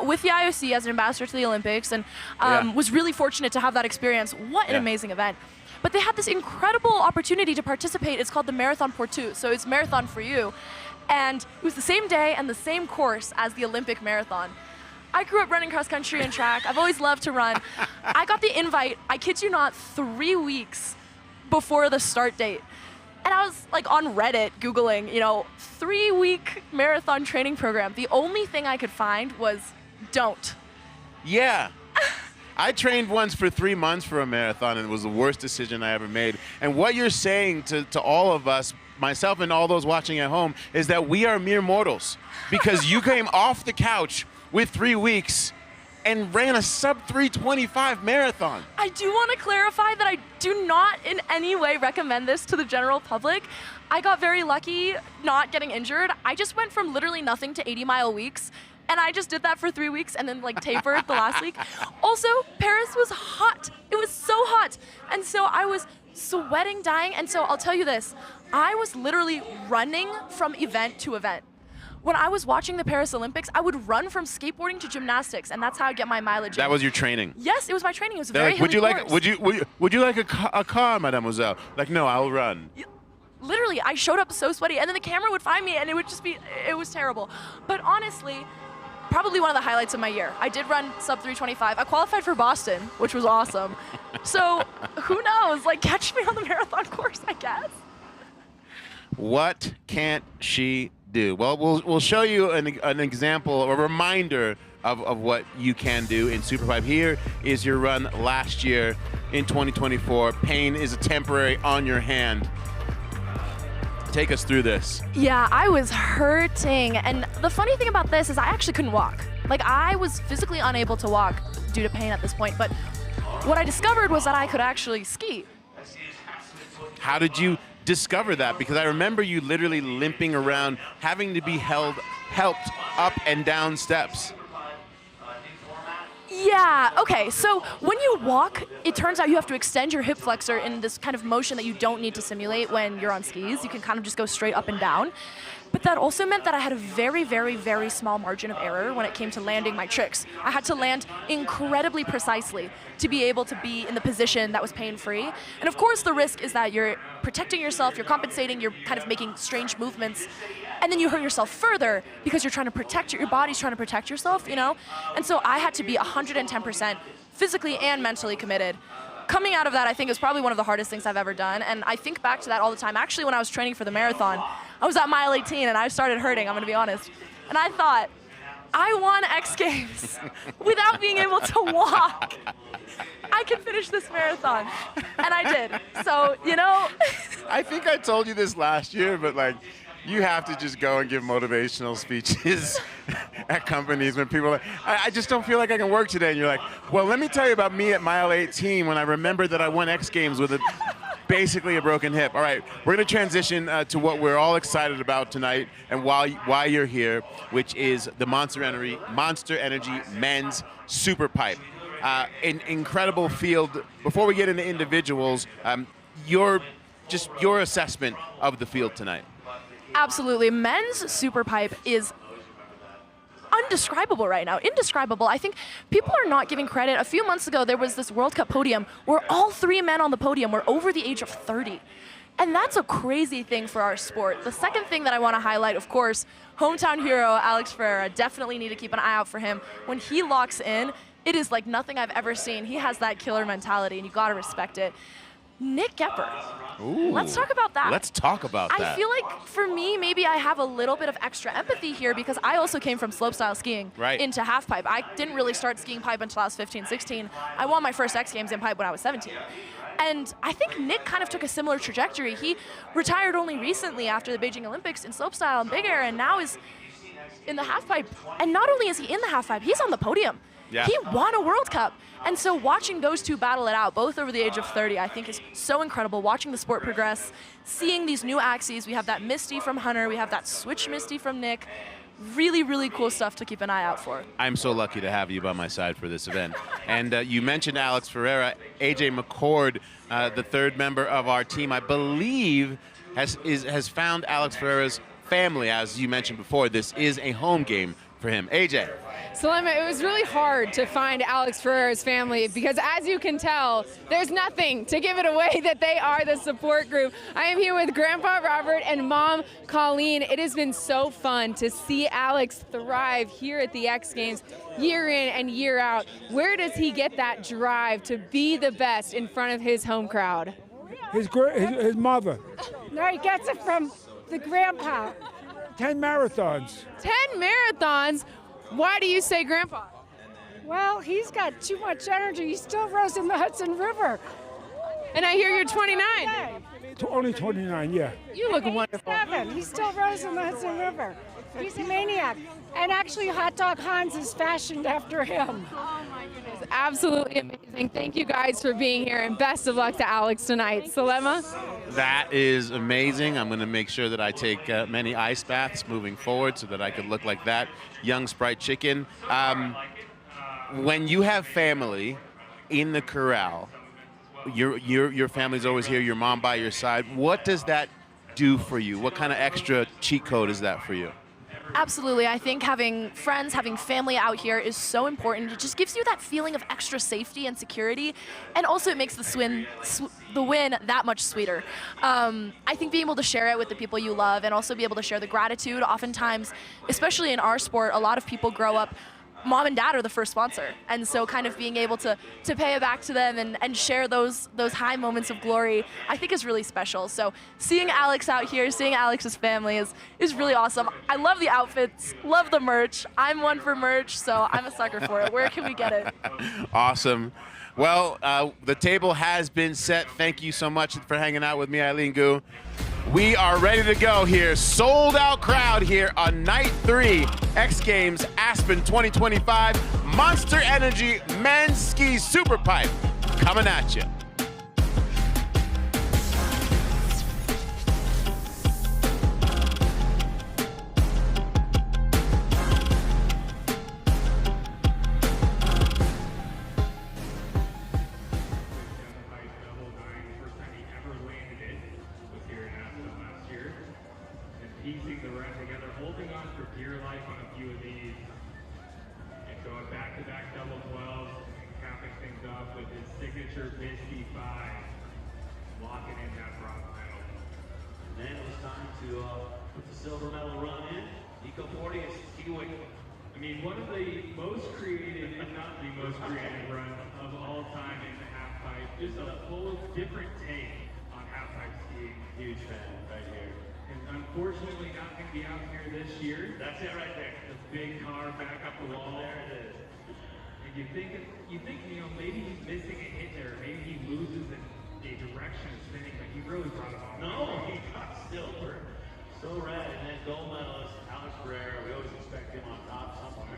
Speaker 15: with the IOC as an ambassador to the Olympics and was really fortunate to have that experience. What an amazing event. But they had this incredible opportunity to participate. It's called the Marathon pour Tout, so it's Marathon for You. And it was the same day and the same course as the Olympic marathon. I grew up running cross country and track. I've always loved to run. I got the invite, I kid you not, 3 weeks before the start date. And I was like on Reddit Googling, you know, 3-week marathon training program. The only thing I could find was don't.
Speaker 11: Yeah. I trained once for 3 months for a marathon and it was the worst decision I ever made. And what you're saying to all of us, myself and all those watching at home, is that we are mere mortals because you came off the couch with 3 weeks and ran a sub 325 marathon.
Speaker 15: I do want to clarify that I do not in any way recommend this to the general public. I got very lucky not getting injured. I just went from literally nothing to 80-mile weeks, and I just did that for 3 weeks and then like tapered the last week. Also, Paris was hot. It was so hot. And so I was sweating, dying. And so I'll tell you this, I was literally running from event to event. When I was watching the Paris Olympics, I would run from skateboarding to gymnastics, and that's how I get my mileage.
Speaker 11: That was your training?
Speaker 15: Yes, it was my training. It was a
Speaker 11: They're
Speaker 15: very
Speaker 11: like, would you
Speaker 15: hilly
Speaker 11: like
Speaker 15: course.
Speaker 11: would you like a car, mademoiselle? Like, no, I'll run.
Speaker 15: Literally, I showed up so sweaty, and then the camera would find me, and it would just be, it was terrible. But honestly, probably one of the highlights of my year. I did run sub 325. I qualified for Boston, which was awesome. So who knows? Like, catch me on the marathon course, I guess.
Speaker 11: What can't she do? Well, we'll show you an example, a reminder of what you can do in Superpipe. Here is your run last year in 2024. Pain is a temporary on your hand. Take us through this.
Speaker 15: Yeah, I was hurting. And the funny thing about this is I actually couldn't walk. Like, I was physically unable to walk due to pain at this point. But what I discovered was that I could actually ski.
Speaker 11: How did you discover that? Because I remember you literally limping around, having to be helped up and down steps.
Speaker 15: Yeah, okay, so when you walk, it turns out you have to extend your hip flexor in this kind of motion that you don't need to simulate when you're on skis. You can kind of just go straight up and down. But that also meant that I had a very, very, very small margin of error when it came to landing my tricks. I had to land incredibly precisely to be able to be in the position that was pain-free. And of course, the risk is that you're protecting yourself, you're compensating, you're kind of making strange movements, and then you hurt yourself further because you're trying to protect your body's trying to protect yourself, you know? And so I had to be 110% physically and mentally committed. Coming out of that, I think, is probably one of the hardest things I've ever done, and I think back to that all the time. Actually, when I was training for the marathon, I was at mile 18 and I started hurting, I'm gonna be honest. And I thought, I won X Games without being able to walk. I can finish this marathon, and I did. So, you know.
Speaker 11: I think I told you this last year, but like, you have to just go and give motivational speeches at companies when people are like, I just don't feel like I can work today. And you're like, well, let me tell you about me at mile 18 when I remembered that I won X Games with basically a broken hip. All right, we're going to transition to what we're all excited about tonight and why you're here, which is the Monster Energy Men's Superpipe. An incredible field. Before we get into individuals, your assessment of the field tonight.
Speaker 15: Absolutely. Men's Superpipe is undescribable right now, indescribable. I think people are not giving credit. A few months ago, there was this World Cup podium where all 3 men on the podium were over the age of 30. And that's a crazy thing for our sport. The second thing that I want to highlight, of course, hometown hero Alex Ferreira. Definitely need to keep an eye out for him. When he locks in, it is like nothing I've ever seen. He has that killer mentality, and you got to respect it. Nick Gepper.
Speaker 11: Ooh,
Speaker 15: let's talk about that.
Speaker 11: Let's talk about that.
Speaker 15: I feel like for me, maybe I have a little bit of extra empathy here because I also came from slopestyle skiing into halfpipe. I didn't really start skiing pipe until I was 15, 16. I won my first X Games in pipe when I was 17. And I think Nick kind of took a similar trajectory. He retired only recently after the Beijing Olympics in slopestyle and big air, and now is in the halfpipe. And not only is he in the halfpipe, he's on the podium.
Speaker 11: Yeah.
Speaker 15: He won a World Cup. And so watching those two battle it out, both over the age of 30, I think is so incredible. Watching the sport progress, seeing these new axes. We have that Misty from Hunter. We have that Switch Misty from Nick. Really, really cool stuff to keep an eye out for.
Speaker 11: I'm so lucky to have you by my side for this event. And you mentioned Alex Ferreira. AJ McCord, the third member of our team, I believe has found Alex Ferreira's family. As you mentioned before, this is a home game for him. AJ.
Speaker 2: Salema, it was really hard to find Alex Ferreira's family because, as you can tell, there's nothing to give it away that they are the support group. I am here with Grandpa Robert and Mom Colleen. It has been so fun to see Alex thrive here at the X Games year in and year out. Where does he get that drive to be the best in front of his home crowd?
Speaker 1: His mother.
Speaker 17: No, he gets it from the grandpa.
Speaker 1: 10 marathons.
Speaker 2: 10 marathons? Why do you say Grandpa?
Speaker 17: Well, he's got too much energy. He still rows in the Hudson River.
Speaker 2: And I hear you're 29.
Speaker 1: Only 29, yeah.
Speaker 2: You look wonderful.
Speaker 17: 7. He still rows in the Hudson River. He's a maniac. And actually, Hot Dog Hans is fashioned after him.
Speaker 2: Oh my goodness, absolutely amazing. Thank you guys for being here, and best of luck to Alex tonight. Salema?
Speaker 11: That is amazing. I'm going to make sure that I take many ice baths moving forward so that I could look like that young Sprite chicken. When you have family in the corral, your family's always here, your mom by your side. What does that do for you? What kind of extra cheat code is that for you?
Speaker 15: Absolutely. I think having friends, having family out here is so important. It just gives you that feeling of extra safety and security, and also it makes the win that much sweeter. I think being able to share it with the people you love and also be able to share the gratitude. Oftentimes, especially in our sport, a lot of people grow up, mom and dad are the first sponsor, and so kind of being able to pay it back to them and share those high moments of glory, I think is really special. So seeing Alex out here, seeing Alex's family is really awesome. I love the outfits, love the merch. I'm one for merch, so I'm a sucker for it. Where can we get it?
Speaker 11: Awesome. Well, the table has been set. Thank you so much for hanging out with me, Eileen Gu. We are ready to go here. Sold out crowd here on night 3, X Games Aspen 2025. Monster Energy Men's Ski Superpipe coming at you.
Speaker 7: with his signature Misty 5, locking in that bronze medal.
Speaker 18: Then it was time to put the silver medal run in. Nico Forti is skiing.
Speaker 7: I mean, one of the most creative, if not the most creative run of all time in the half pipe. Just a full different take on half pipe skiing.
Speaker 18: Huge fan right here.
Speaker 7: And unfortunately not going to be out here this year.
Speaker 18: That's it right there.
Speaker 7: The big car back up the wall.
Speaker 18: There it is.
Speaker 7: And you think, you know, maybe he's missing a hit there. Maybe he loses a direction of spinning, but he really brought it on.
Speaker 18: No, he got silver. So rad. And then gold medalist Alex Ferreira. We always expect him on top somewhere.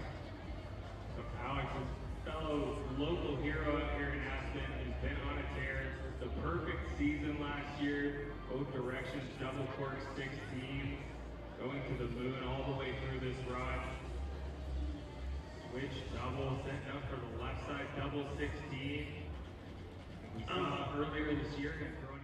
Speaker 7: So Alex is fellow local hero out here in Aspen, has been on a tear. The perfect season last year, both directions, double cork 16, going to the moon all the way through this run. Switch double, setting up for the left side double 16. We saw earlier this year him throwing.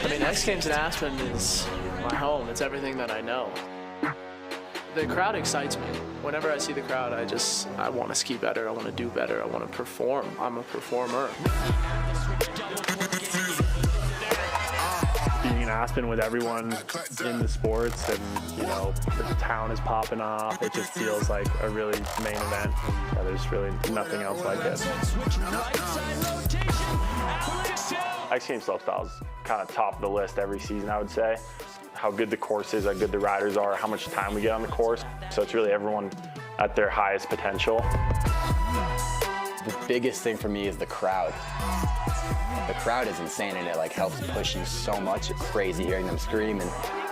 Speaker 21: I mean, X Games in Aspen is my home. It's everything that I know. The crowd excites me. Whenever I see the crowd, I want to ski better. I want to do better. I want to perform. I'm a performer.
Speaker 22: Being in Aspen with everyone in the sports and, you know, the town is popping off, it just feels like a really main event. Yeah, there's really nothing else like it. X Games Slopestyle is kind of top of the list every season, I would say. How good the course is, how good the riders are, how much time we get on the course. So it's really everyone at their highest potential.
Speaker 23: The biggest thing for me is the crowd. The crowd is insane and it like helps push you so much. It's crazy hearing them scream and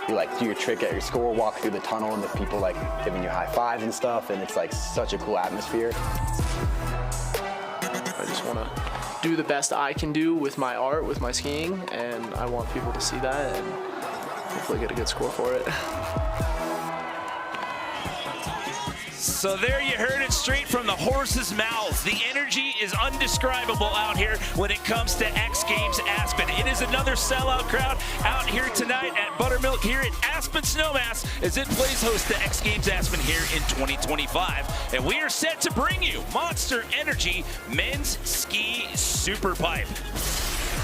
Speaker 23: you like do your trick at your score, walk through the tunnel and the people like giving you high fives and stuff, and it's like such a cool atmosphere.
Speaker 21: I just want to do the best I can do with my art, with my skiing, and I want people to see that and hopefully get a good score for it.
Speaker 3: So there you heard it straight from the horse's mouths. The energy is undescribable out here when it comes to X Games Aspen. It is another sellout crowd out here tonight at Buttermilk here at Aspen Snowmass as it plays host to X Games Aspen here in 2025. And we are set to bring you Monster Energy Men's Ski Superpipe.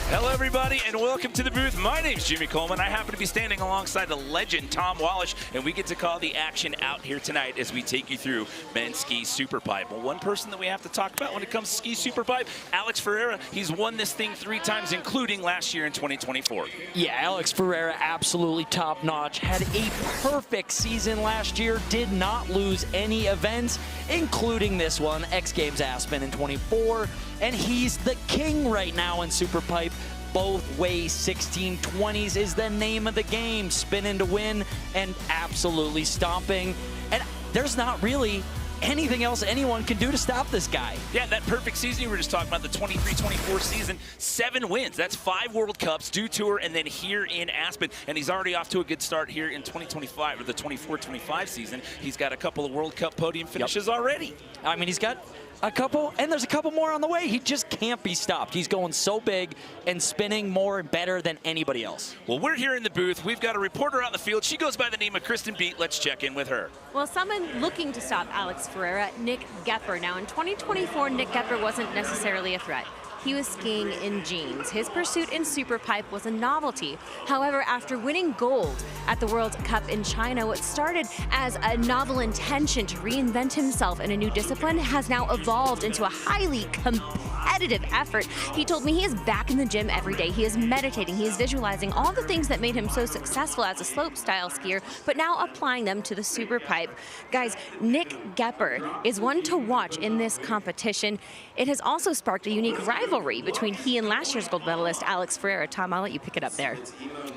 Speaker 3: Hello everybody and welcome to the booth. My name's Jimmy Coleman. I happen to be standing alongside the legend Tom Wallish, and we get to call the action out here tonight as we take you through Men's Ski Superpipe. Well, one person that we have to talk about when it comes to Ski Superpipe, Alex Ferreira. He's won this thing 3 times, including last year in 2024.
Speaker 24: Yeah, Alex Ferreira, absolutely top notch. Had a perfect season last year, did not lose any events, including this one, X Games Aspen in 24. And he's the king right now in Superpipe. Both way 1620s is the name of the game. Spinning to win and absolutely stomping. And there's not really anything else anyone can do to stop this guy.
Speaker 3: Yeah, that perfect season you were just talking about, the 23-24 season, 7 wins. That's 5 World Cups, Dew Tour, and then here in Aspen. And he's already off to a good start here in 2025, or the 24-25 season. He's got a couple of World Cup podium finishes already.
Speaker 24: I mean, he's got a couple, and there's a couple more on the way. He just can't be stopped. He's going so big and spinning more and better than anybody else.
Speaker 3: Well, we're here in the booth. We've got a reporter out in the field. She goes by the name of Kristen Beat. Let's check in with her.
Speaker 25: Well, someone looking to stop Alex Ferreira, Nick Gepper. Now, in 2024, Nick Gepper wasn't necessarily a threat. He was skiing in jeans. His pursuit in Superpipe was a novelty. However, after winning gold at the World Cup in China, what started as a novel intention to reinvent himself in a new discipline has now evolved into a highly competitive competitive effort. He told me he is back in the gym every day. He is meditating. He is visualizing all the things that made him so successful as a slopestyle skier, but now applying them to the Superpipe. Guys, Nick Gepper is one to watch in this competition. It has also sparked a unique rivalry between he and last year's gold medalist Alex Ferreira. Tom, I'll let you pick it up there.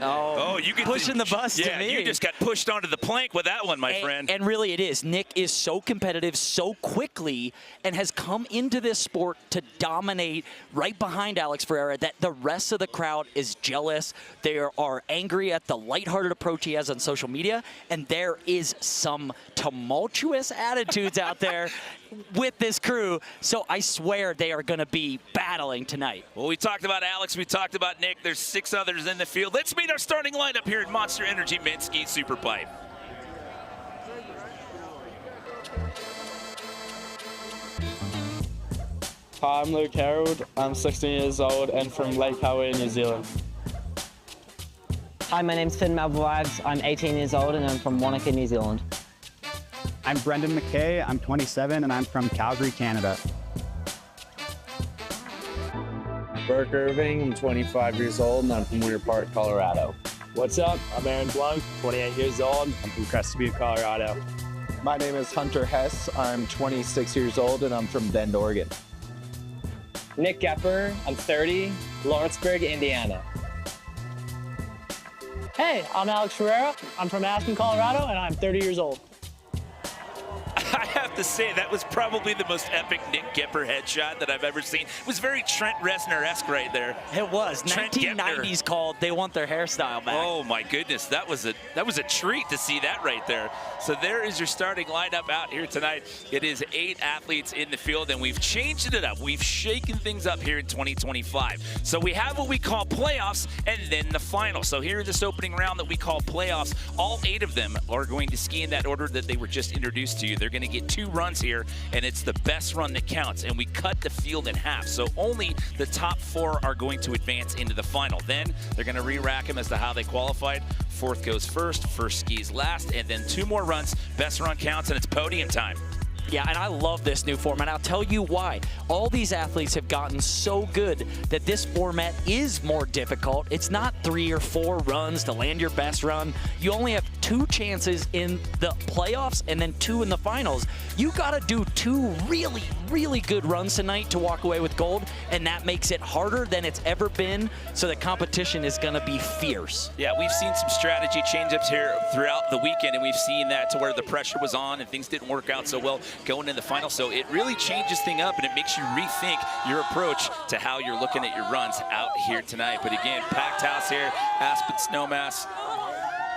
Speaker 24: Oh,
Speaker 4: you get
Speaker 24: pushing the bus to
Speaker 4: yeah,
Speaker 24: me.
Speaker 4: you just got pushed onto the plank with that one, my friend.
Speaker 24: And really it is. Nick is so competitive so quickly and has come into this sport to dominate right behind Alex Ferreira that the rest of the crowd is jealous. They are angry at the lighthearted approach he has on social media, and there is some tumultuous attitudes out there with this crew, so I swear they are going to be battling tonight.
Speaker 4: Well, we talked about Alex, we talked about Nick. There's 6 others in the field. Let's meet our starting lineup here at Monster Energy Men's Ski Superpipe.
Speaker 6: Hi, I'm Luke Harold. I'm 16 years old and from Lake Howe, New Zealand.
Speaker 10: Hi, my name's Finn Malvavives. I'm 18 years old and I'm from Wanaka, New Zealand.
Speaker 12: I'm Brendan McKay. I'm 27 and I'm from Calgary, Canada.
Speaker 19: Burke Irving. I'm 25 years old and I'm from Winter Park, Colorado.
Speaker 20: What's up? I'm Aaron Blunk, 28 years old. I'm from Crested Butte, Colorado.
Speaker 19: My name is Hunter Hess. I'm 26 years old and I'm from Bend, Oregon.
Speaker 20: Nick Gepper. I'm 30, Lawrenceburg, Indiana.
Speaker 26: Hey, I'm Alex Ferreira. I'm from Aspen, Colorado, and I'm 30 years old.
Speaker 4: I have to say, that was probably the most epic Nick Gepper headshot that I've ever seen. It was very Trent Reznor-esque right there.
Speaker 24: It was.
Speaker 4: Trent
Speaker 24: 1990s called They Want Their Hairstyle Back.
Speaker 4: Oh my goodness, that was a treat to see that right there. So there is your starting lineup out here tonight. It is 8 athletes in the field, and we've changed it up. We've shaken things up here in 2025. So we have what we call playoffs and then the final. So here in this opening round that we call playoffs, all 8 of them are going to ski in that order that they were just introduced to you. They're going to get 2 runs here, and it's the best run that counts, and we cut the field in half, so only the top 4 are going to advance into the final. Then they're going to re-rack them as to how they qualified. 4th goes first skis last, and then 2 more runs. Best run counts, and it's podium time.
Speaker 24: Yeah, and I love this new format. I'll tell you why. All these athletes have gotten so good that this format is more difficult. It's not 3 or 4 runs to land your best run. You only have 2 chances in the playoffs and then 2 in the finals. You got to do 2 really, really good runs tonight to walk away with gold, and that makes it harder than it's ever been, so the competition is going to be fierce.
Speaker 4: Yeah, we've seen some strategy change-ups here throughout the weekend, and we've seen that to where the pressure was on and things didn't work out so well going in the final. So it really changes things up, and it makes you rethink your approach to how you're looking at your runs out here tonight. But again, packed house here, Aspen Snowmass.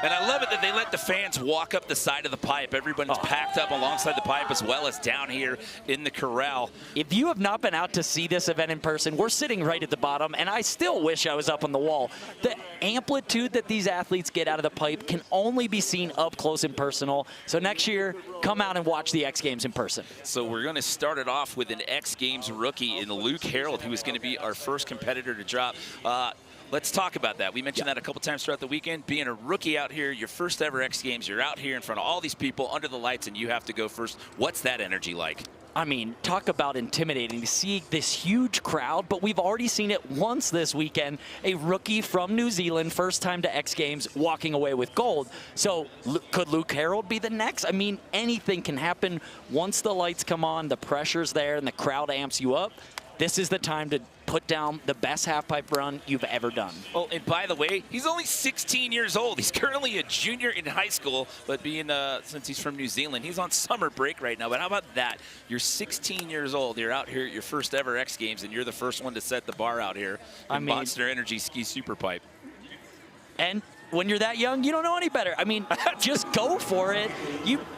Speaker 4: And I love it that they let the fans walk up the side of the pipe. Everybody's packed up alongside the pipe as well as down here in the corral.
Speaker 24: If you have not been out to see this event in person, we're sitting right at the bottom, and I still wish I was up on the wall. The amplitude that these athletes get out of the pipe can only be seen up close and personal. So next year, come out and watch the X Games in person.
Speaker 4: So we're going to start it off with an X Games rookie in Luke Harold, who is going to be our first competitor to drop. Let's talk about that. We mentioned that a couple times throughout the weekend. Being a rookie out here, your first ever X Games, you're out here in front of all these people under the lights, and you have to go first. What's that energy like?
Speaker 24: I mean, talk about intimidating to see this huge crowd, but we've already seen it once this weekend. A rookie from New Zealand, first time to X Games, walking away with gold. So could Luke Harold be the next? I mean, anything can happen once the lights come on, the pressure's there, and the crowd amps you up. This is the time to put down the best half-pipe run you've ever done.
Speaker 4: Oh, and by the way, he's only 16 years old. He's currently a junior in high school, but being since he's from New Zealand, he's on summer break right now. But how about that? You're 16 years old. You're out here at your first ever X Games, and you're the first one to set the bar out here in Monster Energy Ski Superpipe.
Speaker 24: And when you're that young, you don't know any better. I mean, just go for it.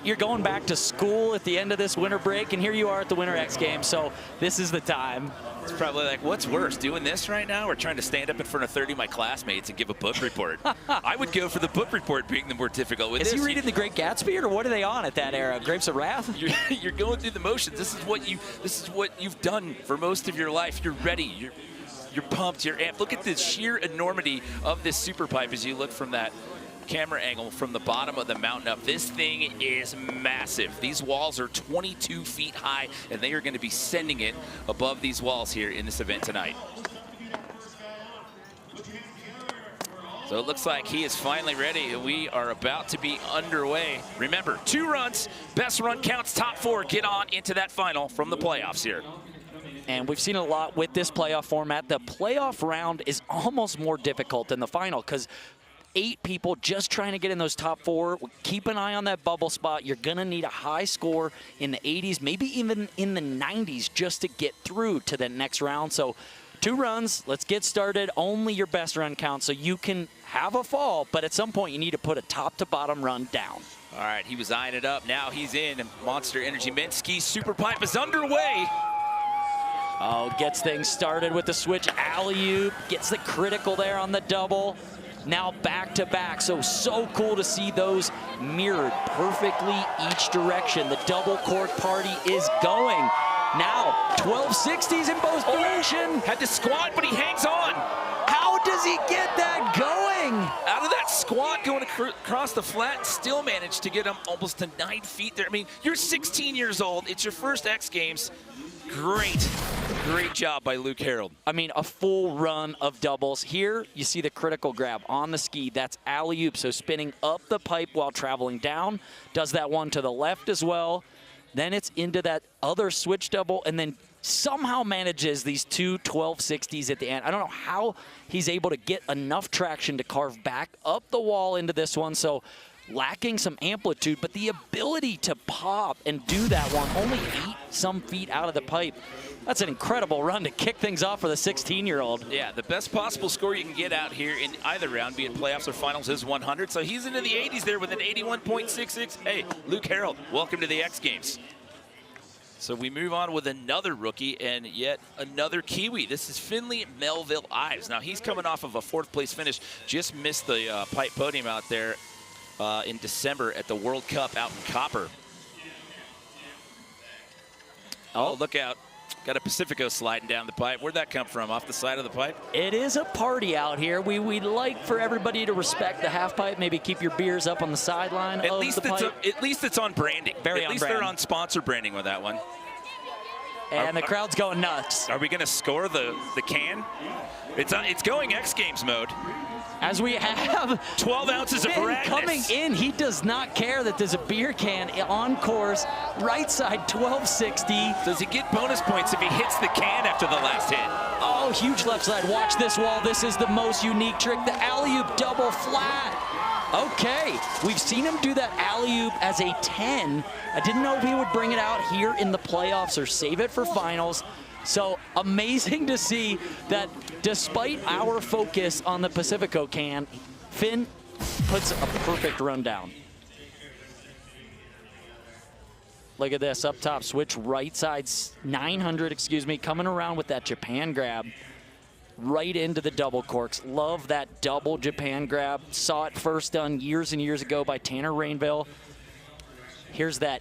Speaker 24: You're going back to school at the end of this winter break, and here you are at the Winter X Games, so this is the time.
Speaker 4: It's probably like, what's worse, doing this right now or trying to stand up in front of 30 of my classmates and give a book report? I would go for the book report being the more difficult. With
Speaker 24: Is
Speaker 4: this,
Speaker 24: he reading The Great Gatsby, or what are they on at that era? Grapes of Wrath?
Speaker 4: You're going through the motions. This is what you've done for most of your life. You're ready. You're pumped. You're amped. Look at the sheer enormity of this Superpipe as you look from that camera angle from the bottom of the mountain up. This thing is massive. These walls are 22 feet high, and they are going to be sending it above these walls here in this event tonight. So it looks like he is finally ready. We are about to be underway. Remember, 2 runs, best run counts, top 4 get on into that final from the playoffs here.
Speaker 24: And we've seen a lot with this playoff format. The playoff round is almost more difficult than the final because 8 people just trying to get in those top 4. Keep an eye on that bubble spot. You're going to need a high score in the 80s, maybe even in the 90s just to get through to the next round. So 2 runs, let's get started. Only your best run counts, so you can have a fall, but at some point you need to put a top to bottom run down.
Speaker 4: All right, he was eyeing it up. Now he's in. Monster Energy Minsky Superpipe is underway.
Speaker 24: Oh, gets things started with the switch alley-oop, gets the critical there on the double. Now back to back, so cool to see those mirrored perfectly each direction. The double cork party is going. Now 1260s in both directions.
Speaker 4: Had to squat, but he hangs on.
Speaker 24: How does he get that going?
Speaker 4: Out of that squat going across the flat, still managed to get him almost to 9 feet there. I mean, you're 16 years old. It's your first X Games. Great job by Luke Harold.
Speaker 24: I mean, a full run of doubles. Here, you see the critical grab on the ski. That's alley-oop, so spinning up the pipe while traveling down. Does that one to the left as well. Then it's into that other switch double, and then somehow manages these 2 1260s at the end. I don't know how he's able to get enough traction to carve back up the wall into this one. So lacking some amplitude, but the ability to pop and do that one only 8 some feet out of the pipe. That's an incredible run to kick things off for the 16-year-old.
Speaker 4: Yeah, the best possible score you can get out here in either round, be it playoffs or finals, is 100. So he's into the 80s there with an 81.66. Hey, Luke Harold, welcome to the X Games. So we move on with another rookie and yet another Kiwi. This is Finley Melville Ives. Now he's coming off of a 4th place finish. Just missed the pipe podium out there in December at the World Cup out in Copper. Oh, look out. Got a Pacifico sliding down the pipe. Where'd that come from? Off the side of the pipe?
Speaker 24: It is a party out here. We'd like for everybody to respect the half pipe. Maybe keep your beers up on the sideline of the pipe.
Speaker 4: At least it's on branding.
Speaker 24: Very
Speaker 4: at
Speaker 24: on
Speaker 4: least
Speaker 24: brand.
Speaker 4: They're on sponsor branding with that one.
Speaker 24: And the crowd's going nuts.
Speaker 4: Are we going to score the can? It's going X Games mode.
Speaker 24: As we have
Speaker 4: 12 ounces of radness
Speaker 24: coming in, he does not care that there's a beer can on course, right side 1260.
Speaker 4: Does he get bonus points if he hits the can after the last hit?
Speaker 24: Oh, huge left side. Watch this wall. This is the most unique trick, the alley-oop double flat. Okay, we've seen him do that alley-oop as a 10. I didn't know if he would bring it out here in the playoffs or save it for finals. So amazing to see that despite our focus on the Pacifico can, Finn puts a perfect run down. Look at this, up top, switch right side, 900, coming around with that Japan grab right into the double corks. Love that double Japan grab. Saw it first done years and years ago by Tanner Rainville. Here's that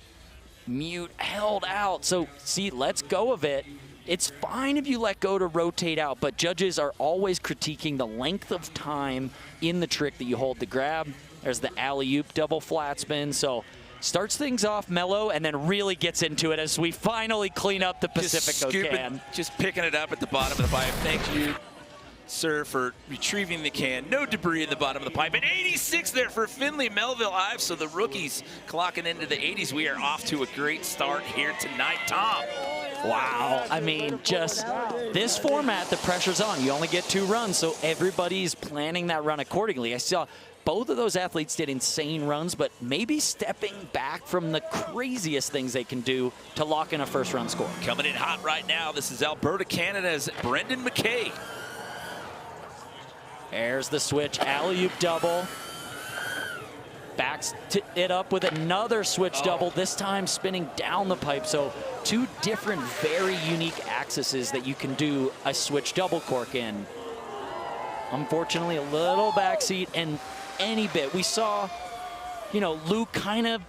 Speaker 24: mute held out. So see, let's go of it. It's fine if you let go to rotate out, but judges are always critiquing the length of time in the trick that you hold the grab. There's the alley-oop double flat spin. So starts things off mellow and then really gets into it as we finally clean up the Pacifico can.
Speaker 4: Just picking it up at the bottom of the pipe. Thank you, sir, for retrieving the can. No debris in the bottom of the pipe. And 86 there for Finley Melville Ives. So the rookies clocking into the 80s. We are off to a great start here tonight. Tom.
Speaker 24: Wow, I mean, just this format, the pressure's on. You only get 2 runs, so everybody's planning that run accordingly. I saw both of those athletes did insane runs, but maybe stepping back from the craziest things they can do to lock in a first run score.
Speaker 4: Coming in hot right now, this is Alberta, Canada's Brendan McKay.
Speaker 24: There's the switch, alley-oop double. Backs it up with another switch double, this time spinning down the pipe. So 2 different, very unique axes that you can do a switch double cork in. Unfortunately, a little backseat and any bit. We saw, Luke kind of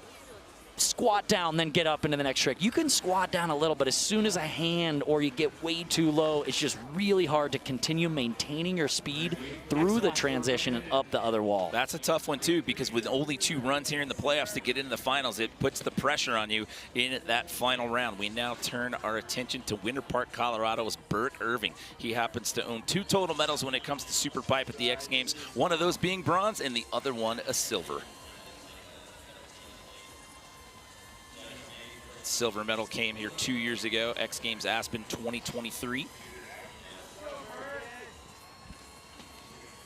Speaker 24: squat down, then get up into the next trick. You can squat down a little, but as soon as a hand or you get way too low, it's just really hard to continue maintaining your speed through the transition and up the other wall.
Speaker 4: That's a tough one too, because with only 2 runs here in the playoffs to get into the finals, it puts the pressure on you in that final round. We now turn our attention to Winter Park, Colorado's Burt Irving. He happens to own 2 total medals when it comes to Superpipe at the X Games, one of those being bronze and the other one a silver. Silver medal came here 2 years ago, X Games Aspen 2023.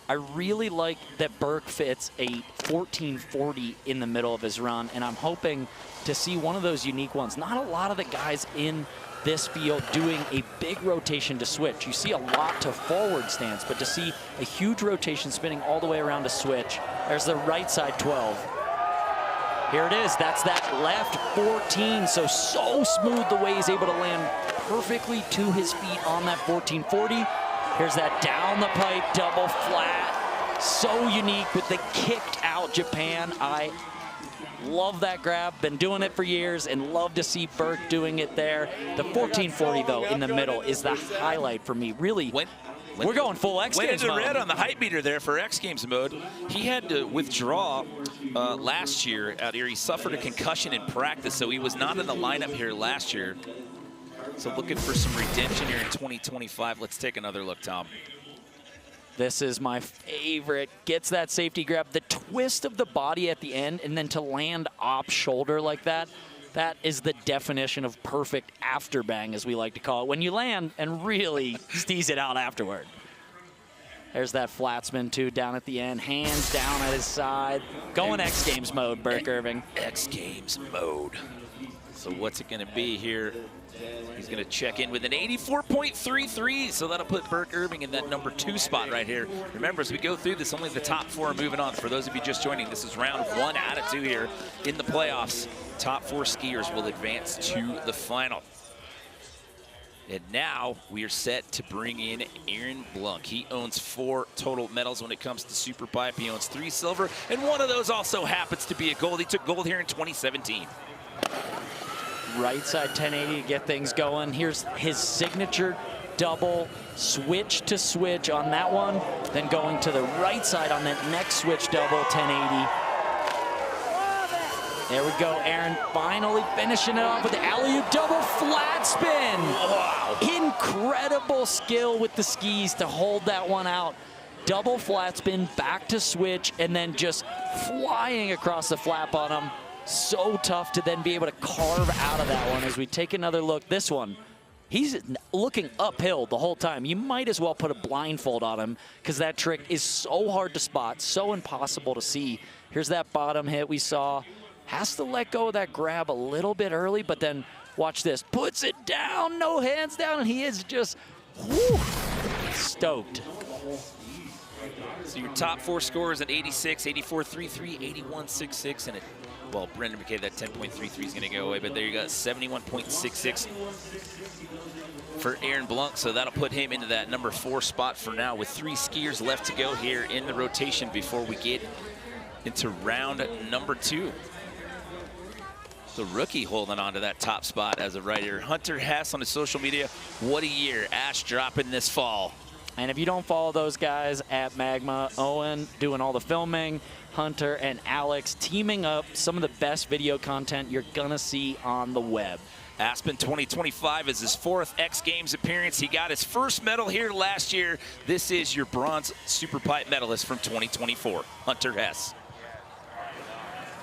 Speaker 24: I really like that Burke fits a 1440 in the middle of his run, and I'm hoping to see one of those unique ones. Not a lot of the guys in this field doing a big rotation to switch. You see a lot to forward stance, but to see a huge rotation spinning all the way around to switch, there's the right side 12. Here it is, that's that left 14. So smooth the way he's able to land perfectly to his feet on that 1440. Here's that down the pipe, double flat. So unique with the kicked out Japan. I love that grab, been doing it for years and love to see Burke doing it there. The 1440 though in the middle is the highlight for me, really. We're going full X Games mode.
Speaker 4: Went into red on the height meter there for X Games mode. He had to withdraw last year out here. He suffered a concussion in practice, so he was not in the lineup here last year. So looking for some redemption here in 2025. Let's take another look, Tom.
Speaker 24: This is my favorite. Gets that safety grab, the twist of the body at the end, and then to land off shoulder like that. That is the definition of perfect after bang, as we like to call it, when you land and really steeze it out afterward. There's that flat spin too down at the end, hands down at his side. Going X Games mode, Burke Irving.
Speaker 4: X Games mode. So what's it gonna be here? He's gonna check in with an 84.33, so that'll put Burke Irving in that number 2 spot right here. Remember, as we go through this, only the top 4 are moving on. For those of you just joining, this is round 1 out of 2 here in the playoffs. Top 4 skiers will advance to the final. And now we are set to bring in Aaron Blunk. He owns 4 total medals when it comes to Superpipe. He owns 3 silver, and one of those also happens to be a gold. He took gold here in 2017.
Speaker 24: Right side 1080 to get things going. Here's his signature double switch to switch on that one, then going to the right side on that next switch double 1080. There we go, Aaron finally finishing it off with the alley-oop double flat spin. Wow. Incredible skill with the skis to hold that one out. Double flat spin, back to switch, and then just flying across the flat bottom. So tough to then be able to carve out of that one. As we take another look, this one, he's looking uphill the whole time. You might as well put a blindfold on him because that trick is so hard to spot, so impossible to see. Here's that bottom hit we saw. Has to let go of that grab a little bit early, but then watch this. Puts it down, no hands down, and he is just stoked.
Speaker 4: So your top 4 scores at 86, 84.33, 81.66, and well, Brendan McKay, that 10.33 is going to go away, but there you go, 71.66 for Aaron Blunk. So that'll put him into that number 4 spot for now, with 3 skiers left to go here in the rotation before we get into round number 2. The rookie holding on to that top spot as of right here. Hunter Hess on his social media. What a year. Ash dropping this fall.
Speaker 24: And if you don't follow those guys at Magma, Owen doing all the filming, Hunter and Alex teaming up, some of the best video content you're gonna see on the web.
Speaker 4: Aspen 2025 is his 4th X Games appearance. He got his first medal here last year. This is your bronze Superpipe medalist from 2024, Hunter Hess.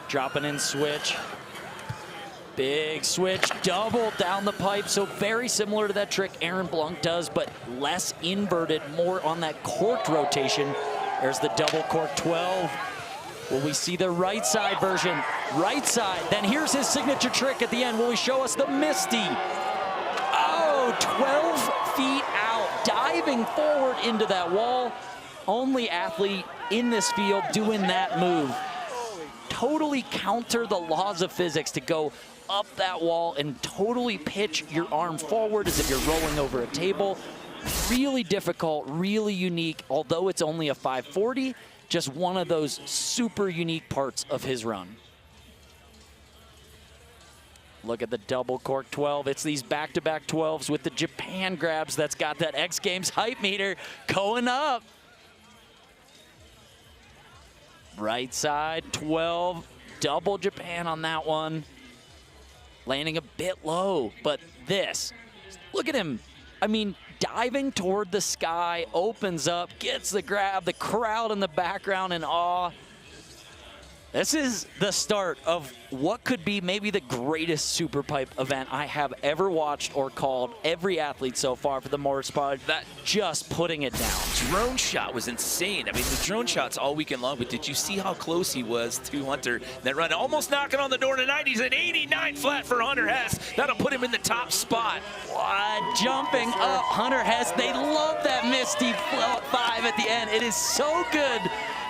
Speaker 24: Dropping in switch. Big switch, double down the pipe. So very similar to that trick Aaron Blunk does, but less inverted, more on that corked rotation. There's the double cork 12. Will we see the right side version? Right side, then here's his signature trick at the end. Will he show us the Misty? Oh, 12 feet out, diving forward into that wall. Only athlete in this field doing that move. Totally counter the laws of physics to go up that wall and totally pitch your arm forward as if you're rolling over a table. Really difficult, really unique. Although it's only a 540, just one of those super unique parts of his run. Look at the double cork 12. It's these back-to-back 12s with the Japan grabs that's got that X Games hype meter going up. Right side, 12, double Japan on that one. Landing a bit low, but this, look at him. I mean, diving toward the sky, opens up, gets the grab, the crowd in the background in awe. This is the start of what could be maybe the greatest Superpipe event I have ever watched or called. Every athlete so far for the motorsport, that just putting it down.
Speaker 4: Drone shot was insane. I mean, the drone shots all weekend long, but did you see how close he was to Hunter? That run almost knocking on the door tonight. He's at 89 flat for Hunter Hess. That'll put him in the top spot.
Speaker 24: What? Jumping up, Hunter Hess. They love that Misty 5 at the end. It is so good.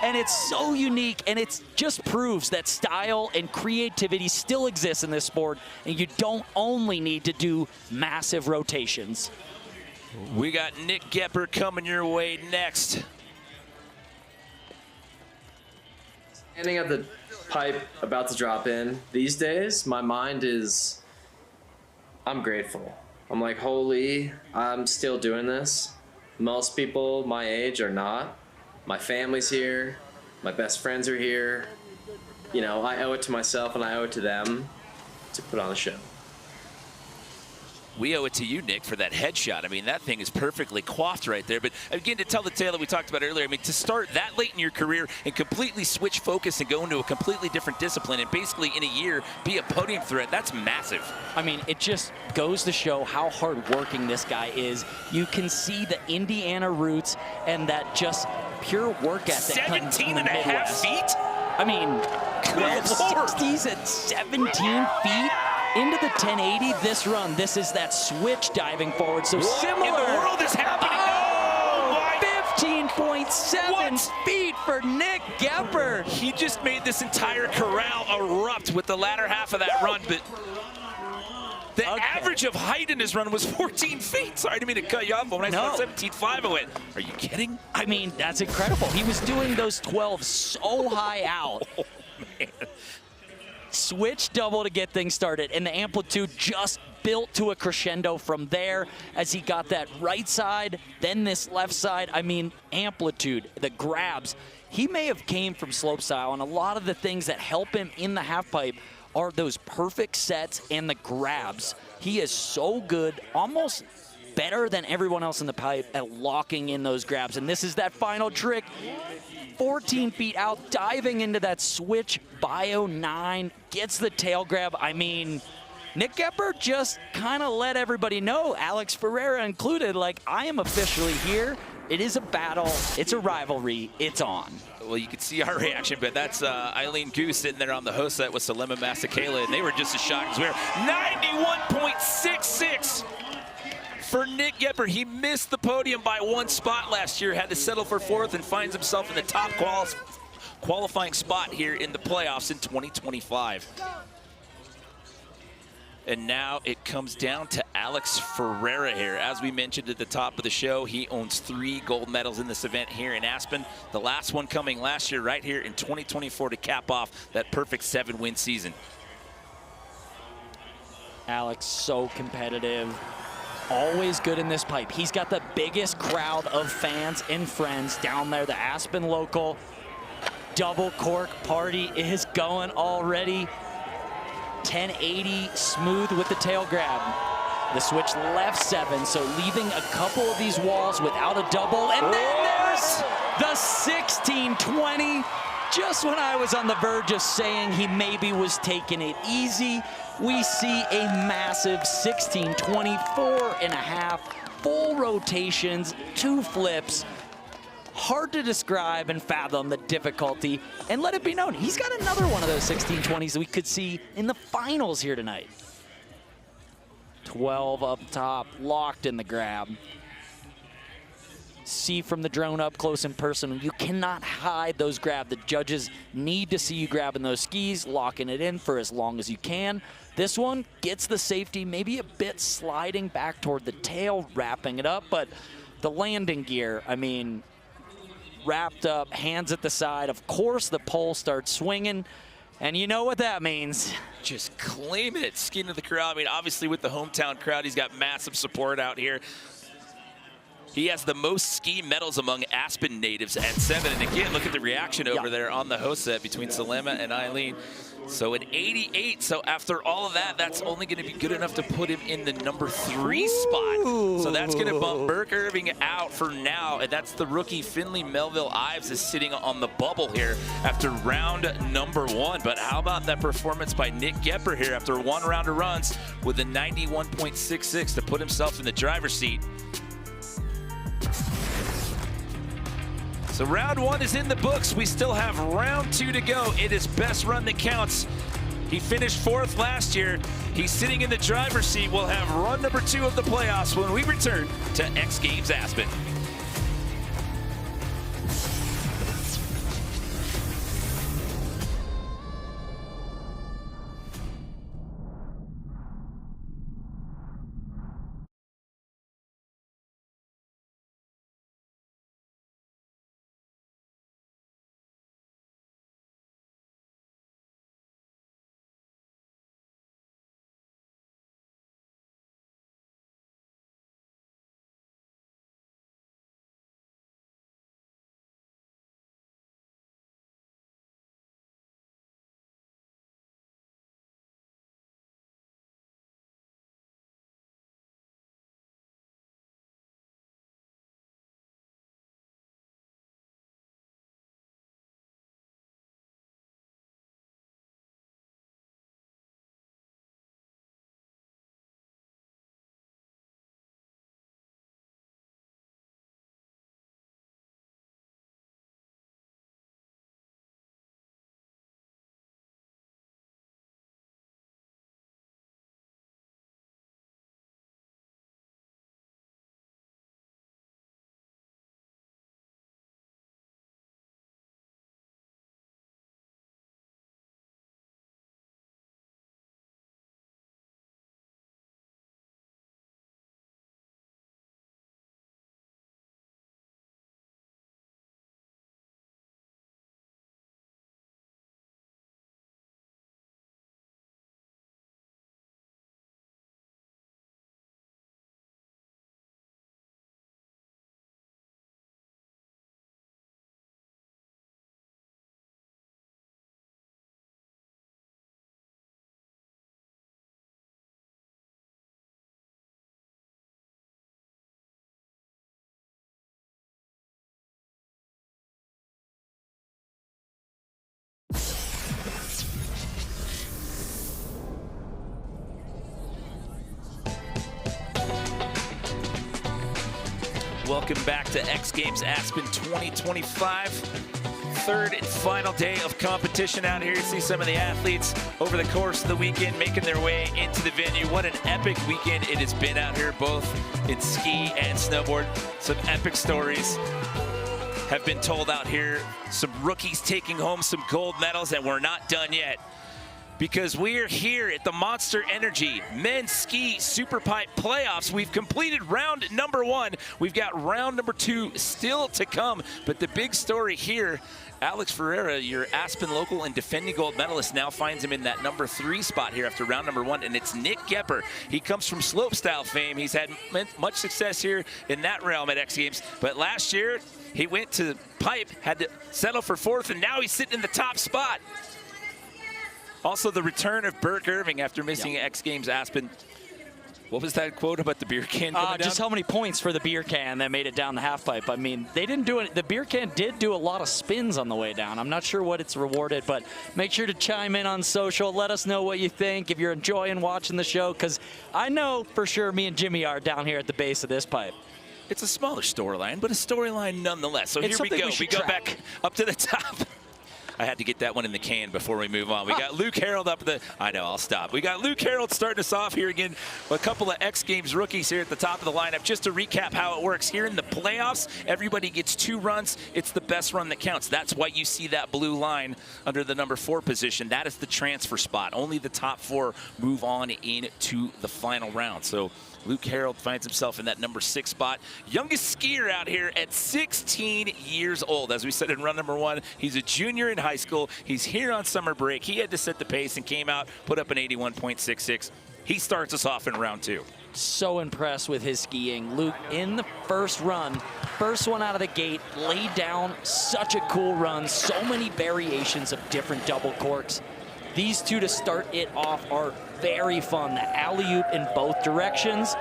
Speaker 24: And it's so unique, and it just proves that style and creativity still exists in this sport, and you don't only need to do massive rotations.
Speaker 4: We got Nick Gepper coming your way next.
Speaker 5: Standing at the pipe about to drop in, these days, my mind is, I'm grateful. I'm like, holy, I'm still doing this. Most people my age are not. My family's here, my best friends are here. You know, I owe it to myself and I owe it to them to put on a show.
Speaker 4: We owe it to you, Nick, for that headshot. I mean, that thing is perfectly coiffed right there. But again, to tell the tale that we talked about earlier, I mean, to start that late in your career and completely switch focus and go into a completely different discipline and basically in a year be a podium threat, that's massive.
Speaker 24: I mean, it just goes to show how hardworking this guy is. You can see the Indiana roots and that just pure work ethic.
Speaker 4: 17 and a half feet?
Speaker 24: I mean, 1260s at 17 feet. Into the 1080 this run. This is that switch diving forward. So
Speaker 4: what
Speaker 24: similar.
Speaker 4: in the world is happening?
Speaker 24: Oh, 15.7 feet for Nick Gepper.
Speaker 4: He just made this entire corral erupt with the latter half of that run, but the average of height in his run was 14 feet. Sorry, I didn't mean to cut you off, but when I saw 17.5, I went, are you kidding?
Speaker 24: I mean, that's incredible. He was doing those 12s so high out.
Speaker 4: Oh, man.
Speaker 24: Switch double to get things started, and the amplitude just built to a crescendo from there as he got that right side, then this left side. I mean, amplitude, the grabs. He may have came from slopestyle, and a lot of the things that help him in the half pipe are those perfect sets and the grabs. He is so good, almost better than everyone else in the pipe at locking in those grabs. And this is that final trick. 14 feet out, diving into that switch, bio 9, gets the tail grab. I mean, Nick Gepper just kind of let everybody know, Alex Ferreira included, like, I am officially here. It is a battle. It's a rivalry. It's on.
Speaker 4: Well, you can see our reaction, but that's Eileen Goose sitting there on the host set with Salema Masakela, and they were just as shocked as we were. 91.66 for Nick Gepper. He missed the podium by one spot last year, had to settle for fourth, and finds himself in the top qualifying spot here in the playoffs in 2025. And now it comes down to Alex Ferreira here. As we mentioned at the top of the show, he owns 3 gold medals in this event here in Aspen. The last one coming last year right here in 2024 to cap off that perfect 7-win season.
Speaker 24: Alex, so competitive. Always good in this pipe. He's got the biggest crowd of fans and friends down there. The Aspen local double cork party is going already. 1080 smooth with the tail grab. The switch left 7, so leaving a couple of these walls without a double. And then there's the 1620. Just when I was on the verge of saying he maybe was taking it easy, we see a massive 1624.5, full rotations, 2 flips. Hard to describe and fathom the difficulty. And let it be known, he's got another one of those 1620s that we could see in the finals here tonight. 12 up top, locked in the grab. See from the drone up close and personal, you cannot hide those grab. The judges need to see you grabbing those skis, locking it in for as long as you can. This one gets the safety, maybe a bit sliding back toward the tail, wrapping it up, but the landing gear, I mean, wrapped up, hands at the side. Of course, the pole starts swinging. And you know what that means.
Speaker 4: Just claim it, skin of the crowd. I mean, obviously with the hometown crowd, he's got massive support out here. He has the most ski medals among Aspen natives at 7. And again, look at the reaction over there on the host set between Salema and Eileen. So an 88. So after all of that, that's only going to be good enough to put him in the number 3 spot. So that's going to bump Burke Irving out for now. And that's the rookie Finley Melville Ives is sitting on the bubble here after round number 1. But how about that performance by Nick Gepper here after 1 round of runs with a 91.66 to put himself in the driver's seat. So round 1 is in the books. We still have round 2 to go. It is best run that counts. He finished 4th last year. He's sitting in the driver's seat. We'll have run number 2 of the playoffs when we return to X Games Aspen. Welcome back to X Games Aspen 2025. Third and final day of competition out here. You see some of the athletes over the course of the weekend making their way into the venue. What an epic weekend it has been out here, both in ski and snowboard. Some epic stories have been told out here. Some rookies taking home some gold medals, and we're not done yet, because we are here at the Monster Energy Men's Ski Superpipe Playoffs. We've completed round number 1. We've got round number 2 still to come. But the big story here, Alex Ferreira, your Aspen local and defending gold medalist, now finds him in that number 3 spot here after round number 1, and it's Nick Gepper. He comes from Slopestyle fame. He's had much success here in that realm at X Games, but last year he went to pipe, had to settle for 4th, and now he's sitting in the top spot. Also, the return of Burke Irving after missing X Games Aspen. What was that quote about the beer can coming down?
Speaker 24: Just how many points for the beer can that made it down the half pipe. I mean, they didn't do it. The beer can did do a lot of spins on the way down. I'm not sure what it's rewarded, but make sure to chime in on social. Let us know what you think, if you're enjoying watching the show, because I know for sure me and Jimmy are down here at the base of this pipe.
Speaker 4: It's a smaller storyline, but a storyline nonetheless. So here we go. We go back up to the top. I had to get that one in the can before we move on. We got Luke Harold up the, I know, I'll stop. We got Luke Harold starting us off here again. A couple of X Games rookies here at the top of the lineup. Just to recap how it works here in the playoffs, everybody gets 2 runs. It's the best run that counts. That's why you see that blue line under the number 4 position. That is the transfer spot. Only the top 4 move on into the final round. So Luke Harold finds himself in that number 6 spot. Youngest skier out here at 16 years old. As we said in run number 1, he's a junior in high school. He's here on summer break. He had to set the pace and came out, put up an 81.66. He starts us off in round 2.
Speaker 24: So impressed with his skiing. Luke, in the first run, first one out of the gate, laid down such a cool run. So many variations of different double corks. These two to start it off are very fun. The alley-oop in both directions,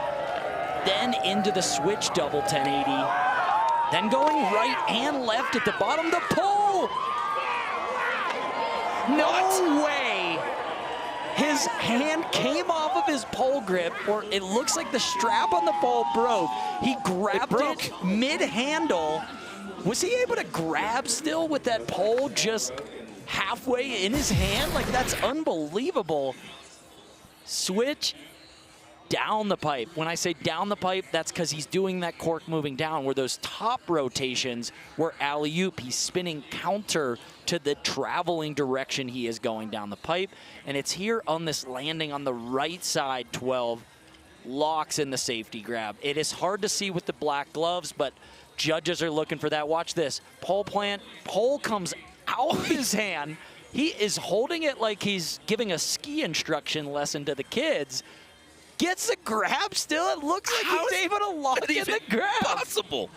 Speaker 24: then into the switch double 1080, then going right and left at the bottom, the pole! No way! His hand came off of his pole grip, or it looks like the strap on the pole broke. He grabbed it mid-handle. Was he able to grab still with that pole just halfway in his hand? Like, that's unbelievable. Switch down the pipe. When I say down the pipe, that's because he's doing that cork moving down, where those top rotations were alley-oop. He's spinning counter to the traveling direction he is going down the pipe. And it's here on this landing on the right side, 12, locks in the safety grab. It is hard to see with the black gloves, but judges are looking for that. Watch this. Pole plant, pole comes out of his hand. He is holding it like he's giving a ski instruction lesson to the kids. Gets a grab still. It looks like he's able to lock in the grab.
Speaker 4: Possible.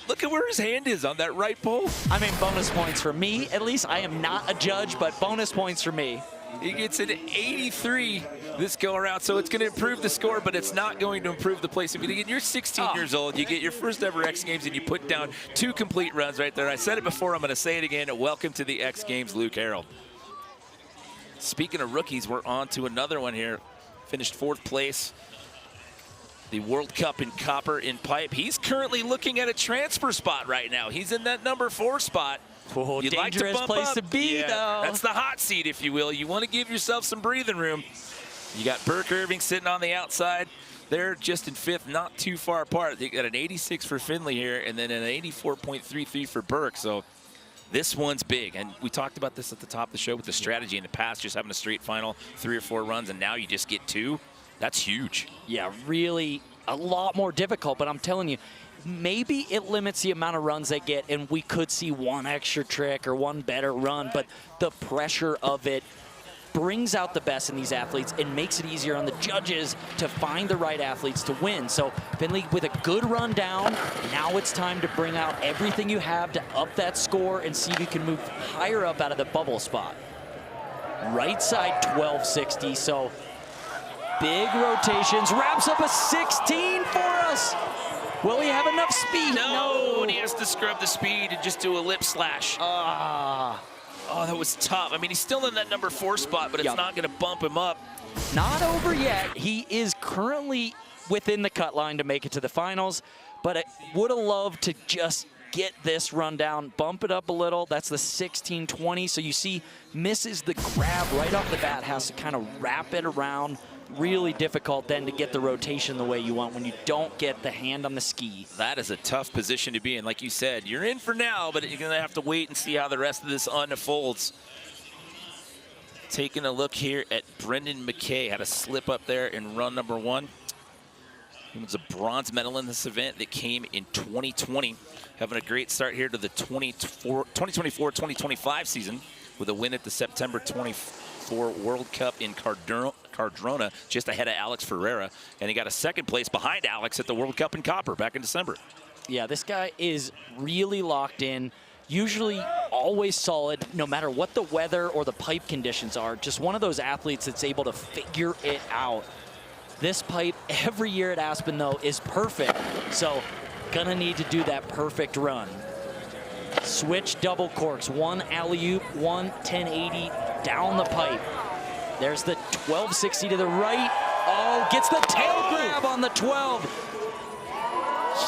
Speaker 4: Look at where his hand is on that right pole.
Speaker 24: I mean, bonus points for me. At least I am not a judge, but bonus points for me.
Speaker 4: He gets an 83 this go around, so it's going to improve the score, but it's not going to improve the place. I mean, again, you're 16 years old, you get your first ever X Games, and you put down 2 complete runs right there. I said it before, I'm going to say it again. Welcome to the X Games, Luke Harold. Speaking of rookies, we're on to another one here. Finished 4th place. The World Cup in copper in pipe. He's currently looking at a transfer spot right now. He's in that number 4 spot.
Speaker 24: Oh,
Speaker 4: You'd like to
Speaker 24: dangerous
Speaker 4: bump
Speaker 24: place
Speaker 4: up.
Speaker 24: to be, though.
Speaker 4: That's the hot seat, if you will. You want to give yourself some breathing room. You got Burke Irving sitting on the outside. They're just in 5th, not too far apart. They got an 86 for Finley here, and then an 84.33 for Burke. So this one's big. And we talked about this at the top of the show with the strategy in the past, just having a straight final, 3 or 4 runs, and now you just get 2. That's huge.
Speaker 24: Yeah, really a lot more difficult, but I'm telling you, maybe it limits the amount of runs they get, and we could see 1 extra trick or 1 better run, but the pressure of it brings out the best in these athletes and makes it easier on the judges to find the right athletes to win. So Finley with a good run down, now it's time to bring out everything you have to up that score and see if you can move higher up out of the bubble spot. Right side 1260, so big rotations, wraps up a 16 for us. Will he have enough speed?
Speaker 4: No, and he has to scrub the speed and just do a lip slash. Oh, that was tough. I mean, he's still in that number 4 spot, but it's not going to bump him up.
Speaker 24: Not over yet. He is currently within the cut line to make it to the finals, but I would have loved to just get this run down, bump it up a little. That's the 16-20. So you see, misses the grab right off the bat, has to kind of wrap it around. Really difficult then to get the rotation the way you want when you don't get the hand on the ski.
Speaker 4: That is a tough position to be in. Like you said, you're in for now, but you're going to have to wait and see how the rest of this unfolds. Taking a look here at Brendan McKay. Had a slip up there in run number 1. He was a bronze medal in this event that came in 2020. Having a great start here to the 2024-2025 season with a win at the September 24 World Cup in Cardrona, just ahead of Alex Ferreira. And he got a 2nd place behind Alex at the World Cup in copper back in December.
Speaker 24: Yeah, this guy is really locked in. Usually always solid, no matter what the weather or the pipe conditions are. Just one of those athletes that's able to figure it out. This pipe every year at Aspen, though, is perfect. So gonna need to do that perfect run. Switch double corks, 1 alley-oop, 1 1080 down the pipe. There's the 1260 to the right. Oh, gets the tail grab on the 12.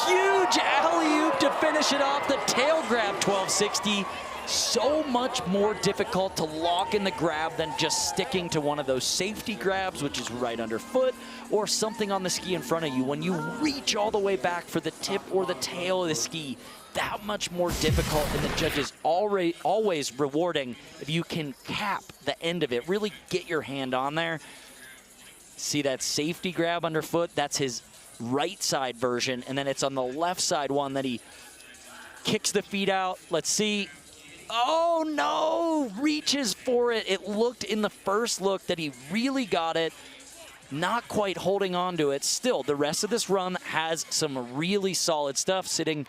Speaker 24: Huge alley-oop to finish it off. The tail grab 1260. So much more difficult to lock in the grab than just sticking to one of those safety grabs, which is right underfoot, or something on the ski in front of you. When you reach all the way back for the tip or the tail of the ski, that much more difficult, and the judges always rewarding if you can cap the end of it, really get your hand on there. See that safety grab underfoot? That's his right side version, and then it's on the left side one that he kicks the feet out. Let's see. Oh, no! Reaches for it. It looked in the first look that he really got it. Not quite holding on to it. Still, the rest of this run has some really solid stuff, sitting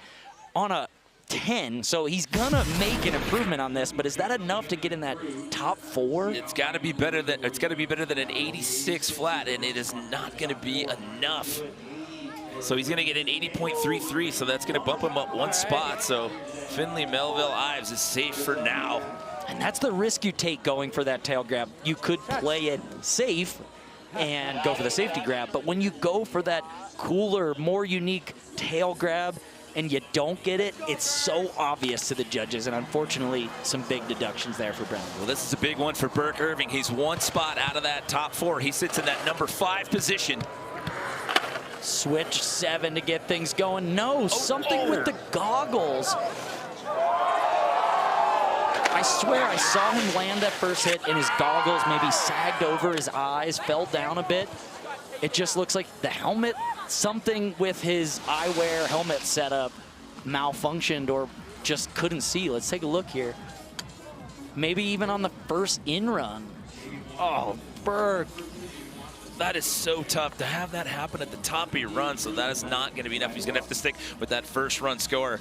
Speaker 24: on a 10, so he's gonna make an improvement on this, but is that enough to get in that top 4?
Speaker 4: It's got to be better than an 86 flat, and it is not going to be enough. So he's going to get an 80.33, so that's going to bump him up 1 spot. So Finley Melville Ives is safe for now.
Speaker 24: And that's the risk you take going for that tail grab. You could play it safe and go for the safety grab, but when you go for that cooler, more unique tail grab and you don't get it, it's so obvious to the judges, and unfortunately, some big deductions there for Brown.
Speaker 4: Well, this is a big one for Burke Irving. He's 1 spot out of that top 4. He sits in that number 5 position.
Speaker 24: Switch 7 to get things going. No, something with the goggles. I swear I saw him land that first hit and his goggles maybe sagged over his eyes, fell down a bit. It just looks like the helmet, something with his eyewear helmet setup malfunctioned or just couldn't see. Let's take a look here. Maybe even on the first in run. Oh, Burke.
Speaker 4: That is so tough to have that happen at the top of your run, so that is not going to be enough. He's going to have to stick with that first run score.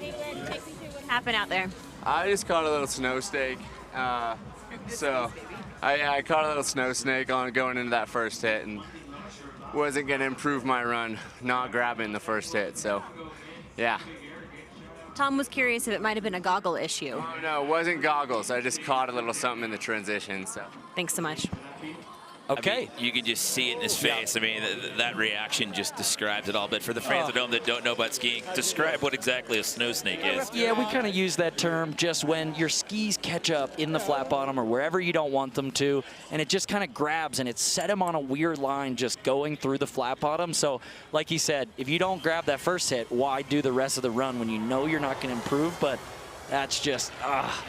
Speaker 25: What happened out there?
Speaker 1: I just caught a little snow snake. So I caught a little snow snake on going into that first hit and wasn't going to improve my run, not grabbing the first hit. So, yeah.
Speaker 25: Tom was curious if it might have been a goggle issue.
Speaker 1: Oh, no, it wasn't goggles. I just caught a little something in the transition. So.
Speaker 25: Thanks so much.
Speaker 24: Okay.
Speaker 4: I mean, you can just see it in his face. I mean, that reaction just describes it all. But for the fans at home that don't know about skiing, describe what exactly a snow snake is.
Speaker 24: Yeah, we kind of use that term just when your skis catch up in the flat bottom or wherever you don't want them to, and it just kind of grabs and it set him on a weird line just going through the flat bottom. So, like he said, if you don't grab that first hit, why do the rest of the run when you know you're not going to improve? But that's just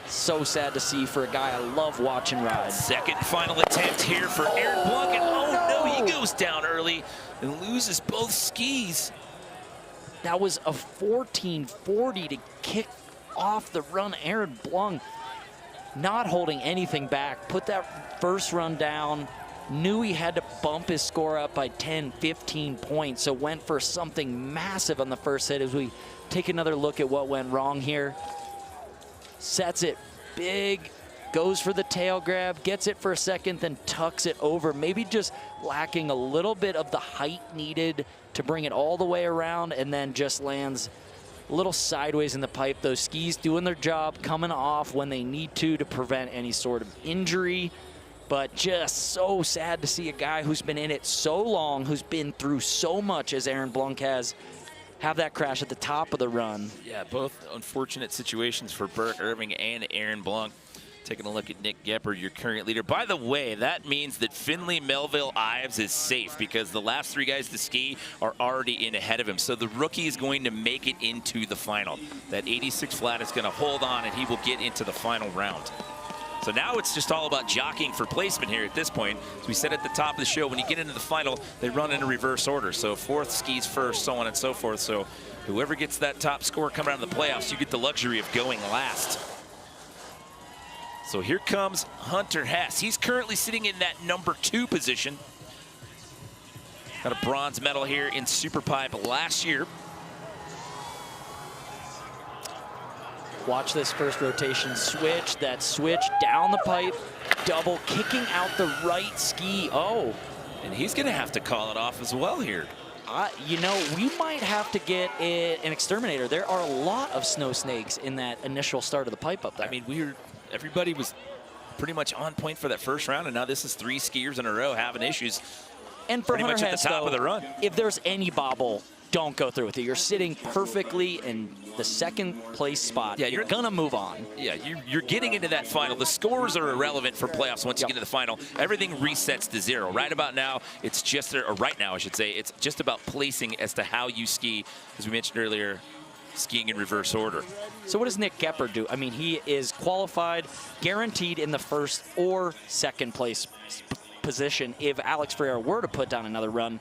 Speaker 24: so sad to see for a guy I love watching ride.
Speaker 4: Second final attempt here for Aaron Blanc, and oh no, he goes down early and loses both skis.
Speaker 24: That was a 1440 to kick off the run. Aaron Blanc not holding anything back, put that first run down, knew he had to bump his score up by 10, 15 points, so went for something massive on the first hit. As we take another look at what went wrong here. Sets it big, goes for the tail grab, gets it for a second, then tucks it over. Maybe just lacking a little bit of the height needed to bring it all the way around, and then just lands a little sideways in the pipe. Those skis doing their job, coming off when they need to prevent any sort of injury. But just so sad to see a guy who's been in it so long, who's been through so much as Aaron Blanc has, have that crash at the top of the run.
Speaker 4: Yeah, both unfortunate situations for Burke Irving and Aaron Blanc. Taking a look at Nick Gepper, your current leader. By the way, that means that Finley Melville Ives is safe because the last 3 guys to ski are already in ahead of him. So the rookie is going to make it into the final. That 86 flat is going to hold on, and he will get into the final round. So now it's just all about jockeying for placement here at this point. As we said at the top of the show, when you get into the final, they run in a reverse order. So 4th skis first, so on and so forth. So whoever gets that top score coming out of the playoffs, you get the luxury of going last. So here comes Hunter Hess. He's currently sitting in that number 2 position. Got a bronze medal here in Superpipe last year.
Speaker 24: Watch this first rotation switch. That switch down the pipe, double kicking out the right ski. Oh.
Speaker 4: And he's going to have to call it off as well here.
Speaker 24: You know, we might have to get an exterminator. There are a lot of snow snakes in that initial start of the pipe up there.
Speaker 4: I mean, everybody was pretty much on point for that first round, and now this is 3 skiers in a row having issues.
Speaker 24: And for
Speaker 4: pretty much at the top of the run.
Speaker 24: If there's any bobble, don't go through with it. You're sitting perfectly in the 2nd place spot. Yeah, you're gonna move on.
Speaker 4: Yeah, you're getting into that final. The scores are irrelevant for playoffs once you get to the final. Everything resets to 0. Right about now, it's just, or right now I should say, it's just about placing as to how you ski, as we mentioned earlier, skiing in reverse order.
Speaker 24: So what does Nick Gepper do? I mean, he is qualified, guaranteed in the 1st or 2nd place position if Alex Ferreira were to put down another run.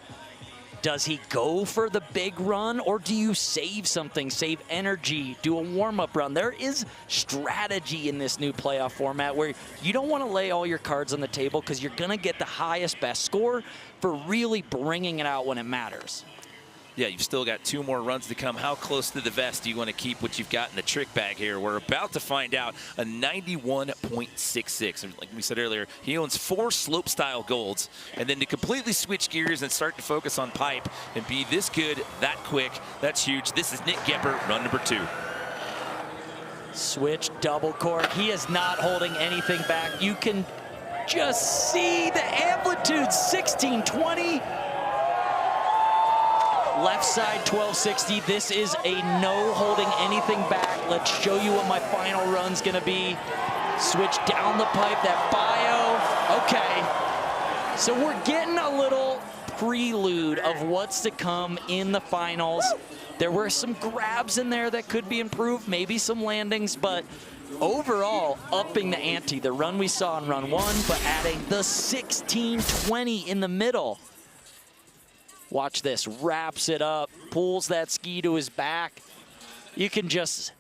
Speaker 24: Does he go for the big run, or do you save something, save energy, do a warm-up run? There is strategy in this new playoff format where you don't want to lay all your cards on the table because you're going to get the highest best score for really bringing it out when it matters.
Speaker 4: Yeah, you've still got 2 more runs to come. How close to the vest do you want to keep what you've got in the trick bag here? We're about to find out. A 91.66. And like we said earlier, he owns 4 slopestyle golds. And then to completely switch gears and start to focus on pipe and be this good, that quick, that's huge. This is Nick Gepper, run number 2.
Speaker 24: Switch, double cork. He is not holding anything back. You can just see the amplitude, 1620. Left side 1260. This is a no holding anything back. Let's show you what my final run's gonna be. Switch down the pipe, that bio. Okay, so we're getting a little prelude of what's to come in the finals. There were some grabs in there that could be improved, maybe some landings, but overall, upping the ante. The run we saw in run 1, but adding the 1620 in the middle. Watch this, wraps it up, pulls that ski to his back. You can just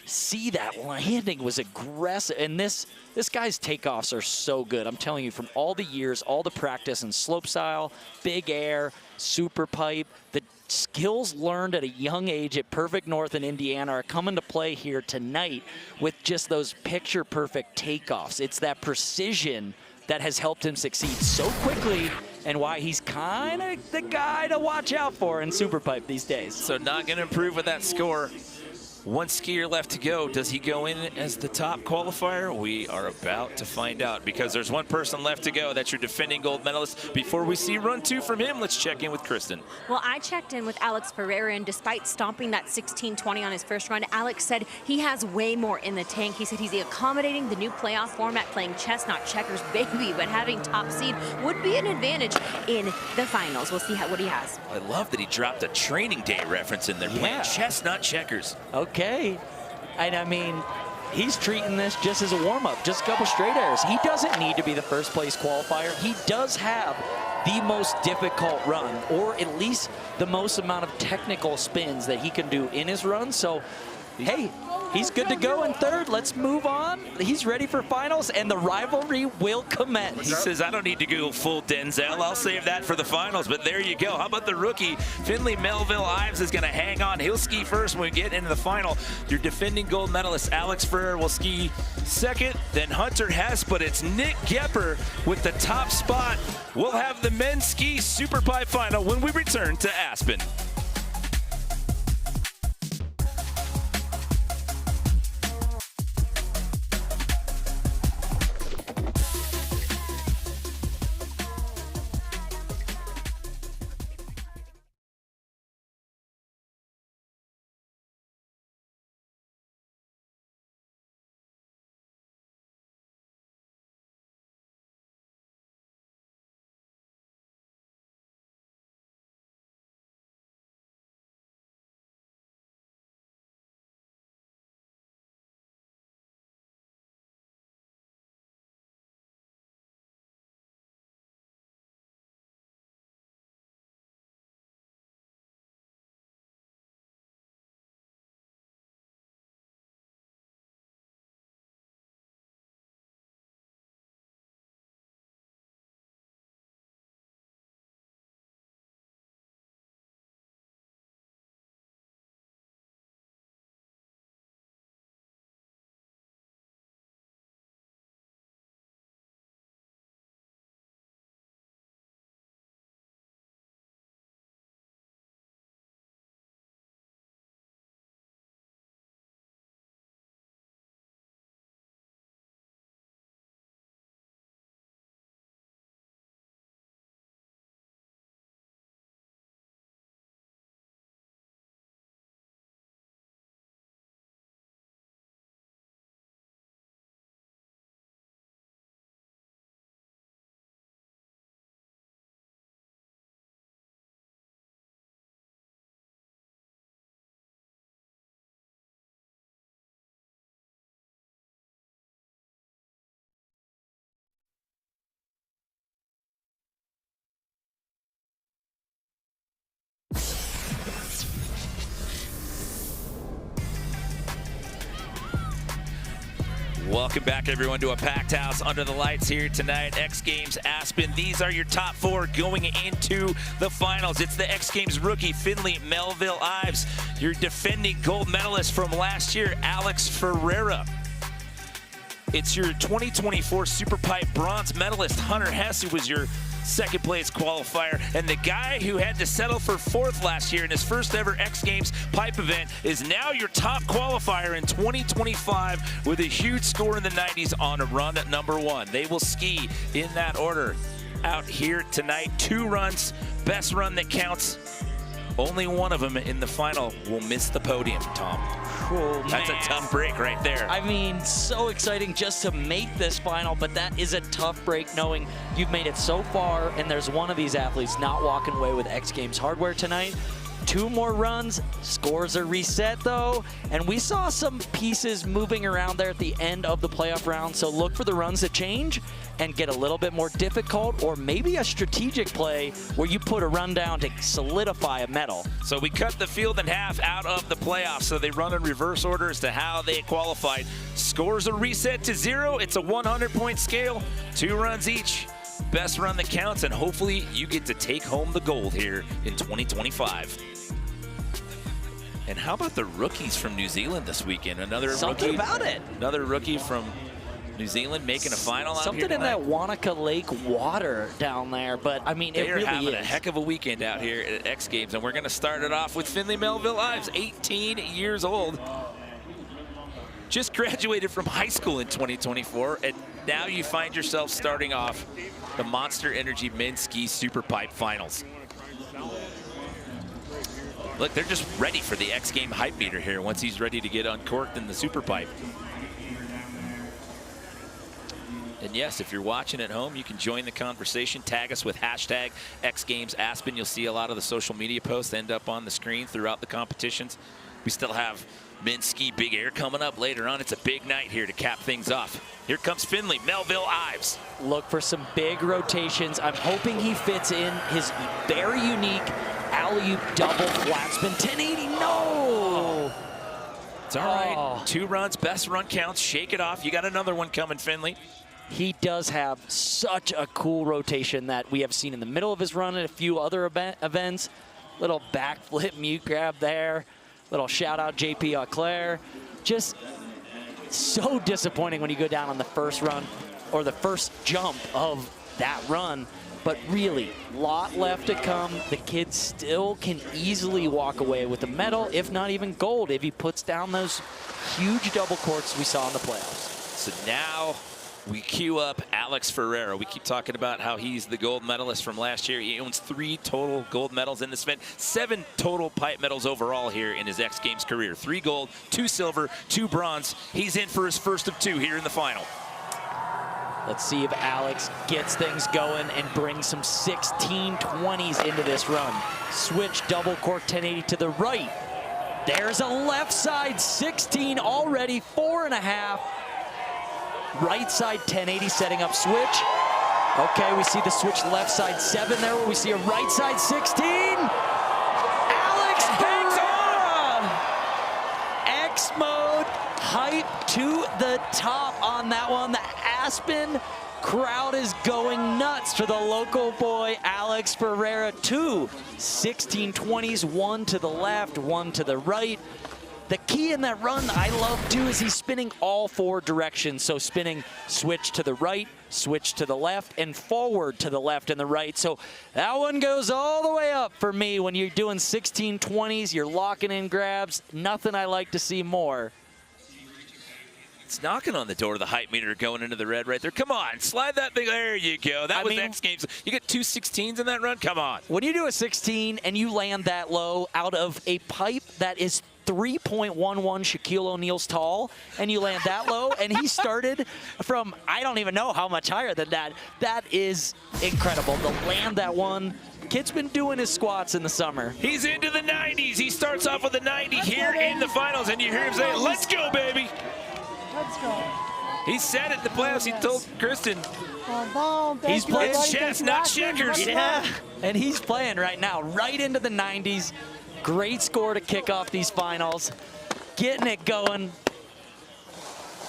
Speaker 24: see that landing was aggressive. And this guy's takeoffs are so good. I'm telling you, from all the years, all the practice in slopestyle, big air, super pipe, the skills learned at a young age at Perfect North in Indiana are coming to play here tonight with just those picture-perfect takeoffs. It's that precision that has helped him succeed so quickly and why he's kind of the guy to watch out for in Superpipe these days.
Speaker 4: So not going to improve with that score. 1 skier left to go. Does he go in as the top qualifier? We are about to find out because there's 1 person left to go. That's your defending gold medalist. Before we see run 2 from him, let's check in with Kristen.
Speaker 25: Well, I checked in with Alex Ferreira, and despite stomping that 1620 on his first run, Alex said he has way more in the tank. He said he's accommodating the new playoff format, playing chess, not checkers, baby, but having top seed would be an advantage in the finals. We'll see what he has.
Speaker 4: I love that he dropped a training day reference in there.
Speaker 24: Yeah.
Speaker 4: Playing chess, not checkers.
Speaker 24: Okay, and I mean, he's treating this just as a warm-up, just a couple straight airs. He doesn't need to be the first place qualifier. He does have the most difficult run, or at least the most amount of technical spins that he can do in his run. So, hey, he's good to go in 3rd. Let's move on. He's ready for finals, and the rivalry will commence.
Speaker 4: He says, I don't need to go full Denzel. I'll save that for the finals. But there you go. How about the rookie? Finley Melville Ives is going to hang on. He'll ski first when we get into the final. Your defending gold medalist, Alex Ferrer, will ski 2nd. Then Hunter Hess, but it's Nick Gepper with the top spot. We'll have the men's ski Superpipe final when we return to Aspen. Welcome back, everyone, to a packed house under the lights here tonight. X Games Aspen. These are your top 4 going into the finals. It's the X Games rookie, Finley Melville Ives. Your defending gold medalist from last year, Alex Ferreira. It's your 2024 Superpipe bronze medalist, Hunter Hess, who was your second place qualifier. And the guy who had to settle for 4th last year in his first ever X Games pipe event is now your top qualifier in 2025 with a huge score in the 90s on run at number 1. They will ski in that order out here tonight. 2 runs, best run that counts. Only one of them in the final will miss the podium, Tom.
Speaker 24: Oh,
Speaker 4: that's a tough break right there.
Speaker 24: I mean, so exciting just to make this final, but that is a tough break knowing you've made it so far and there's one of these athletes not walking away with X Games hardware tonight. 2 more runs, scores are reset though, and we saw some pieces moving around there at the end of the playoff round, so look for the runs to change and get a little bit more difficult, or maybe a strategic play where you put a run down to solidify a medal.
Speaker 4: So we cut the field in half out of the playoffs, so they run in reverse order as to how they qualified. Scores are reset to 0. It's a 100-point scale, 2 runs each. Best run that counts, and hopefully you get to take home the gold here in 2025. And how about the rookies from New Zealand this weekend?
Speaker 24: Something about it.
Speaker 4: Another rookie from New Zealand making a final out here
Speaker 24: Something in that Wanaka Lake water down there, but I mean, it really is.
Speaker 4: They're having a heck of a weekend out here at X Games, and we're going to start it off with Finley Melville Ives, 18 years old. Just graduated from high school in 2024, and now you find yourself starting off the Monster Energy Men's Ski Superpipe Finals. Look, they're just ready for the X Game hype meter here once he's ready to get uncorked in the Superpipe. And yes, if you're watching at home, you can join the conversation. Tag us with hashtag XGamesAspen. You'll see a lot of the social media posts end up on the screen throughout the competitions. We still have men's ski big air coming up later on. It's a big night here to cap things off. Here comes Finley Melville Ives.
Speaker 24: Look for some big rotations. I'm hoping he fits in his very unique alley-oop double flat spin 1080. No!
Speaker 4: It's all right. 2 runs, best run counts. Shake it off. You got another one coming, Finley.
Speaker 24: He does have such a cool rotation that we have seen in the middle of his run at a few other events. Little backflip mute grab there. Little shout out JP Auclair. Just so disappointing when you go down on the first run or the first jump of that run. But really, lot left to come. The kid still can easily walk away with a medal, if not even gold, if he puts down those huge double corks we saw in the playoffs.
Speaker 4: So now we queue up Alex Ferreira. We keep talking about how he's the gold medalist from last year. He owns 3 total gold medals in this event, 7 total pipe medals overall here in his X Games career. 3 gold, 2 silver, 2 bronze. He's in for his first of 2 here in the final.
Speaker 24: Let's see if Alex gets things going and brings some 1620s into this run. Switch double cork 1080 to the right. There's a left side 16 already, 4.5. Right side 1080 setting up switch. Okay, we see the switch left side 7 there where we see a right side 16. Alex Ferreira! X mode hype to the top on that one. The Aspen crowd is going nuts for the local boy Alex Ferreira. 2 1620s, 1 to the left, 1 to the right. The key in that run I love too is he's spinning all 4 directions. So spinning switch to the right, switch to the left, and forward to the left and the right. So that one goes all the way up for me when you're doing 1620s, you're locking in grabs. Nothing I like to see more.
Speaker 4: It's knocking on the door of the hype meter going into the red right there. Come on, slide that thing. There you go. That was X Games. You get 2 16s in that run? Come on.
Speaker 24: When you do a 16 and you land that low out of a pipe that is 3.11 Shaquille O'Neal's tall, and you land that low, and he started from, I don't even know how much higher than that. That is incredible. To land that one, kid's been doing his squats in the summer.
Speaker 4: He's into the 90s. He starts off with a 90 here in the finals, and you hear him say, let's go, baby.
Speaker 8: Let's go.
Speaker 4: He said it in the playoffs. He told Kristen.
Speaker 24: He's playing
Speaker 4: chess, not checkers.
Speaker 24: Yeah, and he's playing right now, right into the 90s. Great score to kick off these finals. Getting it going.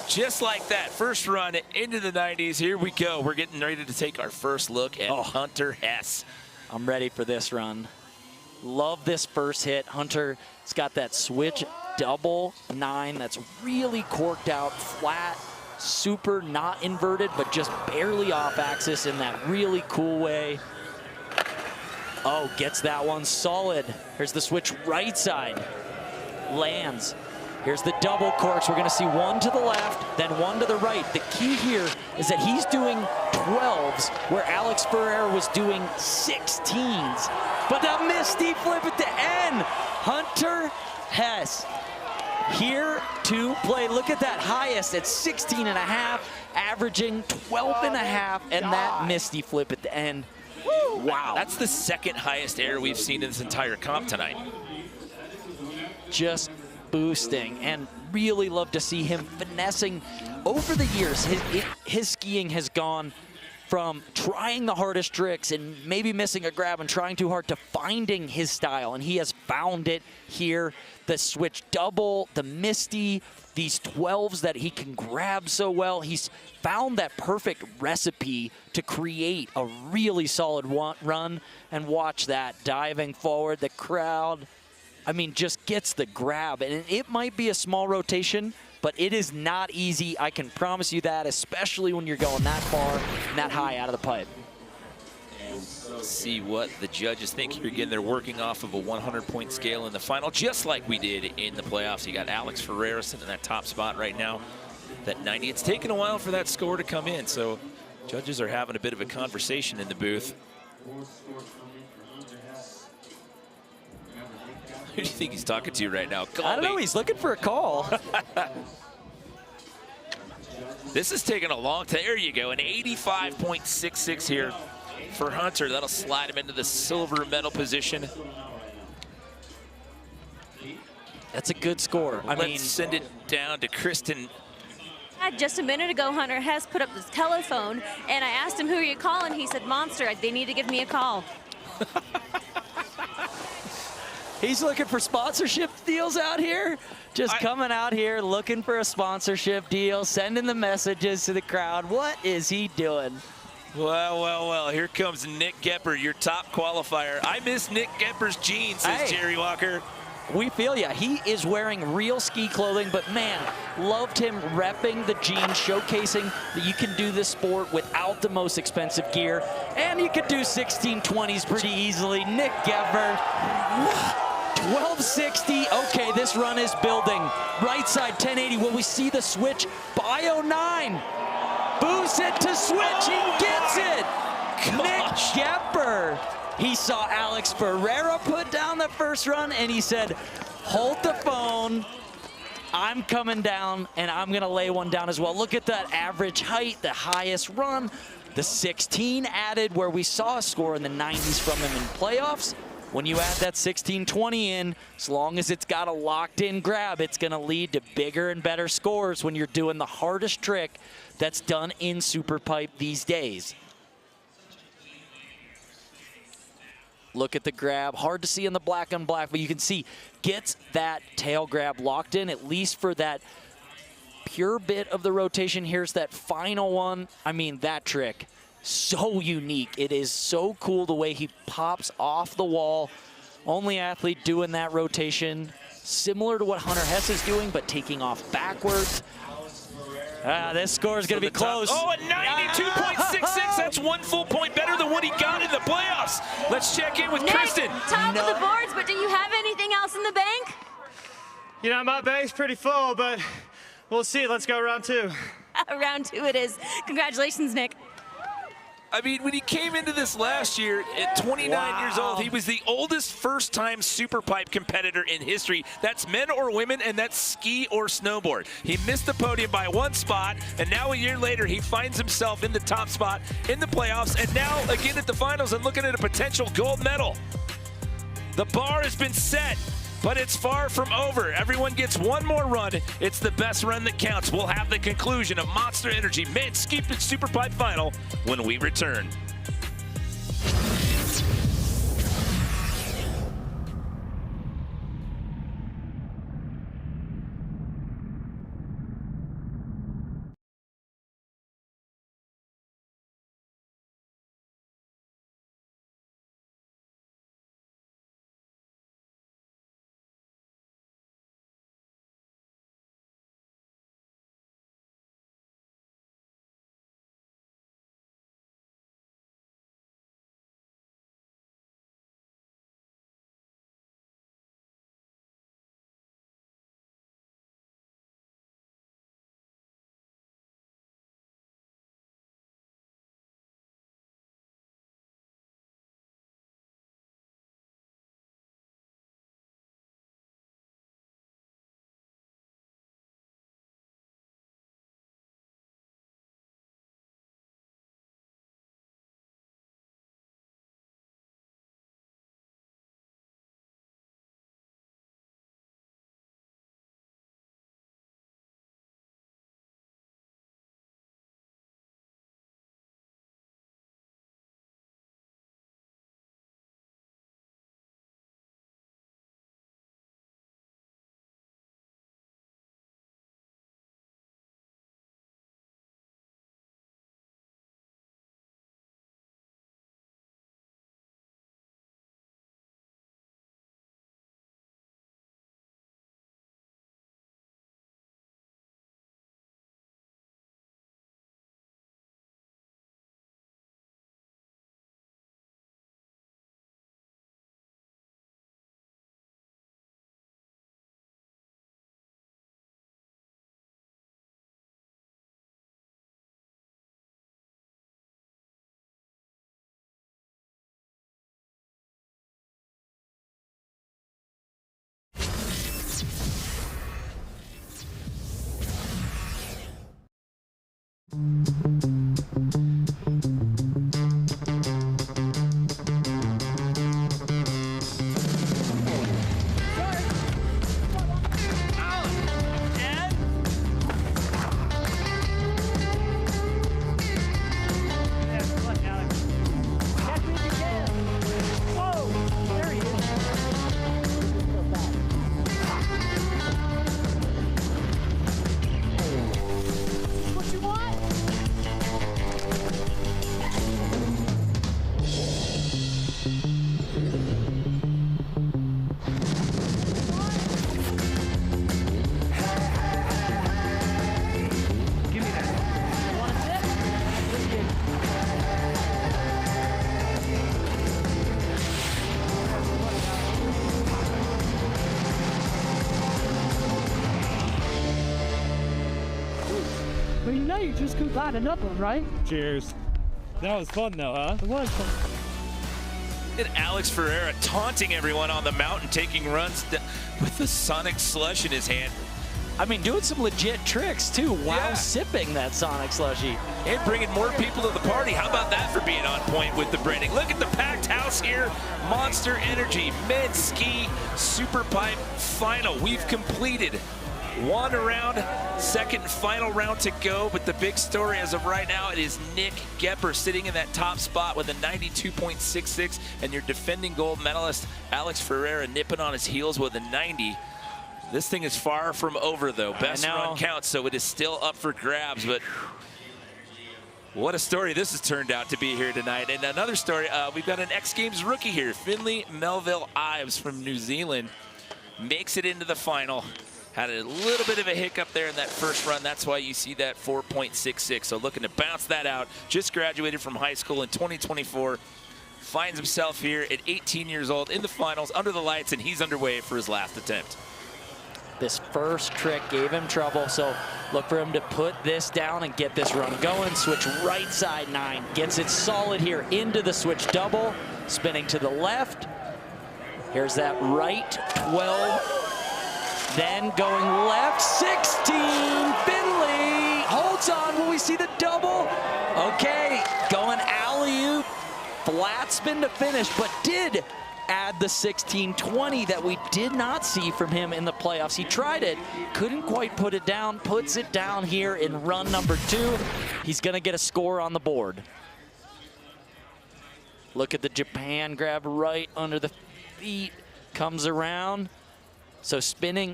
Speaker 4: Just like that, first run into the 90s. Here we go. We're getting ready to take our first look at Hunter Hess.
Speaker 24: I'm ready for this run. Love this first hit. Hunter's got that switch double 9 that's really corked out, flat, super not inverted, but just barely off axis in that really cool way. Oh, gets that one solid. Here's the switch right side. Lands. Here's the double corks. We're going to see one to the left, then one to the right. The key here is that he's doing 12s where Alex Ferreira was doing 16s. But that misty flip at the end. Hunter Hess here to play. Look at that highest at 16 and a half, averaging 12 and a half, and that misty flip at the end. Wow.
Speaker 4: That's the second highest air we've seen in this entire comp tonight.
Speaker 24: Just boosting, and really love to see him finessing. Over the years, his skiing has gone from trying the hardest tricks and maybe missing a grab and trying too hard to finding his style, and he has found it here. The switch double, the misty, these 12s that he can grab so well. He's found that perfect recipe to create a really solid run, and watch that diving forward. The crowd, I mean, just gets the grab, and it might be a small rotation, but it is not easy. I can promise you that, especially when you're going that far and that high out of the pipe.
Speaker 4: Let's see what the judges think here. Again, they're working off of a 100-point scale in the final, just like we did in the playoffs. You got Alex Ferreira sitting in that top spot right now, that 90. It's taken a while for that score to come in, so judges are having a bit of a conversation in the booth. Who do you think he's talking to right now?
Speaker 24: I don't know. He's looking for a call.
Speaker 4: This is taking a long time. There you go. An 85.66 here for Hunter. That'll slide him into the silver medal position.
Speaker 24: That's a good score.
Speaker 4: Let's send it down to Kristen.
Speaker 25: Just a minute ago, Hunter Hess put up this telephone, and I asked him, who are you calling? He said, Monster. They need to give me a call.
Speaker 24: He's looking for sponsorship deals out here. Just coming out here looking for a sponsorship deal, sending the messages to the crowd. What is he doing?
Speaker 4: Well, well, well, here comes Nick Gepper, your top qualifier. I miss Nick Gepper's jeans, says Jerry Walker.
Speaker 24: We feel ya. He is wearing real ski clothing, but man, loved him repping the jeans, showcasing that you can do this sport without the most expensive gear, and you can do 1620s pretty easily. Nick Gepper, 1260. Okay, this run is building. Right side 1080. Will we see the switch? Bio 9. Boosts it to switch. He gets it. Nick Gepper. He saw Alex Ferreira put down the first run, and he said, hold the phone. I'm coming down, and I'm going to lay one down as well. Look at that average height, the highest run. The 16 added, where we saw a score in the 90s from him in playoffs. When you add that 1620 in, as long as it's got a locked-in grab, it's going to lead to bigger and better scores when you're doing the hardest trick that's done in Superpipe these days. Look at the grab. Hard to see in the black on black, but you can see gets that tail grab locked in, at least for that pure bit of the rotation. Here's that final one. I mean, that trick, so unique. It is so cool the way he pops off the wall. Only athlete doing that rotation. Similar to what Hunter Hess is doing, but taking off backwards. This score is going to be close.
Speaker 4: Oh, a 92.66. That's 1 full point better than what he got in the playoffs. Let's check in with
Speaker 25: Nick,
Speaker 4: Kristen.
Speaker 25: Top of the boards, but do you have anything else in the bank?
Speaker 26: You know, my bank's pretty full, but we'll see. Let's go round 2.
Speaker 25: Round 2 it is. Congratulations, Nick.
Speaker 4: I mean, when he came into this last year at 29 years old, he was the oldest first-time Superpipe competitor in history. That's men or women, and that's ski or snowboard. He missed the podium by 1 spot, and now a year later, he finds himself in the top spot in the playoffs, and now again at the finals and looking at a potential gold medal. The bar has been set, but it's far from over. Everyone gets one more run. It's the best run that counts. We'll have the conclusion of Monster Energy Men's Ski Superpipe Final when we return.
Speaker 8: Well, you know you just keep lining up them, right?
Speaker 20: Cheers. That was fun though, huh?
Speaker 8: It was fun.
Speaker 4: And Alex Ferreira taunting everyone on the mountain, taking runs with the Sonic Slush in his hand.
Speaker 24: I mean, doing some legit tricks too while sipping that Sonic Slushy.
Speaker 4: And bringing more people to the party. How about that for being on point with the branding? Look at the packed house here. Monster Energy, Med Ski, Superpipe final. We've completed one round, second and final round to go, but the big story as of right now, it is Nick Gepper sitting in that top spot with a 92.66, and your defending gold medalist, Alex Ferreira, nipping on his heels with a 90. This thing is far from over, though. Best run counts, so it is still up for grabs, but what a story this has turned out to be here tonight. And another story, we've got an X Games rookie here, Finley Melville Ives from New Zealand, makes it into the final. Had a little bit of a hiccup there in that first run. That's why you see that 4.66. So looking to bounce that out. Just graduated from high school in 2024. Finds himself here at 18 years old in the finals under the lights, and he's underway for his last attempt.
Speaker 24: This first trick gave him trouble, so look for him to put this down and get this run going. Switch right side 9. Gets it solid here into the switch double. Spinning to the left. Here's that right 12. Then going left, 16, Finley holds on. Will we see the double? Okay, going alley-oop, flat spin to finish, but did add the 16-20 that we did not see from him in the playoffs. He tried it, couldn't quite put it down, puts it down here in run number 2. He's gonna get a score on the board. Look at the Japan grab right under the feet, comes around. So spinning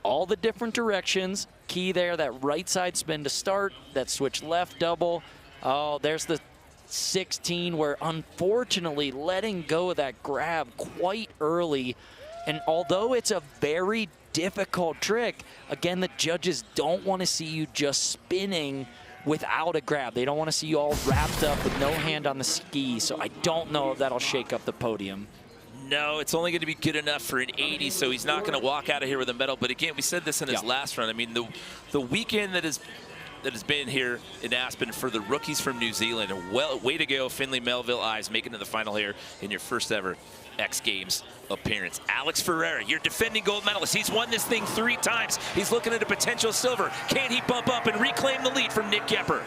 Speaker 24: all the different directions. Key there, that right side spin to start, that switch left double. Oh, there's the 16 where unfortunately letting go of that grab quite early. And although it's a very difficult trick, again, the judges don't want to see you just spinning without a grab. They don't want to see you all wrapped up with no hand on the ski. So I don't know if that'll shake up the podium.
Speaker 4: No, it's only going to be good enough for an 80, so he's not going to walk out of here with a medal. But again, we said this in his last run. I mean, the weekend that has been here in Aspen for the rookies from New Zealand. Way to go, Finley Melville Ives, making it to the final here in your first ever X Games appearance. Alex Ferreira, your defending gold medalist. He's won this thing 3 times. He's looking at a potential silver. Can he bump up and reclaim the lead from Nick Gepper?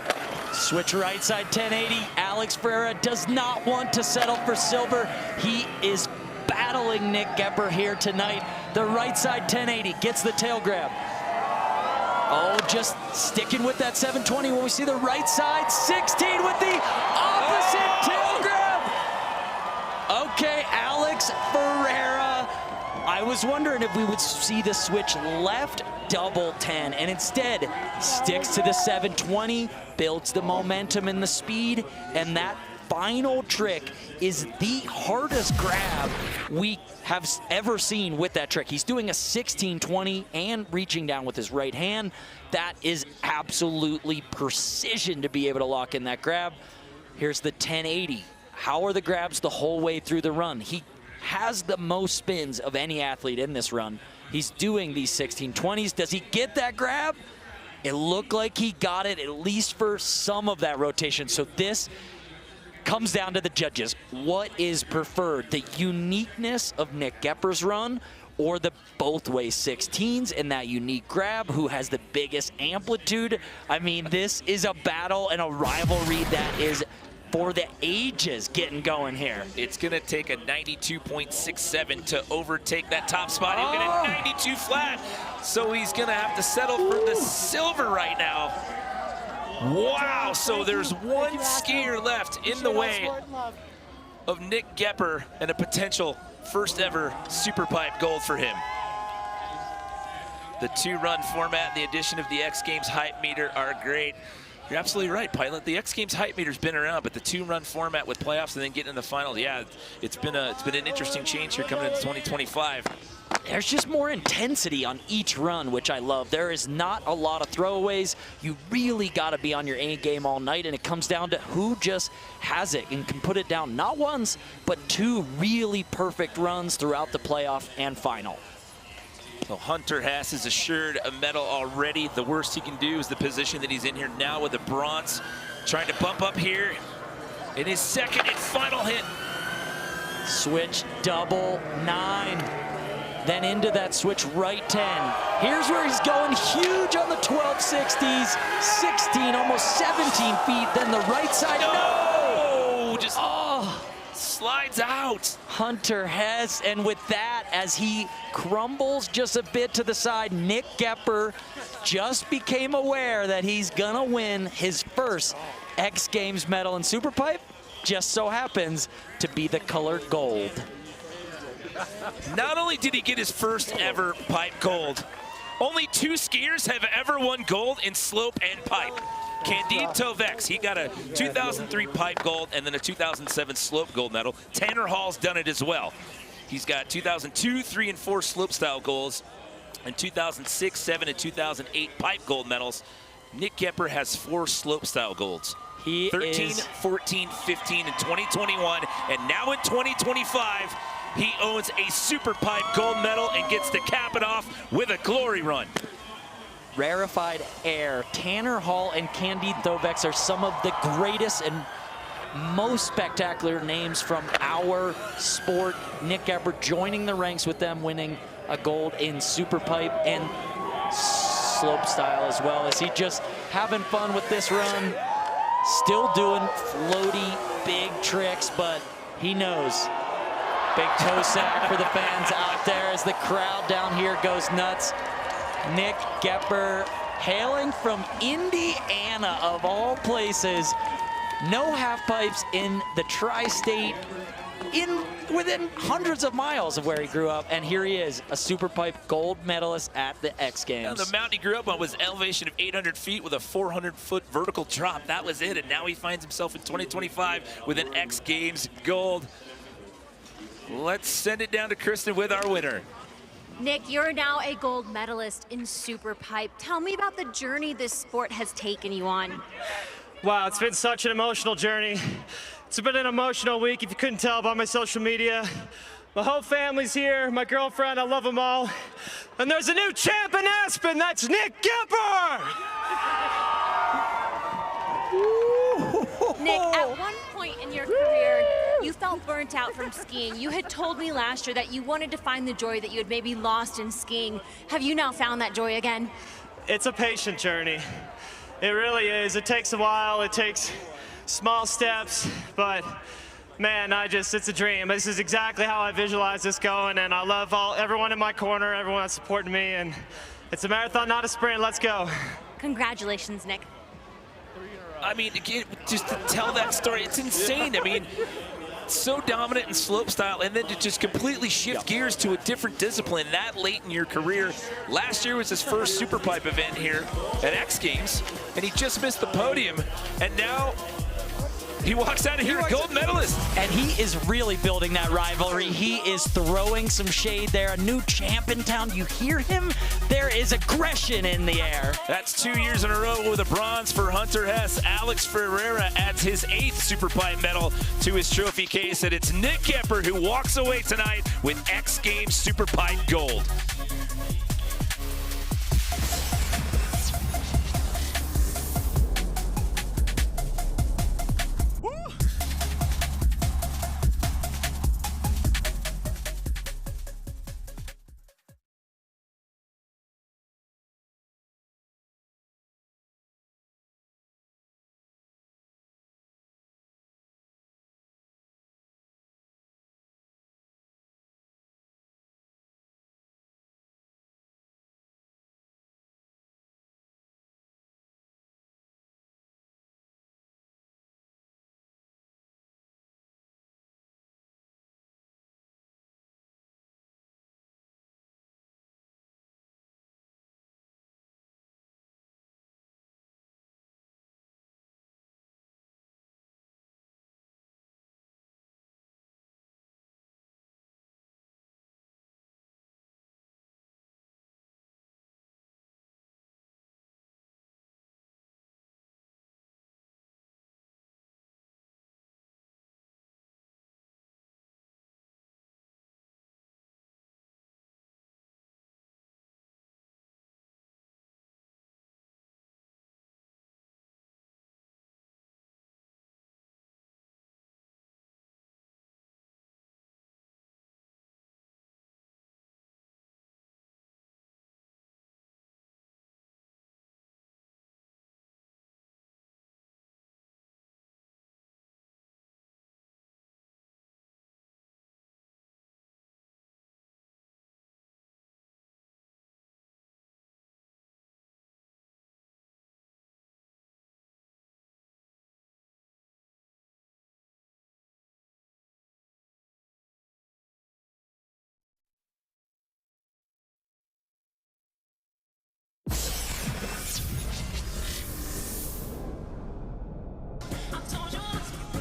Speaker 24: Switch right side 1080. Alex Ferreira does not want to settle for silver. He is battling Nick Gepper here tonight. The right side 1080 gets the tail grab. Oh, just sticking with that 720 when we see the right side 16 with the opposite tail grab. Okay, Alex Ferreira. I was wondering if we would see the switch left double 10, and instead sticks to the 720, builds the momentum and the speed, and that final trick is the hardest grab we have ever seen with that trick. He's doing a 16-20 and reaching down with his right hand. That is absolutely precision to be able to lock in that grab. Here's the 1080. How are the grabs the whole way through the run? He has the most spins of any athlete in this run. He's doing these 16-20s. Does he get that grab? It looked like he got it, at least for some of that rotation. So this comes down to the judges. What is preferred? The uniqueness of Nick Gepper's run or the both way 16s and that unique grab? Who has the biggest amplitude? I mean, this is a battle and a rivalry that is for the ages getting going here.
Speaker 4: It's going to take a 92.67 to overtake that top spot. He'll get a 92 flat, so he's going to have to settle for the silver right now. Wow, so there's one skier left in the way of Nick Gepper and a potential first ever Superpipe gold for him. The 2-run format, the addition of the X Games hype meter are great. You're absolutely right, Pilot. The X Games hype meter's been around, but the 2-run format with playoffs and then getting in the finals, yeah, it's been an interesting change here coming into 2025.
Speaker 24: There's just more intensity on each run, which I love. There is not a lot of throwaways. You really got to be on your A game all night, and it comes down to who just has it and can put it down not once, but 2 really perfect runs throughout the playoff and final.
Speaker 4: So Hunter Hess is assured a medal already. The worst he can do is the position that he's in here now with the bronze. Trying to bump up here in his second and final hit.
Speaker 24: Switch double 9. Then into that switch right 10. Here's where he's going huge on the 1260s. 16, almost 17 feet. Then the right side.
Speaker 4: No! Just slides out.
Speaker 24: Hunter Hess, and with that, as he crumbles just a bit to the side, Nick Gepper just became aware that he's gonna win his first X Games medal in Superpipe. Just so happens to be the color gold.
Speaker 4: Not only did he get his first ever pipe gold, only 2 skiers have ever won gold in slope and pipe. Candide Tovex, he got a 2003 pipe gold and then a 2007 slope gold medal. Tanner Hall's done it as well. He's got 2002, 3, and 4 slopestyle golds and 2006, 7, and 2008 pipe gold medals. Nick Gepper has 4 slopestyle golds.
Speaker 24: He
Speaker 4: 13, 14, 15, and 2021, and now in 2025, he owns a Superpipe gold medal and gets to cap it off with a glory run.
Speaker 24: Rarefied air. Tanner Hall and Candide Thovex are some of the greatest and most spectacular names from our sport. Nick Gepper joining the ranks with them, winning a gold in Superpipe and slopestyle as well. Is he just having fun with this run? Still doing floaty big tricks, but he knows. Big toe sack for the fans out there as the crowd down here goes nuts. Nick Gepper, hailing from Indiana of all places. No half pipes in the tri-state, within hundreds of miles of where he grew up, and here he is, a Superpipe gold medalist at the X Games.
Speaker 4: The mountain he grew up on was elevation of 800 feet with a 400-foot vertical drop. That was it, and now he finds himself in 2025 with an X Games gold. Let's send it down to Kristen with our winner.
Speaker 25: Nick, you're now a gold medalist in Superpipe. Tell me about the journey this sport has taken you on.
Speaker 26: Wow, it's been such an emotional journey. It's been an emotional week, if you couldn't tell by my social media. My whole family's here, my girlfriend, I love them all. And there's a new champ in Aspen, that's Nick Gepper!
Speaker 25: Nick, at one point in your career, you felt burnt out from skiing. You had told me last year that you wanted to find the joy that you had maybe lost in skiing. Have you now found that joy again?
Speaker 26: It's a patient journey. It really is. It takes a while, it takes small steps, but man, it's a dream. This is exactly how I visualize this going, and I love everyone in my corner, everyone that's supporting me, and it's a marathon, not a sprint. Let's go.
Speaker 25: Congratulations, Nick.
Speaker 4: I mean, just to tell that story, it's insane. I mean, so dominant in slopestyle, and then to just completely shift gears to a different discipline that late in your career. Last year was his first Superpipe event here at X Games, and he just missed the podium, and now he walks out of here a gold medalist.
Speaker 24: And he is really building that rivalry. He is throwing some shade there. A new champ in town. You hear him? There is aggression in the air.
Speaker 4: That's 2 years in a row with a bronze for Hunter Hess. Alex Ferreira adds his 8th Superpipe medal to his trophy case, and it's Nick Gepper who walks away tonight with X Games Superpipe gold.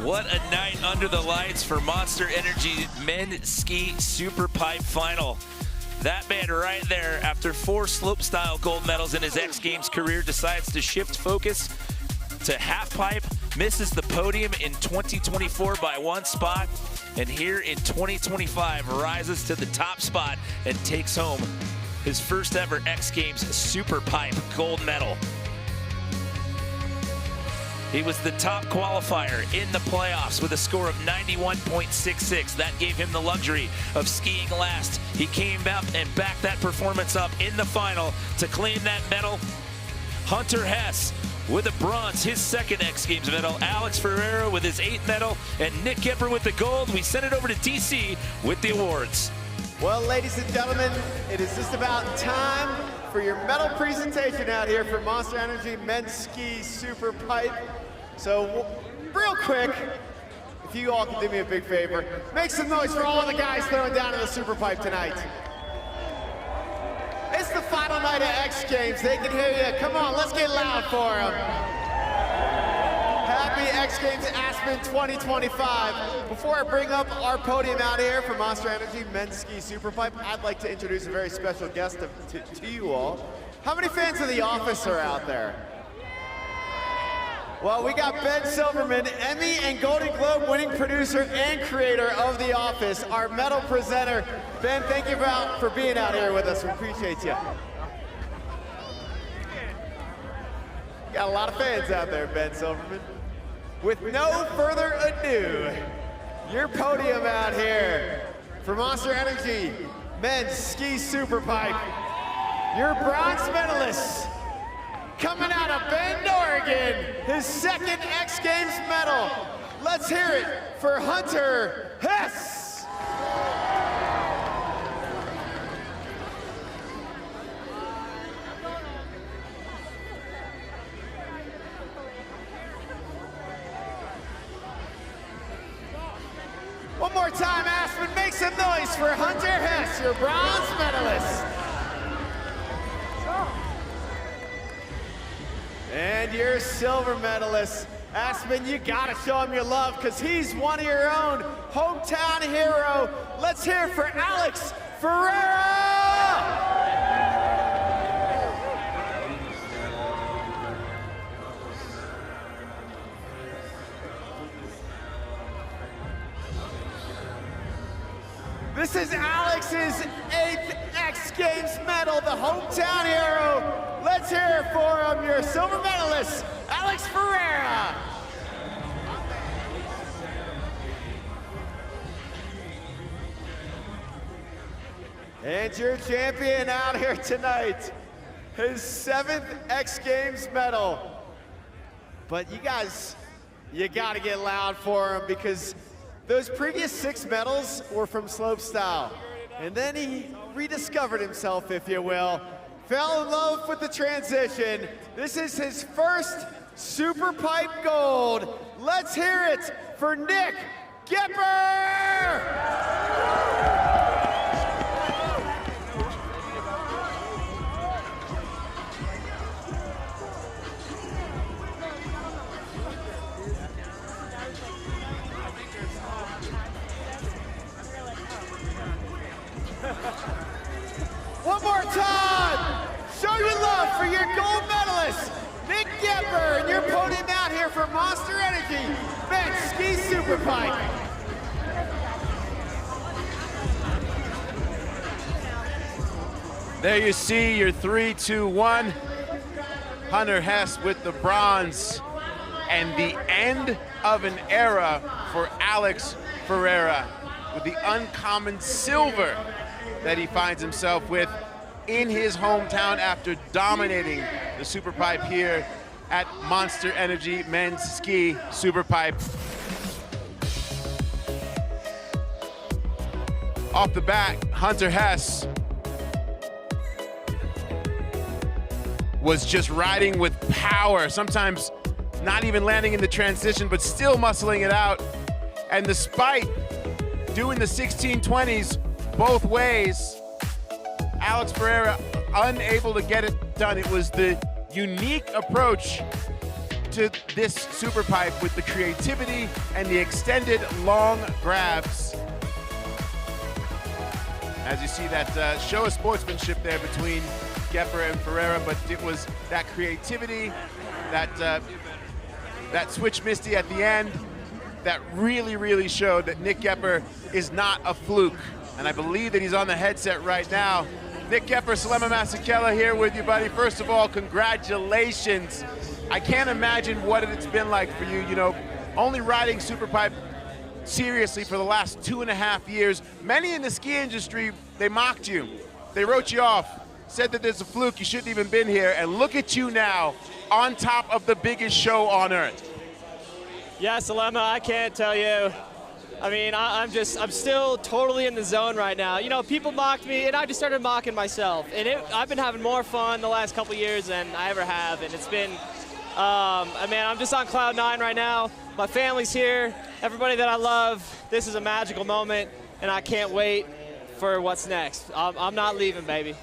Speaker 4: What a night under the lights for Monster Energy Men's Ski Superpipe Final. That man right there, after 4 slopestyle gold medals in his X Games career, decides to shift focus to halfpipe, misses the podium in 2024 by 1 spot, and here in 2025 rises to the top spot and takes home his first ever X Games Superpipe gold medal. He was the top qualifier in the playoffs with a score of 91.66. That gave him the luxury of skiing last. He came out and backed that performance up in the final to claim that medal. Hunter Hess with a bronze, his 2nd X Games medal. Alex Ferreira with his 8th medal, and Nick Gepper with the gold. We send it over to DC with the awards.
Speaker 2: Well, ladies and gentlemen, it is just about time for your medal presentation out here for Monster Energy Men's Ski Superpipe. So, real quick, if you all can do me a big favor, make some noise for all of the guys throwing down in the Superpipe tonight. It's the final night of X Games. They can hear you. Come on, let's get loud for them. Happy X Games Aspen 2025. Before I bring up our podium out here for Monster Energy Men's Ski Superpipe, I'd like to introduce a very special guest to you all. How many fans of The Office are out there? Well, we got Ben Silverman, Emmy and Golden Globe winning producer and creator of The Office, our medal presenter. Ben, thank you for being out here with us. We appreciate you. Got a lot of fans out there, Ben Silverman. With no further ado, your podium out here for Monster Energy Men's Ski Superpipe. Your bronze medalists coming out of Bend, Oregon, his 2nd X Games medal. Let's hear it for Hunter Hess. One more time, Aspen, make some noise for Hunter Hess, your bronze medalist. And your silver medalist, Aspen, you gotta show him your love because he's one of your own, hometown hero. Let's hear it for Alex Ferreira! This is Alex's 8th X Games medal, the hometown hero. Let's hear it for him, your silver medalist, Alex Ferreira. And your champion out here tonight, his 7th X Games medal. But you guys, you gotta get loud for him because those previous 6 medals were from slopestyle. And then he rediscovered himself, if you will. Fell in love with the transition. This is his first Superpipe gold. Let's hear it for Nick Gepper! One more time! Show your love for your gold medalist, Nick Gepper, and your podium out here for Monster Energy Men's Ski Superpipe.
Speaker 11: There you see your 3, 2, 1. Hunter Hess with the bronze. And the end of an era for Alex Ferreira with the uncommon silver that he finds himself with in his hometown after dominating the Superpipe here at Monster Energy Men's Ski Superpipe. Off the bat, Hunter Hess was just riding with power, sometimes not even landing in the transition, but still muscling it out. And despite doing the 1620s both ways, Alex Ferreira unable to get it done. It was the unique approach to this Superpipe with the creativity and the extended long grabs. As you see that show of sportsmanship there between Gepper and Ferreira, but it was that creativity, that switch Misty at the end that really showed that Nick Gepper is not a fluke. And I believe that he's on the headset right now. Nick Gepper, Salema Masekela here with you, buddy. First of all, congratulations. I can't imagine what it's been like for you, you know, only riding Superpipe seriously for the last 2.5 years. Many in the ski industry, they mocked you. They wrote you off, said that there's a fluke, you shouldn't even been here. And look at you now, on top of the biggest show on earth.
Speaker 26: Yeah, Salema, I can't tell you. I mean, I'm still totally in the zone right now. You know, people mocked me, and I just started mocking myself. And I've been having more fun the last couple years than I ever have. And it's been, man, I'm just on cloud 9 right now. My family's here, everybody that I love. This is a magical moment, and I can't wait for what's next. I'm not leaving, baby.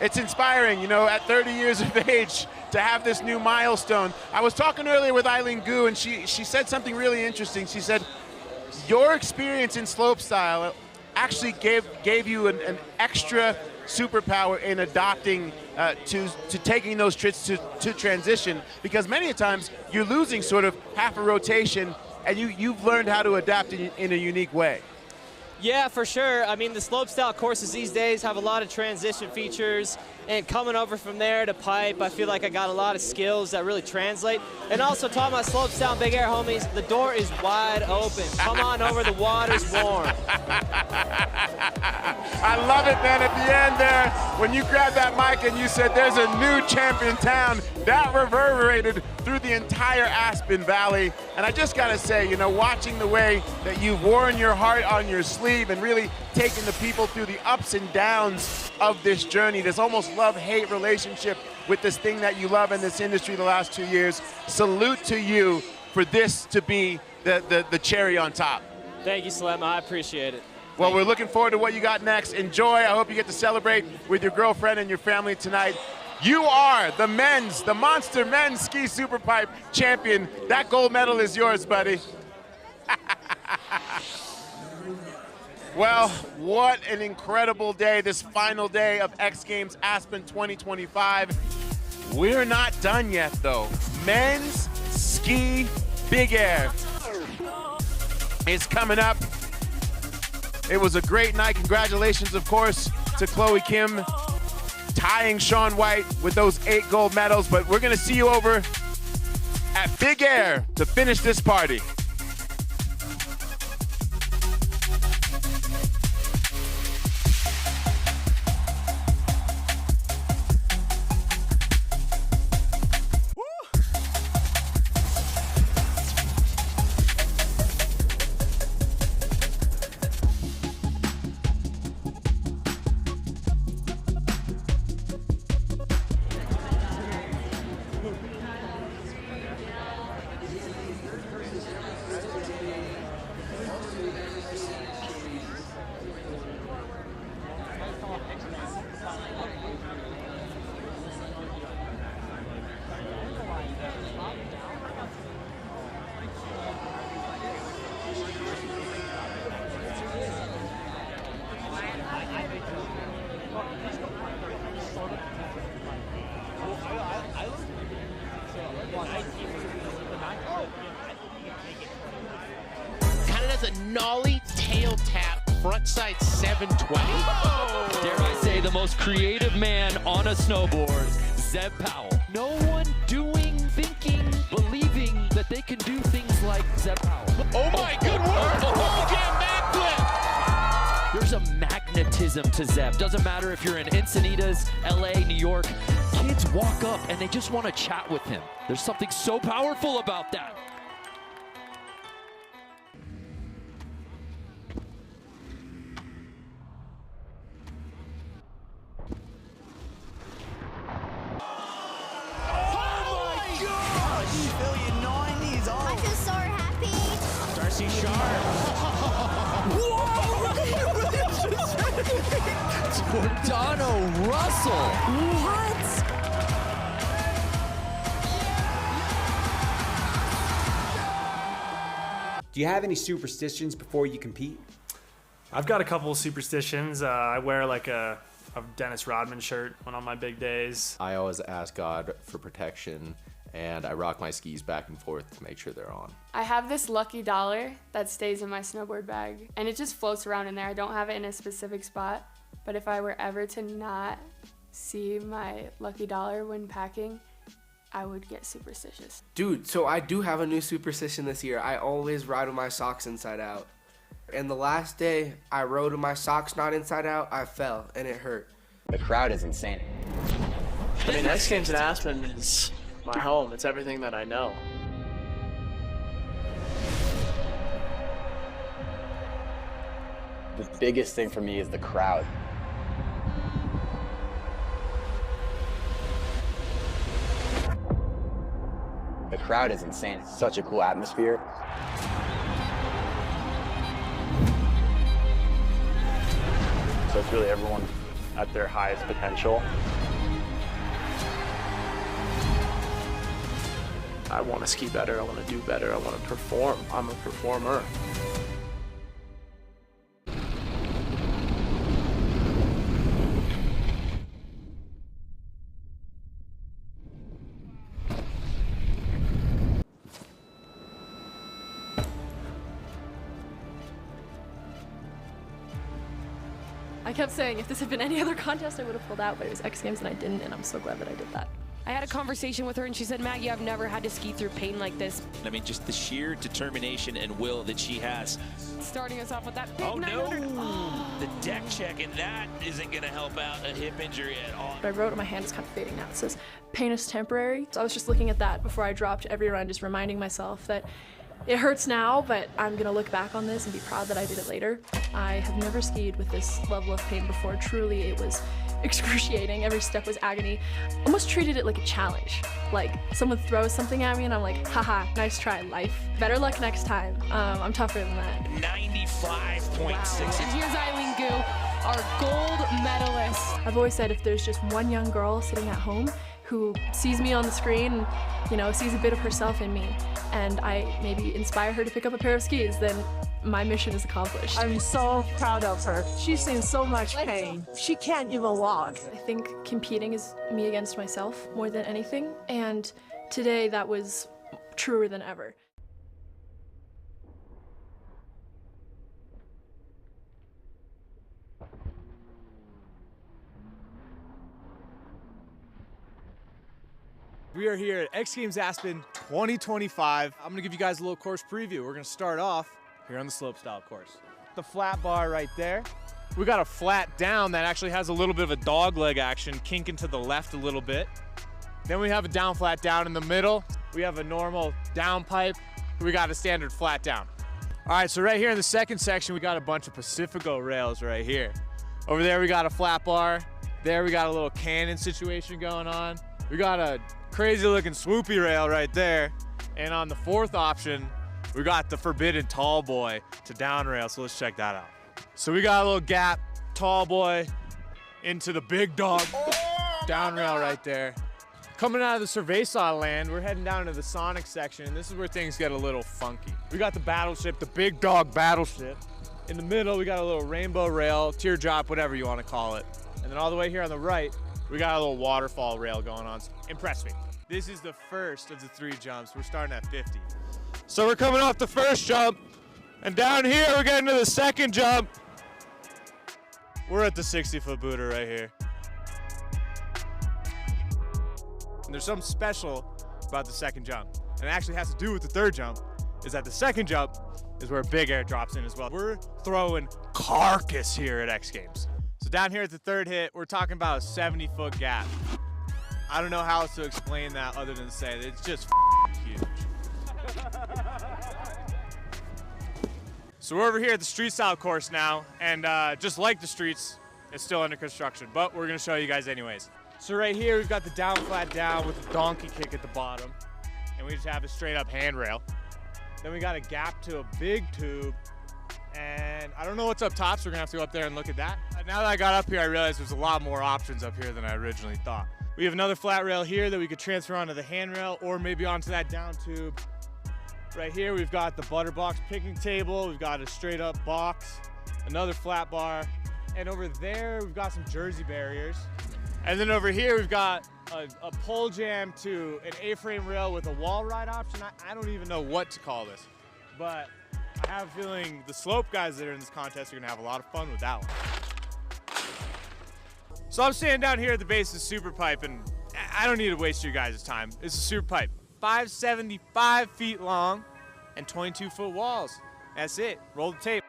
Speaker 11: It's inspiring, you know, at 30 years of age to have this new milestone. I was talking earlier with Eileen Gu, and she said something really interesting. She said, your experience in slopestyle actually gave you an extra superpower in adopting to taking those tricks to transition, because many times you're losing sort of half a rotation, and you've learned how to adapt in a unique way.
Speaker 26: Yeah, for sure. I mean, the slopestyle courses these days have a lot of transition features, and coming over from there to pipe, I feel like I got a lot of skills that really translate. And also, talking about slopestyle and big air, homies, the door is wide open. Come on over, the water's warm.
Speaker 11: I love it, man. At the end there, when you grabbed that mic and you said there's a new champion town, that reverberated through the entire Aspen Valley. And I just gotta say, you know, watching the way that you've worn your heart on your sleeve and really taking the people through the ups and downs of this journey, this almost love-hate relationship with this thing that you love in this industry the last 2 years. Salute to you for this to be the cherry on top.
Speaker 26: Thank you, Salema. I appreciate it.
Speaker 11: Well, we're looking forward to what you got next. Enjoy. I hope you get to celebrate with your girlfriend and your family tonight. You are the Monster Men's Ski Superpipe champion. That gold medal is yours, buddy. Well, what an incredible day, this final day of X Games Aspen 2025. We're not done yet, though. Men's Ski Big Air is coming up. It was a great night. Congratulations, of course, to Chloe Kim, tying Shaun White with those 8 gold medals. But we're going to see you over at Big Air to finish this party.
Speaker 9: A nollie tail tap frontside 720.
Speaker 3: Oh! Dare I say the most creative man on a snowboard, Zeb Powell. No one doing, thinking, believing that they can do things like Zeb Powell.
Speaker 9: Oh my, good work! Backflip!
Speaker 3: There's a magnetism to Zeb. Doesn't matter if you're in Encinitas, LA, New York. Kids walk up and they just want to chat with him. There's something so powerful about that. Giordano Russell.
Speaker 25: What?
Speaker 13: Do you have any superstitions before you compete?
Speaker 26: I've got a couple of superstitions. I wear like a Dennis Rodman shirt on my big days.
Speaker 14: I always ask God for protection, and I rock my skis back and forth to make sure they're on.
Speaker 15: I have this lucky dollar that stays in my snowboard bag, and it just floats around in there. I don't have it in a specific spot, but if I were ever to not see my lucky dollar when packing, I would get superstitious.
Speaker 16: Dude, so I do have a new superstition this year. I always ride with my socks inside out. And the last day I rode with my socks not inside out, I fell and it hurt.
Speaker 23: The crowd is insane.
Speaker 21: I mean, X Games in Aspen is my home. It's everything that I know.
Speaker 23: The biggest thing for me is the crowd. The crowd is insane. It's such a cool atmosphere.
Speaker 22: So it's really everyone at their highest potential.
Speaker 21: I want to ski better. I want to do better. I want to perform. I'm a performer.
Speaker 17: I kept saying if this had been any other contest, I would have pulled out, but it was X Games and I didn't, and I'm so glad that I did that.
Speaker 18: I had a conversation with her and she said, Maggie, I've never had to ski through pain like this.
Speaker 4: I mean, just the sheer determination and will that she has.
Speaker 18: Starting us off with that big
Speaker 4: Oh,
Speaker 18: 900.
Speaker 4: no.
Speaker 18: Oh.
Speaker 4: The deck check, and that isn't going to help out a hip injury at all.
Speaker 17: But I wrote on my hand, it's kind of fading now. It says, pain is temporary. So I was just looking at that before I dropped every run, just reminding myself that it hurts now, but I'm gonna look back on this and be proud that I did it later. I have never skied with this level of pain before. Truly, it was excruciating. Every step was agony. Almost treated it like a challenge. Like someone throws something at me and I'm like, haha, nice try, life. Better luck next time. I'm tougher than that.
Speaker 4: 95.6.
Speaker 17: Wow. And here's Eileen Gu, our gold medalist. I've always said if there's just one young girl sitting at home who sees me on the screen and, you know, sees a bit of herself in me, and I maybe inspire her to pick up a pair of skis, then my mission is accomplished.
Speaker 8: I'm so proud of her. She's in so much pain. She can't even walk.
Speaker 17: I think competing is me against myself more than anything, and today that was truer than ever.
Speaker 27: We are here at X Games Aspen 2025. I'm gonna give you guys a little course preview. We're gonna start off here on the slopestyle course. The flat bar right there. We got a flat down that actually has a little bit of a dog leg action, kinking to the left a little bit. Then we have a down flat down in the middle. We have a normal down pipe. We got a standard flat down. All right, so right here in the second section, we got a bunch of Pacifico rails right here. Over there, we got a flat bar. There, we got a little cannon situation going on. We got a crazy looking swoopy rail right there. And on the fourth option, we got the forbidden tall boy to down rail. So let's check that out. So we got a little gap, tall boy into the big dog down rail right there. Coming out of the Cerveza land, we're heading down to the Sonic section. And this is where things get a little funky. We got the battleship, the big dog battleship. In the middle, we got a little rainbow rail, teardrop, whatever you want to call it. And then all the way here on the right, we got a little waterfall rail going on. Impress me. This is the first of the 3 jumps. We're starting at 50. So we're coming off the first jump, and down here we're getting to the second jump. We're at the 60-foot booter right here. And there's something special about the second jump, and it actually has to do with the third jump, is that the second jump is where big air drops in as well. We're throwing carcass here at X Games. So down here at the third hit, we're talking about a 70-foot gap. I don't know how else to explain that other than to say that it's just huge. So we're over here at the street style course now, and just like the streets, it's still under construction, but we're gonna show you guys anyways. So right here, we've got the down flat down with the donkey kick at the bottom, and we just have a straight up handrail. Then we got a gap to a big tube, and I don't know what's up top, so we're gonna have to go up there and look at that. Now that I got up here, I realized there's a lot more options up here than I originally thought. We have another flat rail here that we could transfer onto the handrail or maybe onto that down tube. Right here, we've got the butter box picking table. We've got a straight up box, another flat bar. And over there, we've got some jersey barriers. And then over here, we've got a pole jam to an A-frame rail with a wall ride option. I don't even know what to call this, but I have a feeling the slope guys that are in this contest are gonna have a lot of fun with that one. So I'm standing down here at the base of Superpipe, and I don't need to waste your guys' time. It's a Superpipe, 575 feet long and 22-foot walls. That's it, roll the tape.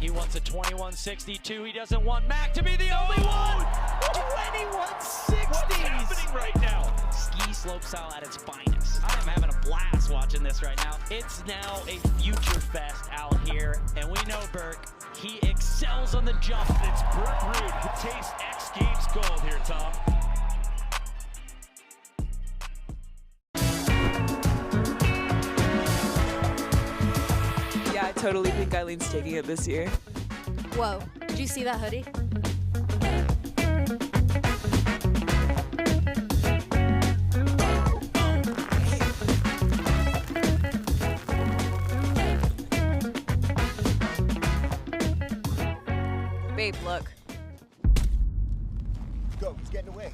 Speaker 24: He wants a 2162. He doesn't want Mac to be the only one. 2160s. What's happening right now? Ski slopestyle at its finest. I am having a blast watching this right now. It's now a future fest out here, and we know Burke. He excels on the jump.
Speaker 9: It's Burke Rude who tastes X Games gold here, Tom.
Speaker 1: Yeah, I totally think Eileen's taking it this year.
Speaker 25: Whoa, did you see that hoodie? Babe, look.
Speaker 5: Go, he's getting away.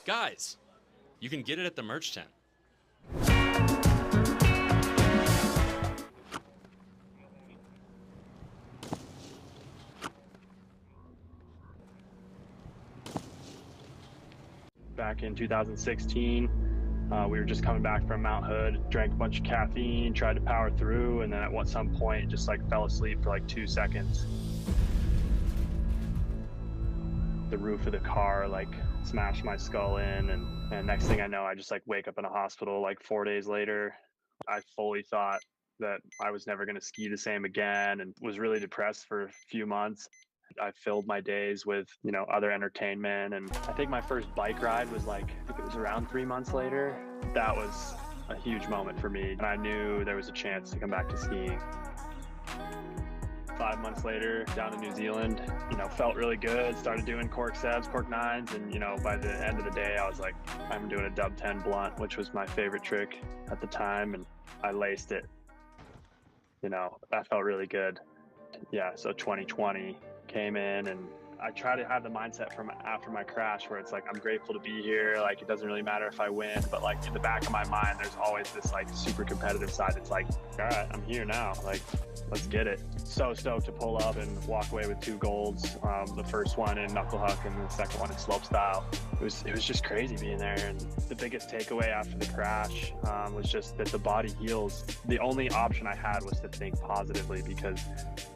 Speaker 6: Guys, you can get it at the merch tent.
Speaker 22: Back in 2016, we were just coming back from Mount Hood, drank a bunch of caffeine, tried to power through, and then at some point just like fell asleep for like 2 seconds. The roof of the car like smashed my skull in, and next thing I know, I just like wake up in a hospital like 4 days later. I fully thought that I was never going to ski the same again, and was really depressed for a few months. I filled my days with, you know, other entertainment, and I think my first bike ride was like, I think it was around 3 months later. That was a huge moment for me, and I knew there was a chance to come back to skiing. 5 months later, down in New Zealand, you know, felt really good, started doing cork sevs, cork nines, and, you know, by the end of the day, I was like, I'm doing a dub 10 blunt, which was my favorite trick at the time, and I laced it. You know, that felt really good. Yeah, so 2020 came in, and I try to have the mindset from after my crash where it's like, I'm grateful to be here. Like, it doesn't really matter if I win, but like in the back of my mind, there's always this like super competitive side. It's like, all right, I'm here now. Like, let's get it. So stoked to pull up and walk away with 2 golds. The first one in knuckle huck and the second one in slopestyle. It was just crazy being there. And the biggest takeaway after the crash was just that the body heals. The only option I had was to think positively, because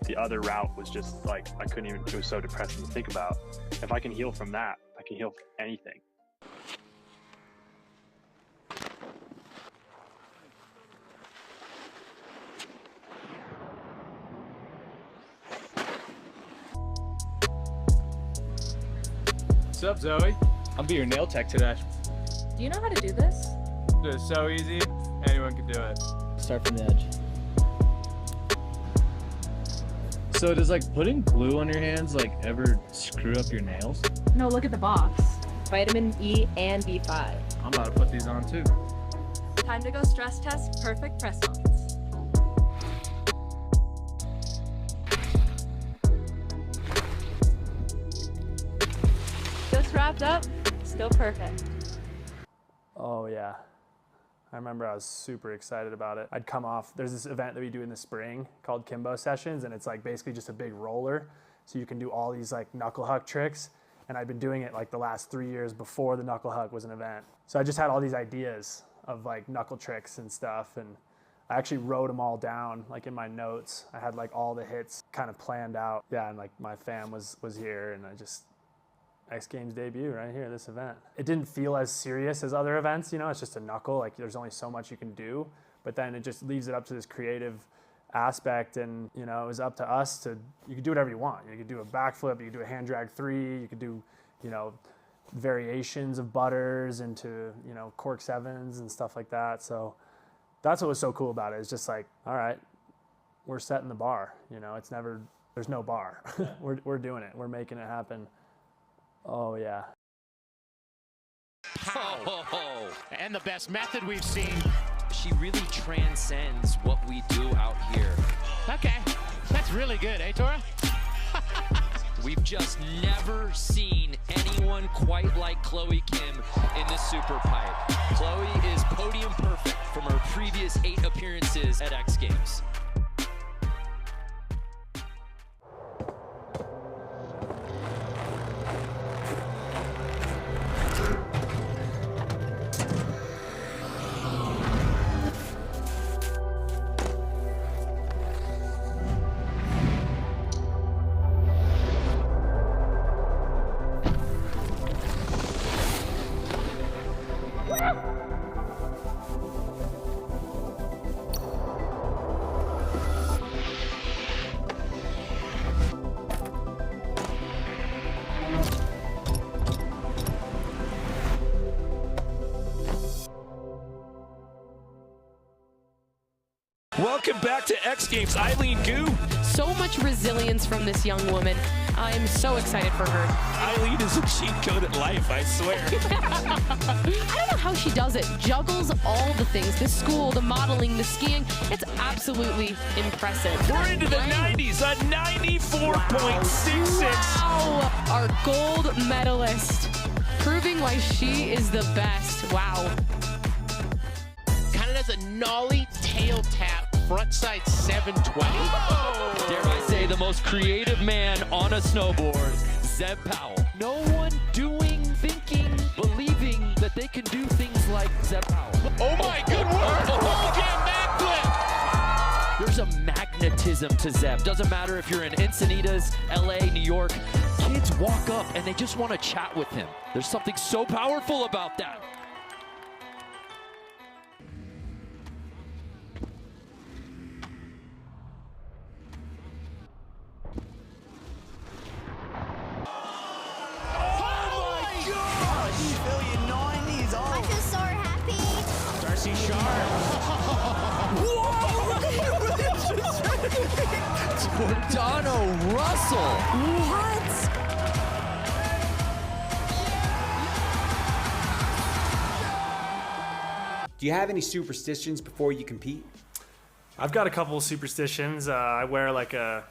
Speaker 22: the other route was just like, I couldn't even, it was so depressing to think about. If I can heal from that, I can heal from anything.
Speaker 27: What's up, Zoe? I'll be your nail tech today.
Speaker 17: Do you know how to do this?
Speaker 27: It's so easy, anyone can do it.
Speaker 7: Start from the edge. So does like putting glue on your hands like ever screw up your nails?
Speaker 17: No, look at the box. Vitamin E and B5.
Speaker 7: I'm about to put these on too.
Speaker 17: Time to go stress test perfect press-ons. Just wrapped up, still perfect.
Speaker 10: Oh yeah. I remember I was super excited about it. I'd come off, there's this event that we do in the spring called Kimbo Sessions, and it's like basically just a big roller. So you can do all these like knuckle huck tricks. And I'd been doing it like the last 3 years before the knuckle huck was an event. So I just had all these ideas of like knuckle tricks and stuff. And I actually wrote them all down like in my notes. I had like all the hits kind of planned out. Yeah, and like my fam was here, and X Games debut right here, this event. It didn't feel as serious as other events, you know, it's just a knuckle, like there's only so much you can do, but then it just leaves it up to this creative aspect, and you know, it was up to us to, you could do whatever you want. You could do a backflip, you could do a hand drag 3, you could do, you know, variations of butters into, you know, cork 7s and stuff like that. So that's what was so cool about it. It's just like, all right, we're setting the bar, you know, it's never, there's no bar. We're doing it. We're making it happen. Oh yeah.
Speaker 2: Oh, and the best method we've seen.
Speaker 24: She really transcends what we do out here.
Speaker 2: Okay, that's really good, eh, Tora?
Speaker 24: We've just never seen anyone quite like Chloe Kim in the Superpipe. Chloe is podium perfect from her previous 8 appearances at X Games.
Speaker 4: Welcome back to X Games, Eileen Gu.
Speaker 18: So much resilience from this young woman. I am so excited for her.
Speaker 4: Eileen is a cheat code at life, I swear.
Speaker 18: I don't know how she does it. Juggles all the things. The school, the modeling, the skiing. It's absolutely impressive.
Speaker 4: We're into the 90s, a 94.66.
Speaker 18: Wow. Our gold medalist. Proving why she is the best. Wow.
Speaker 2: Kind of does a nollie tail tap. Frontside 720.
Speaker 24: Oh. Dare I say the most creative man on a snowboard, Zeb Powell. No one doing, thinking, believing that they can do things like Zeb Powell.
Speaker 2: Oh my, good work! Oh,
Speaker 24: There's a magnetism to Zeb. Doesn't matter if you're in Encinitas, LA, New York. Kids walk up and they just want to chat with him. There's something so powerful about that. Jordano Russell.
Speaker 8: What?
Speaker 13: Do you have any superstitions before you compete?
Speaker 10: I've got a couple of superstitions. I wear like a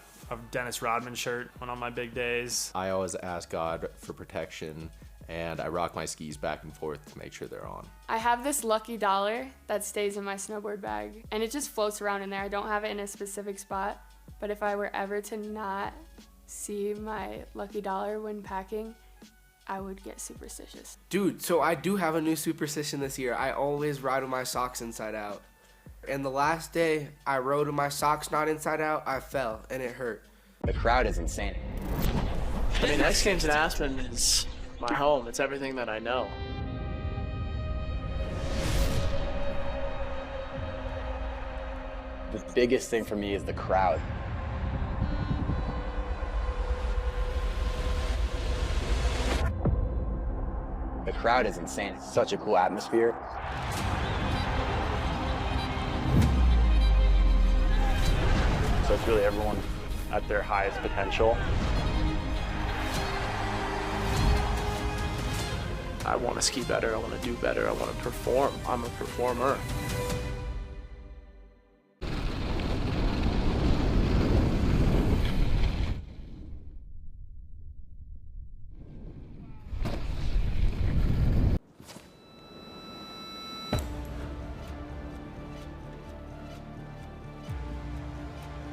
Speaker 10: Dennis Rodman shirt on my big days.
Speaker 14: I always ask God for protection, and I rock my skis back and forth to make sure they're on.
Speaker 15: I have this lucky dollar that stays in my snowboard bag, and it just floats around in there. I don't have it in a specific spot, but if I were ever to not see my lucky dollar when packing, I would get superstitious.
Speaker 16: Dude, so I do have a new superstition this year. I always ride with my socks inside out. And the last day I rode with my socks not inside out, I fell and it hurt.
Speaker 23: The crowd is insane.
Speaker 21: I mean, X Games in Aspen is my home. It's everything that I know.
Speaker 23: The biggest thing for me is the crowd. The crowd is insane. It's such a cool atmosphere.
Speaker 22: So it's really everyone at their highest potential.
Speaker 21: I want to ski better. I want to do better. I want to perform. I'm a performer.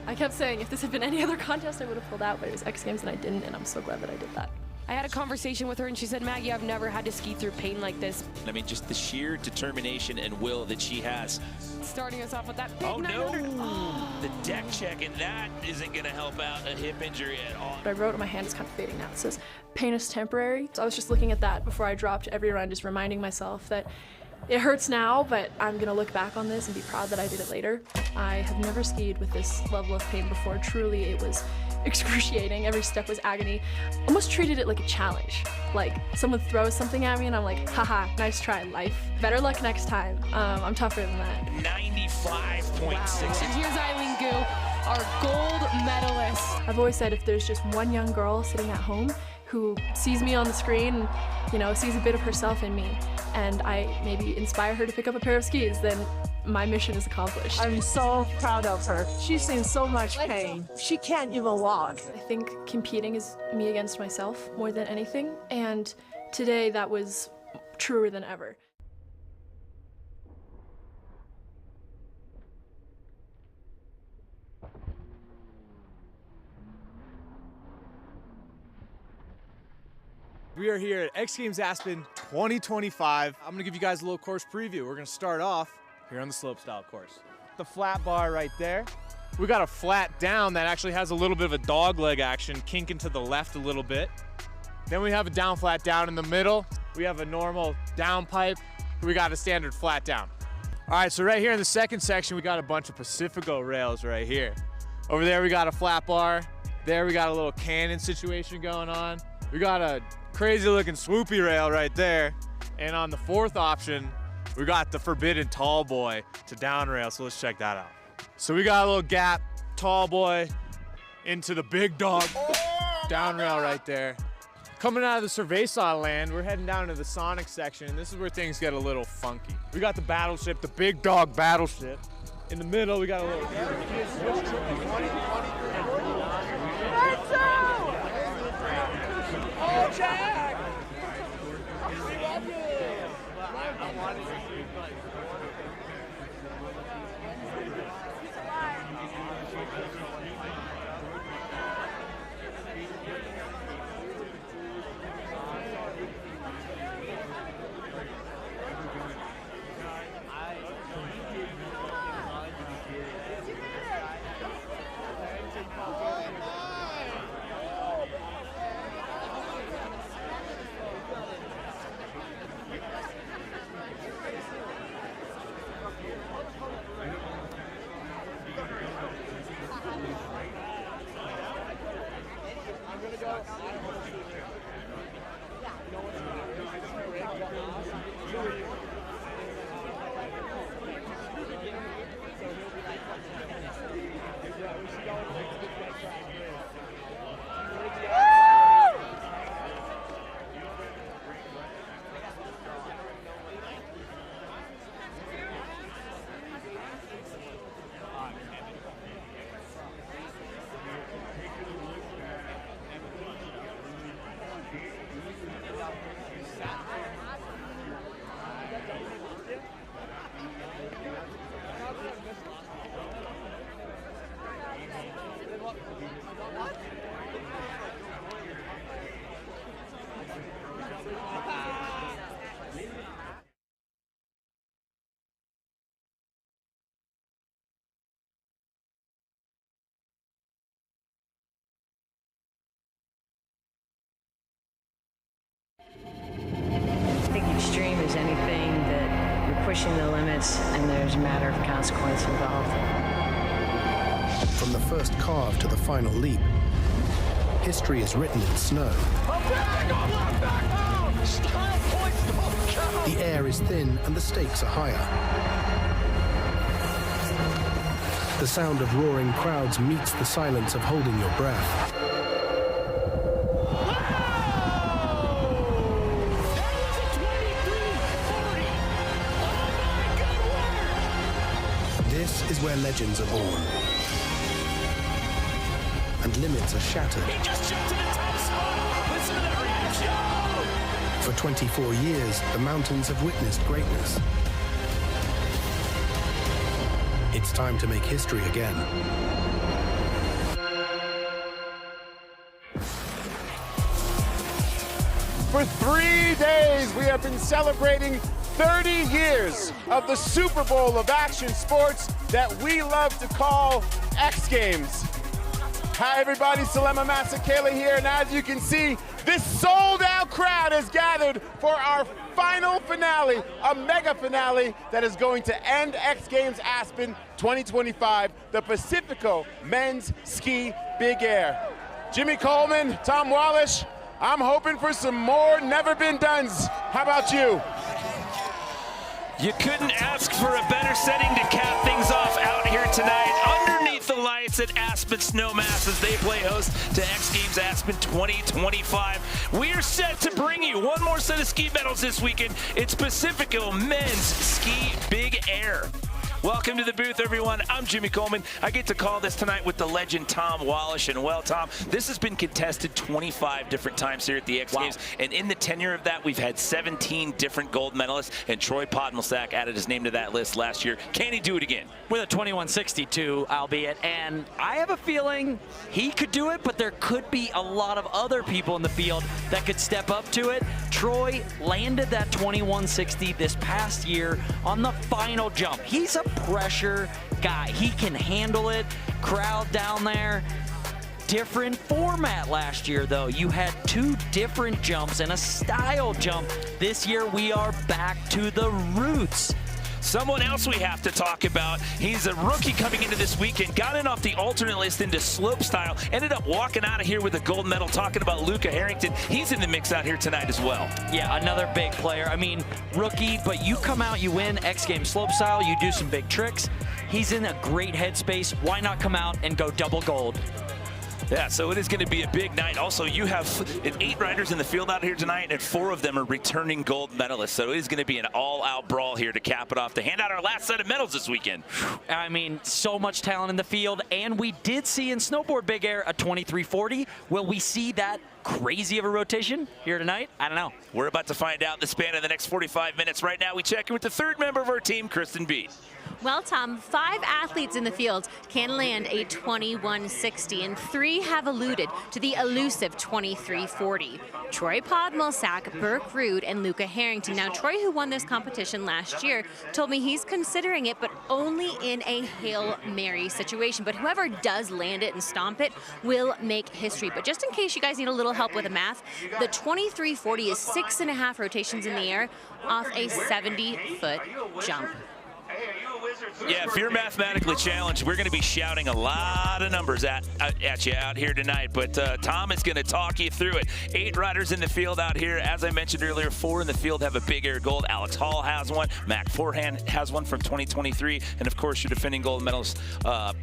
Speaker 17: I kept saying if this had been any other contest, I would have pulled out, but it was X Games and I didn't, and I'm so glad that I did that.
Speaker 18: I had a conversation with her and she said, Maggie, I've never had to ski through pain like this.
Speaker 4: I mean, just the sheer determination and will that she has.
Speaker 18: Starting us off with that big
Speaker 4: Oh,
Speaker 18: 900.
Speaker 4: no.
Speaker 18: Oh.
Speaker 4: The deck check, and that isn't going to help out a hip injury at all.
Speaker 17: I wrote on my hand, it's kind of fading now. It says, pain is temporary. So I was just looking at that before I dropped every run, just reminding myself that it hurts now, but I'm gonna look back on this and be proud that I did it later. I have never skied with this level of pain before. Truly, it was excruciating. Every step was agony. Almost treated it like a challenge. Like someone throws something at me and I'm like, haha, nice try, life. Better luck next time. I'm tougher than that.
Speaker 4: 95.6.
Speaker 18: Wow. And here's Eileen Gu, our gold medalist.
Speaker 17: I've always said if there's just one young girl sitting at home who sees me on the screen, you know, sees a bit of herself in me, and I maybe inspire her to pick up a pair of skis, then my mission is accomplished.
Speaker 8: I'm so proud of her. She's in so much pain. She can't even walk.
Speaker 17: I think competing is me against myself more than anything, and today that was truer than ever.
Speaker 27: We are here at X Games Aspen 2025. I'm gonna give you guys a little course preview. We're gonna start off here on the Slopestyle course. The flat bar right there. We got a flat down that actually has a little bit of a dog leg action, kinking to the left a little bit. Then we have a down flat down in the middle. We have a normal down pipe. We got a standard flat down. All right, so right here in the second section, we got a bunch of Pacifico rails right here. Over there, we got a flat bar. There, we got a little cannon situation going on. We got a crazy looking swoopy rail right there. And on the fourth option, we got the forbidden tall boy to down rail, so let's check that out. So we got a little gap, tall boy into the big dog down rail right there. Coming out of the Cerveza land, we're heading down to the Sonic section, and this is where things get a little funky. We got the battleship, the big dog battleship. In the middle, we got a little...
Speaker 8: Oh, Jack!
Speaker 3: I think extreme is anything that you're pushing the limits and there's a matter of consequence involved.
Speaker 5: From the first carve to the final leap, history is written in snow. The air is thin and the stakes are higher. The sound of roaring crowds meets the silence of holding your breath. This is where legends are born. And limits are shattered.
Speaker 9: He just jumped to the top spot. Listen to that reaction.
Speaker 5: For 24 years, the mountains have witnessed greatness. It's time to make history again.
Speaker 1: For 3 days, we have been celebrating 30 years of the Super Bowl of action sports that we love to call X Games. Hi everybody, Salema Masakela here, and as you can see, this sold-out crowd has gathered for our final finale, a mega finale that is going to end X Games Aspen 2025, the Pacifico Men's Ski Big Air. Jimmy Coleman, Tom Wallish, I'm hoping for some more never-been-dones. How about you?
Speaker 4: You couldn't ask for a better setting to cap things off out here tonight underneath the lights at Aspen Snowmass as they play host to X Games Aspen 2025. We are set to bring you one more set of ski medals this weekend. It's Pacifico Men's Ski Big Air. Welcome to the booth, everyone. I'm Jimmy Coleman. I get to call this tonight with the legend Tom Wallish. And well, Tom, this has been contested 25 different times here at the X Games. And in the tenure of that, we've had 17 different gold medalists. And Troy Podmilsack added his name to that list last year. Can he do it again?
Speaker 24: With a 2162, albeit. And I have a feeling he could do it, but there could be a lot of other people in the field that could step up to it. Troy landed that 2160 this past year on the final jump. He's a pressure guy. He can handle it. Crowd down there. Different format last year, though. You had 2 different jumps and a style jump. This year, we are back to the roots.
Speaker 4: Someone else we have to talk about. He's a rookie coming into this weekend. Got in off the alternate list into Slopestyle. Ended up walking out of here with a gold medal. Talking about Luca Harrington. He's in the mix out here tonight as well.
Speaker 24: Yeah, another big player. I mean, rookie, but you come out, you win X Games Slopestyle, you do some big tricks. He's in a great headspace. Why not come out and go double gold?
Speaker 4: Yeah, so it is going to be a big night. Also, you have 8 riders in the field out here tonight, and 4 of them are returning gold medalists. So it is going to be an all-out brawl here to cap it off, to hand out our last set of medals this weekend.
Speaker 24: I mean, so much talent in the field, and we did see in Snowboard Big Air a 2340. Will we see that crazy of a rotation here tonight? I don't know.
Speaker 4: We're about to find out in the span of the next 45 minutes. Right now, we check in with the 3rd member of our team, Kristen Beat.
Speaker 11: Well, Tom, 5 athletes in the field can land a 2160, and 3 have alluded to the elusive 2340. Troy Podmilsack, Burke Rude, and Luca Harrington. Now, Troy, who won this competition last year, told me he's considering it, but only in a Hail Mary situation. But whoever does land it and stomp it will make history. But just in case you guys need a little help with the math, the 2340 is 6.5 rotations in the air off a 70-foot jump.
Speaker 4: Yeah, if you're mathematically challenged, we're going to be shouting a lot of numbers at you out here tonight. But Tom is going to talk you through it. 8 riders in the field out here. As I mentioned earlier, 4 in the field have a big air gold. Alex Hall has one. Mac Forehand has one from 2023. And, of course, your defending gold medalist,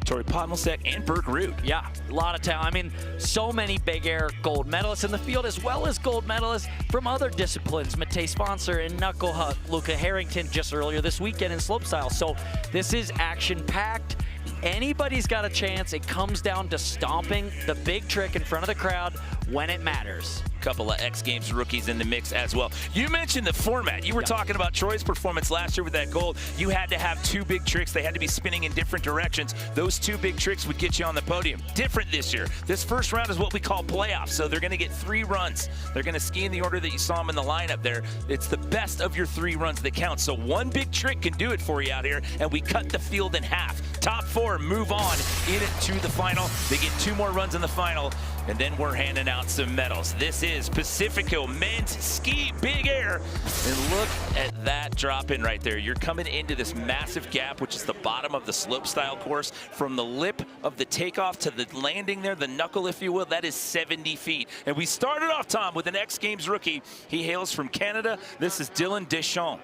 Speaker 4: Troy Podmilsack and Burke Rude.
Speaker 24: Yeah, a lot of talent. I mean, so many big air gold medalists in the field, as well as gold medalists from other disciplines. Matej Sponsor and Knuckle Huck, Luca Harrington just earlier this weekend in Slopestyle. So this is action-packed. Anybody's got a chance. It comes down to stomping the big trick in front of the crowd when it matters.
Speaker 4: Couple of X Games rookies in the mix as well. You mentioned the format. You were talking about Troy's performance last year with that gold. You had to have 2 big tricks. They had to be spinning in different directions. Those 2 big tricks would get you on the podium. Different this year. This first round is what we call playoffs. So they're going to get 3 runs. They're going to ski in the order that you saw them in the lineup there. It's the best of your 3 runs that count. So 1 big trick can do it for you out here, and we cut the field in half. Top 4 move on into the final. They get 2 more runs in the final, and then we're handing out some medals. This is Pacifico Men's Ski Big Air. And look at that drop in right there. You're coming into this massive gap, which is the bottom of the Slopestyle course. From the lip of the takeoff to the landing there, the knuckle, if you will, that is 70 feet. And we started off, Tom, with an X Games rookie. He hails from Canada. This is Dylan Deschamps.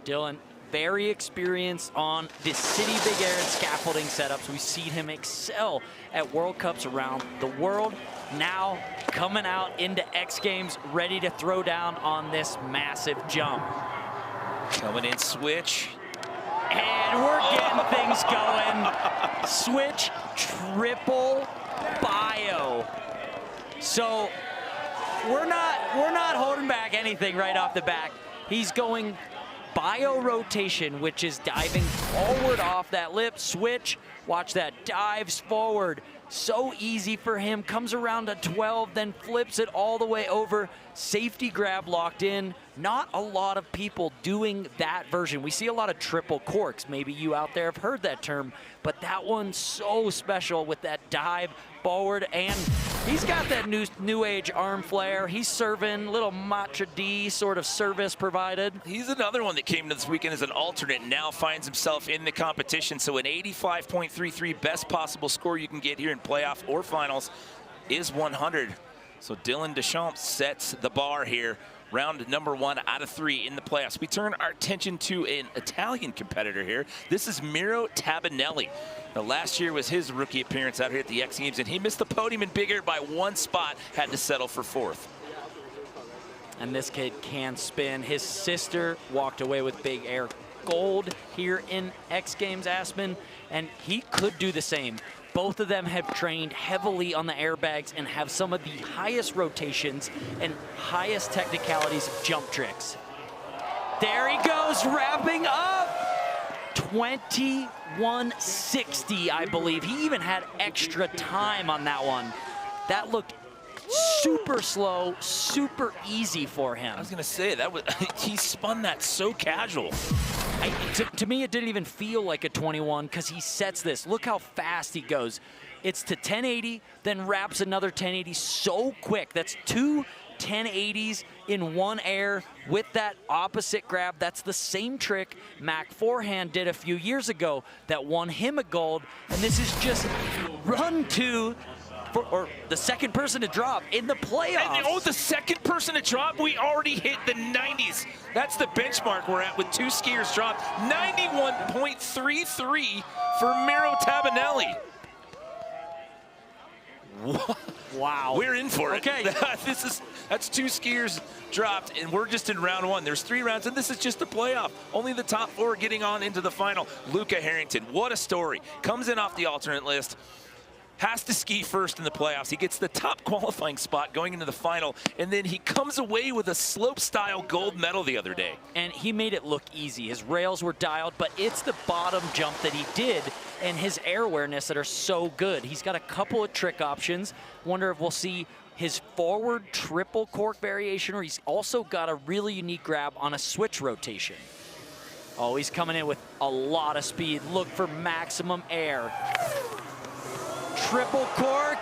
Speaker 24: Dylan, very experienced on the city big air and scaffolding setups. We've seen him excel at World Cups around the world. Now coming out into X Games, ready to throw down on this massive jump.
Speaker 4: Coming in switch.
Speaker 24: And we're getting things going. Switch triple bio. So we're not holding back anything right off the bat. He's going bio rotation, which is diving forward off that lip, switch, watch that, dives forward. So easy for him, comes around to 12, then flips it all the way over. Safety grab locked in. Not a lot of people doing that version. We see a lot of triple corks. Maybe you out there have heard that term, but that one's so special with that dive forward, and he's got that new age arm flare. He's serving, little matcha D sort of service provided.
Speaker 4: He's another one that came to this weekend as an alternate and now finds himself in the competition. So an 85.33, best possible score you can get here in playoff or finals is 100. So Dylan Deschamps sets the bar here. Round number 1 out of 3 in the playoffs. We turn our attention to an Italian competitor here. This is Miro Tabinelli. Now, last year was his rookie appearance out here at the X Games, and he missed the podium in big air by 1 spot, had to settle for 4th.
Speaker 24: And this kid can spin. His sister walked away with big air gold here in X Games Aspen, and he could do the same. Both of them have trained heavily on the airbags and have some of the highest rotations and highest technicalities of jump tricks. There he goes, wrapping up. 2160, I believe. He even had extra time on that one. That looked super slow, super easy for him.
Speaker 4: I was gonna say, that was he spun that so casual.
Speaker 24: To me, it didn't even feel like a 21 because he sets this. Look how fast he goes. It's to 1080, then wraps another 1080 so quick. That's 2 1080s in one air with that opposite grab. That's the same trick Mac Forehand did a few years ago that won him a gold. And this is just run 2. Or the second person to drop in the playoffs.
Speaker 4: And, the second person to drop, we already hit the 90s. That's the benchmark we're at with 2 skiers dropped. 91.33 for Miro Tabinelli.
Speaker 24: Wow.
Speaker 4: We're in for it.
Speaker 24: Okay.
Speaker 4: That's 2 skiers dropped, and we're just in round 1. There's 3 rounds, and this is just a playoff. Only the top 4 getting on into the final. Luca Harrington, what a story. Comes in off the alternate list. Has to ski first in the playoffs. He gets the top qualifying spot going into the final, and then he comes away with a Slopestyle gold medal the other day.
Speaker 24: And he made it look easy. His rails were dialed, but it's the bottom jump that he did and his air awareness that are so good. He's got a couple of trick options. Wonder if we'll see his forward triple cork variation, or he's also got a really unique grab on a switch rotation. Oh, he's coming in with a lot of speed. Look for maximum air. Triple cork,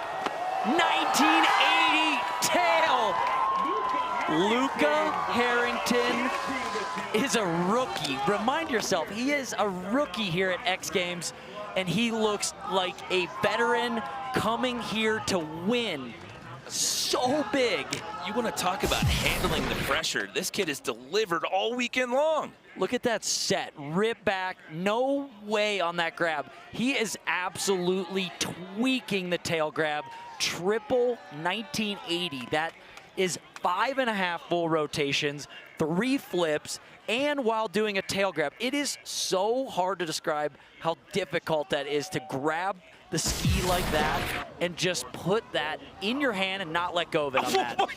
Speaker 24: 1980 tail. Luca Harrington is a rookie. Remind yourself, he is a rookie here at X Games, and he looks like a veteran coming here to win. So big.
Speaker 4: You want to talk about handling the pressure. This kid has delivered all weekend long.
Speaker 24: Look at that set, rip back, no way on that grab. He is absolutely tweaking the tail grab. Triple 1980, that is 5.5 full rotations, 3 flips, and while doing a tail grab. It is so hard to describe how difficult that is to grab the ski like that and just put that in your hand and not let go of it on that.
Speaker 4: Are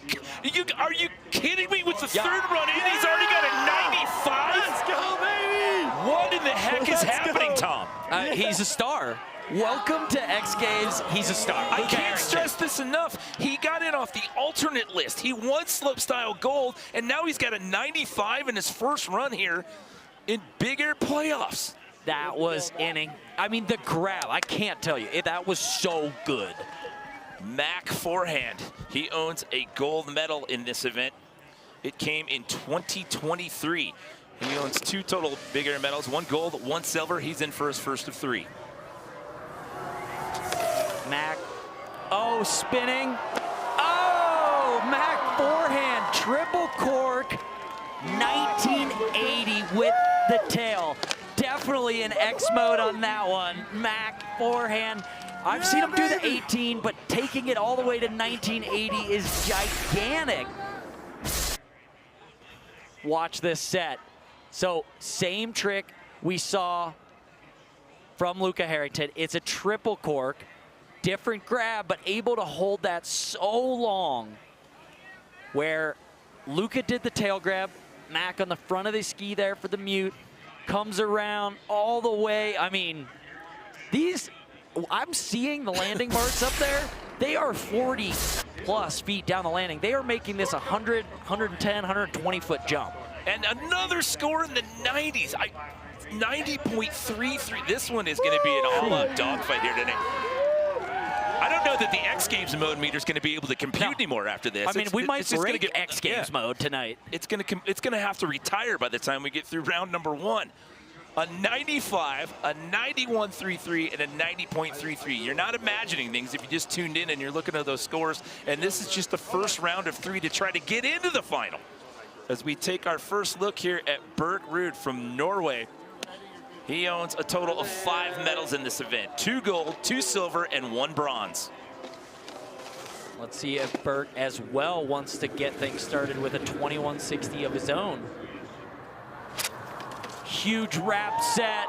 Speaker 4: you kidding me? With the third run in, he's already got a 95?
Speaker 9: Let's go, baby!
Speaker 4: What in the heck is happening, Tom?
Speaker 24: He's a star. Welcome to X Games. He's a star.
Speaker 4: I can't stress this enough. He got in off the alternate list. He won Slopestyle gold, and now he's got a 95 in his first run here in Big Air playoffs.
Speaker 24: That was inning. I mean, the grab, I can't tell you. That was so good.
Speaker 4: Mac Forehand, he owns a gold medal in this event. It came in 2023. He owns 2 total Big Air medals, 1 gold, 1 silver. He's in for his first of 3.
Speaker 24: Mac, oh, spinning. Oh, Mac Forehand, triple cork, 1980 with the tail. Definitely an X mode on that one. Mac Forehand. I've seen him do the 18, but taking it all the way to 1980 is gigantic. Watch this set. So same trick we saw from Luca Harrington. It's a triple cork, different grab, but able to hold that so long. Where Luca did the tail grab, Mac on the front of the ski there for the mute. Comes around all the way. I mean, I'm seeing the landing marks up there. They are 40 plus feet down the landing. They are making this 100, 110, 120 foot jump.
Speaker 4: And another score in the 90s. 90.33. This one is going to be an all-out dogfight here today. I don't know that the X Games mode meter is going to be able to compute anymore after this.
Speaker 24: I mean, we might break
Speaker 4: get
Speaker 24: X Games mode tonight.
Speaker 4: It's going to have to retire by the time we get through round number 1. A 95, a 91.33, and a 90.33. You're not imagining things if you just tuned in and you're looking at those scores. And this is just the first round of 3 to try to get into the final. As we take our first look here at Berg Ruud from Norway. He owns a total of 5 medals in this event. 2 gold, 2 silver, and 1 bronze.
Speaker 24: Let's see if Bert as well wants to get things started with a 2160 of his own. Huge wrap set.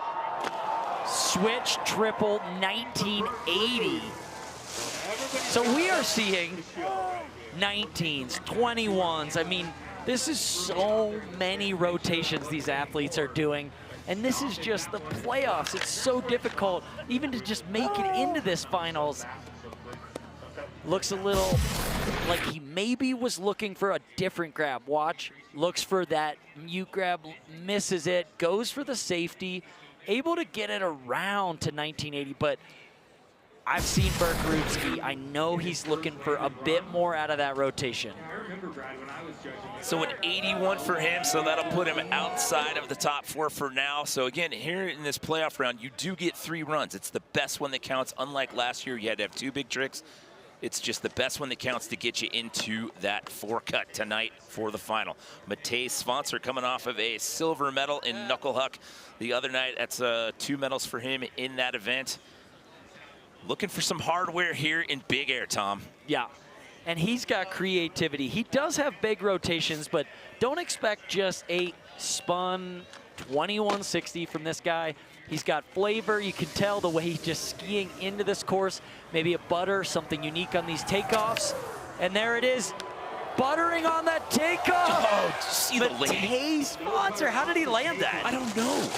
Speaker 24: Switch triple 1980. So we are seeing 19s, 21s. I mean, this is so many rotations these athletes are doing. And this is just the playoffs. It's so difficult even to just make it into this finals. Looks a little like he maybe was looking for a different grab. Watch, looks for that mute grab, misses it, goes for the safety, able to get it around to 1980, but I've seen Berg Ruud ski. I know he's looking for a bit more out of that rotation.
Speaker 4: So an 81 for him, so that'll put him outside of the top 4 for now. So again, here in this playoff round, you do get 3 runs. It's the best one that counts. Unlike last year, you had to have 2 big tricks. It's just the best one that counts to get you into that 4 cut tonight for the final. Matej Svancer coming off of a silver medal in knuckle huck the other night. That's 2 medals for him in that event. Looking for some hardware here in big air, Tom.
Speaker 24: Yeah, and he's got creativity. He does have big rotations, but don't expect just a spun 2160 from this guy. He's got flavor. You can tell the way he's just skiing into this course. Maybe a butter, something unique on these takeoffs. And there it is, buttering on that takeoff.
Speaker 4: Oh, did you see the lady?
Speaker 24: Matej Svancer, how did he land that?
Speaker 4: I don't know.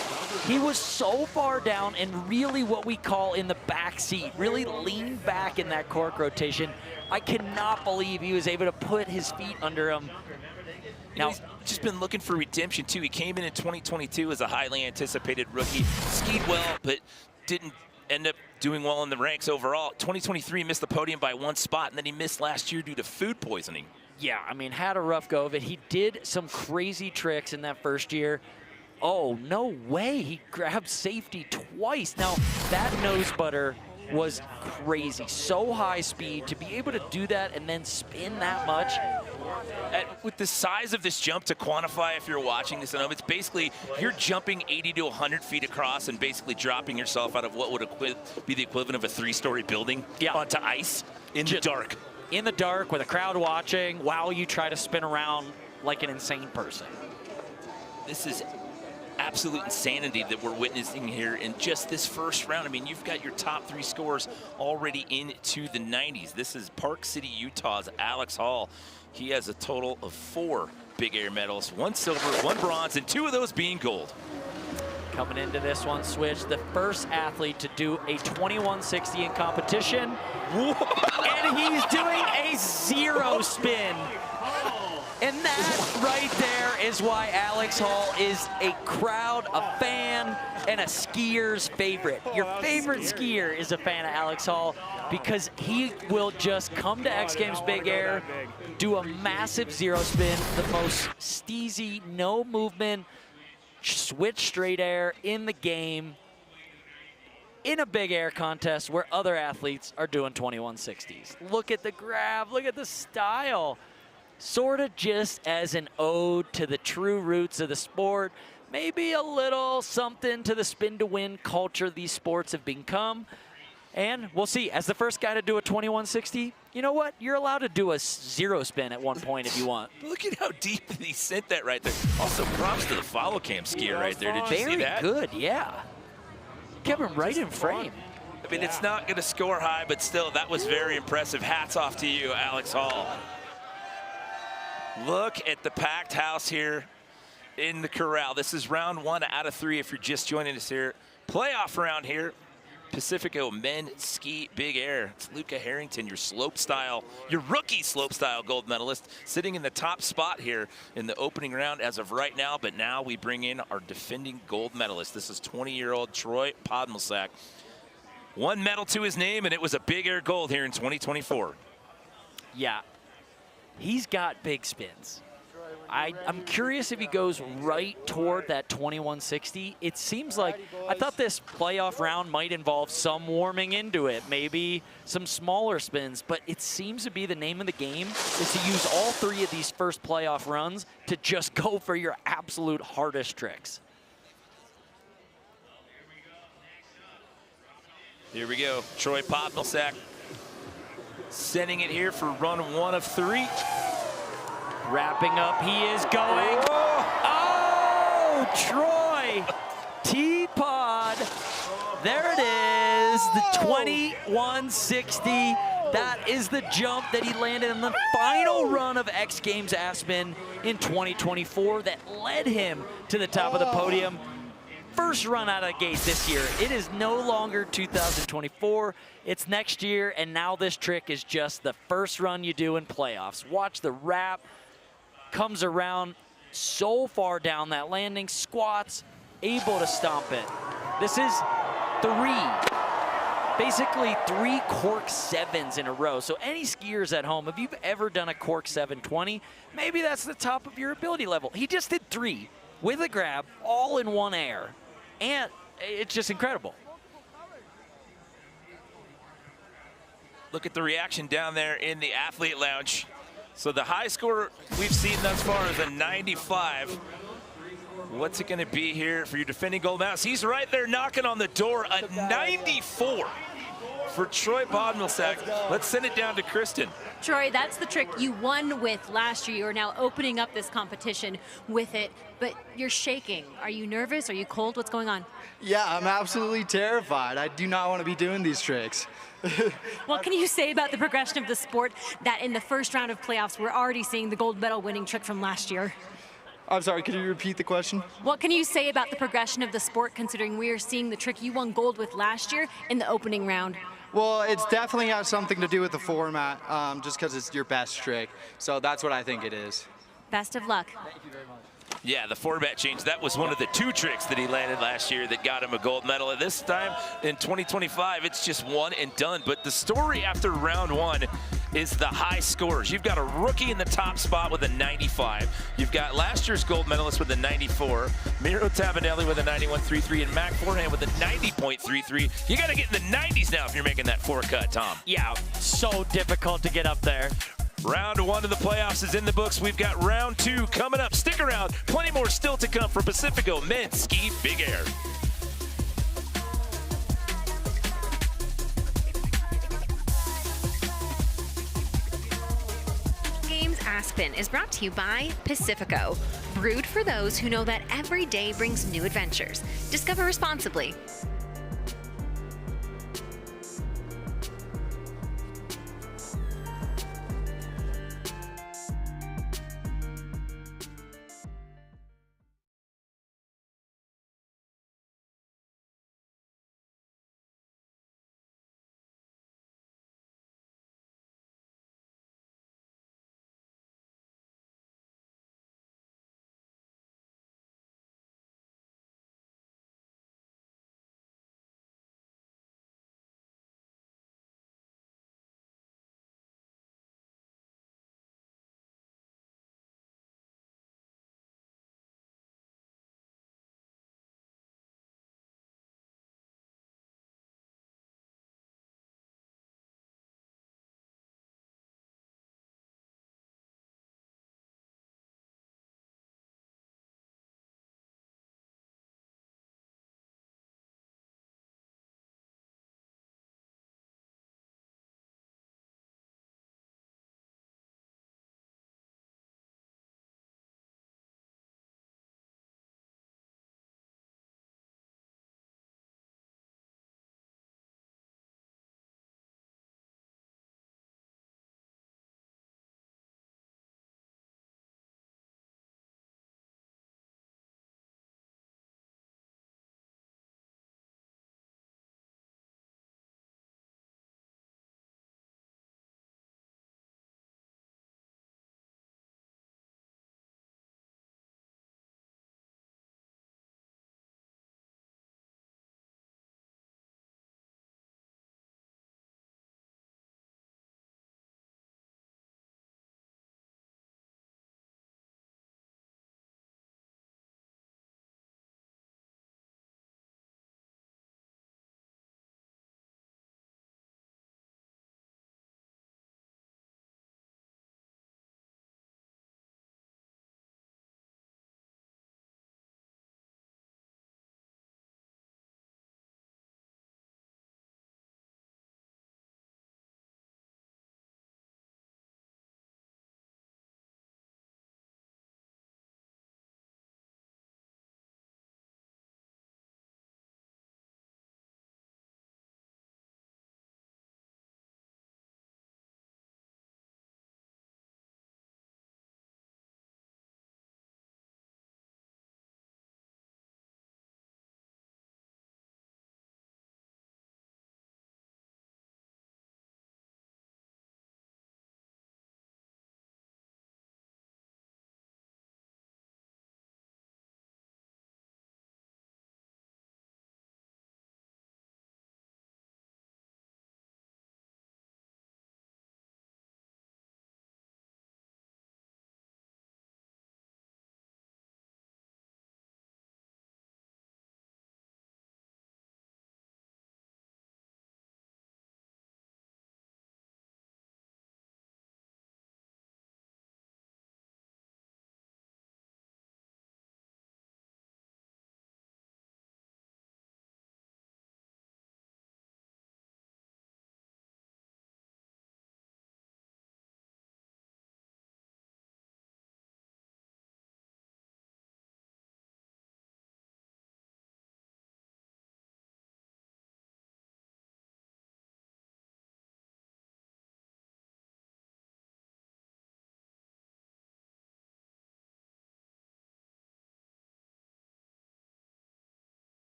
Speaker 24: He was so far down and really what we call in the back seat, really leaned back in that cork rotation. I cannot believe he was able to put his feet under him.
Speaker 4: Now, he's just been looking for redemption, too. He came in 2022 as a highly anticipated rookie. Skied well, but didn't end up doing well in the ranks overall. 2023 missed the podium by 1 spot, and then he missed last year due to food poisoning.
Speaker 24: Yeah, I mean, had a rough go of it. He did some crazy tricks in that first year. Oh, no way. He grabbed safety twice. Now, that nose butter was crazy. So high speed to be able to do that and then spin that much.
Speaker 4: With the size of this jump, to quantify if you're watching this at home, it's basically you're jumping 80 to 100 feet across and basically dropping yourself out of what would be the equivalent of a 3-story building onto ice in the dark.
Speaker 24: In the dark with a crowd watching while you try to spin around like an insane person.
Speaker 4: This is absolute insanity that we're witnessing here in just this first round. I mean, you've got your top 3 scores already into the 90s. This is Park City, Utah's Alex Hall. He has a total of 4 big air medals, 1 silver, 1 bronze, and 2 of those being gold.
Speaker 24: Coming into this one, Switch, the first athlete to do a 2160 in competition. And he's doing a 0 spin. And that right there is why Alex Hall is a crowd, a fan, and a skier's favorite. Your favorite skier is a fan of Alex Hall because he will just come to X Games Big Air, do a massive 0 spin, the most steezy, no movement, switch straight air in the game in a big air contest where other athletes are doing 2160s. Look at the grab, look at the style. Sort of just as an ode to the true roots of the sport, maybe a little something to the spin to win culture these sports have become. And we'll see, as the first guy to do a 2160, you know what? You're allowed to do a 0 spin at one point if you want.
Speaker 4: Look at how deep he sent that right there. Also, props to the follow cam skier right there. Did you see that?
Speaker 24: Very good, yeah. Kept him right in frame.
Speaker 4: I mean, it's not going to score high, but still, that was very impressive. Hats off to you, Alex Hall. Look at the packed house here in the corral. This is round 1 out of 3 if you're just joining us here. Playoff round here. Pacifico Men Ski Big Air. It's Luca Harrington, your slopestyle, your rookie slopestyle gold medalist, sitting in the top spot here in the opening round as of right now. But now we bring in our defending gold medalist. This is 20-year-old Troy Podmelsack. 1 medal to his name, and it was a Big Air gold here in 2024.
Speaker 24: Yeah, he's got big spins. I'm curious if he goes right toward that 2160. It seems like, I thought this playoff round might involve some warming into it, maybe some smaller spins, but it seems to be the name of the game is to use all 3 of these first playoff runs to just go for your absolute hardest tricks.
Speaker 4: Here we go, Troy Podmelsack sending it here for run 1 of 3.
Speaker 24: Wrapping up, he is going. Oh, Troy, T-Pod. There it is, the 2160. That is the jump that he landed in the final run of X Games Aspen in 2024 that led him to the top of the podium. First run out of the gate this year. It is no longer 2024, it's next year, and now this trick is just the first run you do in playoffs. Watch the wrap. Comes around so far down that landing, squats, able to stomp it. This is basically 3 cork 7s in a row. So any skiers at home, if you've ever done a cork 720, maybe that's the top of your ability level. He just did 3 with a grab, all in 1 air. And it's just incredible.
Speaker 4: Look at the reaction down there in the athlete lounge. So the high score we've seen thus far is a 95. What's it going to be here for your defending gold medalist? He's right there knocking on the door, a 94 for Troy Podmelsack. Let's send it down to Kristen.
Speaker 11: Troy, that's the trick you won with last year. You're now opening up this competition with it, but you're shaking. Are you nervous? Are you cold? What's going on?
Speaker 6: Yeah, I'm absolutely terrified. I do not want to be doing these tricks.
Speaker 11: What can you say about the progression of the sport that in the first round of playoffs, we're already seeing the gold medal winning trick from last year?
Speaker 6: I'm sorry, could you repeat the question?
Speaker 11: What can you say about the progression of the sport considering we are seeing the trick you won gold with last year in the opening round?
Speaker 6: Well, it's definitely got something to do with the format, just because it's your best trick. So that's what I think it is.
Speaker 11: Best of luck.
Speaker 6: Thank you very much.
Speaker 4: Yeah, the format change. That was one of the 2 tricks that he landed last year that got him a gold medal. And this time in 2025, it's just 1 and done. But the story after round 1 is the high scores. You've got a rookie in the top spot with a 95. You've got last year's gold medalist with a 94, Miro Tabanelli with a 91.33, and Mac Forehand with a 90.33. You got to get in the 90s now if you're making that 4 cut, Tom.
Speaker 24: Yeah, so difficult to get up there.
Speaker 4: Round 1 of the playoffs is in the books. We've got round 2 coming up. Stick around. Plenty more still to come for Pacifico Men's Ski Big Air.
Speaker 11: Games Aspen is brought to you by Pacifico. Brewed for those who know that every day brings new adventures. Discover responsibly.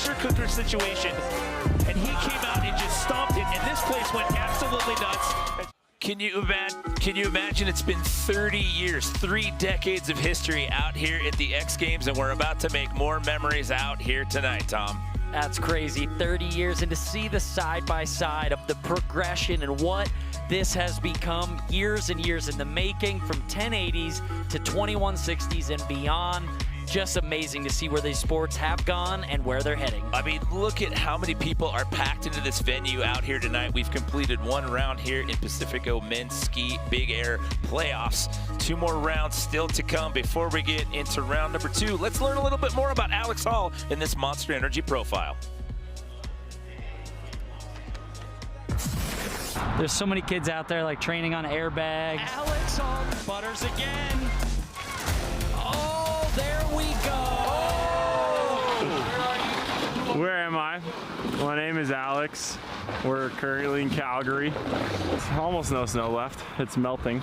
Speaker 4: pressure cooker situation, and he came out and just stomped it, and this place went absolutely nuts. Can you imagine it's been 30 years, 3 decades of history out here at the X Games, and we're about to make more memories out here tonight, Tom.
Speaker 24: That's crazy, 30 years, and to see the side-by-side of the progression and what this has become, years and years in the making, from 1080s to 2160s and beyond. Just amazing to see where these sports have gone and where they're heading.
Speaker 4: I mean, look at how many people are packed into this venue out here tonight. We've completed 1 round here in Pacifico Men's Ski Big Air Playoffs. 2 more rounds still to come before we get into round number 2. Let's learn a little bit more about Alex Hall in this Monster Energy profile.
Speaker 24: There's so many kids out there like training on airbags.
Speaker 9: Alex Hall butters again.
Speaker 24: Oh, there we go.
Speaker 2: Oh. Where am I? My name is Alex. We're currently in Calgary. There's almost no snow left. It's melting.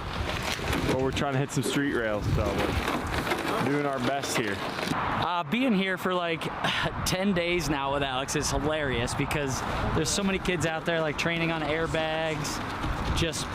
Speaker 2: But we're trying to hit some street rails, so we're doing our best here.
Speaker 24: Being here for like 10 days now with Alex is hilarious because there's so many kids out there like training on airbags, just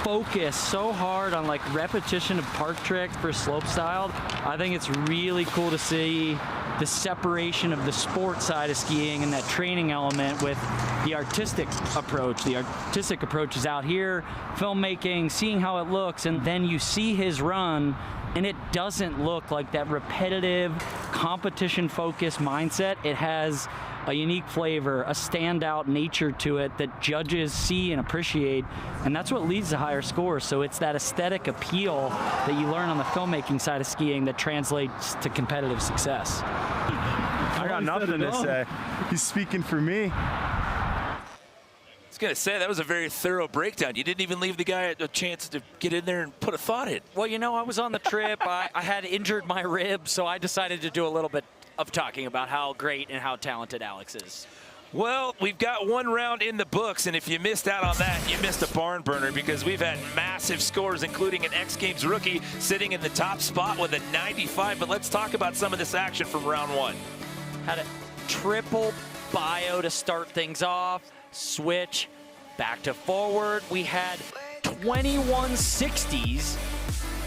Speaker 24: focus so hard on like repetition of park tricks for slopestyle. I think it's really cool to see the separation of the sport side of skiing and that training element with the artistic approach. The artistic approach is out here, filmmaking, seeing how it looks, and then you see his run and it doesn't look like that repetitive, competition-focused mindset. It has a unique flavor, a standout nature to it that judges see and appreciate, and that's what leads to higher scores. So it's that aesthetic appeal that you learn on the filmmaking side of skiing that translates to competitive success.
Speaker 2: I got nothing to say. He's speaking for me.
Speaker 4: I was going to say, that was a very thorough breakdown. You didn't even leave the guy a chance to get in there and put a thought in.
Speaker 24: Well, you know, I was on the trip. I had injured my rib, so I decided to do a little bit of talking about how great and how talented Alex is.
Speaker 4: Well, we've got 1 round in the books, and if you missed out on that, you missed a barn burner because we've had massive scores, including an X Games rookie sitting in the top spot with a 95. But let's talk about some of this action from round 1.
Speaker 24: Had a triple bio to start things off. Switch, back to forward. We had 2160s,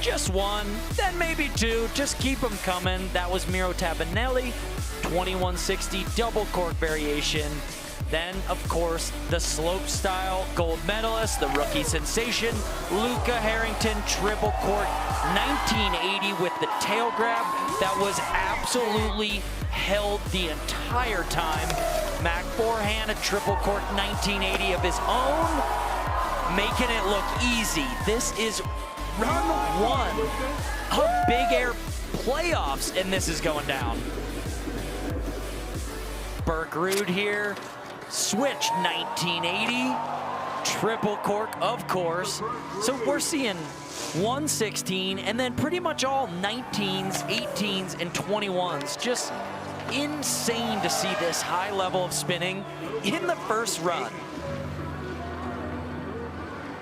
Speaker 24: just 1, then maybe 2, just keep them coming. That was Miro Tabinelli, 2160 double cork variation. Then, of course, the slopestyle gold medalist, the rookie sensation, Luca Harrington, triple cork, 1980 with the tail grab. That was absolutely held the entire time. Mac forehand, a triple cork 1980 of his own, making it look easy. This is round 1 of Big Air playoffs, and this is going down. Burke Rude here, switch 1980, triple cork, of course. So we're seeing 116 and then pretty much all 19s, 18s, and 21s. Just insane to see this high level of spinning in the first run.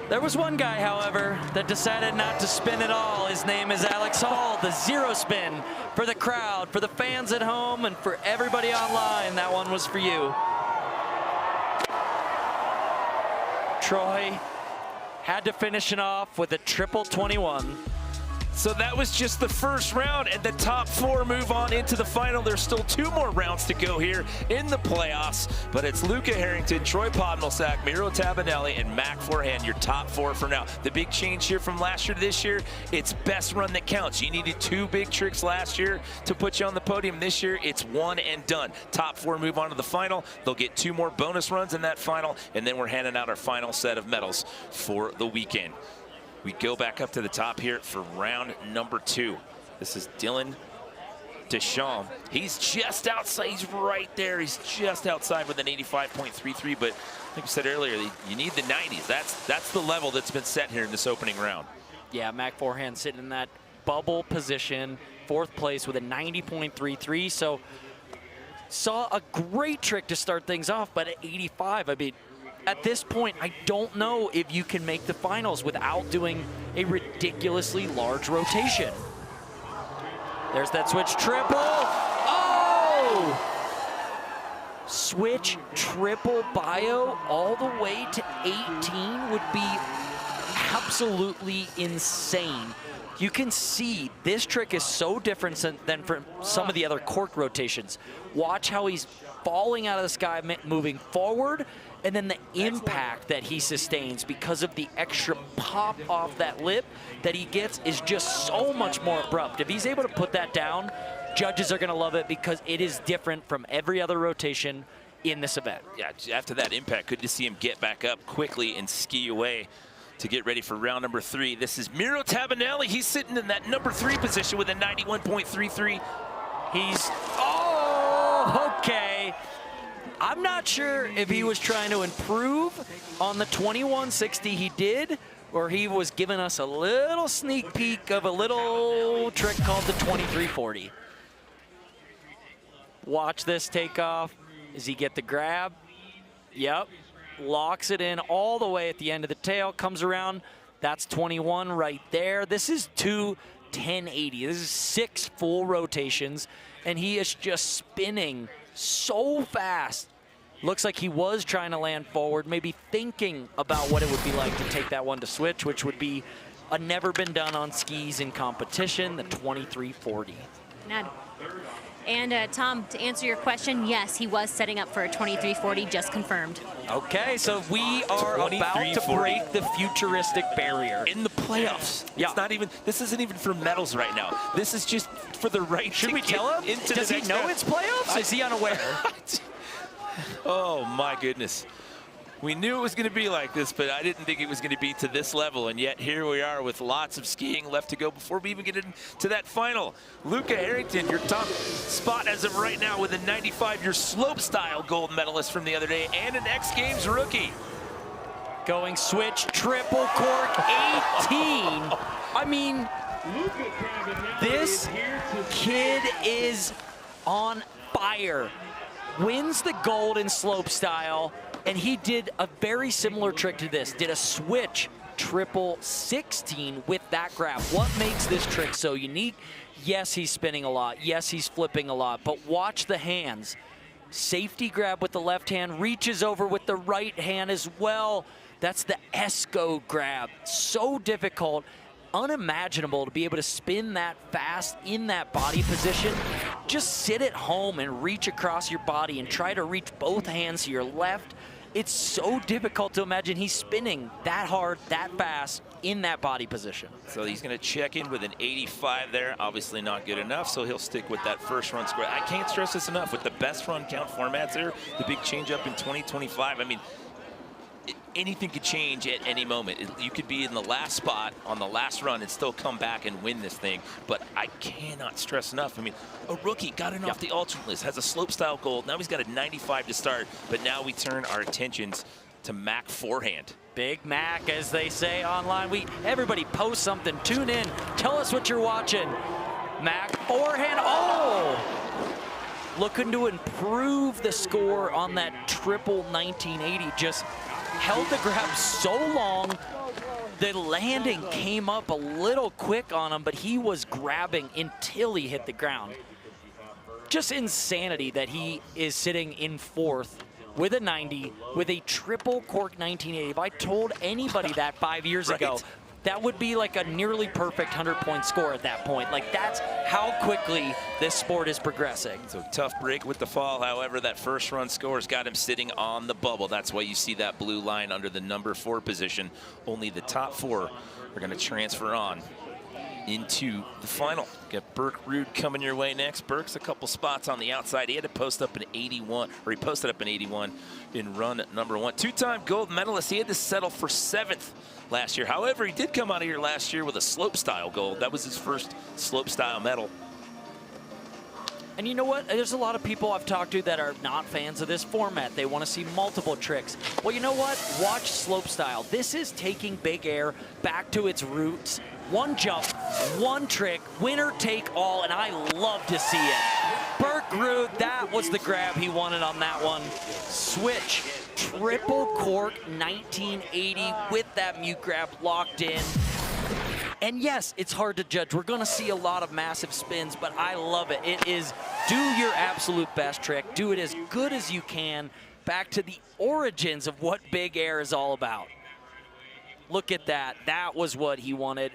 Speaker 24: There was one guy, however, that decided not to spin at all. His name is Alex Hall, the 0 spin for the crowd, for the fans at home, and for everybody online. That one was for you. Troy had to finish it off with a triple 21.
Speaker 4: So that was just the first round, and the top 4 move on into the final. There's still 2 more rounds to go here in the playoffs, but it's Luca Harrington, Troy Podmilsack, Miro Tabinelli, and Mac Forehand, your top 4 for now. The big change here from last year to this year, it's best run that counts. You needed 2 big tricks last year to put you on the podium. This year, it's 1 and done. Top 4 move on to the final. They'll get 2 more bonus runs in that final, and then we're handing out our final set of medals for the weekend. We go back up to the top here for round number 2. This is Dylan Deschamps. He's just outside. He's right there. He's just outside with an 85.33. But like I said earlier, you need the 90s. That's the level that's been set here in this opening round.
Speaker 24: Yeah, Mac Forehand sitting in that bubble position, 4th place with a 90.33. So saw a great trick to start things off, but at 85, I mean, at this point, I don't know if you can make the finals without doing a ridiculously large rotation. There's that switch triple. Oh! switch triple bio all the way to 18 would be absolutely insane. You can see this trick is so different than from some of the other cork rotations. Watch how he's falling out of the sky, moving forward, and then the impact that he sustains because of the extra pop off that lip that he gets is just so much more abrupt. If he's able to put that down, judges are gonna love it because it is different from every other rotation in this event.
Speaker 4: Yeah, after that impact, good to see him get back up quickly and ski away to get ready for round number 3. This is Miro Tabanelli. He's sitting in that number 3 position with a 91.33. He's, oh, okay. I'm not sure if he was trying to improve on the 2160 he did, or he was giving us a little sneak peek of a little trick called the 2340. Watch this takeoff. Does he get the grab? Yep. Locks it in all the way at the end of the tail, comes around. That's 21 right there. This is 2 1080. This is 6 full rotations, and he is just spinning so fast. Looks like he was trying to land forward, maybe thinking about what it would be like to take that one to switch, which would be a never been done on skis in competition, the 2340.
Speaker 11: And Tom, to answer your question, yes, he was setting up for a 2340, just confirmed.
Speaker 24: Okay, so we are about to break the futuristic barrier.
Speaker 4: In the playoffs.
Speaker 24: Yeah.
Speaker 4: It's not even, this isn't even for medals right now. This is just for the right
Speaker 24: Should we tell him? Does he know it's playoffs? Is he unaware?
Speaker 4: Oh my goodness. We knew it was going to be like this, but I didn't think it was going to be to this level, and yet here we are with lots of skiing left to go before we even get into that final. Luca Harrington, your top spot as of right now with a 95, your slopestyle gold medalist from the other day, and an X Games rookie.
Speaker 24: Going switch, triple cork, 18. I mean, this kid is on fire. Wins the gold in slopestyle. And he did a very similar trick to this, did a switch triple 16 with that grab. What makes this trick so unique? Yes, he's spinning a lot. Yes, he's flipping a lot, but watch the hands. Safety grab with the left hand, reaches over with the right hand as well. That's the Esco grab. So difficult, unimaginable to be able to spin that fast in that body position. Just sit at home and reach across your body and try to reach both hands to your left. It's so difficult to imagine he's spinning that hard, that fast in that body position.
Speaker 4: So he's going to check in with an 85 there. Obviously not good enough, so he'll stick with that first run score. I can't stress this enough. With the best run count formats there, the big change up in 2025, I mean, anything could change at any moment. You could be in the last spot on the last run and still come back and win this thing. But I cannot stress enough. I mean, a rookie got in off the alternate list, has a slopestyle gold. Now he's got a 95 to start. But now we turn our attentions to Mac forehand.
Speaker 24: Big Mac, as they say online. Everybody post something, tune in, tell us what you're watching. Mac forehand, oh! Looking to improve the score on that triple 1980. Just held the grab so long, the landing came up a little quick on him, but he was grabbing until he hit the ground. Just insanity that he is sitting in 4th with a 90, with a triple cork 1980. If I told anybody that 5 years ago, that would be like a nearly perfect 100-point score at that point. Like, that's how quickly this sport is progressing.
Speaker 4: So tough break with the fall. However, that first run score's got him sitting on the bubble. That's why you see that blue line under the number 4 position. Only the top 4 are going to transfer on into the final. Got Burke Rude coming your way next. Burke's a couple spots on the outside. He had to post up an 81, or he posted up an 81 in run number 1. Two-time gold medalist. He had to settle for 7th last year. However, he did come out of here last year with a slopestyle gold. That was his first slopestyle medal.
Speaker 24: And you know what? There's a lot of people I've talked to that are not fans of this format. They want to see multiple tricks. Well, you know what? Watch slopestyle. This is taking big air back to its roots. One jump, one trick, winner take all, and I love to see it. Burke Rude, that was the grab he wanted on that one. Switch, triple cork 1980 with that mute grab locked in. And yes, it's hard to judge. We're gonna see a lot of massive spins, but I love it. It is do your absolute best trick, do it as good as you can, back to the origins of what big air is all about. Look at that, that was what he wanted.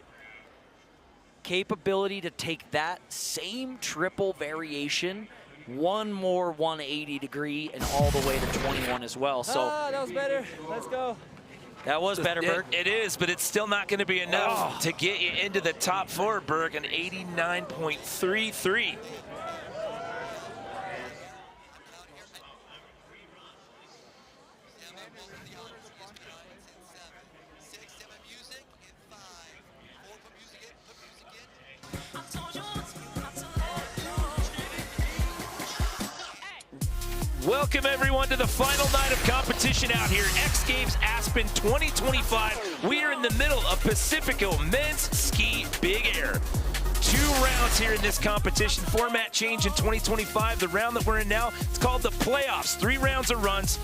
Speaker 24: Capability to take that same triple variation, one more 180 degree and all the way to 21 as well. So
Speaker 9: that was better, let's go.
Speaker 24: That was better, Berg.
Speaker 4: It is, but it's still not going to be enough to get you into the top 4, Berg, an 89.33. Welcome everyone to the final night of competition out here, X Games Aspen 2025. We are in the middle of Pacifico Men's Ski Big Air. 2 rounds here in this competition. Format change in 2025. The round that we're in now, it's called the playoffs. 3 rounds of runs.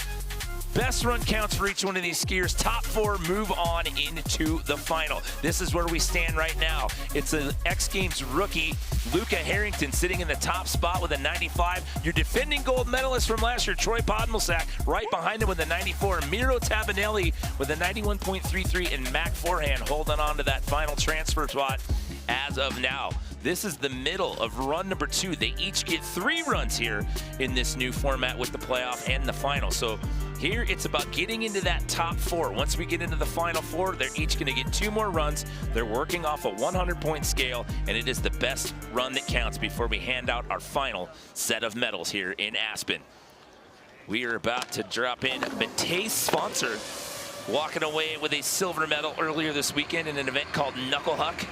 Speaker 4: Best run counts for each one of these skiers. Top 4 move on into the final. This is where we stand right now. It's an X Games rookie, Luca Harrington, sitting in the top spot with a 95. Your defending gold medalist from last year, Troy Podmelsack, right behind him with a 94. Miro Tabinelli with a 91.33, and Mac Forehand holding on to that final transfer spot as of now. This is the middle of run number 2. They each get 3 runs here in this new format with the playoff and the final. So here it's about getting into that top 4. Once we get into the final 4, they're each going to get 2 more runs. They're working off a 100-point scale, and it is the best run that counts before we hand out our final set of medals here in Aspen. We are about to drop in Matej Sponsor, walking away with a silver medal earlier this weekend in an event called Knuckle Huck.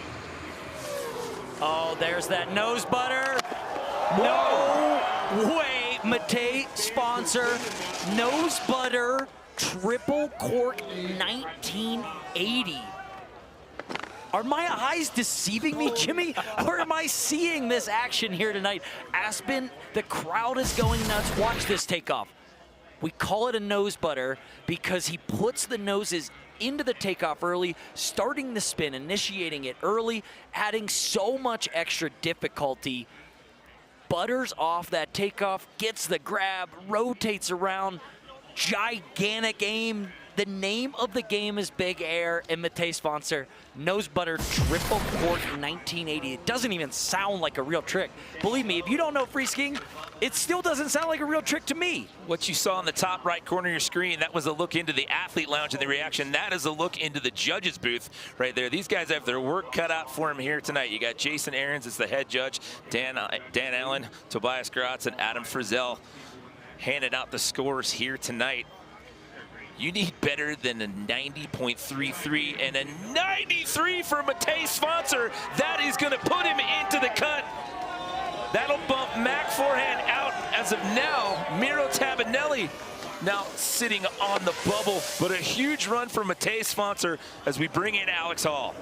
Speaker 24: Oh, there's that nose butter. No way, Matej Sponsor, nose butter, triple cork 1980. Are my eyes deceiving me, Jimmy? Or am I seeing this action here tonight? Aspen, the crowd is going nuts. Watch this takeoff. We call it a nose butter because he puts the noses into the takeoff early, starting the spin, initiating it early, adding so much extra difficulty. Butters off that takeoff, gets the grab, rotates around, gigantic aim. The name of the game is Big Air, and Matej Sponsor, nose butter triple cork 1980. It doesn't even sound like a real trick. Believe me, if you don't know free skiing, it still doesn't sound like a real trick to me.
Speaker 4: What you saw in the top right corner of your screen, that was a look into the athlete lounge and the reaction. That is a look into the judges booth right there. These guys have their work cut out for them here tonight. You got Jason Aarons as the head judge, Dan Allen, Tobias Gratz, and Adam Frizzell handing out the scores here tonight. You need better than a 90.33 and a 93 for Matej Sponsor. That is going to put him into the cut. That'll bump Mac Forehand out as of now. Miro Tabinelli now sitting on the bubble, but a huge run for Matej Sponsor as we bring in Alex Hall.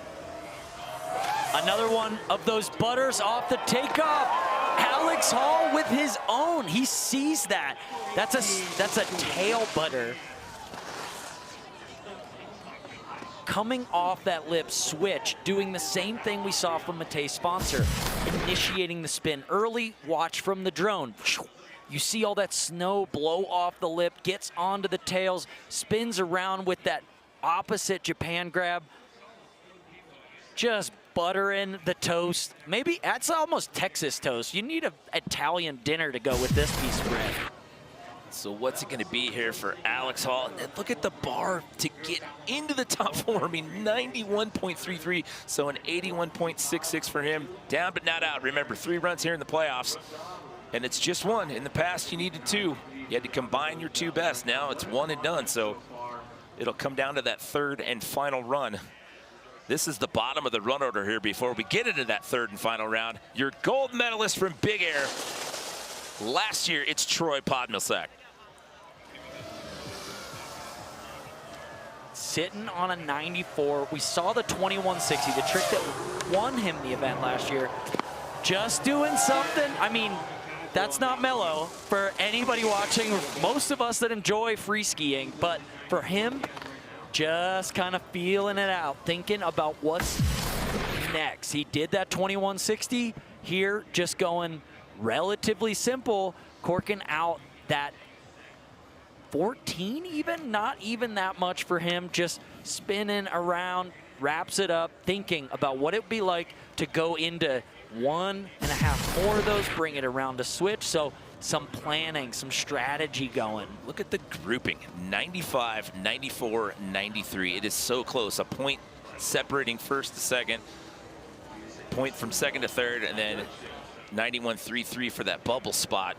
Speaker 24: Another one of those butters off the takeoff. Alex Hall with his own. He sees that. That's a tail butter. Coming off that lip switch, doing the same thing we saw from Matej Sponsor, initiating the spin early. Watch from the drone. You see all that snow blow off the lip, gets onto the tails, spins around with that opposite Japan grab. Just buttering the toast. Maybe that's almost Texas toast. You need an Italian dinner to go with this piece of bread.
Speaker 4: So what's it going to be here for Alex Hall? And look at the bar to get into the top 4. I mean, 91.33, so an 81.66 for him. Down but not out. Remember, 3 runs here in the playoffs, and it's just 1. In the past, you needed 2. You had to combine your 2 best. Now it's 1 and done, so it'll come down to that 3rd and final run. This is the bottom of the run order here before we get into that 3rd and final round. Your gold medalist from Big Air. Last year, it's Troy Podmelsack.
Speaker 24: Sitting on a 94. We saw the 2160, the trick that won him the event last year. Just doing something. I mean, that's not mellow for anybody watching, most of us that enjoy free skiing, but for him, just kind of feeling it out, thinking about what's next. He did that 2160. Here, just going relatively simple, corking out that 14 even, not even that much for him, just spinning around, wraps it up, thinking about what it would be like to go into 1.5 more of those, bring it around to switch. So some planning, some strategy going.
Speaker 4: Look at the grouping, 95, 94, 93. It is so close, a point separating first to second, point from second to third, and then 91.33 for that bubble spot.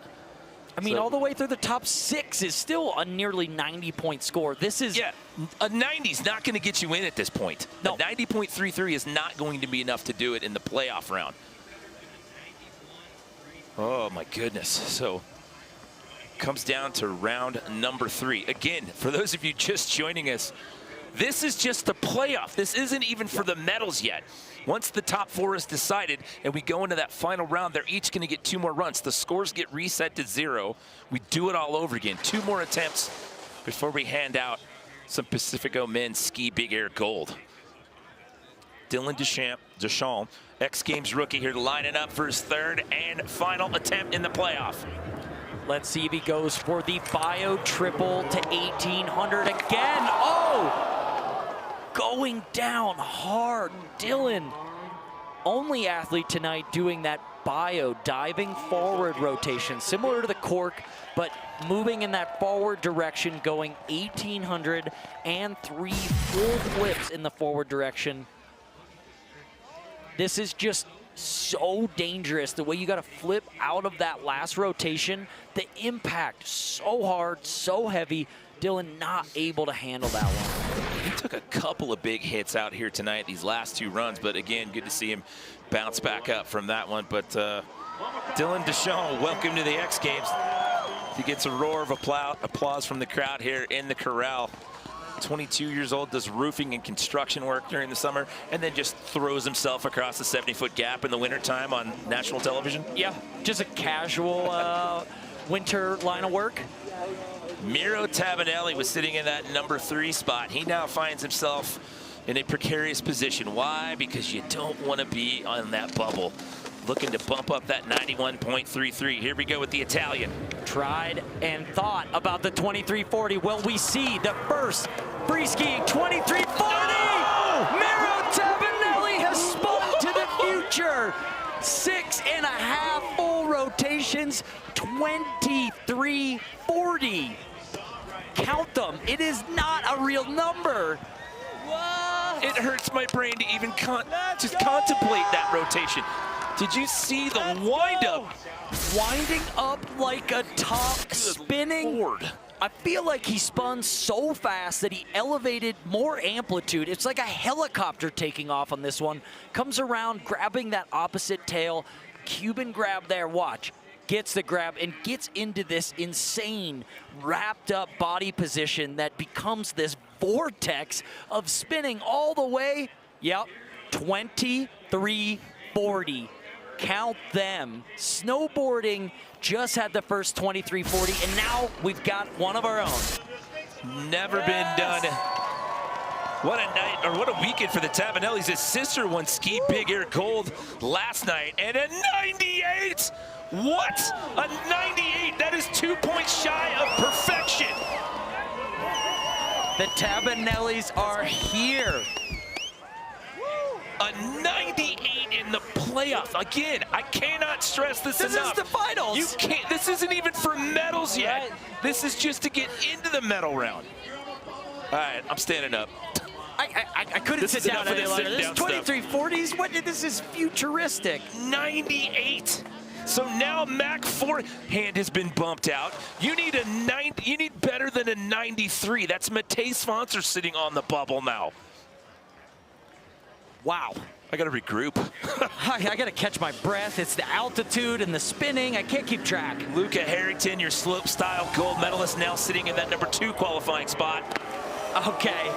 Speaker 24: I mean, all the way through the top 6 is still a nearly 90-point score. This is...
Speaker 4: Yeah, a 90's not going to get you in at this point. No. A 90.33 is not going to be enough to do it in the playoff round. Oh, my goodness. So, comes down to round number 3. Again, for those of you just joining us, this is just the playoff. This isn't even for the medals yet. Once the top 4 is decided and we go into that final round, they're each going to get 2 more runs. The scores get reset to 0. We do it all over again. 2 more attempts before we hand out some Pacifico men's ski big air gold. Dylan Deschamps, X Games rookie here, lining up for his 3rd and final attempt in the playoff.
Speaker 24: Let's see if he goes for the bio triple to 1800 again. Oh! Going down hard. Dylan, only athlete tonight doing that bio, diving forward rotation, similar to the cork, but moving in that forward direction, going 1800 and 3 full flips in the forward direction. This is just so dangerous, the way you got to flip out of that last rotation, the impact so hard, so heavy. Dylan not able to handle that one.
Speaker 4: He took a couple of big hits out here tonight, these last 2 runs, but again, good to see him bounce back up from that one. But Dylan Deschamps, welcome to the X Games. He gets a roar of applause from the crowd here in the corral. 22 years old, does roofing and construction work during the summer, and then just throws himself across the 70-foot gap in the wintertime on national television.
Speaker 24: Yeah, just a casual winter line of work.
Speaker 4: Miro Tabanelli was sitting in that number 3 spot. He now finds himself in a precarious position. Why? Because you don't want to be on that bubble. Looking to bump up that 91.33. Here we go with the Italian.
Speaker 24: Tried and thought about the 2340. Will we see the first free skiing 2340? Oh! Miro Tabanelli has spun to the future. 6.5 full rotations, 2340. Count them. It is not a real number.
Speaker 4: Whoa. It hurts my brain to even just contemplate that rotation. Did you see the windup?
Speaker 24: Winding up like a top spinning.
Speaker 4: Lord.
Speaker 24: I feel like he spun so fast that he elevated more amplitude. It's like a helicopter taking off on this one. Comes around, grabbing that opposite tail. Cuban grab there, watch. Gets the grab and gets into this insane wrapped up body position that becomes this vortex of spinning all the way. Yep, 2340. Count them. Snowboarding just had the first 2340, and now we've got one of our own.
Speaker 4: Never been done. What a night, or what a weekend for the Tabanellis. His sister won ski big air gold last night, and a 98. What? A 98. That is 2 points shy of perfection.
Speaker 24: The Tabanellis are here.
Speaker 4: A 98 in the playoff. Again, I cannot stress this enough.
Speaker 24: This is the finals.
Speaker 4: You can't. This isn't even for medals yet. Right. This is just to get into the medal round. All right, I'm standing up.
Speaker 24: I couldn't sit down any longer. This is 2340s. What? This is futuristic.
Speaker 4: 98. So now Mac forehand has been bumped out. You need a 90. You need better than a 93. That's Matej Svantser sitting on the bubble now.
Speaker 24: Wow.
Speaker 4: I got to regroup.
Speaker 24: I got to catch my breath. It's the altitude and the spinning. I can't keep track.
Speaker 4: Luca Harrington, your slopestyle gold medalist, now sitting in that number 2 qualifying spot.
Speaker 24: Okay.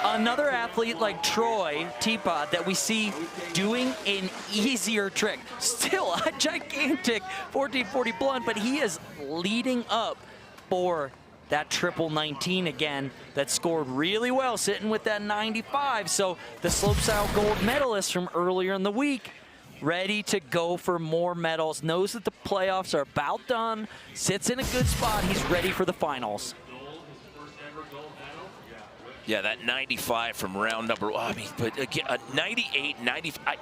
Speaker 24: Another athlete like Troy Teapot that we see doing an easier trick. Still a gigantic 1440 blunt, but he is leading up for that triple 19 again that scored really well, sitting with that 95. So the slopestyle gold medalist from earlier in the week, ready to go for more medals, knows that the playoffs are about done, sits in a good spot. He's ready for the finals.
Speaker 4: Yeah, that 95 from round number, I mean, but again, 98, 95.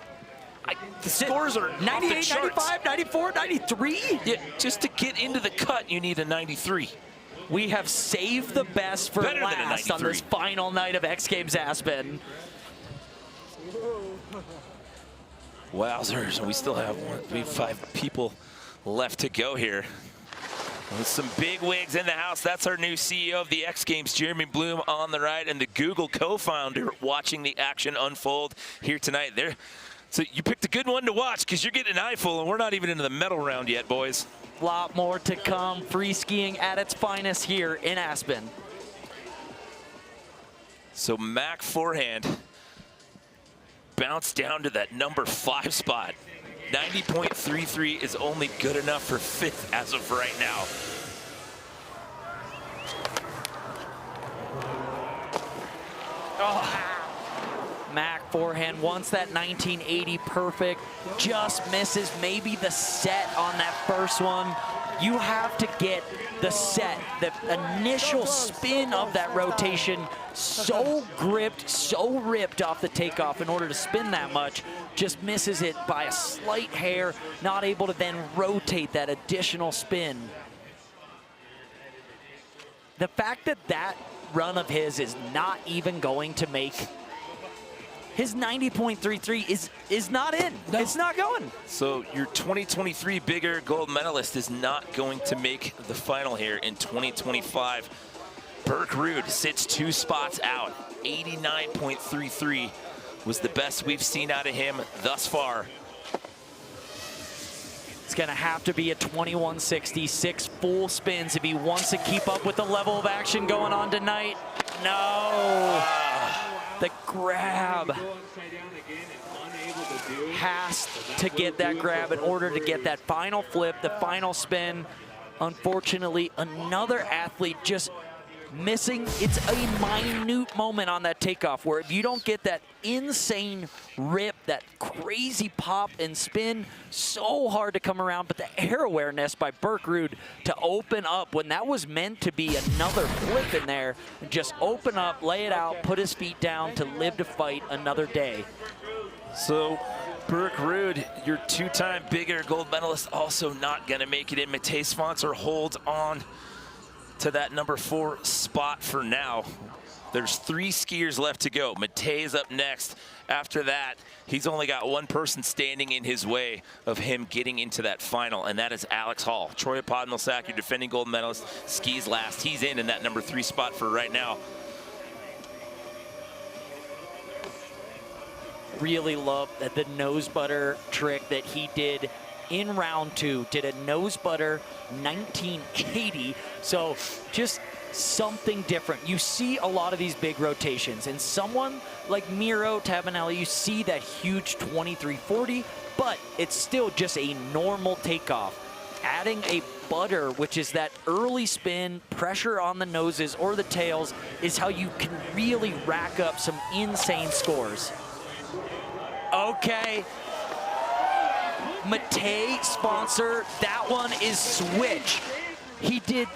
Speaker 4: The scores are
Speaker 24: 98, 95, 94, 93?
Speaker 4: Yeah, just to get into the cut, you need a 93.
Speaker 24: We have saved the best for
Speaker 4: Better
Speaker 24: last on this final night of X Games Aspen.
Speaker 4: Wowzers, we still have 5 people left to go here. With some big wigs in the house. That's our new CEO of the X Games, Jeremy Bloom, on the right, and the Google co-founder watching the action unfold here tonight. So you picked a good one to watch because you're getting an eyeful, and we're not even into the medal round yet, boys.
Speaker 24: A lot more to come. Free skiing at its finest here in Aspen.
Speaker 4: So Mac forehand bounced down to that number 5 spot. 90.33 is only good enough for 5th as of right now.
Speaker 24: Mac forehand wants that 1980 perfect, just misses maybe the set on that first one. You have to get the set, the initial spin of that rotation so gripped, so ripped off the takeoff in order to spin that much. Just misses it by a slight hair, not able to then rotate that additional spin. The fact that that run of his is not even going to make his 90.33 is not in. No. It's not going.
Speaker 4: So your 2023 bigger gold medalist is not going to make the final here in 2025. Burke Ruud sits 2 spots out. 89.33 was the best we've seen out of him thus far.
Speaker 24: It's gonna have to be a 2160, 6 full spins if he wants to keep up with the level of action going on tonight. No. The grab. Has to get that grab in order to get that final flip, the final spin. Unfortunately, another athlete just missing. It's a minute moment on that takeoff where if you don't get that insane rip, that crazy pop and spin, so hard to come around. But the air awareness by Burke Ruud to open up when that was meant to be another flip in there, and just open up, lay it out, put his feet down to live to fight another day.
Speaker 4: So Burke Ruud, your 2-time bigger gold medalist, also not gonna make it in. Matej Svancer holds on to that number 4 spot for now. There's 3 skiers left to go. Matej is up next. After that, he's only got 1 person standing in his way of him getting into that final, and that is Alex Hall. Troy Podmilsack, your defending gold medalist, skis last. He's in that number 3 spot for right now.
Speaker 24: Really love the nose butter trick that he did in round 2. Did a nose butter 1980. So just something different. You see a lot of these big rotations, and someone like Miro Tabanelli, you see that huge 2340, but it's still just a normal takeoff. Adding a butter, which is that early spin, pressure on the noses or the tails, is how you can really rack up some insane scores. Okay. Matej Svancer, that one is switch. He did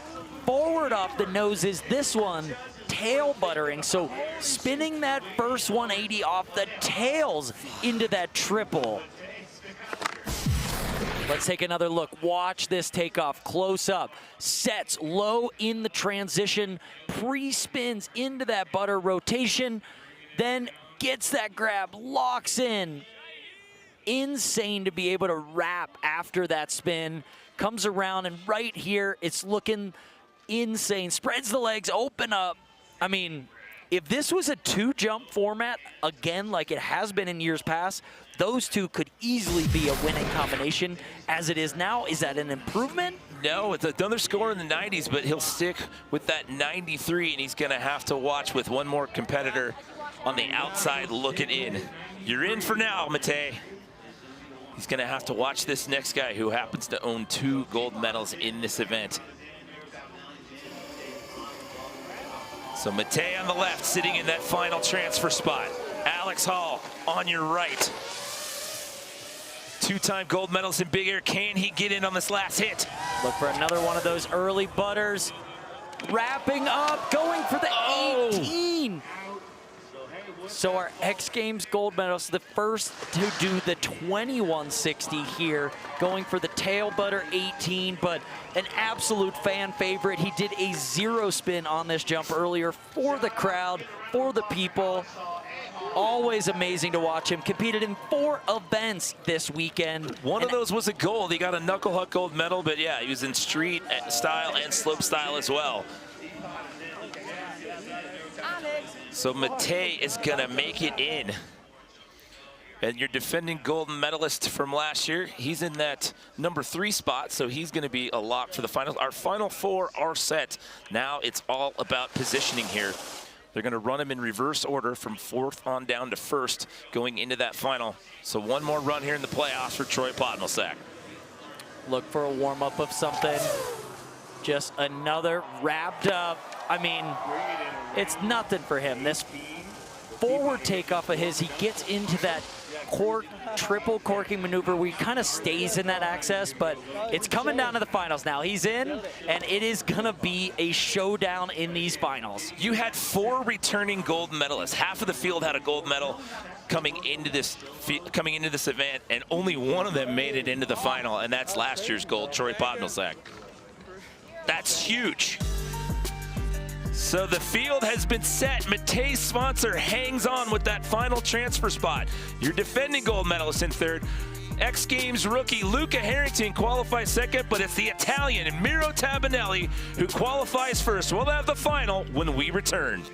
Speaker 24: forward off the noses, this one tail buttering, so spinning that first 180 off the tails into that triple. Let's take another look. Watch this takeoff close up. Sets low in the transition, pre-spins into that butter rotation, then gets that grab, locks in. Insane to be able to wrap after that spin. Comes around, and right here, it's looking insane. Spreads the legs, open up. I mean, if this was a 2-jump format, again, like it has been in years past, those 2 could easily be a winning combination. As it is now, is that an improvement?
Speaker 4: No, it's another score in the 90s, but he'll stick with that 93, and he's gonna have to watch with one more competitor on the outside looking in. You're in for now, Matej. He's gonna have to watch this next guy who happens to own 2 gold medals in this event. So Matei on the left, sitting in that final transfer spot. Alex Hall on your right. Two-time gold medalist in big air. Can he get in on this last hit?
Speaker 24: Look for another one of those early butters. Wrapping up, going for the 18. So our X Games gold medalist, the first to do the 2160 here, going for the tail butter 18, but an absolute fan favorite. He did a 0 spin on this jump earlier for the crowd, for the people. Always amazing to watch him. Competed in 4 events this weekend.
Speaker 4: One of those was a gold. He got a knuckle huck gold medal, but yeah, he was in street style and slope style as well. So Matei is gonna make it in. And your defending gold medalist from last year, he's in that number 3 spot, so he's gonna be a lock for the final. Our final 4 are set. Now it's all about positioning here. They're gonna run him in reverse order from 4th on down to 1st going into that final. So one more run here in the playoffs for Troy Podmilsack.
Speaker 24: Look for a warm-up of something. Just another wrapped up. I mean, it's nothing for him. This forward takeoff of his, he gets into that cork, triple corking maneuver where he kind of stays in that access, but it's coming down to the finals now. He's in, and it is gonna be a showdown in these finals.
Speaker 4: You had 4 returning gold medalists. Half of the field had a gold medal coming into this event, and only one of them made it into the final, and that's last year's gold, Troy Podmilsack. That's huge. So the field has been set. Matei's sponsor hangs on with that final transfer spot. Your defending gold medalist in 3rd. X Games rookie Luca Harrington qualifies 2nd, but it's the Italian Miro Tabinelli who qualifies 1st. We'll have the final when we return.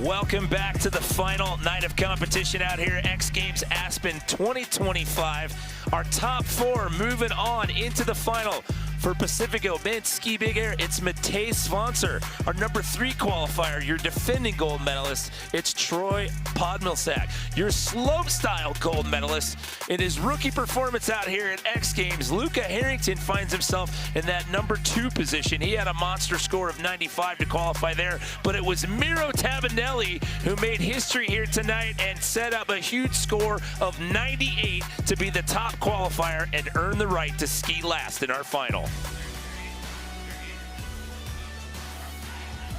Speaker 4: Welcome back to the final night of competition out here at X Games Aspen 2025. Our top 4 moving on into the final. For Pacifico Men's Ski Big Air, it's Matej Svancer. Our number 3 qualifier, your defending gold medalist, it's Troy Podmilsack. Your slopestyle gold medalist in his rookie performance out here at X Games, Luca Harrington finds himself in that number 2 position. He had a monster score of 95 to qualify there, but it was Miro Tabinelli who made history here tonight and set up a huge score of 98 to be the top qualifier and earn the right to ski last in our final.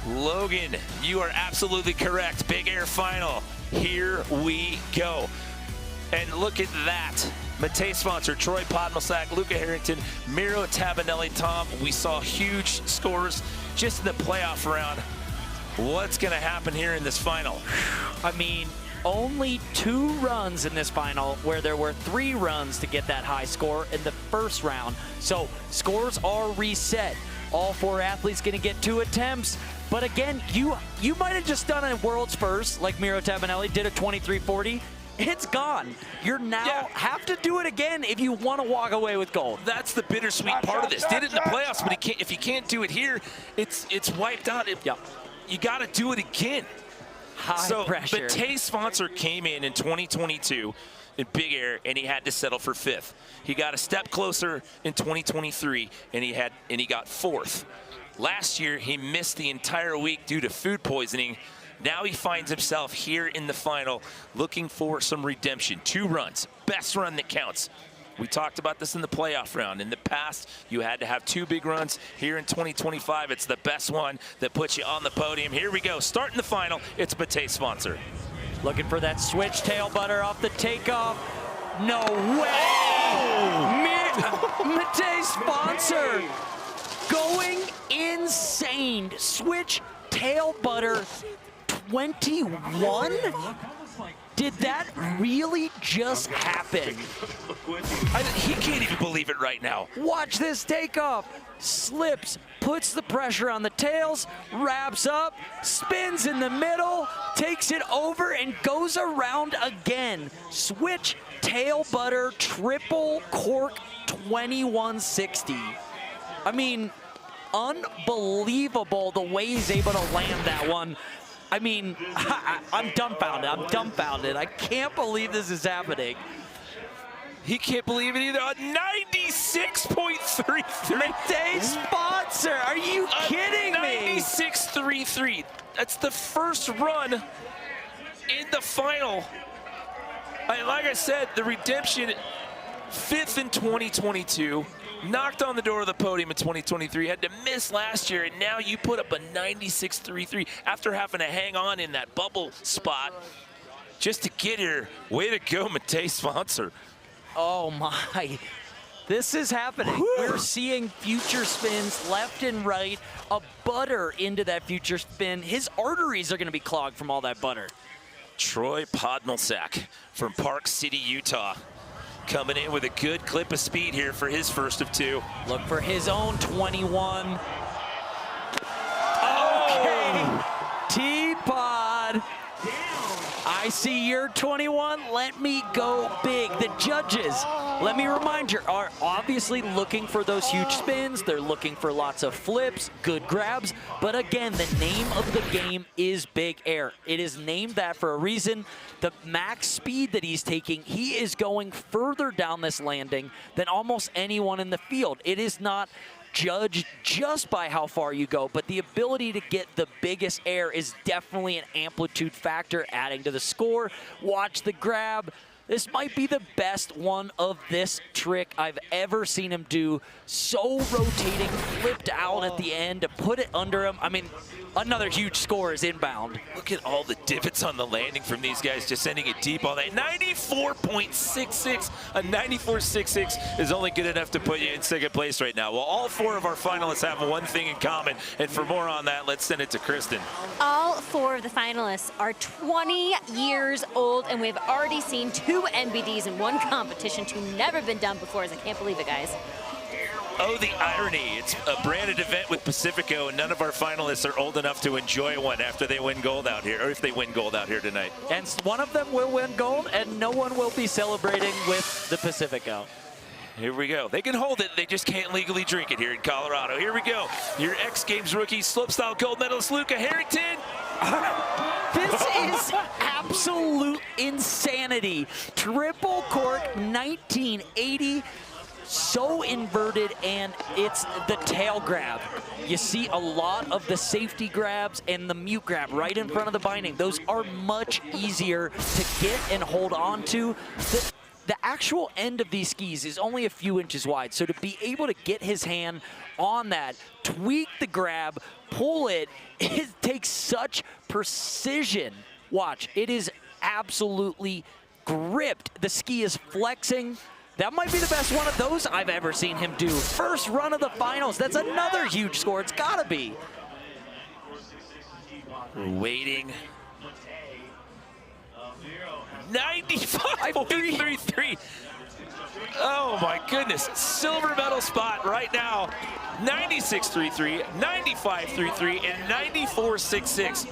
Speaker 4: Logan, you are absolutely correct. Big Air final. Here we go. And look at that. Matej Svancer, Troy Podmilsack, Luca Harrington, Miro Tabinelli. Tom, we saw huge scores just in the playoff round. What's going to happen here in this final?
Speaker 24: I mean, only 2 runs in this final where there were 3 runs to get that high score in the first round. So scores are reset. All 4 athletes going to get 2 attempts. But again, you might have just done a world's first, like Miro Tabinelli did a 23.40. It's gone. You're now have to do it again if you want to walk away with gold.
Speaker 4: That's the bittersweet part of this. Did it in the playoffs, but if you can't do it here, it's wiped out. You got to do it again.
Speaker 24: High pressure.
Speaker 4: Matej Svancer came in 2022 in Big Air, and he had to settle for 5th. He got a step closer in 2023, and he got 4th. Last year, he missed the entire week due to food poisoning. Now he finds himself here in the final looking for some redemption. 2 runs, best run that counts. We talked about this in the playoff round. In the past, you had to have 2 big runs. Here in 2025, it's the best one that puts you on the podium. Here we go, starting the final, it's Matej Svancer.
Speaker 24: Looking for that switch tail butter off the takeoff. No way! Oh! Matej Svancer going insane. Switch tail butter 21? Did that really just happen?
Speaker 4: He can't even believe it right now.
Speaker 24: Watch this takeoff. Slips, puts the pressure on the tails, wraps up, spins in the middle, takes it over and goes around again. Switch tail butter triple cork 2160. I mean, unbelievable the way he's able to land that one. I mean, I'm dumbfounded. I can't believe this is happening.
Speaker 4: He can't believe it either. A 96.33.
Speaker 24: Matej Svancer, are you kidding me?
Speaker 4: 96.33. That's the first run in the final. Like I said, the redemption, 5th in 2022. Knocked on the door of the podium in 2023, had to miss last year, and now you put up a 96.33 after having to hang on in that bubble spot just to get here. Way to go, Matej Svancer.
Speaker 24: Oh my, this is happening. Whew. We're seeing future spins left and right, a butter into that future spin. His arteries are gonna be clogged from all that butter.
Speaker 4: Troy Podmilsack from Park City, Utah. Coming in with a good clip of speed here for his first of 2.
Speaker 24: Look for his own 21. Okay, T-Pod. I see your 21, let me go big. The judges, let me remind you, are obviously looking for those huge spins. They're looking for lots of flips, good grabs. But again, the name of the game is Big Air. It is named that for a reason. The max speed that he's taking, he is going further down this landing than almost anyone in the field. It is not judged just by how far you go, but the ability to get the biggest air is definitely an amplitude factor adding to the score. Watch the grab. This might be the best one of this trick I've ever seen him do. So rotating, flipped out at the end to put it under him. I mean, another huge score is inbound.
Speaker 4: Look at all the divots on the landing from these guys, just sending it deep all that. 94.66, a 94.66 is only good enough to put you in 2nd place right now. Well, all 4 of our finalists have one thing in common, and for more on that, let's send it to Kristen.
Speaker 11: All 4 of the finalists are 20 years old, and we've already seen 2 NBDs in one competition, 2 never been done before. I can't believe it, guys.
Speaker 4: Oh, the irony. It's a branded event with Pacifico, and none of our finalists are old enough to enjoy one after they win gold out here, or if they win gold out here tonight.
Speaker 24: And one of them will win gold, and no one will be celebrating with the Pacifico.
Speaker 4: Here we go. They can hold it. They just can't legally drink it here in Colorado. Here we go. Your X Games rookie, slopestyle gold medalist, Luca Harrington.
Speaker 24: This is absolute insanity. Triple cork, 1980. So inverted, and it's the tail grab. You see a lot of the safety grabs and the mute grab right in front of the binding. Those are much easier to get and hold on to. The actual end of these skis is only a few inches wide, so to be able to get his hand on that, tweak the grab, pull it, it takes such precision. Watch, it is absolutely gripped. The ski is flexing. That might be the best one of those I've ever seen him do. First run of the finals. That's another huge score. It's gotta be.
Speaker 4: Waiting. 95.33. Oh my goodness. Silver medal spot right now. 96.33, 95.33, and 94.66.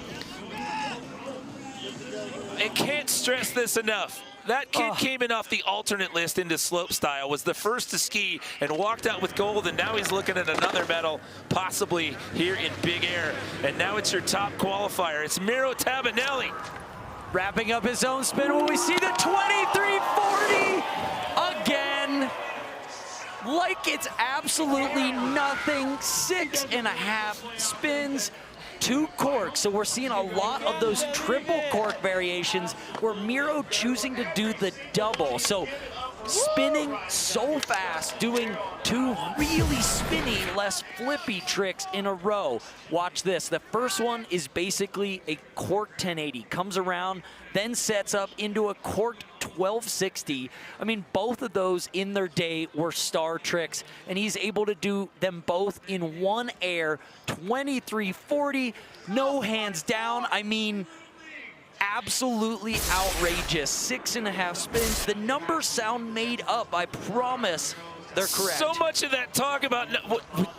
Speaker 4: I can't stress this enough. That kid came in off the alternate list into slopestyle, was the first to ski, and walked out with gold, and now he's looking at another medal, possibly here in big air. And now it's your top qualifier. It's Miro Tabanelli.
Speaker 24: Wrapping up his own spin when we see the 2340 again. Like it's absolutely nothing. 6.5 spins. 2 corks, so we're seeing a lot of those triple cork variations where Miro choosing to do the double. So spinning so fast, doing 2 really spinny, less flippy tricks in a row. Watch this. The first one is basically a cork 1080. Comes around, then sets up into a corked 1260. I mean, both of those in their day were star tricks, and he's able to do them both in one air. 2340, no hands down. I mean, absolutely outrageous. 6.5 spins. The numbers sound made up. I promise they're correct.
Speaker 4: So much of that talk about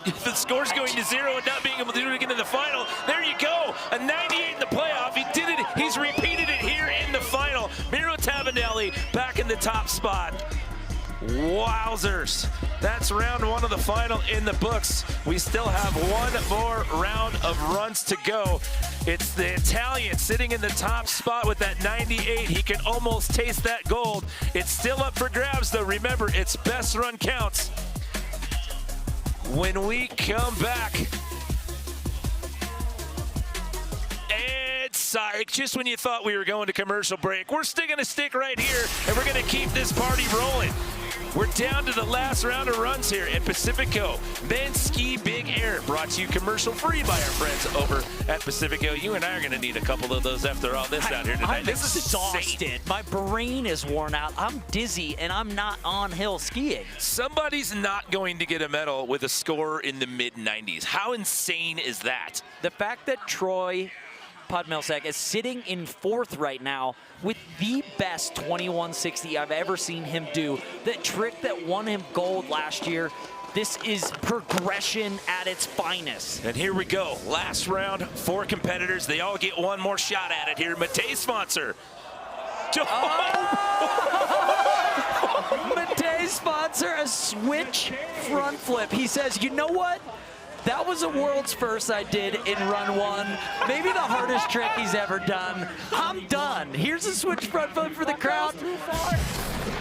Speaker 4: the scores going to 0 and not being able to do it again in the final. There you go. A 98 in the playoff. He did it. He's repeated it here in the final. Miro Tabanelli back in the top spot. Wowzers. That's round 1 of the final in the books. We still have one more round of runs to go. It's the Italian sitting in the top spot with that 98. He can almost taste that gold. It's still up for grabs, though. Remember, it's best run counts. When we come back, sorry, just when you thought we were going to commercial break, we're still going to stick right here, and we're going to keep this party rolling. We're down to the last round of runs here at Pacifico. Men's Ski Big Air, brought to you commercial free by our friends over at Pacifico. You and I are going to need a couple of those after all this out here tonight.
Speaker 24: I'm exhausted. My brain is worn out. I'm dizzy, and I'm not on hill skiing.
Speaker 4: Somebody's not going to get a medal with a score in the mid-90s. How insane is that?
Speaker 24: The fact that Troy Podmilsack is sitting in 4th right now with the best 2160 I've ever seen him do. The trick that won him gold last year, this is progression at its finest.
Speaker 4: And here we go. Last round, 4 competitors. They all get one more shot at it here. Matei sponsor.
Speaker 24: Matei sponsor, a switch front flip. He says, you know what? That was a world's first I did in run 1. Maybe the hardest trick he's ever done. I'm done. Here's a switch front flip for the crowd.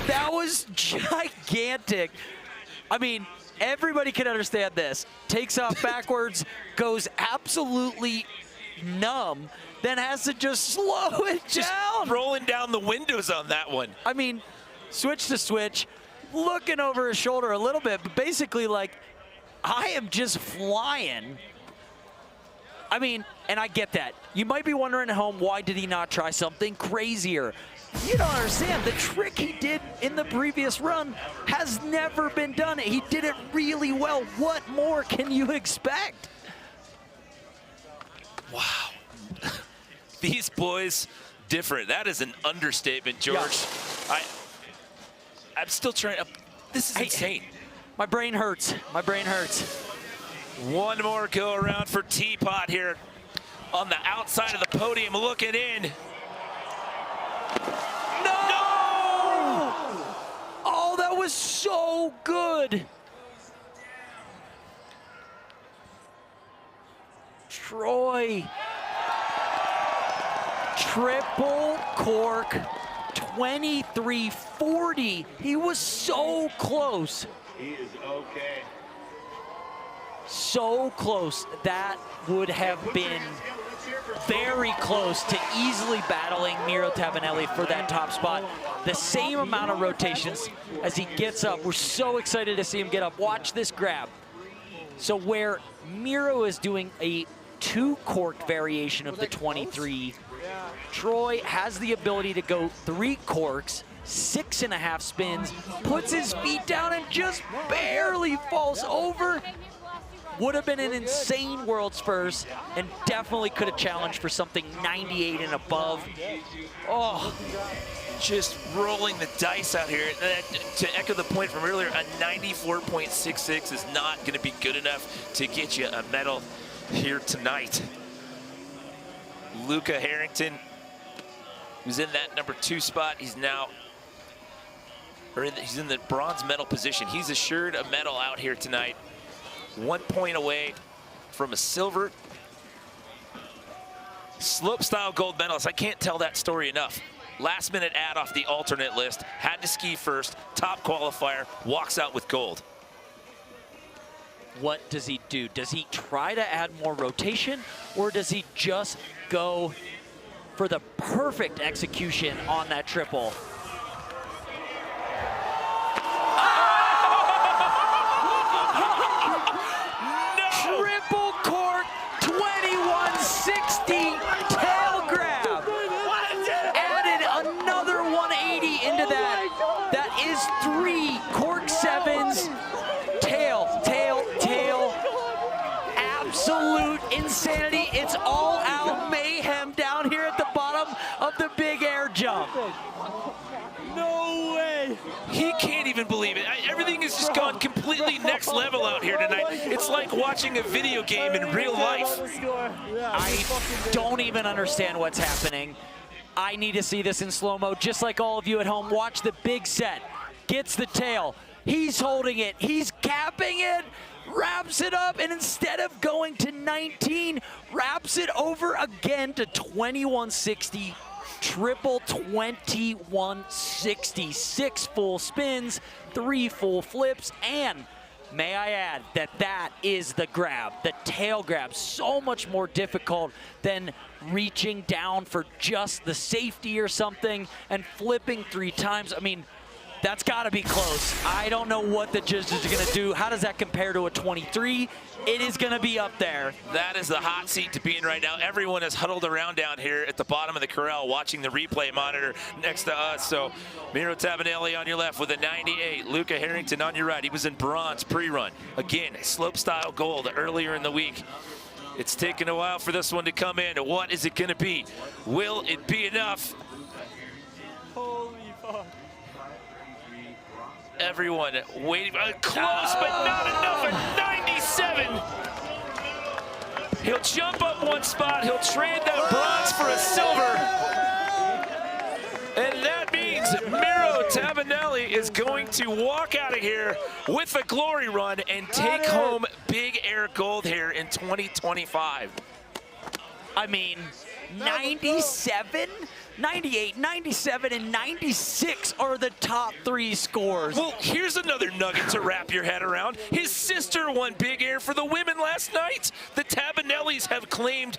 Speaker 24: That was gigantic. I mean, everybody can understand this. Takes off backwards, goes absolutely numb, then has to just slow it
Speaker 4: just
Speaker 24: down.
Speaker 4: Rolling down the windows on that one.
Speaker 24: I mean, switch to switch, looking over his shoulder a little bit, but basically like, I am just flying. I mean, and I get that. You might be wondering at home, why did he not try something crazier? You don't understand. The trick he did in the previous run has never been done. He did it really well. What more can you expect?
Speaker 4: Wow. These boys, different. That is an understatement, George. Yeah. I'm still trying. This is insane.
Speaker 24: My brain hurts. My brain hurts.
Speaker 4: One more go around for Teapot here on the outside of the podium looking in.
Speaker 24: No! Oh, that was so good. Troy. Triple cork, 2340. He was so close.
Speaker 9: He is okay.
Speaker 24: So close. That would have been very close to easily battling Miro Tabanelli for that top spot. The same amount of rotations as he gets up. We're so excited to see him get up. Watch this grab. So where Miro is doing a 2-cork variation of the 23, Troy has the ability to go 3 corks, 6.5 spins, puts his feet down and just barely falls over. Would have been an insane world's first and definitely could have challenged for something 98 and above.
Speaker 4: Oh, just rolling the dice out here. To echo the point from earlier, a 94.66 is not going to be good enough to get you a medal here tonight. Luca Harrington, who's in that number 2 spot, he's now, he's in the bronze medal position. He's assured a medal out here tonight. 1 point away from a silver. Slopestyle gold medalist. I can't tell that story enough. Last minute add off the alternate list, had to ski first, top qualifier, walks out with gold.
Speaker 24: What does he do? Does he try to add more rotation, or does he just go for the perfect execution on that triple? Triple cork, 2160 tail grab. Added another 180 into that. That is 3 cork 7s. Tail, tail, tail. Absolute insanity. It's all out mayhem down here at the bottom of the big air jump.
Speaker 4: No way. He can't even believe it. Everything has just gone completely next level out here tonight. It's like watching a video game in real life.
Speaker 24: I don't even understand what's happening. I need to see this in slow-mo, just like all of you at home. Watch the big set. Gets the tail. He's holding it. He's capping it. Wraps it up, and instead of going to 19, wraps it over again to 2160. Triple 2160, 6 full spins, 3 full flips, and may I add that that is the grab, the tail grab. So much more difficult than reaching down for just the safety or something and flipping 3 times. I mean, that's got to be close. I don't know what the judges are going to do. How does that compare to a 23? It is going to be up there.
Speaker 4: That is the hot seat to be in right now. Everyone is huddled around down here at the bottom of the corral watching the replay monitor next to us. So Miro Tabanelli on your left with a 98. Luca Harrington on your right. He was in bronze pre-run. Again, slopestyle gold earlier in the week. It's taken a while for this one to come in. What is it going to be? Will it be enough?
Speaker 2: Holy fuck.
Speaker 4: Everyone waiting, close, but not enough at 97. He'll jump up 1 spot. He'll trade that bronze for a silver. And that means Miro Tabanelli is going to walk out of here with a glory run and take home big air gold here in 2025.
Speaker 24: I mean, 97? 98, 97, and 96 are the top 3 scores.
Speaker 4: Well, here's another nugget to wrap your head around. His sister won big air for the women last night. The Tabanellis have claimed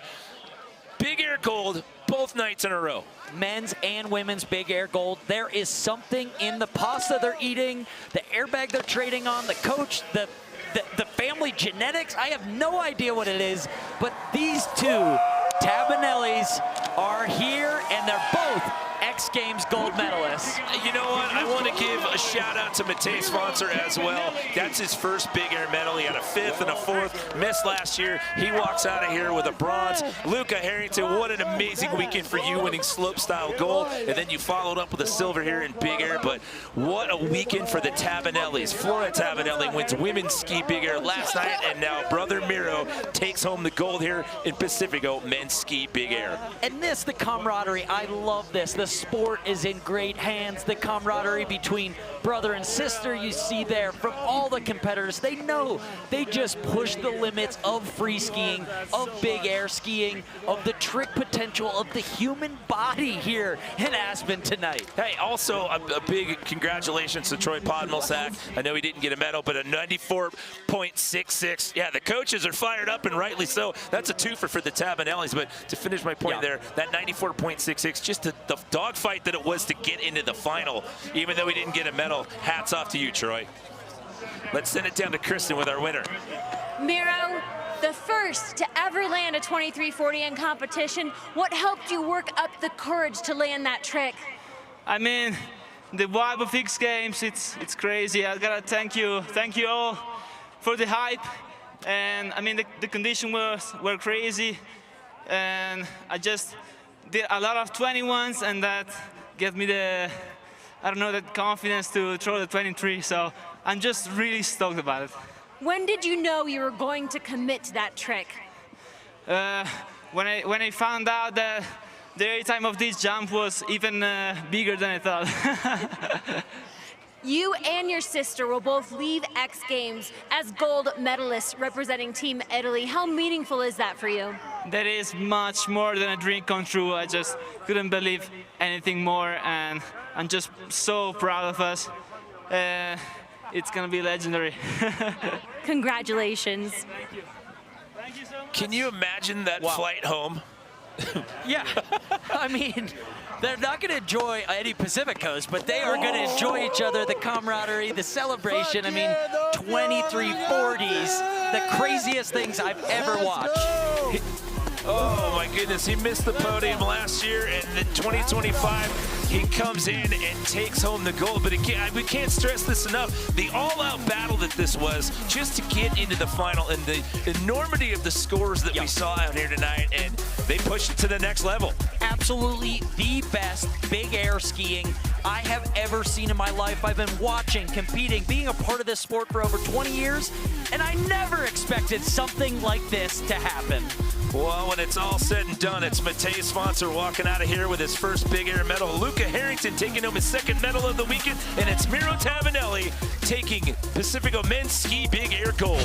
Speaker 4: big air gold both nights in a row.
Speaker 24: Men's and women's big air gold. There is something in the pasta they're eating, the airbag they're trading on, the coach, the family genetics. I have no idea what it is, but these two Tabanellis are here, and they're both X Games gold medalist.
Speaker 4: You know what? I want to give a shout out to Matej Sponsor as well. That's his first big air medal. He had a 5th and a 4th. Missed last year. He walks out of here with a bronze. Luca Harrington, what an amazing weekend for you, winning slopestyle gold. And then you followed up with a silver here in big air. But what a weekend for the Tabanellis. Flora Tabanelli wins women's ski big air last night, and now brother Miro takes home the gold here in Pacifico men's ski big air.
Speaker 24: And this, the camaraderie, I love this. The sport is in great hands. The camaraderie between brother and sister you see there from all the competitors. They know they just push the limits of free skiing, of big air skiing, of the trick potential of the human body here in Aspen tonight.
Speaker 4: Hey, also a big congratulations to Troy Podmilsack. I know he didn't get a medal, but a 94.66. Yeah, the coaches are fired up, and rightly so. That's a twofer for the Tabanellis. But to finish my point there, that 94.66, just the dogfight that it was to get into the final, even though he didn't get a medal. Hats off to you, Troy. Let's send it down to Kristen with our winner.
Speaker 11: Miro, the first to ever land a 2340 in competition. What helped you work up the courage to land that trick?
Speaker 7: I mean, the vibe of X Games, it's crazy. I gotta thank you all for the hype. And I mean, the conditions were crazy. And I just did a lot of 21s, and that gave me the, I don't know, that confidence to throw the 23. So I'm just really stoked about it.
Speaker 11: When did you know you were going to commit to that trick?
Speaker 7: When I found out that the air time of this jump was even bigger than I thought.
Speaker 11: You and your sister will both leave X Games as gold medalists representing Team Italy. How meaningful is that for you?
Speaker 7: That is much more than a dream come true. I just couldn't believe anything more, and I'm just so proud of us. It's gonna be legendary.
Speaker 11: Congratulations.
Speaker 7: Thank you. Thank you so much.
Speaker 4: Can you imagine that flight home?
Speaker 24: Yeah, I mean, they're not going to enjoy any Pacific Coast, but they are going to enjoy each other, the camaraderie, the celebration. I mean, 2340s, the craziest things I've ever watched.
Speaker 4: Oh my goodness, he missed the podium last year, and in 2025, he comes in and takes home the gold. But again, we can't stress this enough. The all-out battle that this was just to get into the final, and the enormity of the scores that we saw out here tonight, and they pushed it to the next level.
Speaker 24: Absolutely the best big air skiing I have ever seen in my life. I've been watching, competing, being a part of this sport for over 20 years, and I never expected something like this to happen.
Speaker 4: Well, when it's all said and done, it's Matej Sponsor walking out of here with his first big air medal. Luca Harrington taking home his second medal of the weekend, and it's Miro Tabanelli taking Pacifico men's ski big air gold.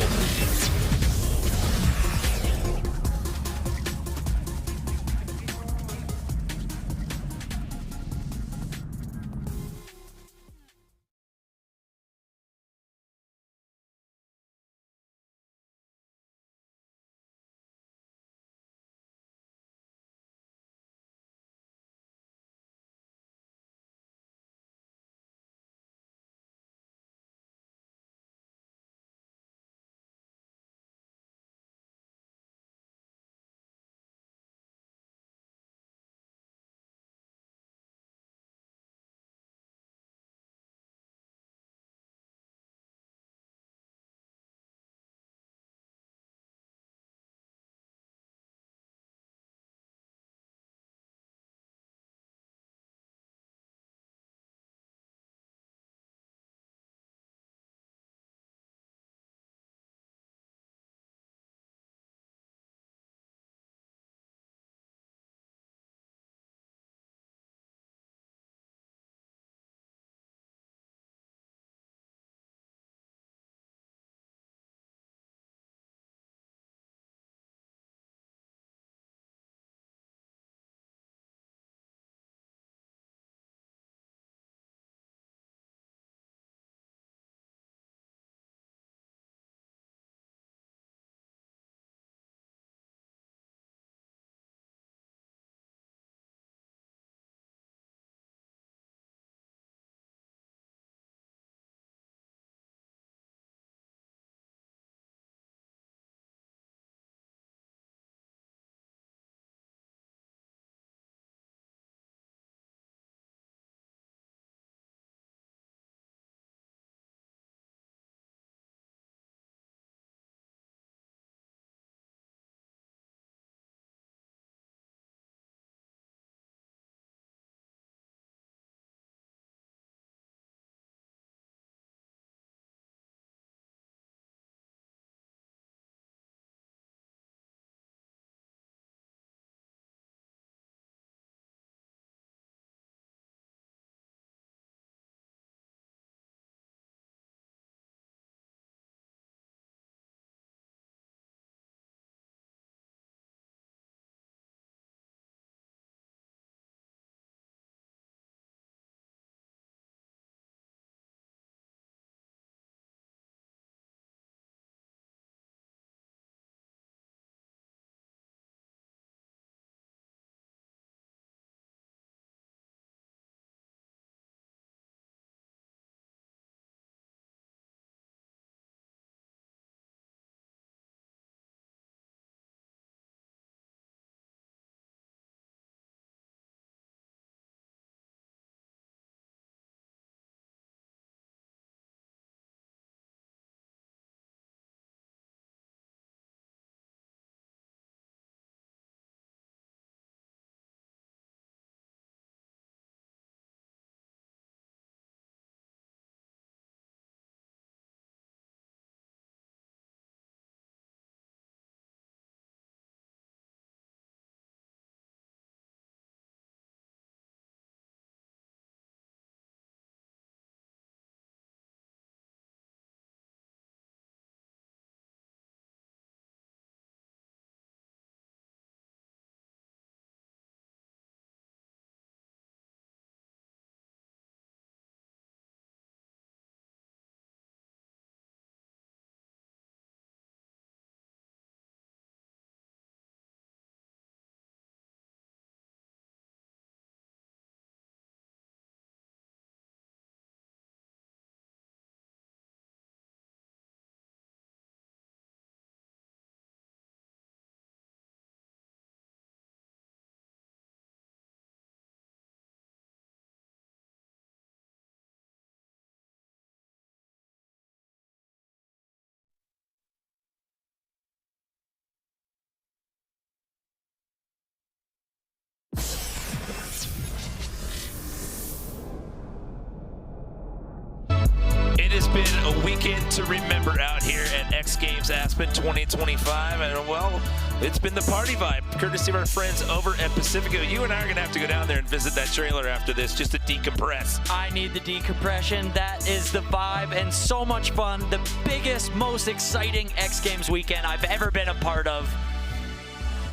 Speaker 4: been a weekend to remember out here at X Games Aspen 2025. And well, it's been the party vibe, courtesy of our friends over at Pacifico. You and I are gonna have to go down there and visit that trailer after this just to decompress.
Speaker 24: I need the decompression. That is the vibe and so much fun. The biggest, most exciting X Games weekend I've ever been a part of.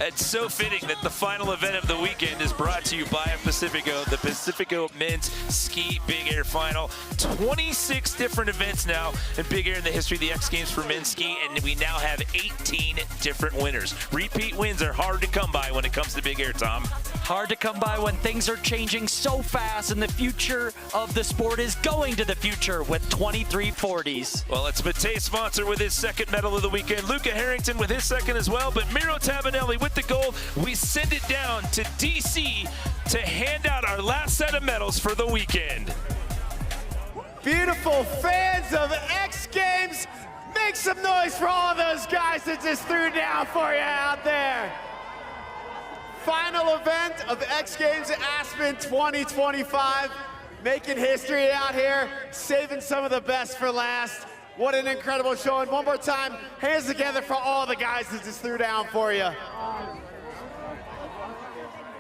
Speaker 4: It's so fitting that the final event of the weekend is brought to you by Pacifico, the Pacifico Men's Ski Big Air Final. 26 different events now in Big Air in the history of the X Games for men's ski, and we now have 18 different winners. Repeat wins are hard to come by when it comes to Big Air, Tom.
Speaker 24: Hard to come by when things are changing so fast and the future of the sport is going to the future with 2340s.
Speaker 4: Well, it's Matei's sponsor with his second medal of the weekend. Luca Harrington with his second as well, but Miro Tabanelli with the gold. We send it down to DC to hand out our last set of medals for the weekend.
Speaker 1: Beautiful fans of X Games, make some noise for all those guys that just threw down for you out there. Final event of X Games Aspen 2025, making history out here, saving some of the best for last. What an incredible show. And one more time, hands together for all the guys that just threw down for you.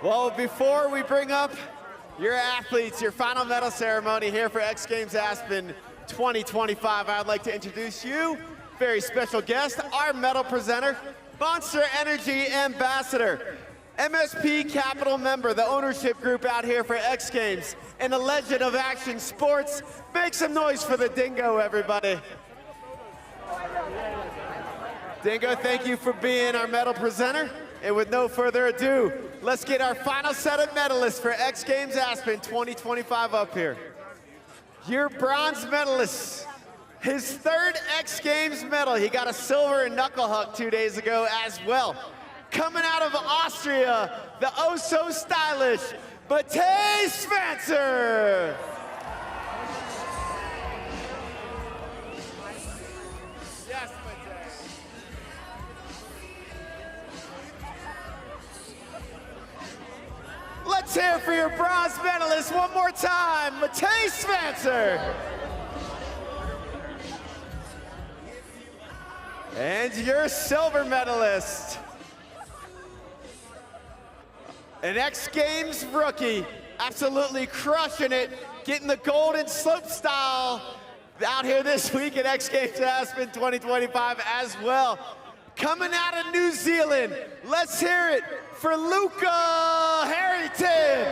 Speaker 1: Well, before we bring up your athletes, your final medal ceremony here for X Games Aspen 2025, I'd like to introduce you, very special guest, our medal presenter, Monster Energy Ambassador, MSP Capital member, the ownership group out here for X Games, and a legend of action sports. Make some noise for the Dingo, everybody. Dingo, thank you for being our medal presenter. And with no further ado, let's get our final set of medalists for X Games Aspen 2025 up here. Your bronze medalist, his third X Games medal. He got a silver in knuckle huck 2 days ago as well. Coming out of Austria, the oh so stylish Matei Spencer. Yes, Matei. Let's hear it for your bronze medalist one more time, Matei Spencer. And your silver medalist, an X Games rookie, absolutely crushing it, getting the golden slopestyle out here this week at X Games Aspen 2025 as well. Coming out of New Zealand, let's hear it for Luca Harrington.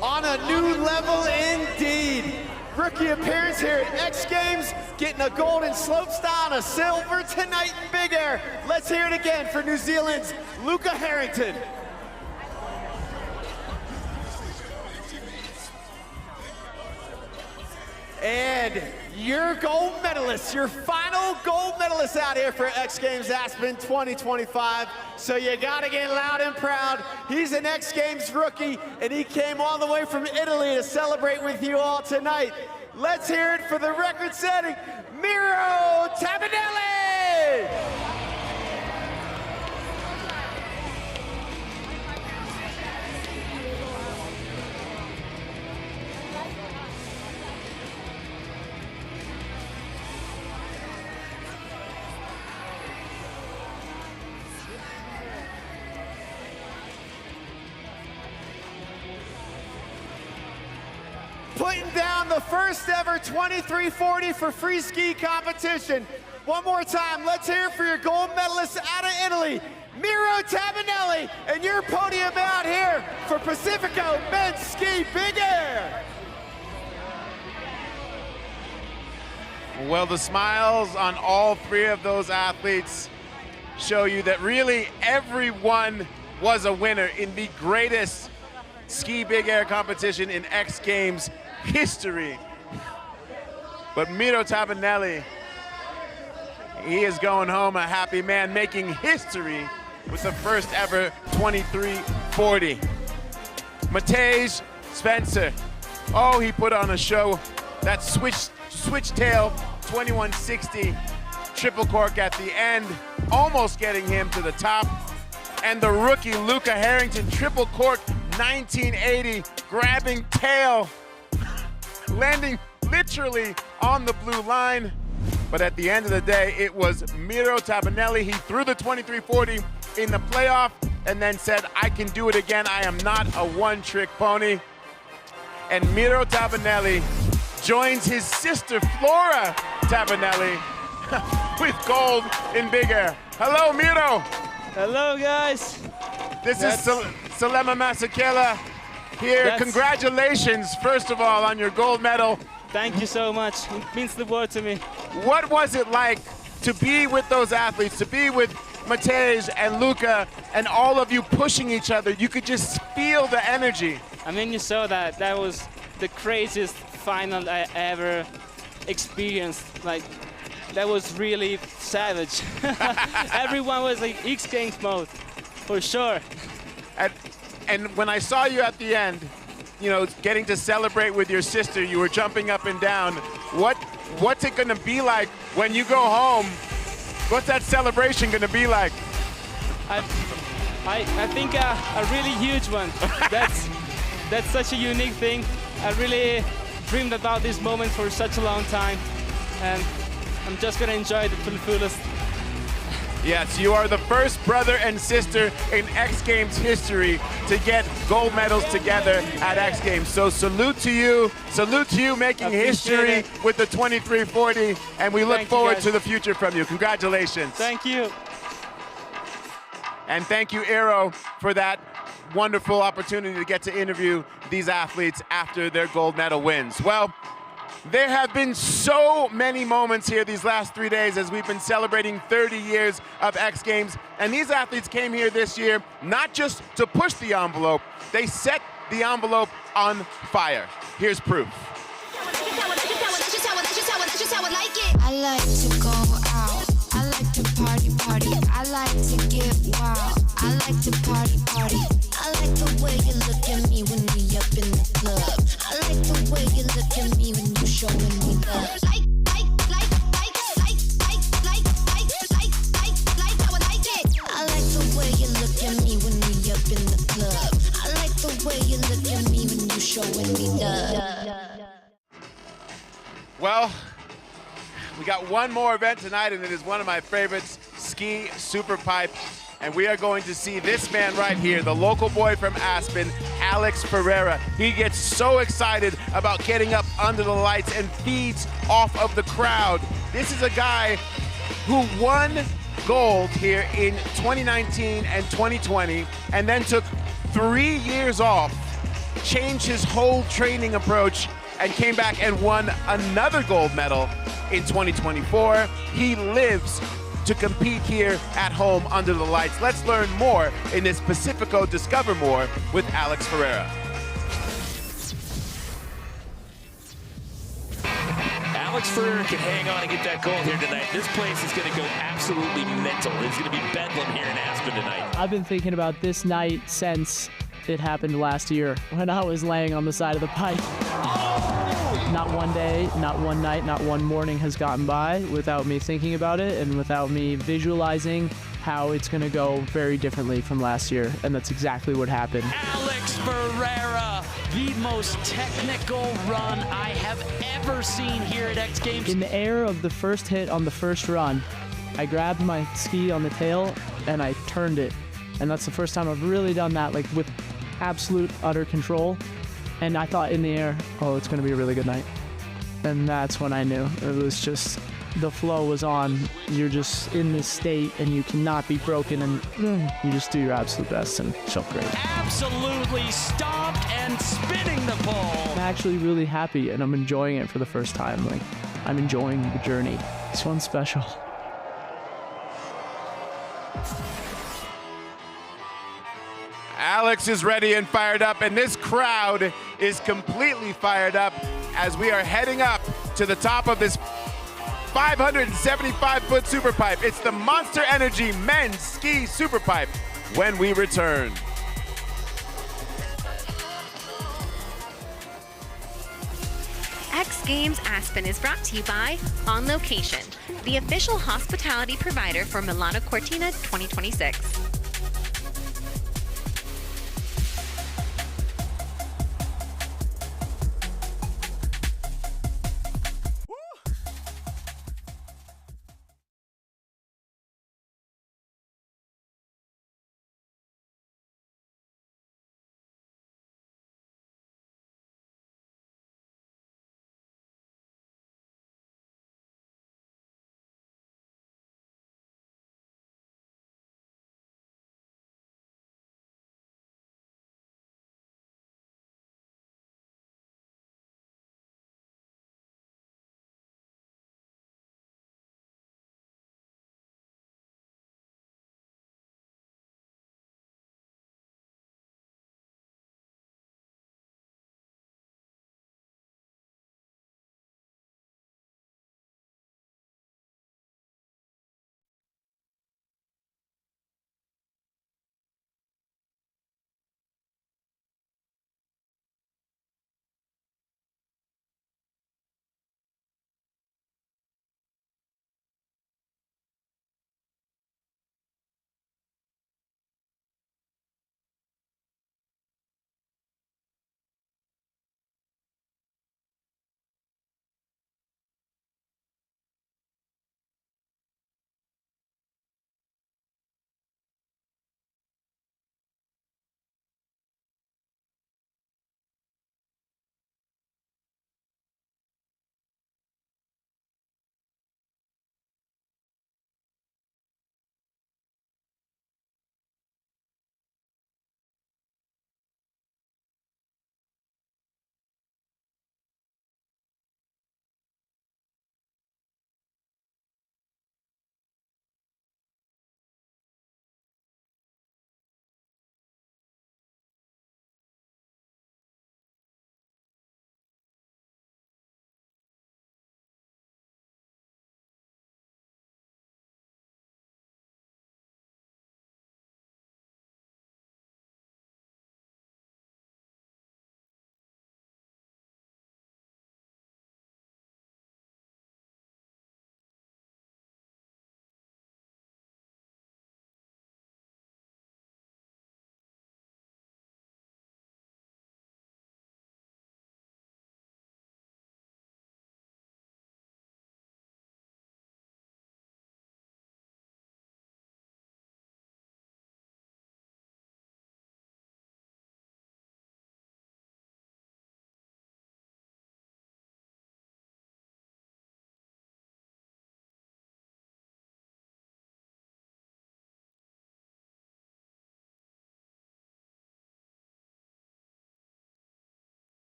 Speaker 1: On a new level indeed. Rookie appearance here at X Games, getting a golden slopestyle and a silver tonight in Big Air. Let's hear it again for New Zealand's Luca Harrington. And your gold medalist, your final gold medalist out here for X Games Aspen 2025. So you gotta get loud and proud. He's an X Games rookie, and he came all the way from Italy to celebrate with you all tonight. Let's hear it for the record-setting Miro Tabanelli! Putting down the first ever 2340 for free ski competition. One more time, let's hear it for your gold medalist out of Italy, Miro Tabanelli, and your podium out here for Pacifico Men's Ski Big Air. Well, the smiles on all three of those athletes show you that really everyone was a winner in the greatest ski big air competition in X Games history. But Miro Tabanelli, he is going home a happy man, making history with the first ever 2340. Matei Spencer, oh, he put on a show that switched switchtail 2160 triple cork at the end, almost getting him to the top. And the rookie Luca Harrington triple cork 1980, grabbing tail, landing literally on the blue line. But at the end of the day, it was Miro Tabanelli. He threw the 2340 in the playoff and then said, I can do it again. I am not a one-trick pony. And Miro Tabanelli joins his sister Flora Tabanelli with gold in big air. Hello, Miro.
Speaker 7: Hello, guys.
Speaker 1: This is Salema Masakela here. Congratulations, first of all, on your gold medal.
Speaker 7: Thank you so much. It means the world to me.
Speaker 1: What was it like to be with those athletes, to be with Matej and Luca and all of you pushing each other? You could just feel the energy.
Speaker 7: I mean, you saw that. That was the craziest final I ever experienced. Like, that was really savage. Everyone was like XGames mode, for sure.
Speaker 1: And when I saw you at the end, you know, getting to celebrate with your sister, you were jumping up and down. What's it gonna be like when you go home? What's that celebration gonna be like?
Speaker 7: I think a really huge one. That's such a unique thing. I really dreamed about this moment for such a long time, and I'm just gonna enjoy it to the fullest.
Speaker 1: Yes, you are the first brother and sister in X Games history to get gold medals together at X Games. So salute to you making history with the 2340, and we look forward to the future from you. Congratulations.
Speaker 7: Thank you.
Speaker 1: And thank you, Aero, for that wonderful opportunity to get to interview these athletes after their gold medal wins. Well, there have been so many moments here these last 3 days as we've been celebrating 30 years of X Games. And these athletes came here this year not just to push the envelope, they set the envelope on fire. Here's proof.
Speaker 10: I like to go out. I like to party. I like to get wild. I like to party. I like the way you look at me when we up in the club. I like the way you look at me when you showing me love. Like how I like it. I like the way you look at me when we up in the club. I like the way you look at me when you showing me love.
Speaker 1: Well, we got one more event tonight, and it is one of my favorites, Ski Superpipe. And we are going to see this man right here, the local boy from Aspen, Alex Ferreira. He gets so excited about getting up under the lights and feeds off of the crowd. This is a guy who won gold here in 2019 and 2020, and then took 3 years off, changed his whole training approach, and came back and won another gold medal in 2024. He lives to compete here at home under the lights. Let's learn more in this Pacifico Discover More with Alex Ferreira.
Speaker 4: Alex Ferreira can hang on and get that gold here tonight. This place is going to go absolutely mental. It's going to be bedlam here in Aspen tonight.
Speaker 21: I've been thinking about this night since it happened last year when I was laying on the side of the pipe. Not one day, not one night, not one morning has gotten by without me thinking about it and without me visualizing how it's going to go very differently from last year, and that's exactly what happened.
Speaker 24: Alex Ferreira, the most technical run I have ever seen here at X Games.
Speaker 21: In the air of the first hit on the first run, I grabbed my ski on the tail and I turned it, and that's the first time I've really done that, like with absolute utter control. And I thought in the air, oh, it's going to be a really good night. And that's when I knew. It was just, the flow was on. You're just in this state and you cannot be broken, and you just do your absolute best, and it felt great.
Speaker 24: Absolutely stomped and spinning the pole.
Speaker 21: I'm actually really happy and I'm enjoying it for the first time. Like, I'm enjoying the journey. This one's special.
Speaker 1: Alex is ready and fired up, and this crowd is completely fired up as we are heading up to the top of this 575-foot Superpipe. It's the Monster Energy Men's Ski Superpipe when we return.
Speaker 11: X Games Aspen is brought to you by On Location, the official hospitality provider for Milano Cortina 2026.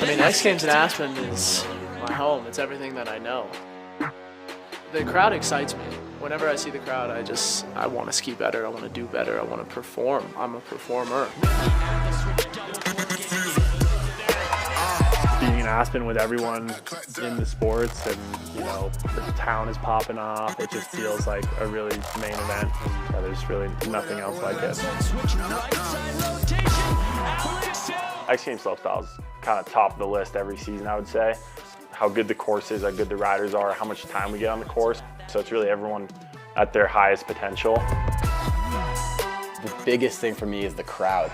Speaker 21: I mean, X Games in Aspen is my home. It's everything that I know. The crowd excites me. Whenever I see the crowd, I want to ski better. I want to do better. I want to perform. I'm a performer.
Speaker 22: Being in Aspen with everyone in the sports and, you know, the town is popping off, it just feels like a really main event. And there's really nothing else like it. X Games Slopestyle is kind of top of the list every season, I would say. How good the course is, how good the riders are, how much time we get on the course. So it's really everyone at their highest potential.
Speaker 23: The biggest thing for me is the crowd.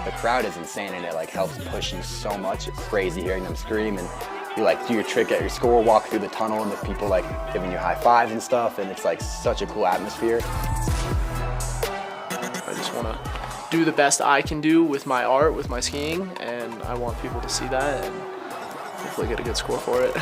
Speaker 23: The crowd is insane, and it like helps push you so much. It's crazy hearing them scream, and you like do your trick at your score, walk through the tunnel, and the people like giving you high fives and stuff, and it's like such a cool atmosphere.
Speaker 21: I just want to do the best I can do with my art, with my skiing, and I want people to see that and hopefully get a good score for it.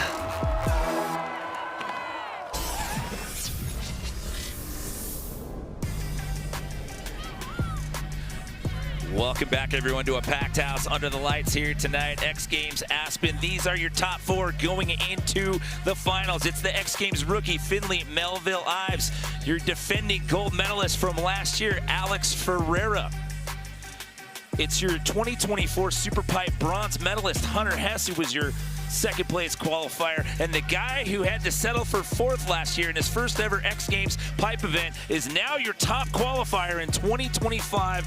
Speaker 4: Welcome back, everyone, to a packed house under the lights here tonight. X Games Aspen. These are your top 4 going into the finals. It's the X Games rookie, Finley Melville Ives. Your defending gold medalist from last year, Alex Ferreira. It's your 2024 Superpipe bronze medalist, Hunter Hess, who was your second place qualifier. And the guy who had to settle for 4th last year in his first ever X Games pipe event is now your top qualifier in 2025.